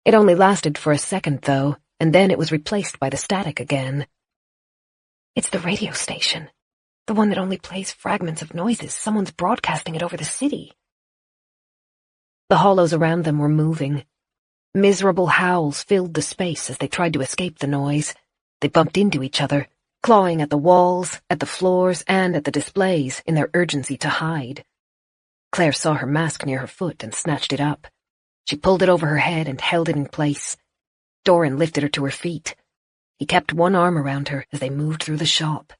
It only lasted for a second, though, and then it was replaced by the static again. It's the radio station. The one that only plays fragments of noises. Someone's broadcasting it over the city. The hollows around them were moving. Miserable howls filled the space as they tried to escape the noise. They bumped into each other, clawing at the walls, at the floors, and at the displays in their urgency to hide. Claire saw her mask near her foot and snatched it up. She pulled it over her head and held it in place. Doran lifted her to her feet. He kept one arm around her as they moved through the shop.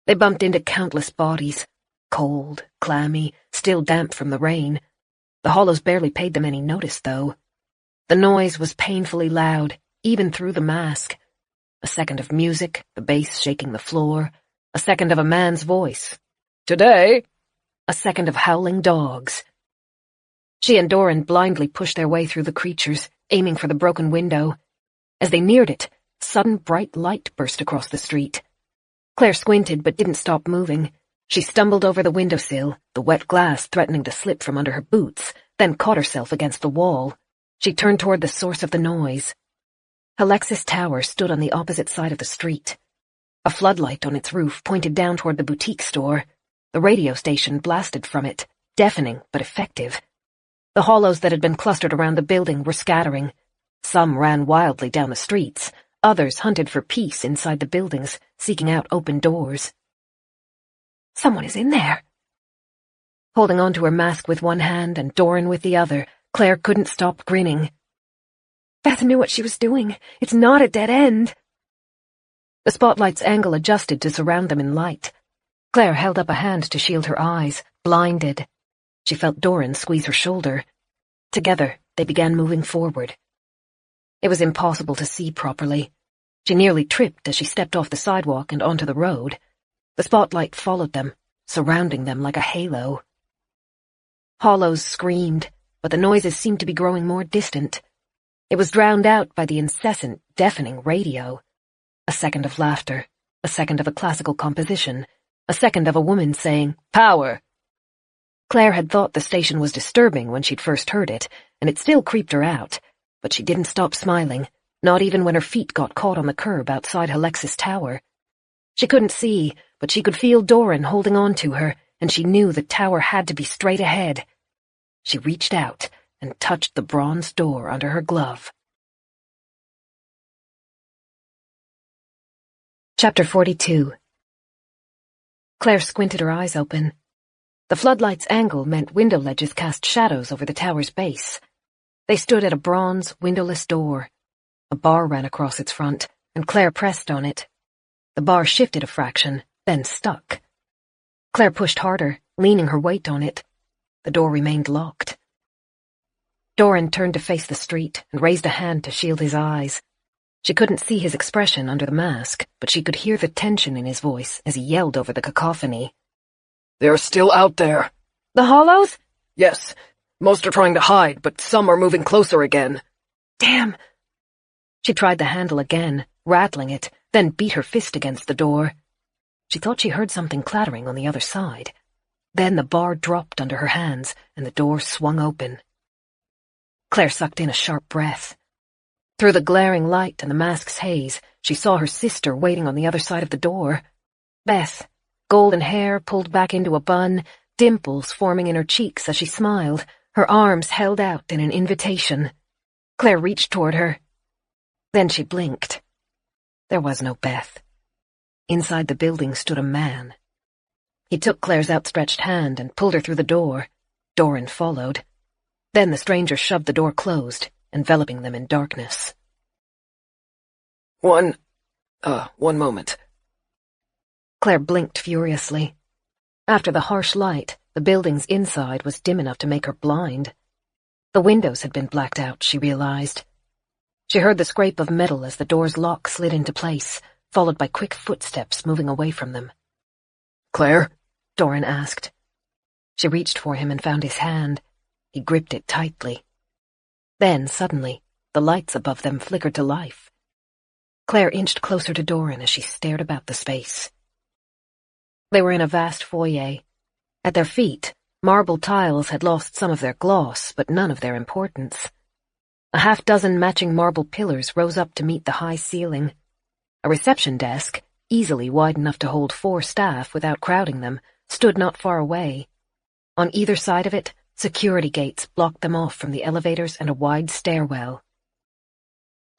They bumped into countless bodies, cold, clammy, still damp from the rain. The hollows barely paid them any notice, though. The noise was painfully loud, even through the mask. A second of music, the bass shaking the floor. A second of a man's voice. "Today!" A second of howling dogs. She and Doran blindly pushed their way through the creatures, aiming for the broken window. As they neared it, sudden bright light burst across the street. Claire squinted but didn't stop moving. She stumbled over the windowsill, the wet glass threatening to slip from under her boots, then caught herself against the wall. She turned toward the source of the noise. Alexis Tower stood on the opposite side of the street. A floodlight on its roof pointed down toward the boutique store. The radio station blasted from it, deafening but effective. The hollows that had been clustered around the building were scattering. Some ran wildly down the streets. Others hunted for peace inside the buildings, seeking out open doors. Someone is in there. Holding onto her mask with one hand and Doran with the other, Claire couldn't stop grinning. Beth knew what she was doing. It's not a dead end. The spotlight's angle adjusted to surround them in light. Claire held up a hand to shield her eyes, blinded. She felt Doran squeeze her shoulder. Together, they began moving forward. It was impossible to see properly. She nearly tripped as she stepped off the sidewalk and onto the road. The spotlight followed them, surrounding them like a halo. Hollows screamed, but the noises seemed to be growing more distant. It was drowned out by the incessant, deafening radio. A second of laughter, a second of a classical composition, a second of a woman saying, "Power!" Claire had thought the station was disturbing when she'd first heard it, and it still creeped her out, but she didn't stop smiling, not even when her feet got caught on the curb outside Alexis Tower. She couldn't see, but she could feel Doran holding on to her, and she knew the tower had to be straight ahead. She reached out and touched the bronze door under her glove. Chapter 42. Claire squinted her eyes open. The floodlight's angle meant window ledges cast shadows over the tower's base. They stood at a bronze, windowless door. A bar ran across its front, and Claire pressed on it. The bar shifted a fraction, then stuck. Claire pushed harder, leaning her weight on it. The door remained locked. Doran turned to face the street and raised a hand to shield his eyes. She couldn't see his expression under the mask, but she could hear the tension in his voice as he yelled over the cacophony. "They're still out there." "The hollows?" "Yes. Most are trying to hide, but some are moving closer again." "Damn." She tried the handle again, rattling it, then beat her fist against the door. She thought she heard something clattering on the other side. Then the bar dropped under her hands, and the door swung open. Claire sucked in a sharp breath. Through the glaring light and the mask's haze, she saw her sister waiting on the other side of the door. Beth, golden hair pulled back into a bun, dimples forming in her cheeks as she smiled, her arms held out in an invitation. Claire reached toward her. Then she blinked. There was no Beth. Inside the building stood a man, He took Claire's outstretched hand and pulled her through the door. Doran followed. Then the stranger shoved the door closed, enveloping them in darkness. One moment. Claire blinked furiously. After the harsh light, the building's inside was dim enough to make her blind. The windows had been blacked out, she realized. She heard the scrape of metal as the door's lock slid into place, followed by quick footsteps moving away from them. Claire? Doran asked. She reached for him and found his hand. He gripped it tightly. Then, suddenly, the lights above them flickered to life. Claire inched closer to Doran as she stared about the space. They were in a vast foyer. At their feet, marble tiles had lost some of their gloss, but none of their importance. A half-dozen matching marble pillars rose up to meet the high ceiling. A reception desk, easily wide enough to hold 4 staff without crowding them, stood not far away. On either side of it, security gates blocked them off from the elevators and a wide stairwell.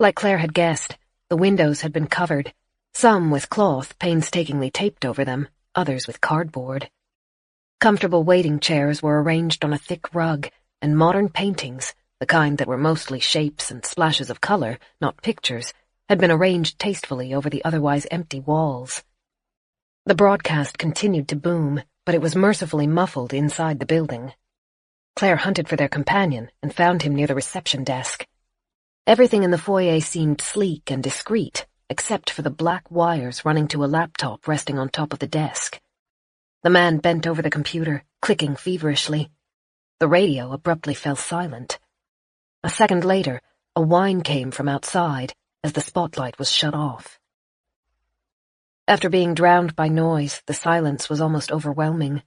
Like Claire had guessed, the windows had been covered, some with cloth painstakingly taped over them, others with cardboard. Comfortable waiting chairs were arranged on a thick rug, and modern paintings, the kind that were mostly shapes and splashes of color, not pictures, had been arranged tastefully over the otherwise empty walls. The broadcast continued to boom, but it was mercifully muffled inside the building. Claire hunted for their companion and found him near the reception desk. Everything in the foyer seemed sleek and discreet, except for the black wires running to a laptop resting on top of the desk. The man bent over the computer, clicking feverishly. The radio abruptly fell silent. A second later, a whine came from outside as the spotlight was shut off. After being drowned by noise, the silence was almost overwhelming.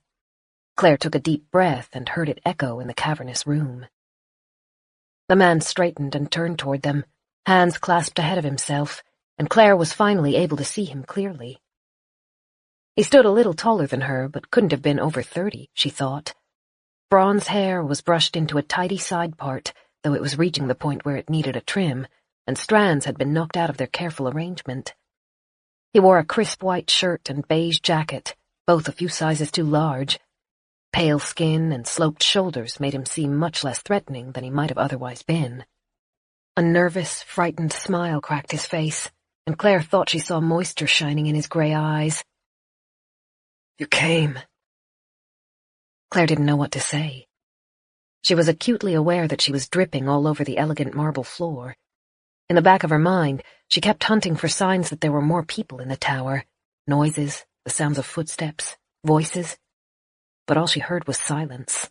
Claire took a deep breath and heard it echo in the cavernous room. The man straightened and turned toward them, hands clasped ahead of himself, and Claire was finally able to see him clearly. He stood a little taller than her, but couldn't have been over 30, she thought. Bronze hair was brushed into a tidy side part, though it was reaching the point where it needed a trim, and strands had been knocked out of their careful arrangement. He wore a crisp white shirt and beige jacket, both a few sizes too large. Pale skin and sloped shoulders made him seem much less threatening than he might have otherwise been. A nervous, frightened smile cracked his face, and Claire thought she saw moisture shining in his gray eyes. You came. Claire didn't know what to say. She was acutely aware that she was dripping all over the elegant marble floor. In the back of her mind, she kept hunting for signs that there were more people in the tower, noises, the sounds of footsteps, voices, but all she heard was silence.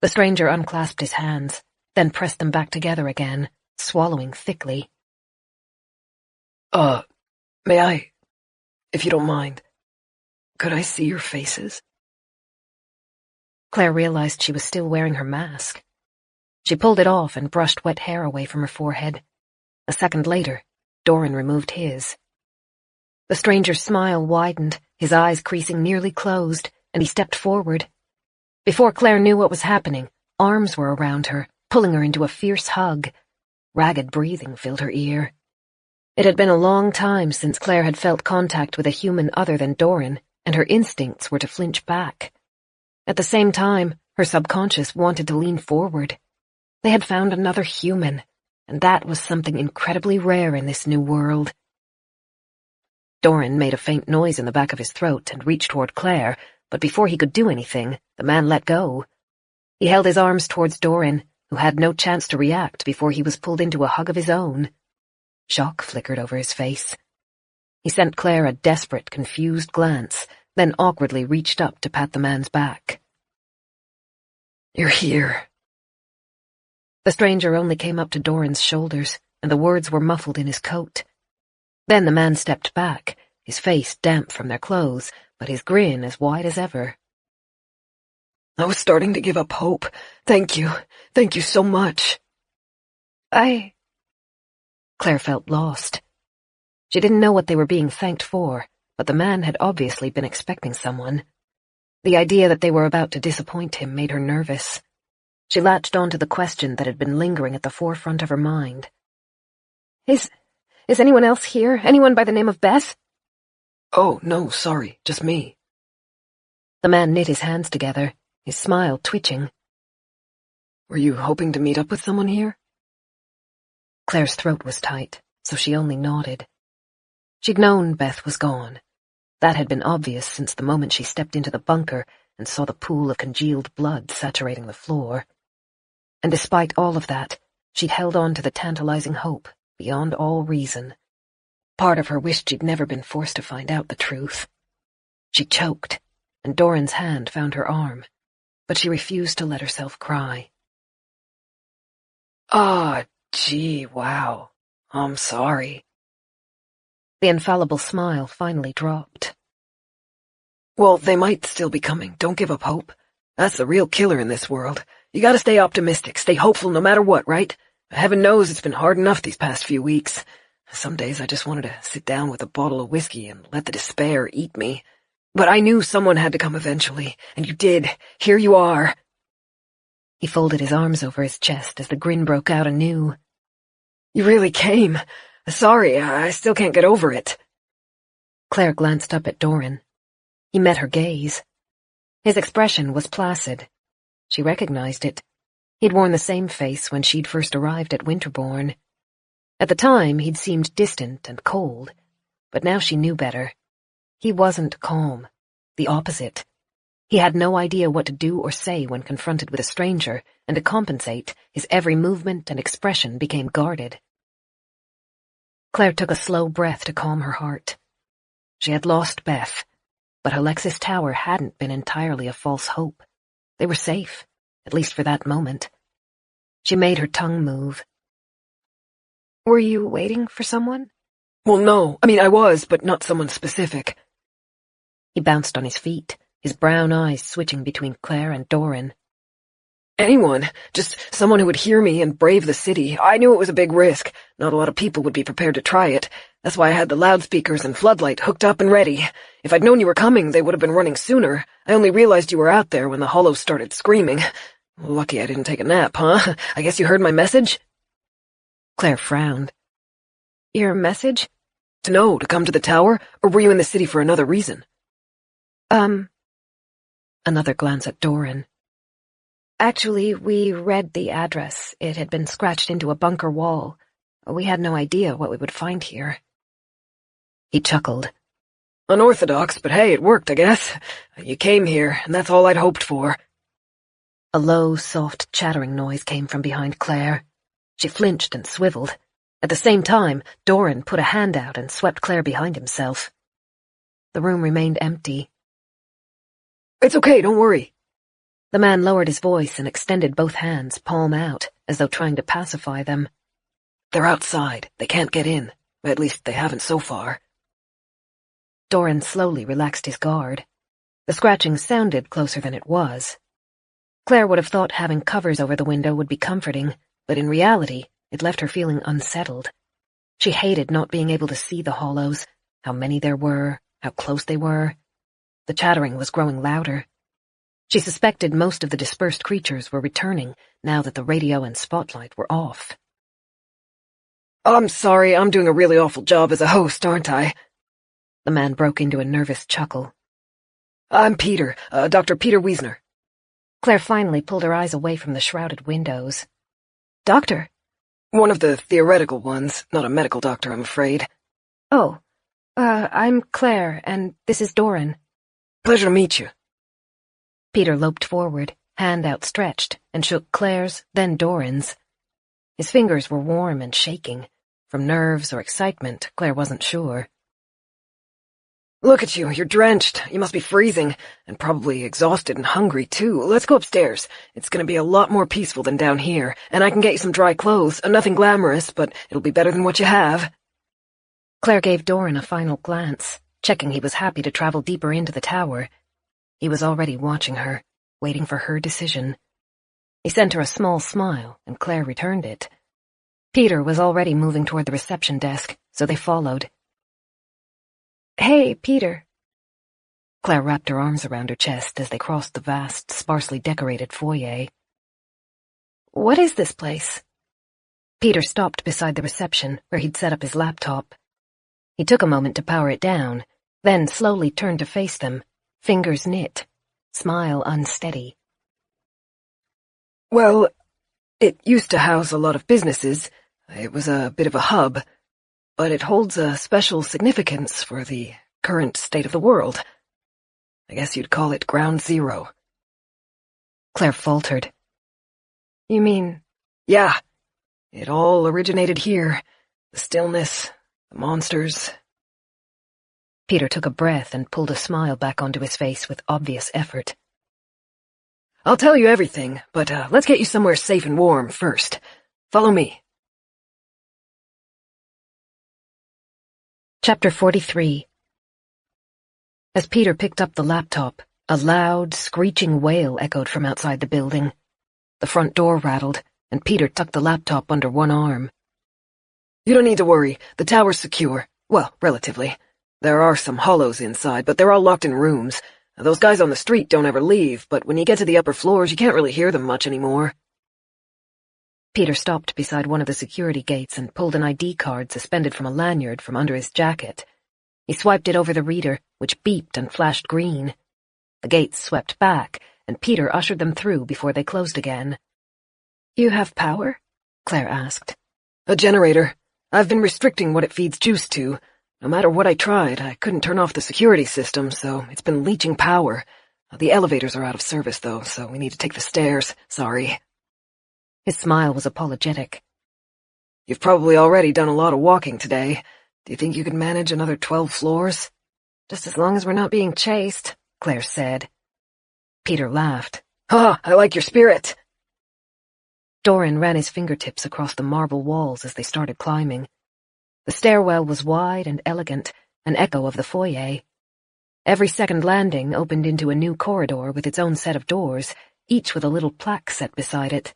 The stranger unclasped his hands, then pressed them back together again, swallowing thickly. May I, if you don't mind, could I see your faces? Claire realized she was still wearing her mask. She pulled it off and brushed wet hair away from her forehead. A second later, Doran removed his. The stranger's smile widened, his eyes creasing nearly closed, and he stepped forward. Before Claire knew what was happening, arms were around her, pulling her into a fierce hug. Ragged breathing filled her ear. It had been a long time since Claire had felt contact with a human other than Doran, and her instincts were to flinch back. At the same time, her subconscious wanted to lean forward. They had found another human, and that was something incredibly rare in this new world. Doran made a faint noise in the back of his throat and reached toward Claire, but before he could do anything, the man let go. He held his arms towards Doran, who had no chance to react before he was pulled into a hug of his own. Shock flickered over his face. He sent Claire a desperate, confused glance, then awkwardly reached up to pat the man's back. You're here. The stranger only came up to Doran's shoulders, and the words were muffled in his coat. Then the man stepped back, his face damp from their clothes, but his grin as wide as ever. I was starting to give up hope. Thank you. Thank you so much. Claire felt lost. She didn't know what they were being thanked for, but the man had obviously been expecting someone. The idea that they were about to disappoint him made her nervous. She latched on to the question that had been lingering at the forefront of her mind. Is anyone else here? Anyone by the name of Beth? Oh, no, sorry, just me. The man knit his hands together, his smile twitching. Were you hoping to meet up with someone here? Claire's throat was tight, so she only nodded. She'd known Beth was gone. That had been obvious since the moment she stepped into the bunker and saw the pool of congealed blood saturating the floor. And despite all of that, she'd held on to the tantalizing hope beyond all reason. Part of her wished she'd never been forced to find out the truth. She choked, and Doran's hand found her arm, but she refused to let herself cry. Ah, gee, wow. I'm sorry. The infallible smile finally dropped. Well, they might still be coming. Don't give up hope. That's the real killer in this world. You gotta stay optimistic, stay hopeful no matter what, right? Heaven knows it's been hard enough these past few weeks. Some days I just wanted to sit down with a bottle of whiskey and let the despair eat me. But I knew someone had to come eventually, and you did. Here you are. He folded his arms over his chest as the grin broke out anew. You really came. Sorry, I still can't get over it. Claire glanced up at Doran. He met her gaze. His expression was placid. She recognized it. He'd worn the same face when she'd first arrived at Winterbourne. At the time, he'd seemed distant and cold, but now she knew better. He wasn't calm. The opposite. He had no idea what to do or say when confronted with a stranger, and to compensate, his every movement and expression became guarded. Claire took a slow breath to calm her heart. She had lost Beth, but Alexis Tower hadn't been entirely a false hope. They were safe, at least for that moment. She made her tongue move. Were you waiting for someone? Well, no. I was, but not someone specific. He bounced on his feet, his brown eyes switching between Claire and Doran. Anyone. Just someone who would hear me and brave the city. I knew it was a big risk. Not a lot of people would be prepared to try it. That's why I had the loudspeakers and floodlight hooked up and ready. If I'd known you were coming, they would have been running sooner. I only realized you were out there when the hollows started screaming. Lucky I didn't take a nap, huh? I guess you heard my message? Claire frowned. Your message? To come to the tower, or were you in the city for another reason? Another glance at Doran. Actually, we read the address. It had been scratched into a bunker wall. We had no idea what we would find here. He chuckled. Unorthodox, but hey, it worked, I guess. You came here, and that's all I'd hoped for. A low, soft, chattering noise came from behind Claire. She flinched and swiveled. At the same time, Doran put a hand out and swept Claire behind himself. The room remained empty. It's okay, don't worry. The man lowered his voice and extended both hands, palm out, as though trying to pacify them. They're outside. They can't get in. At least they haven't so far. Doran slowly relaxed his guard. The scratching sounded closer than it was. Claire would have thought having covers over the window would be comforting, but in reality, it left her feeling unsettled. She hated not being able to see the hollows, how many there were, how close they were. The chattering was growing louder. She suspected most of the dispersed creatures were returning now that the radio and spotlight were off. I'm sorry, I'm doing a really awful job as a host, aren't I? The man broke into a nervous chuckle. I'm Peter, Dr. Peter Wiesner. Claire finally pulled her eyes away from the shrouded windows. Doctor? One of the theoretical ones, not a medical doctor, I'm afraid. Oh, I'm Claire, and this is Doran. Pleasure to meet you. Peter loped forward, hand outstretched, and shook Claire's, then Doran's. His fingers were warm and shaking. From nerves or excitement, Claire wasn't sure. Look at you, you're drenched. You must be freezing, and probably exhausted and hungry, too. Let's go upstairs. It's gonna be a lot more peaceful than down here, and I can get you some dry clothes. Nothing glamorous, but it'll be better than what you have. Claire gave Doran a final glance, checking he was happy to travel deeper into the tower. He was already watching her, waiting for her decision. He sent her a small smile, and Claire returned it. Peter was already moving toward the reception desk, so they followed. Hey, Peter. Claire wrapped her arms around her chest as they crossed the vast, sparsely decorated foyer. What is this place? Peter stopped beside the reception, where he'd set up his laptop. He took a moment to power it down, then slowly turned to face them, fingers knit, smile unsteady. Well, it used to house a lot of businesses. It was a bit of a hub, but it holds a special significance for the current state of the world. I guess you'd call it Ground Zero. Claire faltered. You mean? Yeah, it all originated here. The stillness, the monsters. Peter took a breath and pulled a smile back onto his face with obvious effort. I'll tell you everything, but let's get you somewhere safe and warm first. Follow me. Chapter 43. As Peter picked up the laptop, a loud, screeching wail echoed from outside the building. The front door rattled, and Peter tucked the laptop under one arm. You don't need to worry. The tower's secure. Well, relatively. There are some hollows inside, but they're all locked in rooms. Those guys on the street don't ever leave, but when you get to the upper floors, you can't really hear them much anymore. Peter stopped beside one of the security gates and pulled an ID card suspended from a lanyard from under his jacket. He swiped it over the reader, which beeped and flashed green. The gates swept back, and Peter ushered them through before they closed again. You have power? Claire asked. A generator. I've been restricting what it feeds juice to. No matter what I tried, I couldn't turn off the security system, so it's been leaching power. The elevators are out of service, though, so we need to take the stairs. Sorry. His smile was apologetic. You've probably already done a lot of walking today. Do you think you could manage another 12 floors? Just as long as we're not being chased, Claire said. Peter laughed. Ha! I like your spirit. Doran ran his fingertips across the marble walls as they started climbing. The stairwell was wide and elegant, an echo of the foyer. Every second landing opened into a new corridor with its own set of doors, each with a little plaque set beside it.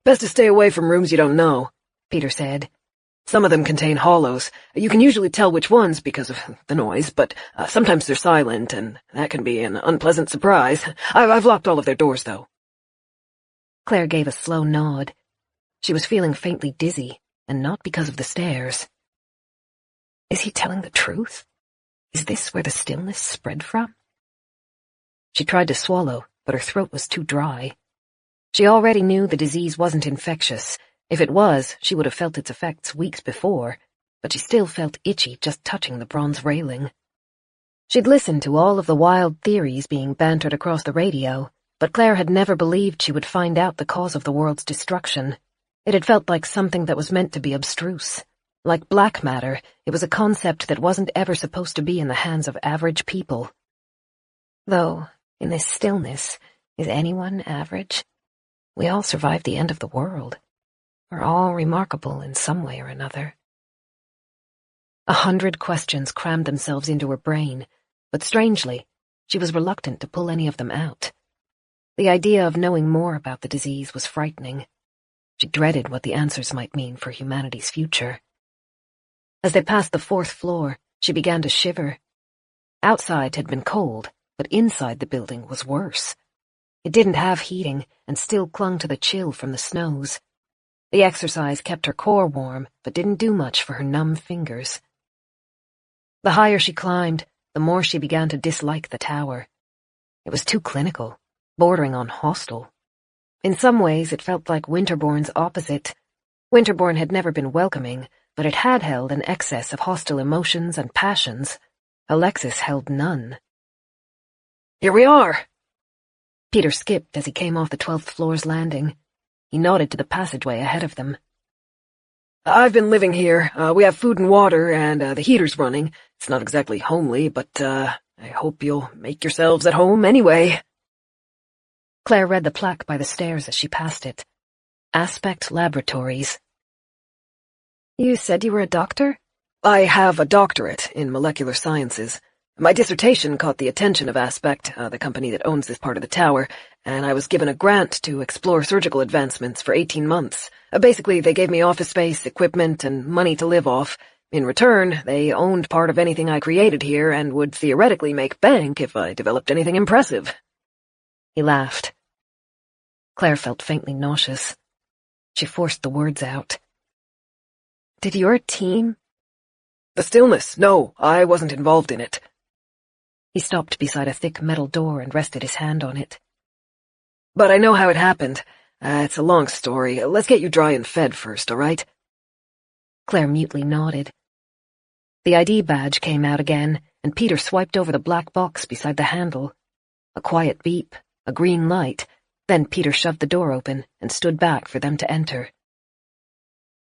Best to stay away from rooms you don't know, Peter said. Some of them contain hollows. You can usually tell which ones because of the noise, but sometimes they're silent, and that can be an unpleasant surprise. I've locked all of their doors, though. Claire gave a slow nod. She was feeling faintly dizzy, and not because of the stairs. Is he telling the truth? Is this where the stillness spread from? She tried to swallow, but her throat was too dry. She already knew the disease wasn't infectious. If it was, she would have felt its effects weeks before, but she still felt itchy just touching the bronze railing. She'd listened to all of the wild theories being bantered across the radio, but Claire had never believed she would find out the cause of the world's destruction. It had felt like something that was meant to be abstruse. Like black matter, it was a concept that wasn't ever supposed to be in the hands of average people. Though, in this stillness, is anyone average? We all survived the end of the world. We're all remarkable in some way or another. 100 questions crammed themselves into her brain, but strangely, she was reluctant to pull any of them out. The idea of knowing more about the disease was frightening. She dreaded what the answers might mean for humanity's future. As they passed the 4th floor, she began to shiver. Outside had been cold, but inside the building was worse. It didn't have heating and still clung to the chill from the snows. The exercise kept her core warm, but didn't do much for her numb fingers. The higher she climbed, the more she began to dislike the tower. It was too clinical, bordering on hostile. In some ways, it felt like Winterbourne's opposite. Winterbourne had never been welcoming, but it had held an excess of hostile emotions and passions. Alexis held none. Here we are! Peter skipped as he came off the 12th floor's landing. He nodded to the passageway ahead of them. I've been living here. We have food and water, and the heater's running. It's not exactly homely, but I hope you'll make yourselves at home anyway. Claire read the plaque by the stairs as she passed it. Aspect Laboratories. You said you were a doctor? I have a doctorate in molecular sciences. My dissertation caught the attention of Aspect, the company that owns this part of the tower, and I was given a grant to explore surgical advancements for 18 months. Basically, they gave me office space, equipment, and money to live off. In return, they owned part of anything I created here and would theoretically make bank if I developed anything impressive. He laughed. Claire felt faintly nauseous. She forced the words out. Did your team? The stillness. No, I wasn't involved in it. He stopped beside a thick metal door and rested his hand on it. "But I know how it happened. It's a long story. Let's get you dry and fed first, all right?" Claire mutely nodded. The ID badge came out again, and Peter swiped over the black box beside the handle. A quiet beep, a green light, then Peter shoved the door open and stood back for them to enter.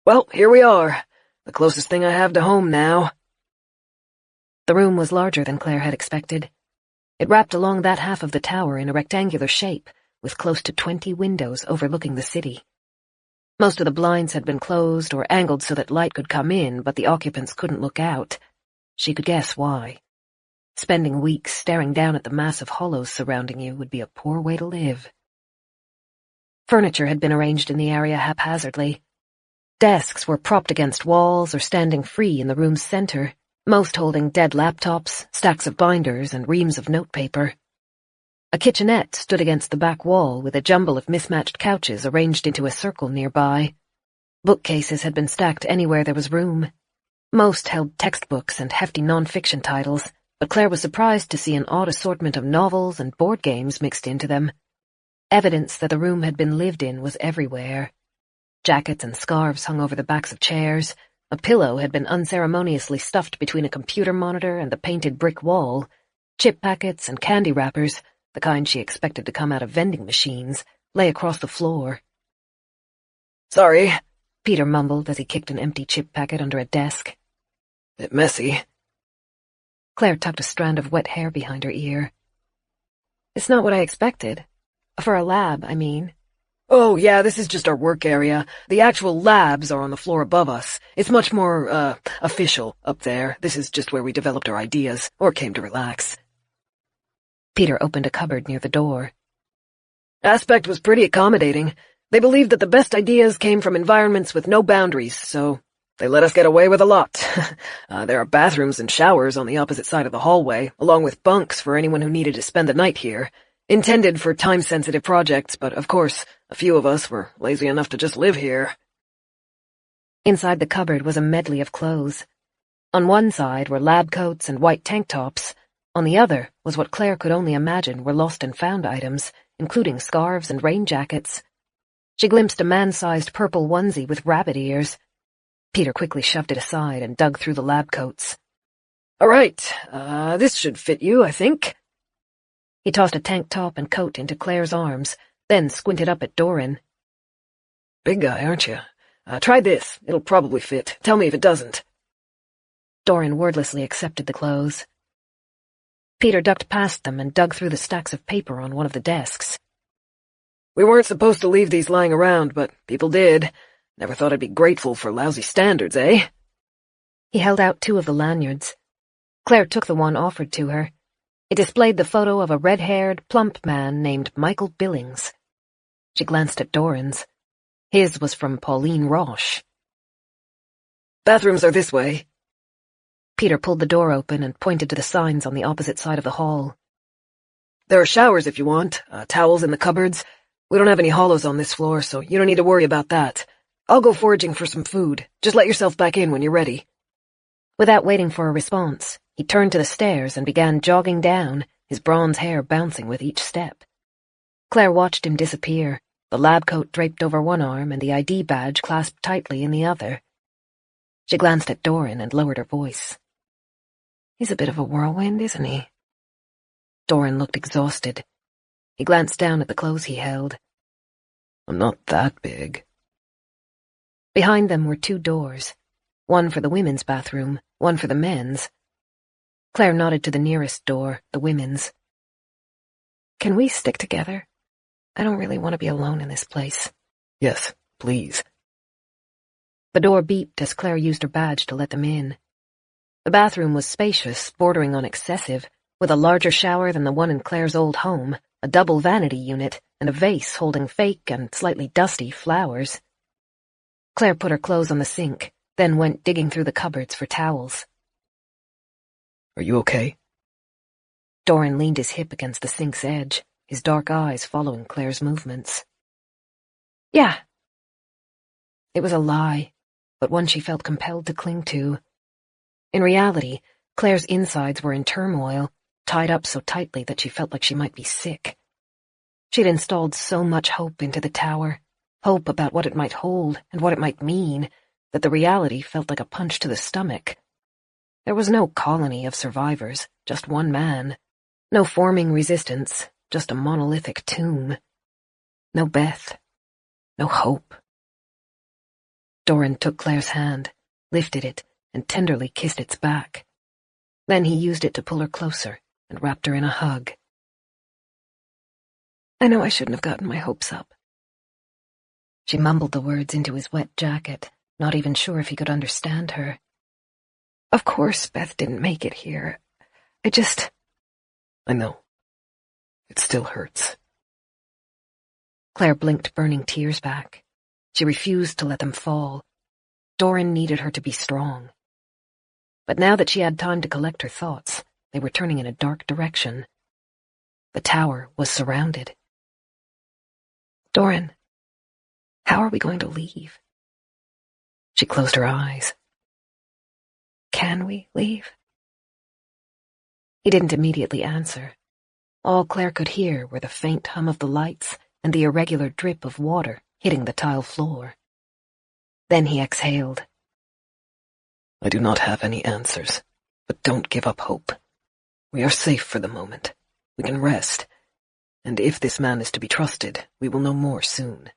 "Well, here we are. The closest thing I have to home now." The room was larger than Claire had expected. It wrapped along that half of the tower in a rectangular shape, with close to 20 windows overlooking the city. Most of the blinds had been closed or angled so that light could come in, but the occupants couldn't look out. She could guess why. Spending weeks staring down at the massive hollows surrounding you would be a poor way to live. Furniture had been arranged in the area haphazardly. Desks were propped against walls or standing free in the room's center, most holding dead laptops, stacks of binders, and reams of notepaper. A kitchenette stood against the back wall with a jumble of mismatched couches arranged into a circle nearby. Bookcases had been stacked anywhere there was room. Most held textbooks and hefty non-fiction titles, but Claire was surprised to see an odd assortment of novels and board games mixed into them. Evidence that the room had been lived in was everywhere. Jackets and scarves hung over the backs of chairs. A pillow had been unceremoniously stuffed between a computer monitor and the painted brick wall. Chip packets and candy wrappers, the kind she expected to come out of vending machines, lay across the floor. "Sorry," Peter mumbled as he kicked an empty chip packet under a desk. "Bit messy." Claire tucked a strand of wet hair behind her ear. "It's not what I expected. For a lab, I mean." "Oh, yeah, this is just our work area. The actual labs are on the floor above us. It's much more, official up there. This is just where we developed our ideas, or came to relax." Peter opened a cupboard near the door. Aspect was pretty accommodating. They believed that the best ideas came from environments with no boundaries, so they let us get away with a lot. There are bathrooms and showers on the opposite side of the hallway, along with bunks for anyone who needed to spend the night here. Intended for time-sensitive projects, but of course, a few of us were lazy enough to just live here. Inside the cupboard was a medley of clothes. On one side were lab coats and white tank tops. On the other was what Claire could only imagine were lost-and-found items, including scarves and rain jackets. She glimpsed a man-sized purple onesie with rabbit ears. Peter quickly shoved it aside and dug through the lab coats. "All right, this should fit you, I think." He tossed a tank top and coat into Claire's arms, then squinted up at Doran. "Big guy, aren't you? Try this. It'll probably fit. Tell me if it doesn't." Doran wordlessly accepted the clothes. Peter ducked past them and dug through the stacks of paper on one of the desks. "We weren't supposed to leave these lying around, but people did. Never thought I'd be grateful for lousy standards, eh?" He held out 2 of the lanyards. Claire took the one offered to her. It displayed the photo of a red-haired, plump man named Michael Billings. She glanced at Doran's. His was from Pauline Roche. "Bathrooms are this way." Peter pulled the door open and pointed to the signs on the opposite side of the hall. "There are showers if you want, towels in the cupboards. We don't have any hollows on this floor, so you don't need to worry about that. I'll go foraging for some food. Just let yourself back in when you're ready." Without waiting for a response, he turned to the stairs and began jogging down, his bronze hair bouncing with each step. Claire watched him disappear, the lab coat draped over one arm and the ID badge clasped tightly in the other. She glanced at Doran and lowered her voice. "He's a bit of a whirlwind, isn't he?" Doran looked exhausted. He glanced down at the clothes he held. "I'm not that big." Behind them were 2 doors, one for the women's bathroom, one for the men's. Claire nodded to the nearest door, the women's. "Can we stick together? I don't really want to be alone in this place." "Yes, please." The door beeped as Claire used her badge to let them in. The bathroom was spacious, bordering on excessive, with a larger shower than the one in Claire's old home, a double vanity unit, and a vase holding fake and slightly dusty flowers. Claire put her clothes on the sink, then went digging through the cupboards for towels. "Are you okay?" Doran leaned his hip against the sink's edge, his dark eyes following Claire's movements. "Yeah." It was a lie, but one she felt compelled to cling to. In reality, Claire's insides were in turmoil, tied up so tightly that she felt like she might be sick. She'd installed so much hope into the tower, hope about what it might hold and what it might mean, that the reality felt like a punch to the stomach. There was no colony of survivors, just one man. No forming resistance, just a monolithic tomb. No Beth. No hope. Doran took Claire's hand, lifted it, and tenderly kissed its back. Then he used it to pull her closer and wrapped her in a hug. I know I shouldn't have gotten my hopes up. She mumbled the words into his wet jacket, not even sure if he could understand her. Of course Beth didn't make it here. I know. It still hurts. Claire blinked burning tears back. She refused to let them fall. Doran needed her to be strong. But now that she had time to collect her thoughts, they were turning in a dark direction. The tower was surrounded. Doran, how are we going to leave? She closed her eyes. Can we leave? He didn't immediately answer. All Claire could hear were the faint hum of the lights and the irregular drip of water hitting the tile floor. Then he exhaled. I do not have any answers, but don't give up hope. We are safe for the moment. We can rest. And if this man is to be trusted, we will know more soon.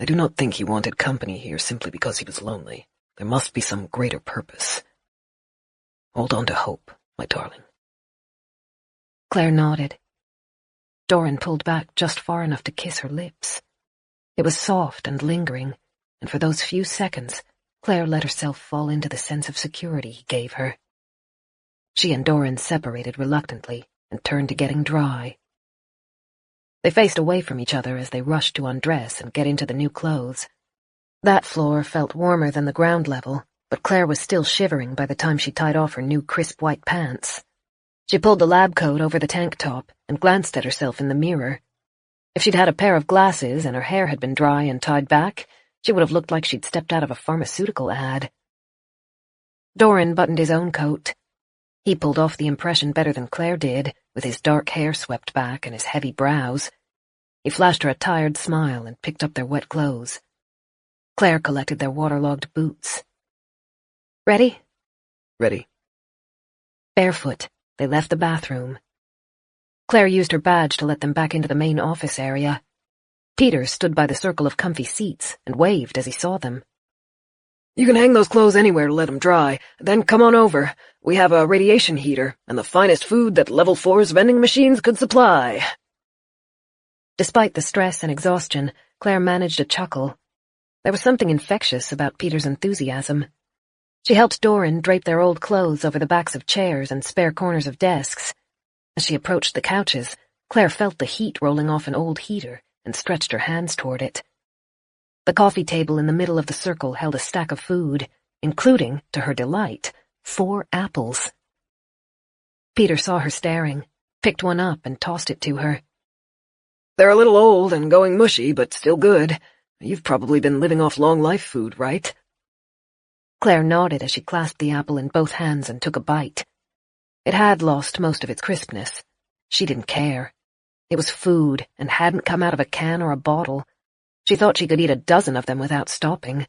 I do not think he wanted company here simply because he was lonely. There must be some greater purpose. Hold on to hope, my darling. Claire nodded. Doran pulled back just far enough to kiss her lips. It was soft and lingering, and for those few seconds, Claire let herself fall into the sense of security he gave her. She and Doran separated reluctantly and turned to getting dry. They faced away from each other as they rushed to undress and get into the new clothes. That floor felt warmer than the ground level, but Claire was still shivering by the time she tied off her new crisp white pants. She pulled the lab coat over the tank top and glanced at herself in the mirror. If she'd had a pair of glasses and her hair had been dry and tied back, she would have looked like she'd stepped out of a pharmaceutical ad. Doran buttoned his own coat. He pulled off the impression better than Claire did, with his dark hair swept back and his heavy brows. He flashed her a tired smile and picked up their wet clothes. Claire collected their waterlogged boots. Ready? Ready. Barefoot, they left the bathroom. Claire used her badge to let them back into the main office area. Peter stood by the circle of comfy seats and waved as he saw them. You can hang those clothes anywhere to let them dry, then come on over. We have a radiation heater and the finest food that Level 4's vending machines could supply. Despite the stress and exhaustion, Claire managed a chuckle. There was something infectious about Peter's enthusiasm. She helped Doran drape their old clothes over the backs of chairs and spare corners of desks. As she approached the couches, Claire felt the heat rolling off an old heater and stretched her hands toward it. The coffee table in the middle of the circle held a stack of food, including, to her delight, 4 apples. Peter saw her staring, picked one up and tossed it to her. They're a little old and going mushy, but still good. You've probably been living off long-life food, right? Claire nodded as she clasped the apple in both hands and took a bite. It had lost most of its crispness. She didn't care. It was food and hadn't come out of a can or a bottle. She thought she could eat a dozen of them without stopping.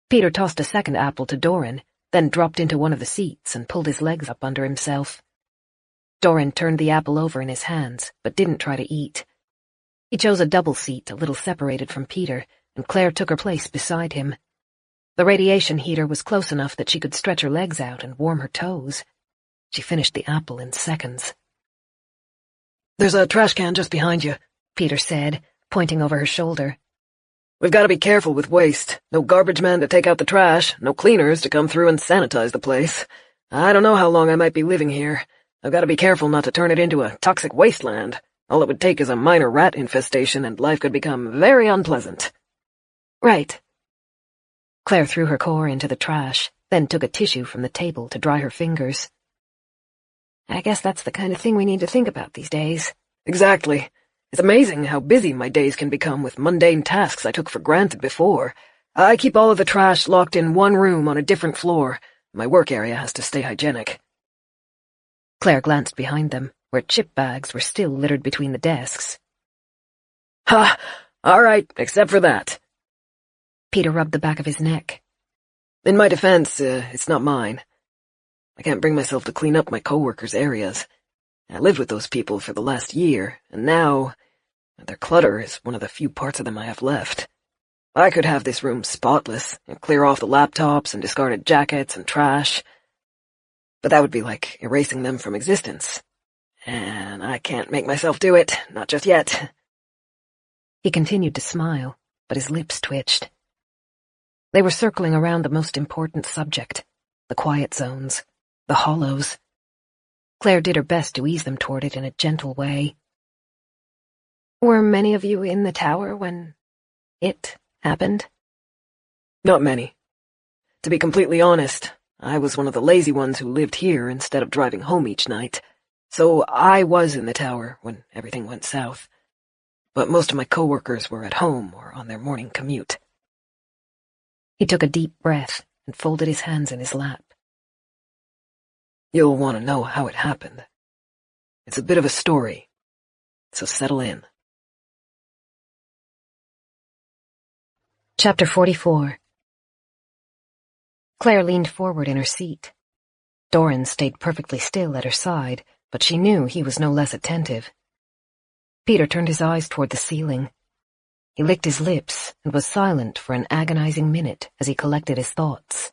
Peter tossed a second apple to Doran, then dropped into one of the seats and pulled his legs up under himself. Doran turned the apple over in his hands, but didn't try to eat. He chose a double seat a little separated from Peter, and Claire took her place beside him. The radiation heater was close enough that she could stretch her legs out and warm her toes. She finished the apple in seconds. There's a trash can just behind you, Peter said, pointing over her shoulder. We've got to be careful with waste. No garbage man to take out the trash, no cleaners to come through and sanitize the place. I don't know how long I might be living here. I've got to be careful not to turn it into a toxic wasteland. All it would take is a minor rat infestation and life could become very unpleasant. Right. Claire threw her core into the trash, then took a tissue from the table to dry her fingers. I guess that's the kind of thing we need to think about these days. Exactly. It's amazing how busy my days can become with mundane tasks I took for granted before. I keep all of the trash locked in one room on a different floor. My work area has to stay hygienic. Claire glanced behind them, where chip bags were still littered between the desks. Ha! All right, except for that. Peter rubbed the back of his neck. In my defense, it's not mine. I can't bring myself to clean up my coworkers' areas. I lived with those people for the last year, and now their clutter is one of the few parts of them I have left. I could have this room spotless, and clear off the laptops and discarded jackets and trash, but that would be like erasing them from existence. And I can't make myself do it, not just yet. He continued to smile, but his lips twitched. They were circling around the most important subject, the quiet zones, the hollows. Claire did her best to ease them toward it in a gentle way. Were many of you in the tower when it happened? Not many. To be completely honest, I was one of the lazy ones who lived here instead of driving home each night, so I was in the tower when everything went south. But most of my coworkers were at home or on their morning commute. He took a deep breath and folded his hands in his lap. You'll want to know how it happened. It's a bit of a story, so settle in. Chapter 44. Claire leaned forward in her seat. Doran stayed perfectly still at her side, but she knew he was no less attentive. Peter turned his eyes toward the ceiling. He licked his lips and was silent for an agonizing minute as he collected his thoughts.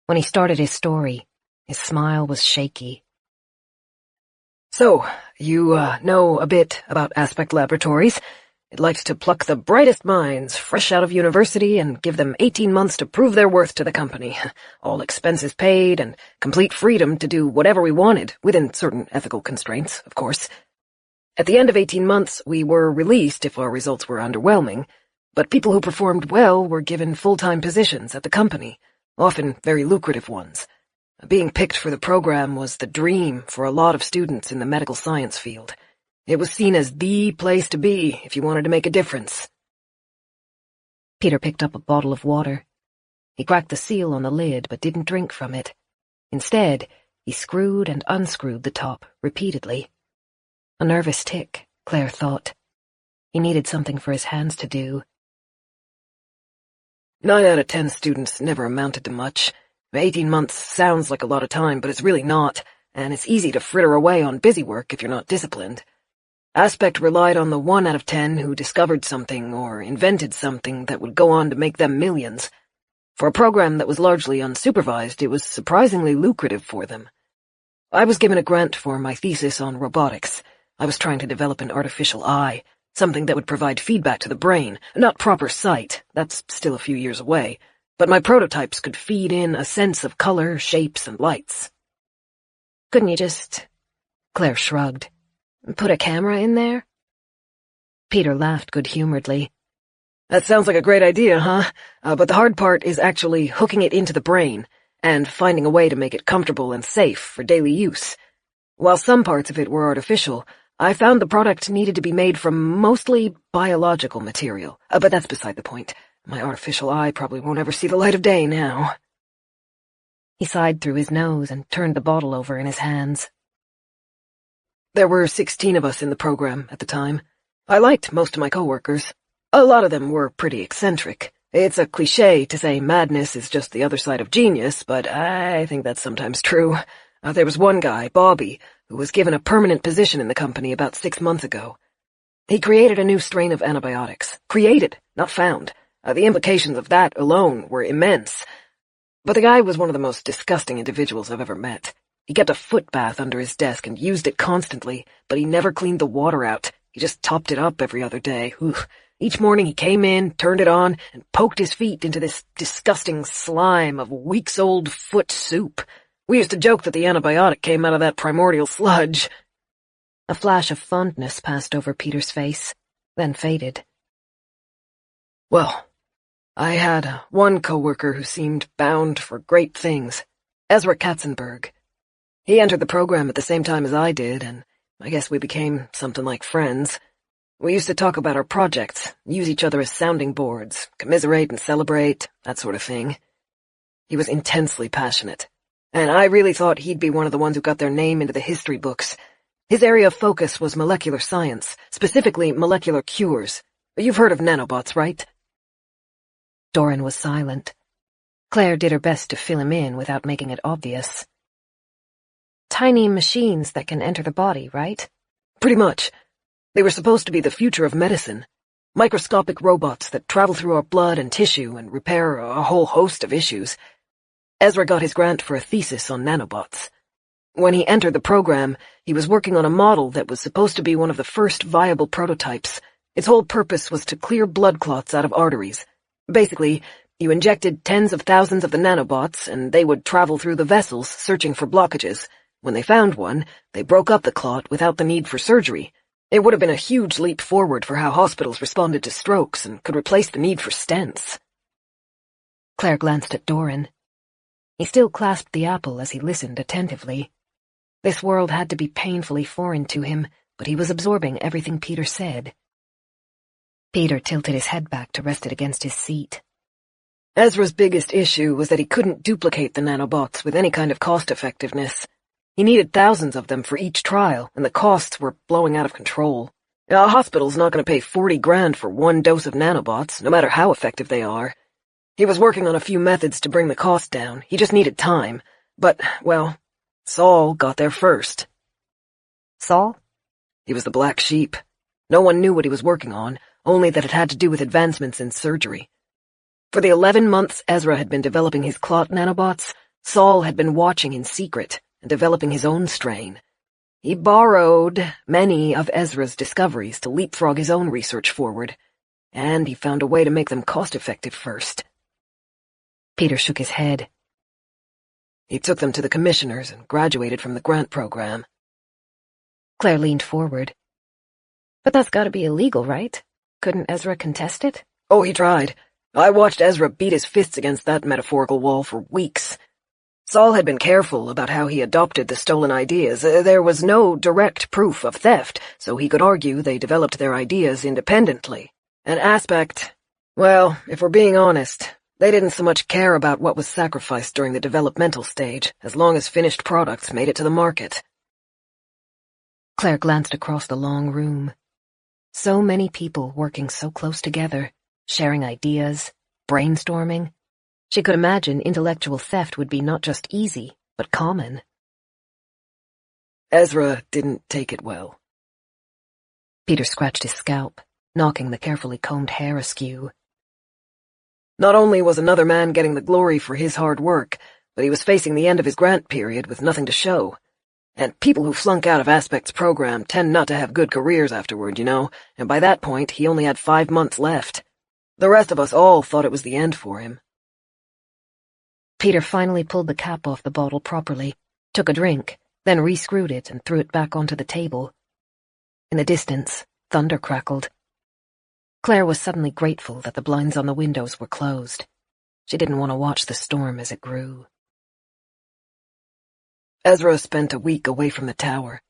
When he started his story, his smile was shaky. So, you know a bit about Aspect Laboratories. It likes to pluck the brightest minds fresh out of university and give them 18 months to prove their worth to the company. All expenses paid and complete freedom to do whatever we wanted, within certain ethical constraints, of course. At the end of 18 months, we were released if our results were underwhelming, but people who performed well were given full-time positions at the company, often very lucrative ones. Being picked for the program was the dream for a lot of students in the medical science field. It was seen as the place to be if you wanted to make a difference. Peter picked up a bottle of water. He cracked the seal on the lid but didn't drink from it. Instead, he screwed and unscrewed the top repeatedly. A nervous tic, Claire thought. He needed something for his hands to do. 9 out of 10 students never amounted to much. 18 months sounds like a lot of time, but it's really not, and it's easy to fritter away on busy work if you're not disciplined. Aspect relied on the 1 out of 10 who discovered something or invented something that would go on to make them millions. For a program that was largely unsupervised, it was surprisingly lucrative for them. I was given a grant for my thesis on robotics. I was trying to develop an artificial eye, something that would provide feedback to the brain, not proper sight, that's still a few years away, but my prototypes could feed in a sense of color, shapes, and lights. Couldn't you just... Claire shrugged. Put a camera in there? Peter laughed good-humoredly. That sounds like a great idea, huh? But the hard part is actually hooking it into the brain, and finding a way to make it comfortable and safe for daily use. While some parts of it were artificial, I found the product needed to be made from mostly biological material, but that's beside the point. My artificial eye probably won't ever see the light of day now. He sighed through his nose and turned the bottle over in his hands. There were 16 of us in the program at the time. I liked most of my coworkers. A lot of them were pretty eccentric. It's a cliché to say madness is just the other side of genius, but I think that's sometimes true. There was one guy, Bobby, who was given a permanent position in the company about 6 months ago. He created a new strain of antibiotics. Created, not found. The implications of that alone were immense. But the guy was one of the most disgusting individuals I've ever met. He kept a foot bath under his desk and used it constantly, but he never cleaned the water out. He just topped it up every other day. Oof. Each morning he came in, turned it on, and poked his feet into this disgusting slime of weeks-old foot soup. We used to joke that the antibiotic came out of that primordial sludge. A flash of fondness passed over Peter's face, then faded. Well, I had one coworker who seemed bound for great things, Ezra Katzenberg. He entered the program at the same time as I did, and I guess we became something like friends. We used to talk about our projects, use each other as sounding boards, commiserate and celebrate, that sort of thing. He was intensely passionate. and I really thought he'd be one of the ones who got their name into the history books. His area of focus was molecular science, specifically molecular cures. You've heard of nanobots, right? Doran was silent. Claire did her best to fill him in without making it obvious. Tiny machines that can enter the body, right? Pretty much. They were supposed to be the future of medicine. Microscopic robots that travel through our blood and tissue and repair a whole host of issues. Ezra got his grant for a thesis on nanobots. When he entered the program, he was working on a model that was supposed to be one of the first viable prototypes. Its whole purpose was to clear blood clots out of arteries. Basically, you injected tens of thousands of the nanobots, and they would travel through the vessels searching for blockages. When they found one, they broke up the clot without the need for surgery. It would have been a huge leap forward for how hospitals responded to strokes and could replace the need for stents. Claire glanced at Doran. He still clasped the apple as he listened attentively. This world had to be painfully foreign to him, but he was absorbing everything Peter said. Peter tilted his head back to rest it against his seat. Ezra's biggest issue was that he couldn't duplicate the nanobots with any kind of cost-effectiveness. He needed thousands of them for each trial, and the costs were blowing out of control. A hospital's not going to pay 40 grand for one dose of nanobots, no matter how effective they are. He was working on a few methods to bring the cost down. He just needed time. But, well, Saul got there first. Saul? He was the black sheep. No one knew what he was working on, only that it had to do with advancements in surgery. For the 11 months Ezra had been developing his clot nanobots, Saul had been watching in secret and developing his own strain. He borrowed many of Ezra's discoveries to leapfrog his own research forward, and he found a way to make them cost-effective first. Peter shook his head. He took them to the commissioners and graduated from the grant program. Claire leaned forward. But that's got to be illegal, right? Couldn't Ezra contest it? Oh, he tried. I watched Ezra beat his fists against that metaphorical wall for weeks. Saul had been careful about how he adopted the stolen ideas. There was no direct proof of theft, so he could argue they developed their ideas independently. An aspect, well, if we're being honest, they didn't so much care about what was sacrificed during the developmental stage, as long as finished products made it to the market. Claire glanced across the long room. So many people working so close together, sharing ideas, brainstorming. She could imagine intellectual theft would be not just easy, but common. Ezra didn't take it well. Peter scratched his scalp, knocking the carefully combed hair askew. Not only was another man getting the glory for his hard work, but he was facing the end of his grant period with nothing to show. And people who flunk out of Aspect's program tend not to have good careers afterward, you know, and by that point he only had 5 months left. The rest of us all thought it was the end for him. Peter finally pulled the cap off the bottle properly, took a drink, then rescrewed it and threw it back onto the table. In the distance, thunder crackled. Claire was suddenly grateful that the blinds on the windows were closed. She didn't want to watch the storm as it grew. Ezra spent a week away from the tower.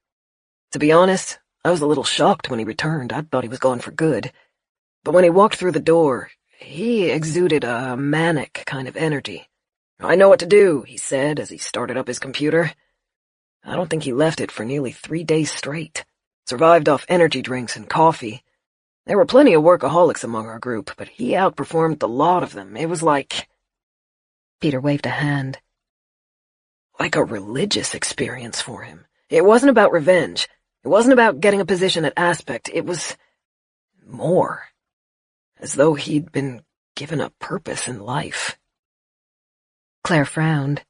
To be honest, I was a little shocked when he returned. I thought he was gone for good. But when he walked through the door, he exuded a manic kind of energy. "I know what to do," he said as he started up his computer. I don't think he left it for nearly 3 days straight. Survived off energy drinks and coffee. There were plenty of workaholics among our group, but he outperformed the lot of them. It was like... Peter waved a hand. Like a religious experience for him. It wasn't about revenge. It wasn't about getting a position at Aspect. It was... more. As though he'd been given a purpose in life. Claire frowned.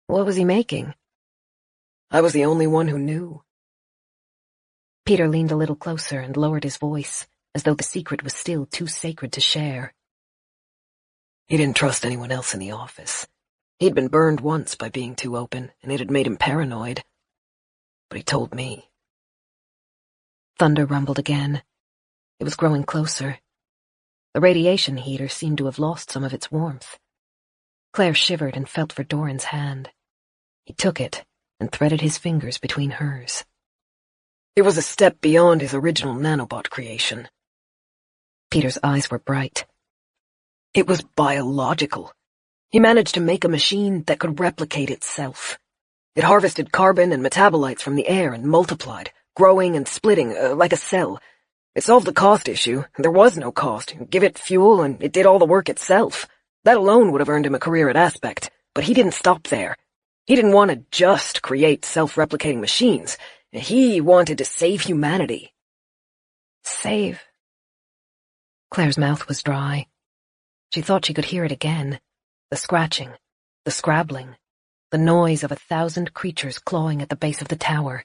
What was he making? I was the only one who knew. Peter leaned a little closer and lowered his voice, as though the secret was still too sacred to share. He didn't trust anyone else in the office. He'd been burned once by being too open, and it had made him paranoid. But he told me. Thunder rumbled again. It was growing closer. The radiation heater seemed to have lost some of its warmth. Claire shivered and felt for Doran's hand. He took it and threaded his fingers between hers. It was a step beyond his original nanobot creation. Peter's eyes were bright. It was biological. He managed to make a machine that could replicate itself. It harvested carbon and metabolites from the air and multiplied, growing and splitting like a cell. It solved the cost issue. There was no cost. Give it fuel and it did all the work itself. That alone would have earned him a career at Aspect, but he didn't stop there. He didn't want to just create self-replicating machines. He wanted to save humanity. Save. Claire's mouth was dry. She thought she could hear it again. The scratching, the scrabbling, the noise of 1,000 creatures clawing at the base of the tower.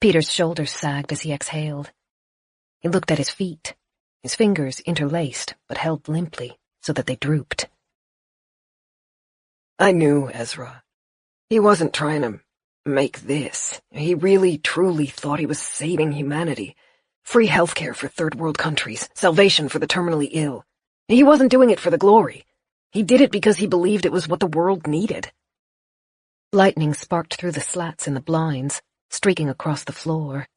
Peter's shoulders sagged as he exhaled. He looked at his feet, his fingers interlaced but held limply so that they drooped. I knew Ezra. He wasn't trying to make this. He really, truly thought he was saving humanity. Free healthcare for third world countries, salvation for the terminally ill. He wasn't doing it for the glory. He did it because he believed it was what the world needed. Lightning sparked through the slats in the blinds, streaking across the floor.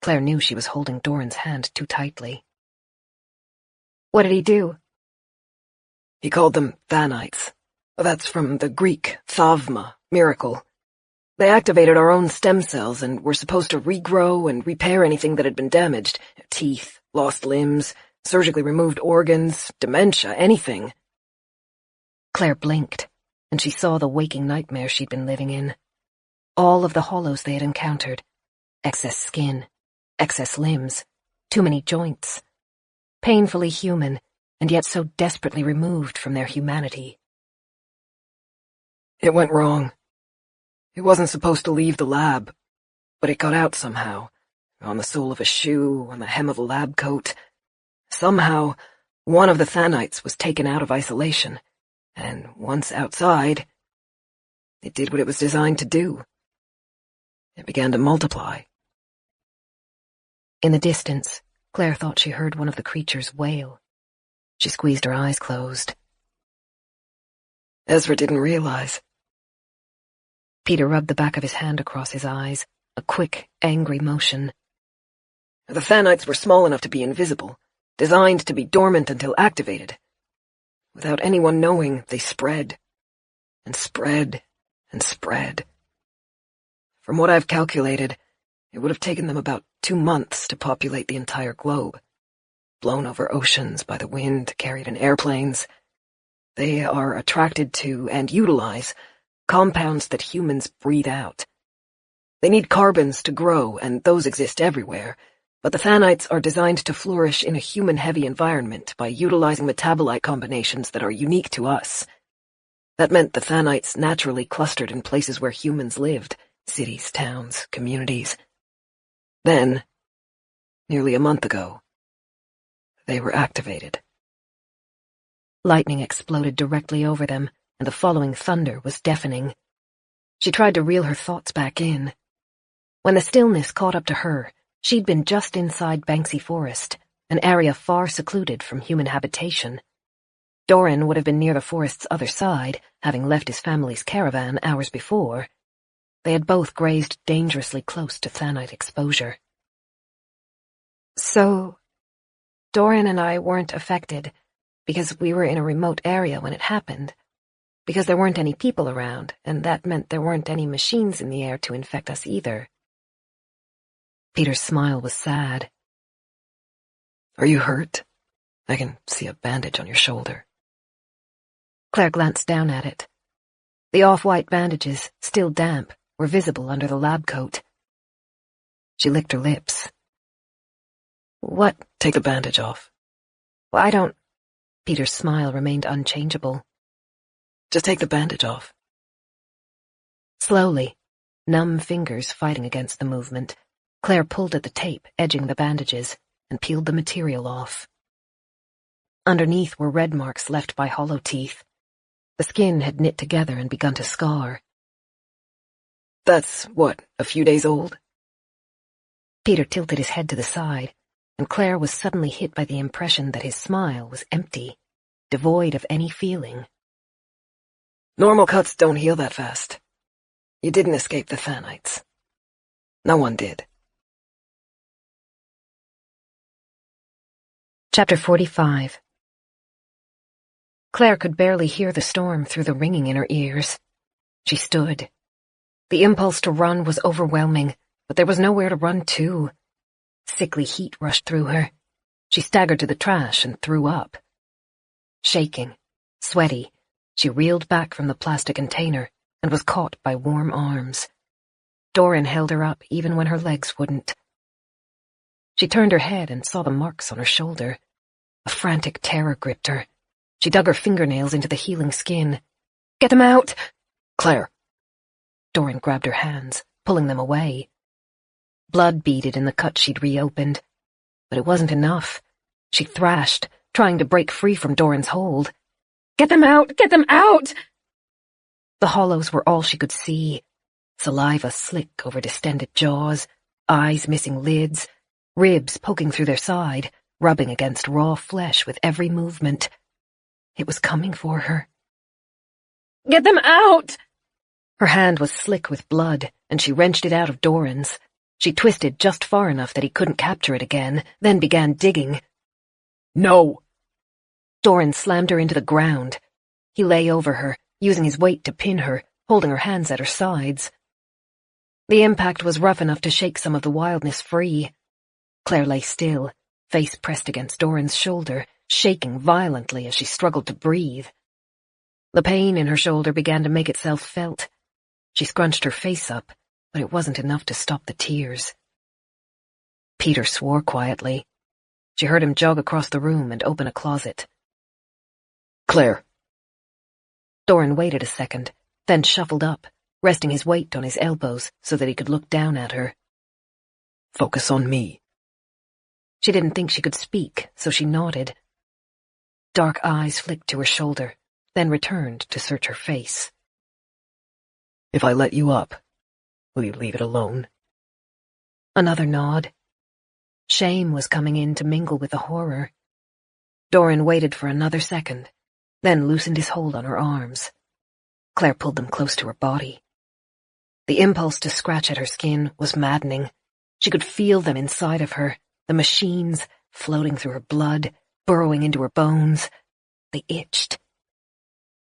Claire knew she was holding Doran's hand too tightly. What did he do? He called them Thanites. That's from the Greek, thavma, miracle. They activated our own stem cells and were supposed to regrow and repair anything that had been damaged. Teeth, lost limbs, surgically removed organs, dementia, anything. Claire blinked, and she saw the waking nightmare she'd been living in. All of the hollows they had encountered. Excess skin, excess limbs, too many joints. Painfully human, and yet so desperately removed from their humanity. It went wrong. It wasn't supposed to leave the lab, but it got out somehow. On the sole of a shoe, on the hem of a lab coat. Somehow, one of the Thanites was taken out of isolation, and once outside, it did what it was designed to do. It began to multiply. In the distance, Claire thought she heard one of the creatures wail. She squeezed her eyes closed. Ezra didn't realize. Peter rubbed the back of his hand across his eyes, a quick, angry motion. The Thanites were small enough to be invisible, designed to be dormant until activated. Without anyone knowing, they spread, and spread, and spread. From what I've calculated, it would have taken them about 2 months to populate the entire globe. Blown over oceans by the wind, carried in airplanes. They are attracted to and utilize compounds that humans breathe out. They need carbons to grow, and those exist everywhere, but the Thanites are designed to flourish in a human-heavy environment by utilizing metabolite combinations that are unique to us. That meant the Thanites naturally clustered in places where humans lived, cities, towns, communities. Then, nearly a month ago, they were activated. Lightning exploded directly over them, and the following thunder was deafening. She tried to reel her thoughts back in. When the stillness caught up to her, she'd been just inside Banksy Forest, an area far secluded from human habitation. Doran would have been near the forest's other side, having left his family's caravan hours before. They had both grazed dangerously close to Thanite exposure. So, Doran and I weren't affected, because we were in a remote area when it happened. Because there weren't any people around, and that meant there weren't any machines in the air to infect us either. Peter's smile was sad. Are you hurt? I can see a bandage on your shoulder. Claire glanced down at it. The off-white bandages, still damp, were visible under the lab coat. She licked her lips. What? Take the bandage off. Well, I don't... Peter's smile remained unchangeable. Just take the bandage off. Slowly, numb fingers fighting against the movement, Claire pulled at the tape edging the bandages and peeled the material off. Underneath were red marks left by hollow teeth. The skin had knit together and begun to scar. That's, what, a few days old? Peter tilted his head to the side, and Claire was suddenly hit by the impression that his smile was empty, devoid of any feeling. Normal cuts don't heal that fast. You didn't escape the Thanites. No one did. Chapter 45. Claire could barely hear the storm through the ringing in her ears. She stood. The impulse to run was overwhelming, but there was nowhere to run to. Sickly heat rushed through her. She staggered to the trash and threw up. Shaking, sweaty, she reeled back from the plastic container and was caught by warm arms. Doran held her up even when her legs wouldn't. She turned her head and saw the marks on her shoulder. A frantic terror gripped her. She dug her fingernails into the healing skin. "Get them out!" "Claire!" Doran grabbed her hands, pulling them away. Blood beaded in the cut she'd reopened. But it wasn't enough. She thrashed, trying to break free from Doran's hold. "Get them out! Get them out!" The hollows were all she could see. Saliva slick over distended jaws, eyes missing lids, ribs poking through their side, rubbing against raw flesh with every movement. It was coming for her. "Get them out!" Her hand was slick with blood, and she wrenched it out of Doran's. She twisted just far enough that he couldn't capture it again, then began digging. "No!" Doran slammed her into the ground. He lay over her, using his weight to pin her, holding her hands at her sides. The impact was rough enough to shake some of the wildness free. Claire lay still, face pressed against Doran's shoulder, shaking violently as she struggled to breathe. The pain in her shoulder began to make itself felt. She scrunched her face up, but it wasn't enough to stop the tears. Peter swore quietly. She heard him jog across the room and open a closet. "Claire." Doran waited a second, then shuffled up, resting his weight on his elbows so that he could look down at her. "Focus on me." She didn't think she could speak, so she nodded. Dark eyes flicked to her shoulder, then returned to search her face. "If I let you up, will you leave it alone?" Another nod. Shame was coming in to mingle with the horror. Doran waited for another second, then loosened his hold on her arms. Claire pulled them close to her body. The impulse to scratch at her skin was maddening. She could feel them inside of her, the machines floating through her blood, burrowing into her bones. They itched.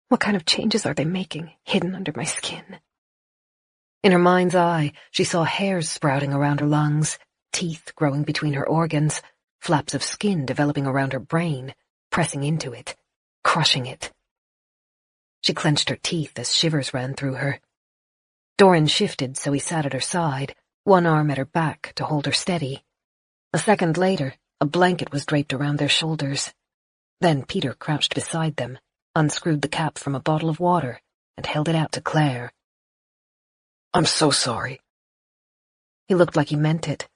What kind of changes are they making, hidden under my skin? In her mind's eye, she saw hairs sprouting around her lungs, teeth growing between her organs, flaps of skin developing around her brain, pressing into it, crushing it. She clenched her teeth as shivers ran through her. Doran shifted so he sat at her side, one arm at her back to hold her steady. A second later, a blanket was draped around their shoulders. Then Peter crouched beside them, unscrewed the cap from a bottle of water, and held it out to Claire. "I'm so sorry." He looked like he meant it.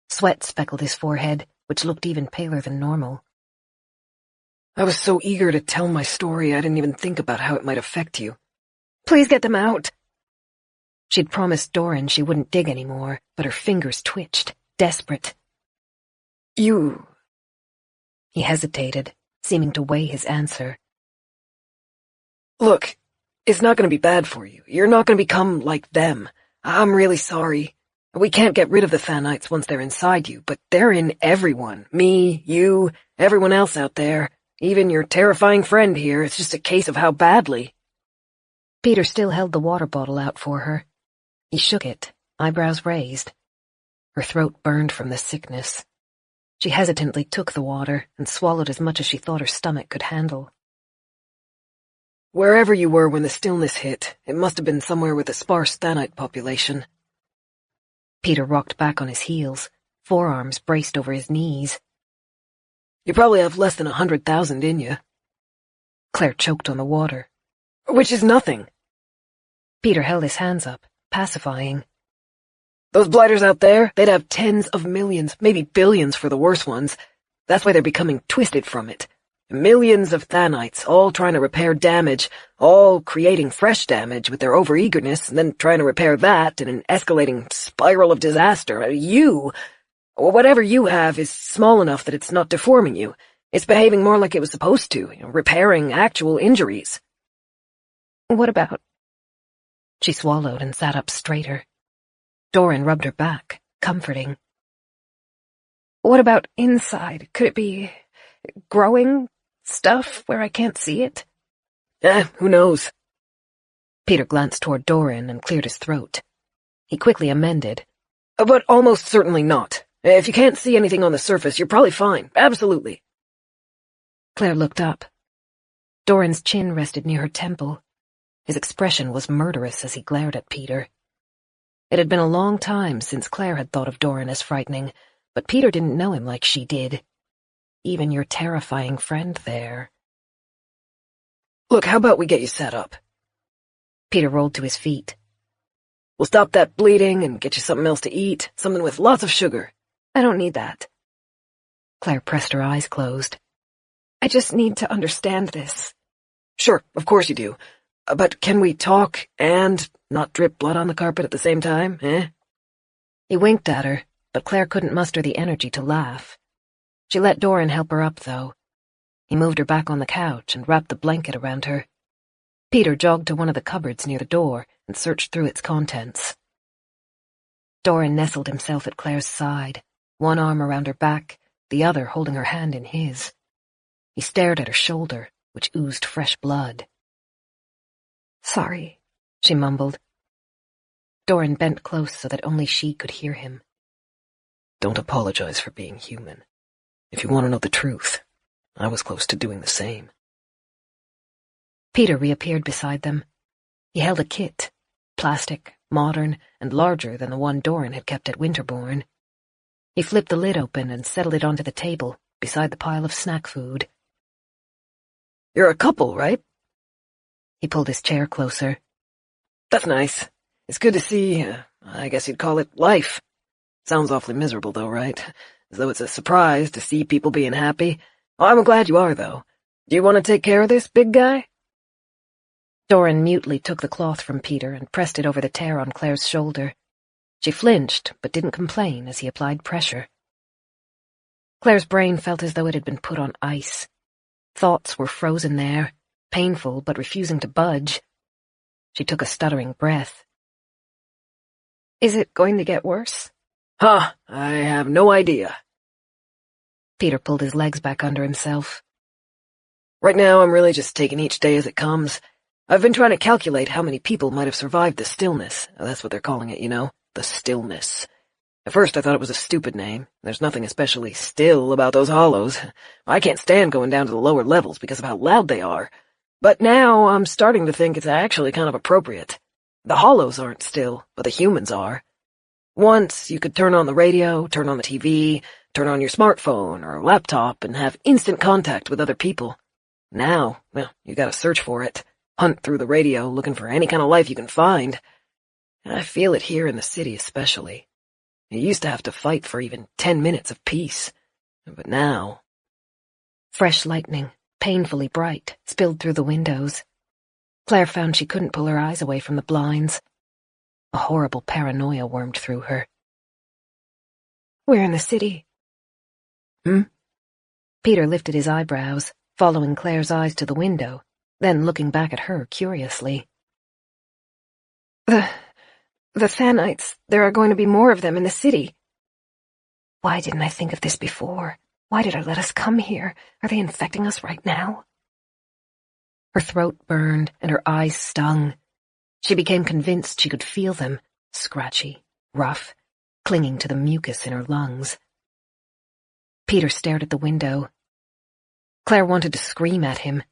Sweat speckled his forehead, which looked even paler than normal. "I was so eager to tell my story I didn't even think about how it might affect you." "Please get them out." She'd promised Doran she wouldn't dig anymore, but her fingers twitched, desperate. "You..." He hesitated, seeming to weigh his answer. "Look, it's not going to be bad for you. You're not going to become like them. I'm really sorry. We can't get rid of the Thanites once they're inside you, but they're in everyone. Me, you, everyone else out there. Even your terrifying friend here. It's just a case of how badly." Peter still held the water bottle out for her. He shook it, eyebrows raised. Her throat burned from the sickness. She hesitantly took the water and swallowed as much as she thought her stomach could handle. "Wherever you were when the stillness hit, it must have been somewhere with a sparse Thanite population." Peter rocked back on his heels, forearms braced over his knees. "You probably have less than 100,000 in you." Claire choked on the water. "Which is nothing." Peter held his hands up, pacifying. "Those blighters out there, they'd have tens of millions, maybe billions for the worst ones. That's why they're becoming twisted from it. Millions of Thanites, all trying to repair damage, all creating fresh damage with their overeagerness, and then trying to repair that in an escalating spiral of disaster. You, whatever you have, is small enough that it's not deforming you. It's behaving more like it was supposed to, repairing actual injuries." "What about?" She swallowed and sat up straighter. Doran rubbed her back, comforting. "What about inside? Could it be growing? stuff where I can't see it? Who knows? Peter glanced toward Doran and cleared his throat. He quickly amended. But almost certainly not. If you can't see anything on the surface, you're probably fine. Absolutely. Claire looked up. Doran's chin rested near her temple. His expression was murderous as he glared at Peter. It had been a long time since Claire had thought of Doran as frightening, but Peter didn't know him like she did. Even your terrifying friend there. Look, how about we get you set up? Peter rolled to his feet. We'll stop that bleeding and get you something else to eat, something with lots of sugar. I don't need that. Claire pressed her eyes closed. I just need to understand this. Sure, of course you do. But can we talk and not drip blood on the carpet at the same time, eh? He winked at her, but Claire couldn't muster the energy to laugh. She let Doran help her up, though. He moved her back on the couch and wrapped the blanket around her. Peter jogged to one of the cupboards near the door and searched through its contents. Doran nestled himself at Claire's side, one arm around her back, the other holding her hand in his. He stared at her shoulder, which oozed fresh blood. Sorry, she mumbled. Doran bent close so that only she could hear him. Don't apologize for being human. If you want to know the truth, I was close to doing the same. Peter reappeared beside them. He held a kit, plastic, modern, and larger than the one Doran had kept at Winterbourne. He flipped the lid open and settled it onto the table, beside the pile of snack food. You're a couple, right? He pulled his chair closer. That's nice. It's good to see, I guess you'd call it life. Sounds awfully miserable, though, right? As though it's a surprise to see people being happy. Well, I'm glad you are, though. Do you want to take care of this, big guy? Doran mutely took the cloth from Peter and pressed it over the tear on Claire's shoulder. She flinched, but didn't complain as he applied pressure. Claire's brain felt as though it had been put on ice. Thoughts were frozen there, painful but refusing to budge. She took a stuttering breath. Is it going to get worse? I have no idea. Peter pulled his legs back under himself. Right now, I'm really just taking each day as it comes. I've been trying to calculate how many people might have survived the stillness. That's what they're calling it, you know? The stillness. At first, I thought it was a stupid name. There's nothing especially still about those hollows. I can't stand going down to the lower levels because of how loud they are. But now I'm starting to think it's actually kind of appropriate. The hollows aren't still, but the humans are. Once, you could turn on the radio, turn on the TV, turn on your smartphone or laptop and have instant contact with other people. Now, well, you gotta search for it. Hunt through the radio looking for any kind of life you can find. And I feel it here in the city especially. You used to have to fight for even 10 minutes of peace. But now... Fresh lightning, painfully bright, spilled through the windows. Claire found she couldn't pull her eyes away from the blinds. A horrible paranoia wormed through her. We're in the city. Peter lifted his eyebrows, following Claire's eyes to the window, then looking back at her curiously. The Thanites, there are going to be more of them in the city. Why didn't I think of this before? Why did I let us come here? Are they infecting us right now? Her throat burned and her eyes stung. She became convinced she could feel them, scratchy, rough, clinging to the mucus in her lungs. Peter stared at the window. Claire wanted to scream at him.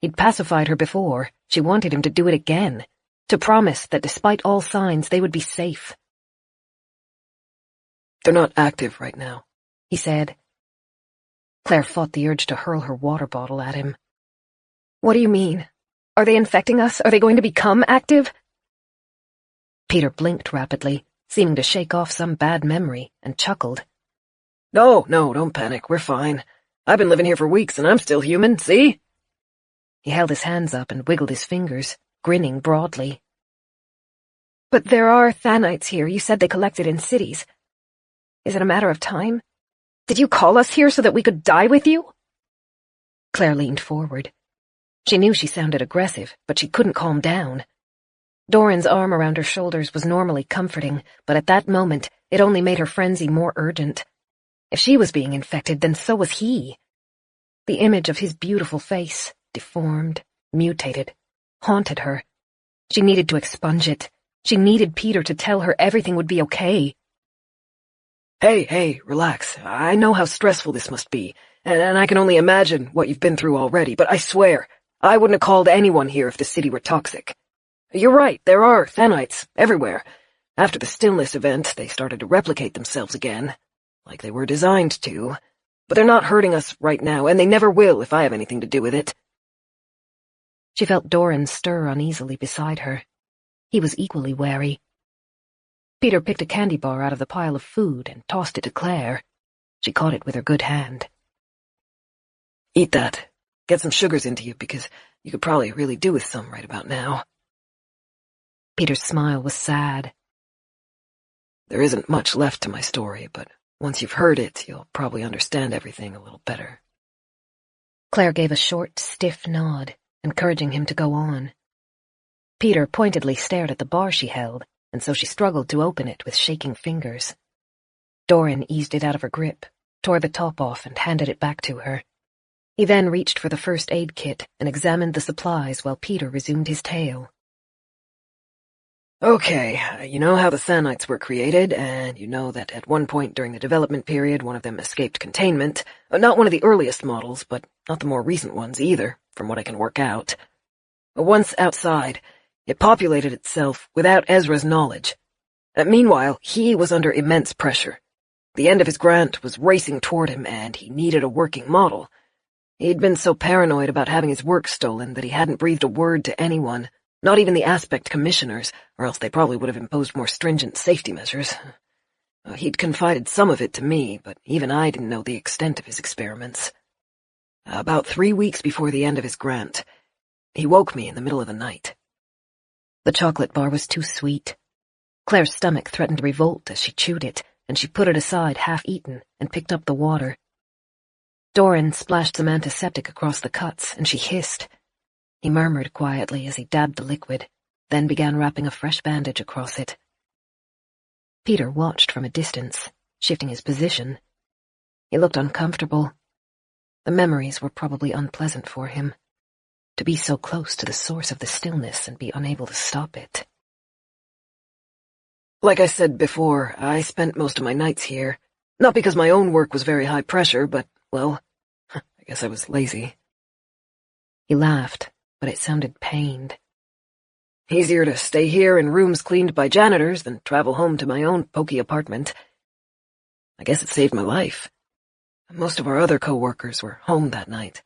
He'd pacified her before. She wanted him to do it again, to promise that despite all signs they would be safe. They're not active right now, he said. Claire fought the urge to hurl her water bottle at him. What do you mean? Are they infecting us? Are they going to become active? Peter blinked rapidly, seeming to shake off some bad memory, and chuckled. No, don't panic. We're fine. I've been living here for weeks and I'm still human, see? He held his hands up and wiggled his fingers, grinning broadly. But there are Thanites here. You said they collected in cities. Is it a matter of time? Did you call us here so that we could die with you? Claire leaned forward. She knew she sounded aggressive, but she couldn't calm down. Doran's arm around her shoulders was normally comforting, but at that moment it only made her frenzy more urgent. If she was being infected, then so was he. The image of his beautiful face, deformed, mutated, haunted her. She needed to expunge it. She needed Peter to tell her everything would be okay. Hey, relax. I know how stressful this must be, and I can only imagine what you've been through already, but I swear, I wouldn't have called anyone here if the city were toxic. You're right, there are Thanites everywhere. After the stillness event, they started to replicate themselves again, like they were designed to. But they're not hurting us right now, and they never will if I have anything to do with it. She felt Doran stir uneasily beside her. He was equally wary. Peter picked a candy bar out of the pile of food and tossed it to Claire. She caught it with her good hand. Eat that. Get some sugars into you, because you could probably really do with some right about now. Peter's smile was sad. There isn't much left to my story, but once you've heard it, you'll probably understand everything a little better. Claire gave a short, stiff nod, encouraging him to go on. Peter pointedly stared at the bar she held, and so she struggled to open it with shaking fingers. Doran eased it out of her grip, tore the top off, and handed it back to her. He then reached for the first aid kit and examined the supplies while Peter resumed his tale. Okay, you know how the Thanites were created, and you know that at one point during the development period one of them escaped containment. Not one of the earliest models, but not the more recent ones either, from what I can work out. Once outside, it populated itself without Ezra's knowledge. Meanwhile, he was under immense pressure. The end of his grant was racing toward him, and he needed a working model. He'd been so paranoid about having his work stolen that he hadn't breathed a word to anyone. Not even the aspect commissioners, or else they probably would have imposed more stringent safety measures. He'd confided some of it to me, but even I didn't know the extent of his experiments. About 3 weeks before the end of his grant, he woke me in the middle of the night. The chocolate bar was too sweet. Claire's stomach threatened to revolt as she chewed it, and she put it aside half-eaten and picked up the water. Doran splashed some antiseptic across the cuts, and she hissed. He murmured quietly as he dabbed the liquid, then began wrapping a fresh bandage across it. Peter watched from a distance, shifting his position. He looked uncomfortable. The memories were probably unpleasant for him. To be so close to the source of the stillness and be unable to stop it. Like I said before, I spent most of my nights here. Not because my own work was very high pressure, but, well, I guess I was lazy. He laughed, but it sounded pained. Easier to stay here in rooms cleaned by janitors than travel home to my own poky apartment. I guess it saved my life. Most of our other co-workers were home that night.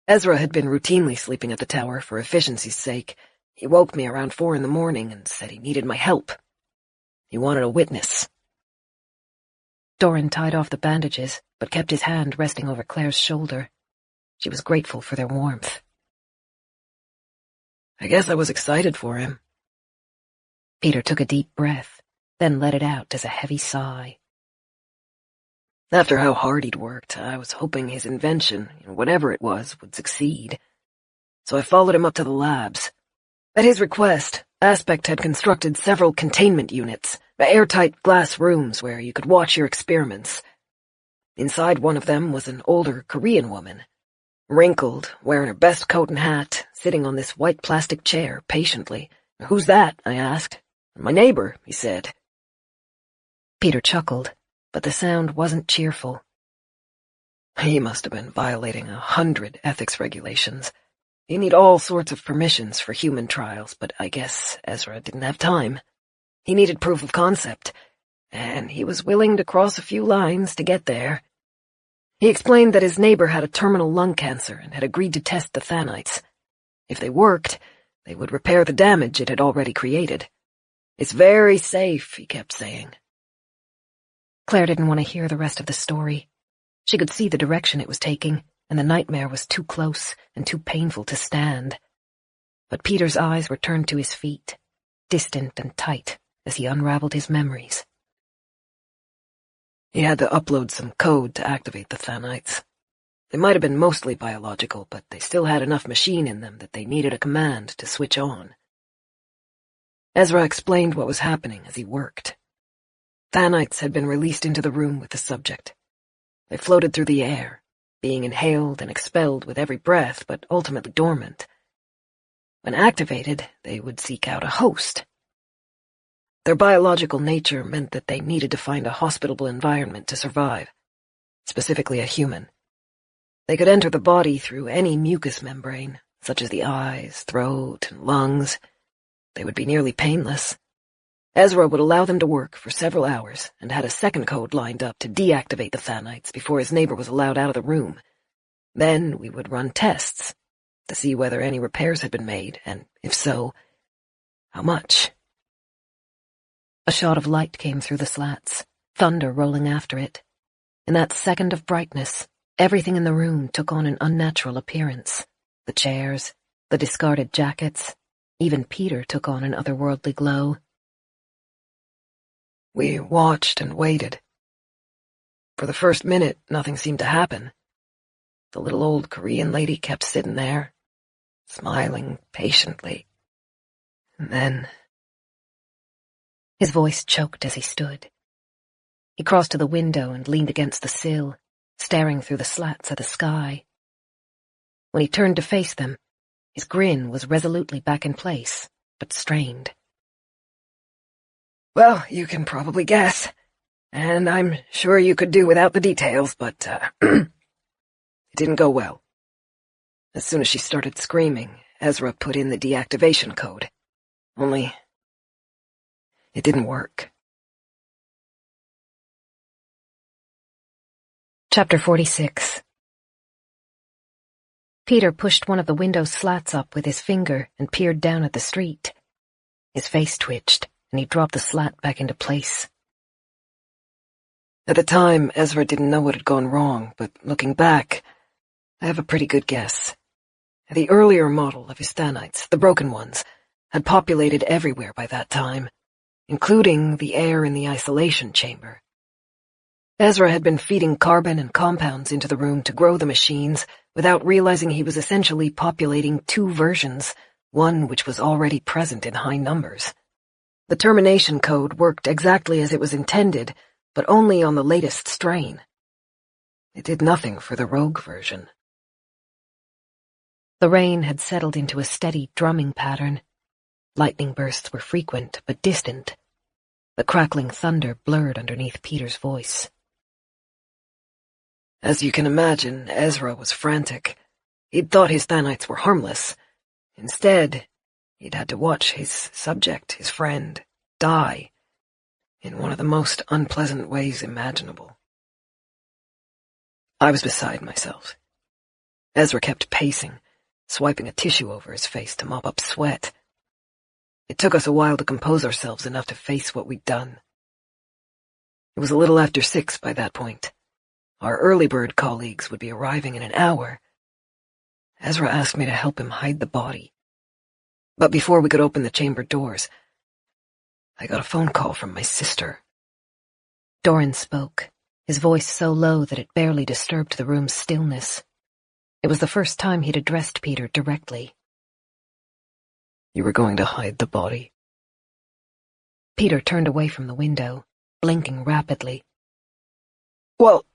Ezra had been routinely sleeping at the tower for efficiency's sake. He woke me around 4 a.m. and said he needed my help. He wanted a witness. Doran tied off the bandages, but kept his hand resting over Claire's shoulder. She was grateful for their warmth. I guess I was excited for him. Peter took a deep breath, then let it out as a heavy sigh. After how hard he'd worked, I was hoping his invention, whatever it was, would succeed. So I followed him up to the labs. At his request, Aspect had constructed several containment units, airtight glass rooms where you could watch your experiments. Inside one of them was an older Korean woman, wrinkled, wearing her best coat and hat, sitting on this white plastic chair patiently. "Who's that?" I asked. "My neighbor," he said. Peter chuckled, but the sound wasn't cheerful. He must have been violating 100 ethics regulations. You need all sorts of permissions for human trials, but I guess Ezra didn't have time. He needed proof of concept, and he was willing to cross a few lines to get there. He explained that his neighbor had a terminal lung cancer and had agreed to test the Thanites. If they worked, they would repair the damage it had already created. "It's very safe," he kept saying. Claire didn't want to hear the rest of the story. She could see the direction it was taking, and the nightmare was too close and too painful to stand. But Peter's eyes were turned to his feet, distant and tight, as he unraveled his memories. He had to upload some code to activate the Thanites. They might have been mostly biological, but they still had enough machine in them that they needed a command to switch on. Ezra explained what was happening as he worked. Thanites had been released into the room with the subject. They floated through the air, being inhaled and expelled with every breath, but ultimately dormant. When activated, they would seek out a host. Their biological nature meant that they needed to find a hospitable environment to survive, specifically a human. They could enter the body through any mucous membrane, such as the eyes, throat, and lungs. They would be nearly painless. Ezra would allow them to work for several hours and had a second code lined up to deactivate the Thanites before his neighbor was allowed out of the room. Then we would run tests to see whether any repairs had been made, and if so, how much. A shot of light came through the slats, thunder rolling after it. In that second of brightness, everything in the room took on an unnatural appearance. The chairs, the discarded jackets, even Peter took on an otherworldly glow. We watched and waited. For the first minute, nothing seemed to happen. The little old Korean lady kept sitting there, smiling patiently. And then... His voice choked as he stood. He crossed to the window and leaned against the sill, staring through the slats at the sky. When he turned to face them, his grin was resolutely back in place, but strained. Well, you can probably guess, and I'm sure you could do without the details, but, it didn't go well. As soon as she started screaming, Ezra put in the deactivation code. Only, it didn't work. Chapter 46. Peter pushed one of the window's slats up with his finger and peered down at the street. His face twitched, and he dropped the slat back into place. At the time, Ezra didn't know what had gone wrong, but looking back, I have a pretty good guess. The earlier model of his Thanites, the broken ones, had populated everywhere by that time, including the air in the isolation chamber. Ezra had been feeding carbon and compounds into the room to grow the machines without realizing he was essentially populating two versions, one which was already present in high numbers. The termination code worked exactly as it was intended, but only on the latest strain. It did nothing for the rogue version. The rain had settled into a steady drumming pattern. Lightning bursts were frequent but distant. The crackling thunder blurred underneath Peter's voice. As you can imagine, Ezra was frantic. He'd thought his Thanites were harmless. Instead, he'd had to watch his subject, his friend, die in one of the most unpleasant ways imaginable. I was beside myself. Ezra kept pacing, swiping a tissue over his face to mop up sweat. It took us a while to compose ourselves enough to face what we'd done. It was a little after 6 by that point. Our early bird colleagues would be arriving in an hour. Ezra asked me to help him hide the body. But before we could open the chamber doors, I got a phone call from my sister. Doran spoke, his voice so low that it barely disturbed the room's stillness. It was the first time he'd addressed Peter directly. You were going to hide the body? Peter turned away from the window, blinking rapidly. Well,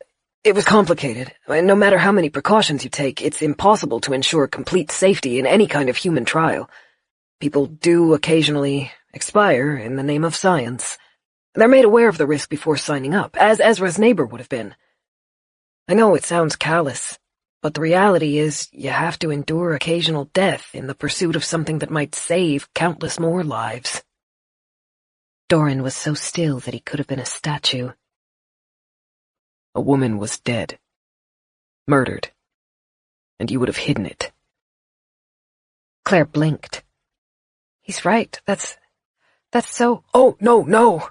it was complicated. No matter how many precautions you take, it's impossible to ensure complete safety in any kind of human trial. People do occasionally expire in the name of science. They're made aware of the risk before signing up, as Ezra's neighbor would have been. I know it sounds callous, but the reality is you have to endure occasional death in the pursuit of something that might save countless more lives. Doran was so still that he could have been a statue. A woman was dead. Murdered. And you would have hidden it. Claire blinked. He's right. That's so... Oh, no!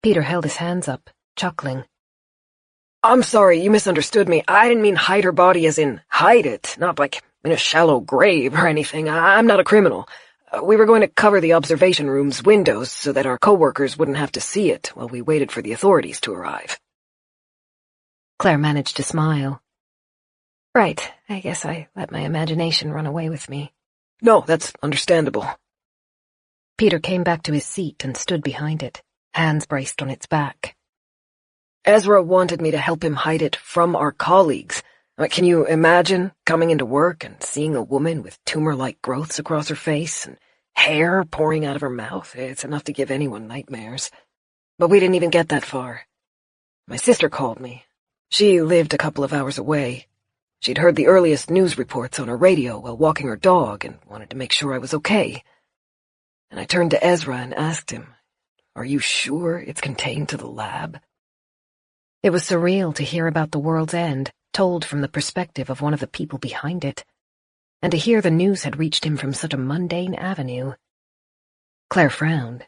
Peter held his hands up, chuckling. I'm sorry, you misunderstood me. I didn't mean hide her body as in hide it, not like in a shallow grave or anything. I'm not a criminal. We were going to cover the observation room's windows so that our co-workers wouldn't have to see it while we waited for the authorities to arrive. Claire managed to smile. Right, I guess I let my imagination run away with me. No, that's understandable. Peter came back to his seat and stood behind it, hands braced on its back. Ezra wanted me to help him hide it from our colleagues. Can you imagine coming into work and seeing a woman with tumor-like growths across her face and hair pouring out of her mouth? It's enough to give anyone nightmares. But we didn't even get that far. My sister called me. She lived a couple of hours away. She'd heard the earliest news reports on her radio while walking her dog and wanted to make sure I was okay. And I turned to Ezra and asked him, "Are you sure it's contained to the lab?" It was surreal to hear about the world's end, told from the perspective of one of the people behind it, and to hear the news had reached him from such a mundane avenue. Claire frowned.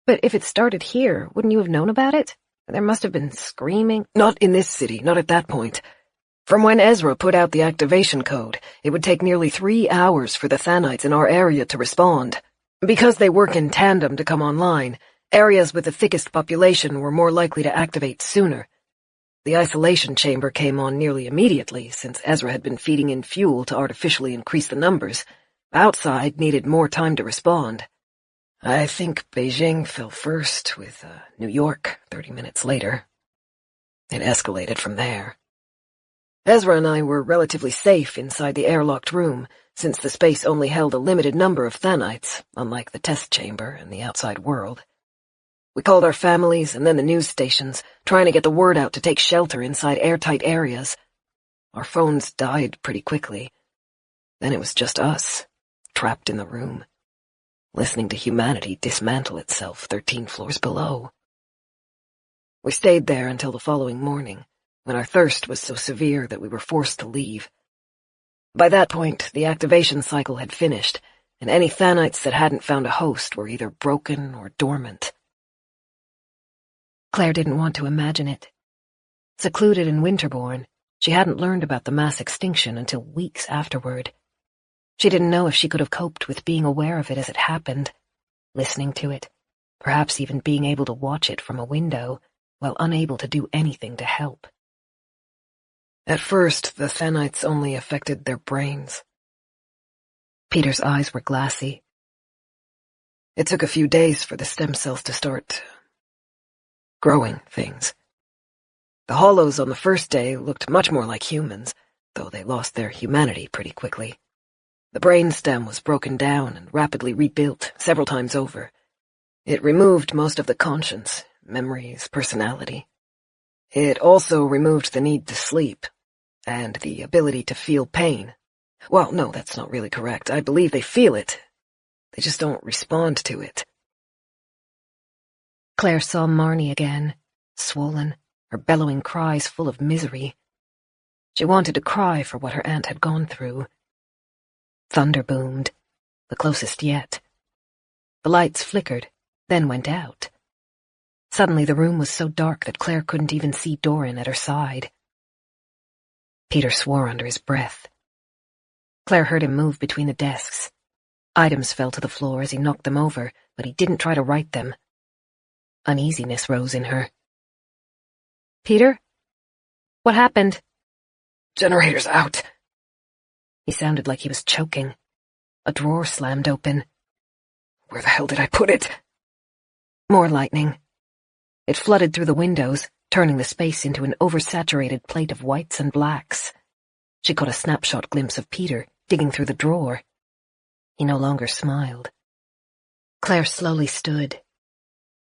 But if it started here, wouldn't you have known about it? There must have been screaming. Not in this city, not at that point. From when Ezra put out the activation code, it would take nearly 3 hours for the Thanites in our area to respond. Because they work in tandem to come online, areas with the thickest population were more likely to activate sooner. The isolation chamber came on nearly immediately, since Ezra had been feeding in fuel to artificially increase the numbers. Outside needed more time to respond. I think Beijing fell first, with New York 30 minutes later. It escalated from there. Ezra and I were relatively safe inside the airlocked room, since the space only held a limited number of Thanites, unlike the test chamber and the outside world. We called our families and then the news stations, trying to get the word out to take shelter inside airtight areas. Our phones died pretty quickly. Then it was just us, trapped in the room, listening to humanity dismantle itself 13 floors below. We stayed there until the following morning, when our thirst was so severe that we were forced to leave. By that point, the activation cycle had finished, and any Thanites that hadn't found a host were either broken or dormant. Claire didn't want to imagine it. Secluded in Winterbourne, she hadn't learned about the mass extinction until weeks afterward. She didn't know if she could have coped with being aware of it as it happened, listening to it, perhaps even being able to watch it from a window, while unable to do anything to help. At first, the Thanites only affected their brains. Peter's eyes were glassy. It took a few days for the stem cells to start growing things. The hollows on the first day looked much more like humans, though they lost their humanity pretty quickly. The brain stem was broken down and rapidly rebuilt several times over. It removed most of the conscience, memories, personality. It also removed the need to sleep, and the ability to feel pain. Well, no, that's not really correct. I believe they feel it. They just don't respond to it. Claire saw Marnie again, swollen, her bellowing cries full of misery. She wanted to cry for what her aunt had gone through. Thunder boomed, the closest yet. The lights flickered, then went out. Suddenly the room was so dark that Claire couldn't even see Doran at her side. Peter swore under his breath. Claire heard him move between the desks. Items fell to the floor as he knocked them over, but he didn't try to right them. Uneasiness rose in her. Peter? What happened? Generator's out. He sounded like he was choking. A drawer slammed open. Where the hell did I put it? More lightning. It flooded through the windows, turning the space into an oversaturated plate of whites and blacks. She caught a snapshot glimpse of Peter digging through the drawer. He no longer smiled. Claire slowly stood.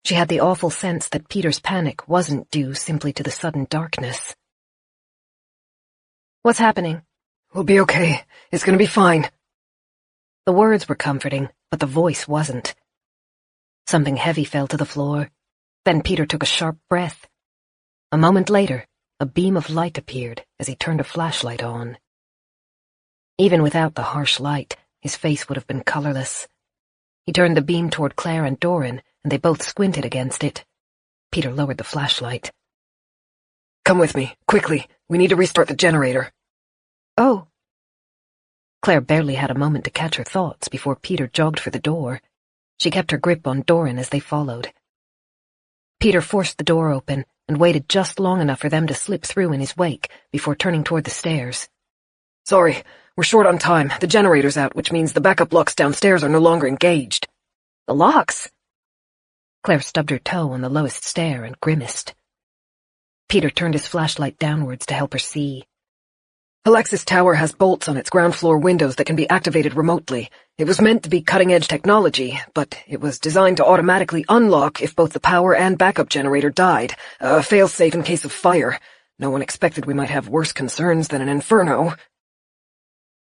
She had the awful sense that Peter's panic wasn't due simply to the sudden darkness. What's happening? We'll be okay. It's gonna be fine. The words were comforting, but the voice wasn't. Something heavy fell to the floor. Then Peter took a sharp breath. A moment later, a beam of light appeared as he turned a flashlight on. Even without the harsh light, his face would have been colorless. He turned the beam toward Claire and Doran, and they both squinted against it. Peter lowered the flashlight. Come with me, quickly. We need to restart the generator. Oh. Claire barely had a moment to catch her thoughts before Peter jogged for the door. She kept her grip on Doran as they followed. Peter forced the door open and waited just long enough for them to slip through in his wake before turning toward the stairs. Sorry, we're short on time. The generator's out, which means the backup locks downstairs are no longer engaged. The locks? Claire stubbed her toe on the lowest stair and grimaced. Peter turned his flashlight downwards to help her see. Alexis Tower has bolts on its ground floor windows that can be activated remotely. It was meant to be cutting-edge technology, but it was designed to automatically unlock if both the power and backup generator died. A fail-safe in case of fire. No one expected we might have worse concerns than an inferno.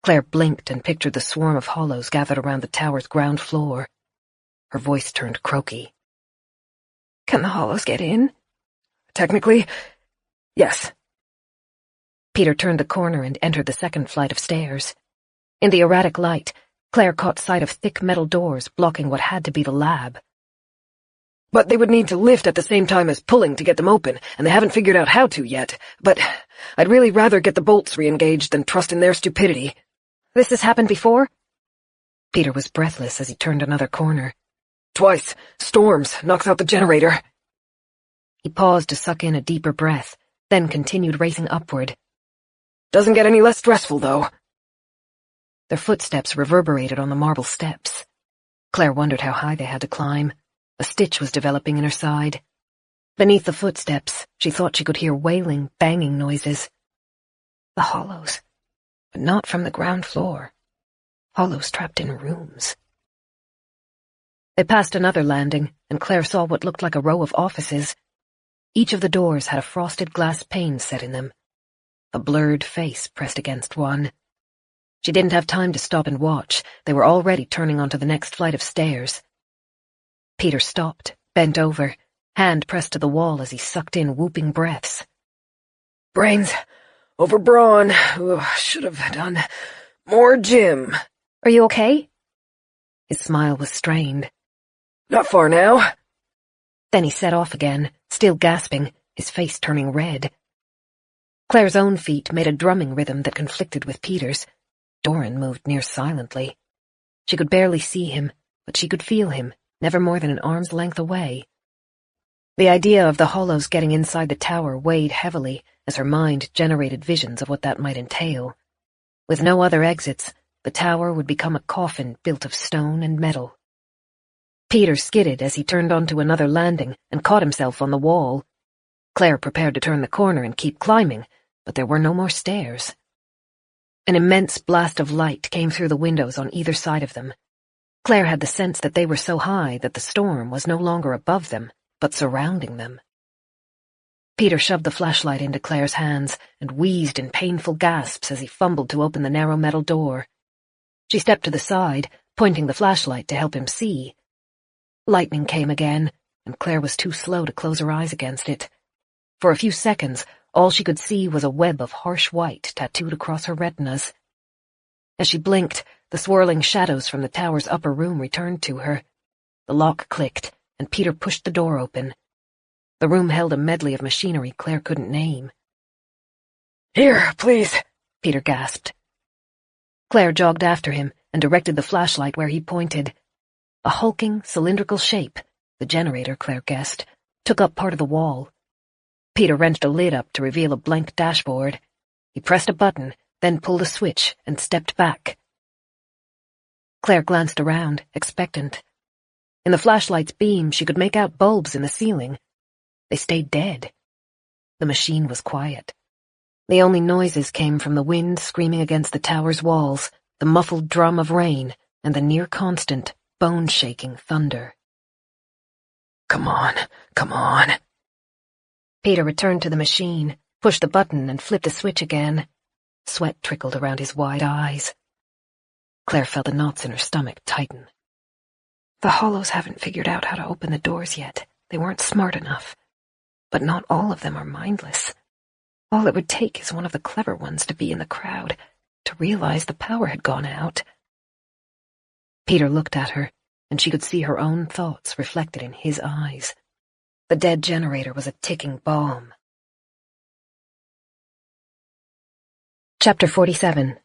Claire blinked and pictured the swarm of hollows gathered around the tower's ground floor. Her voice turned croaky. Can the hollows get in? Technically, yes. Peter turned the corner and entered the second flight of stairs. In the erratic light, Claire caught sight of thick metal doors blocking what had to be the lab. But they would need to lift at the same time as pulling to get them open, and they haven't figured out how to yet. But I'd really rather get the bolts re-engaged than trust in their stupidity. This has happened before? Peter was breathless as he turned another corner. Twice. Storms. Knocks out the generator. He paused to suck in a deeper breath, then continued racing upward. Doesn't get any less stressful, though. Their footsteps reverberated on the marble steps. Claire wondered how high they had to climb. A stitch was developing in her side. Beneath the footsteps, she thought she could hear wailing, banging noises. The hollows, but not from the ground floor. Hollows trapped in rooms. They passed another landing, and Claire saw what looked like a row of offices. Each of the doors had a frosted glass pane set in them. A blurred face pressed against one. She didn't have time to stop and watch. They were already turning onto the next flight of stairs. Peter stopped, bent over, hand pressed to the wall as he sucked in whooping breaths. Brains over brawn. Ooh, should have done more gym. Are you okay? His smile was strained. Not far now. Then he set off again, still gasping, his face turning red. Claire's own feet made a drumming rhythm that conflicted with Peter's. Doran moved near silently. She could barely see him, but she could feel him, never more than an arm's length away. The idea of the hollows getting inside the tower weighed heavily as her mind generated visions of what that might entail. With no other exits, the tower would become a coffin built of stone and metal. Peter skidded as he turned onto another landing and caught himself on the wall. Claire prepared to turn the corner and keep climbing, but there were no more stairs. An immense blast of light came through the windows on either side of them. Claire had the sense that they were so high that the storm was no longer above them, but surrounding them. Peter shoved the flashlight into Claire's hands and wheezed in painful gasps as he fumbled to open the narrow metal door. She stepped to the side, pointing the flashlight to help him see. Lightning came again, and Claire was too slow to close her eyes against it. For a few seconds, all she could see was a web of harsh white tattooed across her retinas. As she blinked, the swirling shadows from the tower's upper room returned to her. The lock clicked, and Peter pushed the door open. The room held a medley of machinery Claire couldn't name. Here, please, Peter gasped. Claire jogged after him and directed the flashlight where he pointed. A hulking, cylindrical shape, the generator, Claire guessed, took up part of the wall. Peter wrenched a lid up to reveal a blank dashboard. He pressed a button, then pulled a switch and stepped back. Claire glanced around, expectant. In the flashlight's beam, she could make out bulbs in the ceiling. They stayed dead. The machine was quiet. The only noises came from the wind screaming against the tower's walls, the muffled drum of rain, and the near-constant, bone-shaking thunder. Come on, come on. Peter returned to the machine, pushed the button and flipped the switch again. Sweat trickled around his wide eyes. Claire felt the knots in her stomach tighten. The hollows haven't figured out how to open the doors yet. They weren't smart enough. But not all of them are mindless. All it would take is one of the clever ones to be in the crowd, to realize the power had gone out. Peter looked at her, and she could see her own thoughts reflected in his eyes. The dead generator was a ticking bomb. Chapter 47.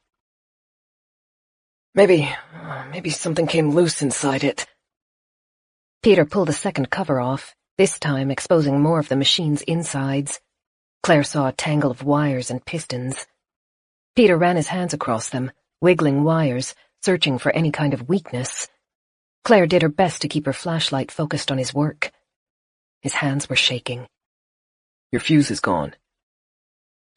Maybe something came loose inside it. Peter pulled a second cover off, this time exposing more of the machine's insides. Claire saw a tangle of wires and pistons. Peter ran his hands across them, wiggling wires, searching for any kind of weakness. Claire did her best to keep her flashlight focused on his work. His hands were shaking. Your fuse is gone.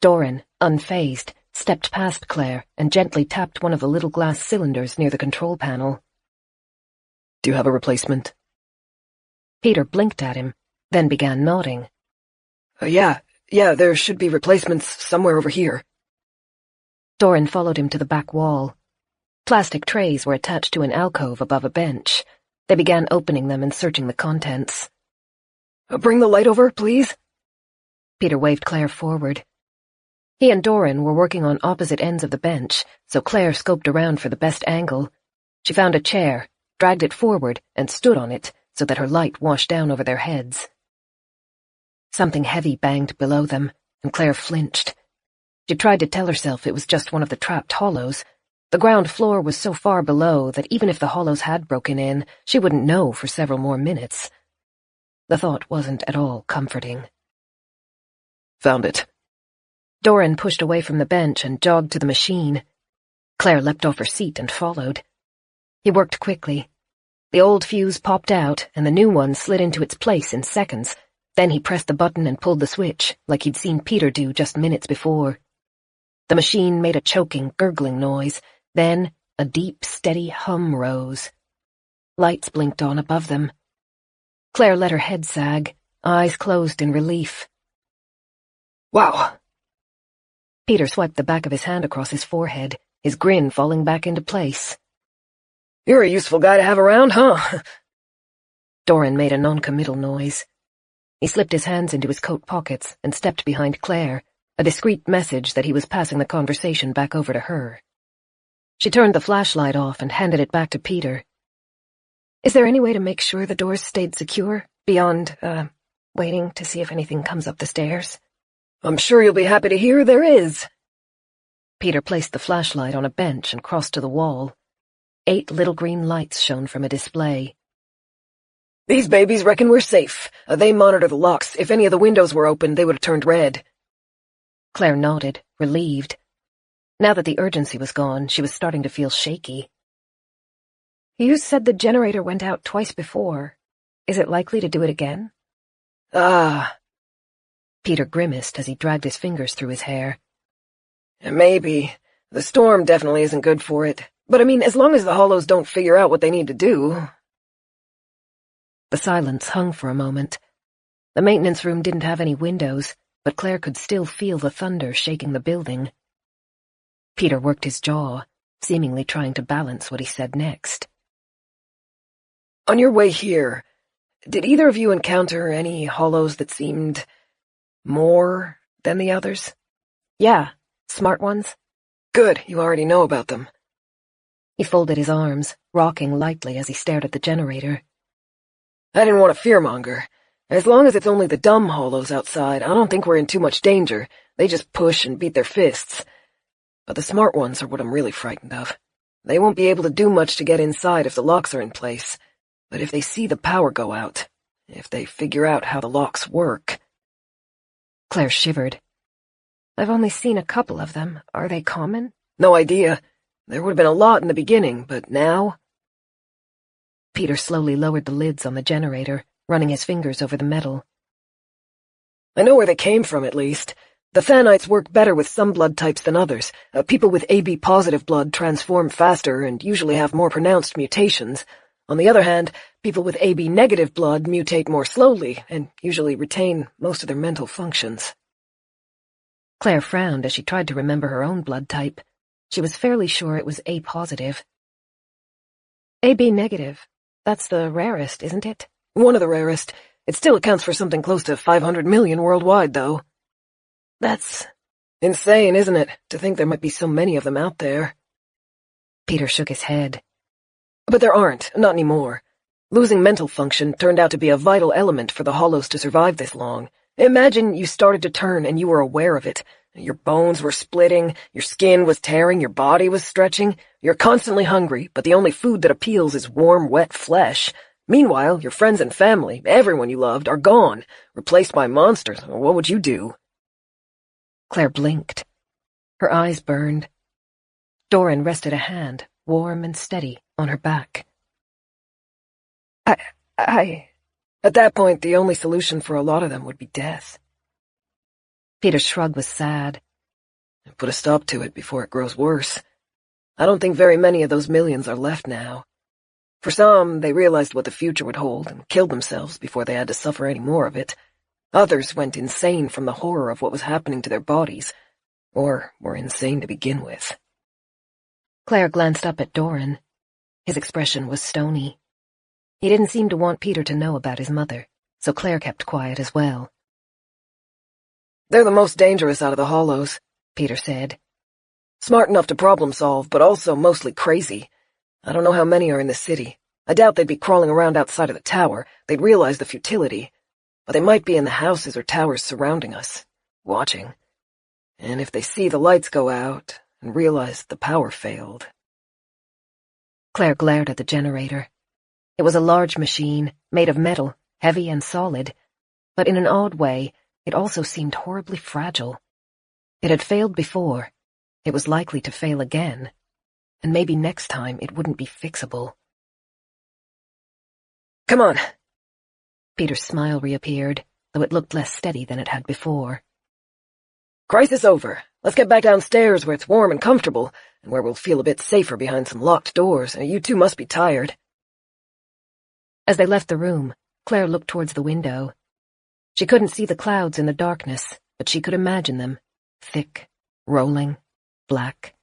Doran, unfazed, stepped past Claire and gently tapped one of the little glass cylinders near the control panel. Do you have a replacement? Peter blinked at him, then began nodding. Yeah, there should be replacements somewhere over here. Doran followed him to the back wall. Plastic trays were attached to an alcove above a bench. They began opening them and searching the contents. Bring the light over, please. Peter waved Claire forward. He and Doran were working on opposite ends of the bench, so Claire scoped around for the best angle. She found a chair, dragged it forward, and stood on it so that her light washed down over their heads. Something heavy banged below them, and Claire flinched. She tried to tell herself it was just one of the trapped hollows. The ground floor was so far below that even if the hollows had broken in, she wouldn't know for several more minutes. The thought wasn't at all comforting. Found it. Doran pushed away from the bench and jogged to the machine. Claire leapt off her seat and followed. He worked quickly. The old fuse popped out, and the new one slid into its place in seconds. Then he pressed the button and pulled the switch, like he'd seen Peter do just minutes before. The machine made a choking, gurgling noise. Then a deep, steady hum rose. Lights blinked on above them. Claire let her head sag, eyes closed in relief. Wow. Peter swiped the back of his hand across his forehead, his grin falling back into place. You're a useful guy to have around, huh? Doran made a non-committal noise. He slipped his hands into his coat pockets and stepped behind Claire, a discreet message that he was passing the conversation back over to her. She turned the flashlight off and handed it back to Peter. Is there any way to make sure the doors stayed secure, beyond, waiting to see if anything comes up the stairs? I'm sure you'll be happy to hear there is. Peter placed the flashlight on a bench and crossed to the wall. 8 little green lights shone from a display. These babies reckon we're safe. They monitor the locks. If any of the windows were open, they would have turned red. Claire nodded, relieved. Now that the urgency was gone, she was starting to feel shaky. You said the generator went out twice before. Is it likely to do it again? Peter grimaced as he dragged his fingers through his hair. Maybe. The storm definitely isn't good for it. But I mean, as long as the hollows don't figure out what they need to do. The silence hung for a moment. The maintenance room didn't have any windows, but Claire could still feel the thunder shaking the building. Peter worked his jaw, seemingly trying to balance what he said next. On your way here, did either of you encounter any hollows that seemed more than the others? Yeah, smart ones. Good, you already know about them. He folded his arms, rocking lightly as he stared at the generator. I didn't want to fearmonger. As long as it's only the dumb hollows outside, I don't think we're in too much danger. They just push and beat their fists. But the smart ones are what I'm really frightened of. They won't be able to do much to get inside if the locks are in place. But if they see the power go out, if they figure out how the locks work... Claire shivered. I've only seen a couple of them. Are they common? No idea. There would have been a lot in the beginning, but now... Peter slowly lowered the lids on the generator, running his fingers over the metal. I know where they came from, at least. The Thanites work better with some blood types than others. People with AB-positive blood transform faster and usually have more pronounced mutations. On the other hand, people with AB-negative blood mutate more slowly and usually retain most of their mental functions. Claire frowned as she tried to remember her own blood type. She was fairly sure it was A-positive. AB negative. That's the rarest, isn't it? One of the rarest. It still accounts for something close to 500 million worldwide, though. That's insane, isn't it, to think there might be so many of them out there? Peter shook his head. But there aren't, not anymore. Losing mental function turned out to be a vital element for the hollows to survive this long. Imagine you started to turn and you were aware of it. Your bones were splitting, your skin was tearing, your body was stretching. You're constantly hungry, but the only food that appeals is warm, wet flesh. Meanwhile, your friends and family, everyone you loved, are gone, replaced by monsters. What would you do? Claire blinked. Her eyes burned. Doran rested a hand, warm and steady, on her back. At that point, the only solution for a lot of them would be death. Peter's shrug was sad. put a stop to it before it grows worse. I don't think very many of those millions are left now. For some, they realized what the future would hold and killed themselves before they had to suffer any more of it. Others went insane from the horror of what was happening to their bodies, or were insane to begin with. Claire glanced up at Doran. His expression was stony. He didn't seem to want Peter to know about his mother, so Claire kept quiet as well. "They're the most dangerous out of the hollows," Peter said. "Smart enough to problem solve, but also mostly crazy. I don't know how many are in the city. I doubt they'd be crawling around outside of the tower. They'd realize the futility. But they might be in the houses or towers surrounding us, watching. And if they see the lights go out and realize the power failed..." Claire glared at the generator. It was a large machine, made of metal, heavy and solid, but in an odd way, it also seemed horribly fragile. It had failed before. It was likely to fail again. And maybe next time it wouldn't be fixable. "Come on." Peter's smile reappeared, though it looked less steady than it had before. "Crisis over. Let's get back downstairs where it's warm and comfortable, and where we'll feel a bit safer behind some locked doors. You two must be tired." As they left the room, Claire looked towards the window. She couldn't see the clouds in the darkness, but she could imagine them, thick, rolling, black.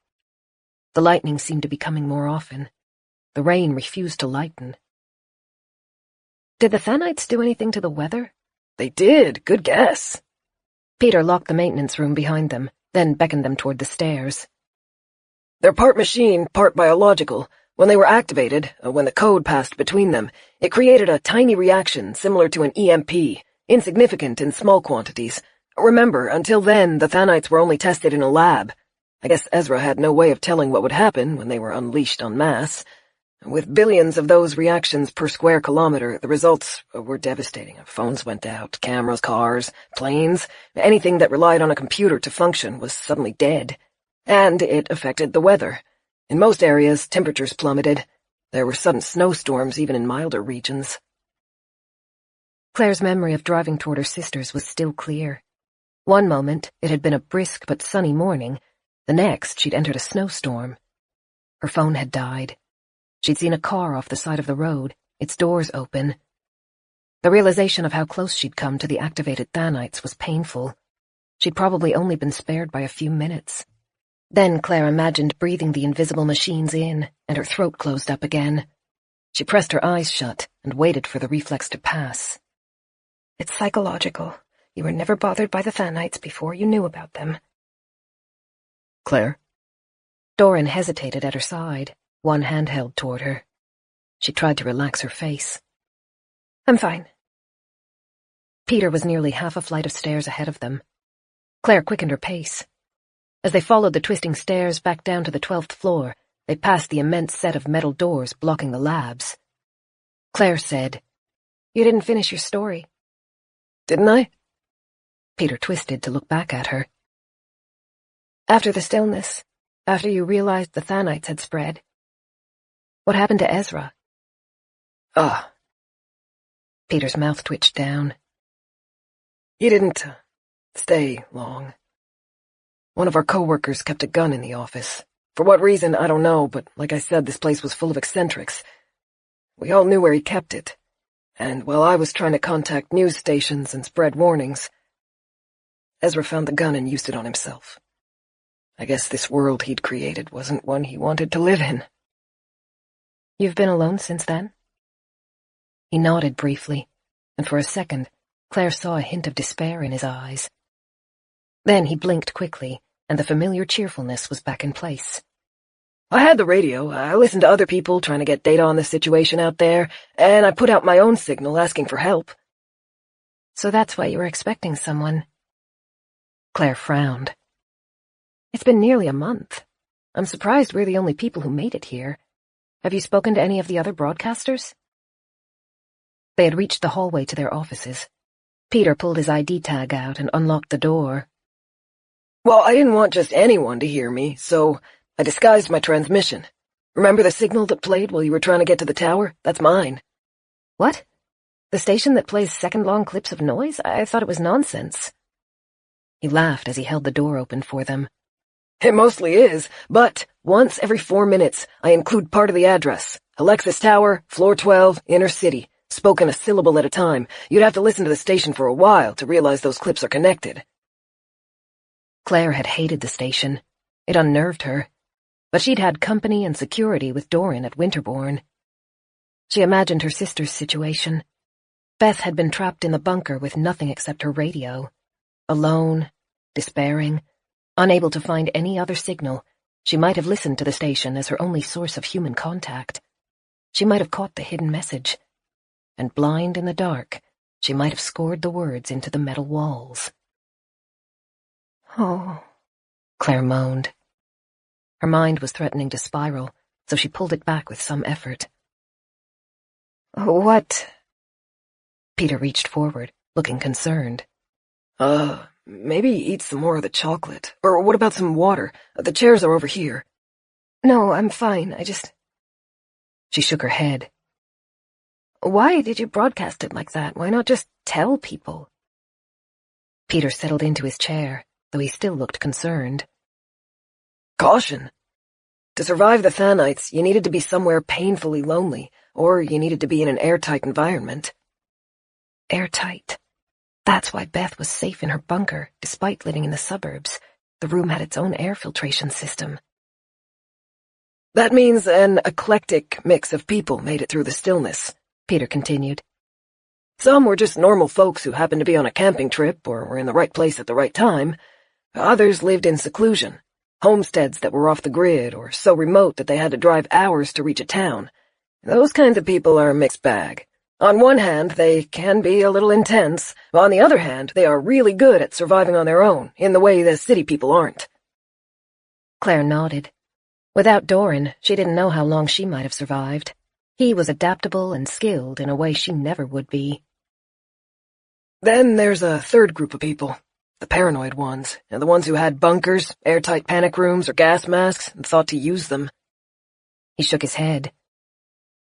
The lightning seemed to be coming more often. The rain refused to lighten. Did the Thanites do anything to the weather? "They did. Good guess." Peter locked the maintenance room behind them, then beckoned them toward the stairs. "They're part machine, part biological. When they were activated, when the code passed between them, it created a tiny reaction similar to an EMP, insignificant in small quantities. Remember, until then, the Thanites were only tested in a lab. I guess Ezra had no way of telling what would happen when they were unleashed en masse. With billions of those reactions per square kilometer, the results were devastating. Phones went out, cameras, cars, planes, anything that relied on a computer to function was suddenly dead. And it affected the weather. In most areas, temperatures plummeted. There were sudden snowstorms even in milder regions." Claire's memory of driving toward her sister's was still clear. One moment, it had been a brisk but sunny morning. The next, she'd entered a snowstorm. Her phone had died. She'd seen a car off the side of the road, its doors open. The realization of how close she'd come to the activated Thanites was painful. She'd probably only been spared by a few minutes. Then Claire imagined breathing the invisible machines in, and her throat closed up again. She pressed her eyes shut and waited for the reflex to pass. It's psychological. You were never bothered by the Thanites before you knew about them. "Claire?" Doran hesitated at her side, one hand held toward her. She tried to relax her face. I'm fine. Peter was nearly half a flight of stairs ahead of them. Claire quickened her pace. As they followed the twisting stairs back down to the 12th floor, they passed the immense set of metal doors blocking the labs. Claire said, "You didn't finish your story." "Didn't I?" Peter twisted to look back at her. After the stillness, after you realized the Thanites had spread. What happened to Ezra? Ah. Peter's mouth twitched down. He didn't stay long. One of our co-workers kept a gun in the office. For what reason, I don't know, but like I said, this place was full of eccentrics. We all knew where he kept it. And while I was trying to contact news stations and spread warnings, Ezra found the gun and used it on himself. I guess this world he'd created wasn't one he wanted to live in. You've been alone since then? He nodded briefly, and for a second, Claire saw a hint of despair in his eyes. Then he blinked quickly, and the familiar cheerfulness was back in place. I had the radio. I listened to other people trying to get data on the situation out there, and I put out my own signal asking for help. So that's why you were expecting someone. Claire frowned. It's been nearly a month. I'm surprised we're the only people who made it here. Have you spoken to any of the other broadcasters? They had reached the hallway to their offices. Peter pulled his ID tag out and unlocked the door. Well, I didn't want just anyone to hear me, so I disguised my transmission. Remember the signal that played while you were trying to get to the tower? That's mine. What? The station that plays second-long clips of noise? I thought it was nonsense. He laughed as he held the door open for them. It mostly is, but once every 4 minutes, I include part of the address. Alexis Tower, floor 12, inner city. Spoken a syllable at a time. You'd have to listen to the station for a while to realize those clips are connected. Claire had hated the station. It unnerved her. But she'd had company and security with Doran at Winterbourne. She imagined her sister's situation. Beth had been trapped in the bunker with nothing except her radio. Alone, despairing, unable to find any other signal, she might have listened to the station as her only source of human contact. She might have caught the hidden message. And blind in the dark, she might have scored the words into the metal walls. Oh, Claire moaned. Her mind was threatening to spiral, so she pulled it back with some effort. what? Peter reached forward, looking concerned. Maybe eat some more of the chocolate. Or what about some water? The chairs are over here. No, I'm fine, She shook her head. Why did you broadcast it like that? Why not just tell people? Peter settled into his chair, though he still looked concerned. Caution. To survive the Thanites, you needed to be somewhere painfully lonely, or you needed to be in an airtight environment. Airtight. That's why Beth was safe in her bunker, despite living in the suburbs. The room had its own air filtration system. That means an eclectic mix of people made it through the stillness, Peter continued. Some were just normal folks who happened to be on a camping trip or were in the right place at the right time. Others lived in seclusion, homesteads that were off the grid or so remote that they had to drive hours to reach a town. Those kinds of people are a mixed bag. On one hand, they can be a little intense. On the other hand, they are really good at surviving on their own, in the way the city people aren't. Claire nodded. Without Doran, she didn't know how long she might have survived. He was adaptable and skilled in a way she never would be. Then there's a third group of people. The paranoid ones, and the ones who had bunkers, airtight panic rooms, or gas masks, and thought to use them. He shook his head.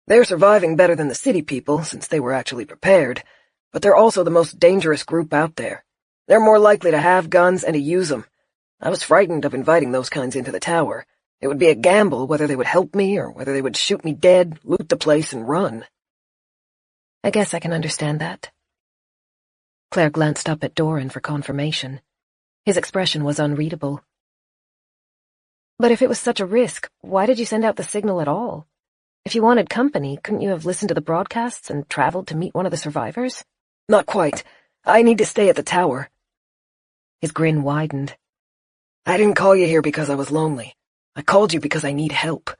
They're surviving better than the city people, since they were actually prepared, but they're also the most dangerous group out there. They're more likely to have guns and to use them. I was frightened of inviting those kinds into the tower. It would be a gamble whether they would help me or whether they would shoot me dead, loot the place, and run. I guess I can understand that. Claire glanced up at Doran for confirmation. His expression was unreadable. But if it was such a risk, why did you send out the signal at all? If you wanted company, couldn't you have listened to the broadcasts and traveled to meet one of the survivors? Not quite. I need to stay at the tower. His grin widened. I didn't call you here because I was lonely. I called you because I need help.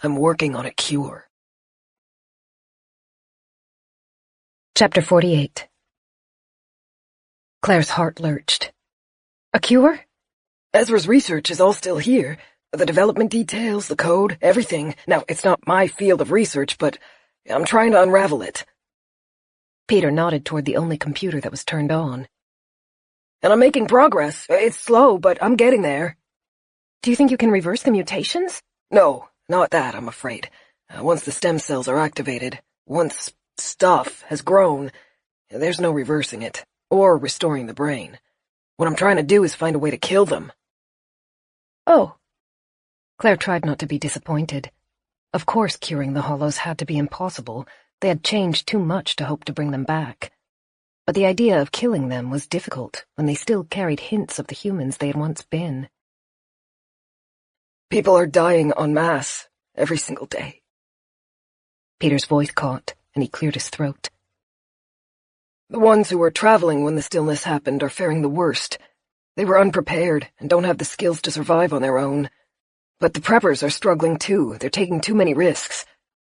I'm working on a cure. Chapter 48. Claire's heart lurched. A cure? Ezra's research is all still here. The development details, the code, everything. Now, it's not my field of research, but I'm trying to unravel it. Peter nodded toward the only computer that was turned on. And I'm making progress. It's slow, but I'm getting there. Do you think you can reverse the mutations? No, not that, I'm afraid. Once the stem cells are activated, once stuff has grown, there's no reversing it, or restoring the brain. What I'm trying to do is find a way to kill them. Oh. Claire tried not to be disappointed. Of course curing the Hollows had to be impossible. They had changed too much to hope to bring them back. But the idea of killing them was difficult when they still carried hints of the humans they had once been. People are dying en masse, every single day. Peter's voice caught, and he cleared his throat. The ones who were traveling when the stillness happened are faring the worst. They were unprepared and don't have the skills to survive on their own. But the preppers are struggling too. They're taking too many risks.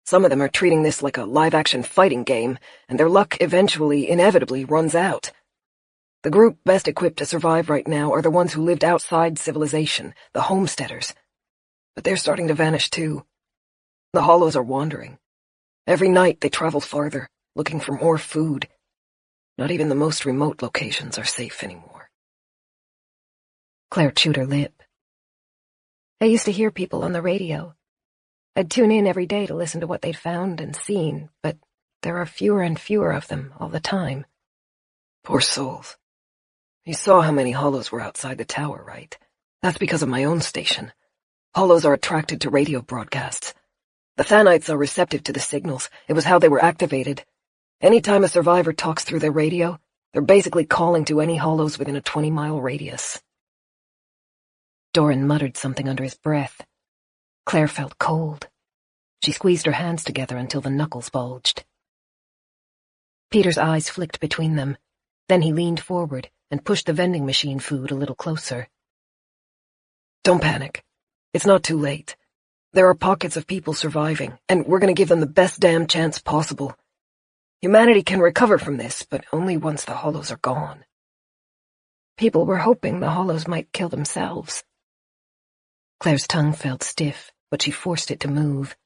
Some of them are treating this like a live-action fighting game, and their luck eventually, inevitably, runs out. The group best equipped to survive right now are the ones who lived outside civilization, the homesteaders. But they're starting to vanish too. The Hollows are wandering. Every night they travel farther, looking for more food. Not even the most remote locations are safe anymore. Claire chewed her lip. I used to hear people on the radio. I'd tune in every day to listen to what they'd found and seen, but there are fewer and fewer of them all the time. Poor souls. You saw how many Hollows were outside the tower, right? That's because of my own station. Hollows are attracted to radio broadcasts. The Thanites are receptive to the signals. It was how they were activated. Anytime a survivor talks through their radio, they're basically calling to any Hollows within a 20-mile radius. Doran muttered something under his breath. Claire felt cold. She squeezed her hands together until the knuckles bulged. Peter's eyes flicked between them. Then he leaned forward and pushed the vending machine food a little closer. Don't panic. It's not too late. There are pockets of people surviving, and we're going to give them the best damn chance possible. Humanity can recover from this, but only once the Hollows are gone. People were hoping the Hollows might kill themselves. Claire's tongue felt stiff, but she forced it to move.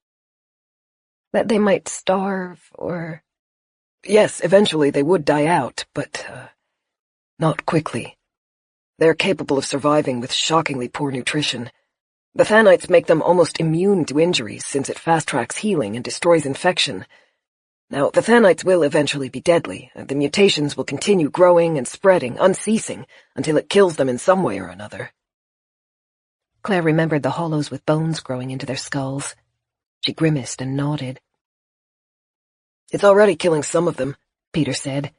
That they might starve, or... Yes, eventually they would die out, but, not quickly. They're capable of surviving with shockingly poor nutrition. The Thanites make them almost immune to injuries since it fast-tracks healing and destroys infection. Now, the Thanites will eventually be deadly, and the mutations will continue growing and spreading, unceasing, until it kills them in some way or another. Claire remembered the Hollows with bones growing into their skulls. She grimaced and nodded. It's already killing some of them, Peter said.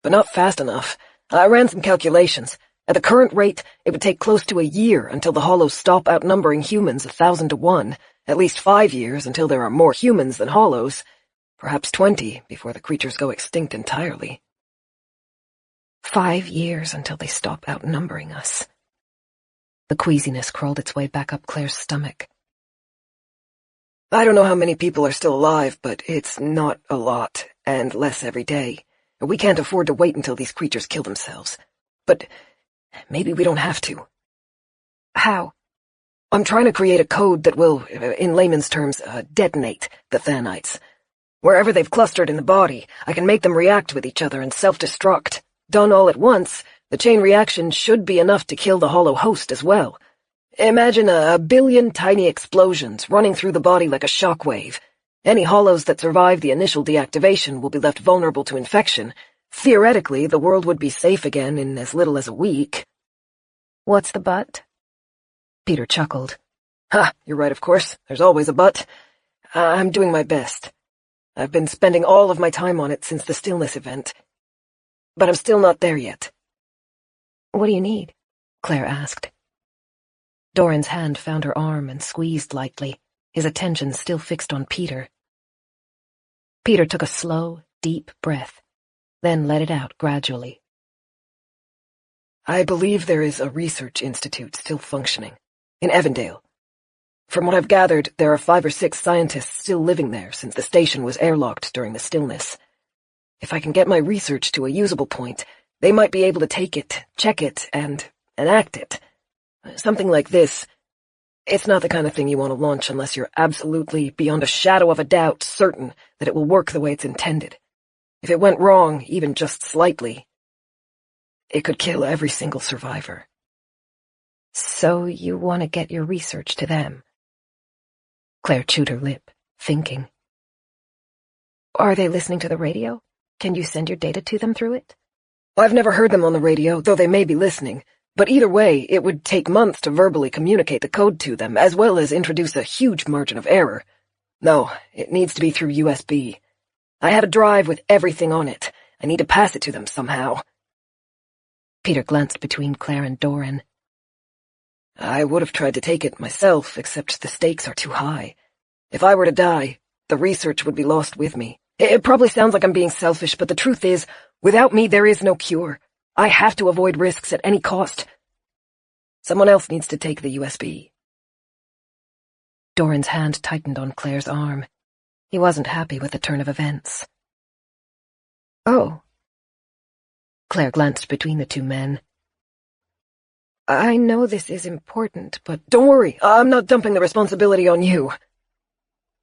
But not fast enough. I ran some calculations. At the current rate, it would take close to a year until the Hollows stop outnumbering humans 1,000 to 1, at least 5 years until there are more humans than Hollows, perhaps 20 before the creatures go extinct entirely. 5 years until they stop outnumbering us. The queasiness crawled its way back up Claire's stomach. I don't know how many people are still alive, but it's not a lot, and less every day. We can't afford to wait until these creatures kill themselves. But maybe we don't have to. How? I'm trying to create a code that will, in layman's terms, detonate the Thanites. Wherever they've clustered in the body, I can make them react with each other and self-destruct. Done all at once, the chain reaction should be enough to kill the Hollow host as well. Imagine a billion tiny explosions running through the body like a shockwave. Any Hollows that survive the initial deactivation will be left vulnerable to infection. Theoretically, the world would be safe again in as little as a week. What's the but? Peter chuckled. Ha, you're right, of course. There's always a but. I'm doing my best. I've been spending all of my time on it since the stillness event. But I'm still not there yet. What do you need? Claire asked. Doran's hand found her arm and squeezed lightly, his attention still fixed on Peter. Peter took a slow, deep breath, then let it out gradually. I believe there is a research institute still functioning, in Evandale. From what I've gathered, there are 5 or 6 scientists still living there since the station was airlocked during the stillness. If I can get my research to a usable point, they might be able to take it, check it, and enact it. Something like this. It's not the kind of thing you want to launch unless you're absolutely, beyond a shadow of a doubt, certain that it will work the way it's intended. If it went wrong, even just slightly, it could kill every single survivor. So you want to get your research to them? Claire chewed her lip, thinking. Are they listening to the radio? Can you send your data to them through it? I've never heard them on the radio, though they may be listening. But either way, it would take months to verbally communicate the code to them, as well as introduce a huge margin of error. No, it needs to be through USB. I have a drive with everything on it. I need to pass it to them somehow. Peter glanced between Claire and Doran. I would have tried to take it myself, except the stakes are too high. If I were to die, the research would be lost with me. It probably sounds like I'm being selfish, but the truth is, without me there is no cure. I have to avoid risks at any cost. Someone else needs to take the USB. Doran's hand tightened on Claire's arm. He wasn't happy with the turn of events. Oh. Claire glanced between the two men. I know this is important, but... Don't worry, I'm not dumping the responsibility on you.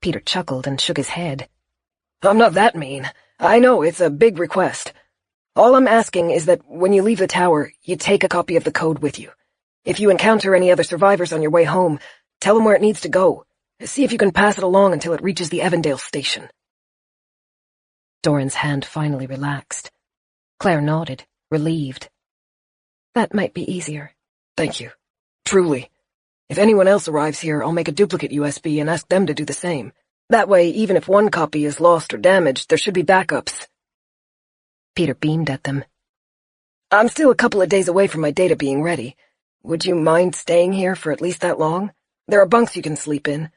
Peter chuckled and shook his head. I'm not that mean. I know it's a big request. All I'm asking is that when you leave the tower, you take a copy of the code with you. If you encounter any other survivors on your way home, tell them where it needs to go. See if you can pass it along until it reaches the Evandale station. Doran's hand finally relaxed. Claire nodded, relieved. That might be easier. Thank you. Truly. If anyone else arrives here, I'll make a duplicate USB and ask them to do the same. That way, even if one copy is lost or damaged, there should be backups. Peter beamed at them. I'm still a couple of days away from my data being ready. Would you mind staying here for at least that long? There are bunks you can sleep in.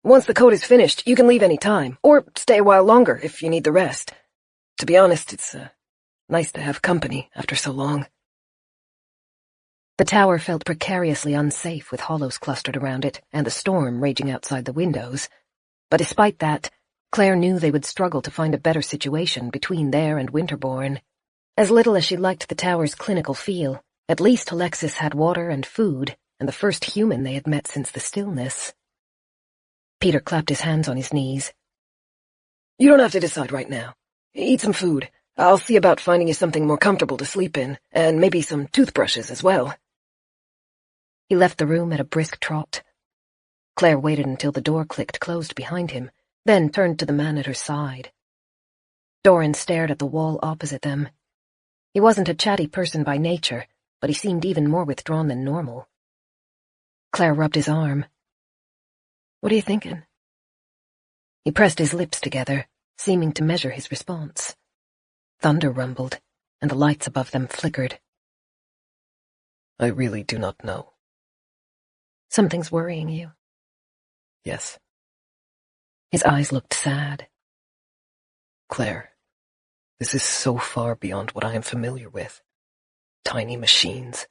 Once the code is finished, you can leave any time, or stay a while longer if you need the rest. To be honest, it's nice to have company after so long. The tower felt precariously unsafe with hollows clustered around it and the storm raging outside the windows. But despite that, Claire knew they would struggle to find a better situation between there and Winterbourne. As little as she liked the tower's clinical feel, at least Alexis had water and food, and the first human they had met since the stillness. Peter clapped his hands on his knees. You don't have to decide right now. Eat some food. I'll see about finding you something more comfortable to sleep in, and maybe some toothbrushes as well. He left the room at a brisk trot. Claire waited until the door clicked closed behind him, then turned to the man at her side. Doran stared at the wall opposite them. He wasn't a chatty person by nature, but he seemed even more withdrawn than normal. Claire rubbed his arm. What are you thinking? He pressed his lips together, seeming to measure his response. Thunder rumbled, and the lights above them flickered. I really do not know. Something's worrying you. Yes. His eyes looked sad. Claire, this is so far beyond what I am familiar with. Tiny machines.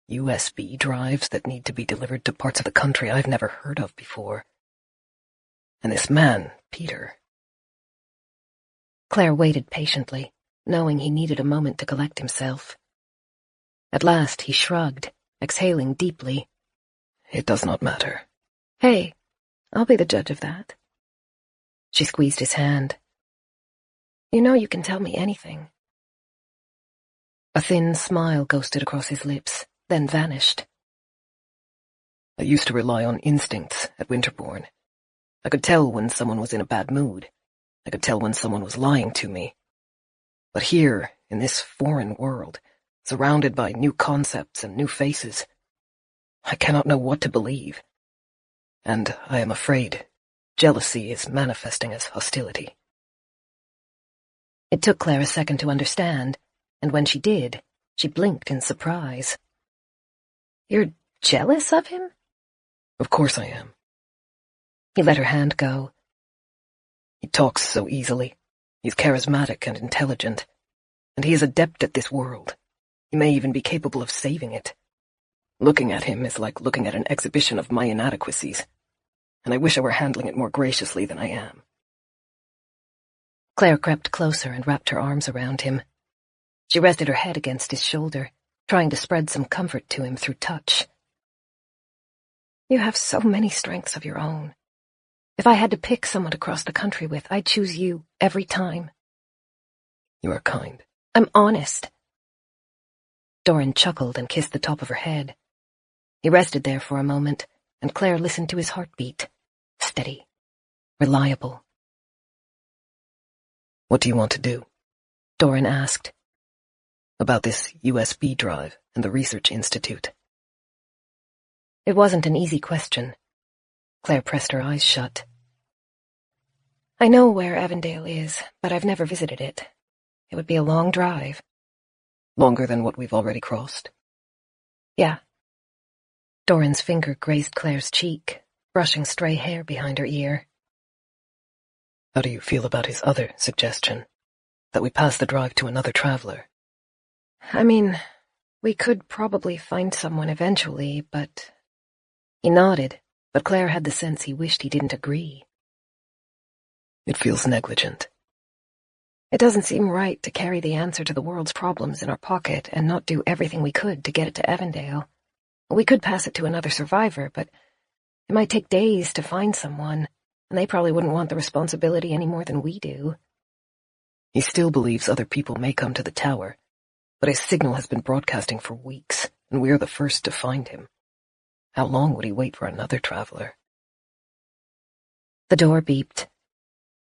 USB drives that need to be delivered to parts of the country I've never heard of before. And this man, Peter. Claire waited patiently, knowing he needed a moment to collect himself. At last he shrugged, exhaling deeply. It does not matter. Hey, I'll be the judge of that. She squeezed his hand. You know you can tell me anything. A thin smile ghosted across his lips, then vanished. I used to rely on instincts at Winterbourne. I could tell when someone was in a bad mood. I could tell when someone was lying to me. But here, in this foreign world, surrounded by new concepts and new faces, I cannot know what to believe. And I am afraid jealousy is manifesting as hostility. It took Claire a second to understand, and when she did, she blinked in surprise. You're jealous of him? Of course I am. He let her hand go. He talks so easily. He's charismatic and intelligent. And he is adept at this world. He may even be capable of saving it. Looking at him is like looking at an exhibition of my inadequacies. And I wish I were handling it more graciously than I am. Claire crept closer and wrapped her arms around him. She rested her head against his shoulder, trying to spread some comfort to him through touch. You have so many strengths of your own. If I had to pick someone to cross the country with, I'd choose you every time. You are kind. I'm honest. Doran chuckled and kissed the top of her head. He rested there for a moment, and Claire listened to his heartbeat. Steady. Reliable. What do you want to do? Doran asked. About this USB drive and the Research Institute. It wasn't an easy question. Claire pressed her eyes shut. I know where Avondale is, but I've never visited it. It would be a long drive. Longer than what we've already crossed? Yeah. Doran's finger grazed Claire's cheek, brushing stray hair behind her ear. How do you feel about his other suggestion? That we pass the drive to another traveler? I mean, we could probably find someone eventually, but... He nodded, but Claire had the sense he wished he didn't agree. It feels negligent. It doesn't seem right to carry the answer to the world's problems in our pocket and not do everything we could to get it to Avondale. We could pass it to another survivor, but it might take days to find someone, and they probably wouldn't want the responsibility any more than we do. He still believes other people may come to the tower, but his signal has been broadcasting for weeks, and we are the first to find him. How long would he wait for another traveler? The door beeped.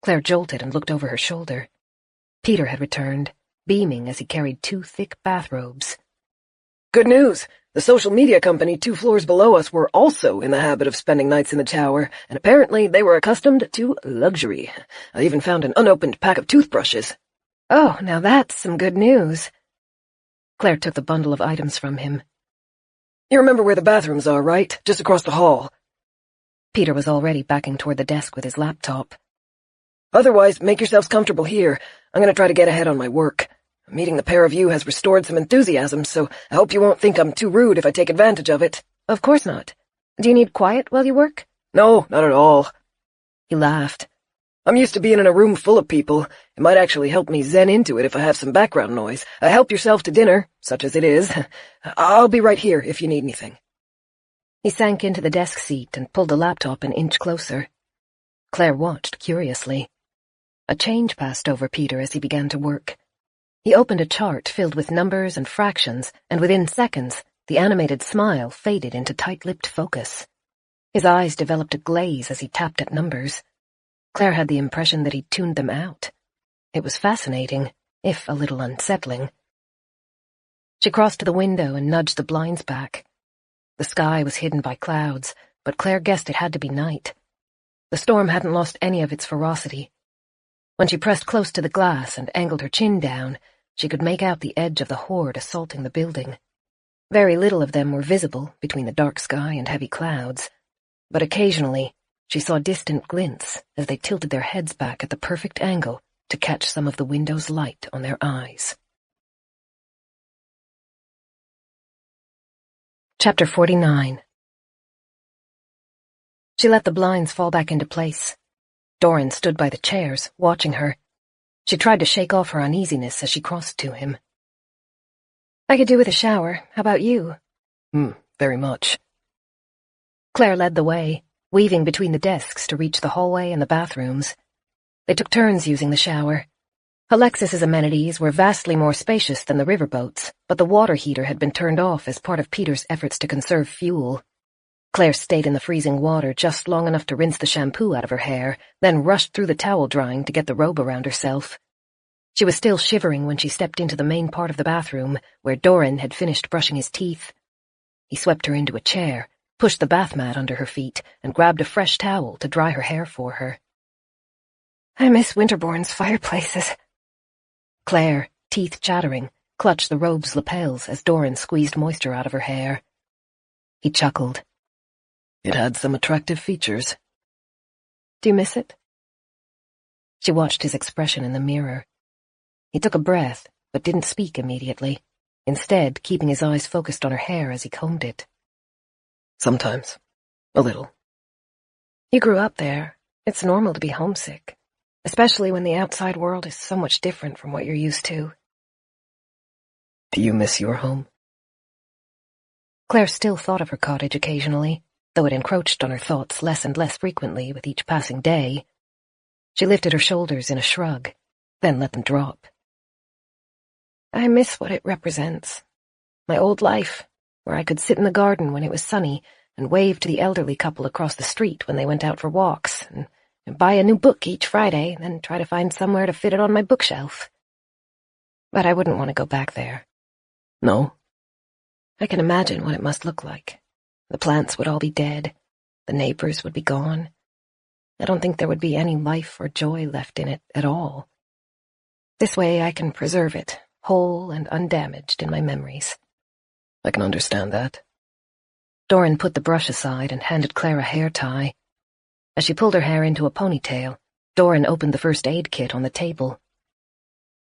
Claire jolted and looked over her shoulder. Peter had returned, beaming as he carried 2 thick bathrobes. Good news! The social media company 2 floors below us were also in the habit of spending nights in the tower, and apparently they were accustomed to luxury. I even found an unopened pack of toothbrushes. Oh, now that's some good news. Claire took the bundle of items from him. You remember where the bathrooms are, right? Just across the hall. Peter was already backing toward the desk with his laptop. Otherwise, make yourselves comfortable here. I'm going to try to get ahead on my work. Meeting the pair of you has restored some enthusiasm, so I hope you won't think I'm too rude if I take advantage of it. Of course not. Do you need quiet while you work? No, not at all. He laughed. I'm used to being in a room full of people. It might actually help me zen into it if I have some background noise. Help yourself to dinner, such as it is. I'll be right here if you need anything. He sank into the desk seat and pulled the laptop an inch closer. Claire watched curiously. A change passed over Peter as he began to work. He opened a chart filled with numbers and fractions, and within seconds, the animated smile faded into tight-lipped focus. His eyes developed a glaze as he tapped at numbers. Claire had the impression that he'd tuned them out. It was fascinating, if a little unsettling. She crossed to the window and nudged the blinds back. The sky was hidden by clouds, but Claire guessed it had to be night. The storm hadn't lost any of its ferocity. When she pressed close to the glass and angled her chin down, she could make out the edge of the horde assaulting the building. Very little of them were visible between the dark sky and heavy clouds, but occasionally she saw distant glints as they tilted their heads back at the perfect angle to catch some of the window's light on their eyes. Chapter 49. She let the blinds fall back into place. Doran stood by the chairs, watching her. She tried to shake off her uneasiness as she crossed to him. I could do with a shower. How about you? Very much. Claire led the way, weaving between the desks to reach the hallway and the bathrooms. They took turns using the shower. Alexis's amenities were vastly more spacious than the riverboats, but the water heater had been turned off as part of Peter's efforts to conserve fuel. Claire stayed in the freezing water just long enough to rinse the shampoo out of her hair, then rushed through the towel drying to get the robe around herself. She was still shivering when she stepped into the main part of the bathroom, where Doran had finished brushing his teeth. He swept her into a chair, pushed the bath mat under her feet, and grabbed a fresh towel to dry her hair for her. I miss Winterbourne's fireplaces. Claire, teeth chattering, clutched the robe's lapels as Doran squeezed moisture out of her hair. He chuckled. It had some attractive features. Do you miss it? She watched his expression in the mirror. He took a breath, but didn't speak immediately, instead keeping his eyes focused on her hair as he combed it. Sometimes. A little. You grew up there. It's normal to be homesick, especially when the outside world is so much different from what you're used to. Do you miss your home? Claire still thought of her cottage occasionally, though it encroached on her thoughts less and less frequently with each passing day. She lifted her shoulders in a shrug, then let them drop. I miss what it represents. My old life, where I could sit in the garden when it was sunny and wave to the elderly couple across the street when they went out for walks, and buy a new book each Friday, then try to find somewhere to fit it on my bookshelf. But I wouldn't want to go back there. No? I can imagine what it must look like. The plants would all be dead. The neighbors would be gone. I don't think there would be any life or joy left in it at all. This way I can preserve it, whole and undamaged in my memories. I can understand that. Doran put the brush aside and handed Claire a hair tie. As she pulled her hair into a ponytail, Doran opened the first aid kit on the table.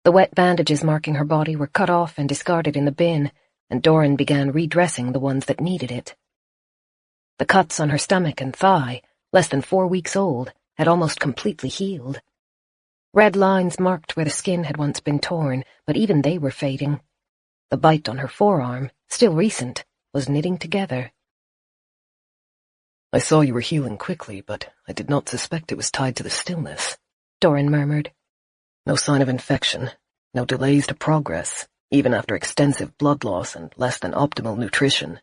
The wet bandages marking her body were cut off and discarded in the bin, and Doran began redressing the ones that needed it. The cuts on her stomach and thigh, less than 4 weeks old, had almost completely healed. Red lines marked where the skin had once been torn, but even they were fading. The bite on her forearm, still recent, was knitting together. I saw you were healing quickly, but I did not suspect it was tied to the stillness, Doran murmured. No sign of infection, no delays to progress, even after extensive blood loss and less than optimal nutrition.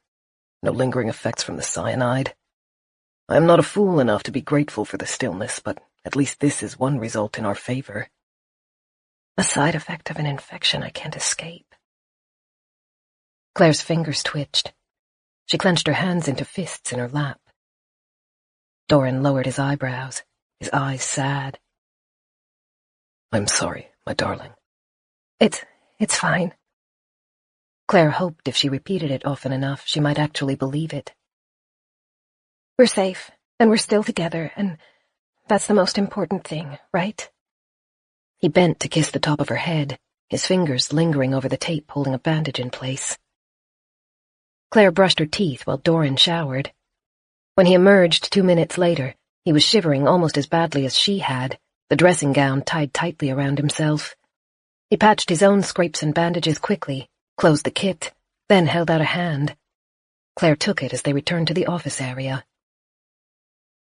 No lingering effects from the cyanide. I am not a fool enough to be grateful for the stillness, but at least this is one result in our favor. A side effect of an infection I can't escape. Claire's fingers twitched. She clenched her hands into fists in her lap. Doran lowered his eyebrows, his eyes sad. I'm sorry, my darling. It's fine. Claire hoped if she repeated it often enough, she might actually believe it. We're safe, and we're still together, and that's the most important thing, right? He bent to kiss the top of her head, his fingers lingering over the tape holding a bandage in place. Claire brushed her teeth while Doran showered. When he emerged 2 minutes later, he was shivering almost as badly as she had, the dressing gown tied tightly around himself. He patched his own scrapes and bandages quickly, closed the kit, then held out a hand. Claire took it as they returned to the office area.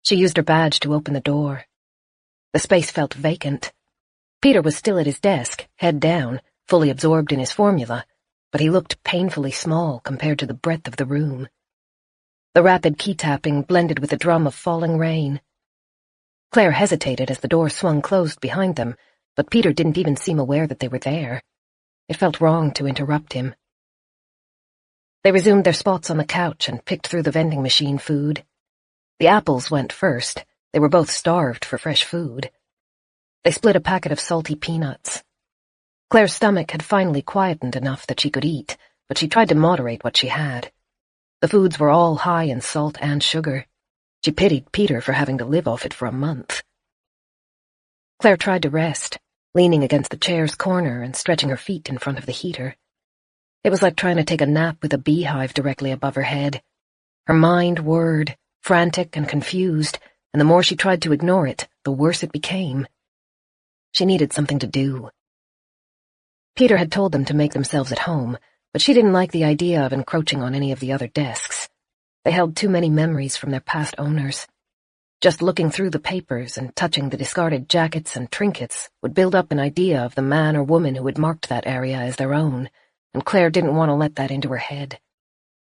She used her badge to open the door. The space felt vacant. Peter was still at his desk, head down, fully absorbed in his formula, but he looked painfully small compared to the breadth of the room. The rapid key-tapping blended with the drum of falling rain. Claire hesitated as the door swung closed behind them, but Peter didn't even seem aware that they were there. It felt wrong to interrupt him. They resumed their spots on the couch and picked through the vending machine food. The apples went first. They were both starved for fresh food. They split a packet of salty peanuts. Claire's stomach had finally quietened enough that she could eat, but she tried to moderate what she had. The foods were all high in salt and sugar. She pitied Peter for having to live off it for a month. Claire tried to rest, leaning against the chair's corner and stretching her feet in front of the heater. It was like trying to take a nap with a beehive directly above her head. Her mind whirred, frantic and confused, and the more she tried to ignore it, the worse it became. She needed something to do. Peter had told them to make themselves at home, but she didn't like the idea of encroaching on any of the other desks. They held too many memories from their past owners. Just looking through the papers and touching the discarded jackets and trinkets would build up an idea of the man or woman who had marked that area as their own, and Claire didn't want to let that into her head.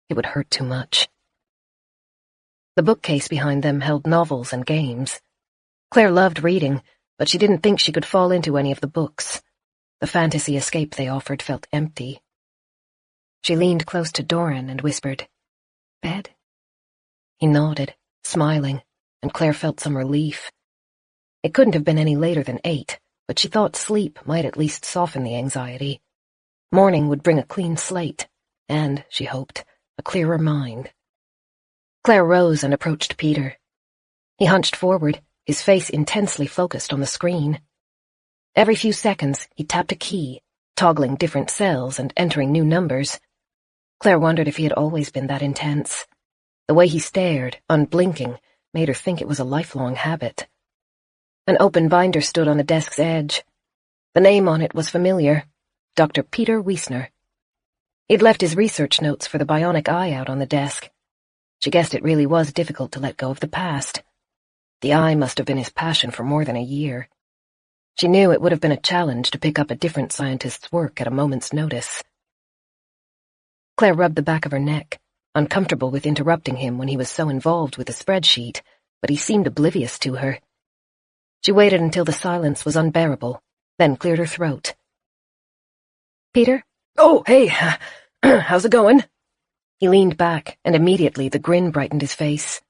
It would hurt too much. The bookcase behind them held novels and games. Claire loved reading, but she didn't think she could fall into any of the books. The fantasy escape they offered felt empty. She leaned close to Doran and whispered, "Bed?" He nodded, smiling, and Claire felt some relief. It couldn't have been any later than 8, but she thought sleep might at least soften the anxiety. Morning would bring a clean slate, and, she hoped, a clearer mind. Claire rose and approached Peter. He hunched forward, his face intensely focused on the screen. Every few seconds, he tapped a key, toggling different cells and entering new numbers. Claire wondered if he had always been that intense. The way he stared, unblinking, made her think it was a lifelong habit. An open binder stood on the desk's edge. The name on it was familiar, Dr. Peter Wiesner. He'd left his research notes for the bionic eye out on the desk. She guessed it really was difficult to let go of the past. The eye must have been his passion for more than a year. She knew it would have been a challenge to pick up a different scientist's work at a moment's notice. Claire rubbed the back of her neck, uncomfortable with interrupting him when he was so involved with the spreadsheet, but he seemed oblivious to her. She waited until the silence was unbearable, then cleared her throat. "Peter?" "Oh, hey, how's it going?" He leaned back, and immediately the grin brightened his face.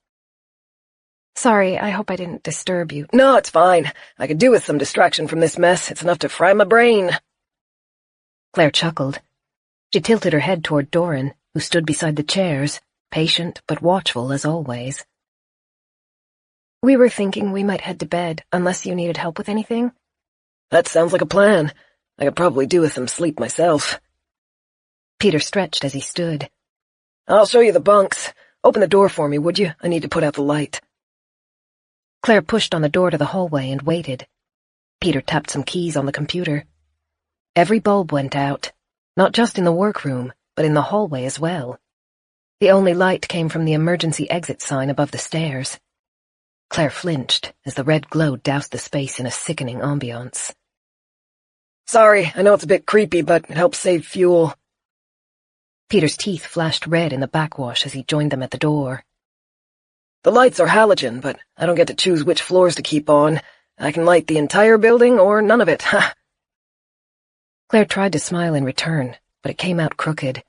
"Sorry, I hope I didn't disturb you." "No, it's fine. I could do with some distraction from this mess. It's enough to fry my brain." Claire chuckled. She tilted her head toward Doran, who stood beside the chairs, patient but watchful as always. "We were thinking we might head to bed, unless you needed help with anything." "That sounds like a plan. I could probably do with some sleep myself." Peter stretched as he stood. "I'll show you the bunks. Open the door for me, would you? I need to put out the light." Claire pushed on the door to the hallway and waited. Peter tapped some keys on the computer. Every bulb went out, not just in the workroom, but in the hallway as well. The only light came from the emergency exit sign above the stairs. Claire flinched as the red glow doused the space in a sickening ambiance. "Sorry, I know it's a bit creepy, but it helps save fuel." Peter's teeth flashed red in the backwash as he joined them at the door. "The lights are halogen, but I don't get to choose which floors to keep on. I can light the entire building or none of it, ha!" Claire tried to smile in return, but it came out crooked.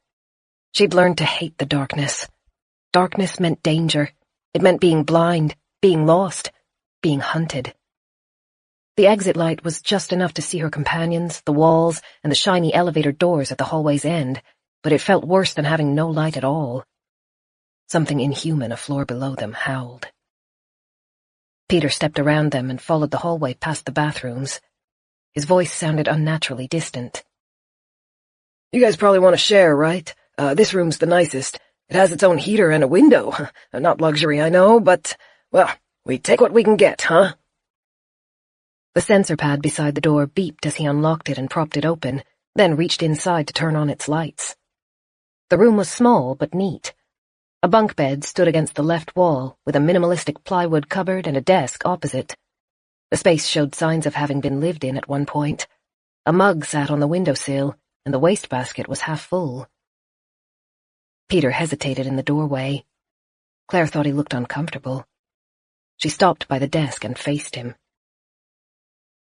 She'd learned to hate the darkness. Darkness meant danger. It meant being blind, being lost, being hunted. The exit light was just enough to see her companions, the walls, and the shiny elevator doors at the hallway's end, but it felt worse than having no light at all. Something inhuman a floor below them howled. Peter stepped around them and followed the hallway past the bathrooms. His voice sounded unnaturally distant. You guys probably want to share, right? This room's the nicest. It has its own heater and a window. Not luxury, I know, but, well, we take what we can get, huh? The sensor pad beside the door beeped as he unlocked it and propped it open, then reached inside to turn on its lights. The room was small but neat. A bunk bed stood against the left wall, with a minimalistic plywood cupboard and a desk opposite. The space showed signs of having been lived in at one point. A mug sat on the windowsill, and the wastebasket was half full. Peter hesitated in the doorway. Claire thought he looked uncomfortable. She stopped by the desk and faced him.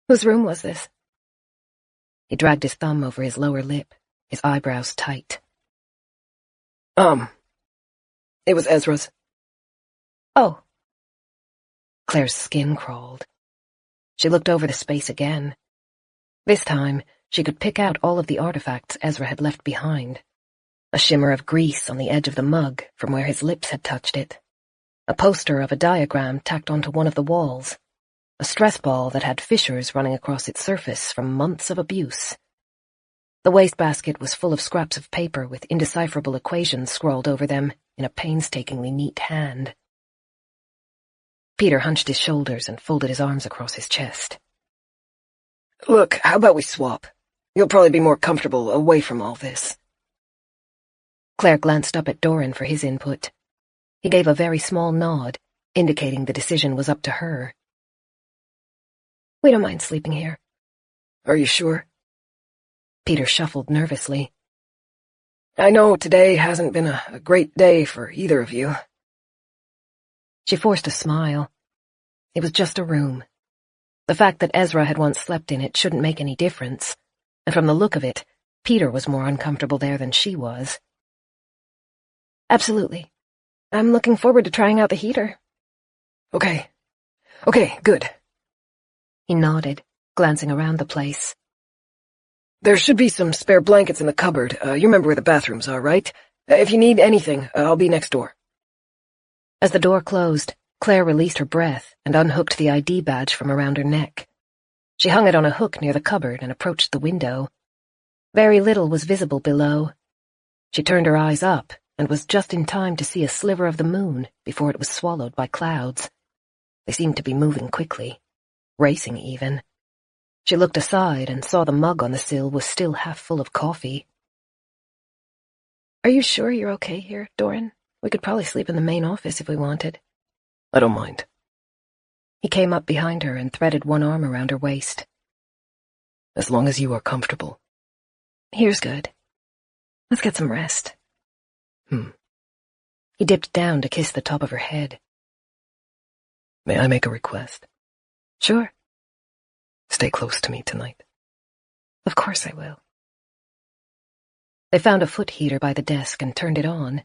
Whose room was this? He dragged his thumb over his lower lip, his eyebrows tight. It was Ezra's. Oh. Claire's skin crawled. She looked over the space again. This time, she could pick out all of the artifacts Ezra had left behind. A shimmer of grease on the edge of the mug from where his lips had touched it. A poster of a diagram tacked onto one of the walls. A stress ball that had fissures running across its surface from months of abuse. The wastebasket was full of scraps of paper with indecipherable equations scrawled over them in a painstakingly neat hand. Peter hunched his shoulders and folded his arms across his chest. Look, how about we swap? You'll probably be more comfortable away from all this. Claire glanced up at Doran for his input. He gave a very small nod, indicating the decision was up to her. We don't mind sleeping here. Are you sure? Peter shuffled nervously. I know today hasn't been a great day for either of you. She forced a smile. It was just a room. The fact that Ezra had once slept in it shouldn't make any difference, and from the look of it, Peter was more uncomfortable there than she was. Absolutely. I'm looking forward to trying out the heater. Okay, good. He nodded, glancing around the place. There should be some spare blankets in the cupboard. You remember where the bathrooms are, right? If you need anything, I'll be next door. As the door closed, Claire released her breath and unhooked the ID badge from around her neck. She hung it on a hook near the cupboard and approached the window. Very little was visible below. She turned her eyes up and was just in time to see a sliver of the moon before it was swallowed by clouds. They seemed to be moving quickly, racing even. She looked aside and saw the mug on the sill was still half full of coffee. Are you sure you're okay here, Doran? We could probably sleep in the main office if we wanted. I don't mind. He came up behind her and threaded one arm around her waist. As long as you are comfortable. Here's good. Let's get some rest. He dipped down to kiss the top of her head. May I make a request? Sure. Stay close to me tonight. Of course I will. They found a foot heater by the desk and turned it on.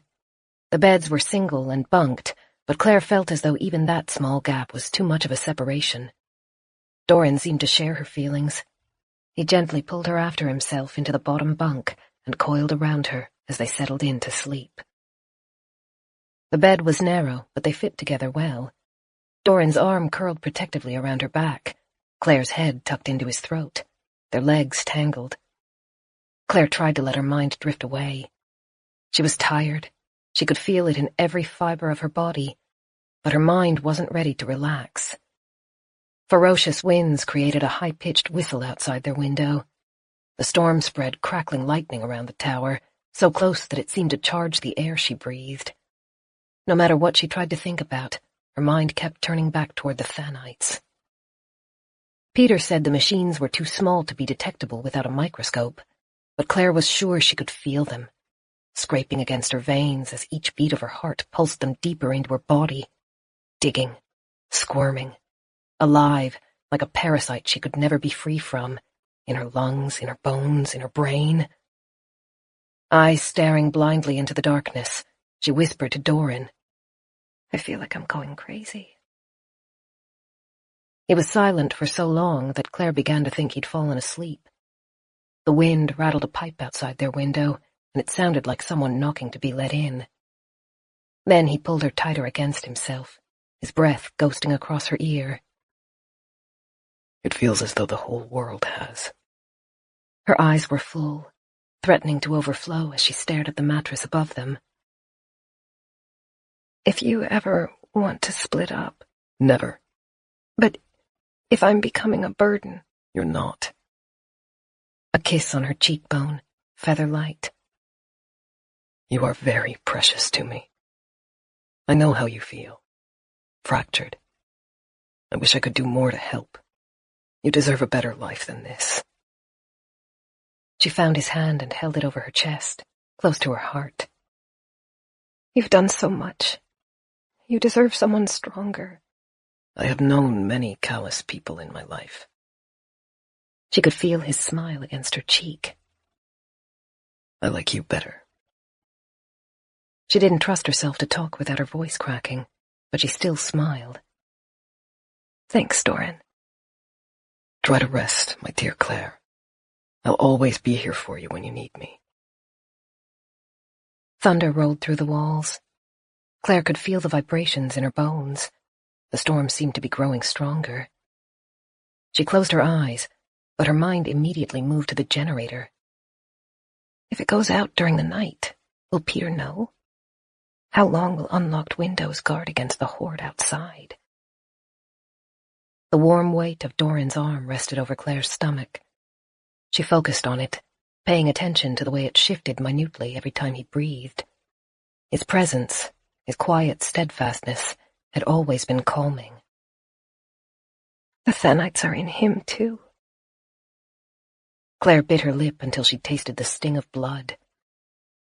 The beds were single and bunked, but Claire felt as though even that small gap was too much of a separation. Doran seemed to share her feelings. He gently pulled her after himself into the bottom bunk and coiled around her as they settled in to sleep. The bed was narrow, but they fit together well. Doran's arm curled protectively around her back, Claire's head tucked into his throat, their legs tangled. Claire tried to let her mind drift away. She was tired. She could feel it in every fiber of her body, but her mind wasn't ready to relax. Ferocious winds created a high-pitched whistle outside their window. The storm spread crackling lightning around the tower, so close that it seemed to charge the air she breathed. No matter what she tried to think about, her mind kept turning back toward the Thanites. Peter said the machines were too small to be detectable without a microscope, but Claire was sure she could feel them, scraping against her veins as each beat of her heart pulsed them deeper into her body, digging, squirming, alive like a parasite she could never be free from, in her lungs, in her bones, in her brain. Eyes staring blindly into the darkness, She whispered to Doran. I feel like I'm going crazy. He was silent for so long that Claire began to think he'd fallen asleep. The wind rattled a pipe outside their window, and it sounded like someone knocking to be let in. Then he pulled her tighter against himself, his breath ghosting across her ear. It feels as though the whole world has. Her eyes were full, threatening to overflow as she stared at the mattress above them. If you ever want to split up... Never. But if I'm becoming a burden... You're not. A kiss on her cheekbone, feather-light. You are very precious to me. I know how you feel. Fractured. I wish I could do more to help. You deserve a better life than this. She found his hand and held it over her chest, close to her heart. You've done so much. You deserve someone stronger. I have known many callous people in my life. She could feel his smile against her cheek. I like you better. She didn't trust herself to talk without her voice cracking, but she still smiled. Thanks, Doran. Try to rest, my dear Claire. I'll always be here for you when you need me. Thunder rolled through the walls. Claire could feel the vibrations in her bones. The storm seemed to be growing stronger. She closed her eyes, but her mind immediately moved to the generator. If it goes out during the night, will Peter know? How long will unlocked windows guard against the horde outside? The warm weight of Doran's arm rested over Claire's stomach. She focused on it, paying attention to the way it shifted minutely every time he breathed. His presence, his quiet steadfastness, had always been calming. The Thanites are in him, too. Claire bit her lip until she tasted the sting of blood.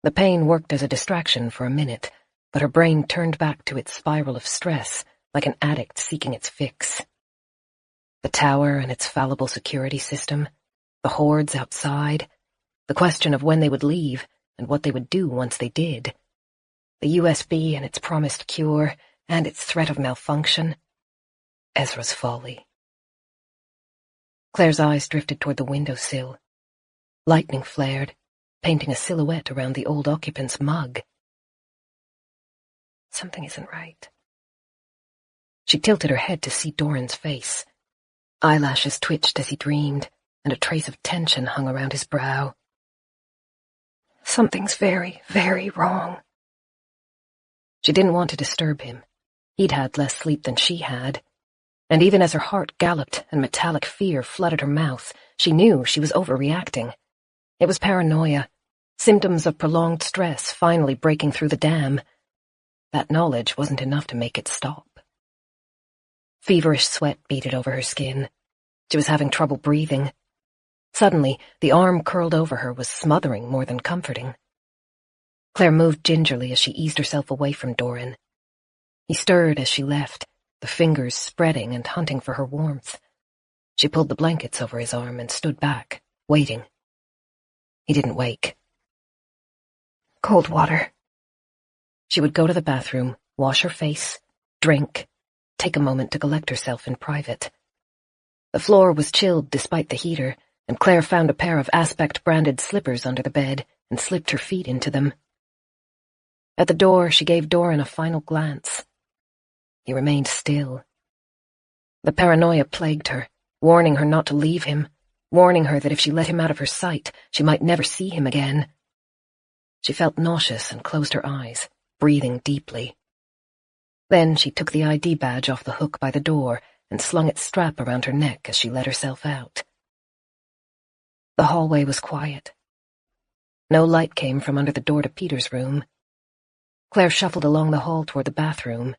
The pain worked as a distraction for a minute, but her brain turned back to its spiral of stress, like an addict seeking its fix. The tower and its fallible security system, the hordes outside, the question of when they would leave and what they would do once they did, the USB and its promised cure and its threat of malfunction, Ezra's folly. Claire's eyes drifted toward the windowsill. Lightning flared, painting a silhouette around the old occupant's mug. Something isn't right. She tilted her head to see Doran's face. Eyelashes twitched as he dreamed, and a trace of tension hung around his brow. Something's very, very wrong. She didn't want to disturb him. He'd had less sleep than she had. And even as her heart galloped and metallic fear flooded her mouth, she knew she was overreacting. It was paranoia, symptoms of prolonged stress finally breaking through the dam. That knowledge wasn't enough to make it stop. Feverish sweat beaded over her skin. She was having trouble breathing. Suddenly, the arm curled over her was smothering more than comforting. Claire moved gingerly as she eased herself away from Doran. He stirred as she left, the fingers spreading and hunting for her warmth. She pulled the blankets over his arm and stood back, waiting. He didn't wake. Cold water. She would go to the bathroom, wash her face, drink, take a moment to collect herself in private. The floor was chilled despite the heater, and Claire found a pair of Aspect-branded slippers under the bed and slipped her feet into them. At the door, she gave Doran a final glance. He remained still. The paranoia plagued her, warning her not to leave him, warning her that if she let him out of her sight, she might never see him again. She felt nauseous and closed her eyes, breathing deeply. Then she took the ID badge off the hook by the door and slung its strap around her neck as she let herself out. The hallway was quiet. No light came from under the door to Peter's room. Claire shuffled along the hall toward the bathroom.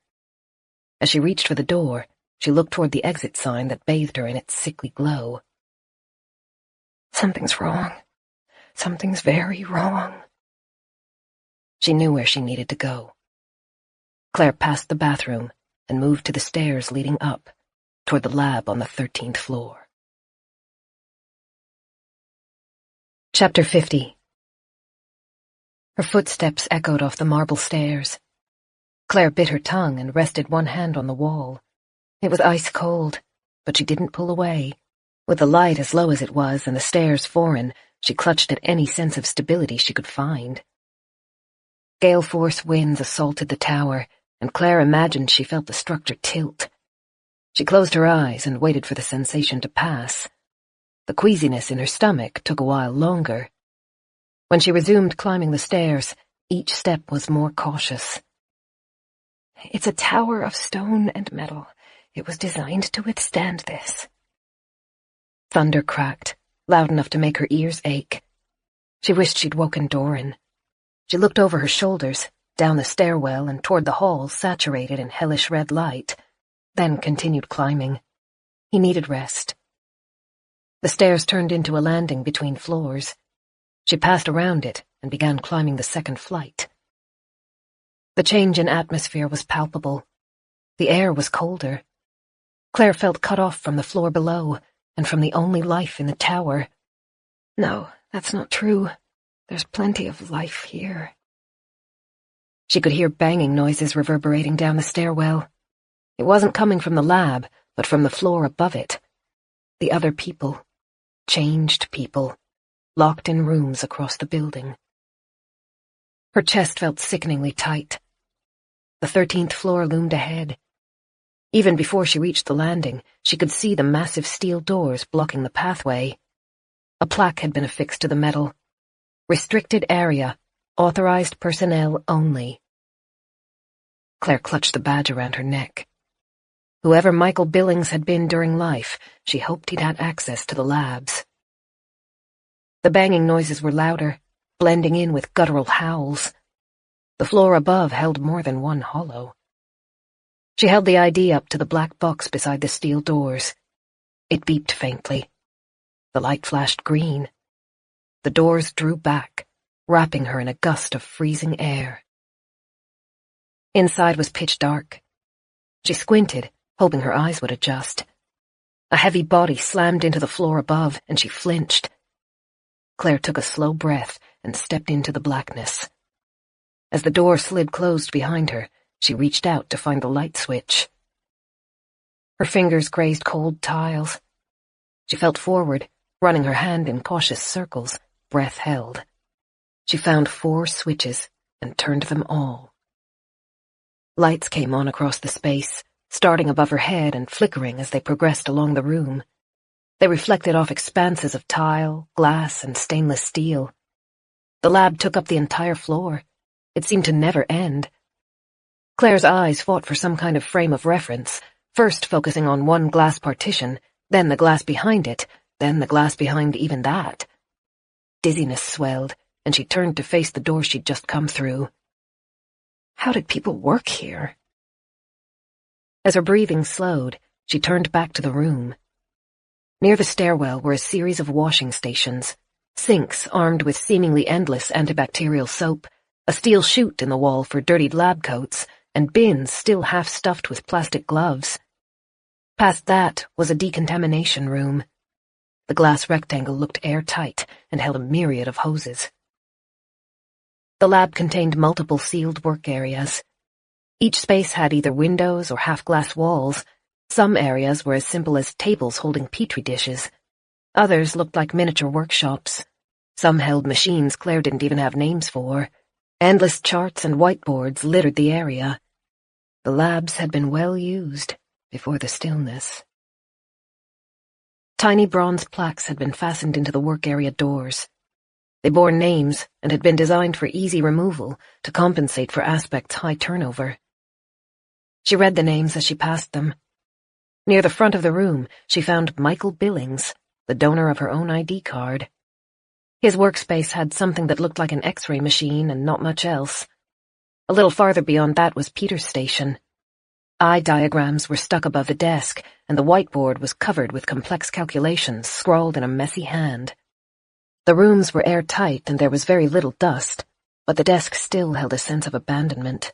As she reached for the door, she looked toward the exit sign that bathed her in its sickly glow. Something's wrong. Something's very wrong. She knew where she needed to go. Claire passed the bathroom and moved to the stairs leading up, toward the lab on the 13th floor. Chapter 50. Her footsteps echoed off the marble stairs. Claire bit her tongue and rested one hand on the wall. It was ice cold, but she didn't pull away. With the light as low as it was and the stairs foreign, she clutched at any sense of stability she could find. Gale-force winds assaulted the tower, and Claire imagined she felt the structure tilt. She closed her eyes and waited for the sensation to pass. The queasiness in her stomach took a while longer. When she resumed climbing the stairs, each step was more cautious. It's a tower of stone and metal. It was designed to withstand this. Thunder cracked, loud enough to make her ears ache. She wished she'd woken Doran. She looked over her shoulders, down the stairwell and toward the hall saturated in hellish red light, then continued climbing. He needed rest. The stairs turned into a landing between floors. She passed around it and began climbing the second flight. The change in atmosphere was palpable. The air was colder. Claire felt cut off from the floor below and from the only life in the tower. No, that's not true. There's plenty of life here. She could hear banging noises reverberating down the stairwell. It wasn't coming from the lab, but from the floor above it. The other people, changed people, locked in rooms across the building. Her chest felt sickeningly tight. The 13th floor loomed ahead. Even before she reached the landing, she could see the massive steel doors blocking the pathway. A plaque had been affixed to the metal. Restricted area. Authorized personnel only. Claire clutched the badge around her neck. Whoever Michael Billings had been during life, she hoped he'd had access to the labs. The banging noises were louder, blending in with guttural howls. The floor above held more than one hollow. She held the ID up to the black box beside the steel doors. It beeped faintly. The light flashed green. The doors drew back, wrapping her in a gust of freezing air. Inside was pitch dark. She squinted, hoping her eyes would adjust. A heavy body slammed into the floor above, and she flinched. Claire took a slow breath and stepped into the blackness. As the door slid closed behind her, she reached out to find the light switch. Her fingers grazed cold tiles. She felt forward, running her hand in cautious circles, breath held. She found 4 switches and turned them all. Lights came on across the space, starting above her head and flickering as they progressed along the room. They reflected off expanses of tile, glass, and stainless steel. The lab took up the entire floor. It seemed to never end. Claire's eyes fought for some kind of frame of reference, first focusing on one glass partition, then the glass behind it, then the glass behind even that. Dizziness swelled, and she turned to face the door she'd just come through. How did people work here? As her breathing slowed, she turned back to the room. Near the stairwell were a series of washing stations, sinks armed with seemingly endless antibacterial soap, a steel chute in the wall for dirtied lab coats, and bins still half-stuffed with plastic gloves. Past that was a decontamination room. The glass rectangle looked airtight and held a myriad of hoses. The lab contained multiple sealed work areas. Each space had either windows or half-glass walls. Some areas were as simple as tables holding petri dishes. Others looked like miniature workshops. Some held machines Claire didn't even have names for. Endless charts and whiteboards littered the area. The labs had been well used before the stillness. Tiny bronze plaques had been fastened into the work area doors. They bore names and had been designed for easy removal to compensate for Aspect's high turnover. She read the names as she passed them. Near the front of the room, she found Michael Billings, the donor of her own ID card. His workspace had something that looked like an X-ray machine and not much else. A little farther beyond that was Peter's station. Eye diagrams were stuck above the desk, and the whiteboard was covered with complex calculations scrawled in a messy hand. The rooms were airtight and there was very little dust, but the desk still held a sense of abandonment.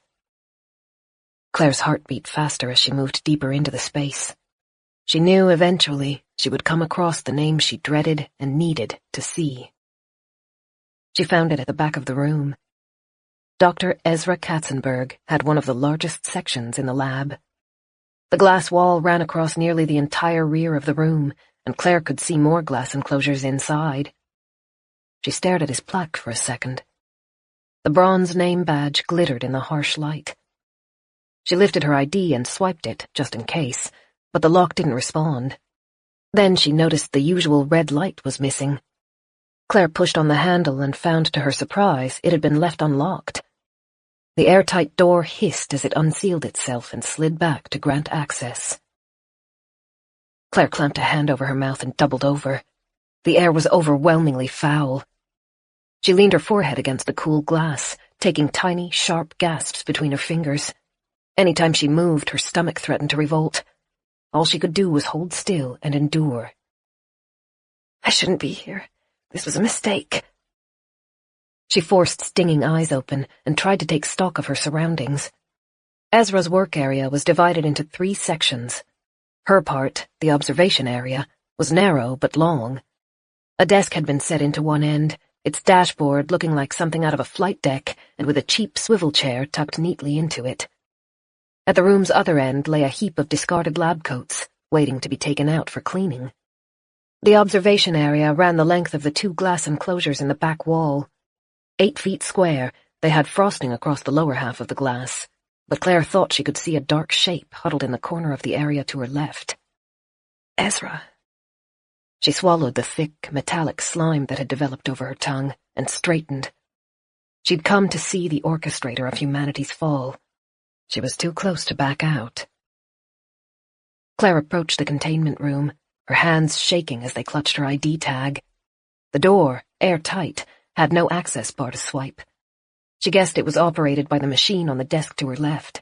Claire's heart beat faster as she moved deeper into the space. She knew eventually she would come across the name she dreaded and needed to see. She found it at the back of the room. Dr. Ezra Katzenberg had one of the largest sections in the lab. The glass wall ran across nearly the entire rear of the room, and Claire could see more glass enclosures inside. She stared at his plaque for a second. The bronze name badge glittered in the harsh light. She lifted her ID and swiped it, just in case, but the lock didn't respond. Then she noticed the usual red light was missing. Claire pushed on the handle and found to her surprise it had been left unlocked. The airtight door hissed as it unsealed itself and slid back to grant access. Claire clamped a hand over her mouth and doubled over. The air was overwhelmingly foul. She leaned her forehead against the cool glass, taking tiny, sharp gasps between her fingers. Anytime she moved, her stomach threatened to revolt. All she could do was hold still and endure. I shouldn't be here. This was a mistake. She forced stinging eyes open and tried to take stock of her surroundings. Ezra's work area was divided into 3 sections. Her part, the observation area, was narrow but long. A desk had been set into one end, its dashboard looking like something out of a flight deck and with a cheap swivel chair tucked neatly into it. At the room's other end lay a heap of discarded lab coats, waiting to be taken out for cleaning. The observation area ran the length of the 2 glass enclosures in the back wall. 8 feet square, they had frosting across the lower half of the glass, but Claire thought she could see a dark shape huddled in the corner of the area to her left. Ezra. She swallowed the thick, metallic slime that had developed over her tongue and straightened. She'd come to see the orchestrator of humanity's fall. She was too close to back out. Claire approached the containment room, her hands shaking as they clutched her ID tag. The door, airtight, had no access bar to swipe. She guessed it was operated by the machine on the desk to her left.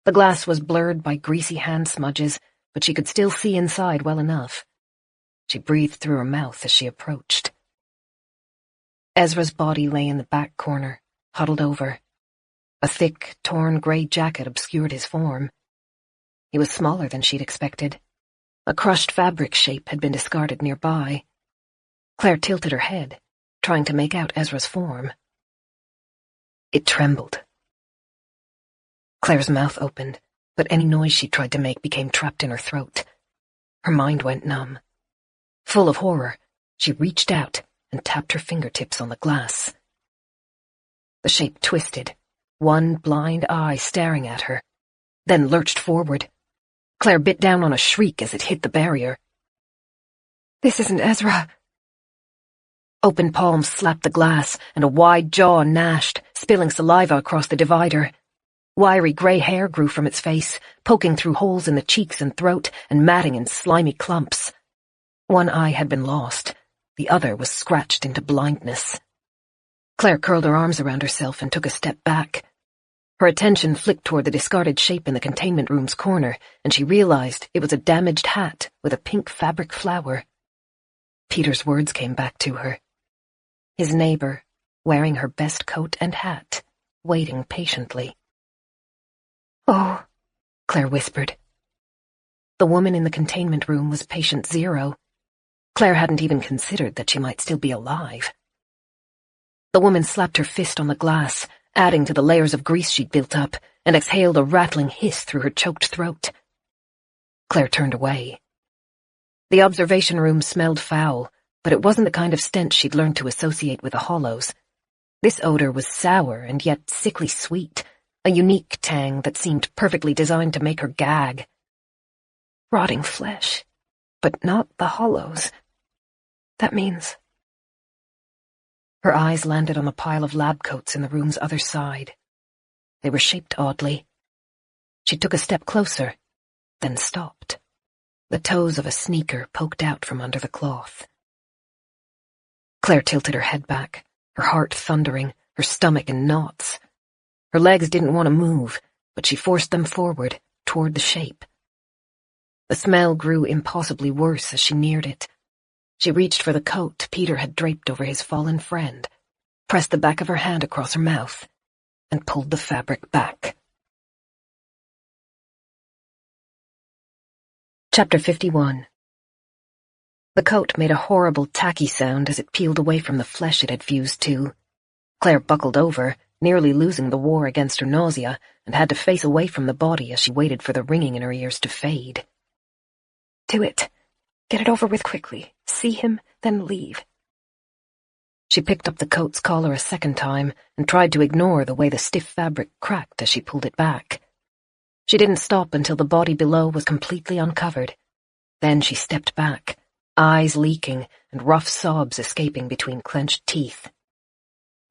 The glass was blurred by greasy hand smudges, but she could still see inside well enough. She breathed through her mouth as she approached. Ezra's body lay in the back corner, huddled over. A thick, torn gray jacket obscured his form. He was smaller than she'd expected. A crushed fabric shape had been discarded nearby. Claire tilted her head, trying to make out Ezra's form. It trembled. Claire's mouth opened, but any noise she tried to make became trapped in her throat. Her mind went numb. Full of horror, she reached out and tapped her fingertips on the glass. The shape twisted, one blind eye staring at her, then lurched forward. Claire bit down on a shriek as it hit the barrier. This isn't Ezra. Open palms slapped the glass, and a wide jaw gnashed, spilling saliva across the divider. Wiry grey hair grew from its face, poking through holes in the cheeks and throat and matting in slimy clumps. One eye had been lost. The other was scratched into blindness. Claire curled her arms around herself and took a step back. Her attention flicked toward the discarded shape in the containment room's corner, and she realized it was a damaged hat with a pink fabric flower. Peter's words came back to her. His neighbor, wearing her best coat and hat, waiting patiently. Oh, Claire whispered. The woman in the containment room was patient 0. Claire hadn't even considered that she might still be alive. The woman slapped her fist on the glass, adding to the layers of grease she'd built up, and exhaled a rattling hiss through her choked throat. Claire turned away. The observation room smelled foul, but it wasn't the kind of stench she'd learned to associate with the Hollows. This odor was sour and yet sickly sweet, a unique tang that seemed perfectly designed to make her gag. Rotting flesh, but not the Hollows. That means... Her eyes landed on a pile of lab coats in the room's other side. They were shaped oddly. She took a step closer, then stopped. The toes of a sneaker poked out from under the cloth. Claire tilted her head back, her heart thundering, her stomach in knots. Her legs didn't want to move, but she forced them forward, toward the shape. The smell grew impossibly worse as she neared it. She reached for the coat Peter had draped over his fallen friend, pressed the back of her hand across her mouth, and pulled the fabric back. Chapter 51. The coat made a horrible tacky sound as it peeled away from the flesh it had fused to. Claire buckled over, nearly losing the war against her nausea, and had to face away from the body as she waited for the ringing in her ears to fade. Do it. Get it over with quickly. See him, then leave. She picked up the coat's collar a second time and tried to ignore the way the stiff fabric cracked as she pulled it back. She didn't stop until the body below was completely uncovered. Then she stepped back, eyes leaking and rough sobs escaping between clenched teeth.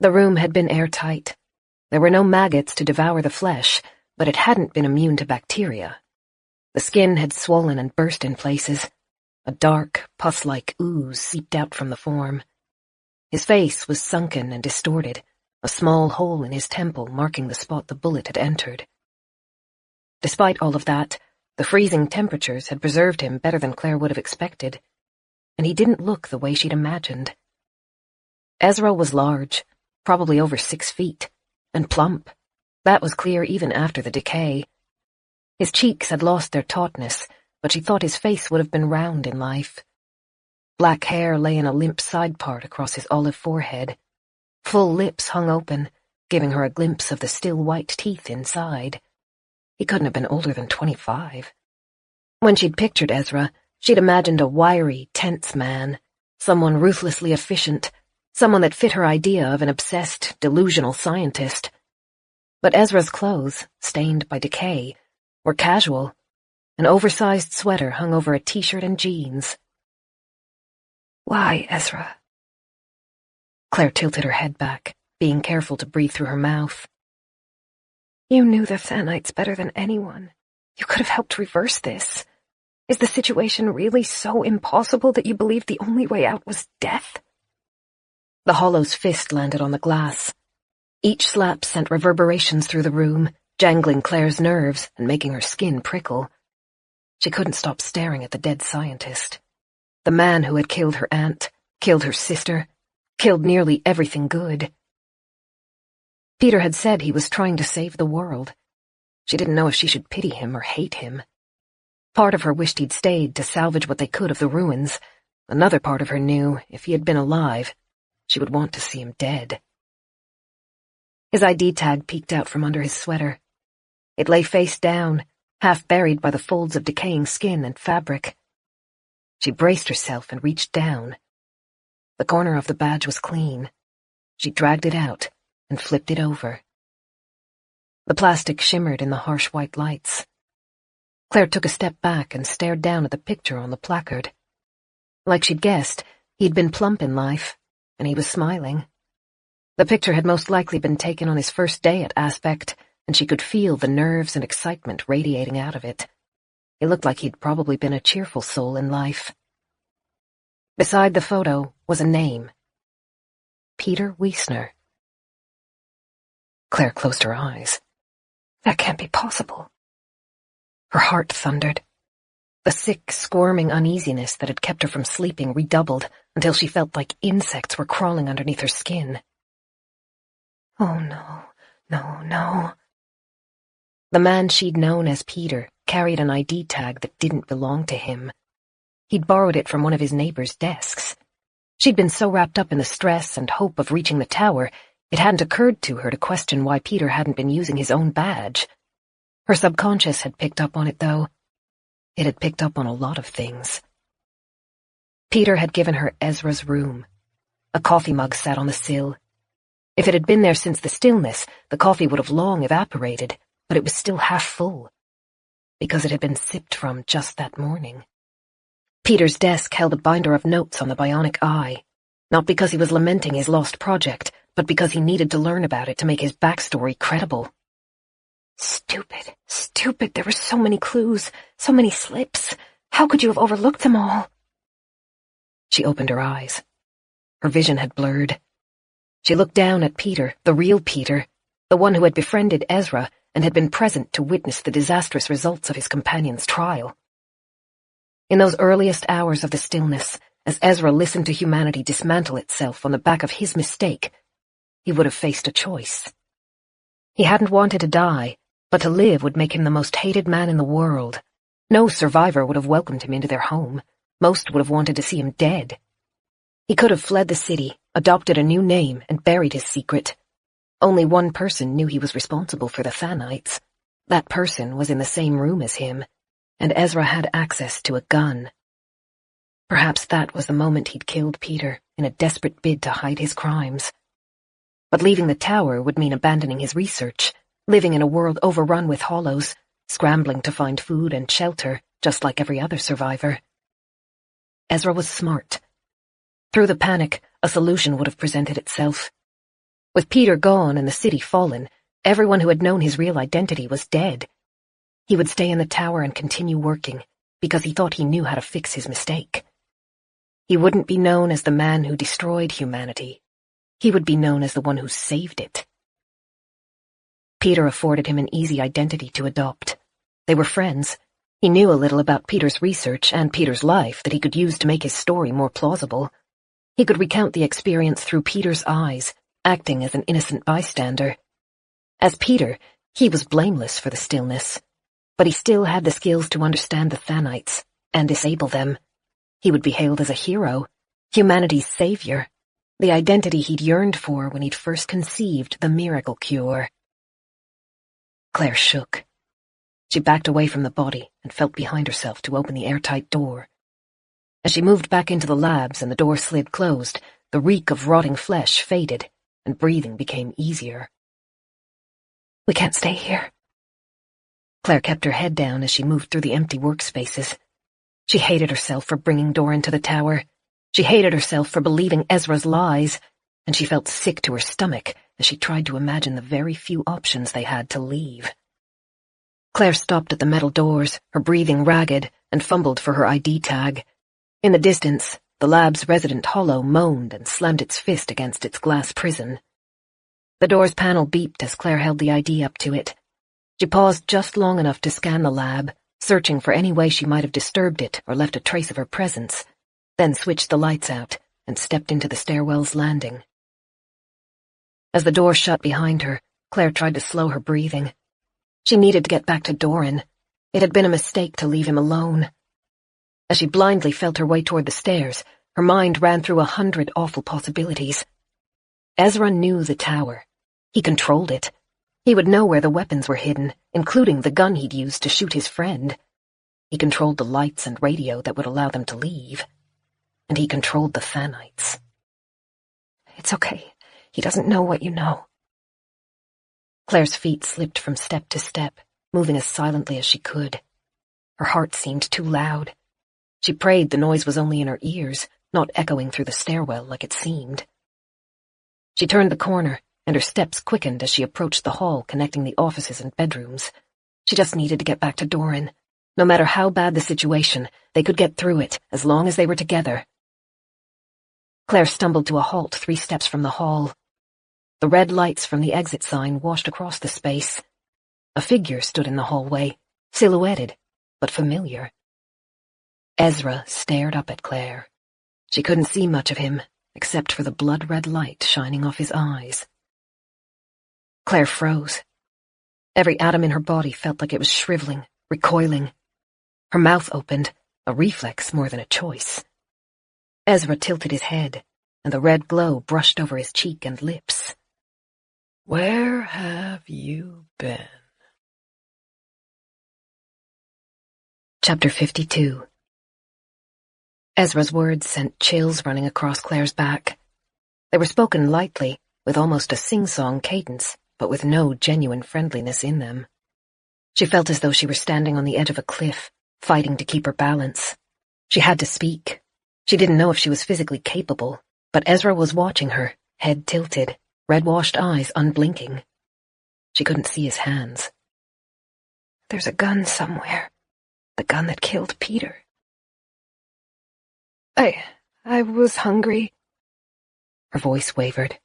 The room had been airtight. There were no maggots to devour the flesh, but it hadn't been immune to bacteria. The skin had swollen and burst in places. A dark, pus-like ooze seeped out from the form. His face was sunken and distorted, a small hole in his temple marking the spot the bullet had entered. Despite all of that, the freezing temperatures had preserved him better than Claire would have expected, and he didn't look the way she'd imagined. Ezra was large, probably over 6 feet, and plump. That was clear even after the decay. His cheeks had lost their tautness, but she thought his face would have been round in life. Black hair lay in a limp side part across his olive forehead. Full lips hung open, giving her a glimpse of the still white teeth inside. He couldn't have been older than 25. When she'd pictured Ezra, she'd imagined a wiry, tense man, someone ruthlessly efficient, someone that fit her idea of an obsessed, delusional scientist. But Ezra's clothes, stained by decay, were casual. An oversized sweater hung over a t-shirt and jeans. Why, Ezra? Claire tilted her head back, being careful to breathe through her mouth. You knew the Thanites better than anyone. You could have helped reverse this. Is the situation really so impossible that you believed the only way out was death? The Hollow's fist landed on the glass. Each slap sent reverberations through the room, jangling Claire's nerves and making her skin prickle. She couldn't stop staring at the dead scientist. The man who had killed her aunt, killed her sister, killed nearly everything good. Peter had said he was trying to save the world. She didn't know if she should pity him or hate him. Part of her wished he'd stayed to salvage what they could of the ruins. Another part of her knew, if he had been alive, she would want to see him dead. His ID tag peeked out from under his sweater. It lay face down, half buried by the folds of decaying skin and fabric. She braced herself and reached down. The corner of the badge was clean. She dragged it out and flipped it over. The plastic shimmered in the harsh white lights. Claire took a step back and stared down at the picture on the placard. Like she'd guessed, he'd been plump in life, and he was smiling. The picture had most likely been taken on his first day at Aspect, and she could feel the nerves and excitement radiating out of it. He looked like he'd probably been a cheerful soul in life. Beside the photo was a name. Peter Wiesner. Claire closed her eyes. That can't be possible. Her heart thundered. The sick, squirming uneasiness that had kept her from sleeping redoubled until she felt like insects were crawling underneath her skin. Oh no, no, no. The man she'd known as Peter carried an ID tag that didn't belong to him. He'd borrowed it from one of his neighbors' desks. She'd been so wrapped up in the stress and hope of reaching the tower, it hadn't occurred to her to question why Peter hadn't been using his own badge. Her subconscious had picked up on it, though. It had picked up on a lot of things. Peter had given her Ezra's room. A coffee mug sat on the sill. If it had been there since the stillness, the coffee would have long evaporated, but it was still half full, because it had been sipped from just that morning. Peter's desk held a binder of notes on the bionic eye, not because he was lamenting his lost project, but because he needed to learn about it to make his backstory credible. Stupid, stupid. There were so many clues, so many slips. How could you have overlooked them all? She opened her eyes. Her vision had blurred. She looked down at Peter, the real Peter, the one who had befriended Ezra and had been present to witness the disastrous results of his companion's trial. In those earliest hours of the stillness, as Ezra listened to humanity dismantle itself on the back of his mistake, he would have faced a choice. He hadn't wanted to die, but to live would make him the most hated man in the world. No survivor would have welcomed him into their home. Most would have wanted to see him dead. He could have fled the city, adopted a new name, and buried his secret. Only one person knew he was responsible for the Thanites. That person was in the same room as him, and Ezra had access to a gun. Perhaps that was the moment he'd killed Peter in a desperate bid to hide his crimes. But leaving the tower would mean abandoning his research, living in a world overrun with hollows, scrambling to find food and shelter, just like every other survivor. Ezra was smart. Through the panic, a solution would have presented itself. With Peter gone and the city fallen, everyone who had known his real identity was dead. He would stay in the tower and continue working, because he thought he knew how to fix his mistake. He wouldn't be known as the man who destroyed humanity. He would be known as the one who saved it. Peter afforded him an easy identity to adopt. They were friends. He knew a little about Peter's research and Peter's life that he could use to make his story more plausible. He could recount the experience through Peter's eyes, acting as an innocent bystander. As Peter, he was blameless for the stillness, but he still had the skills to understand the Thanites and disable them. He would be hailed as a hero, humanity's savior, the identity he'd yearned for when he'd first conceived the miracle cure. Claire shook. She backed away from the body and felt behind herself to open the airtight door. As she moved back into the labs and the door slid closed, the reek of rotting flesh faded, and breathing became easier. We can't stay here. Claire kept her head down as she moved through the empty workspaces. She hated herself for bringing Doran to the tower. She hated herself for believing Ezra's lies, and she felt sick to her stomach as she tried to imagine the very few options they had to leave. Claire stopped at the metal doors, her breathing ragged, and fumbled for her ID tag. In the distance, the lab's resident hollow moaned and slammed its fist against its glass prison. The door's panel beeped as Claire held the ID up to it. She paused just long enough to scan the lab, searching for any way she might have disturbed it or left a trace of her presence, then switched the lights out and stepped into the stairwell's landing. As the door shut behind her, Claire tried to slow her breathing. She needed to get back to Doran. It had been a mistake to leave him alone. As she blindly felt her way toward the stairs, her mind ran through 100 awful possibilities. Ezra knew the tower. He controlled it. He would know where the weapons were hidden, including the gun he'd used to shoot his friend. He controlled the lights and radio that would allow them to leave. And he controlled the Thanites. It's okay. He doesn't know what you know. Claire's feet slipped from step to step, moving as silently as she could. Her heart seemed too loud. She prayed the noise was only in her ears, not echoing through the stairwell like it seemed. She turned the corner, and her steps quickened as she approached the hall connecting the offices and bedrooms. She just needed to get back to Doran. No matter how bad the situation, they could get through it as long as they were together. Claire stumbled to a halt 3 steps from the hall. The red lights from the exit sign washed across the space. A figure stood in the hallway, silhouetted, but familiar. Ezra stared up at Claire. She couldn't see much of him, except for the blood-red light shining off his eyes. Claire froze. Every atom in her body felt like it was shriveling, recoiling. Her mouth opened, a reflex more than a choice. Ezra tilted his head, and the red glow brushed over his cheek and lips. Where have you been? Chapter 52. Ezra's words sent chills running across Claire's back. They were spoken lightly, with almost a sing-song cadence, but with no genuine friendliness in them. She felt as though she were standing on the edge of a cliff, fighting to keep her balance. She had to speak. She didn't know if she was physically capable, but Ezra was watching her, head tilted, red-washed eyes unblinking. She couldn't see his hands. There's a gun somewhere. The gun that killed Peter. I was hungry. Her voice wavered.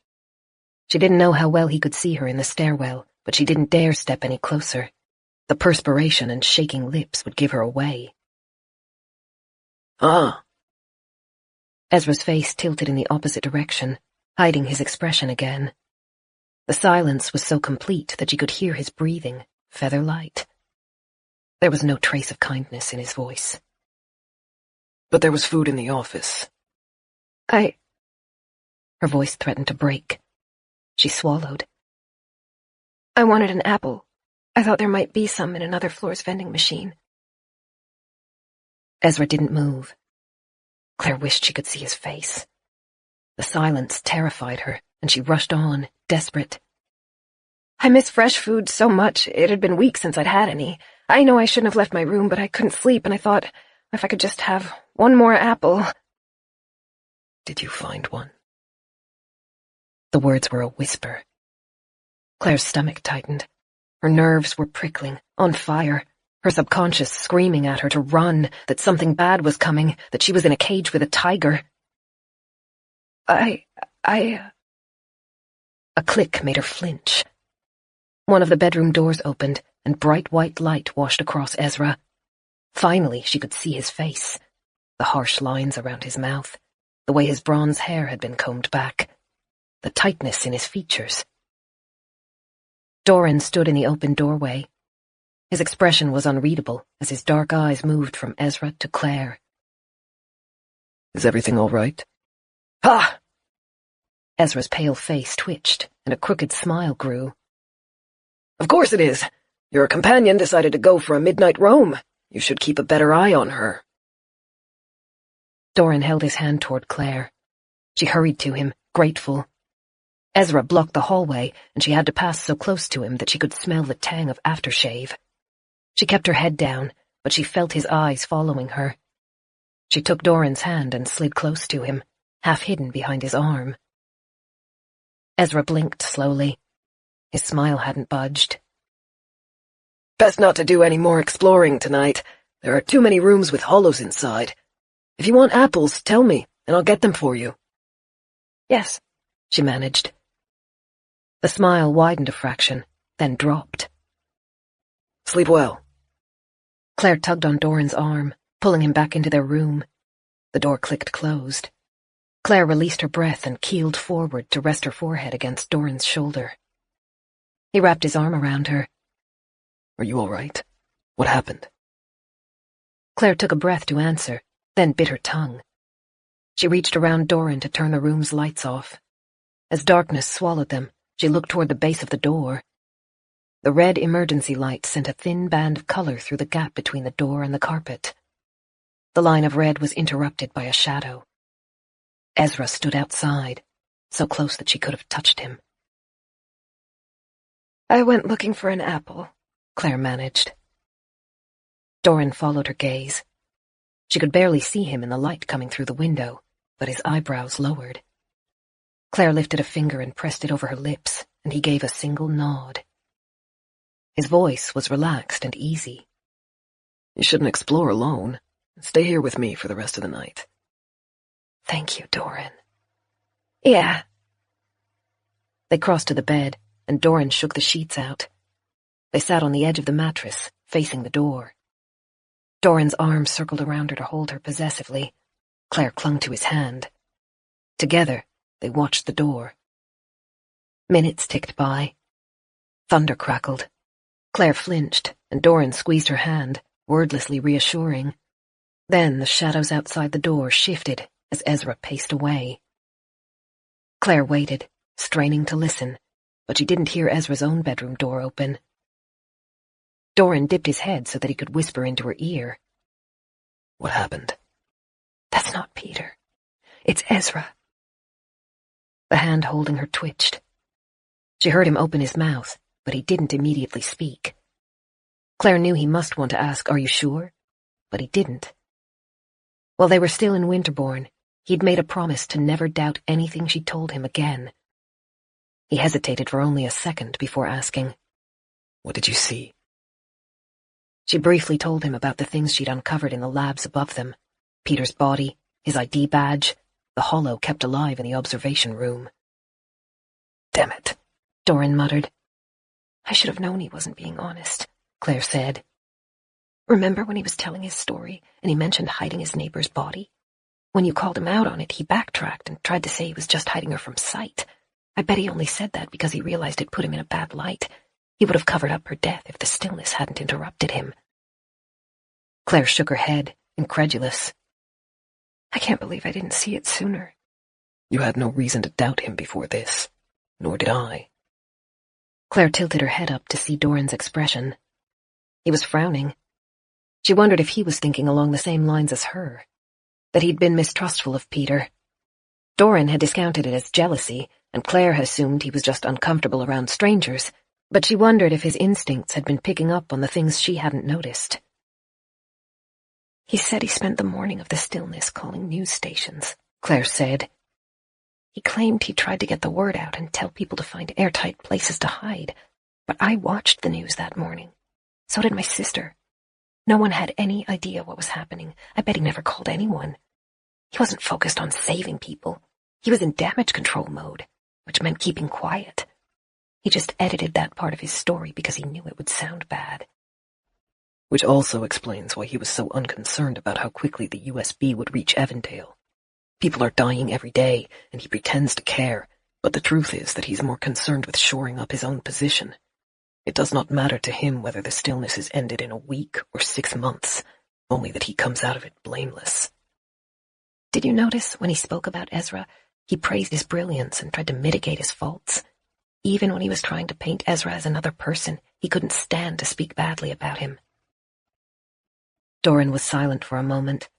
She didn't know how well he could see her in the stairwell, but she didn't dare step any closer. The perspiration and shaking lips would give her away. Ezra's face tilted in the opposite direction, hiding his expression again. The silence was so complete that she could hear his breathing, feather light. There was no trace of kindness in his voice. But there was food in the office. Her voice threatened to break. She swallowed. I wanted an apple. I thought there might be some in another floor's vending machine. Ezra didn't move. Claire wished she could see his face. The silence terrified her, and she rushed on, desperate. I miss fresh food so much. It had been weeks since I'd had any. I know I shouldn't have left my room, but I couldn't sleep, and I thought if I could just have one more apple. Did you find one? The words were a whisper. Claire's stomach tightened. Her nerves were prickling, on fire, her subconscious screaming at her to run, that something bad was coming, that she was in a cage with a tiger. A click made her flinch. One of the bedroom doors opened, and bright white light washed across Ezra. Finally, she could see his face, the harsh lines around his mouth, the way his bronze hair had been combed back, the tightness in his features. Doran stood in the open doorway. His expression was unreadable as his dark eyes moved from Ezra to Claire. Is everything all right? Ah! Ezra's pale face twitched, and a crooked smile grew. Of course it is. Your companion decided to go for a midnight roam. You should keep a better eye on her. Doran held his hand toward Claire. She hurried to him, grateful. Ezra blocked the hallway, and she had to pass so close to him that she could smell the tang of aftershave. She kept her head down, but she felt his eyes following her. She took Doran's hand and slid close to him, half hidden behind his arm. Ezra blinked slowly. His smile hadn't budged. Best not to do any more exploring tonight. There are too many rooms with hollows inside. If you want apples, tell me, and I'll get them for you. Yes, she managed. The smile widened a fraction, then dropped. Sleep well. Claire tugged on Doran's arm, pulling him back into their room. The door clicked closed. Claire released her breath and keeled forward to rest her forehead against Doran's shoulder. He wrapped his arm around her. Are you all right? What happened? Claire took a breath to answer, then bit her tongue. She reached around Doran to turn the room's lights off. As darkness swallowed them, she looked toward the base of the door. The red emergency light sent a thin band of color through the gap between the door and the carpet. The line of red was interrupted by a shadow. Ezra stood outside, so close that she could have touched him. I went looking for an apple, Claire managed. Doran followed her gaze. She could barely see him in the light coming through the window, but his eyebrows lowered. Claire lifted a finger and pressed it over her lips, and he gave a single nod. His voice was relaxed and easy. You shouldn't explore alone. Stay here with me for the rest of the night. Thank you, Doran. Yeah. They crossed to the bed, and Doran shook the sheets out. They sat on the edge of the mattress, facing the door. Doran's arm circled around her to hold her possessively. Claire clung to his hand. Together, they watched the door. Minutes ticked by. Thunder crackled. Claire flinched, and Doran squeezed her hand, wordlessly reassuring. Then the shadows outside the door shifted as Ezra paced away. Claire waited, straining to listen, but she didn't hear Ezra's own bedroom door open. Doran dipped his head so that he could whisper into her ear. What happened? That's not Peter. It's Ezra. The hand holding her twitched. She heard him open his mouth, but he didn't immediately speak. Claire knew he must want to ask, "Are you sure?" But he didn't. While they were still in Winterbourne, he'd made a promise to never doubt anything she told him again. He hesitated for only a second before asking, What did you see? She briefly told him about the things she'd uncovered in the labs above them. Peter's body, his ID badge, the hollow kept alive in the observation room. Damn it, Doran muttered. I should have known he wasn't being honest, Claire said. Remember when he was telling his story and he mentioned hiding his neighbor's body? When you called him out on it, he backtracked and tried to say he was just hiding her from sight. I bet he only said that because he realized it put him in a bad light. He would have covered up her death if the stillness hadn't interrupted him. Claire shook her head, incredulous. I can't believe I didn't see it sooner. You had no reason to doubt him before this, nor did I. Claire tilted her head up to see Doran's expression. He was frowning. She wondered if he was thinking along the same lines as her, that he'd been mistrustful of Peter. Doran had discounted it as jealousy, and Claire had assumed he was just uncomfortable around strangers, but she wondered if his instincts had been picking up on the things she hadn't noticed. He said he spent the morning of the stillness calling news stations, Claire said. He claimed he tried to get the word out and tell people to find airtight places to hide, but I watched the news that morning. So did my sister. No one had any idea what was happening. I bet he never called anyone. He wasn't focused on saving people. He was in damage control mode, which meant keeping quiet. He just edited that part of his story because he knew it would sound bad. Which also explains why he was so unconcerned about how quickly the USB would reach Evandale. People are dying every day, and he pretends to care, but the truth is that he's more concerned with shoring up his own position. It does not matter to him whether the stillness is ended in a week or 6 months, only that he comes out of it blameless. Did you notice when he spoke about Ezra, he praised his brilliance and tried to mitigate his faults? Even when he was trying to paint Ezra as another person, he couldn't stand to speak badly about him. Doran was silent for a moment.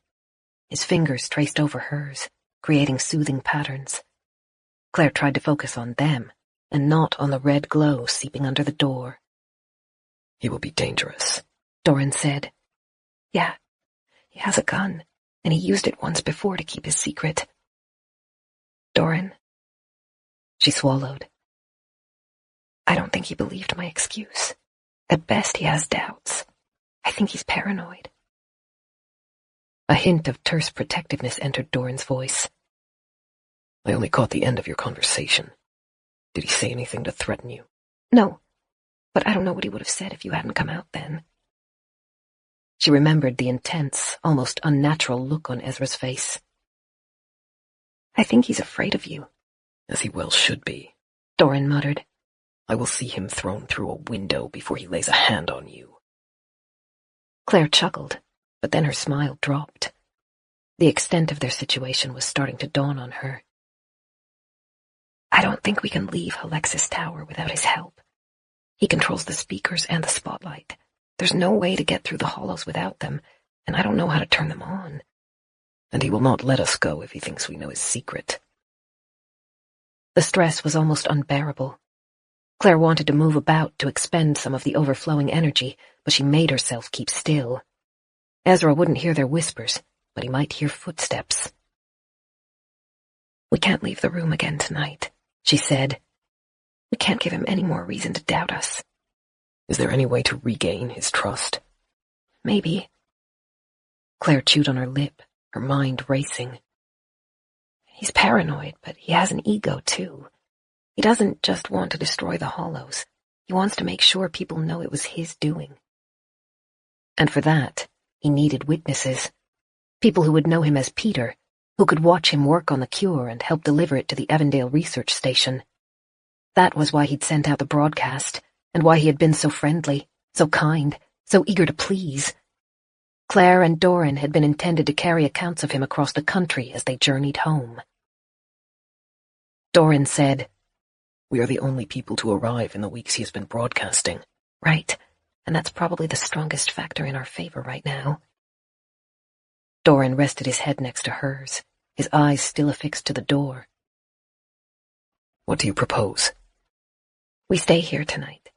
His fingers traced over hers, creating soothing patterns. Claire tried to focus on them, and not on the red glow seeping under the door. He will be dangerous, Doran said. Yeah, he has a gun, and he used it once before to keep his secret. Doran. She swallowed. I don't think he believed my excuse. At best, he has doubts. I think he's paranoid. A hint of terse protectiveness entered Doran's voice. I only caught the end of your conversation. Did he say anything to threaten you? No, but I don't know what he would have said if you hadn't come out then. She remembered the intense, almost unnatural look on Ezra's face. I think he's afraid of you. As he well should be, Doran muttered. I will see him thrown through a window before he lays a hand on you. Claire chuckled, but then her smile dropped. The extent of their situation was starting to dawn on her. I don't think we can leave Alexis Tower without his help. He controls the speakers and the spotlight. There's no way to get through the hollows without them, and I don't know how to turn them on. And he will not let us go if he thinks we know his secret. The stress was almost unbearable. Claire wanted to move about to expend some of the overflowing energy, but she made herself keep still. Ezra wouldn't hear their whispers, but he might hear footsteps. We can't leave the room again tonight, she said. We can't give him any more reason to doubt us. Is there any way to regain his trust? Maybe. Claire chewed on her lip, her mind racing. He's paranoid, but he has an ego too. He doesn't just want to destroy the hollows. He wants to make sure people know it was his doing. And for that, he needed witnesses. People who would know him as Peter, who could watch him work on the cure and help deliver it to the Evandale research station. That was why he'd sent out the broadcast, and why he had been so friendly, so kind, so eager to please. Claire and Doran had been intended to carry accounts of him across the country as they journeyed home. Doran said, We are the only people to arrive in the weeks he has been broadcasting. Right, and that's probably the strongest factor in our favor right now. Doran rested his head next to hers, his eyes still affixed to the door. What do you propose? We stay here tonight.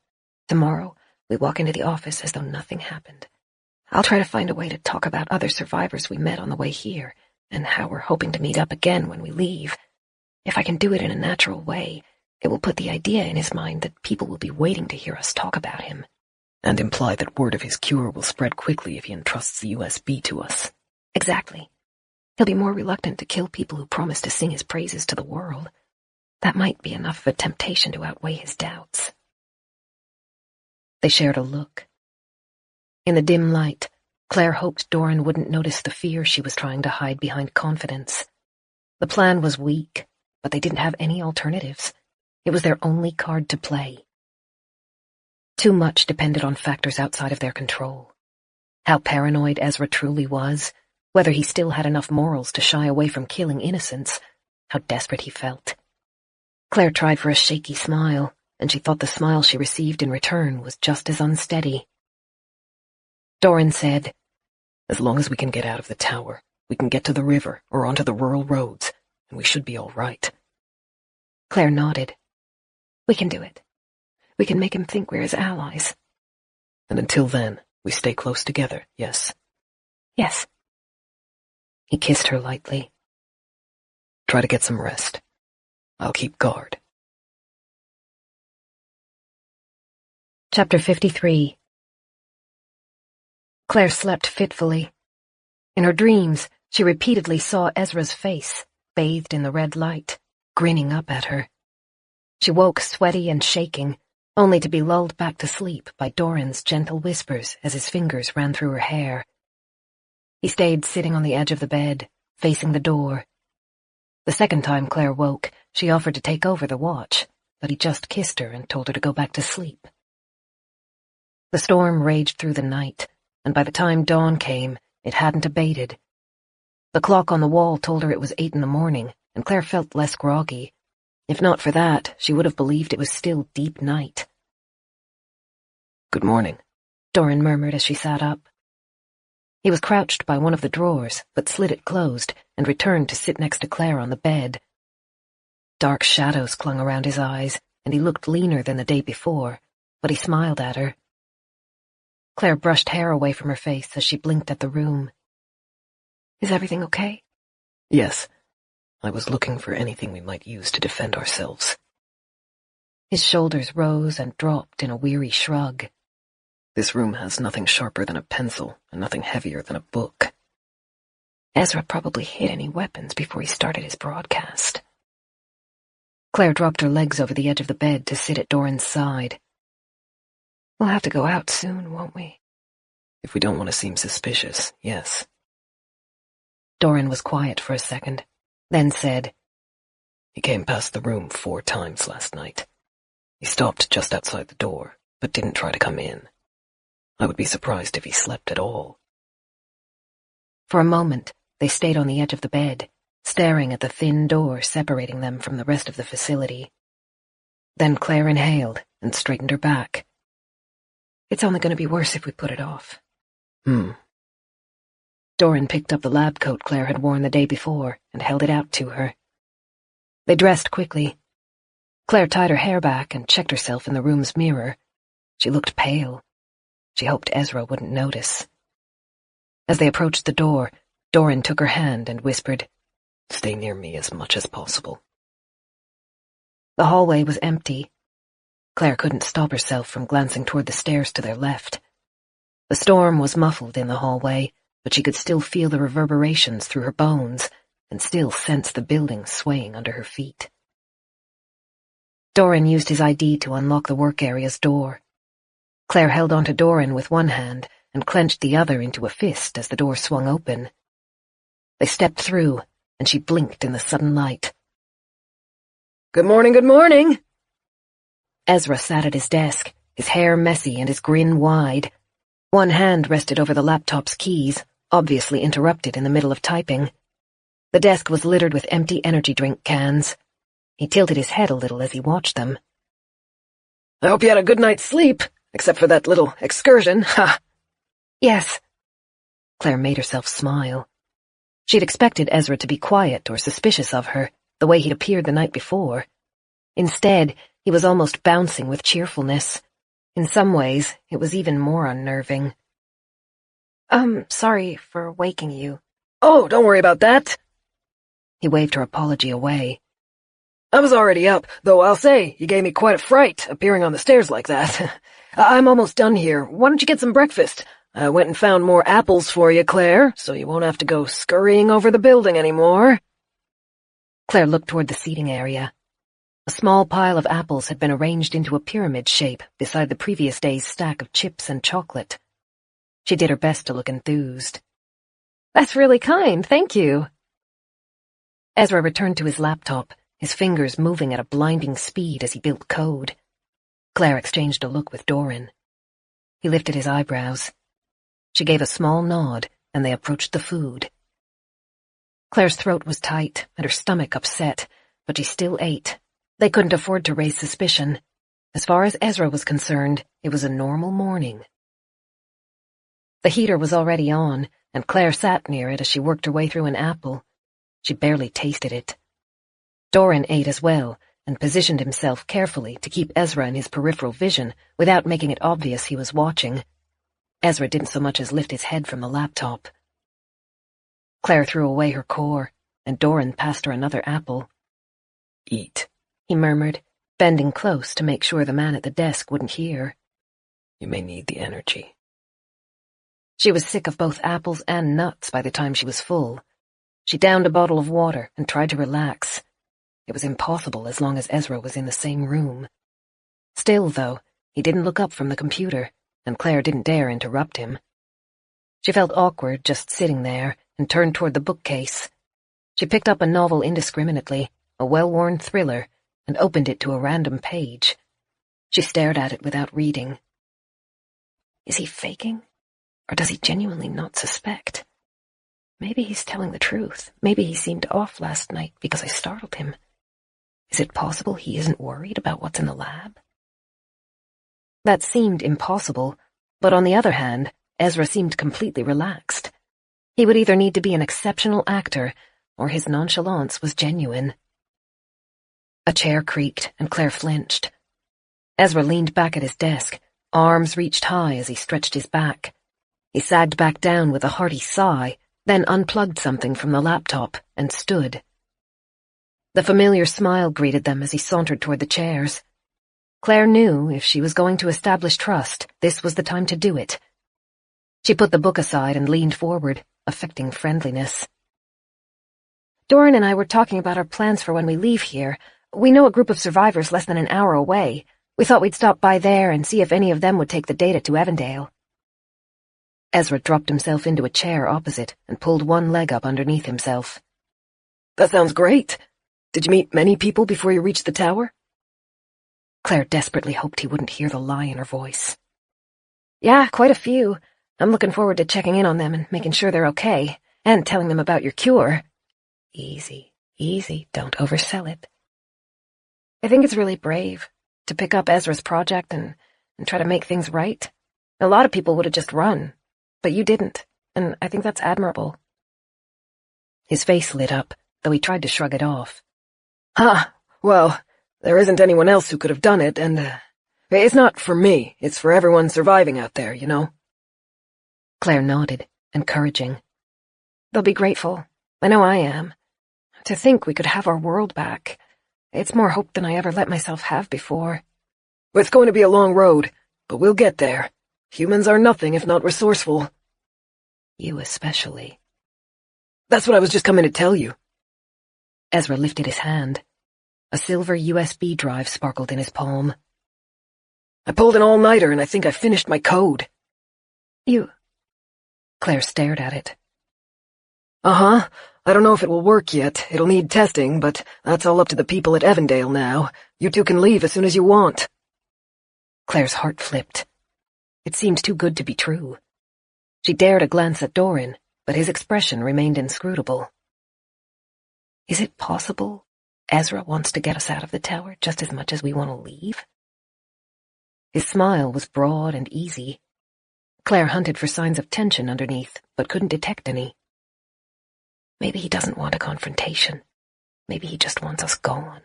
Tomorrow, we walk into the office as though nothing happened. I'll try to find a way to talk about other survivors we met on the way here, and how we're hoping to meet up again when we leave. If I can do it in a natural way, it will put the idea in his mind that people will be waiting to hear us talk about him. And imply that word of his cure will spread quickly if he entrusts the USB to us. Exactly. He'll be more reluctant to kill people who promise to sing his praises to the world. That might be enough of a temptation to outweigh his doubts. They shared a look. In the dim light, Claire hoped Doran wouldn't notice the fear she was trying to hide behind confidence. The plan was weak, but they didn't have any alternatives. It was their only card to play. Too much depended on factors outside of their control. How paranoid Ezra truly was, whether he still had enough morals to shy away from killing innocents, how desperate he felt. Claire tried for a shaky smile, and she thought the smile she received in return was just as unsteady. Doran said, "As long as we can get out of the tower, we can get to the river or onto the rural roads, and we should be all right." Claire nodded. "We can do it. We can make him think we're his allies." "And until then, we stay close together, yes?" "Yes." He kissed her lightly. "Try to get some rest. I'll keep guard." Chapter 53. Claire slept fitfully. In her dreams, she repeatedly saw Ezra's face, bathed in the red light, grinning up at her. She woke sweaty and shaking, only to be lulled back to sleep by Doran's gentle whispers as his fingers ran through her hair. He stayed sitting on the edge of the bed, facing the door. The second time Claire woke, she offered to take over the watch, but he just kissed her and told her to go back to sleep. The storm raged through the night, and by the time dawn came, it hadn't abated. The clock on the wall told her it was 8 in the morning, and Claire felt less groggy. If not for that, she would have believed it was still deep night. "Good morning," Doran murmured as she sat up. He was crouched by one of the drawers, but slid it closed and returned to sit next to Claire on the bed. Dark shadows clung around his eyes, and he looked leaner than the day before, but he smiled at her. Claire brushed hair away from her face as she blinked at the room. "Is everything okay?" "Yes. I was looking for anything we might use to defend ourselves." His shoulders rose and dropped in a weary shrug. "This room has nothing sharper than a pencil and nothing heavier than a book." Ezra probably hid any weapons before he started his broadcast. Claire dropped her legs over the edge of the bed to sit at Doran's side. "We'll have to go out soon, won't we?" "If we don't want to seem suspicious, yes." Doran was quiet for a second, then said, "He came past the room 4 times last night. He stopped just outside the door, but didn't try to come in. I would be surprised if he slept at all." For a moment, they stayed on the edge of the bed, staring at the thin door separating them from the rest of the facility. Then Claire inhaled and straightened her back. "It's only going to be worse if we put it off." Doran picked up the lab coat Claire had worn the day before and held it out to her. They dressed quickly. Claire tied her hair back and checked herself in the room's mirror. She looked pale. She hoped Ezra wouldn't notice. As they approached the door, Doran took her hand and whispered, "Stay near me as much as possible." The hallway was empty. Claire couldn't stop herself from glancing toward the stairs to their left. The storm was muffled in the hallway, but she could still feel the reverberations through her bones and still sense the building swaying under her feet. Doran used his ID to unlock the work area's door. Claire held onto Doran with one hand and clenched the other into a fist as the door swung open. They stepped through, and she blinked in the sudden light. "Good morning, good morning!" Ezra sat at his desk, his hair messy and his grin wide. One hand rested over the laptop's keys, obviously interrupted in the middle of typing. The desk was littered with empty energy drink cans. He tilted his head a little as he watched them. "I hope you had a good night's sleep, except for that little excursion, ha!" "Yes." Claire made herself smile. She'd expected Ezra to be quiet or suspicious of her, the way he'd appeared the night before. Instead, he was almost bouncing with cheerfulness. In some ways, it was even more unnerving. Sorry for waking you." "Oh, don't worry about that." He waved her apology away. "I was already up, though I'll say you gave me quite a fright appearing on the stairs like that. I'm almost done here. Why don't you get some breakfast? I went and found more apples for you, Claire, so you won't have to go scurrying over the building anymore." Claire looked toward the seating area. A small pile of apples had been arranged into a pyramid shape beside the previous day's stack of chips and chocolate. She did her best to look enthused. "That's really kind, thank you." Ezra returned to his laptop, his fingers moving at a blinding speed as he built code. Claire exchanged a look with Doran. He lifted his eyebrows. She gave a small nod, and they approached the food. Claire's throat was tight and her stomach upset, but she still ate. They couldn't afford to raise suspicion. As far as Ezra was concerned, it was a normal morning. The heater was already on, and Claire sat near it as she worked her way through an apple. She barely tasted it. Doran ate as well, and positioned himself carefully to keep Ezra in his peripheral vision without making it obvious he was watching. Ezra didn't so much as lift his head from the laptop. Claire threw away her core, and Doran passed her another apple. Eat, he murmured, bending close to make sure the man at the desk wouldn't hear. You may need the energy. She was sick of both apples and nuts by the time she was full. She downed a bottle of water and tried to relax. It was impossible as long as Ezra was in the same room. Still, though, he didn't look up from the computer, and Claire didn't dare interrupt him. She felt awkward just sitting there and turned toward the bookcase. She picked up a novel indiscriminately, a well-worn thriller, and opened it to a random page. She stared at it without reading. Is he faking? Or does he genuinely not suspect? Maybe he's telling the truth. Maybe he seemed off last night because I startled him. Is it possible he isn't worried about what's in the lab? That seemed impossible, but on the other hand, Ezra seemed completely relaxed. He would either need to be an exceptional actor, or his nonchalance was genuine. A chair creaked, and Claire flinched. Ezra leaned back at his desk, arms reached high as he stretched his back. He sagged back down with a hearty sigh, then unplugged something from the laptop and stood. The familiar smile greeted them as he sauntered toward the chairs. Claire knew if she was going to establish trust, this was the time to do it. She put the book aside and leaned forward, affecting friendliness. Doran and I were talking about our plans for when we leave here. We know a group of survivors less than an hour away. We thought we'd stop by there and see if any of them would take the data to Evandale. Ezra dropped himself into a chair opposite and pulled one leg up underneath himself. That sounds great. Did you meet many people before you reached the tower? Claire desperately hoped he wouldn't hear the lie in her voice. Yeah, quite a few. I'm looking forward to checking in on them and making sure they're okay, and telling them about your cure. Easy, easy, don't oversell it. I think it's really brave to pick up Ezra's project and try to make things right. A lot of people would have just run. But you didn't, and I think that's admirable. His face lit up, though he tried to shrug it off. Well, there isn't anyone else who could have done it, and it's not for me. It's for everyone surviving out there, you know? Claire nodded, encouraging. They'll be grateful. I know I am. To think we could have our world back. It's more hope than I ever let myself have before. It's going to be a long road, but we'll get there. Humans are nothing if not resourceful. You especially. That's what I was just coming to tell you. Ezra lifted his hand. A silver USB drive sparkled in his palm. I pulled an all-nighter and I think I finished my code. You... Claire stared at it. I don't know if it will work yet. It'll need testing, but that's all up to the people at Evandale now. You two can leave as soon as you want. Claire's heart flipped. It seemed too good to be true. She dared a glance at Doran, but his expression remained inscrutable. Is it possible Ezra wants to get us out of the tower just as much as we want to leave? His smile was broad and easy. Claire hunted for signs of tension underneath, but couldn't detect any. Maybe he doesn't want a confrontation. Maybe he just wants us gone.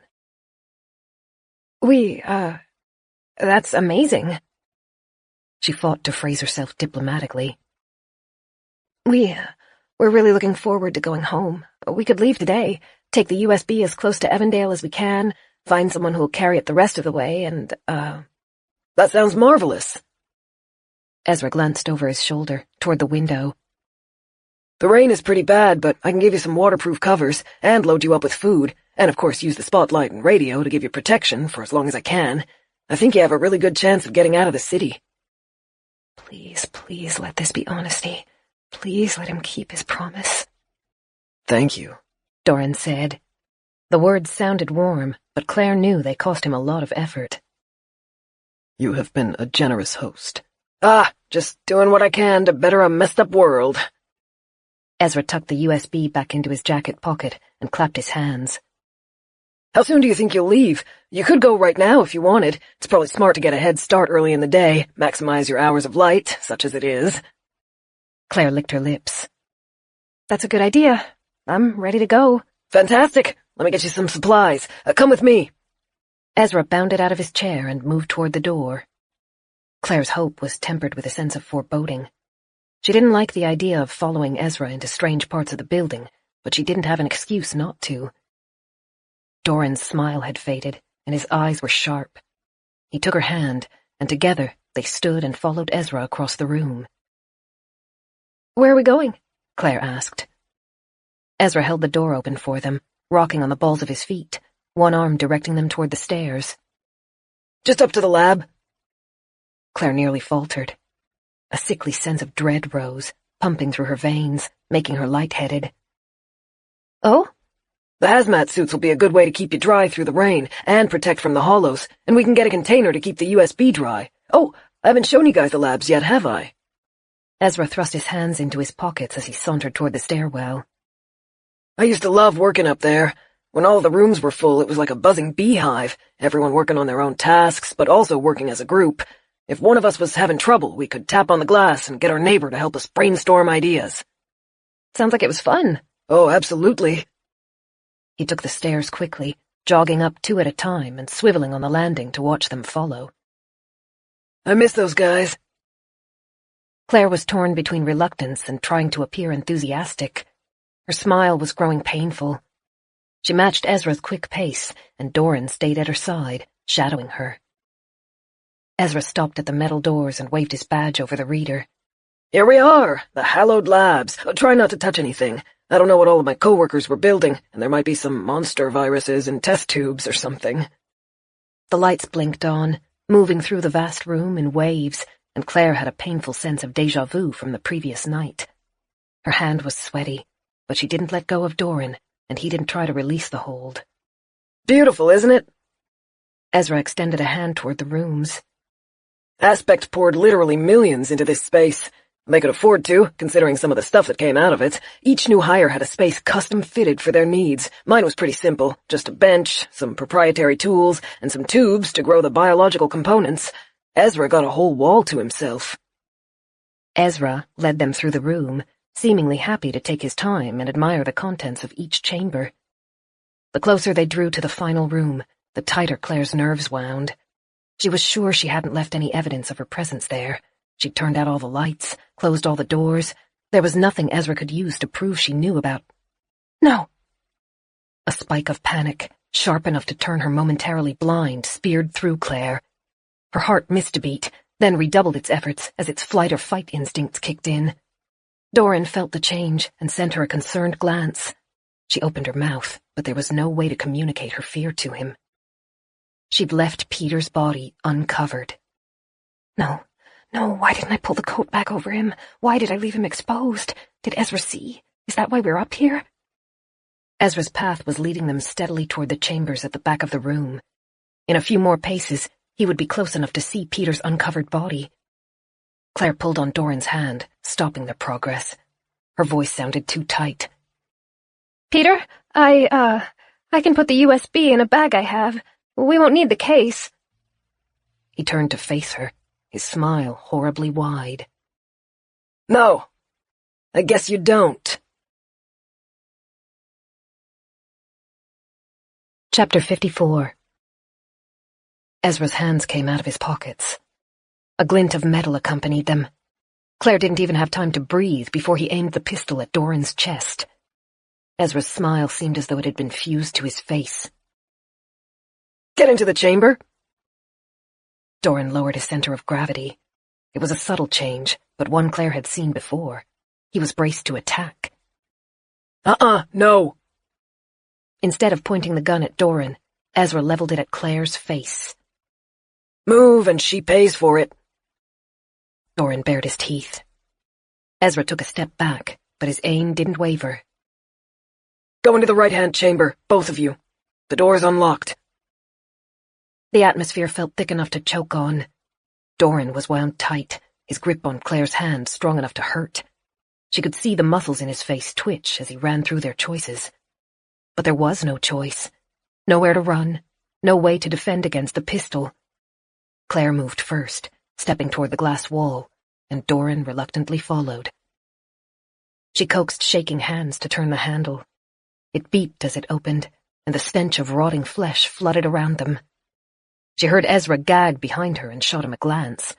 That's amazing. She fought to phrase herself diplomatically. We're really looking forward to going home. We could leave today, take the USB as close to Evandale as we can, find someone who'll carry it the rest of the way, and, That sounds marvelous. Ezra glanced over his shoulder, toward the window. The rain is pretty bad, but I can give you some waterproof covers, and load you up with food, and of course use the spotlight and radio to give you protection for as long as I can. I think you have a really good chance of getting out of the city. Please, please let this be honesty. Please let him keep his promise. Thank you, Doran said. The words sounded warm, but Claire knew they cost him a lot of effort. You have been a generous host. Just doing what I can to better a messed up world. Ezra tucked the USB back into his jacket pocket and clapped his hands. How soon do you think you'll leave? You could go right now if you wanted. It's probably smart to get a head start early in the day, maximize your hours of light, such as it is. Claire licked her lips. That's a good idea. I'm ready to go. Fantastic. Let me get you some supplies. Come with me. Ezra bounded out of his chair and moved toward the door. Claire's hope was tempered with a sense of foreboding. She didn't like the idea of following Ezra into strange parts of the building, but she didn't have an excuse not to. Doran's smile had faded, and his eyes were sharp. He took her hand, and together they stood and followed Ezra across the room. Where are we going? Claire asked. Ezra held the door open for them, rocking on the balls of his feet, one arm directing them toward the stairs. Just up to the lab. Claire nearly faltered. A sickly sense of dread rose, pumping through her veins, making her lightheaded. Oh? The hazmat suits will be a good way to keep you dry through the rain and protect from the hollows, and we can get a container to keep the USB dry. Oh, I haven't shown you guys the labs yet, have I? Ezra thrust his hands into his pockets as he sauntered toward the stairwell. I used to love working up there. When all the rooms were full, it was like a buzzing beehive, everyone working on their own tasks, but also working as a group. If one of us was having trouble, we could tap on the glass and get our neighbor to help us brainstorm ideas. Sounds like it was fun. Oh, absolutely. He took the stairs quickly, jogging up 2 at a time and swiveling on the landing to watch them follow. I miss those guys. Claire was torn between reluctance and trying to appear enthusiastic. Her smile was growing painful. She matched Ezra's quick pace, and Doran stayed at her side, shadowing her. Ezra stopped at the metal doors and waved his badge over the reader. Here we are, the hallowed labs. Try not to touch anything. I don't know what all of my coworkers were building, and there might be some monster viruses in test tubes or something. The lights blinked on, moving through the vast room in waves, and Claire had a painful sense of déjà vu from the previous night. Her hand was sweaty, but she didn't let go of Doran, and he didn't try to release the hold. Beautiful, isn't it? Ezra extended a hand toward the rooms. Aspect poured literally millions into this space. They could afford to, considering some of the stuff that came out of it. Each new hire had a space custom-fitted for their needs. Mine was pretty simple, just a bench, some proprietary tools, and some tubes to grow the biological components. Ezra got a whole wall to himself. Ezra led them through the room, seemingly happy to take his time and admire the contents of each chamber. The closer they drew to the final room, the tighter Claire's nerves wound. She was sure she hadn't left any evidence of her presence there. She'd turned out all the lights, closed all the doors. There was nothing Ezra could use to prove she knew about. No. A spike of panic, sharp enough to turn her momentarily blind, speared through Claire. Her heart missed a beat, then redoubled its efforts as its flight-or-fight instincts kicked in. Doran felt the change and sent her a concerned glance. She opened her mouth, but there was no way to communicate her fear to him. She'd left Peter's body uncovered. No, why didn't I pull the coat back over him? Why did I leave him exposed? Did Ezra see? Is that why we're up here? Ezra's path was leading them steadily toward the chambers at the back of the room. In a few more paces, he would be close enough to see Peter's uncovered body. Claire pulled on Doran's hand, stopping their progress. Her voice sounded too tight. Peter, I can put the USB in a bag I have. We won't need the case. He turned to face her, his smile horribly wide. No, I guess you don't. Chapter 54. Ezra's hands came out of his pockets. A glint of metal accompanied them. Claire didn't even have time to breathe before he aimed the pistol at Doran's chest. Ezra's smile seemed as though it had been fused to his face. Get into the chamber. Doran lowered his center of gravity. It was a subtle change, but one Claire had seen before. He was braced to attack. No. Instead of pointing the gun at Doran, Ezra leveled it at Claire's face. Move and she pays for it. Doran bared his teeth. Ezra took a step back, but his aim didn't waver. Go into the right-hand chamber, both of you. The door's unlocked. The atmosphere felt thick enough to choke on. Doran was wound tight, his grip on Claire's hand strong enough to hurt. She could see the muscles in his face twitch as he ran through their choices. But there was no choice. Nowhere to run, no way to defend against the pistol. Claire moved first, stepping toward the glass wall, and Doran reluctantly followed. She coaxed shaking hands to turn the handle. It beeped as it opened, and the stench of rotting flesh flooded around them. She heard Ezra gag behind her and shot him a glance.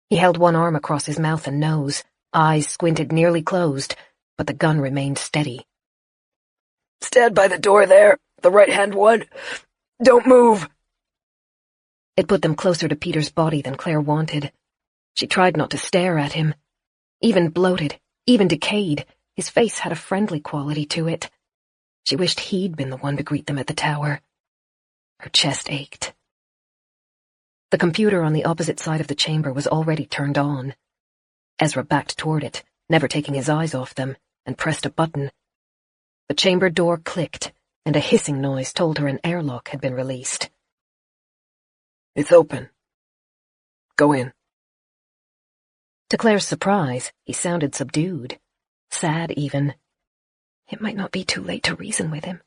He held one arm across his mouth and nose, eyes squinted nearly closed, but the gun remained steady. "Stand by the door there, the right-hand one. Don't move." It put them closer to Peter's body than Claire wanted. She tried not to stare at him. Even bloated, even decayed, his face had a friendly quality to it. She wished he'd been the one to greet them at the tower. Her chest ached. The computer on the opposite side of the chamber was already turned on. Ezra backed toward it, never taking his eyes off them, and pressed a button. The chamber door clicked, and a hissing noise told her an airlock had been released. "It's open. Go in." To Claire's surprise, he sounded subdued, sad even. It might not be too late to reason with him.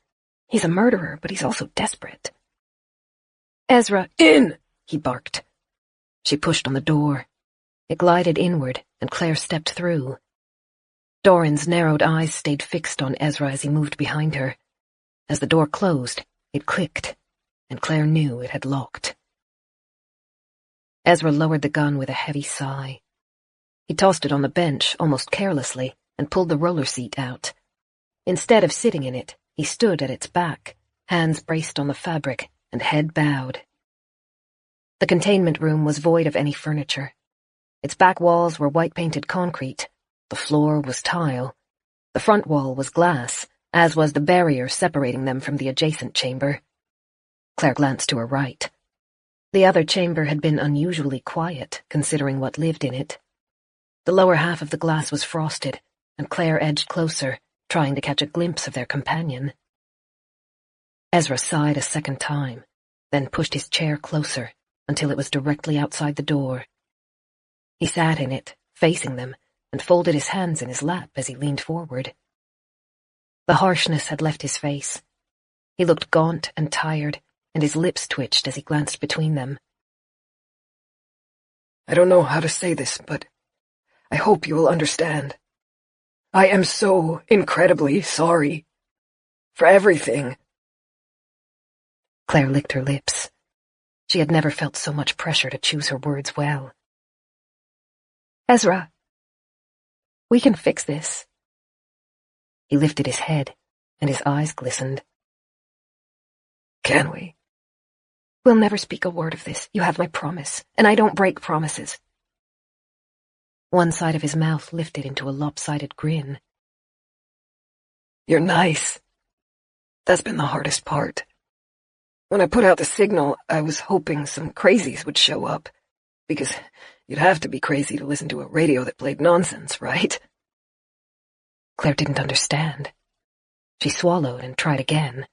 He's a murderer, but he's also desperate. "Ezra, "In!" he barked. She pushed on the door. It glided inward, and Claire stepped through. Doran's narrowed eyes stayed fixed on Ezra as he moved behind her. As the door closed, it clicked, and Claire knew it had locked. Ezra lowered the gun with a heavy sigh. He tossed it on the bench, almost carelessly, and pulled the roller seat out. Instead of sitting in it, he stood at its back, hands braced on the fabric, and head bowed. The containment room was void of any furniture. Its back walls were white-painted concrete. The floor was tile. The front wall was glass, as was the barrier separating them from the adjacent chamber. Claire glanced to her right. The other chamber had been unusually quiet, considering what lived in it. The lower half of the glass was frosted, and Claire edged closer, trying to catch a glimpse of their companion. Ezra sighed a second time, then pushed his chair closer until it was directly outside the door. He sat in it, facing them, and folded his hands in his lap as he leaned forward. The harshness had left his face. He looked gaunt and tired, and his lips twitched as he glanced between them. "I don't know how to say this, but I hope you will understand. I am so incredibly sorry. For everything." Claire licked her lips. She had never felt so much pressure to choose her words well. "Ezra, we can fix this." He lifted his head, and his eyes glistened. "Can we?" "We'll never speak a word of this. You have my promise, and I don't break promises." One side of his mouth lifted into a lopsided grin. "You're nice. That's been the hardest part. When I put out the signal, I was hoping some crazies would show up, because you'd have to be crazy to listen to a radio that played nonsense, right?" Claire didn't understand. She swallowed and tried again.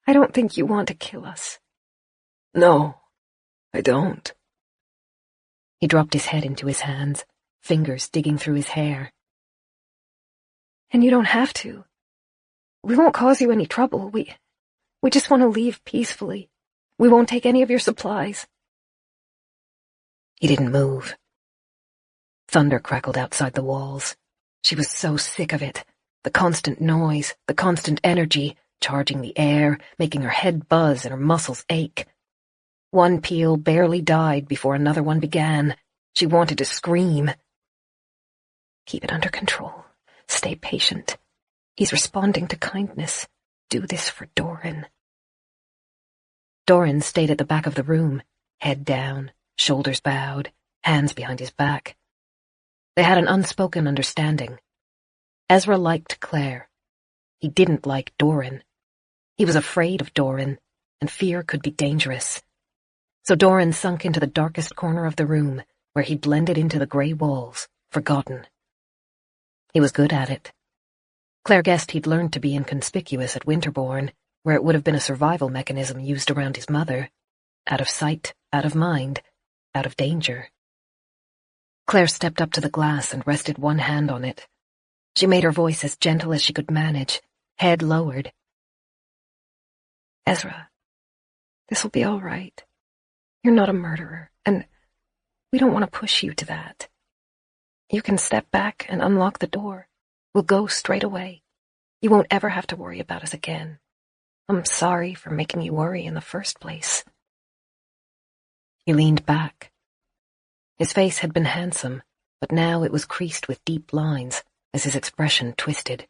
"I don't think you want to kill us." "No, I don't." He dropped his head into his hands, fingers digging through his hair. "And you don't have to. We won't cause you any trouble. We just want to leave peacefully. We won't take any of your supplies." He didn't move. Thunder crackled outside the walls. She was so sick of it. The constant noise, the constant energy, charging the air, making her head buzz and her muscles ache. One peal barely died before another one began. She wanted to scream. "Keep it under control. Stay patient. He's responding to kindness. Do this for Doran." Doran stayed at the back of the room, head down, shoulders bowed, hands behind his back. They had an unspoken understanding. Ezra liked Claire. He didn't like Doran. He was afraid of Doran, and fear could be dangerous. So Doran sunk into the darkest corner of the room, where he blended into the grey walls, forgotten. He was good at it. Claire guessed he'd learned to be inconspicuous at Winterbourne, where it would have been a survival mechanism used around his mother. Out of sight, out of mind, out of danger. Claire stepped up to the glass and rested one hand on it. She made her voice as gentle as she could manage, head lowered. Ezra, this'll be all right. You're not a murderer, and we don't want to push you to that. You can step back and unlock the door. We'll go straight away. You won't ever have to worry about us again. I'm sorry for making you worry in the first place. He leaned back. His face had been handsome, but now it was creased with deep lines as his expression twisted.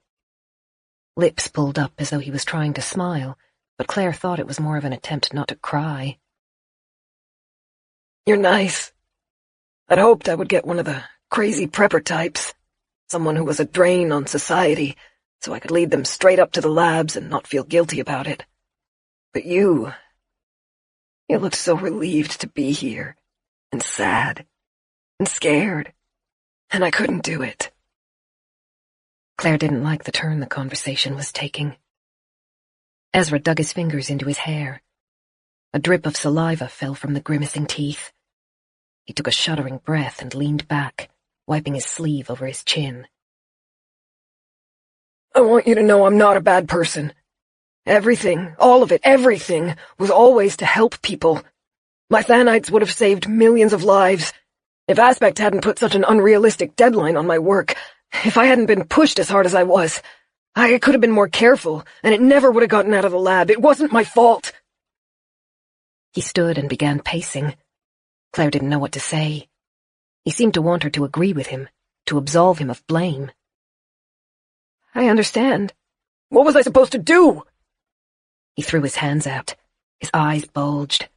Lips pulled up as though he was trying to smile, but Claire thought it was more of an attempt not to cry. You're nice. I'd hoped I would get one of the crazy prepper types, someone who was a drain on society, so I could lead them straight up to the labs and not feel guilty about it. But you looked so relieved to be here, and sad, and scared, and I couldn't do it. Claire didn't like the turn the conversation was taking. Ezra dug his fingers into his hair. A drip of saliva fell from the grimacing teeth. He took a shuddering breath and leaned back, wiping his sleeve over his chin. I want you to know I'm not a bad person. Everything, all of it, everything, was always to help people. My Thanites would have saved millions of lives. If Aspect hadn't put such an unrealistic deadline on my work, if I hadn't been pushed as hard as I was, I could have been more careful, and it never would have gotten out of the lab. It wasn't my fault. He stood and began pacing. Claire didn't know what to say. He seemed to want her to agree with him, to absolve him of blame. I understand. What was I supposed to do? He threw his hands out. His eyes bulged.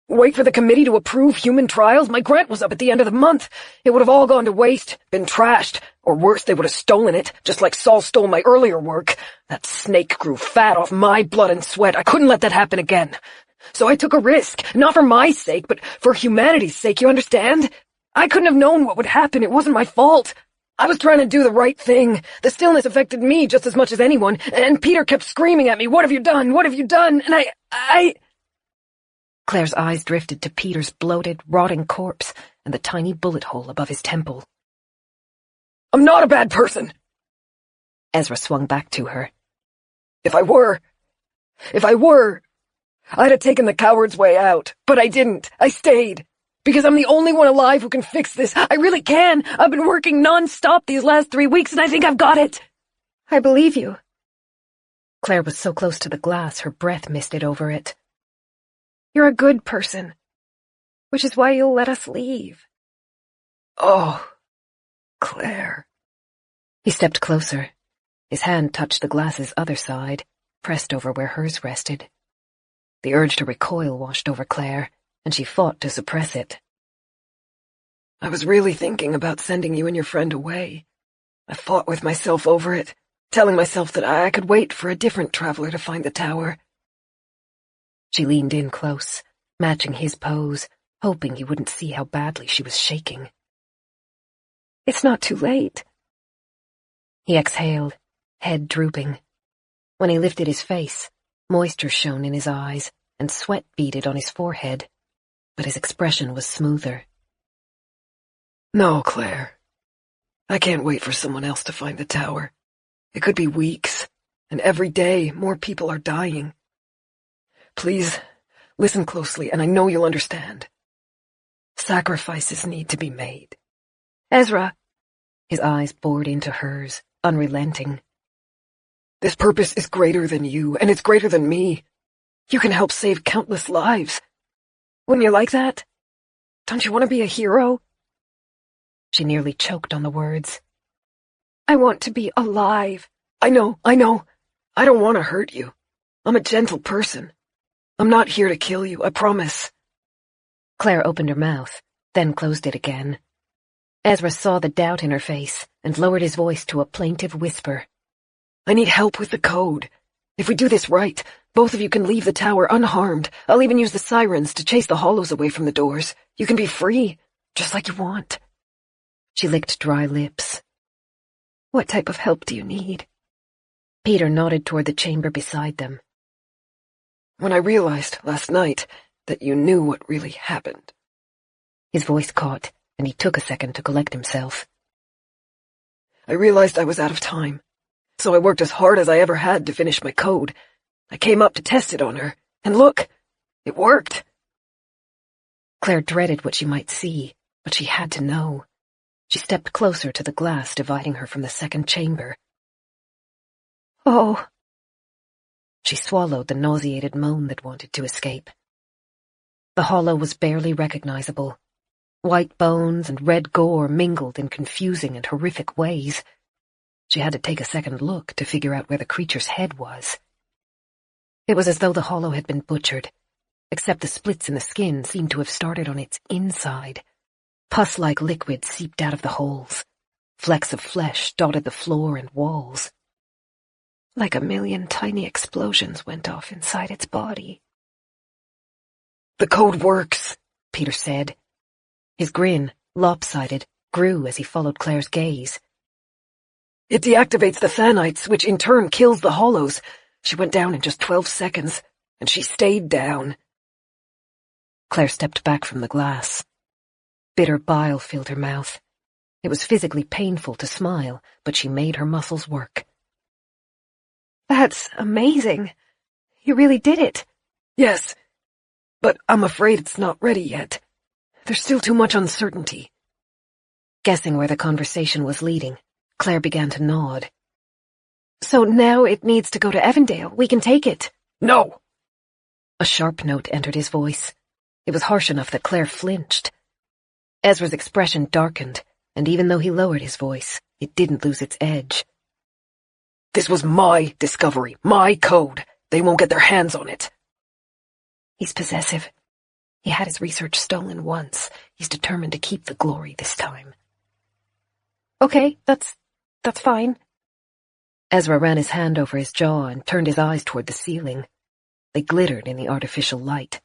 Wait for the committee to approve human trials? My grant was up at the end of the month. It would have all gone to waste, been trashed, or worse, they would have stolen it, just like Saul stole my earlier work. That snake grew fat off my blood and sweat. I couldn't let that happen again. So I took a risk, not for my sake, but for humanity's sake, you understand? I couldn't have known what would happen. It wasn't my fault. I was trying to do the right thing. The stillness affected me just as much as anyone, and Peter kept screaming at me, "What have you done? What have you done?" And I... Claire's eyes drifted to Peter's bloated, rotting corpse and the tiny bullet hole above his temple. I'm not a bad person. Ezra swung back to her. If I were, I'd have taken the coward's way out, but I didn't. I stayed. Because I'm the only one alive who can fix this. I really can. I've been working non-stop these last 3 weeks, and I think I've got it. I believe you. Claire was so close to the glass, her breath misted over it. You're a good person, which is why you'll let us leave. Oh, Claire. He stepped closer. His hand touched the glass's other side, pressed over where hers rested. The urge to recoil washed over Claire, and she fought to suppress it. I was really thinking about sending you and your friend away. I fought with myself over it, telling myself that I could wait for a different traveler to find the tower. She leaned in close, matching his pose, hoping he wouldn't see how badly she was shaking. It's not too late. He exhaled, head drooping. When he lifted his face, moisture shone in his eyes, and sweat beaded on his forehead, but his expression was smoother. No, Claire. I can't wait for someone else to find the tower. It could be weeks, and every day more people are dying. Please, listen closely, and I know you'll understand. Sacrifices need to be made. Ezra. His eyes bored into hers, unrelenting. This purpose is greater than you, and it's greater than me. You can help save countless lives. Wouldn't you like that? Don't you want to be a hero? She nearly choked on the words. I want to be alive. I know. I don't want to hurt you. I'm a gentle person. I'm not here to kill you, I promise. Claire opened her mouth, then closed it again. Ezra saw the doubt in her face and lowered his voice to a plaintive whisper. I need help with the code. If we do this right, both of you can leave the tower unharmed. I'll even use the sirens to chase the hollows away from the doors. You can be free, just like you want. She licked dry lips. What type of help do you need? Peter nodded toward the chamber beside them. When I realized last night that you knew what really happened. His voice caught, and he took a second to collect himself. I realized I was out of time, so I worked as hard as I ever had to finish my code. I came up to test it on her, and look, it worked. Claire dreaded what she might see, but she had to know. She stepped closer to the glass dividing her from the second chamber. Oh. She swallowed the nauseated moan that wanted to escape. The hollow was barely recognizable. White bones and red gore mingled in confusing and horrific ways. She had to take a second look to figure out where the creature's head was. It was as though the hollow had been butchered, except the splits in the skin seemed to have started on its inside. Pus-like liquid seeped out of the holes. Flecks of flesh dotted the floor and walls. Like a million tiny explosions went off inside its body. The code works, Peter said. His grin, lopsided, grew as he followed Claire's gaze. It deactivates the thanites, which in turn kills the hollows. She went down in just 12 seconds, and she stayed down. Claire stepped back from the glass. Bitter bile filled her mouth. It was physically painful to smile, but she made her muscles work. That's amazing. You really did it. Yes, but I'm afraid it's not ready yet. There's still too much uncertainty. Guessing where the conversation was leading, Claire began to nod. So now it needs to go to Evandale. We can take it. No! A sharp note entered his voice. It was harsh enough that Claire flinched. Ezra's expression darkened, and even though he lowered his voice, it didn't lose its edge. This was my discovery, my code. They won't get their hands on it. He's possessive. He had his research stolen once. He's determined to keep the glory this time. Okay, that's fine. Ezra ran his hand over his jaw and turned his eyes toward the ceiling. They glittered in the artificial light.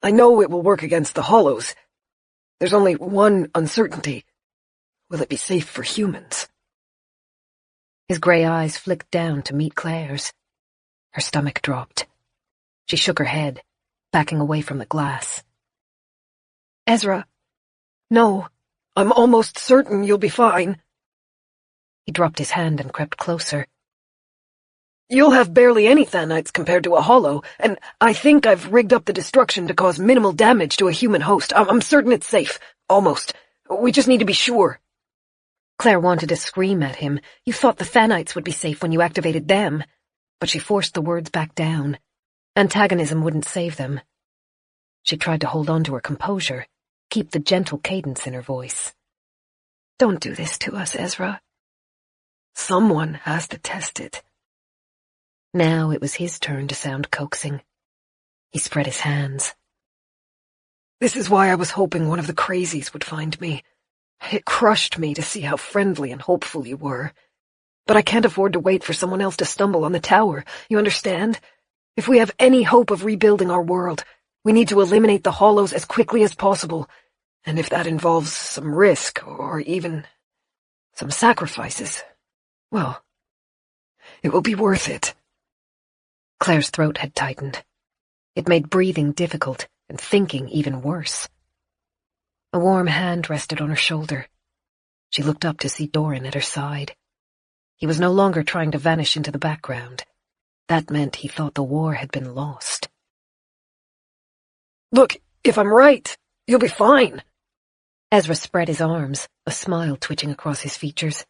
I know it will work against the hollows. There's only one uncertainty. Will it be safe for humans? His gray eyes flicked down to meet Claire's. Her stomach dropped. She shook her head, backing away from the glass. Ezra, no. I'm almost certain you'll be fine. He dropped his hand and crept closer. You'll have barely any thanites compared to a hollow, and I think I've rigged up the destruction to cause minimal damage to a human host. I'm certain it's safe. Almost. We just need to be sure. Claire wanted to scream at him. You thought the thanites would be safe when you activated them. But she forced the words back down. Antagonism wouldn't save them. She tried to hold on to her composure, keep the gentle cadence in her voice. Don't do this to us, Ezra. Someone has to test it. Now it was his turn to sound coaxing. He spread his hands. This is why I was hoping one of the crazies would find me. It crushed me to see how friendly and hopeful you were. But I can't afford to wait for someone else to stumble on the tower, you understand? If we have any hope of rebuilding our world, we need to eliminate the hollows as quickly as possible. And if that involves some risk, or even some sacrifices, well, it will be worth it. Claire's throat had tightened. It made breathing difficult and thinking even worse. A warm hand rested on her shoulder. She looked up to see Doran at her side. He was no longer trying to vanish into the background. That meant he thought the war had been lost. Look, if I'm right, you'll be fine. Ezra spread his arms, a smile twitching across his features.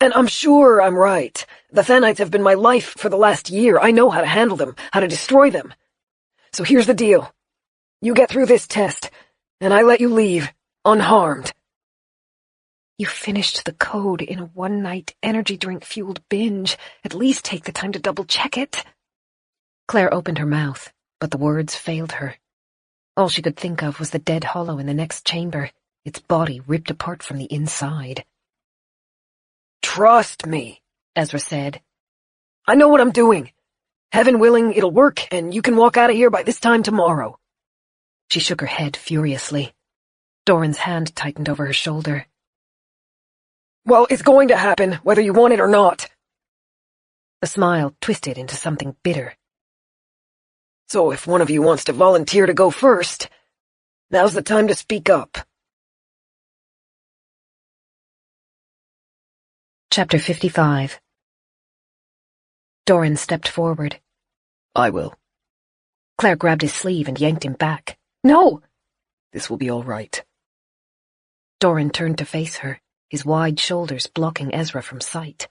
And I'm sure I'm right. The thanites have been my life for the last year. I know how to handle them, how to destroy them. So here's the deal. You get through this test, and I let you leave, unharmed. You finished the code in a one-night energy drink-fueled binge. At least take the time to double-check it. Claire opened her mouth, but the words failed her. All she could think of was the dead hollow in the next chamber, its body ripped apart from the inside. Trust me, Ezra said. I know what I'm doing. Heaven willing, it'll work, and you can walk out of here by this time tomorrow. She shook her head furiously. Doran's hand tightened over her shoulder. Well, it's going to happen, whether you want it or not. The smile twisted into something bitter. So if one of you wants to volunteer to go first, now's the time to speak up. Chapter 55. Doran stepped forward. I will. Claire grabbed his sleeve and yanked him back. No! This will be all right. Doran turned to face her, his wide shoulders blocking Ezra from sight.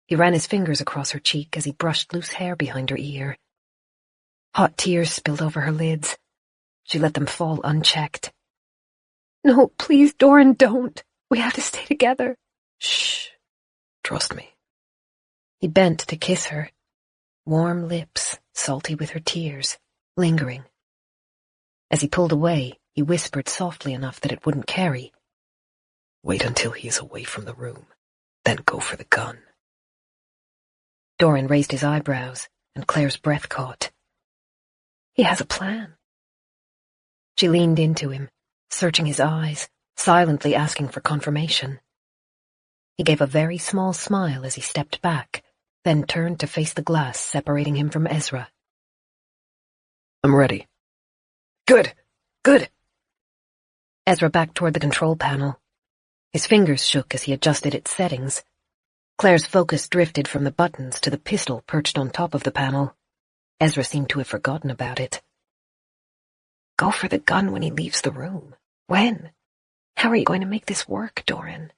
He ran his fingers across her cheek as he brushed loose hair behind her ear. Hot tears spilled over her lids. She let them fall unchecked. No, please, Doran, don't. We have to stay together. Shh. Trust me. He bent to kiss her. Warm lips, salty with her tears, lingering. As he pulled away, he whispered softly enough that it wouldn't carry. Wait until he is away from the room, then go for the gun. Doran raised his eyebrows, and Claire's breath caught. He has a plan. She leaned into him, searching his eyes, silently asking for confirmation. He gave a very small smile as he stepped back, then turned to face the glass separating him from Ezra. I'm ready. Good, good. Ezra backed toward the control panel. His fingers shook as he adjusted its settings. Claire's focus drifted from the buttons to the pistol perched on top of the panel. Ezra seemed to have forgotten about it. Go for the gun when he leaves the room. When? How are you going to make this work, Doran?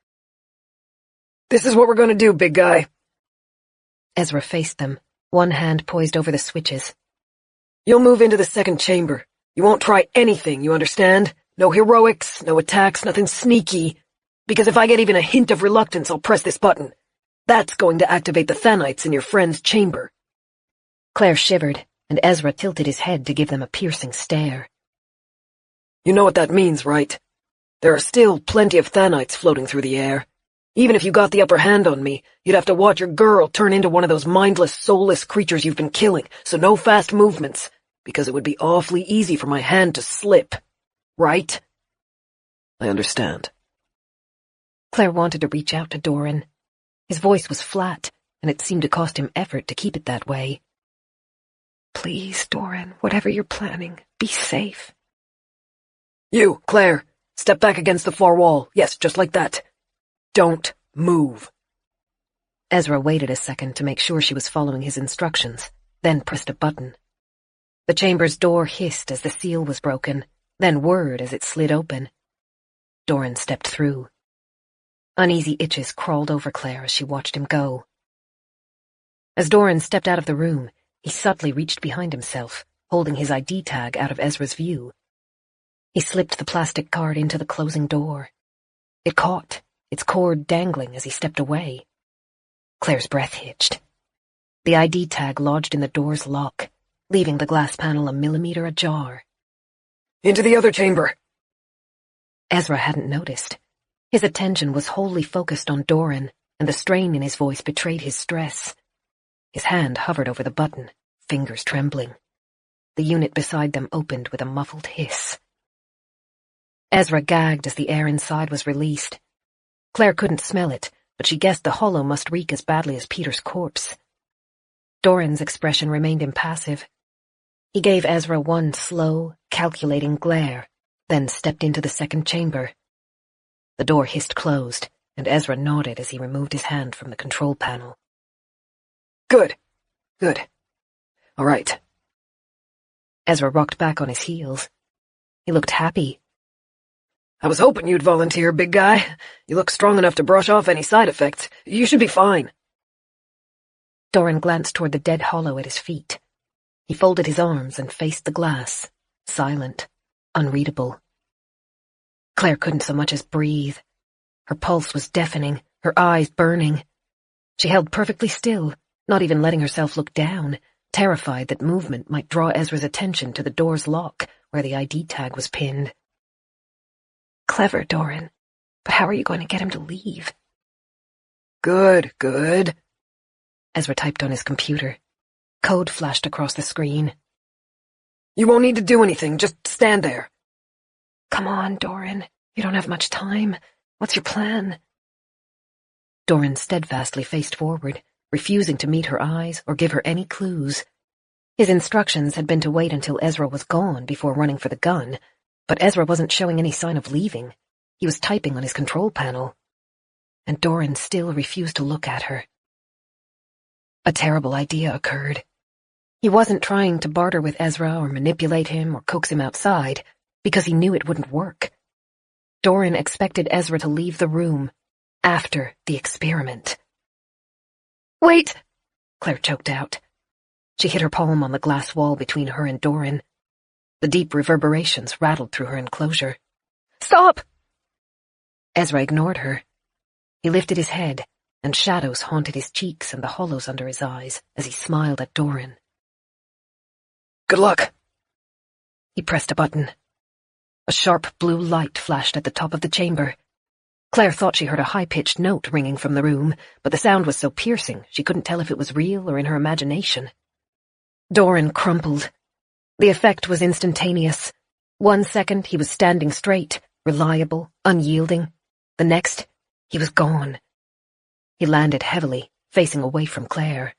This is what we're going to do, big guy. Ezra faced them, one hand poised over the switches. You'll move into the second chamber. You won't try anything, you understand? No heroics, no attacks, nothing sneaky. Because if I get even a hint of reluctance, I'll press this button. That's going to activate the Thanites in your friend's chamber. Claire shivered, and Ezra tilted his head to give them a piercing stare. You know what that means, right? There are still plenty of Thanites floating through the air. Even if you got the upper hand on me, you'd have to watch your girl turn into one of those mindless, soulless creatures you've been killing, so no fast movements, because it would be awfully easy for my hand to slip. Right? I understand. Claire wanted to reach out to Doran. His voice was flat, and it seemed to cost him effort to keep it that way. Please, Doran, whatever you're planning, be safe. You, Claire, step back against the far wall. Yes, just like that. Don't move. Ezra waited a second to make sure she was following his instructions, then pressed a button. The chamber's door hissed as the seal was broken, then whirred as it slid open. Doran stepped through. Uneasy itches crawled over Claire as she watched him go. As Doran stepped out of the room, he subtly reached behind himself, holding his ID tag out of Ezra's view. He slipped the plastic card into the closing door. It caught, its cord dangling as he stepped away. Claire's breath hitched. The ID tag lodged in the door's lock, leaving the glass panel a millimeter ajar. Into the other chamber. Ezra hadn't noticed. His attention was wholly focused on Doran, and the strain in his voice betrayed his stress. His hand hovered over the button, fingers trembling. The unit beside them opened with a muffled hiss. Ezra gagged as the air inside was released. Claire couldn't smell it, but she guessed the hollow must reek as badly as Peter's corpse. Doran's expression remained impassive. He gave Ezra one slow, calculating glare, then stepped into the second chamber. The door hissed closed, and Ezra nodded as he removed his hand from the control panel. Good. Good. All right. Ezra rocked back on his heels. He looked happy. I was hoping you'd volunteer, big guy. You look strong enough to brush off any side effects. You should be fine. Doran glanced toward the dead hollow at his feet. He folded his arms and faced the glass, silent, unreadable. Claire couldn't so much as breathe. Her pulse was deafening, her eyes burning. She held perfectly still, not even letting herself look down, terrified that movement might draw Ezra's attention to the door's lock, where the ID tag was pinned. Clever, Doran. But how are you going to get him to leave? Good, good. Ezra typed on his computer. Code flashed across the screen. You won't need to do anything, just stand there. Come on, Doran. You don't have much time. What's your plan? Doran steadfastly faced forward, refusing to meet her eyes or give her any clues. His instructions had been to wait until Ezra was gone before running for the gun, but Ezra wasn't showing any sign of leaving. He was typing on his control panel. And Doran still refused to look at her. A terrible idea occurred. He wasn't trying to barter with Ezra or manipulate him or coax him outside, because he knew it wouldn't work. Doran expected Ezra to leave the room after the experiment. "Wait!" Claire choked out. She hit her palm on the glass wall between her and Doran. The deep reverberations rattled through her enclosure. "Stop!" Ezra ignored her. He lifted his head, and shadows haunted his cheeks and the hollows under his eyes as he smiled at Doran. Good luck. He pressed a button. A sharp blue light flashed at the top of the chamber. Claire thought she heard a high-pitched note ringing from the room, but the sound was so piercing she couldn't tell if it was real or in her imagination. Doran crumpled. The effect was instantaneous. 1 second he was standing straight, reliable, unyielding. The next, he was gone. He landed heavily, facing away from Claire.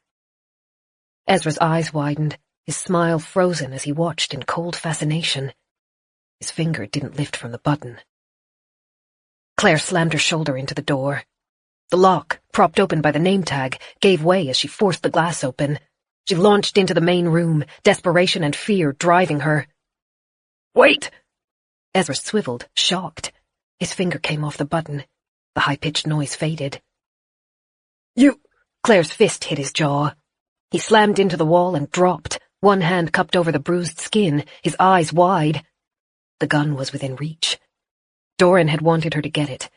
Ezra's eyes widened, his smile frozen as he watched in cold fascination. His finger didn't lift from the button. Claire slammed her shoulder into the door. The lock, propped open by the name tag, gave way as she forced the glass open. She launched into the main room, desperation and fear driving her. Wait! Ezra swiveled, shocked. His finger came off the button. The high-pitched noise faded. You... Claire's fist hit his jaw. He slammed into the wall and dropped, one hand cupped over the bruised skin, his eyes wide. The gun was within reach. Doran had wanted her to get it.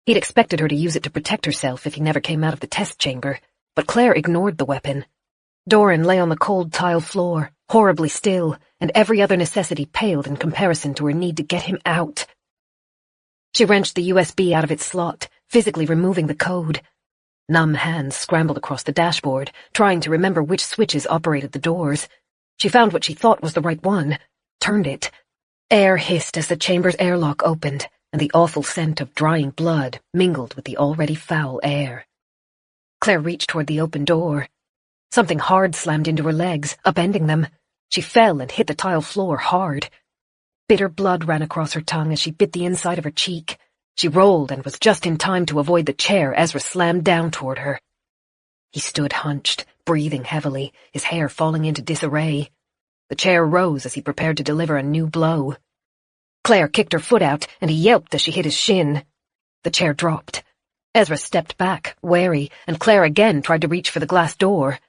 He'd expected her to use it to protect herself if he never came out of the test chamber, but Claire ignored the weapon. Doran lay on the cold tile floor, horribly still, and every other necessity paled in comparison to her need to get him out. She wrenched the USB out of its slot, physically removing the code. Numb hands scrambled across the dashboard, trying to remember which switches operated the doors. She found what she thought was the right one, turned it. Air hissed as the chamber's airlock opened, and the awful scent of drying blood mingled with the already foul air. Claire reached toward the open door. Something hard slammed into her legs, upending them. She fell and hit the tile floor hard. Bitter blood ran across her tongue as she bit the inside of her cheek. She rolled and was just in time to avoid the chair Ezra slammed down toward her. He stood hunched, breathing heavily, his hair falling into disarray. The chair rose as he prepared to deliver a new blow. Claire kicked her foot out, and he yelped as she hit his shin. The chair dropped. Ezra stepped back, wary, and Claire again tried to reach for the glass door.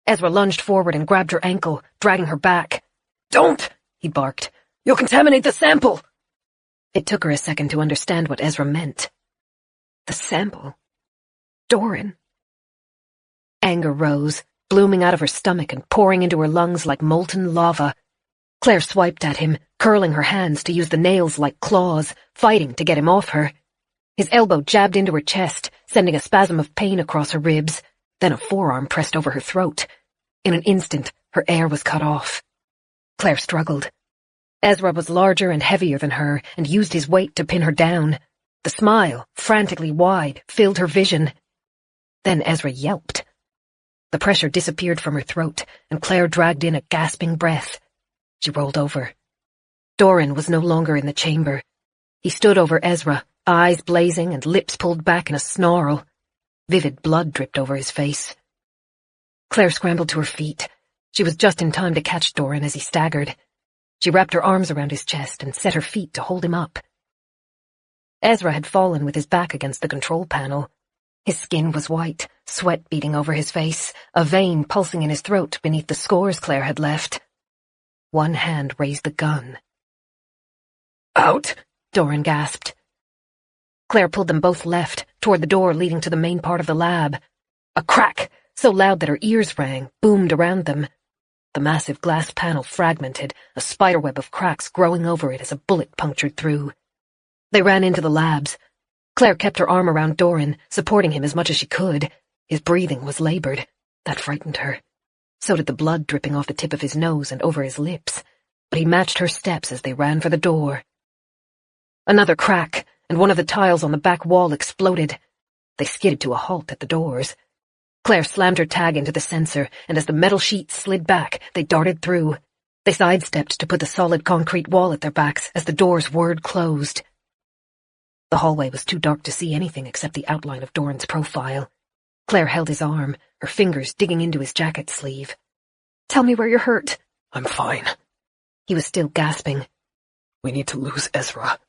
Ezra lunged forward and grabbed her ankle, dragging her back. Don't! He barked. You'll contaminate the sample! It took her a second to understand what Ezra meant. The sample. Doran. Anger rose, blooming out of her stomach and pouring into her lungs like molten lava. Claire swiped at him, curling her hands to use the nails like claws, fighting to get him off her. His elbow jabbed into her chest, sending a spasm of pain across her ribs. Then a forearm pressed over her throat. In an instant, her air was cut off. Claire struggled. Ezra was larger and heavier than her and used his weight to pin her down. The smile, frantically wide, filled her vision. Then Ezra yelped. The pressure disappeared from her throat, and Claire dragged in a gasping breath. She rolled over. Doran was no longer in the chamber. He stood over Ezra, eyes blazing and lips pulled back in a snarl. Vivid blood dripped over his face. Claire scrambled to her feet. She was just in time to catch Doran as he staggered. She wrapped her arms around his chest and set her feet to hold him up. Ezra had fallen with his back against the control panel. His skin was white, sweat beading over his face, a vein pulsing in his throat beneath the scores Claire had left. One hand raised the gun. Out! Doran gasped. Claire pulled them both left, toward the door leading to the main part of the lab. A crack, so loud that her ears rang, boomed around them. The massive glass panel fragmented, a spiderweb of cracks growing over it as a bullet punctured through. They ran into the labs. Claire kept her arm around Doran, supporting him as much as she could. His breathing was labored. That frightened her. So did the blood dripping off the tip of his nose and over his lips. But he matched her steps as they ran for the door. Another crack, and one of the tiles on the back wall exploded. They skidded to a halt at the doors. Claire slammed her tag into the sensor, and as the metal sheet slid back, they darted through. They sidestepped to put the solid concrete wall at their backs as the doors whirred closed. The hallway was too dark to see anything except the outline of Doran's profile. Claire held his arm, her fingers digging into his jacket sleeve. Tell me where you're hurt. I'm fine. He was still gasping. We need to lose Ezra.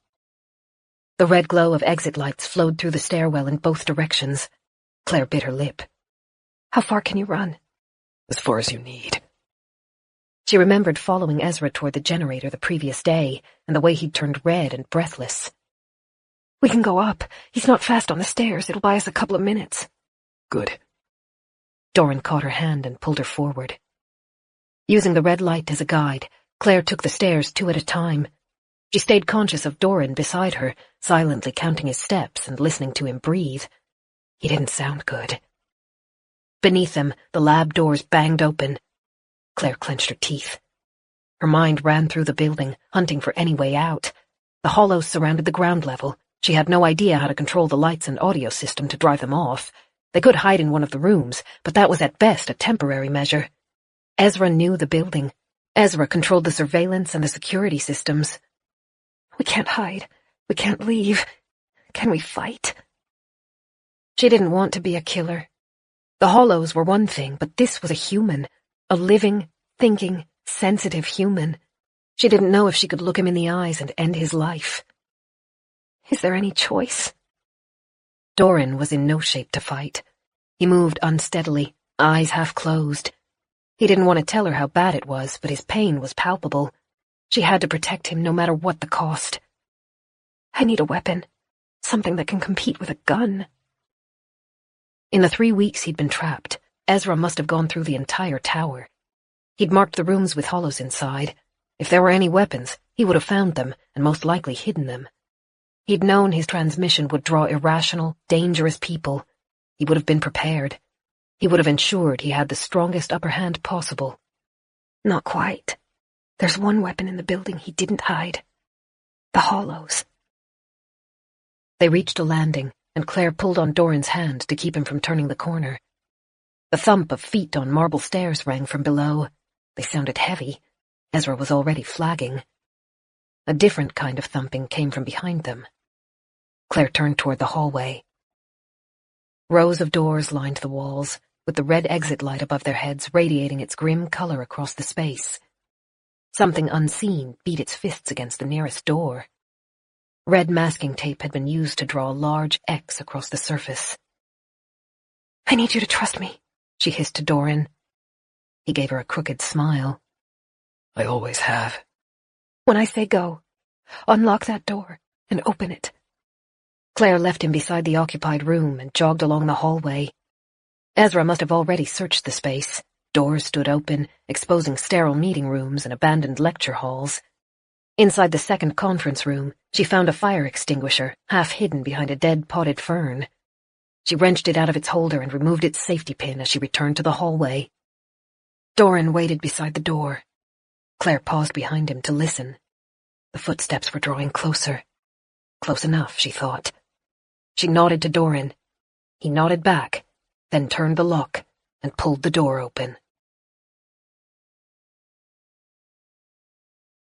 The red glow of exit lights flowed through the stairwell in both directions. Claire bit her lip. How far can you run? As far as you need. She remembered following Ezra toward the generator the previous day, and the way he'd turned red and breathless. We can go up. He's not fast on the stairs. It'll buy us a couple of minutes. Good. Doran caught her hand and pulled her forward. Using the red light as a guide, Claire took the stairs 2 at a time. She stayed conscious of Doran beside her, silently counting his steps and listening to him breathe. He didn't sound good. Beneath them, the lab doors banged open. Claire clenched her teeth. Her mind ran through the building, hunting for any way out. The hollows surrounded the ground level. She had no idea how to control the lights and audio system to drive them off. They could hide in one of the rooms, but that was at best a temporary measure. Ezra knew the building. Ezra controlled the surveillance and the security systems. We can't hide. We can't leave. Can we fight? She didn't want to be a killer. The hollows were one thing, but this was a human. A living, thinking, sensitive human. She didn't know if she could look him in the eyes and end his life. Is there any choice? Doran was in no shape to fight. He moved unsteadily, eyes half closed. He didn't want to tell her how bad it was, but his pain was palpable. She had to protect him no matter what the cost. I need a weapon. Something that can compete with a gun. In the 3 weeks he'd been trapped, Ezra must have gone through the entire tower. He'd marked the rooms with hollows inside. If there were any weapons, he would have found them and most likely hidden them. He'd known his transmission would draw irrational, dangerous people. He would have been prepared. He would have ensured he had the strongest upper hand possible. Not quite. There's one weapon in the building he didn't hide. The hollows. They reached a landing, and Claire pulled on Doran's hand to keep him from turning the corner. The thump of feet on marble stairs rang from below. They sounded heavy. Ezra was already flagging. A different kind of thumping came from behind them. Claire turned toward the hallway. Rows of doors lined the walls, with the red exit light above their heads radiating its grim color across the space. Something unseen beat its fists against the nearest door. Red masking tape had been used to draw a large X across the surface. I need you to trust me, she hissed to Doran. He gave her a crooked smile. I always have. When I say go, unlock that door and open it. Claire left him beside the occupied room and jogged along the hallway. Ezra must have already searched the space. Doors stood open, exposing sterile meeting rooms and abandoned lecture halls. Inside the second conference room, she found a fire extinguisher, half hidden behind a dead potted fern. She wrenched it out of its holder and removed its safety pin as she returned to the hallway. Doran waited beside the door. Claire paused behind him to listen. The footsteps were drawing closer. Close enough, she thought. She nodded to Doran. He nodded back, then turned the lock and pulled the door open.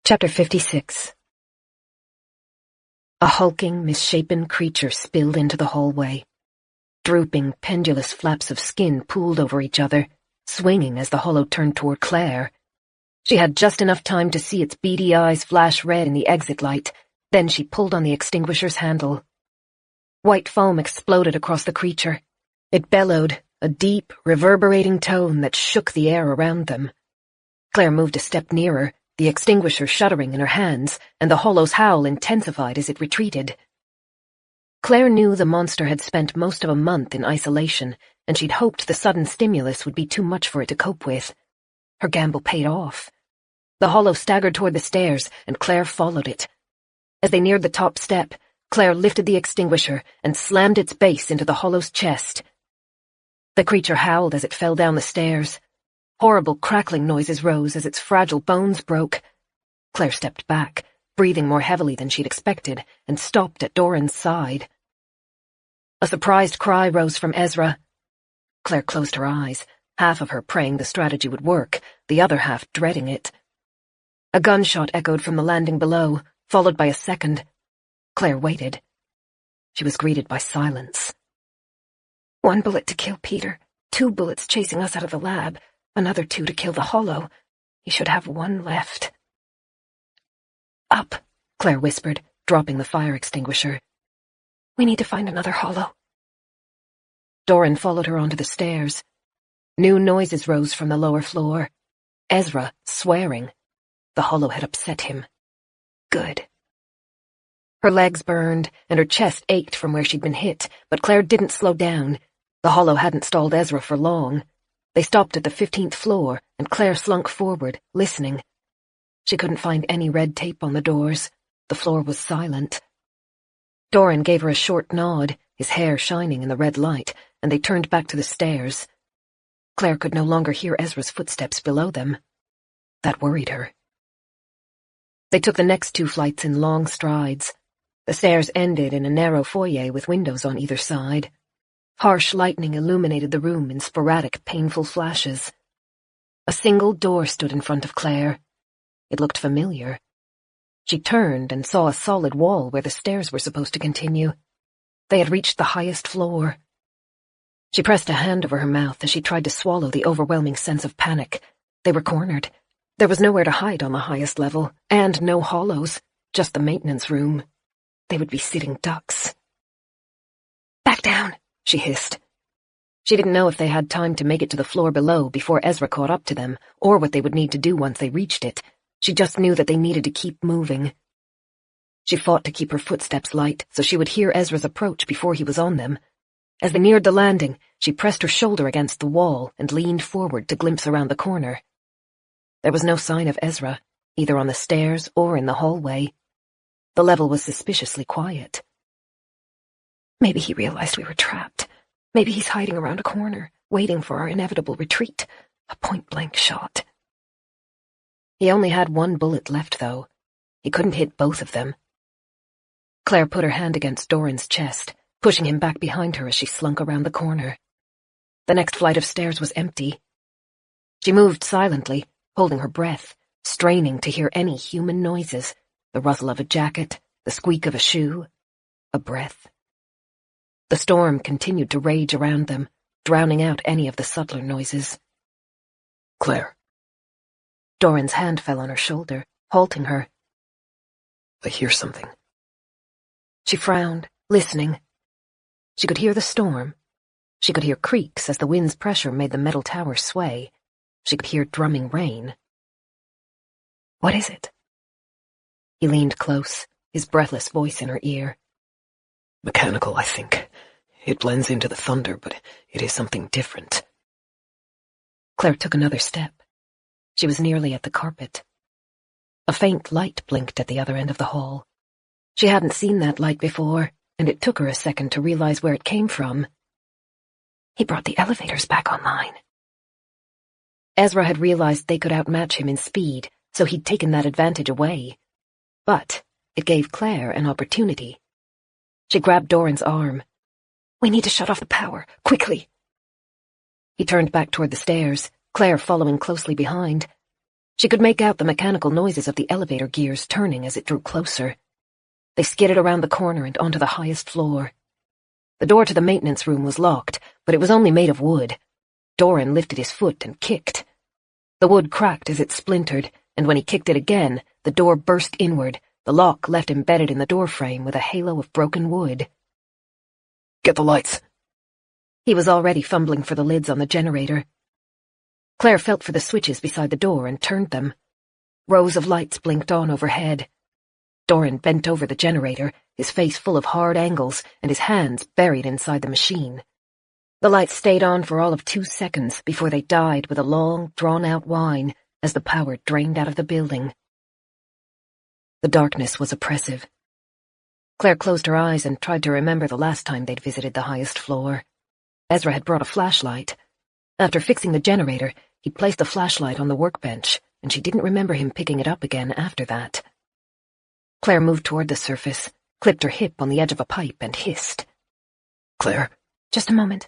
Chapter 56. A hulking, misshapen creature spilled into the hallway. Drooping, pendulous flaps of skin pooled over each other, swinging as the hollow turned toward Claire. She had just enough time to see its beady eyes flash red in the exit light. Then she pulled on the extinguisher's handle. White foam exploded across the creature. It bellowed, a deep, reverberating tone that shook the air around them. Claire moved a step nearer, the extinguisher shuddering in her hands, and the hollow's howl intensified as it retreated. Claire knew the monster had spent most of a month in isolation, and she'd hoped the sudden stimulus would be too much for it to cope with. Her gamble paid off. The hollow staggered toward the stairs, and Claire followed it. As they neared the top step, Claire lifted the extinguisher and slammed its base into the hollow's chest. The creature howled as it fell down the stairs. Horrible crackling noises rose as its fragile bones broke. Claire stepped back, breathing more heavily than she'd expected, and stopped at Doran's side. A surprised cry rose from Ezra. Claire closed her eyes, half of her praying the strategy would work, the other half dreading it. A gunshot echoed from the landing below, followed by a second. Claire waited. She was greeted by silence. 1 bullet to kill Peter, 2 bullets chasing us out of the lab, another 2 to kill the Hollow. He should have 1 left. Up, Claire whispered, dropping the fire extinguisher. We need to find another Hollow. Doran followed her onto the stairs. New noises rose from the lower floor. Ezra, swearing. The Hollow had upset him. Good. Her legs burned, and her chest ached from where she'd been hit, but Claire didn't slow down. The Hollow hadn't stalled Ezra for long. They stopped at the 15th floor, and Claire slunk forward, listening. She couldn't find any red tape on the doors. The floor was silent. Doran gave her a short nod, his hair shining in the red light, and they turned back to the stairs. Claire could no longer hear Ezra's footsteps below them. That worried her. They took the next 2 flights in long strides. The stairs ended in a narrow foyer with windows on either side. Harsh lightning illuminated the room in sporadic, painful flashes. A single door stood in front of Claire. It looked familiar. She turned and saw a solid wall where the stairs were supposed to continue. They had reached the highest floor. She pressed a hand over her mouth as she tried to swallow the overwhelming sense of panic. They were cornered. There was nowhere to hide on the highest level, and no hollows, just the maintenance room. They would be sitting ducks. Back down, she hissed. She didn't know if they had time to make it to the floor below before Ezra caught up to them, or what they would need to do once they reached it. She just knew that they needed to keep moving. She fought to keep her footsteps light so she would hear Ezra's approach before he was on them. As they neared the landing, she pressed her shoulder against the wall and leaned forward to glimpse around the corner. There was no sign of Ezra, either on the stairs or in the hallway. The level was suspiciously quiet. Maybe he realized we were trapped. Maybe he's hiding around a corner, waiting for our inevitable retreat. A point-blank shot. He only had 1 bullet left, though. He couldn't hit both of them. Claire put her hand against Doran's chest, pushing him back behind her as she slunk around the corner. The next flight of stairs was empty. She moved silently, holding her breath, straining to hear any human noises, the rustle of a jacket, the squeak of a shoe, a breath. The storm continued to rage around them, drowning out any of the subtler noises. Claire. Doran's hand fell on her shoulder, halting her. I hear something. She frowned, listening. She could hear the storm. She could hear creaks as the wind's pressure made the metal tower sway. She could hear drumming rain. What is it? He leaned close, his breathless voice in her ear. Mechanical, I think. It blends into the thunder, but it is something different. Claire took another step. She was nearly at the carpet. A faint light blinked at the other end of the hall. She hadn't seen that light before, and it took her a second to realize where it came from. He brought the elevators back online. Ezra had realized they could outmatch him in speed, so he'd taken that advantage away. But it gave Claire an opportunity. She grabbed Doran's arm. We need to shut off the power, quickly. He turned back toward the stairs, Claire following closely behind. She could make out the mechanical noises of the elevator gears turning as it drew closer. They skidded around the corner and onto the highest floor. The door to the maintenance room was locked, but it was only made of wood. Doran lifted his foot and kicked. The wood cracked as it splintered, and when he kicked it again, the door burst inward, the lock left embedded in the doorframe with a halo of broken wood. Get the lights. He was already fumbling for the lids on the generator. Claire felt for the switches beside the door and turned them. Rows of lights blinked on overhead. Doran bent over the generator, his face full of hard angles and his hands buried inside the machine. The lights stayed on for all of 2 seconds before they died with a long, drawn-out whine as the power drained out of the building. The darkness was oppressive. Claire closed her eyes and tried to remember the last time they'd visited the highest floor. Ezra had brought a flashlight. After fixing the generator, he'd placed the flashlight on the workbench, and she didn't remember him picking it up again after that. Claire moved toward the surface, clipped her hip on the edge of a pipe, and hissed. Claire? Just a moment.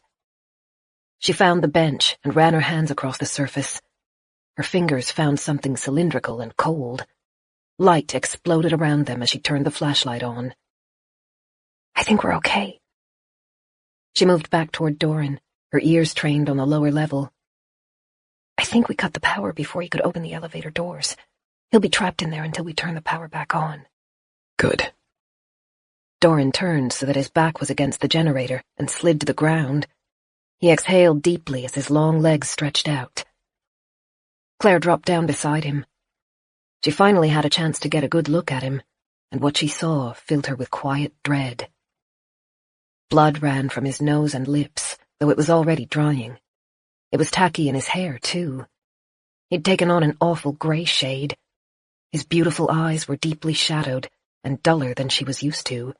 She found the bench and ran her hands across the surface. Her fingers found something cylindrical and cold. Light exploded around them as she turned the flashlight on. I think we're okay. She moved back toward Doran, her ears trained on the lower level. I think we cut the power before he could open the elevator doors. He'll be trapped in there until we turn the power back on. Good. Doran turned so that his back was against the generator and slid to the ground. He exhaled deeply as his long legs stretched out. Claire dropped down beside him. She finally had a chance to get a good look at him, and what she saw filled her with quiet dread. Blood ran from his nose and lips, though it was already drying. It was tacky in his hair, too. He'd taken on an awful grey shade. His beautiful eyes were deeply shadowed and duller than she was used to.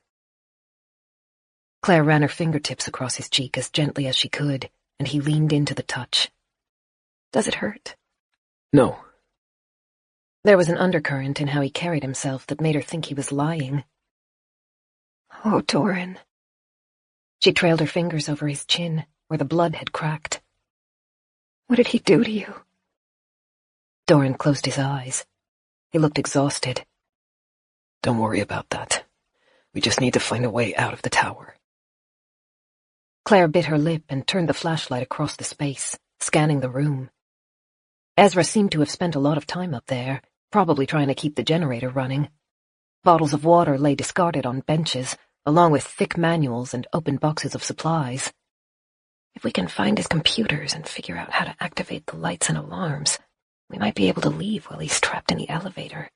Claire ran her fingertips across his cheek as gently as she could, and he leaned into the touch. Does it hurt? No. There was an undercurrent in how he carried himself that made her think he was lying. Oh, Doran. She trailed her fingers over his chin, where the blood had cracked. What did he do to you? Doran closed his eyes. He looked exhausted. Don't worry about that. We just need to find a way out of the tower. Claire bit her lip and turned the flashlight across the space, scanning the room. Ezra seemed to have spent a lot of time up there, probably trying to keep the generator running. Bottles of water lay discarded on benches, along with thick manuals and open boxes of supplies. If we can find his computers and figure out how to activate the lights and alarms, we might be able to leave while he's trapped in the elevator.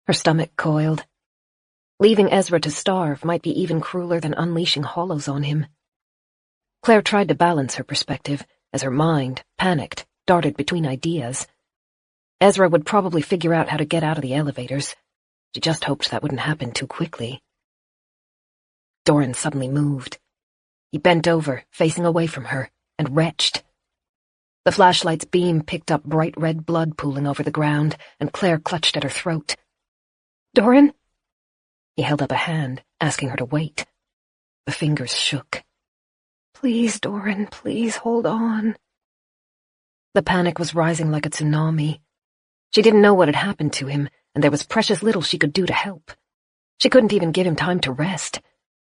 Her stomach coiled. Leaving Ezra to starve might be even crueler than unleashing hollows on him. Claire tried to balance her perspective as her mind, panicked, darted between ideas. Ezra would probably figure out how to get out of the elevators. She just hoped that wouldn't happen too quickly. Doran suddenly moved. He bent over, facing away from her, and retched. The flashlight's beam picked up bright red blood pooling over the ground, and Claire clutched at her throat. Doran? He held up a hand, asking her to wait. The fingers shook. Please, Doran, please hold on. The panic was rising like a tsunami. She didn't know what had happened to him, and there was precious little she could do to help. She couldn't even give him time to rest.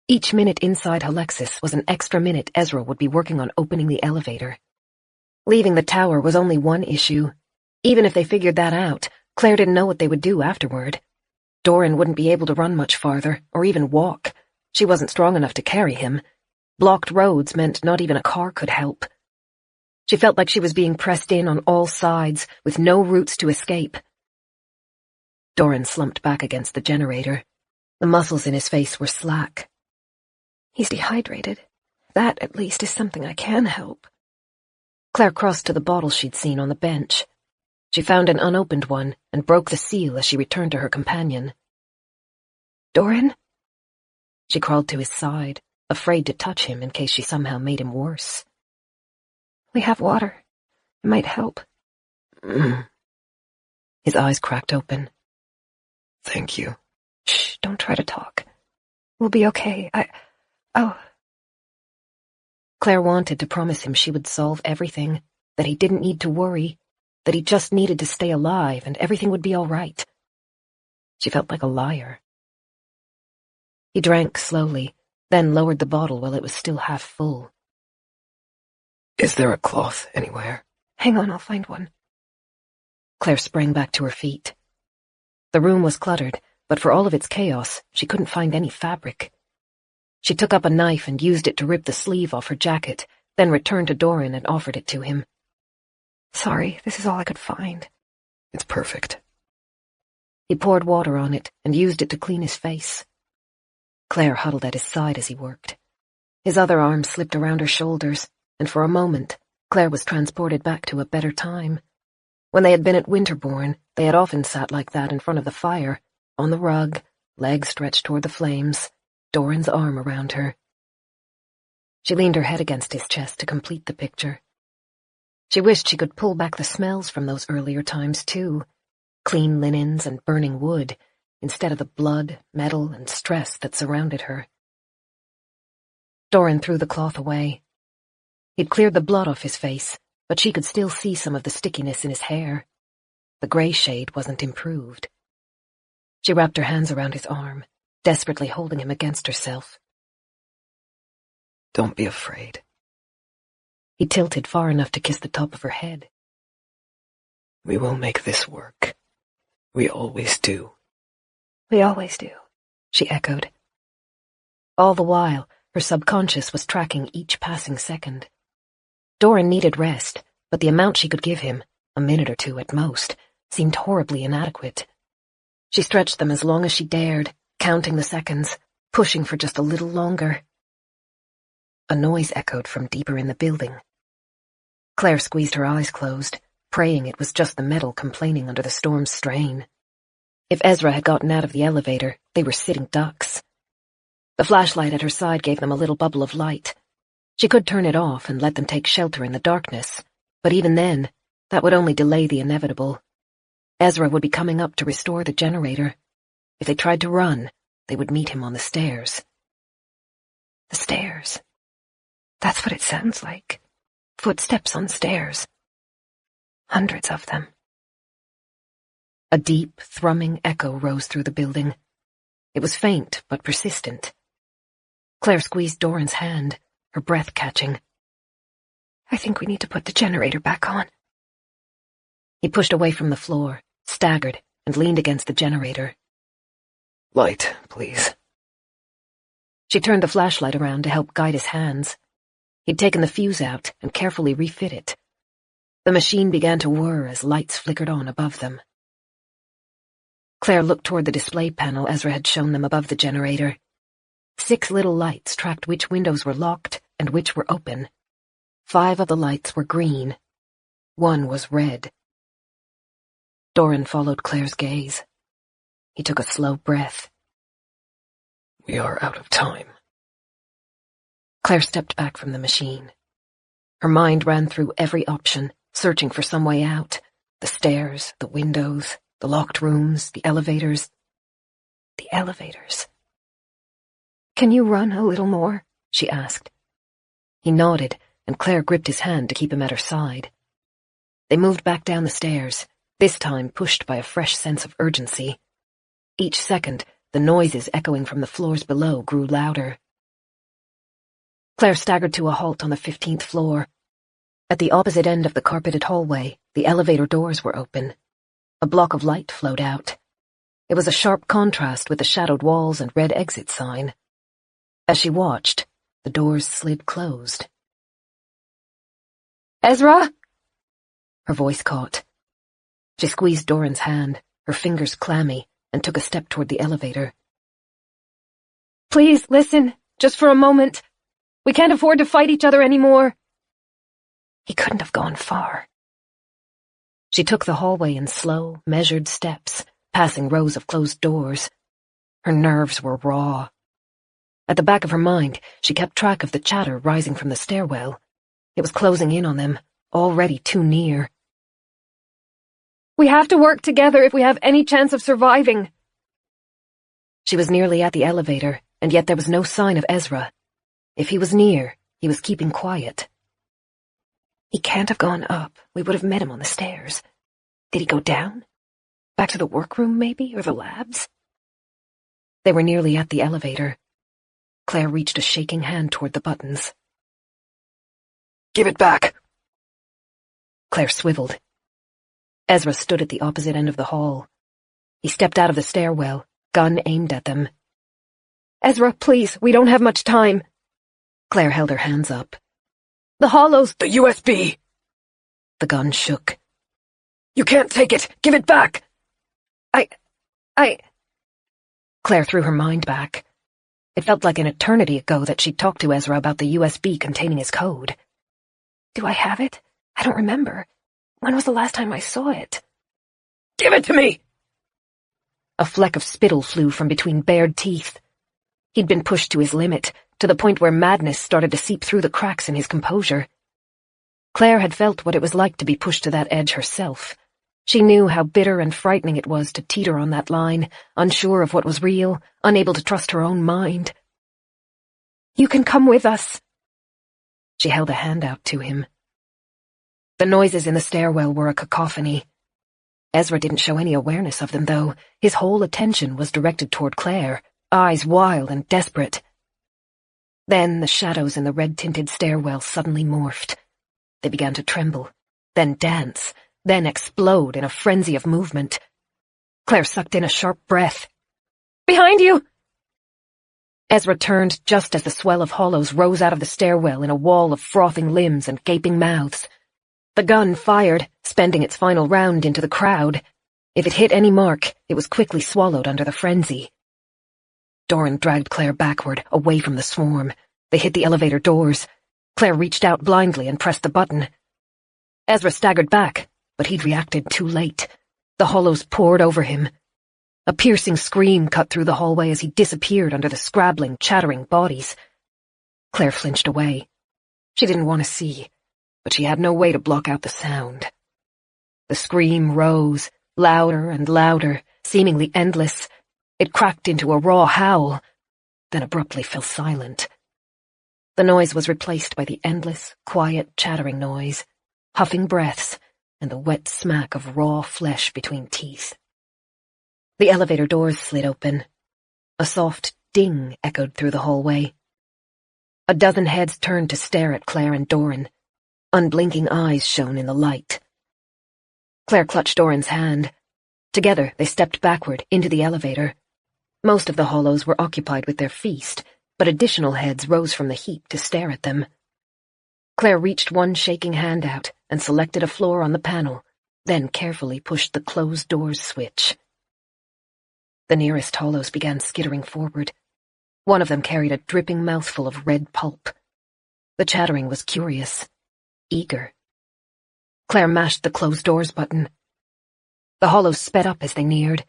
Each minute inside Alexis was an extra minute Ezra would be working on opening the elevator. Leaving the tower was only one issue. Even if they figured that out, Claire didn't know what they would do afterward. Doran wouldn't be able to run much farther, or even walk. She wasn't strong enough to carry him. Blocked roads meant not even a car could help. She felt like she was being pressed in on all sides, with no routes to escape. Doran slumped back against the generator. The muscles in his face were slack. He's dehydrated. That, at least, is something I can help. Claire crossed to the bottle she'd seen on the bench. She found an unopened one and broke the seal as she returned to her companion. Doran? She crawled to his side, afraid to touch him in case she somehow made him worse. We have water. It might help. His eyes cracked open. Thank you. Shh, don't try to talk. We'll be okay. Oh. Claire wanted to promise him she would solve everything, that he didn't need to worry, that he just needed to stay alive and everything would be all right. She felt like a liar. He drank slowly, then lowered the bottle while it was still half full. Is there a cloth anywhere? Hang on, I'll find one. Claire sprang back to her feet. The room was cluttered, but for all of its chaos, she couldn't find any fabric. She took up a knife and used it to rip the sleeve off her jacket, then returned to Doran and offered it to him. Sorry, this is all I could find. It's perfect. He poured water on it and used it to clean his face. Claire huddled at his side as he worked. His other arm slipped around her shoulders, and for a moment, Claire was transported back to a better time. When they had been at Winterbourne, they had often sat like that in front of the fire, on the rug, legs stretched toward the flames, Doran's arm around her. She leaned her head against his chest to complete the picture. She wished she could pull back the smells from those earlier times, too. Clean linens and burning wood, instead of the blood, metal, and stress that surrounded her. Doran threw the cloth away. He'd cleared the blood off his face, but she could still see some of the stickiness in his hair. The gray shade wasn't improved. She wrapped her hands around his arm, desperately holding him against herself. Don't be afraid. He tilted far enough to kiss the top of her head. We will make this work. We always do. We always do, she echoed. All the while, her subconscious was tracking each passing second. Doran needed rest, but the amount she could give him, a minute or two at most, seemed horribly inadequate. She stretched them as long as she dared, counting the seconds, pushing for just a little longer. A noise echoed from deeper in the building. Claire squeezed her eyes closed, praying it was just the metal complaining under the storm's strain. If Ezra had gotten out of the elevator, they were sitting ducks. The flashlight at her side gave them a little bubble of light. She could turn it off and let them take shelter in the darkness, but even then, that would only delay the inevitable. Ezra would be coming up to restore the generator. If they tried to run, they would meet him on the stairs. The stairs. That's what it sounds like. Footsteps on stairs. Hundreds of them. A deep, thrumming echo rose through the building. It was faint, but persistent. Claire squeezed Doran's hand, her breath catching. I think we need to put the generator back on. He pushed away from the floor, staggered, and leaned against the generator. Light, please. She turned the flashlight around to help guide his hands. He'd taken the fuse out and carefully refit it. The machine began to whir as lights flickered on above them. Claire looked toward the display panel Ezra had shown them above the generator. 6 little lights tracked which windows were locked and which were open. 5 of the lights were green. 1 was red. Doran followed Claire's gaze. He took a slow breath. We are out of time. Claire stepped back from the machine. Her mind ran through every option, searching for some way out. The stairs, the windows, the locked rooms, the elevators. The elevators. Can you run a little more? She asked. He nodded, and Claire gripped his hand to keep him at her side. They moved back down the stairs, this time pushed by a fresh sense of urgency. Each second, the noises echoing from the floors below grew louder. Claire staggered to a halt on the 15th floor. At the opposite end of the carpeted hallway, the elevator doors were open. A block of light flowed out. It was a sharp contrast with the shadowed walls and red exit sign. As she watched, the doors slid closed. Ezra? Her voice caught. She squeezed Doran's hand, her fingers clammy, and took a step toward the elevator. Please, listen, just for a moment. We can't afford to fight each other anymore. He couldn't have gone far. She took the hallway in slow, measured steps, passing rows of closed doors. Her nerves were raw. At the back of her mind, she kept track of the chatter rising from the stairwell. It was closing in on them, already too near. We have to work together if we have any chance of surviving. She was nearly at the elevator, and yet there was no sign of Ezra. If he was near, he was keeping quiet. He can't have gone up. We would have met him on the stairs. Did he go down? Back to the workroom, maybe, or the labs? They were nearly at the elevator. Claire reached a shaking hand toward the buttons. Give it back! Claire swiveled. Ezra stood at the opposite end of the hall. He stepped out of the stairwell, gun aimed at them. Ezra, please, we don't have much time. Claire held her hands up. The hollows. The USB! The gun shook. You can't take it! Give it back! Claire threw her mind back. It felt like an eternity ago that she'd talked to Ezra about the USB containing his code. Do I have it? I don't remember. When was the last time I saw it? Give it to me! A fleck of spittle flew from between bared teeth. He'd been pushed to his limit, to the point where madness started to seep through the cracks in his composure. Claire had felt what it was like to be pushed to that edge herself. She knew how bitter and frightening it was to teeter on that line, unsure of what was real, unable to trust her own mind. You can come with us. She held a hand out to him. The noises in the stairwell were a cacophony. Ezra didn't show any awareness of them, though. His whole attention was directed toward Claire, eyes wild and desperate. Then the shadows in the red-tinted stairwell suddenly morphed. They began to tremble, then dance, then explode in a frenzy of movement. Claire sucked in a sharp breath. "Behind you!" Ezra turned just as the swell of hollows rose out of the stairwell in a wall of frothing limbs and gaping mouths. The gun fired, spending its final round into the crowd. If it hit any mark, it was quickly swallowed under the frenzy. Doran dragged Claire backward, away from the swarm. They hit the elevator doors. Claire reached out blindly and pressed the button. Ezra staggered back, but he'd reacted too late. The hollows poured over him. A piercing scream cut through the hallway as he disappeared under the scrabbling, chattering bodies. Claire flinched away. She didn't want to see, but she had no way to block out the sound. The scream rose, louder and louder, seemingly endless. It cracked into a raw howl, then abruptly fell silent. The noise was replaced by the endless, quiet, chattering noise, huffing breaths, and the wet smack of raw flesh between teeth. The elevator doors slid open. A soft ding echoed through the hallway. A dozen heads turned to stare at Claire and Doran. Unblinking eyes shone in the light. Claire clutched Doran's hand. Together, they stepped backward into the elevator. Most of the hollows were occupied with their feast, but additional heads rose from the heap to stare at them. Claire reached one shaking hand out and selected a floor on the panel, then carefully pushed the closed doors switch. The nearest hollows began skittering forward. One of them carried a dripping mouthful of red pulp. The chattering was curious, eager. Claire mashed the closed doors button. The hollows sped up as they neared.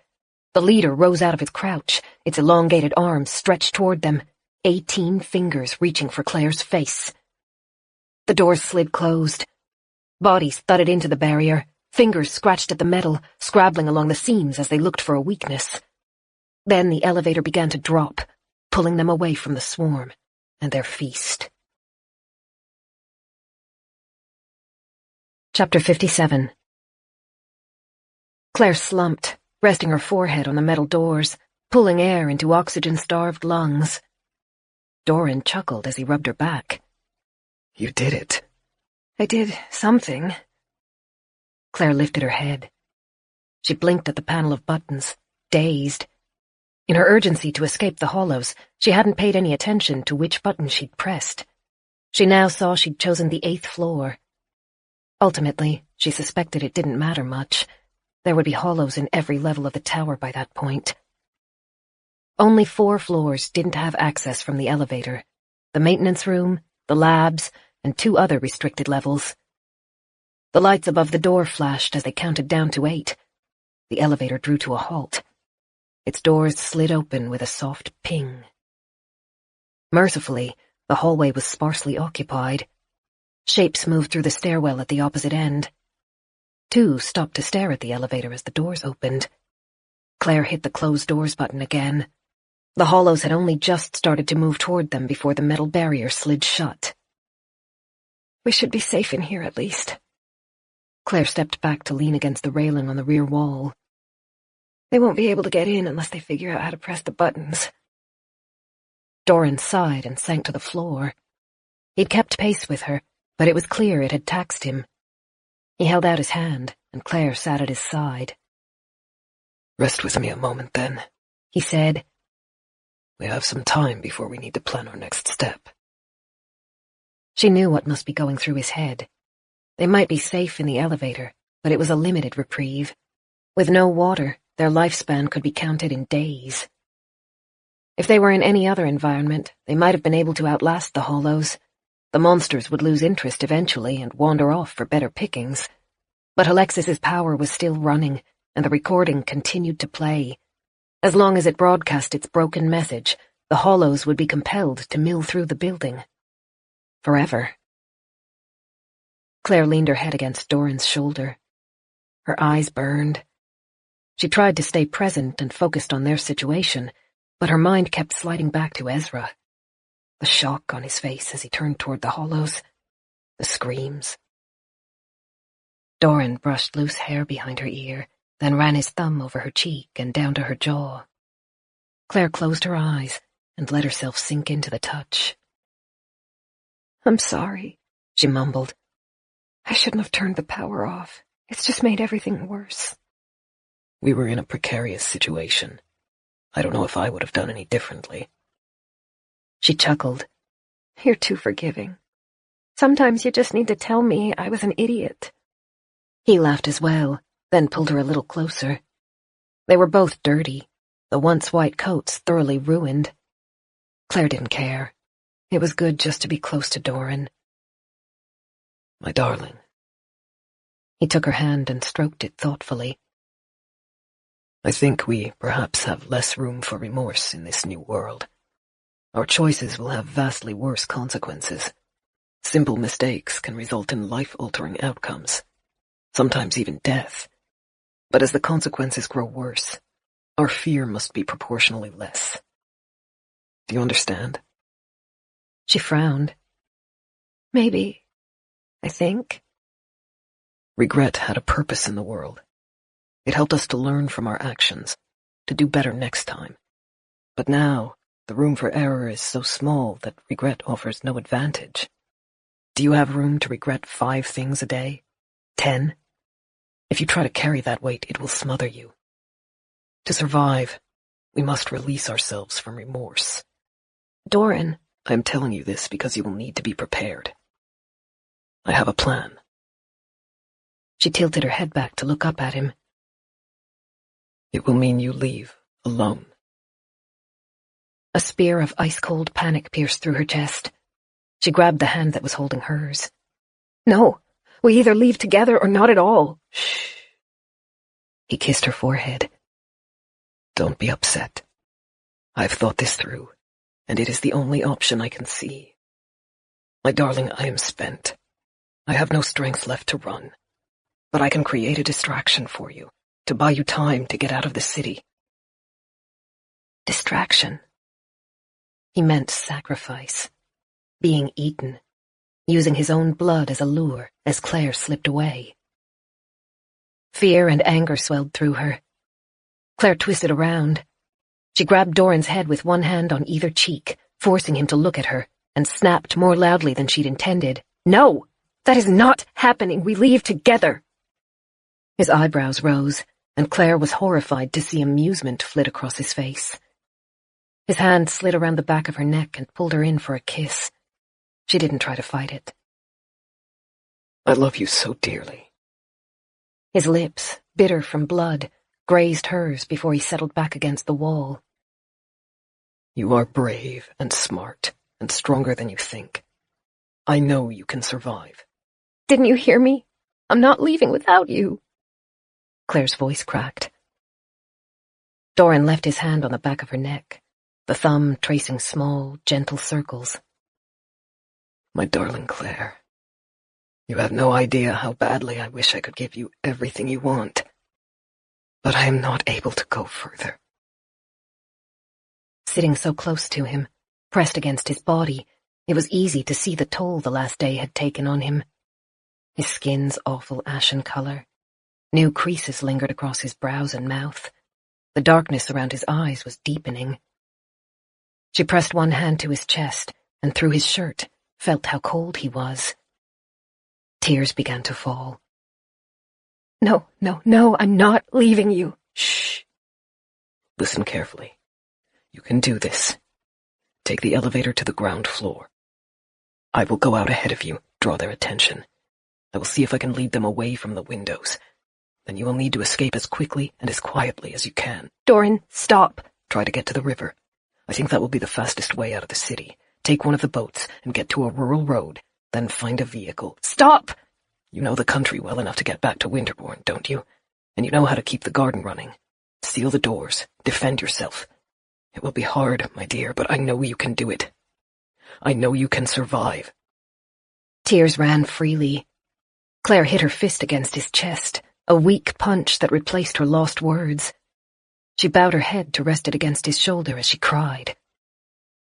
The leader rose out of its crouch, its elongated arms stretched toward them, 18 fingers reaching for Claire's face. The doors slid closed. Bodies thudded into the barrier, fingers scratched at the metal, scrabbling along the seams as they looked for a weakness. Then the elevator began to drop, pulling them away from the swarm and their feast. Chapter 57. Claire slumped, resting her forehead on the metal doors, pulling air into oxygen-starved lungs. Doran chuckled as he rubbed her back. You did it. "I did something." Claire lifted her head. She blinked at the panel of buttons, dazed. In her urgency to escape the hollows, she hadn't paid any attention to which button she'd pressed. She now saw she'd chosen the 8th floor. Ultimately, she suspected it didn't matter much. There would be hollows in every level of the tower by that point. Only 4 floors didn't have access from the elevator: the maintenance room, the labs, and 2 other restricted levels. The lights above the door flashed as they counted down to 8. The elevator drew to a halt. Its doors slid open with a soft ping. Mercifully, the hallway was sparsely occupied. Shapes moved through the stairwell at the opposite end. 2 stopped to stare at the elevator as the doors opened. Claire hit the closed doors button again. The hollows had only just started to move toward them before the metal barrier slid shut. "We should be safe in here at least." Claire stepped back to lean against the railing on the rear wall. "They won't be able to get in unless they figure out how to press the buttons." Doran sighed and sank to the floor. He'd kept pace with her, but it was clear it had taxed him. He held out his hand, and Claire sat at his side. Rest with me a moment, then, he said. We have some time before we need to plan our next step. She knew what must be going through his head. They might be safe in the elevator, but it was a limited reprieve. With no water, their lifespan could be counted in days. If they were in any other environment, they might have been able to outlast the hollows. The monsters would lose interest eventually and wander off for better pickings. But Alexis's power was still running, and the recording continued to play. As long as it broadcast its broken message, the hollows would be compelled to mill through the building. Forever. Claire leaned her head against Doran's shoulder. Her eyes burned. She tried to stay present and focused on their situation, but her mind kept sliding back to Ezra. The shock on his face as he turned toward the hollows. The screams. Doran brushed loose hair behind her ear, then ran his thumb over her cheek and down to her jaw. Claire closed her eyes and let herself sink into the touch. I'm sorry, she mumbled. I shouldn't have turned the power off. It's just made everything worse. We were in a precarious situation. I don't know if I would have done any differently. She chuckled. You're too forgiving. Sometimes you just need to tell me I was an idiot. He laughed as well, then pulled her a little closer. They were both dirty, the once white coats thoroughly ruined. Claire didn't care. It was good just to be close to Doran. My darling. He took her hand and stroked it thoughtfully. I think we perhaps have less room for remorse in this new world. Our choices will have vastly worse consequences. Simple mistakes can result in life-altering outcomes, sometimes even death. But as the consequences grow worse, our fear must be proportionally less. Do you understand? She frowned. Maybe. I think. Regret had a purpose in the world. It helped us to learn from our actions, to do better next time. But now, the room for error is so small that regret offers no advantage. Do you have room to regret 5 things a day? 10? If you try to carry that weight, it will smother you. To survive, we must release ourselves from remorse. Doran, I am telling you this because you will need to be prepared. I have a plan. She tilted her head back to look up at him. It will mean you leave alone. A spear of ice-cold panic pierced through her chest. She grabbed the hand that was holding hers. No, we either leave together or not at all. Shh. He kissed her forehead. Don't be upset. I've thought this through, and it is the only option I can see. My darling, I am spent. I have no strength left to run. But I can create a distraction for you, to buy you time to get out of the city. Distraction. He meant sacrifice. Being eaten. Using his own blood as a lure as Claire slipped away. Fear and anger swelled through her. Claire twisted around. She grabbed Doran's head with one hand on either cheek, forcing him to look at her, and snapped more loudly than she'd intended. No! That is not happening. We leave together. His eyebrows rose, and Claire was horrified to see amusement flit across his face. His hand slid around the back of her neck and pulled her in for a kiss. She didn't try to fight it. I love you so dearly. His lips, bitter from blood, grazed hers before he settled back against the wall. You are brave and smart and stronger than you think. I know you can survive. Didn't you hear me? I'm not leaving without you. Claire's voice cracked. Doran left his hand on the back of her neck, the thumb tracing small, gentle circles. My darling Claire, you have no idea how badly I wish I could give you everything you want. But I am not able to go further. Sitting so close to him, pressed against his body, it was easy to see the toll the last day had taken on him. His skin's awful ashen color. New creases lingered across his brows and mouth. The darkness around his eyes was deepening. She pressed one hand to his chest, and through his shirt, felt how cold he was. Tears began to fall. No, I'm not leaving you. Shh. Listen carefully. You can do this. Take the elevator to the ground floor. I will go out ahead of you, draw their attention. I will see if I can lead them away from the windows. Then you will need to escape as quickly and as quietly as you can. Doran, stop. Try to get to the river. I think that will be the fastest way out of the city. Take one of the boats and get to a rural road, then find a vehicle. Stop! You know the country well enough to get back to Winterbourne, don't you? And you know how to keep the garden running. Seal the doors. Defend yourself. It will be hard, my dear, but I know you can do it. I know you can survive. Tears ran freely. Claire hit her fist against his chest, a weak punch that replaced her lost words. She bowed her head to rest it against his shoulder as she cried.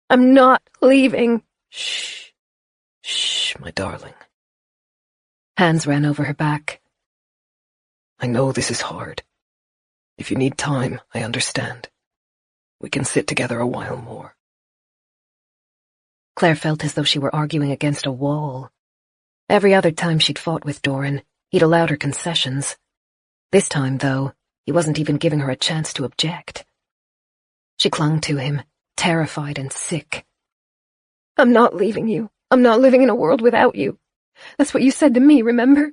I'm not leaving. Shh. Shh, my darling. Hands ran over her back. I know this is hard. If you need time, I understand. We can sit together a while more. Claire felt as though she were arguing against a wall. Every other time she'd fought with Doran, he'd allowed her concessions. This time, though, he wasn't even giving her a chance to object. She clung to him, terrified and sick. I'm not leaving you. I'm not living in a world without you. That's what you said to me, remember?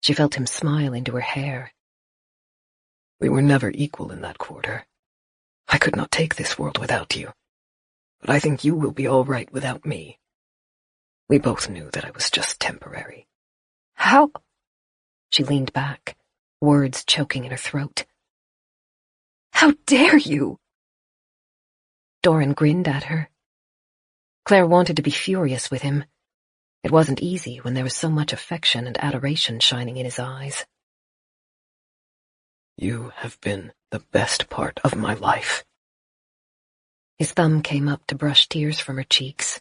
She felt him smile into her hair. We were never equal in that quarter. I could not take this world without you. But I think you will be all right without me. We both knew that I was just temporary. How? She leaned back, words choking in her throat. How dare you? Doran grinned at her. Claire wanted to be furious with him. It wasn't easy when there was so much affection and adoration shining in his eyes. You have been the best part of my life. His thumb came up to brush tears from her cheeks.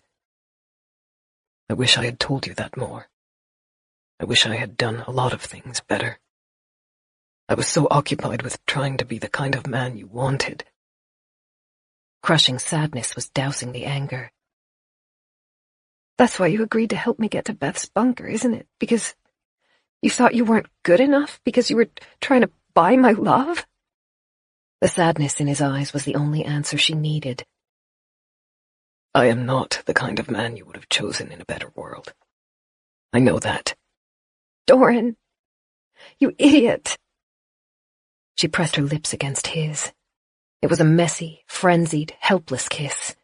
I wish I had told you that more. I wish I had done a lot of things better. I was so occupied with trying to be the kind of man you wanted. Crushing sadness was dousing the anger. That's why you agreed to help me get to Beth's bunker, isn't it? Because you thought you weren't good enough? Because you were trying to buy my love? The sadness in his eyes was the only answer she needed. I am not the kind of man you would have chosen in a better world. I know that. Doran, you idiot. She pressed her lips against his. It was a messy, frenzied, helpless kiss.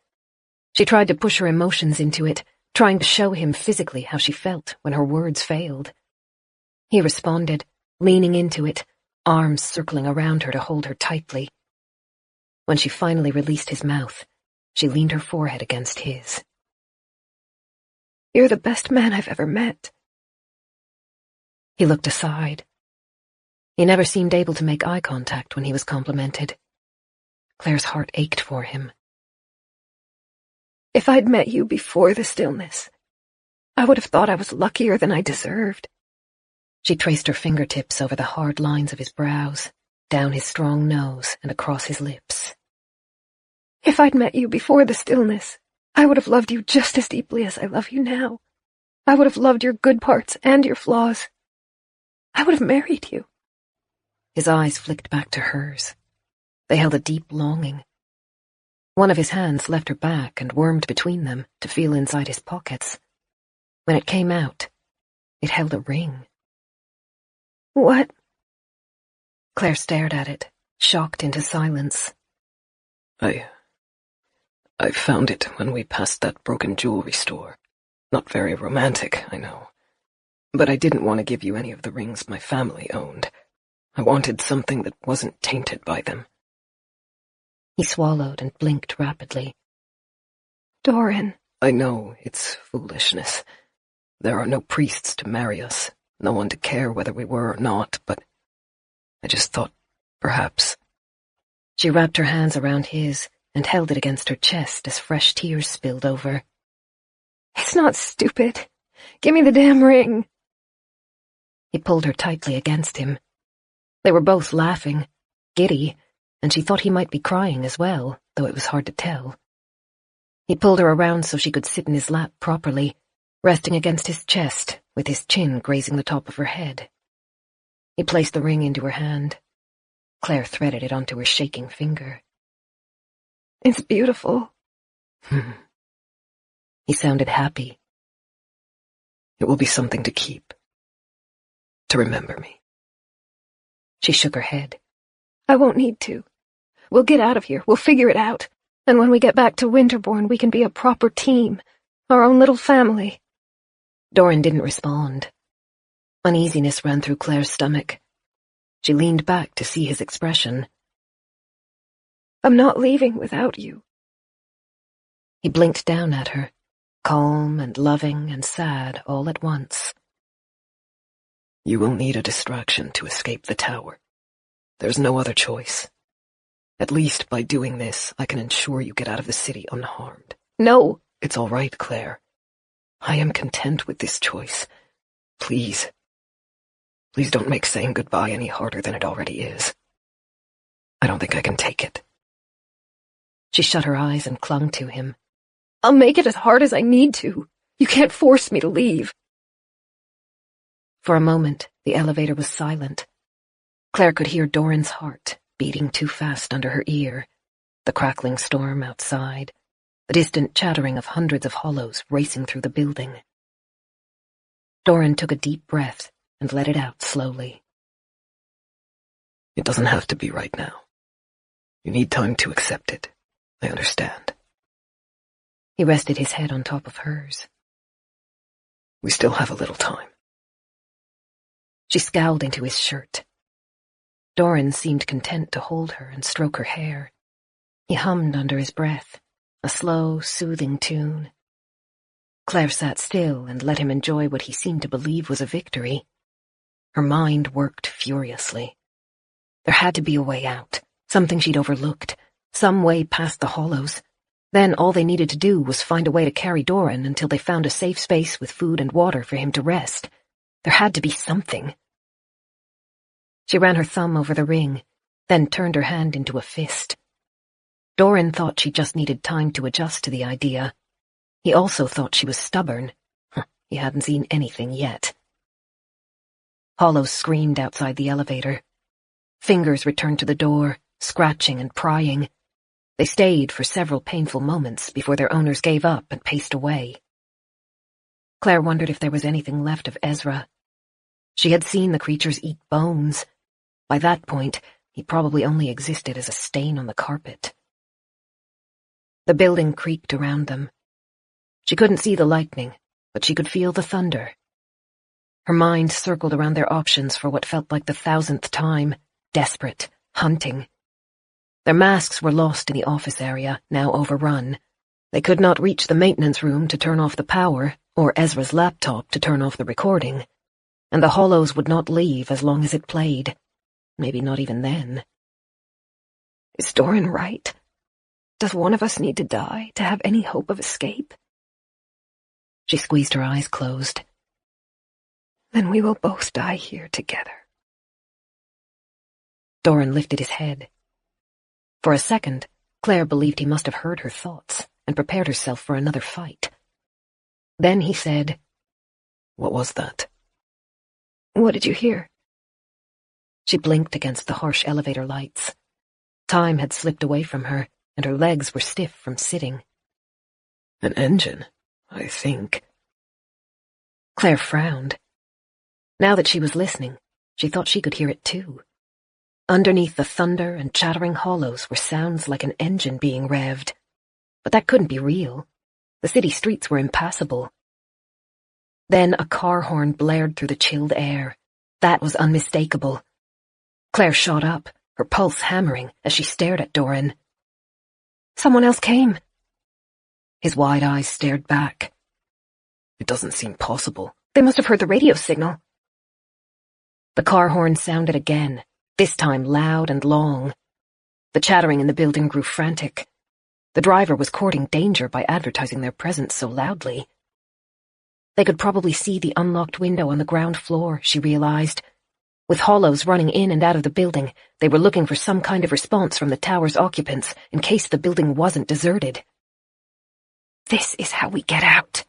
She tried to push her emotions into it, trying to show him physically how she felt when her words failed. He responded, leaning into it, arms circling around her to hold her tightly. When she finally released his mouth, she leaned her forehead against his. You're the best man I've ever met. He looked aside. He never seemed able to make eye contact when he was complimented. Claire's heart ached for him. If I'd met you before the stillness, I would have thought I was luckier than I deserved. She traced her fingertips over the hard lines of his brows, down his strong nose and across his lips. If I'd met you before the stillness, I would have loved you just as deeply as I love you now. I would have loved your good parts and your flaws. I would have married you. His eyes flicked back to hers. They held a deep longing. One of his hands left her back and wormed between them to feel inside his pockets. When it came out, it held a ring. What? Claire stared at it, shocked into silence. I found it when we passed that broken jewelry store. Not very romantic, I know. But I didn't want to give you any of the rings my family owned. I wanted something that wasn't tainted by them. He swallowed and blinked rapidly. Doran. I know it's foolishness. There are no priests to marry us, no one to care whether we were or not, but I just thought, perhaps. She wrapped her hands around his and held it against her chest as fresh tears spilled over. It's not stupid. Give me the damn ring. He pulled her tightly against him. They were both laughing, giddy, and she thought he might be crying as well, though it was hard to tell. He pulled her around so she could sit in his lap properly, resting against his chest, with his chin grazing the top of her head. He placed the ring into her hand. Claire threaded it onto her shaking finger. It's beautiful. He sounded happy. It will be something to keep. To remember me. She shook her head. I won't need to. We'll get out of here. We'll figure it out. And when we get back to Winterbourne, we can be a proper team. Our own little family. Doran didn't respond. Uneasiness ran through Claire's stomach. She leaned back to see his expression. I'm not leaving without you. He blinked down at her, calm and loving and sad all at once. You will need a distraction to escape the tower. There's no other choice. At least by doing this, I can ensure you get out of the city unharmed. No. It's all right, Claire. I am content with this choice. Please. Please don't make saying goodbye any harder than it already is. I don't think I can take it. She shut her eyes and clung to him. I'll make it as hard as I need to. You can't force me to leave. For a moment, the elevator was silent. Claire could hear Doran's heart beating too fast under her ear, the crackling storm outside, the distant chattering of hundreds of hollows racing through the building. Doran took a deep breath and let it out slowly. It doesn't have to be right now. You need time to accept it. I understand. He rested his head on top of hers. We still have a little time. She scowled into his shirt. Doran seemed content to hold her and stroke her hair. He hummed under his breath, a slow, soothing tune. Claire sat still and let him enjoy what he seemed to believe was a victory. Her mind worked furiously. There had to be a way out, something she'd overlooked, some way past the hollows. Then all they needed to do was find a way to carry Doran until they found a safe space with food and water for him to rest. There had to be something. She ran her thumb over the ring, then turned her hand into a fist. Doran thought she just needed time to adjust to the idea. He also thought she was stubborn. He hadn't seen anything yet. Hollows screamed outside the elevator. Fingers returned to the door, scratching and prying. They stayed for several painful moments before their owners gave up and paced away. Claire wondered if there was anything left of Ezra. She had seen the creatures eat bones. By that point, he probably only existed as a stain on the carpet. The building creaked around them. She couldn't see the lightning, but she could feel the thunder. Her mind circled around their options for what felt like the 1,000th time, desperate, hunting. Their masks were lost in the office area, now overrun. They could not reach the maintenance room to turn off the power, or Ezra's laptop to turn off the recording. And the hollows would not leave as long as it played. Maybe not even then. Is Doran right? Does one of us need to die to have any hope of escape? She squeezed her eyes closed. Then we will both die here together. Doran lifted his head. For a second, Claire believed he must have heard her thoughts and prepared herself for another fight. Then he said, "What was that?" What did you hear? She blinked against the harsh elevator lights. Time had slipped away from her, and her legs were stiff from sitting. An engine, I think. Claire frowned. Now that she was listening, she thought she could hear it too. Underneath the thunder and chattering hollows were sounds like an engine being revved. But that couldn't be real. The city streets were impassable. Then a car horn blared through the chilled air. That was unmistakable. Claire shot up, her pulse hammering as she stared at Doran. Someone else came. His wide eyes stared back. It doesn't seem possible. They must have heard the radio signal. The car horn sounded again, this time loud and long. The chattering in the building grew frantic. The driver was courting danger by advertising their presence so loudly. They could probably see the unlocked window on the ground floor, she realized. With hollows running in and out of the building, they were looking for some kind of response from the tower's occupants in case the building wasn't deserted. This is how we get out.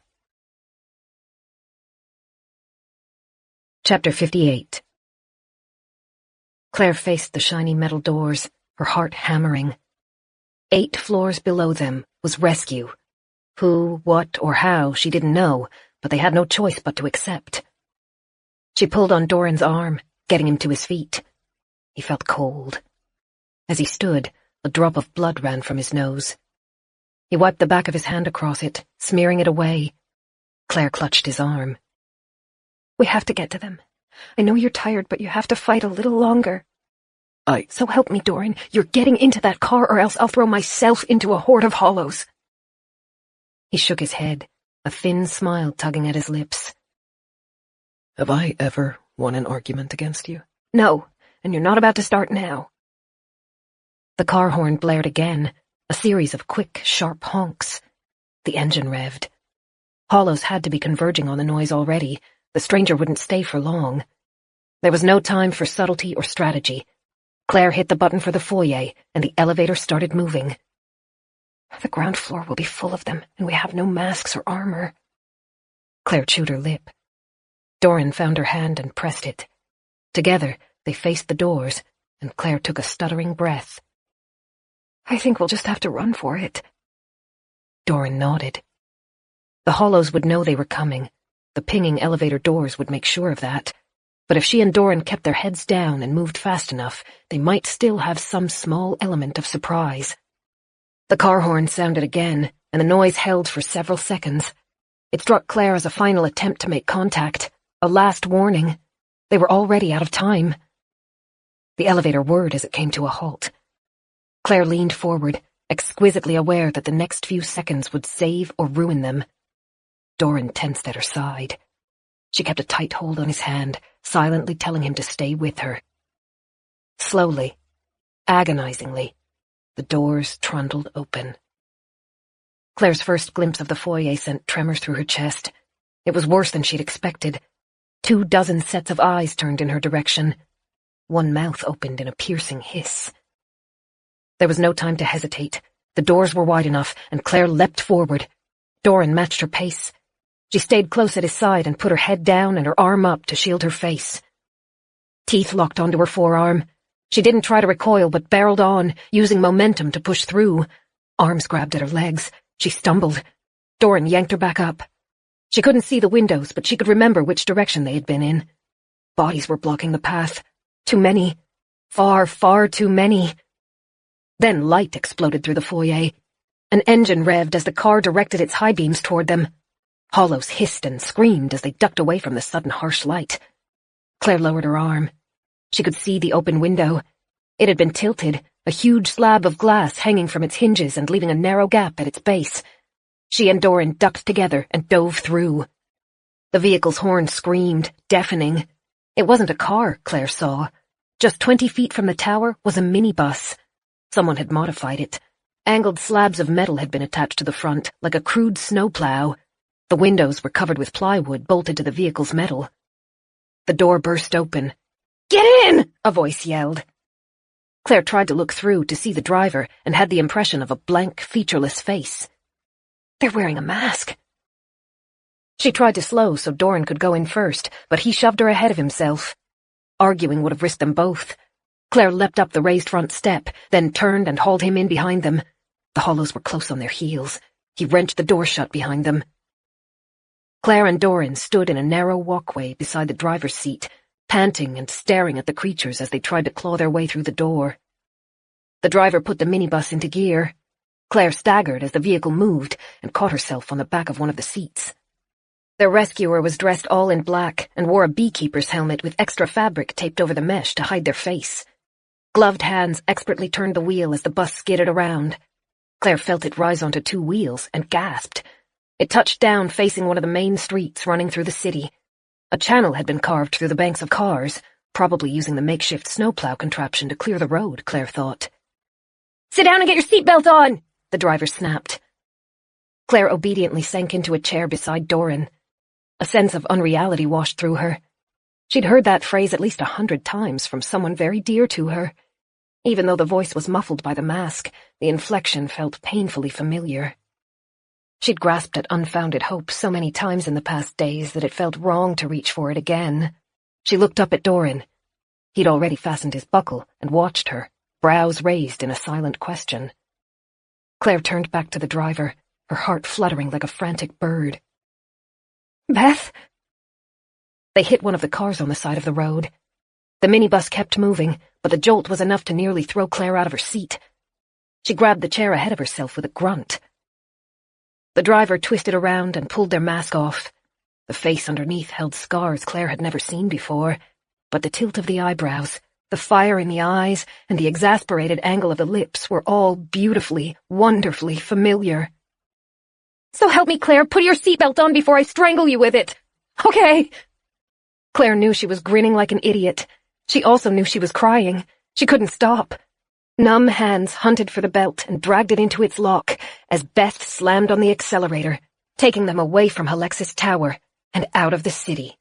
Chapter 58. Claire faced the shiny metal doors, her heart hammering. 8 floors below them was rescue. Who, what, or how, she didn't know, but they had no choice but to accept. She pulled on Doran's arm, getting him to his feet. He felt cold. As he stood, a drop of blood ran from his nose. He wiped the back of his hand across it, smearing it away. Claire clutched his arm. We have to get to them. I know you're tired, but you have to fight a little longer. So help me, Doran. You're getting into that car or else I'll throw myself into a horde of hollows. He shook his head, a thin smile tugging at his lips. Have I ever won an argument against you? No, and you're not about to start now. The car horn blared again, a series of quick, sharp honks. The engine revved. Hollows had to be converging on the noise already. The stranger wouldn't stay for long. There was no time for subtlety or strategy. Claire hit the button for the foyer, and the elevator started moving. The ground floor will be full of them, and we have no masks or armor. Claire chewed her lip. Doran found her hand and pressed it. Together, they faced the doors, and Claire took a stuttering breath. I think we'll just have to run for it. Doran nodded. The Hollows would know they were coming. The pinging elevator doors would make sure of that. But if she and Doran kept their heads down and moved fast enough, they might still have some small element of surprise. The car horn sounded again, and the noise held for several seconds. It struck Claire as a final attempt to make contact, a last warning. They were already out of time. The elevator whirred as it came to a halt. Claire leaned forward, exquisitely aware that the next few seconds would save or ruin them. Doran tensed at her side. She kept a tight hold on his hand, silently telling him to stay with her. Slowly, agonizingly, the doors trundled open. Claire's first glimpse of the foyer sent tremors through her chest. It was worse than she'd expected. 24 sets of eyes turned in her direction. One mouth opened in a piercing hiss. There was no time to hesitate. The doors were wide enough, and Claire leapt forward. Doran matched her pace. She stayed close at his side and put her head down and her arm up to shield her face. Teeth locked onto her forearm. She didn't try to recoil, but barreled on, using momentum to push through. Arms grabbed at her legs. She stumbled. Doran yanked her back up. She couldn't see the windows, but she could remember which direction they had been in. Bodies were blocking the path. Too many. Far, far too many. Then light exploded through the foyer. An engine revved as the car directed its high beams toward them. Hollows hissed and screamed as they ducked away from the sudden harsh light. Claire lowered her arm. She could see the open window. It had been tilted, a huge slab of glass hanging from its hinges and leaving a narrow gap at its base. She and Doran ducked together and dove through. The vehicle's horn screamed, deafening. It wasn't a car, Claire saw. Just 20 feet from the tower was a minibus. Someone had modified it. Angled slabs of metal had been attached to the front, like a crude snowplow. The windows were covered with plywood bolted to the vehicle's metal. The door burst open. "Get in!" a voice yelled. Claire tried to look through to see the driver and had the impression of a blank, featureless face. They're wearing a mask. She tried to slow so Doran could go in first, but he shoved her ahead of himself. Arguing would have risked them both. Claire leapt up the raised front step, then turned and hauled him in behind them. The Hollows were close on their heels. He wrenched the door shut behind them. Claire and Doran stood in a narrow walkway beside the driver's seat, panting and staring at the creatures as they tried to claw their way through the door. The driver put the minibus into gear. Claire staggered as the vehicle moved and caught herself on the back of one of the seats. Their rescuer was dressed all in black and wore a beekeeper's helmet with extra fabric taped over the mesh to hide their face. Gloved hands expertly turned the wheel as the bus skidded around. Claire felt it rise onto 2 wheels and gasped. It touched down facing one of the main streets running through the city. A channel had been carved through the banks of cars, probably using the makeshift snowplow contraption to clear the road, Claire thought. "Sit down and get your seatbelt on!" the driver snapped. Claire obediently sank into a chair beside Doran. A sense of unreality washed through her. She'd heard that phrase at least 100 times from someone very dear to her. Even though the voice was muffled by the mask, the inflection felt painfully familiar. She'd grasped at unfounded hope so many times in the past days that it felt wrong to reach for it again. She looked up at Doran. He'd already fastened his buckle and watched her, brows raised in a silent question. Claire turned back to the driver, her heart fluttering like a frantic bird. "Beth?" They hit one of the cars on the side of the road. The minibus kept moving, but the jolt was enough to nearly throw Claire out of her seat. She grabbed the chair ahead of herself with a grunt. The driver twisted around and pulled their mask off. The face underneath held scars Claire had never seen before, but the tilt of the eyebrows, the fire in the eyes, and the exasperated angle of the lips were all beautifully, wonderfully familiar. "So help me, Claire, put your seatbelt on before I strangle you with it. Okay." Claire knew she was grinning like an idiot. She also knew she was crying. She couldn't stop. Numb hands hunted for the belt and dragged it into its lock as Beth slammed on the accelerator, taking them away from Alexis Tower and out of the city.